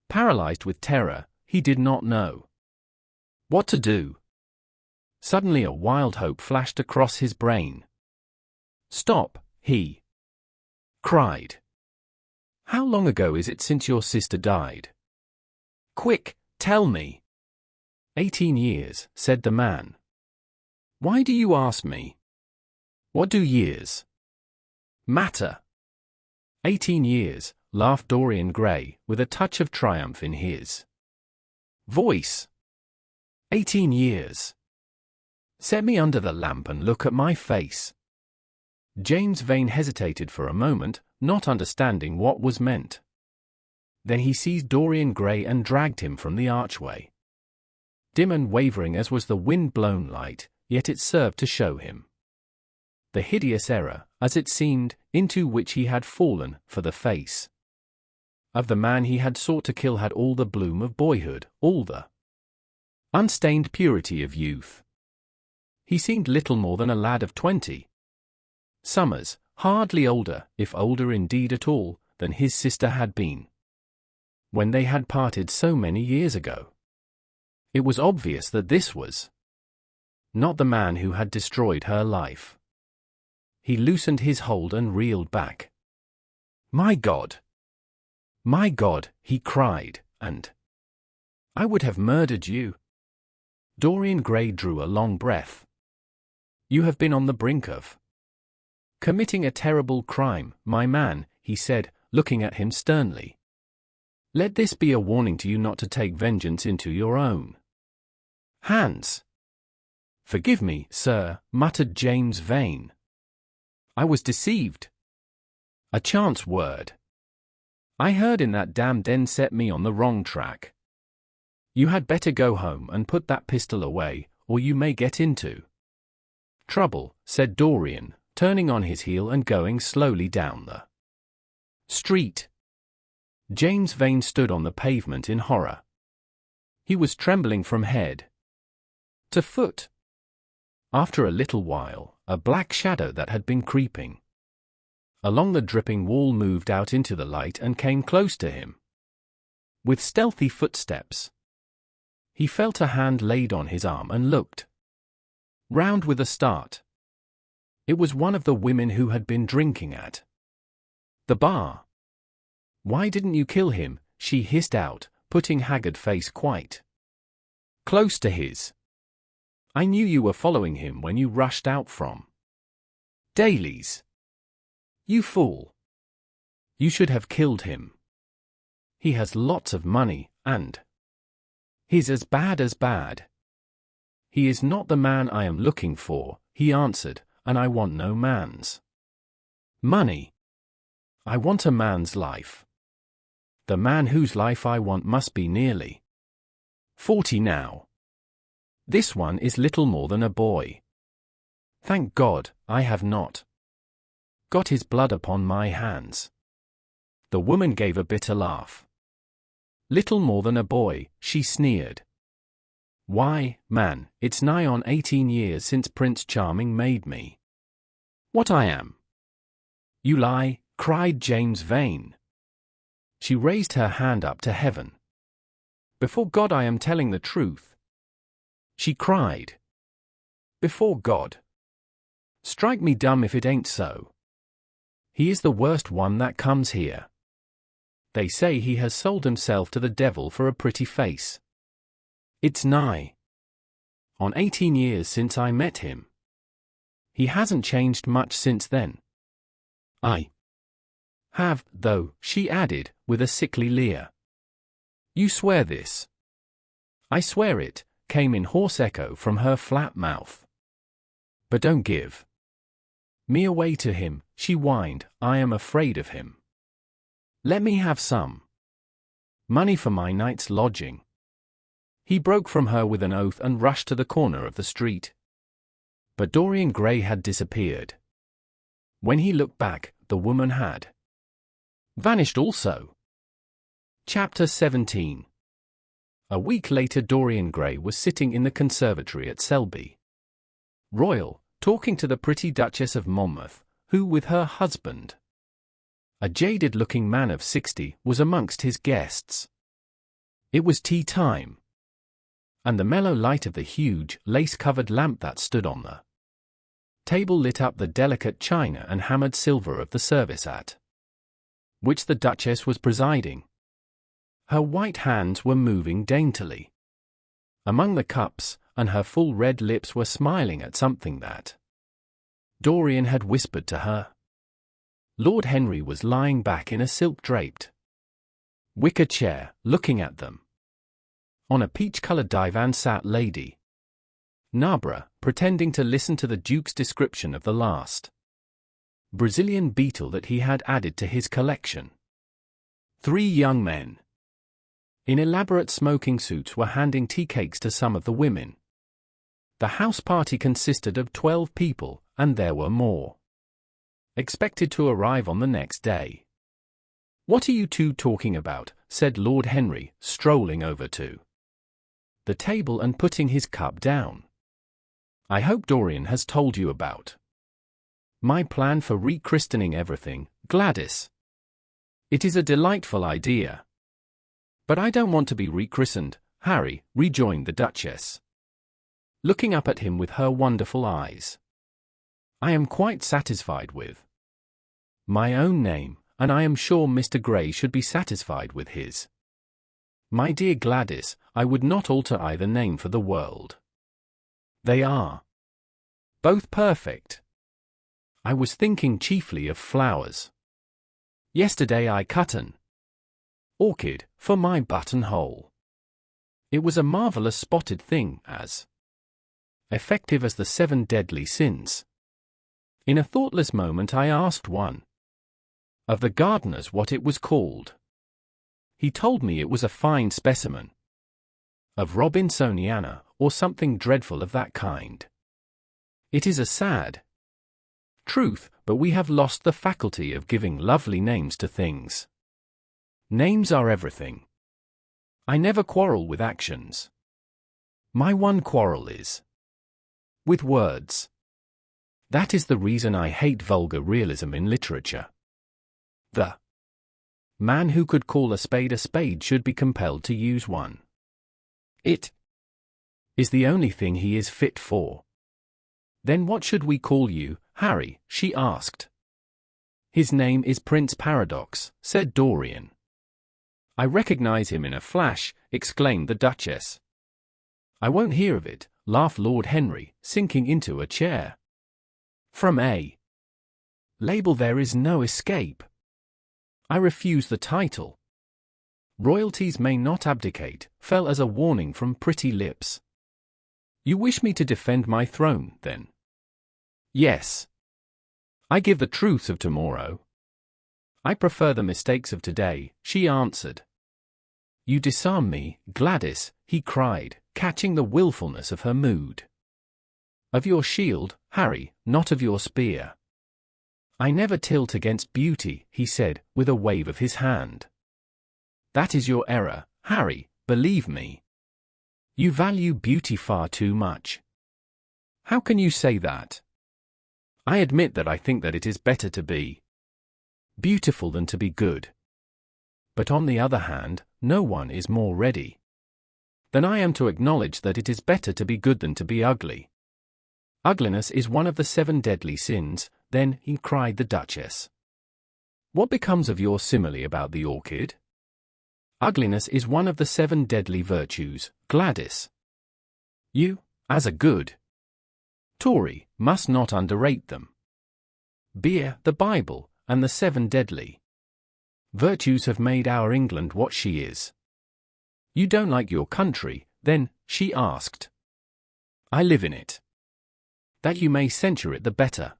Paralyzed with terror, he did not know what to do. Suddenly a wild hope flashed across his brain. "Stop," he cried. "How long ago is it since your sister died? Quick, tell me." 18 years, said the man. "Why do you ask me? What do years matter?" 18 years, laughed Dorian Gray, with a touch of triumph in his voice. 18 years. Set me under the lamp and look at my face. James Vane hesitated for a moment, not understanding what was meant. Then he seized Dorian Gray and dragged him from the archway. Dim and wavering as was the wind-blown light, yet it served to show him the hideous error, as it seemed, into which he had fallen, for the face of the man he had sought to kill had all the bloom of boyhood, all the unstained purity of youth. He seemed little more than a lad of 20 summers, hardly older, if older indeed at all, than his sister had been when they had parted so many years ago. It was obvious that this was not the man who had destroyed her life. He loosened his hold and reeled back. "My God! My God!" he cried, "and I would have murdered you." Dorian Gray drew a long breath. "You have been on the brink of committing a terrible crime, my man," he said, looking at him sternly. "Let this be a warning to you not to take vengeance into your own hands." "Forgive me, sir," muttered James Vane. "I was deceived. A chance word. I heard in that damned den set me on the wrong track. You had better go home and put that pistol away, or you may get into Trouble, said Dorian, turning on his heel and going slowly down the street. James Vane stood on the pavement in horror. He was trembling from head to foot. After a little while, a black shadow that had been creeping along the dripping wall moved out into the light and came close to him. With stealthy footsteps, he felt a hand laid on his arm and looked round with a start. It was one of the women who had been drinking at the bar. "Why didn't you kill him?" she hissed out, putting haggard face quite close to his. "I knew you were following him when you rushed out from Daly's. You fool. You should have killed him. He has lots of money, and he's as bad. He is not the man I am looking for," he answered, "and I want no man's money. I want a man's life. The man whose life I want must be nearly 40 now. This one is little more than a boy. Thank God, I have not got his blood upon my hands." The woman gave a bitter laugh. "Little more than a boy," she sneered. "Why, man, it's nigh on 18 years since Prince Charming made me what I am." "You lie," cried James Vane. She raised her hand up to heaven. "Before God, I am telling the truth," she cried. "Before God. Strike me dumb if it ain't so. He is the worst one that comes here. They say he has sold himself to the devil for a pretty face. It's nigh on 18 years since I met him. He hasn't changed much since then. I have, though," she added, with a sickly leer. "You swear this?" "I swear it," came in hoarse echo from her flat mouth. "But don't give me away to him," she whined. "I am afraid of him. Let me have some money for my night's lodging." He broke from her with an oath and rushed to the corner of the street. But Dorian Gray had disappeared. When he looked back, the woman had vanished also. Chapter 17. A week later, Dorian Gray was sitting in the conservatory at Selby Royal, talking to the pretty Duchess of Monmouth, who, with her husband, a jaded-looking man of 60, was amongst his guests. It was tea time, and the mellow light of the huge, lace-covered lamp that stood on the table lit up the delicate china and hammered silver of the service at which the Duchess was presiding. Her white hands were moving daintily among the cups, and her full red lips were smiling at something that Dorian had whispered to her. Lord Henry was lying back in a silk-draped wicker chair, looking at them. On a peach-coloured divan sat Lady Narborough, pretending to listen to the Duke's description of the last Brazilian beetle that he had added to his collection. 3 young men in elaborate smoking suits were handing tea cakes to some of the women. The house party consisted of 12 people, and there were more expected to arrive on the next day. "What are you two talking about?" said Lord Henry, strolling over to the table and putting his cup down. "I hope Dorian has told you about my plan for rechristening everything, Gladys. It is a delightful idea." "But I don't want to be rechristened, Harry," rejoined the Duchess, looking up at him with her wonderful eyes. "I am quite satisfied with my own name, and I am sure Mr. Gray should be satisfied with his. My dear Gladys, I would not alter either name for the world. They are both perfect. I was thinking chiefly of flowers. Yesterday I cut an orchid for my buttonhole. It was a marvelous spotted thing, as effective as the 7 deadly sins. In a thoughtless moment I asked one of the gardeners what it was called. He told me it was a fine specimen of Robinsoniana, or something dreadful of that kind. It is a sad truth, but we have lost the faculty of giving lovely names to things. Names are everything. I never quarrel with actions. My one quarrel is with words. That is the reason I hate vulgar realism in literature. The man who could call a spade should be compelled to use one. It is the only thing he is fit for. Then what should we call you, Harry? She asked. His name is Prince Paradox, said Dorian. I recognize him in a flash, exclaimed the Duchess. I won't hear of it, laughed Lord Henry, sinking into a chair. From a label there is no escape. I refuse the title. Royalties may not abdicate, fell as a warning from pretty lips. You wish me to defend my throne, then? Yes. I give the truths of tomorrow. I prefer the mistakes of today, she answered. You disarm me, Gladys, he cried, catching the willfulness of her mood. Of your shield, Harry, not of your spear. I never tilt against beauty, he said, with a wave of his hand. That is your error, Harry, believe me. You value beauty far too much. How can you say that? I admit that I think that it is better to be beautiful than to be good. But on the other hand, no one is more ready than I am to acknowledge that it is better to be good than to be ugly. Ugliness is one of the 7 deadly sins, then, cried the Duchess. What becomes of your simile about the orchid? Ugliness is one of the 7 deadly virtues, Gladys. You, as a good Tory, must not underrate them. Beer, the Bible, and the 7 deadly virtues have made our England what she is. You don't like your country, then, she asked. I live in it. That you may censure it the better.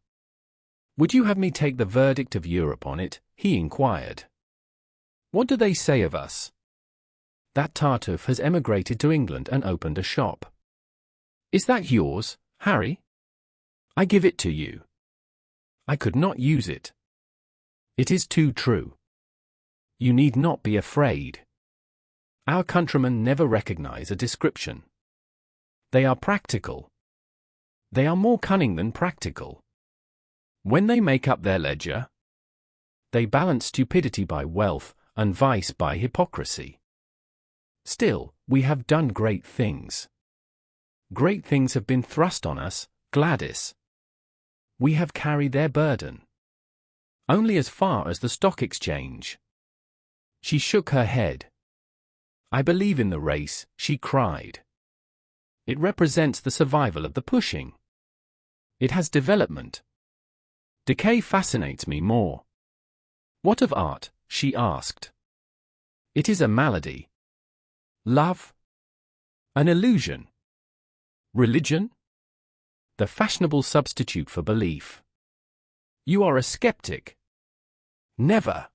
Would you have me take the verdict of Europe on it? He inquired. What do they say of us? That Tartuffe has emigrated to England and opened a shop. Is that yours, Harry? I give it to you. I could not use it. It is too true. You need not be afraid. Our countrymen never recognize a description. They are practical. They are more cunning than practical. When they make up their ledger, they balance stupidity by wealth, and vice by hypocrisy. Still, we have done great things. Great things have been thrust on us, Gladys. We have carried their burden. Only as far as the stock exchange. She shook her head. I believe in the race, she cried. It represents the survival of the pushing. It has development. Decay fascinates me more. What of art? She asked. It is a malady. Love? An illusion? Religion? The fashionable substitute for belief. You are a skeptic. Never.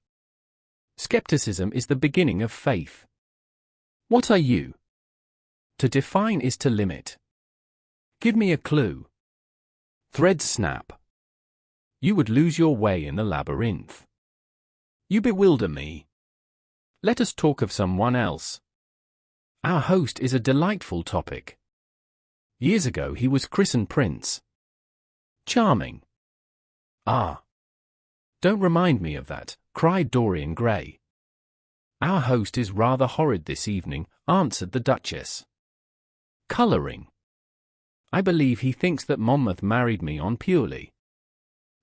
Skepticism is the beginning of faith. What are you? To define is to limit. Give me a clue. Threads snap. You would lose your way in the labyrinth. You bewilder me. Let us talk of someone else. Our host is a delightful topic. Years ago he was christened Prince. Charming. Ah. Don't remind me of that, cried Dorian Gray. Our host is rather horrid this evening, answered the Duchess. Colouring. I believe he thinks that Monmouth married me on purely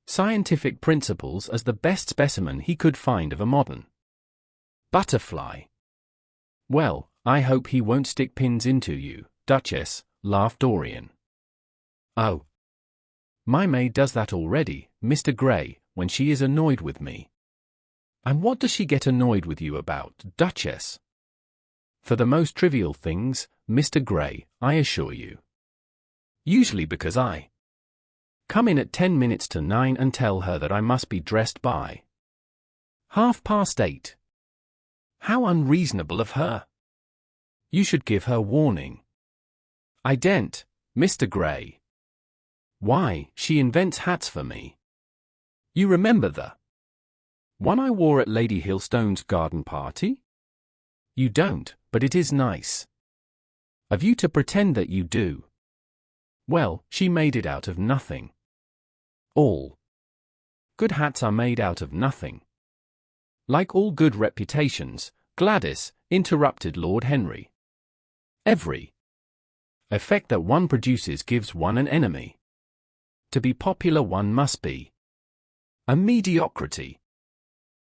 scientific principles as the best specimen he could find of a modern butterfly. Well, I hope he won't stick pins into you, Duchess, laughed Dorian. Oh. My maid does that already, Mr. Gray, when she is annoyed with me. And what does she get annoyed with you about, Duchess? For the most trivial things, Mr. Gray, I assure you. Usually because I come in at 10 minutes to 9 and tell her that I must be dressed by 8:30. How unreasonable of her. You should give her warning. I daren't, Mr. Gray. Why, she invents hats for me. You remember the one I wore at Lady Hillstone's garden party? You don't, but it is nice of you to pretend that you do. Well, she made it out of nothing. All good hats are made out of nothing. Like all good reputations, Gladys, interrupted Lord Henry. Every effect that one produces gives one an enemy. To be popular one must be a mediocrity.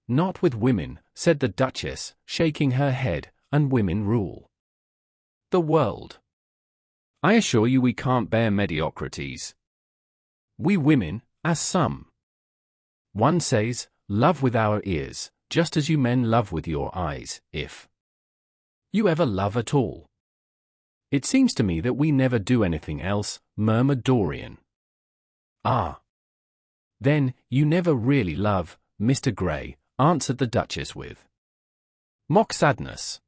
Not with women, said the Duchess, shaking her head, and women rule the world. I assure you we can't bear mediocrities. We women, as some one says, love with our ears, just as you men love with your eyes, if you ever love at all. It seems to me that we never do anything else, murmured Dorian. Ah. Then, you never really love, Mr. Grey, answered the Duchess with mock sadness.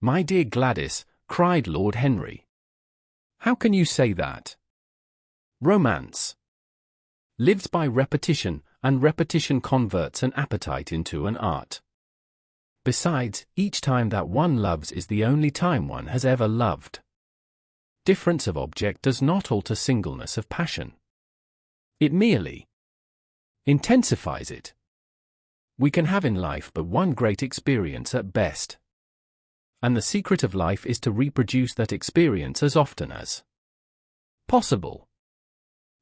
My dear Gladys, cried Lord Henry. How can you say that? Romance lives by repetition, and repetition converts an appetite into an art. Besides, each time that one loves is the only time one has ever loved. Difference of object does not alter singleness of passion. It merely intensifies it. We can have in life but one great experience at best. And the secret of life is to reproduce that experience as often as possible.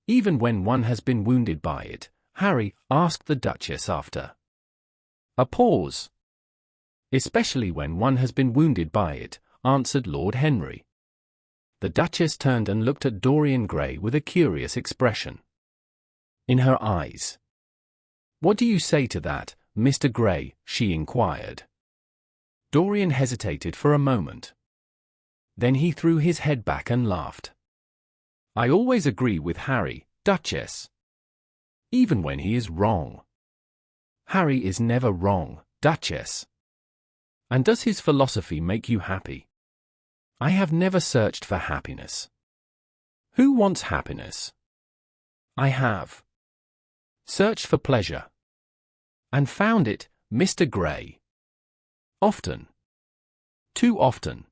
Even when one has been wounded by it, Harry, asked the Duchess after a pause. Especially when one has been wounded by it, answered Lord Henry. The Duchess turned and looked at Dorian Gray with a curious expression in her eyes. What do you say to that, Mr. Gray? She inquired. Dorian hesitated for a moment. Then he threw his head back and laughed. I always agree with Harry, Duchess. Even when he is wrong. Harry is never wrong, Duchess. And does his philosophy make you happy? I have never searched for happiness. Who wants happiness? I have searched for pleasure. And found it, Mr. Gray. Often. Too often.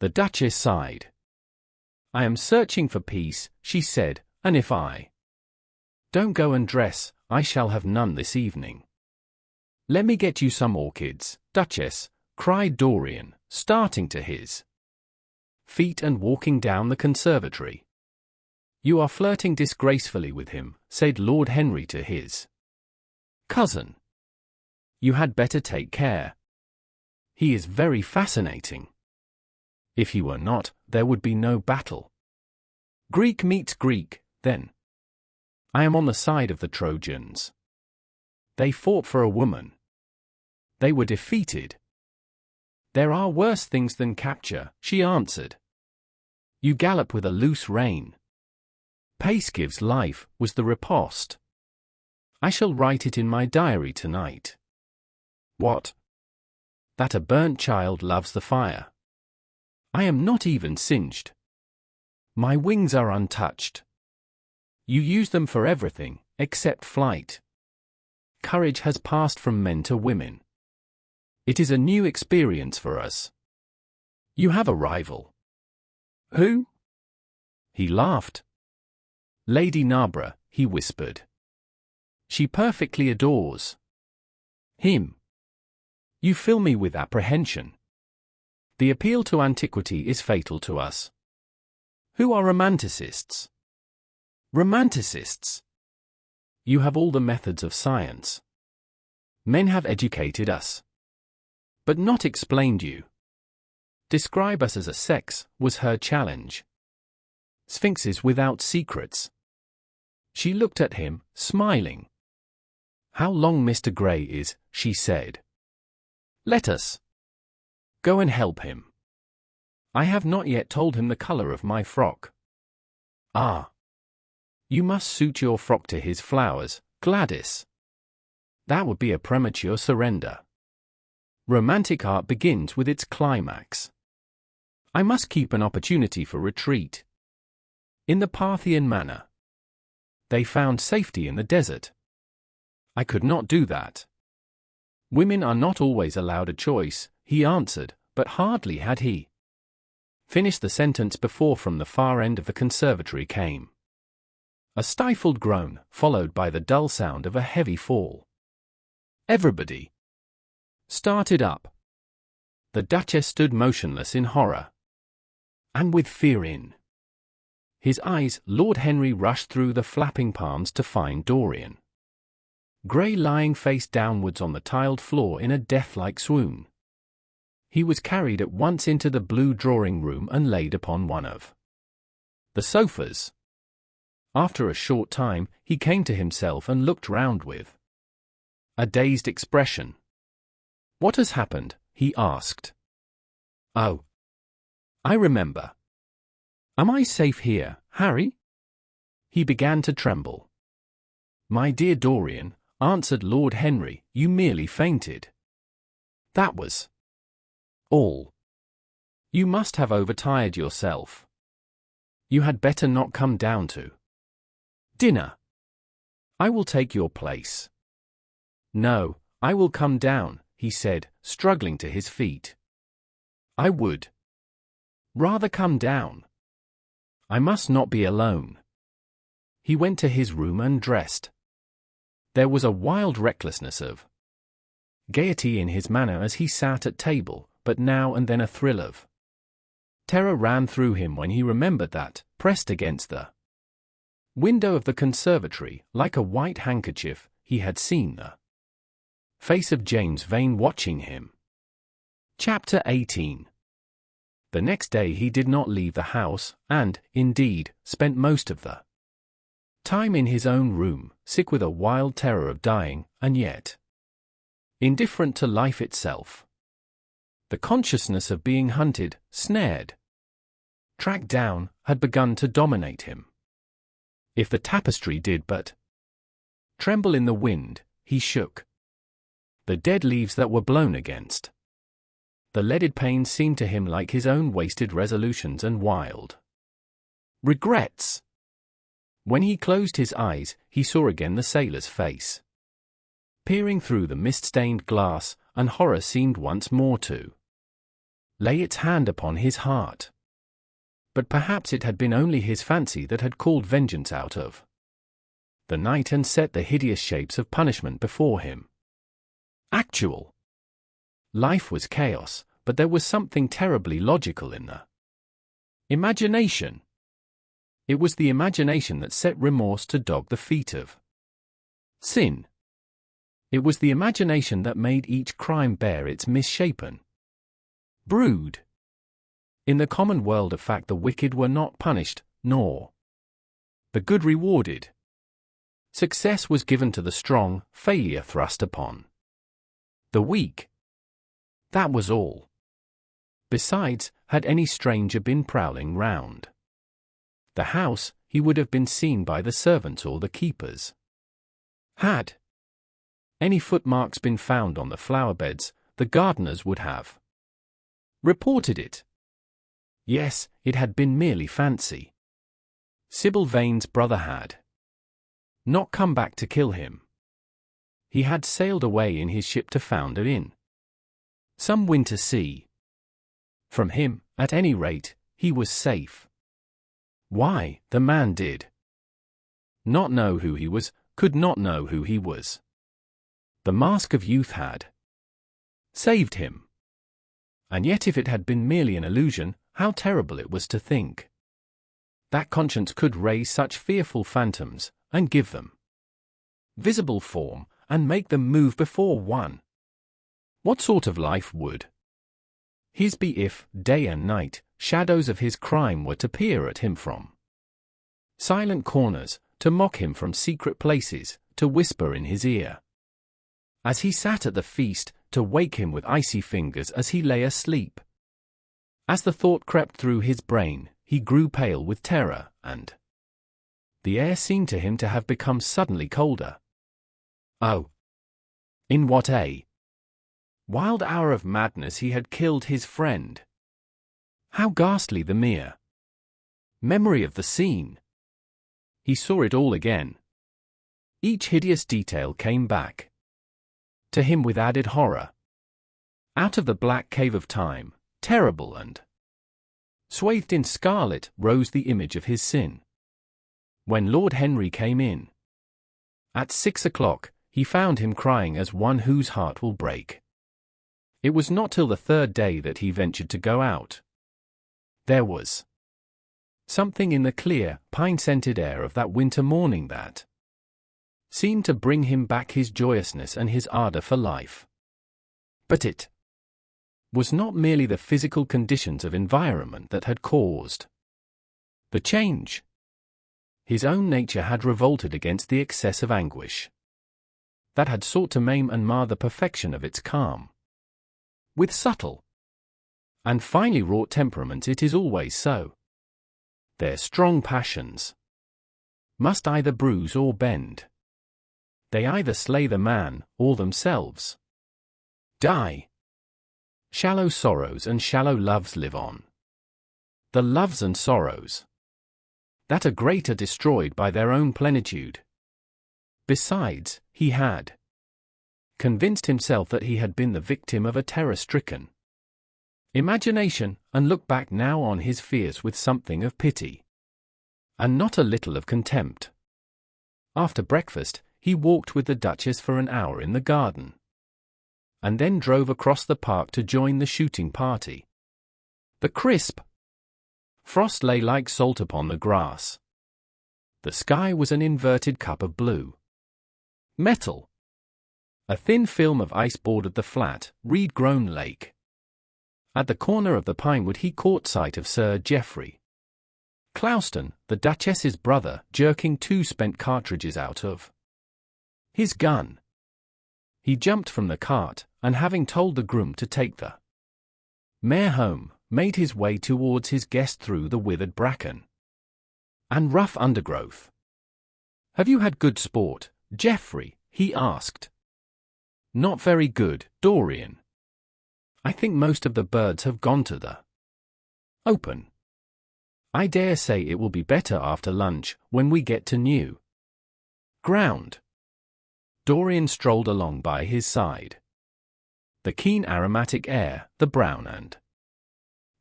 The Duchess sighed. I am searching for peace, she said, and if I don't go and dress, I shall have none this evening. Let me get you some orchids, Duchess, cried Dorian, starting to his feet and walking down the conservatory. You are flirting disgracefully with him, said Lord Henry to his cousin. You had better take care. He is very fascinating. If he were not, there would be no battle. Greek meets Greek, then. I am on the side of the Trojans. They fought for a woman. They were defeated. There are worse things than capture, she answered. You gallop with a loose rein. Pace gives life, was the riposte. I shall write it in my diary tonight. What? That a burnt child loves the fire. I am not even singed. My wings are untouched. You use them for everything, except flight. Courage has passed from men to women. It is a new experience for us. You have a rival. Who? He laughed. Lady Narborough, he whispered. She perfectly adores him. You fill me with apprehension. The appeal to antiquity is fatal to us. Who are romanticists? Romanticists. You have all the methods of science. Men have educated us, but not explained you. Describe us as a sex, was her challenge. Sphinxes without secrets. She looked at him, smiling. How long Mr. Gray is, she said. Let us go and help him. I have not yet told him the color of my frock. Ah. You must suit your frock to his flowers, Gladys. That would be a premature surrender. Romantic art begins with its climax. I must keep an opportunity for retreat. in the Parthian manner. They found safety in the desert. I could not do that. Women are not always allowed a choice, he answered, but hardly had he finished the sentence before from the far end of the conservatory came a stifled groan, followed by the dull sound of a heavy fall. Everybody started up. The Duchess stood motionless in horror, and with fear in his eyes. Lord Henry rushed through the flapping palms to find Dorian Gray lying face downwards on the tiled floor in a death-like swoon. He was carried at once into the blue drawing-room and laid upon one of the sofas. After a short time, he came to himself and looked round with a dazed expression. "What has happened?" he asked. "Oh, I remember. Am I safe here, Harry?" He began to tremble. "My dear Dorian," answered Lord Henry, "you merely fainted. That was all. You must have overtired yourself. You had better not come down to dinner. I will take your place." "No, I will come down," he said, struggling to his feet. "I would rather come down. I must not be alone." He went to his room and dressed. There was a wild recklessness of gaiety in his manner as he sat at table, but now and then a thrill of terror ran through him when he remembered that, pressed against the window of the conservatory, like a white handkerchief, he had seen the face of James Vane watching him. Chapter 18. The next day he did not leave the house, and, indeed, spent most of the time in his own room, sick with a wild terror of dying, and yet indifferent to life itself. The consciousness of being hunted, snared, tracked down, had begun to dominate him. If the tapestry did but tremble in the wind, he shook the dead leaves that were blown against. The leaded panes seemed to him like his own wasted resolutions and wild regrets. When he closed his eyes, he saw again the sailor's face peering through the mist-stained glass, and horror seemed once more to lay its hand upon his heart. But perhaps it had been only his fancy that had called vengeance out of the night and set the hideous shapes of punishment before him. Actual life was chaos, but there was something terribly logical in the imagination. It was the imagination that set remorse to dog the feet of sin. It was the imagination that made each crime bear its misshapen brood. In the common world of fact the wicked were not punished, nor the good rewarded. Success was given to the strong, failure thrust upon the weak. That was all. Besides, had any stranger been prowling round the house, he would have been seen by the servants or the keepers. Had any footmarks been found on the flower beds, the gardeners would have reported it. Yes, it had been merely fancy. Sibyl Vane's brother had not come back to kill him. He had sailed away in his ship to founder in some winter sea. From him, at any rate, he was safe. Why, the man did not know who he was, could not know who he was. The mask of youth had saved him. And yet if it had been merely an illusion, how terrible it was to think that conscience could raise such fearful phantoms, and give them visible form, and make them move before one. What sort of life would his be if, day and night, shadows of his crime were to peer at him from silent corners, to mock him from secret places, to whisper in his ear as he sat at the feast, to wake him with icy fingers as he lay asleep? As the thought crept through his brain, he grew pale with terror, and the air seemed to him to have become suddenly colder. Oh, in what a wild hour of madness he had killed his friend! How ghastly the mere Memory of the scene. He saw it all again. Each hideous detail came back to him with added horror. Out of the black cave of time, terrible and swathed in scarlet, rose the image of his sin. When Lord Henry came in at 6 o'clock, he found him crying as one whose heart will break. It was not till the third day that he ventured to go out. There was something in the clear, pine-scented air of that winter morning that seemed to bring him back his joyousness and his ardor for life. But it was not merely the physical conditions of environment that had caused the change. His own nature had revolted against the excess of anguish that had sought to maim and mar the perfection of its calm. With subtle and finely wrought temperaments it is always so. Their strong passions must either bruise or bend. They either slay the man, or themselves die. Shallow sorrows and shallow loves live on. The loves and sorrows that are great are destroyed by their own plenitude. Besides, he had convinced himself that he had been the victim of a terror-stricken imagination, and looked back now on his fears with something of pity, and not a little of contempt. After breakfast, he walked with the Duchess for an hour in the garden, and then drove across the park to join the shooting party. The crisp frost lay like salt upon the grass. The sky was an inverted cup of blue metal. A thin film of ice bordered the flat, reed-grown lake. At the corner of the pinewood he caught sight of Sir Geoffrey Clouston, the Duchess's brother, jerking 2 spent cartridges out of his gun. He jumped from the cart, and having told the groom to take the mare home, made his way towards his guest through the withered bracken and rough undergrowth. "Have you had good sport, Geoffrey?" he asked. "Not very good, Dorian. I think most of the birds have gone to the open. I dare say it will be better after lunch, when we get to new ground." Dorian strolled along by his side. The keen aromatic air, the brown and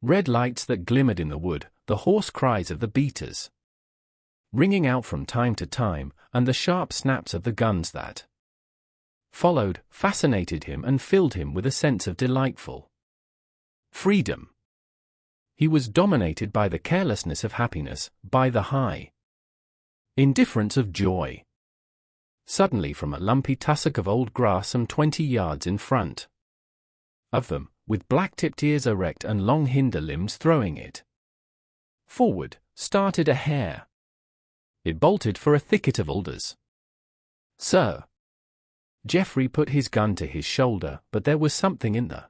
red lights that glimmered in the wood, the hoarse cries of the beaters ringing out from time to time, and the sharp snaps of the guns that followed, fascinated him and filled him with a sense of delightful freedom. He was dominated by the carelessness of happiness, by the high indifference of joy. Suddenly, from a lumpy tussock of old grass some 20 yards in front of them, with black-tipped ears erect and long hinder limbs throwing it forward, started a hare. It bolted for a thicket of alders. "Sir." Geoffrey put his gun to his shoulder, but there was something in the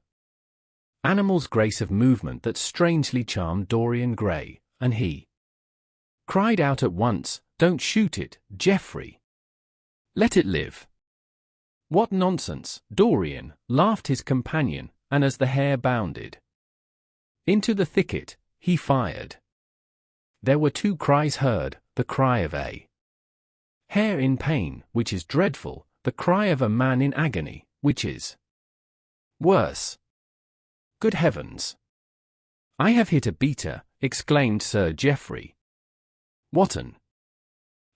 animal's grace of movement that strangely charmed Dorian Gray, and he cried out at once, "Don't shoot it, Geoffrey. Let it live." "What nonsense, Dorian," laughed his companion, and as the hare bounded into the thicket, he fired. There were 2 cries heard, the cry of a hare in pain, which is dreadful, the cry of a man in agony, which is worse. "Good heavens! I have hit a beater," exclaimed Sir Geoffrey. "What an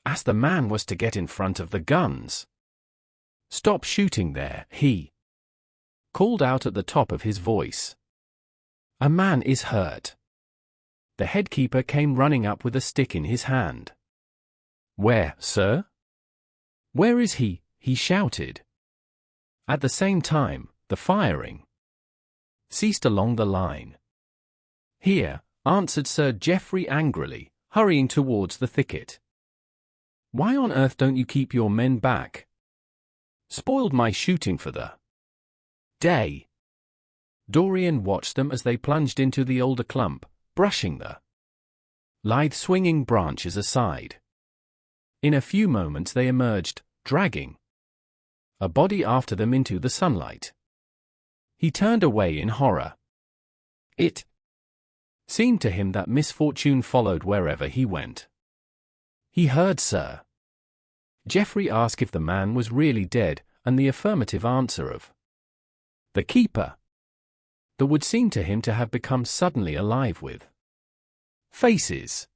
ass the man was to get in front of the guns." "Stop shooting there," he called out at the top of his voice. "A man is hurt." The headkeeper came running up with a stick in his hand. "Where, sir?" "Where is he?" he shouted. At the same time, the firing ceased along the line. "Here," answered Sir Geoffrey angrily, hurrying towards the thicket. "Why on earth don't you keep your men back? Spoiled my shooting for the day." Dorian watched them as they plunged into the alder clump, brushing the lithe swinging branches aside. In a few moments they emerged, dragging a body after them into the sunlight. He turned away in horror. It Seemed to him that misfortune followed wherever he went. He heard Sir Geoffrey ask if the man was really dead, and the affirmative answer of the keeper. The wood seemed to him to have become suddenly alive with faces.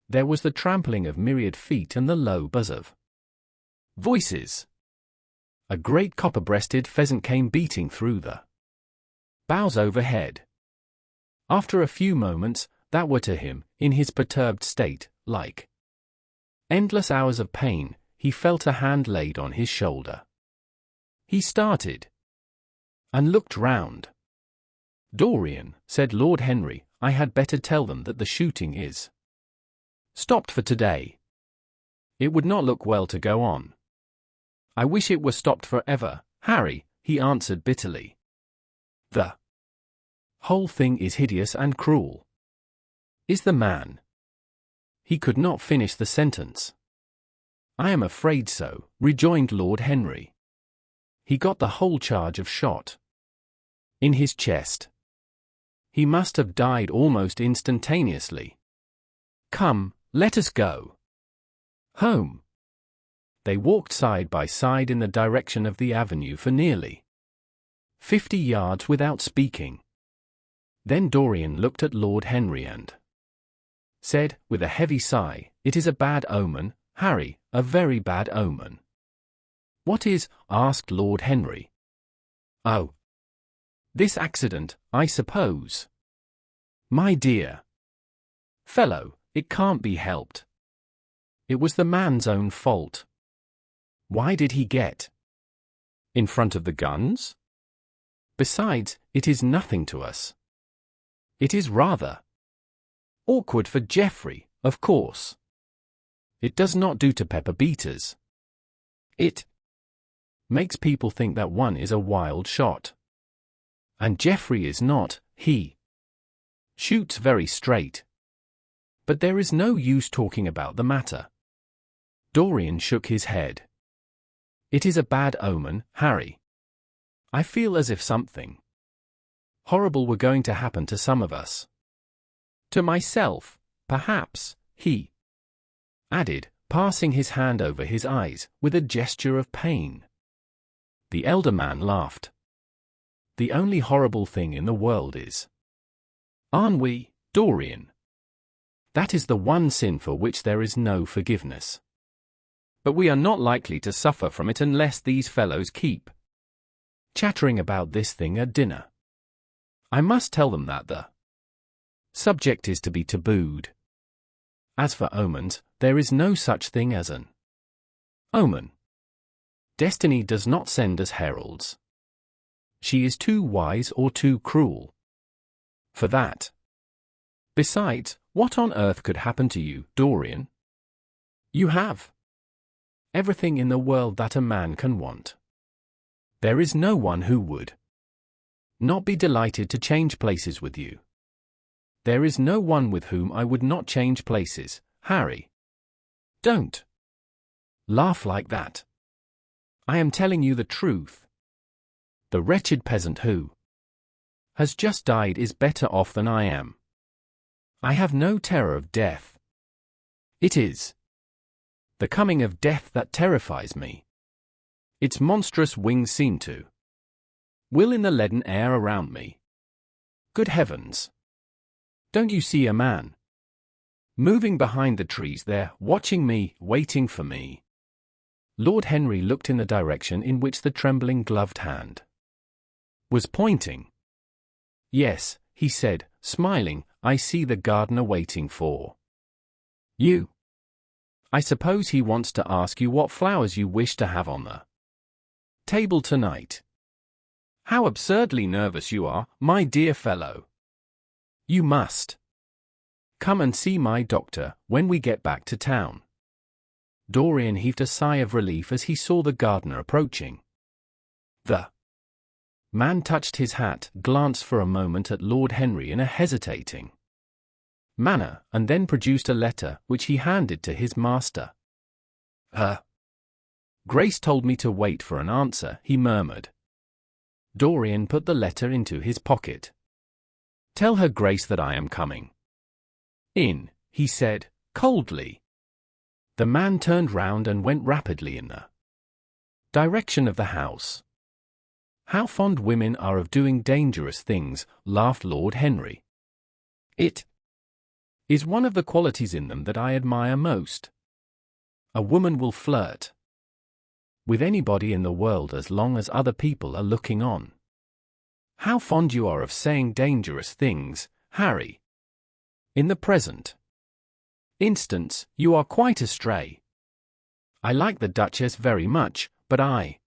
There was the trampling of myriad feet and the low buzz of voices. A great copper-breasted pheasant came beating through the boughs overhead. After a few moments, that were to him, in his perturbed state, like endless hours of pain, he felt a hand laid on his shoulder. He started and looked round. "Dorian," said Lord Henry, "I had better tell them that the shooting is stopped for today. It would not look well to go on." "I wish it were stopped forever, Harry," he answered bitterly. "The whole thing is hideous and cruel." "Is the man—" He could not finish the sentence. "I am afraid so," rejoined Lord Henry. "He got the whole charge of shot in his chest. He must have died almost instantaneously. Come, let us go home." They walked side by side in the direction of the avenue for nearly 50 yards without speaking. Then Dorian looked at Lord Henry and said, with a heavy sigh, "It is a bad omen, Harry, a very bad omen." "What is?" asked Lord Henry. "Oh, this accident, I suppose." "My dear fellow, it can't be helped. It was the man's own fault. Why did he get in front of the guns? Besides, it is nothing to us. It is rather awkward for Geoffrey, of course. It does not do to pepper beaters. It makes people think that one is a wild shot. And Geoffrey is not. He shoots very straight. But there is no use talking about the matter." Dorian shook his head. "It is a bad omen, Harry. I feel as if something horrible were going to happen to some of us. To myself, perhaps," he added, passing his hand over his eyes, with a gesture of pain. The elder man laughed. "The only horrible thing in the world is ennui, Dorian. That is the one sin for which there is no forgiveness. But we are not likely to suffer from it unless these fellows keep chattering about this thing at dinner. I must tell them that the subject is to be tabooed. As for omens, there is no such thing as an omen. Destiny does not send us heralds. She is too wise or too cruel for that. Besides, what on earth could happen to you, Dorian? You have everything in the world that a man can want. There is no one who would not be delighted to change places with you. There is no one with whom I would not change places, Harry. Don't laugh like that. I am telling you the truth. The wretched peasant who has just died is better off than I am. I have no terror of death. It is the coming of death that terrifies me. Its monstrous wings seem to will in the leaden air around me. Good heavens! Don't you see a man moving behind the trees there, watching me, waiting for me?" Lord Henry looked in the direction in which the trembling gloved hand was pointing. "Yes," he said, smiling, "I see the gardener waiting for you. I suppose he wants to ask you what flowers you wish to have on the table tonight. How absurdly nervous you are, my dear fellow. You must come and see my doctor when we get back to town." Dorian heaved a sigh of relief as he saw the gardener approaching. The man touched his hat, glanced for a moment at Lord Henry in a hesitating manner, and then produced a letter, which he handed to his master. "Her Grace told me to wait for an answer," he murmured. Dorian put the letter into his pocket. Tell her Grace that I am coming in, he said, coldly. The man turned round and went rapidly in the direction of the house. How fond women are of doing dangerous things, laughed Lord Henry. It is one of the qualities in them that I admire most. A woman will flirt with anybody in the world as long as other people are looking on. How fond you are of saying dangerous things, Harry. In the present instance, you are quite astray. I like the Duchess very much, but I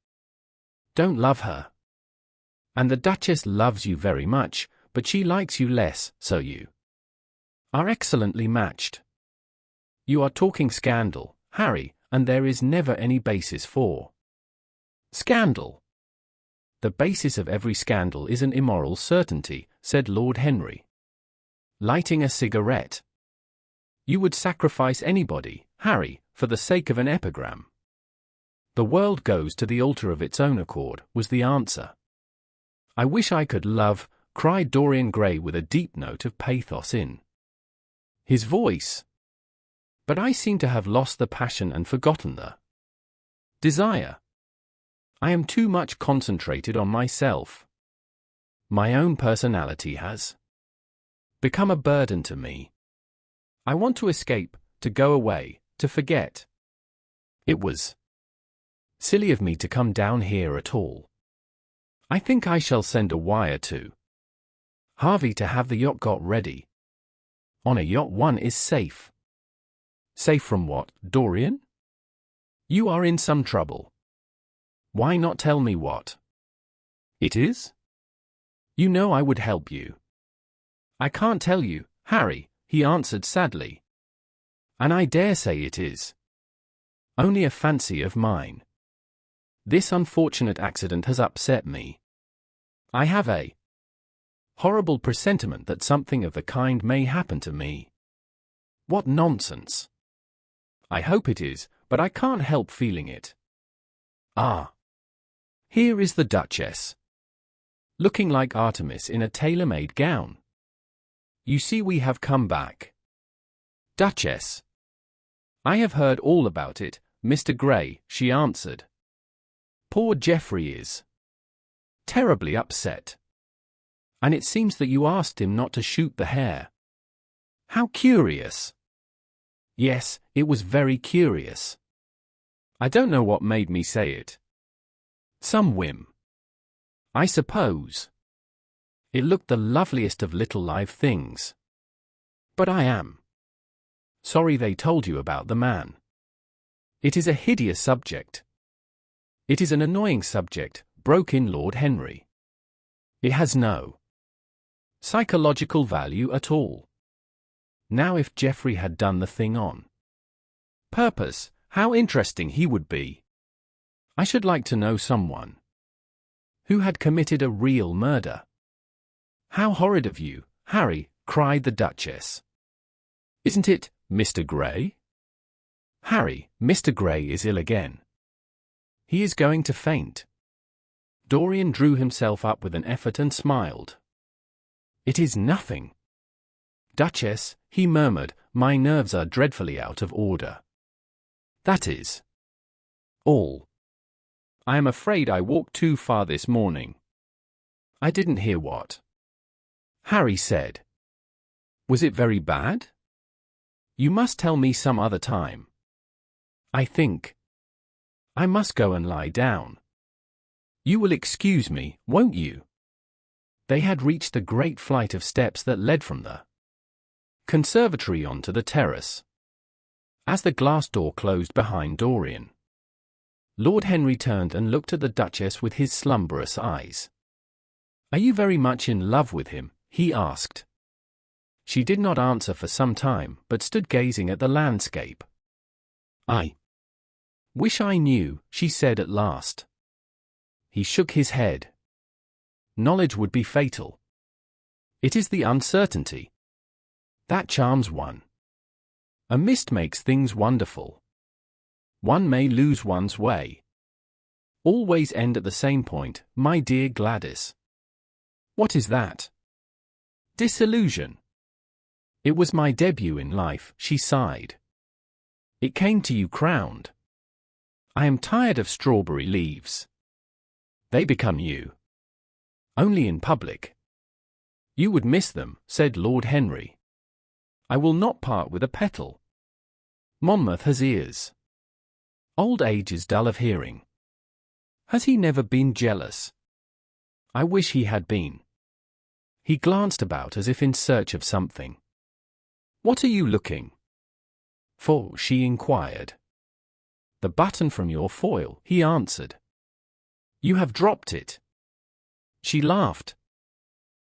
don't love her. And the Duchess loves you very much, but she likes you less, so you are excellently matched. You are talking scandal, Harry, and there is never any basis for scandal. The basis of every scandal is an immoral certainty, said Lord Henry, lighting a cigarette. You would sacrifice anybody, Harry, for the sake of an epigram. The world goes to the altar of its own accord, was the answer. I wish I could love, cried Dorian Gray with a deep note of pathos in his voice. But I seem to have lost the passion and forgotten the desire. I am too much concentrated on myself. My own personality has become a burden to me. I want to escape, to go away, to forget. It was silly of me to come down here at all. I think I shall send a wire to Harvey to have the yacht got ready. On a yacht one is safe. Safe from what, Dorian? You are in some trouble. Why not tell me what it is? You know I would help you. I can't tell you, Harry, he answered sadly. And I dare say it is only a fancy of mine. This unfortunate accident has upset me. I have a horrible presentiment that something of the kind may happen to me. What nonsense! I hope it is, but I can't help feeling it. Ah! Here is the Duchess, looking like Artemis in a tailor-made gown. You see we have come back. Duchess. I have heard all about it, Mr. Gray, she answered. Poor Geoffrey is terribly upset. And it seems that you asked him not to shoot the hare. How curious. Yes, it was very curious. I don't know what made me say it. Some whim, I suppose. It looked the loveliest of little live things. But I am sorry they told you about the man. It is a hideous subject. It is an annoying subject, broke in Lord Henry. It has no psychological value at all. Now if Geoffrey had done the thing on purpose, how interesting he would be. I should like to know someone who had committed a real murder. How horrid of you, Harry, cried the Duchess. Isn't it, Mr. Gray? Harry, Mr. Gray is ill again. He is going to faint. Dorian drew himself up with an effort and smiled. It is nothing. Duchess, he murmured, my nerves are dreadfully out of order. That is all. I am afraid I walked too far this morning. I didn't hear what Harry said. Was it very bad? You must tell me some other time. I think I must go and lie down. You will excuse me, won't you? They had reached the great flight of steps that led from the conservatory onto the terrace. As the glass door closed behind Dorian, Lord Henry turned and looked at the Duchess with his slumberous eyes. Are you very much in love with him? He asked. She did not answer for some time, but stood gazing at the landscape. I wish I knew, she said at last. He shook his head. Knowledge would be fatal. It is the uncertainty that charms one. A mist makes things wonderful. One may lose one's way. Always end at the same point, my dear Gladys. What is that? Disillusion. It was my debut in life, she sighed. It came to you crowned. I am tired of strawberry leaves. They become you. Only in public. You would miss them, said Lord Henry. I will not part with a petal. Monmouth has ears. Old age is dull of hearing. Has he never been jealous? I wish he had been. He glanced about as if in search of something. What are you looking for? She inquired. The button from your foil, he answered. You have dropped it. She laughed.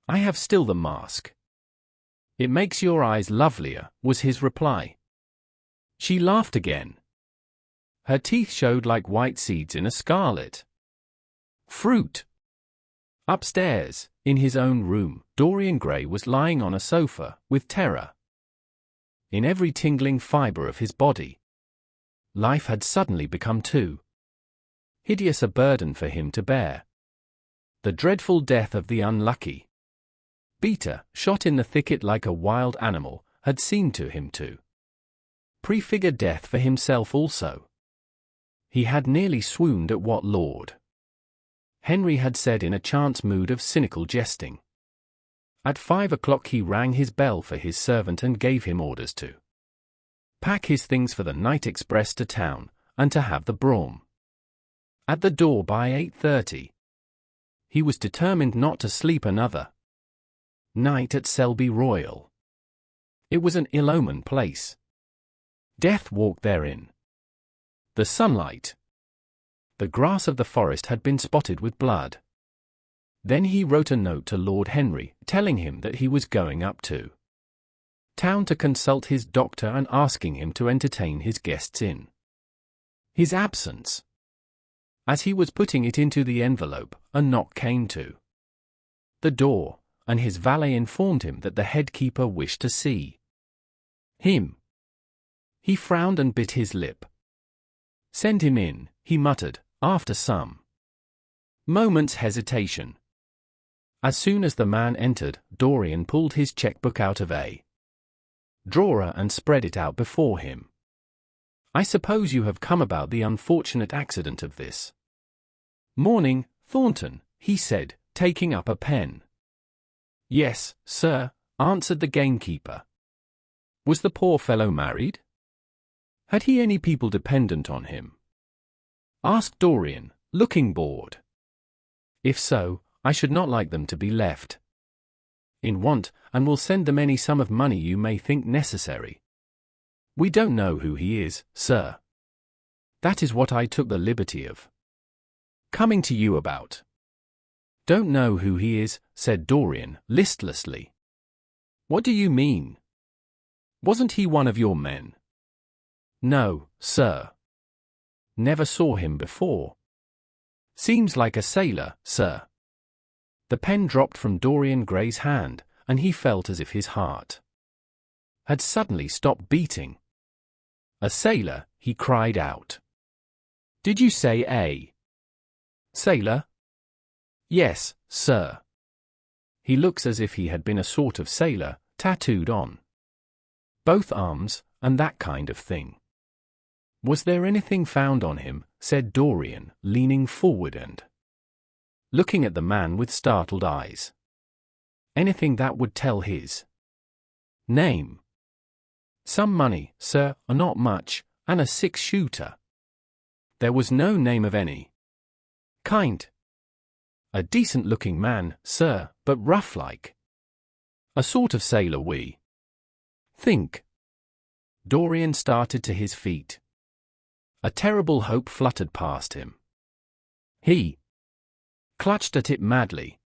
I have still the mask. It makes your eyes lovelier, was his reply. She laughed again. Her teeth showed like white seeds in a scarlet fruit. Upstairs, in his own room, Dorian Gray was lying on a sofa, with terror in every tingling fibre of his body. Life had suddenly become too hideous a burden for him to bear. The dreadful death of the unlucky beater, shot in the thicket like a wild animal, had seemed to him to prefigure death for himself also. He had nearly swooned at what Lord Henry had said in a chance mood of cynical jesting. At 5 o'clock he rang his bell for his servant and gave him orders to pack his things for the night express to town, and to have the brougham at the door by 8:30. He was determined not to sleep another night at Selby Royal. It was an ill-omened place. Death walked therein. The sunlight, the grass of the forest had been spotted with blood. Then he wrote a note to Lord Henry, telling him that he was going up to town to consult his doctor and asking him to entertain his guests in his absence. As he was putting it into the envelope, a knock came to the door, and his valet informed him that the head-keeper wished to see him. He frowned and bit his lip. Send him in, he muttered, after some moments' hesitation. As soon as the man entered, Dorian pulled his checkbook out of a drawer and spread it out before him. I suppose you have come about the unfortunate accident of this morning, Thornton, he said, taking up a pen. Yes, sir, answered the gamekeeper. Was the poor fellow married? Had he any people dependent on him? Asked Dorian, looking bored. If so, I should not like them to be left in want, and will send them any sum of money you may think necessary. We don't know who he is, sir. That is what I took the liberty of coming to you about. Don't know who he is, said Dorian, listlessly. What do you mean? Wasn't he one of your men? No, sir. Never saw him before. Seems like a sailor, sir. The pen dropped from Dorian Gray's hand, and he felt as if his heart had suddenly stopped beating. A sailor, he cried out. Did you say a sailor? Yes, sir. He looks as if he had been a sort of sailor, tattooed on both arms, and that kind of thing. Was there anything found on him? Said Dorian, leaning forward and looking at the man with startled eyes. Anything that would tell his name? Some money, sir, or not much, and a 6-shooter. There was no name of any kind. A decent-looking man, sir, but rough-like. A sort of sailor, we think. Dorian started to his feet. A terrible hope fluttered past him. He clutched at it madly.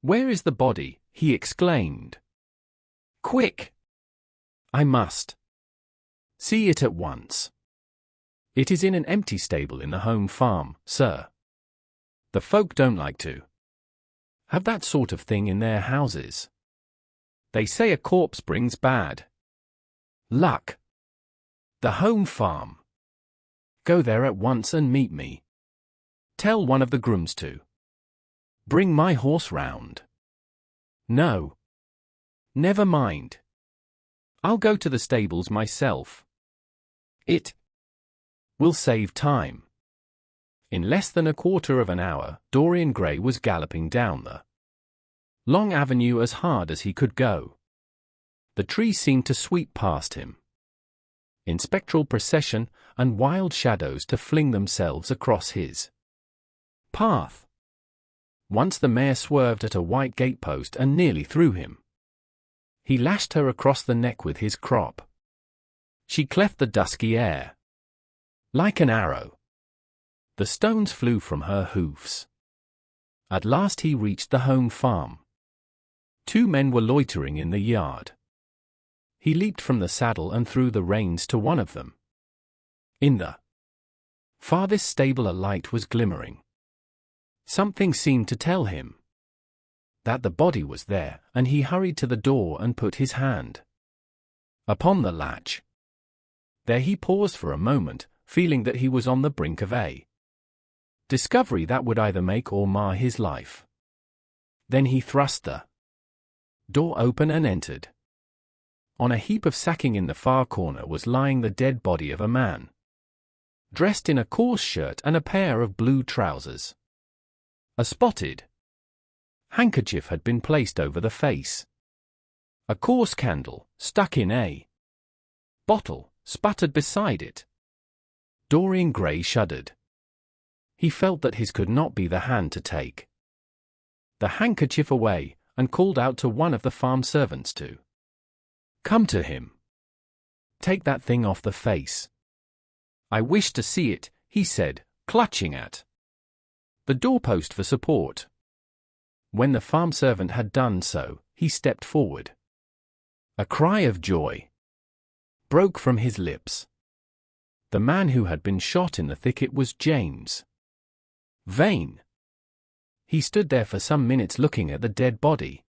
Where is the body? He exclaimed. Quick! I must see it at once. It is in an empty stable in the home farm, sir. The folk don't like to have that sort of thing in their houses. They say a corpse brings bad luck. The home farm. Go there at once and meet me. Tell one of the grooms to bring my horse round. No. Never mind. I'll go to the stables myself. It will save time. In less than a quarter of an hour, Dorian Gray was galloping down the long avenue as hard as he could go. The trees seemed to sweep past him in spectral procession, and wild shadows to fling themselves across his path. Once the mare swerved at a white gatepost and nearly threw him. He lashed her across the neck with his crop. She cleft the dusky air like an arrow. The stones flew from her hoofs. At last he reached the home farm. 2 men were loitering in the yard. He leaped from the saddle and threw the reins to one of them. In the farthest stable a light was glimmering. Something seemed to tell him that the body was there, and he hurried to the door and put his hand upon the latch. There he paused for a moment, feeling that he was on the brink of a discovery that would either make or mar his life. Then he thrust the door open and entered. On a heap of sacking in the far corner was lying the dead body of a man, dressed in a coarse shirt and a pair of blue trousers. A spotted handkerchief had been placed over the face. A coarse candle, stuck in a bottle, sputtered beside it. Dorian Gray shuddered. He felt that his could not be the hand to take the handkerchief away, and called out to one of the farm servants to come to him. Take that thing off the face. I wish to see it, he said, clutching at the doorpost for support. When the farm servant had done so, he stepped forward. A cry of joy broke from his lips. The man who had been shot in the thicket was James Vane. He stood there for some minutes looking at the dead body.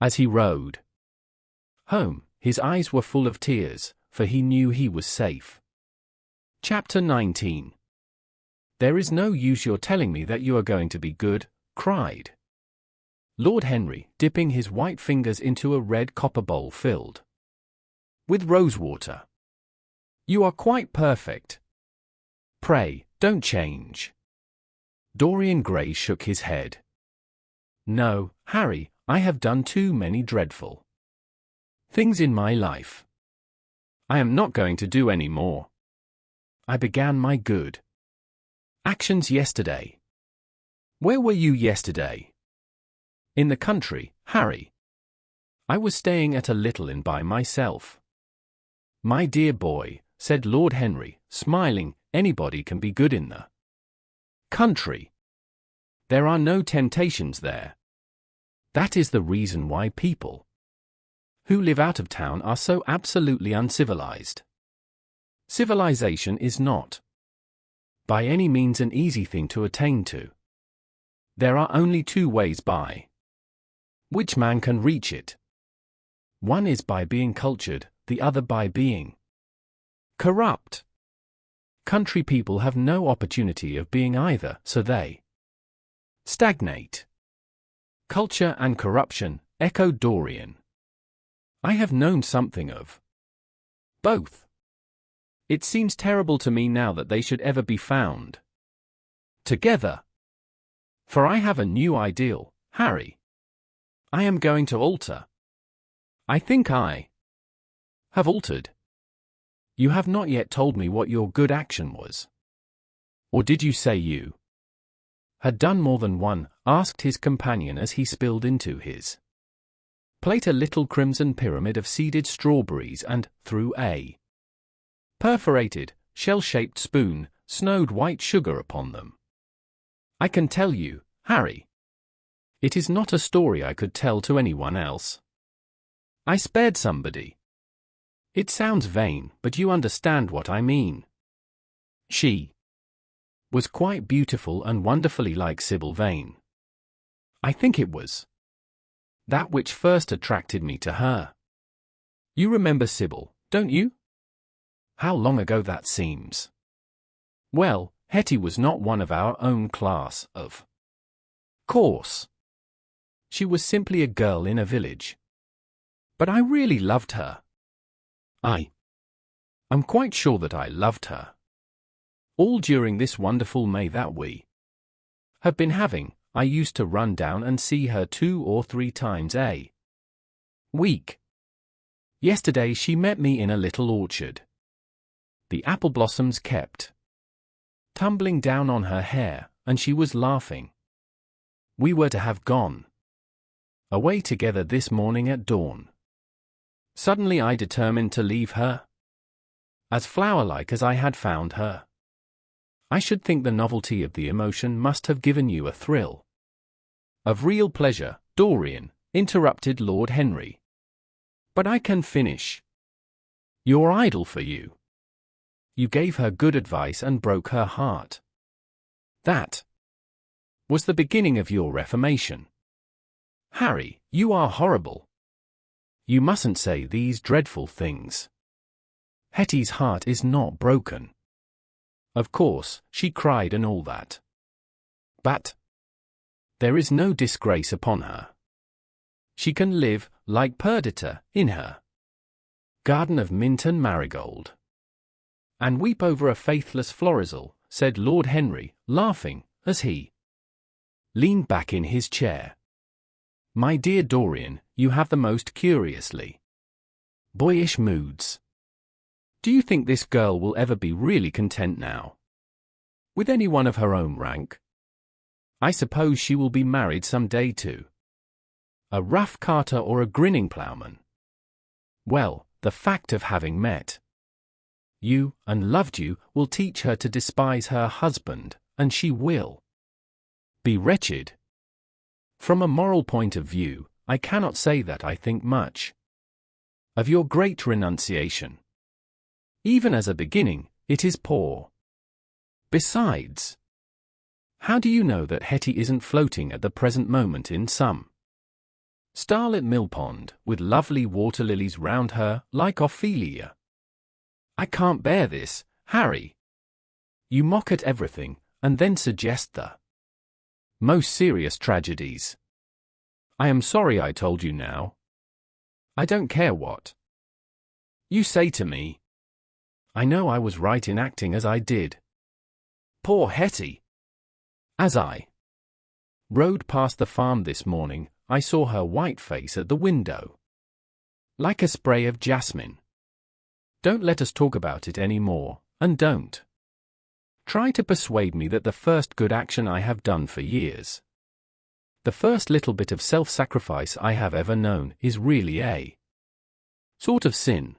As he rode home, his eyes were full of tears, for he knew he was safe. Chapter 19. There is no use your telling me that you are going to be good, cried Lord Henry, dipping his white fingers into a red copper bowl filled with rosewater. You are quite perfect. Pray, don't change. Dorian Gray shook his head. No, Harry, I have done too many dreadful things in my life. I am not going to do any more. I began my good actions yesterday. Where were you yesterday? In the country, Harry. I was staying at a little inn by myself. My dear boy, said Lord Henry, smiling, anybody can be good in the country. There are no temptations there. That is the reason why people who live out of town are so absolutely uncivilized. Civilization is not by any means an easy thing to attain to. There are only 2 ways by which man can reach it. One is by being cultured, the other by being corrupt. Country people have no opportunity of being either, so they stagnate. Culture and corruption, echoed Dorian. I have known something of both. It seems terrible to me now that they should ever be found together. For I have a new ideal, Harry. I am going to alter. I think I have altered. You have not yet told me what your good action was. Or did you say you had done more than one? Asked his companion as he spilled into his plate a little crimson pyramid of seeded strawberries and, through a perforated, shell-shaped spoon, snowed white sugar upon them. I can tell you, Harry. It is not a story I could tell to anyone else. I spared somebody. It sounds vain, but you understand what I mean. She was quite beautiful and wonderfully like Sibyl Vane. I think it was that which first attracted me to her. You remember Sibyl, don't you? How long ago that seems. Well, Hetty was not one of our own class, of course. She was simply a girl in a village. But I really loved her. I'm quite sure that I loved her. All during this wonderful May that we have been having, I used to run down and see her 2 or 3 times a week. Yesterday she met me in a little orchard. The apple blossoms kept tumbling down on her hair, and she was laughing. We were to have gone away together this morning at dawn. Suddenly I determined to leave her, as flower-like as I had found her. I should think the novelty of the emotion must have given you a thrill of real pleasure, Dorian, interrupted Lord Henry. But I can finish your idyll for you. You gave her good advice and broke her heart. That was the beginning of your reformation. Harry, you are horrible. You mustn't say these dreadful things. Hetty's heart is not broken. Of course, she cried and all that. But there is no disgrace upon her. She can live, like Perdita, in her garden of mint and marigold. And weep over a faithless florizel, said Lord Henry, laughing, as he leaned back in his chair. My dear Dorian, you have the most curiously boyish moods. Do you think this girl will ever be really content now with anyone of her own rank? I suppose she will be married some day to a rough carter or a grinning ploughman. Well, the fact of having met you and loved you will teach her to despise her husband, and she will be wretched. From a moral point of view, I cannot say that I think much of your great renunciation. Even as a beginning, it is poor. Besides, how do you know that Hetty isn't floating at the present moment in some starlit millpond, with lovely water lilies round her, like Ophelia? I can't bear this, Harry. You mock at everything, and then suggest the most serious tragedies. I am sorry I told you now. I don't care what you say to me. I know I was right in acting as I did. Poor Hetty! As I rode past the farm this morning, I saw her white face at the window, like a spray of jasmine. Don't let us talk about it any more, and don't try to persuade me that the first good action I have done for years, the first little bit of self-sacrifice I have ever known, is really a sort of sin.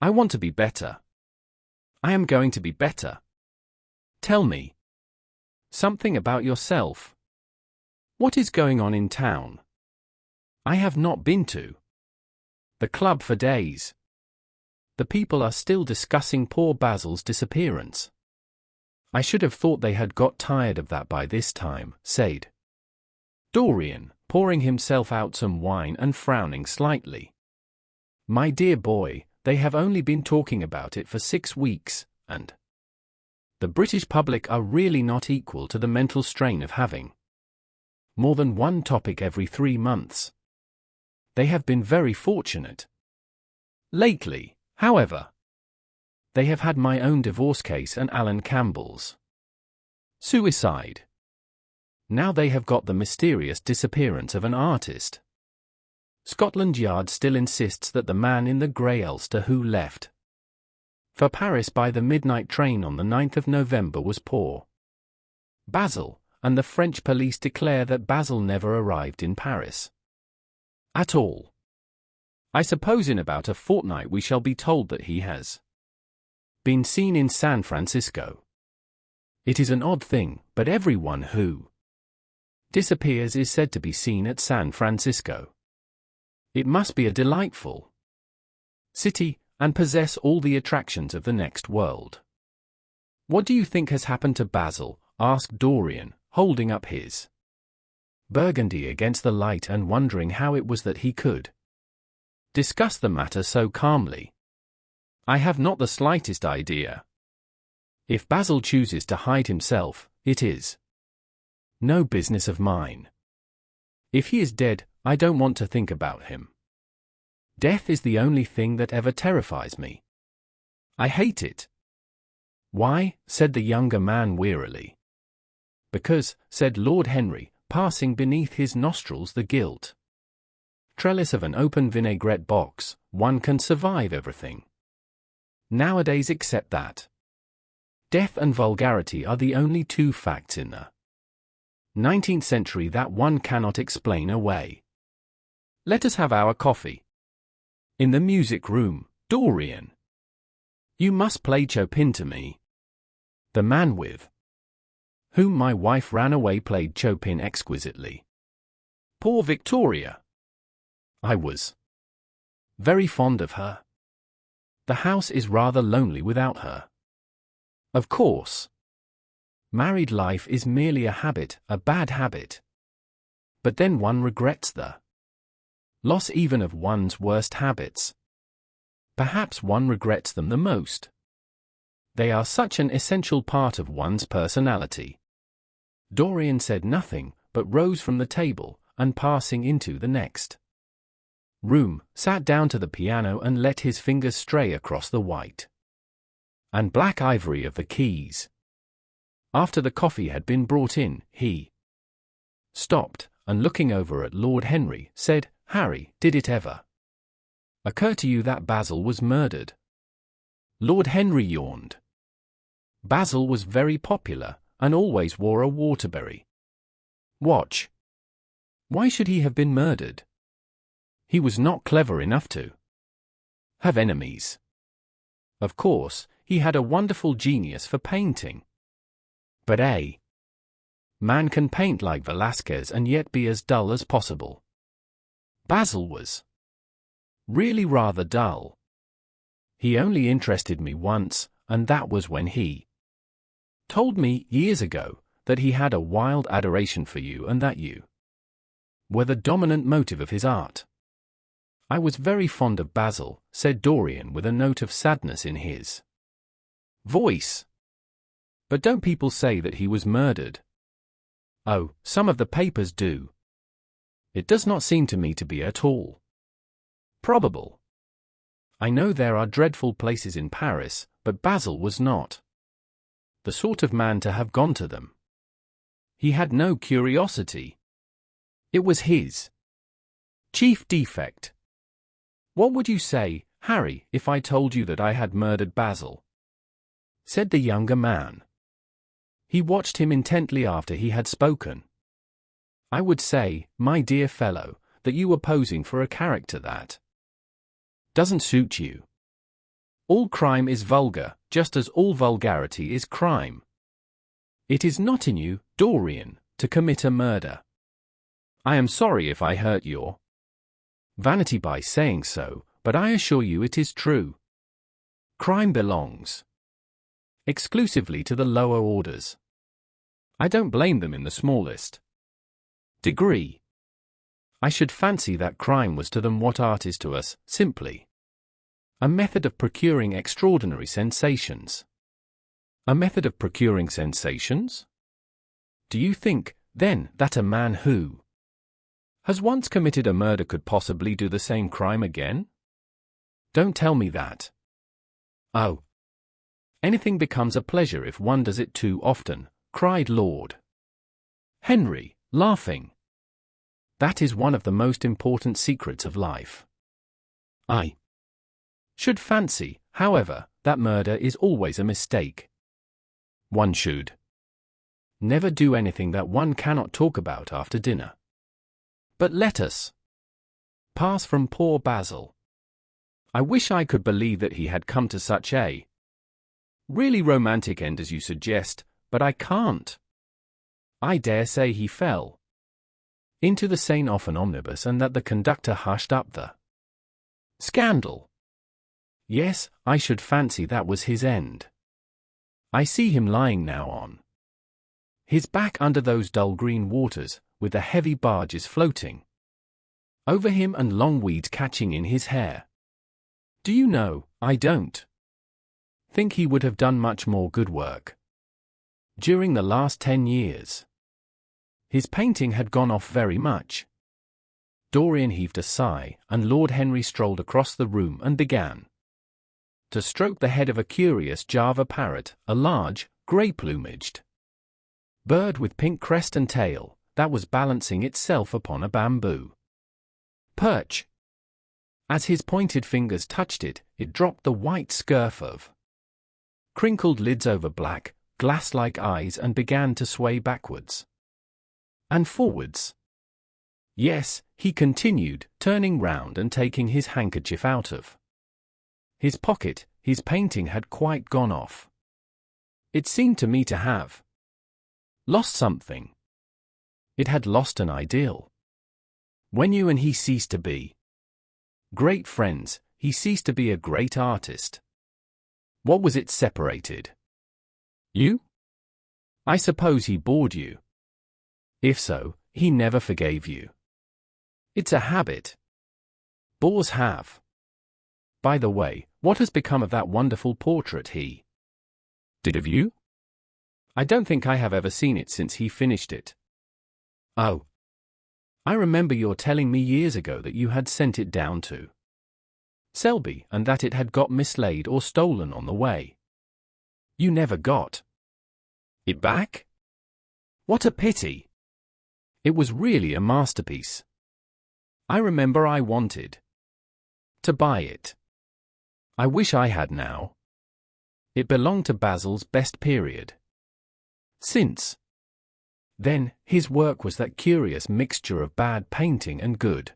I want to be better. I am going to be better. Tell me something about yourself. What is going on in town? I have not been to the club for days. The people are still discussing poor Basil's disappearance. I should have thought they had got tired of that by this time, said Dorian, pouring himself out some wine and frowning slightly. My dear boy, they have only been talking about it for 6 weeks, and the British public are really not equal to the mental strain of having more than one topic every 3 months. They have been very fortunate lately, however. They have had my own divorce case and Alan Campbell's suicide. Now they have got the mysterious disappearance of an artist. Scotland Yard still insists that the man in the grey ulster who left for Paris by the midnight train on the 9th of November was poor Basil, and the French police declare that Basil never arrived in Paris at all. I suppose in about a fortnight we shall be told that he has been seen in San Francisco. It is an odd thing, but everyone who disappears is said to be seen at San Francisco. It must be a delightful city, and possess all the attractions of the next world. What do you think has happened to Basil? Asked Dorian, holding up his burgundy against the light and wondering how it was that he could discuss the matter so calmly. I have not the slightest idea. If Basil chooses to hide himself, it is no business of mine. If he is dead, I don't want to think about him. Death is the only thing that ever terrifies me. I hate it. Why? Said the younger man wearily. Because, said Lord Henry, passing beneath his nostrils the gilt trellis of an open vinaigrette box, one can survive everything nowadays except that. Death and vulgarity are the only two facts in the 19th century that one cannot explain away. Let us have our coffee. In the music room, Dorian. You must play Chopin to me. The man with whom my wife ran away played Chopin exquisitely. Poor Victoria. I was very fond of her. The house is rather lonely without her. Of course. Married life is merely a habit, a bad habit. But then one regrets the loss even of one's worst habits. Perhaps one regrets them the most. They are such an essential part of one's personality. Dorian said nothing, but rose from the table, and passing into the next room, sat down to the piano and let his fingers stray across the white and black ivory of the keys. After the coffee had been brought in, he stopped, and looking over at Lord Henry, said, Harry, did it ever occur to you that Basil was murdered? Lord Henry yawned. Basil was very popular, and always wore a Waterbury watch. Why should he have been murdered? He was not clever enough to have enemies. Of course, he had a wonderful genius for painting. But a man can paint like Velasquez and yet be as dull as possible. Basil was really rather dull. He only interested me once, and that was when he told me, years ago, that he had a wild adoration for you and that you were the dominant motive of his art. I was very fond of Basil, said Dorian with a note of sadness in his voice. But don't people say that he was murdered? Oh, some of the papers do. It does not seem to me to be at all probable. I know there are dreadful places in Paris, but Basil was not the sort of man to have gone to them. He had no curiosity. It was his chief defect. What would you say, Harry, if I told you that I had murdered Basil? Said the younger man. He watched him intently after he had spoken. I would say, my dear fellow, that you were posing for a character that doesn't suit you. All crime is vulgar, just as all vulgarity is crime. It is not in you, Dorian, to commit a murder. I am sorry if I hurt your vanity by saying so, but I assure you it is true. Crime belongs exclusively to the lower orders. I don't blame them in the smallest degree. I should fancy that crime was to them what art is to us, simply a method of procuring extraordinary sensations. A method of procuring sensations? Do you think, then, that a man who has once committed a murder could possibly do the same crime again? Don't tell me that. Oh. Anything becomes a pleasure if one does it too often, cried Lord Henry, laughing. That is one of the most important secrets of life. I should fancy, however, that murder is always a mistake. One should never do anything that one cannot talk about after dinner. But let us pass from poor Basil. I wish I could believe that he had come to such a really romantic end as you suggest, but I can't. I dare say he fell into the Seine off an omnibus and that the conductor hushed up the scandal. Yes, I should fancy that was his end. I see him lying now on his back under those dull green waters, with the heavy barges floating over him and long weeds catching in his hair. Do you know, I don't think he would have done much more good work during the last 10 years. His painting had gone off very much. Dorian heaved a sigh, and Lord Henry strolled across the room and began to stroke the head of a curious Java parrot, a large, grey-plumaged bird with pink crest and tail, that was balancing itself upon a bamboo perch. As his pointed fingers touched it, it dropped the white scurf of crinkled lids over black, glass-like eyes and began to sway backwards and forwards. Yes, he continued, turning round and taking his handkerchief out of his pocket. His painting had quite gone off. It seemed to me to have lost something. It had lost an ideal. When you and he ceased to be great friends, he ceased to be a great artist. What was it separated? You? I suppose he bored you. If so, he never forgave you. It's a habit. Bores have. By the way, what has become of that wonderful portrait he did of you? I don't think I have ever seen it since he finished it. Oh. I remember your telling me years ago that you had sent it down to Selby and that it had got mislaid or stolen on the way. You never got it back? What a pity. It was really a masterpiece. I remember I wanted to buy it. I wish I had now. It belonged to Basil's best period. Since then, his work was that curious mixture of bad painting and good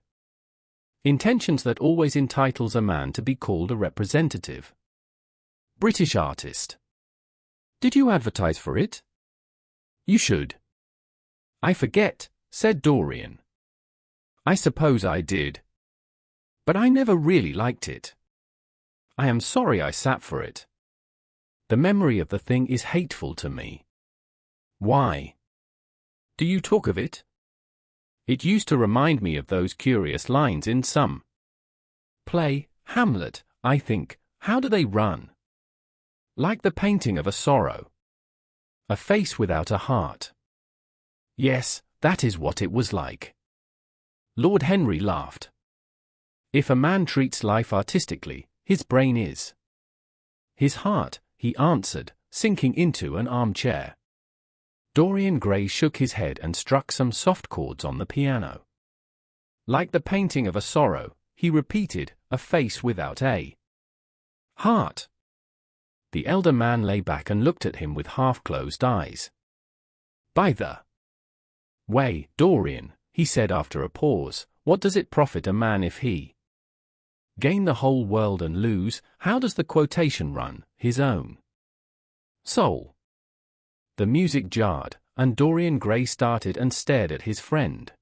intentions that always entitles a man to be called a representative British artist. Did you advertise for it? You should. I forget, said Dorian. I suppose I did. But I never really liked it. I am sorry I sat for it. The memory of the thing is hateful to me. Why? Do you talk of it? It used to remind me of those curious lines in some play, Hamlet, I think. How do they run? Like the painting of a sorrow. A face without a heart. Yes, that is what it was like. Lord Henry laughed. If a man treats life artistically, his brain is his heart, he answered, sinking into an armchair. Dorian Gray shook his head and struck some soft chords on the piano. Like the painting of a sorrow, he repeated, a face without a heart. The elder man lay back and looked at him with half-closed eyes. By the way, Dorian, he said after a pause, what does it profit a man if he gain the whole world and lose, how does the quotation run, his own soul? The music jarred, and Dorian Gray started and stared at his friend.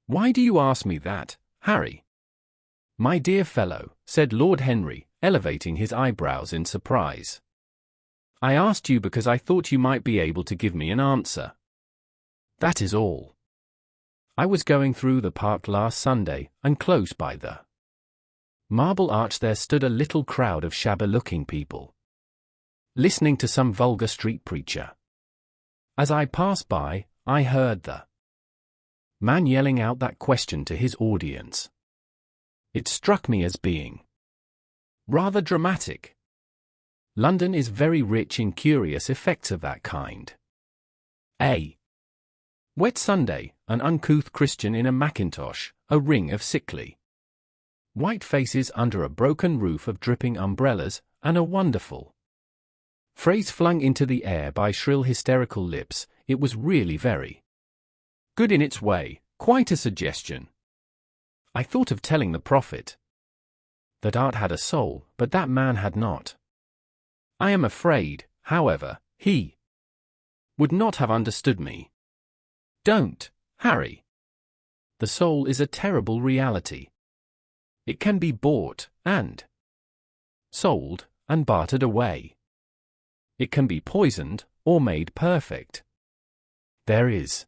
Why do you ask me that, Harry? My dear fellow, said Lord Henry, elevating his eyebrows in surprise. I asked you because I thought you might be able to give me an answer. That is all. I was going through the park last Sunday, and close by the Marble Arch there stood a little crowd of shabby-looking people, listening to some vulgar street preacher. As I passed by, I heard the man yelling out that question to his audience. It struck me as being rather dramatic. London is very rich in curious effects of that kind. A wet Sunday, an uncouth Christian in a mackintosh, a ring of sickly white faces under a broken roof of dripping umbrellas, and a wonderful phrase flung into the air by shrill hysterical lips. It was really very good in its way, quite a suggestion. I thought of telling the prophet that art had a soul, but that man had not. I am afraid, however, he would not have understood me. Don't, Harry. The soul is a terrible reality. It can be bought, and sold, and bartered away. It can be poisoned, or made perfect. There is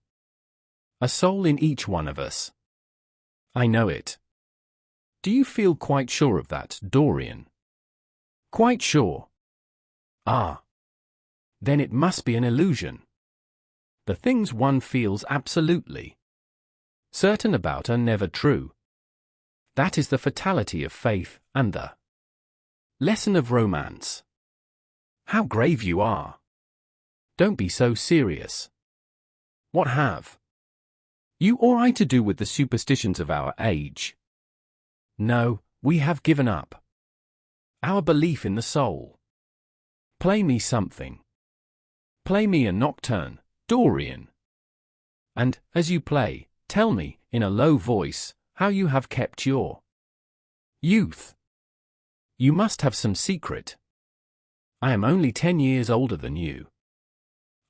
a soul in each one of us. I know it. Do you feel quite sure of that, Dorian? Quite sure. Ah. Then it must be an illusion. The things one feels absolutely certain about are never true. That is the fatality of faith and the lesson of romance. How grave you are! Don't be so serious. What have you or I to do with the superstitions of our age? No, we have given up our belief in the soul. Play me something. Play me a nocturne, Dorian. And, as you play, tell me, in a low voice, how you have kept your youth. You must have some secret. I am only 10 years older than you.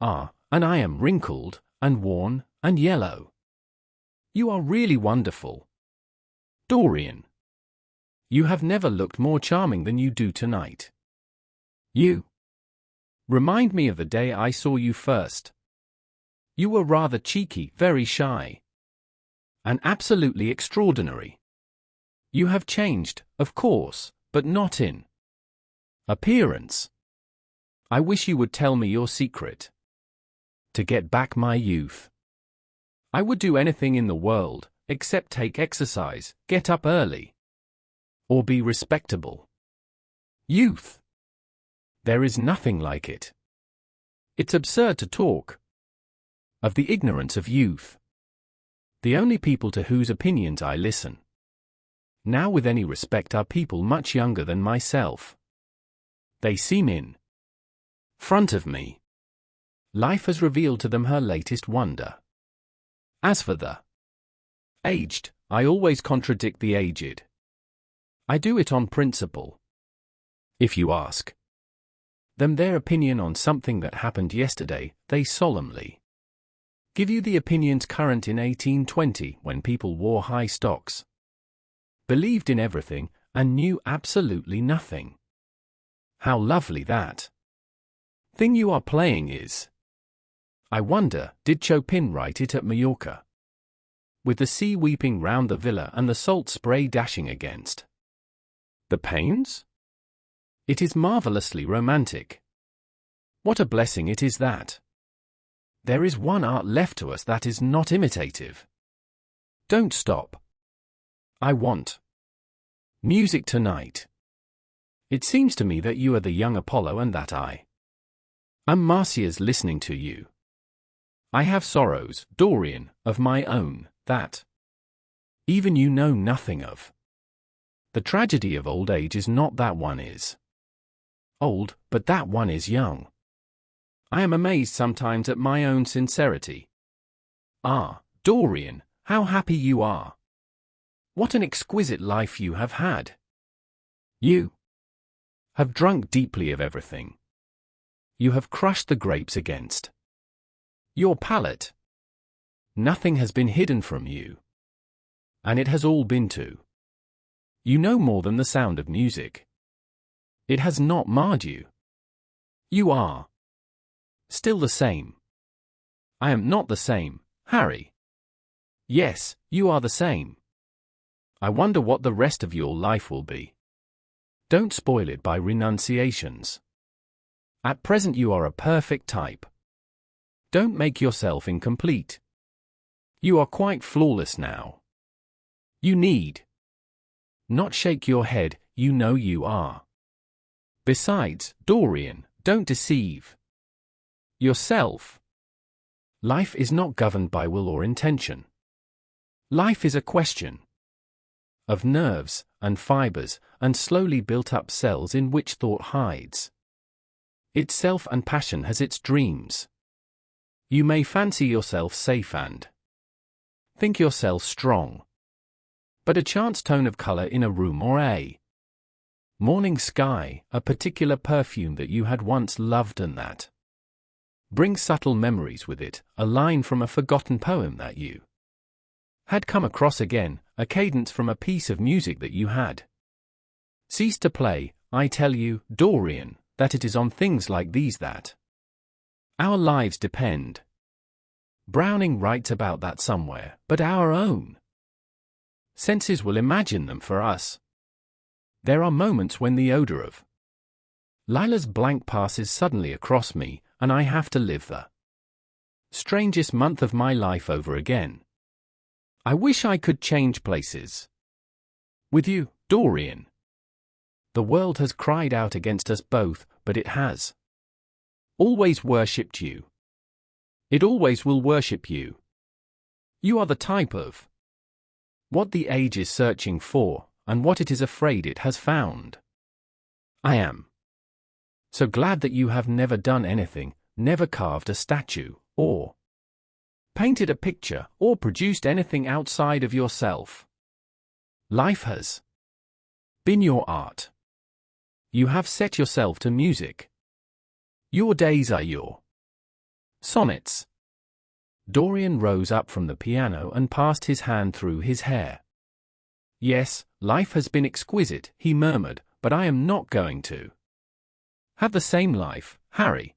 Ah, and I am wrinkled, and worn, and yellow. You are really wonderful. Dorian. You have never looked more charming than you do tonight. You remind me of the day I saw you first. You were rather cheeky, very shy. And absolutely extraordinary. You have changed, of course, but not in appearance. I wish you would tell me your secret. To get back my youth. I would do anything in the world, except take exercise, get up early, or be respectable. Youth. There is nothing like it. It's absurd to talk of the ignorance of youth. The only people to whose opinions I listen now with any respect are people much younger than myself. They seem in front of me. Life has revealed to them her latest wonder. As for the aged, I always contradict the aged. I do it on principle. If you ask them their opinion on something that happened yesterday, they solemnly give you the opinions current in 1820, when people wore high stocks, believed in everything, and knew absolutely nothing. How lovely that thing you are playing is. I wonder, did Chopin write it at Majorca, with the sea weeping round the villa and the salt spray dashing against the panes? It is marvelously romantic. What a blessing it is that there is one art left to us that is not imitative. Don't stop. I want music tonight. It seems to me that you are the young Apollo and that I am Marsyas listening to you. I have sorrows, Dorian, of my own, that even you know nothing of. The tragedy of old age is not that one is old, but that one is young. I am amazed sometimes at my own sincerity. Ah, Dorian, how happy you are! What an exquisite life you have had! You have drunk deeply of everything. You have crushed the grapes against your palate. Nothing has been hidden from you. And it has all been to you no more than the sound of music. It has not marred you. You are still the same. I am not the same, Harry. Yes, you are the same. I wonder what the rest of your life will be. Don't spoil it by renunciations. At present you are a perfect type. Don't make yourself incomplete. You are quite flawless now. You need not shake your head, you know you are. Besides, Dorian, don't deceive yourself. Life is not governed by will or intention. Life is a question of nerves and fibers and slowly built up cells in which thought hides itself, and passion has its dreams. You may fancy yourself safe and think yourself strong, but a chance tone of color in a room or a morning sky, a particular perfume that you had once loved and that brings subtle memories with it, a line from a forgotten poem that you had come across again, a cadence from a piece of music that you had ceased to play. I tell you, Dorian, that it is on things like these that our lives depend. Browning writes about that somewhere, but our own senses will imagine them for us. There are moments when the odor of lila's blank passes suddenly across me, and I have to live the strangest month of my life over again. I wish I could change places with you, Dorian. The world has cried out against us both, but it has always worshipped you. It always will worship you. You are the type of what the age is searching for, and what it is afraid it has found. I am so glad that you have never done anything, never carved a statue, or painted a picture, or produced anything outside of yourself. Life has been your art. You have set yourself to music. Your days are your sonnets. Dorian rose up from the piano and passed his hand through his hair. Yes, life has been exquisite, he murmured, but I am not going to have the same life, Harry.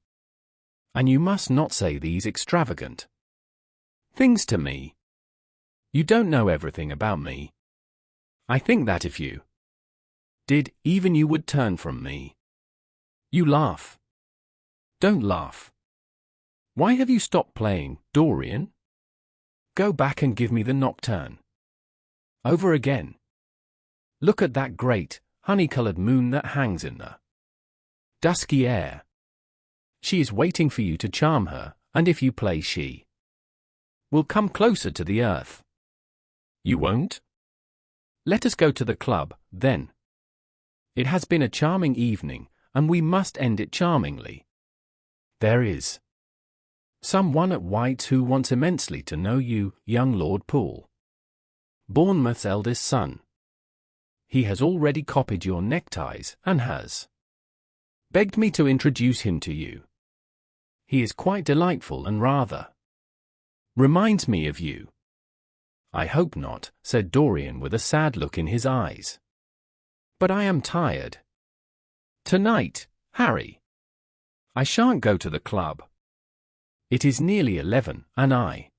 And you must not say these extravagant things to me. You don't know everything about me. I think that if you did, even you would turn from me. You laugh. Don't laugh. Why have you stopped playing, Dorian? Go back and give me the nocturne. Over again. Look at that great, honey-colored moon that hangs in the dusky air. She is waiting for you to charm her, and if you play she will come closer to the earth. You won't? Let us go to the club, then. It has been a charming evening, and we must end it charmingly. There is someone at White's who wants immensely to know you, young Lord Poole, Bournemouth's eldest son. He has already copied your neckties, and has begged me to introduce him to you. He is quite delightful and rather reminds me of you. I hope not, said Dorian with a sad look in his eyes. But I am tired. Tonight, Harry. I shan't go to the club. It is nearly 11, and I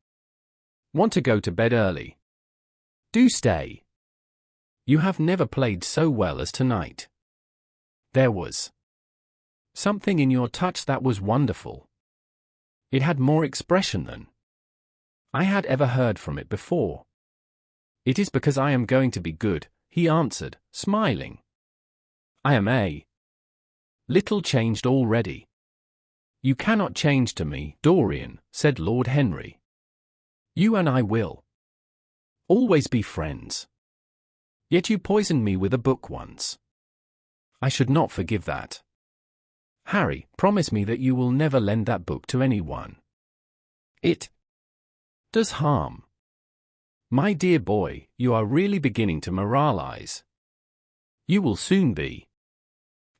want to go to bed early. Do stay. You have never played so well as tonight. There was something in your touch that was wonderful. It had more expression than I had ever heard from it before. It is because I am going to be good, he answered, smiling. I am a little changed already. You cannot change to me, Dorian, said Lord Henry. You and I will always be friends. Yet you poisoned me with a book once. I should not forgive that. Harry, promise me that you will never lend that book to anyone. It does harm. My dear boy, you are really beginning to moralize. You will soon be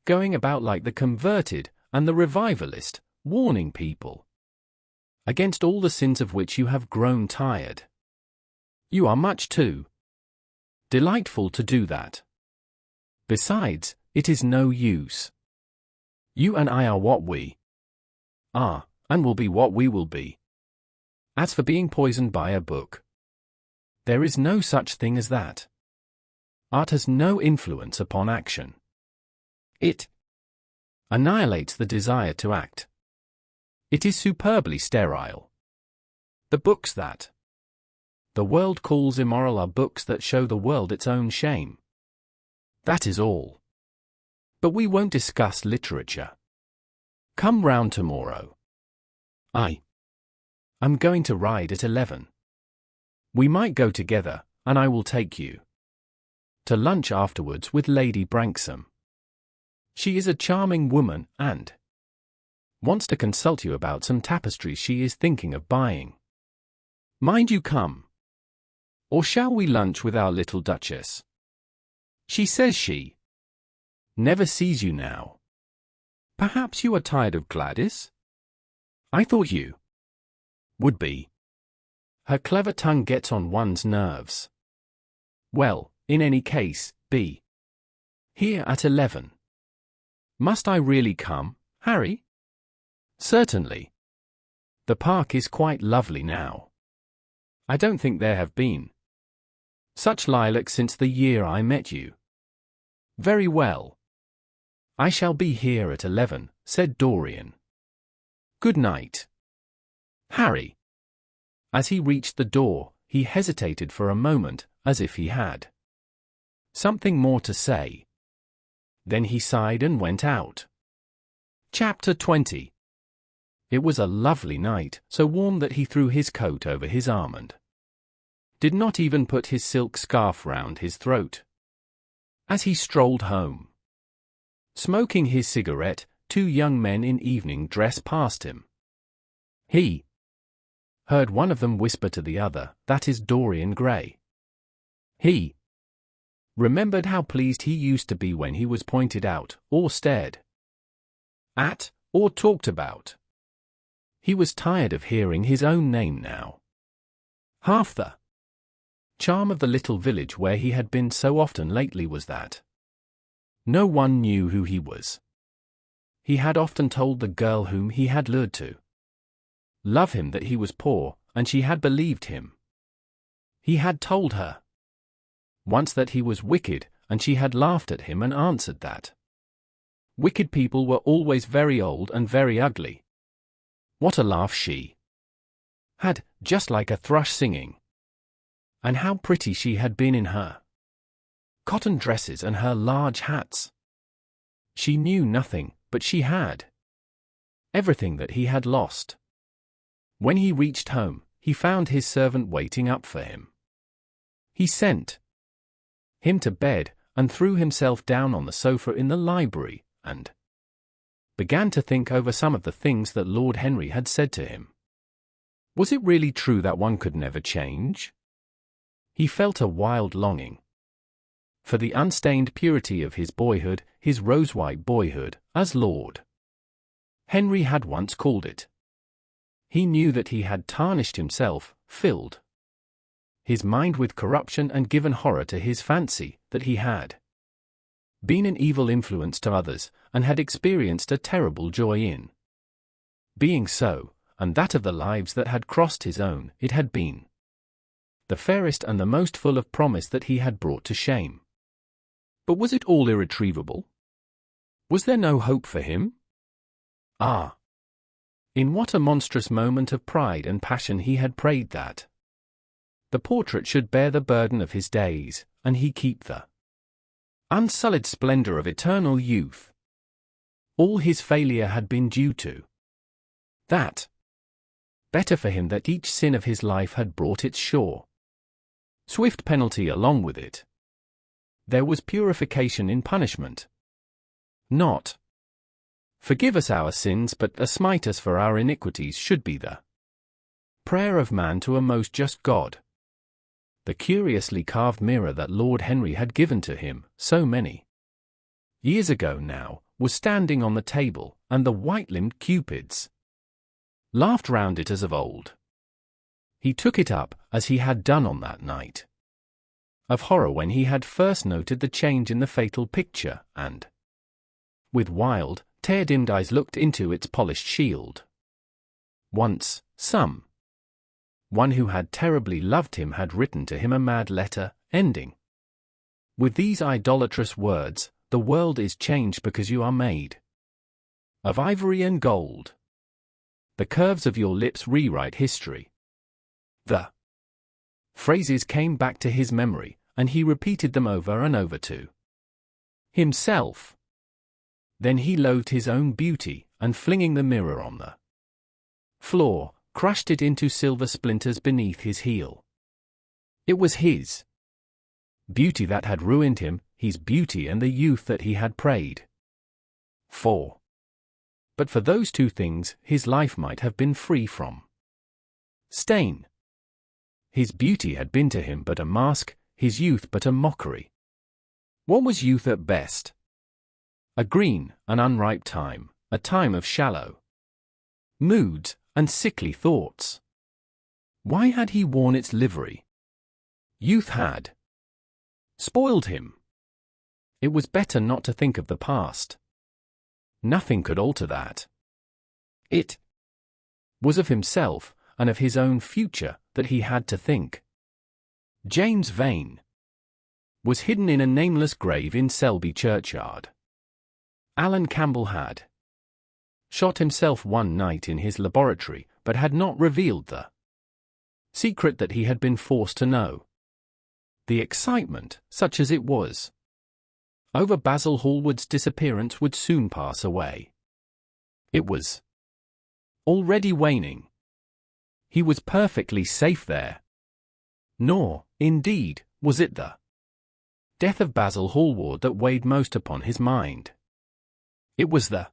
going about like the converted and the revivalist, warning people against all the sins of which you have grown tired. You are much too delightful to do that. Besides, it is no use. You and I are what we are, and will be what we will be. As for being poisoned by a book, there is no such thing as that. Art has no influence upon action. It annihilates the desire to act. It is superbly sterile. The books that the world calls immoral are books that show the world its own shame. That is all. But we won't discuss literature. Come round tomorrow. I'm going to ride at 11. We might go together, and I will take you to lunch afterwards with Lady Branksome. She is a charming woman, and wants to consult you about some tapestries she is thinking of buying. Mind you come. Or shall we lunch with our little Duchess? She says she never sees you now. Perhaps you are tired of Gladys? I thought you would be. Her clever tongue gets on one's nerves. Well, in any case, be here at 11. Must I really come, Harry? Certainly. The park is quite lovely now. I don't think there have been such lilacs since the year I met you. Very well. I shall be here at 11, said Dorian. Good night. Harry. As he reached the door, he hesitated for a moment, as if he had something more to say. Then he sighed and went out. Chapter 20. It was a lovely night, so warm that he threw his coat over his arm and did not even put his silk scarf round his throat. As he strolled home, smoking his cigarette, two young men in evening dress passed him. He heard one of them whisper to the other, "That is Dorian Gray." He remembered how pleased he used to be when he was pointed out, or stared at, or talked about. He was tired of hearing his own name now. Half the charm of the little village where he had been so often lately was that no one knew who he was. He had often told the girl whom he had lured to love him that he was poor, and she had believed him. He had told her once that he was wicked, and she had laughed at him and answered that wicked people were always very old and very ugly. What a laugh she had, just like a thrush singing. And how pretty she had been in her cotton dresses and her large hats. She knew nothing, but she had everything that he had lost. When he reached home, he found his servant waiting up for him. He sent him to bed, and threw himself down on the sofa in the library, and began to think over some of the things that Lord Henry had said to him. Was it really true that one could never change? He felt a wild longing for the unstained purity of his boyhood, his rose-white boyhood, as Lord Henry had once called it. He knew that he had tarnished himself, filled his mind with corruption and given horror to his fancy, that he had been an evil influence to others, and had experienced a terrible joy in being so, and that of the lives that had crossed his own, it had been the fairest and the most full of promise that he had brought to shame. But was it all irretrievable? Was there no hope for him? Ah! In what a monstrous moment of pride and passion he had prayed that the portrait should bear the burden of his days, and he keep the unsullied splendor of eternal youth. All his failure had been due to that. Better for him that each sin of his life had brought its sure, swift penalty along with it. There was purification in punishment. Not "Forgive us our sins, but smite us for our iniquities" should be the prayer of man to a most just God. The curiously carved mirror that Lord Henry had given to him, so many years ago now, was standing on the table, and the white-limbed cupids laughed round it as of old. He took it up, as he had done on that night of horror when he had first noted the change in the fatal picture, and with wild, tear-dimmed eyes looked into its polished shield. Once, one who had terribly loved him had written to him a mad letter, ending with these idolatrous words, "The world is changed because you are made of ivory and gold. The curves of your lips rewrite history." The phrases came back to his memory, and he repeated them over and over to himself. Then he loathed his own beauty, and flinging the mirror on the floor, crushed it into silver splinters beneath his heel. It was his beauty that had ruined him, his beauty and the youth that he had prayed for. But for those two things, his life might have been free from stain. His beauty had been to him but a mask, his youth but a mockery. What was youth at best? A green, an unripe time, a time of shallow moods and sickly thoughts. Why had he worn its livery? Youth had spoiled him. It was better not to think of the past. Nothing could alter that. It was of himself, and of his own future, that he had to think. James Vane was hidden in a nameless grave in Selby churchyard. Alan Campbell had shot himself one night in his laboratory, but had not revealed the secret that he had been forced to know. The excitement, such as it was, over Basil Hallward's disappearance would soon pass away. It was already waning. He was perfectly safe there. Nor, indeed, was it the death of Basil Hallward that weighed most upon his mind. It was the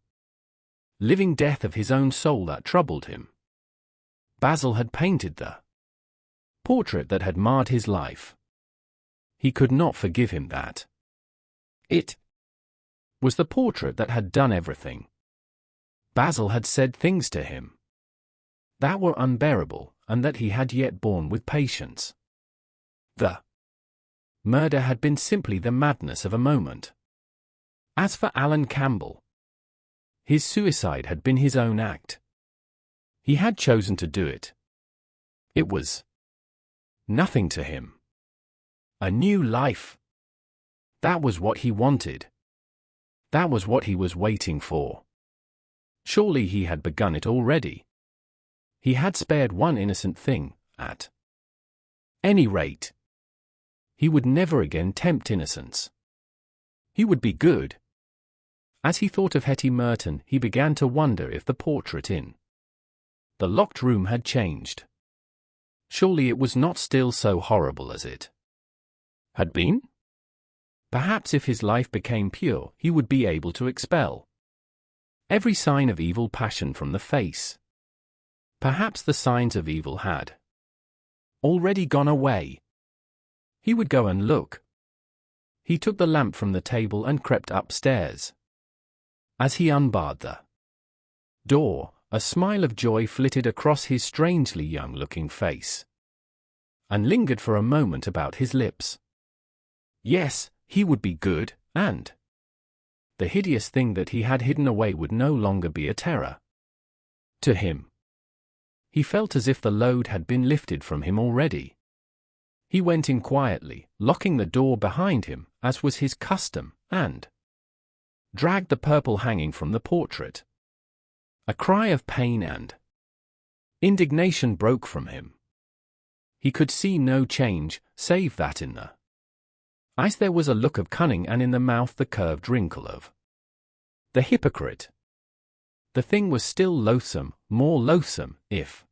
living death of his own soul that troubled him. Basil had painted the portrait that had marred his life. He could not forgive him that. It was the portrait that had done everything. Basil had said things to him that were unbearable, and that he had yet borne with patience. The murder had been simply the madness of a moment. As for Alan Campbell, his suicide had been his own act. He had chosen to do it. It was nothing to him. A new life. That was what he wanted. That was what he was waiting for. Surely he had begun it already. He had spared one innocent thing, at any rate. He would never again tempt innocence. He would be good. As he thought of Hetty Merton, he began to wonder if the portrait in the locked room had changed. Surely it was not still so horrible as it had been? Perhaps if his life became pure, he would be able to expel every sign of evil passion from the face. Perhaps the signs of evil had already gone away. He would go and look. He took the lamp from the table and crept upstairs. As he unbarred the door, a smile of joy flitted across his strangely young-looking face, and lingered for a moment about his lips. Yes, he would be good, and the hideous thing that he had hidden away would no longer be a terror to him. He felt as if the load had been lifted from him already. He went in quietly, locking the door behind him, as was his custom, and dragged the purple hanging from the portrait. A cry of pain and indignation broke from him. He could see no change, save that in the eyes there was a look of cunning, and in the mouth the curved wrinkle of the hypocrite. The thing was still loathsome, more loathsome, if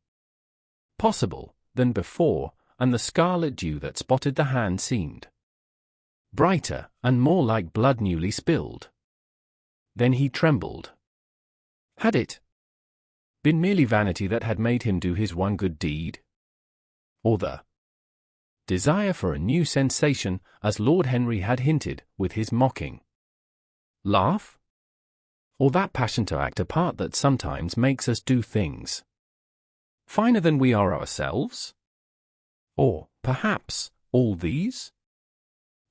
possible, than before, and the scarlet dew that spotted the hand seemed brighter, and more like blood newly spilled. Then he trembled. Had it been merely vanity that had made him do his one good deed? Or the desire for a new sensation, as Lord Henry had hinted, with his mocking laugh? Or that passion to act a part that sometimes makes us do things finer than we are ourselves? Or, perhaps, all these?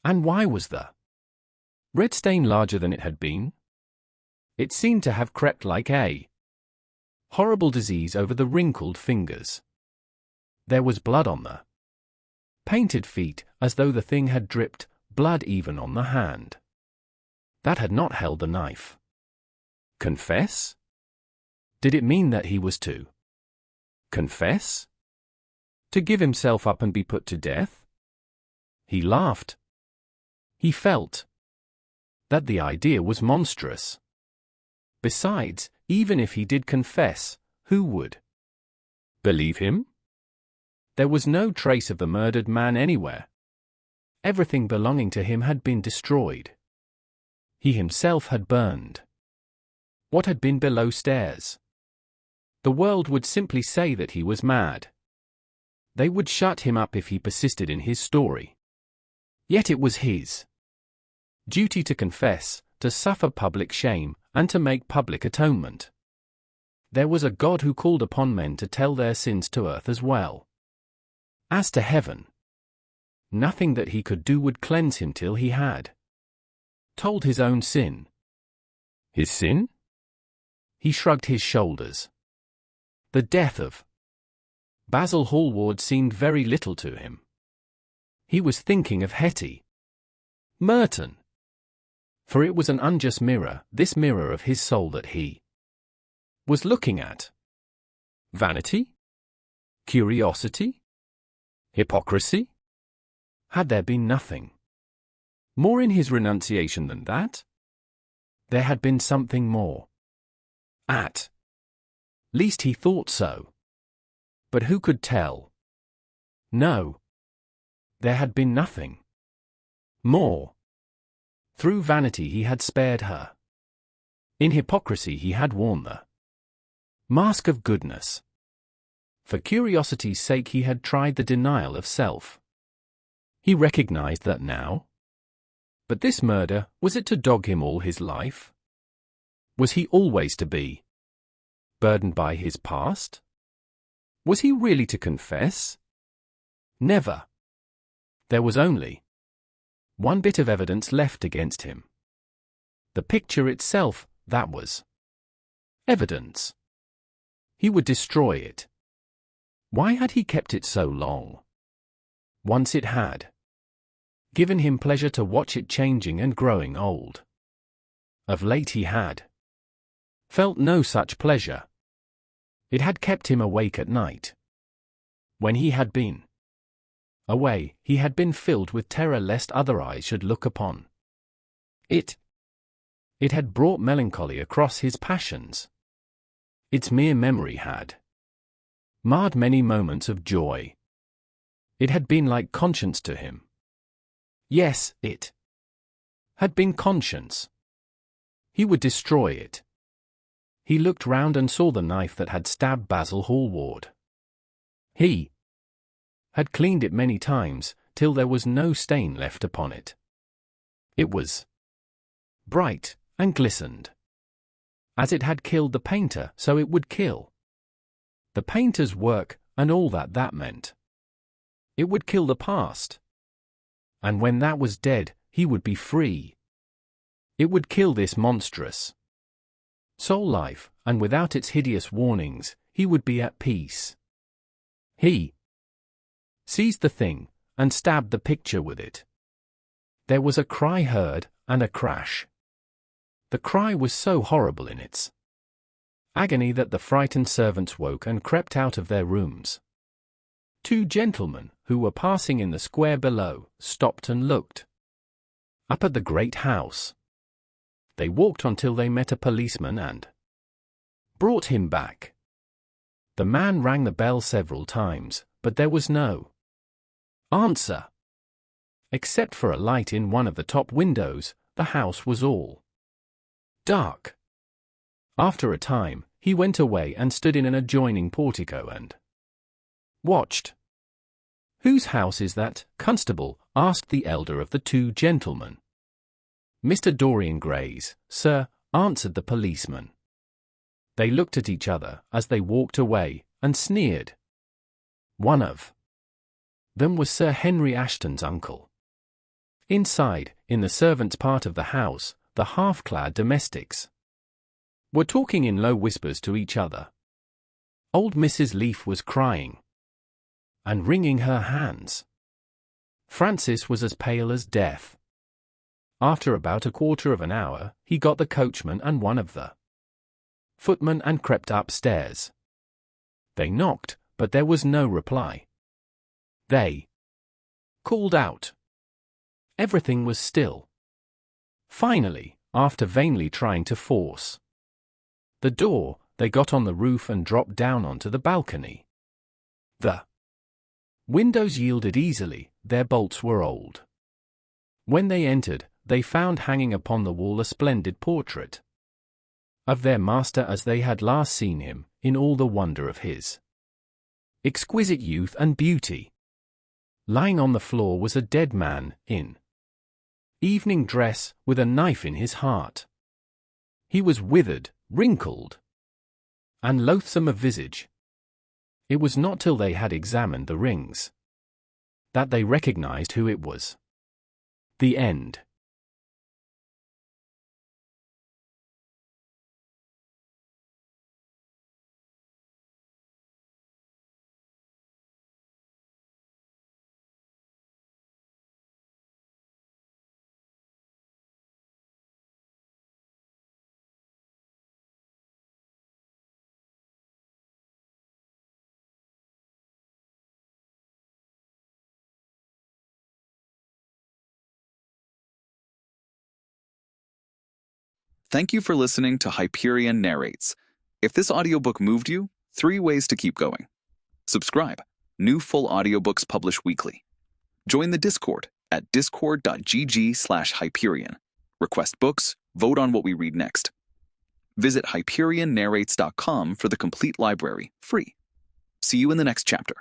And why was the red stain larger than it had been? It seemed to have crept like a horrible disease over the wrinkled fingers. There was blood on the painted feet, as though the thing had dripped, blood even on the hand that had not held the knife. Confess? Did it mean that he was to confess? To give himself up and be put to death? He laughed. He felt that the idea was monstrous. Besides, even if he did confess, who would believe him? There was no trace of the murdered man anywhere. Everything belonging to him had been destroyed. He himself had burned. What had been below stairs? The world would simply say that he was mad. They would shut him up if he persisted in his story. Yet it was his duty to confess, to suffer public shame, and to make public atonement. There was a God who called upon men to tell their sins to earth as well as to heaven. Nothing that he could do would cleanse him till he had told his own sin. His sin? He shrugged his shoulders. The death of Basil Hallward seemed very little to him. He was thinking of Hetty Merton. For it was an unjust mirror, this mirror of his soul that he was looking at. Vanity? Curiosity? Hypocrisy? Had there been nothing more in his renunciation than that? There had been something more. At least he thought so. But who could tell? No. There had been nothing more. Through vanity he had spared her. In hypocrisy he had worn the mask of goodness. For curiosity's sake he had tried the denial of self. He recognized that now. But this murder, was it to dog him all his life? Was he always to be burdened by his past? Was he really to confess? Never. There was only one bit of evidence left against him. The picture itself, that was evidence. He would destroy it. Why had he kept it so long? Once it had given him pleasure to watch it changing and growing old. Of late he had felt no such pleasure. It had kept him awake at night. When he had been away, he had been filled with terror lest other eyes should look upon it. It had brought melancholy across his passions. Its mere memory had marred many moments of joy. It had been like conscience to him. Yes, it had been conscience. He would destroy it. He looked round and saw the knife that had stabbed Basil Hallward. He had cleaned it many times, till there was no stain left upon it. It was bright and glistened. As it had killed the painter, so it would kill the painter's work, and all that meant. It would kill the past. And when that was dead, he would be free. It would kill this monstrous soul life, and without its hideous warnings, he would be at peace. He seized the thing, and stabbed the picture with it. There was a cry heard, and a crash. The cry was so horrible in its agony that the frightened servants woke and crept out of their rooms. Two gentlemen, who were passing in the square below, stopped and looked up at the great house. They walked on till they met a policeman and brought him back. The man rang the bell several times, but there was no answer. Except for a light in one of the top windows, the house was all dark. After a time, he went away and stood in an adjoining portico and watched. "Whose house is that, constable?" asked the elder of the two gentlemen. "Mr. Dorian Gray's, sir," answered the policeman. They looked at each other as they walked away, and sneered. One of them was Sir Henry Ashton's uncle. Inside, in the servants' part of the house, the half-clad domestics were talking in low whispers to each other. Old Mrs. Leaf was crying and wringing her hands. Francis was as pale as death. After about a quarter of an hour, he got the coachman and one of the footmen and crept upstairs. They knocked, but there was no reply. They called out. Everything was still. Finally, after vainly trying to force the door, they got on the roof and dropped down onto the balcony. The windows yielded easily, their bolts were old. When they entered, they found hanging upon the wall a splendid portrait of their master as they had last seen him, in all the wonder of his exquisite youth and beauty. Lying on the floor was a dead man, in evening dress, with a knife in his heart. He was withered, wrinkled, and loathsome of visage. It was not till they had examined the rings that they recognized who it was. The end.
Thank you for listening to Hyperion Narrates. If this audiobook moved you, 3 ways to keep going. Subscribe. New full audiobooks published weekly. Join the Discord at discord.gg/Hyperion. Request books, vote on what we read next. Visit HyperionNarrates.com for the complete library, free. See you in the next chapter.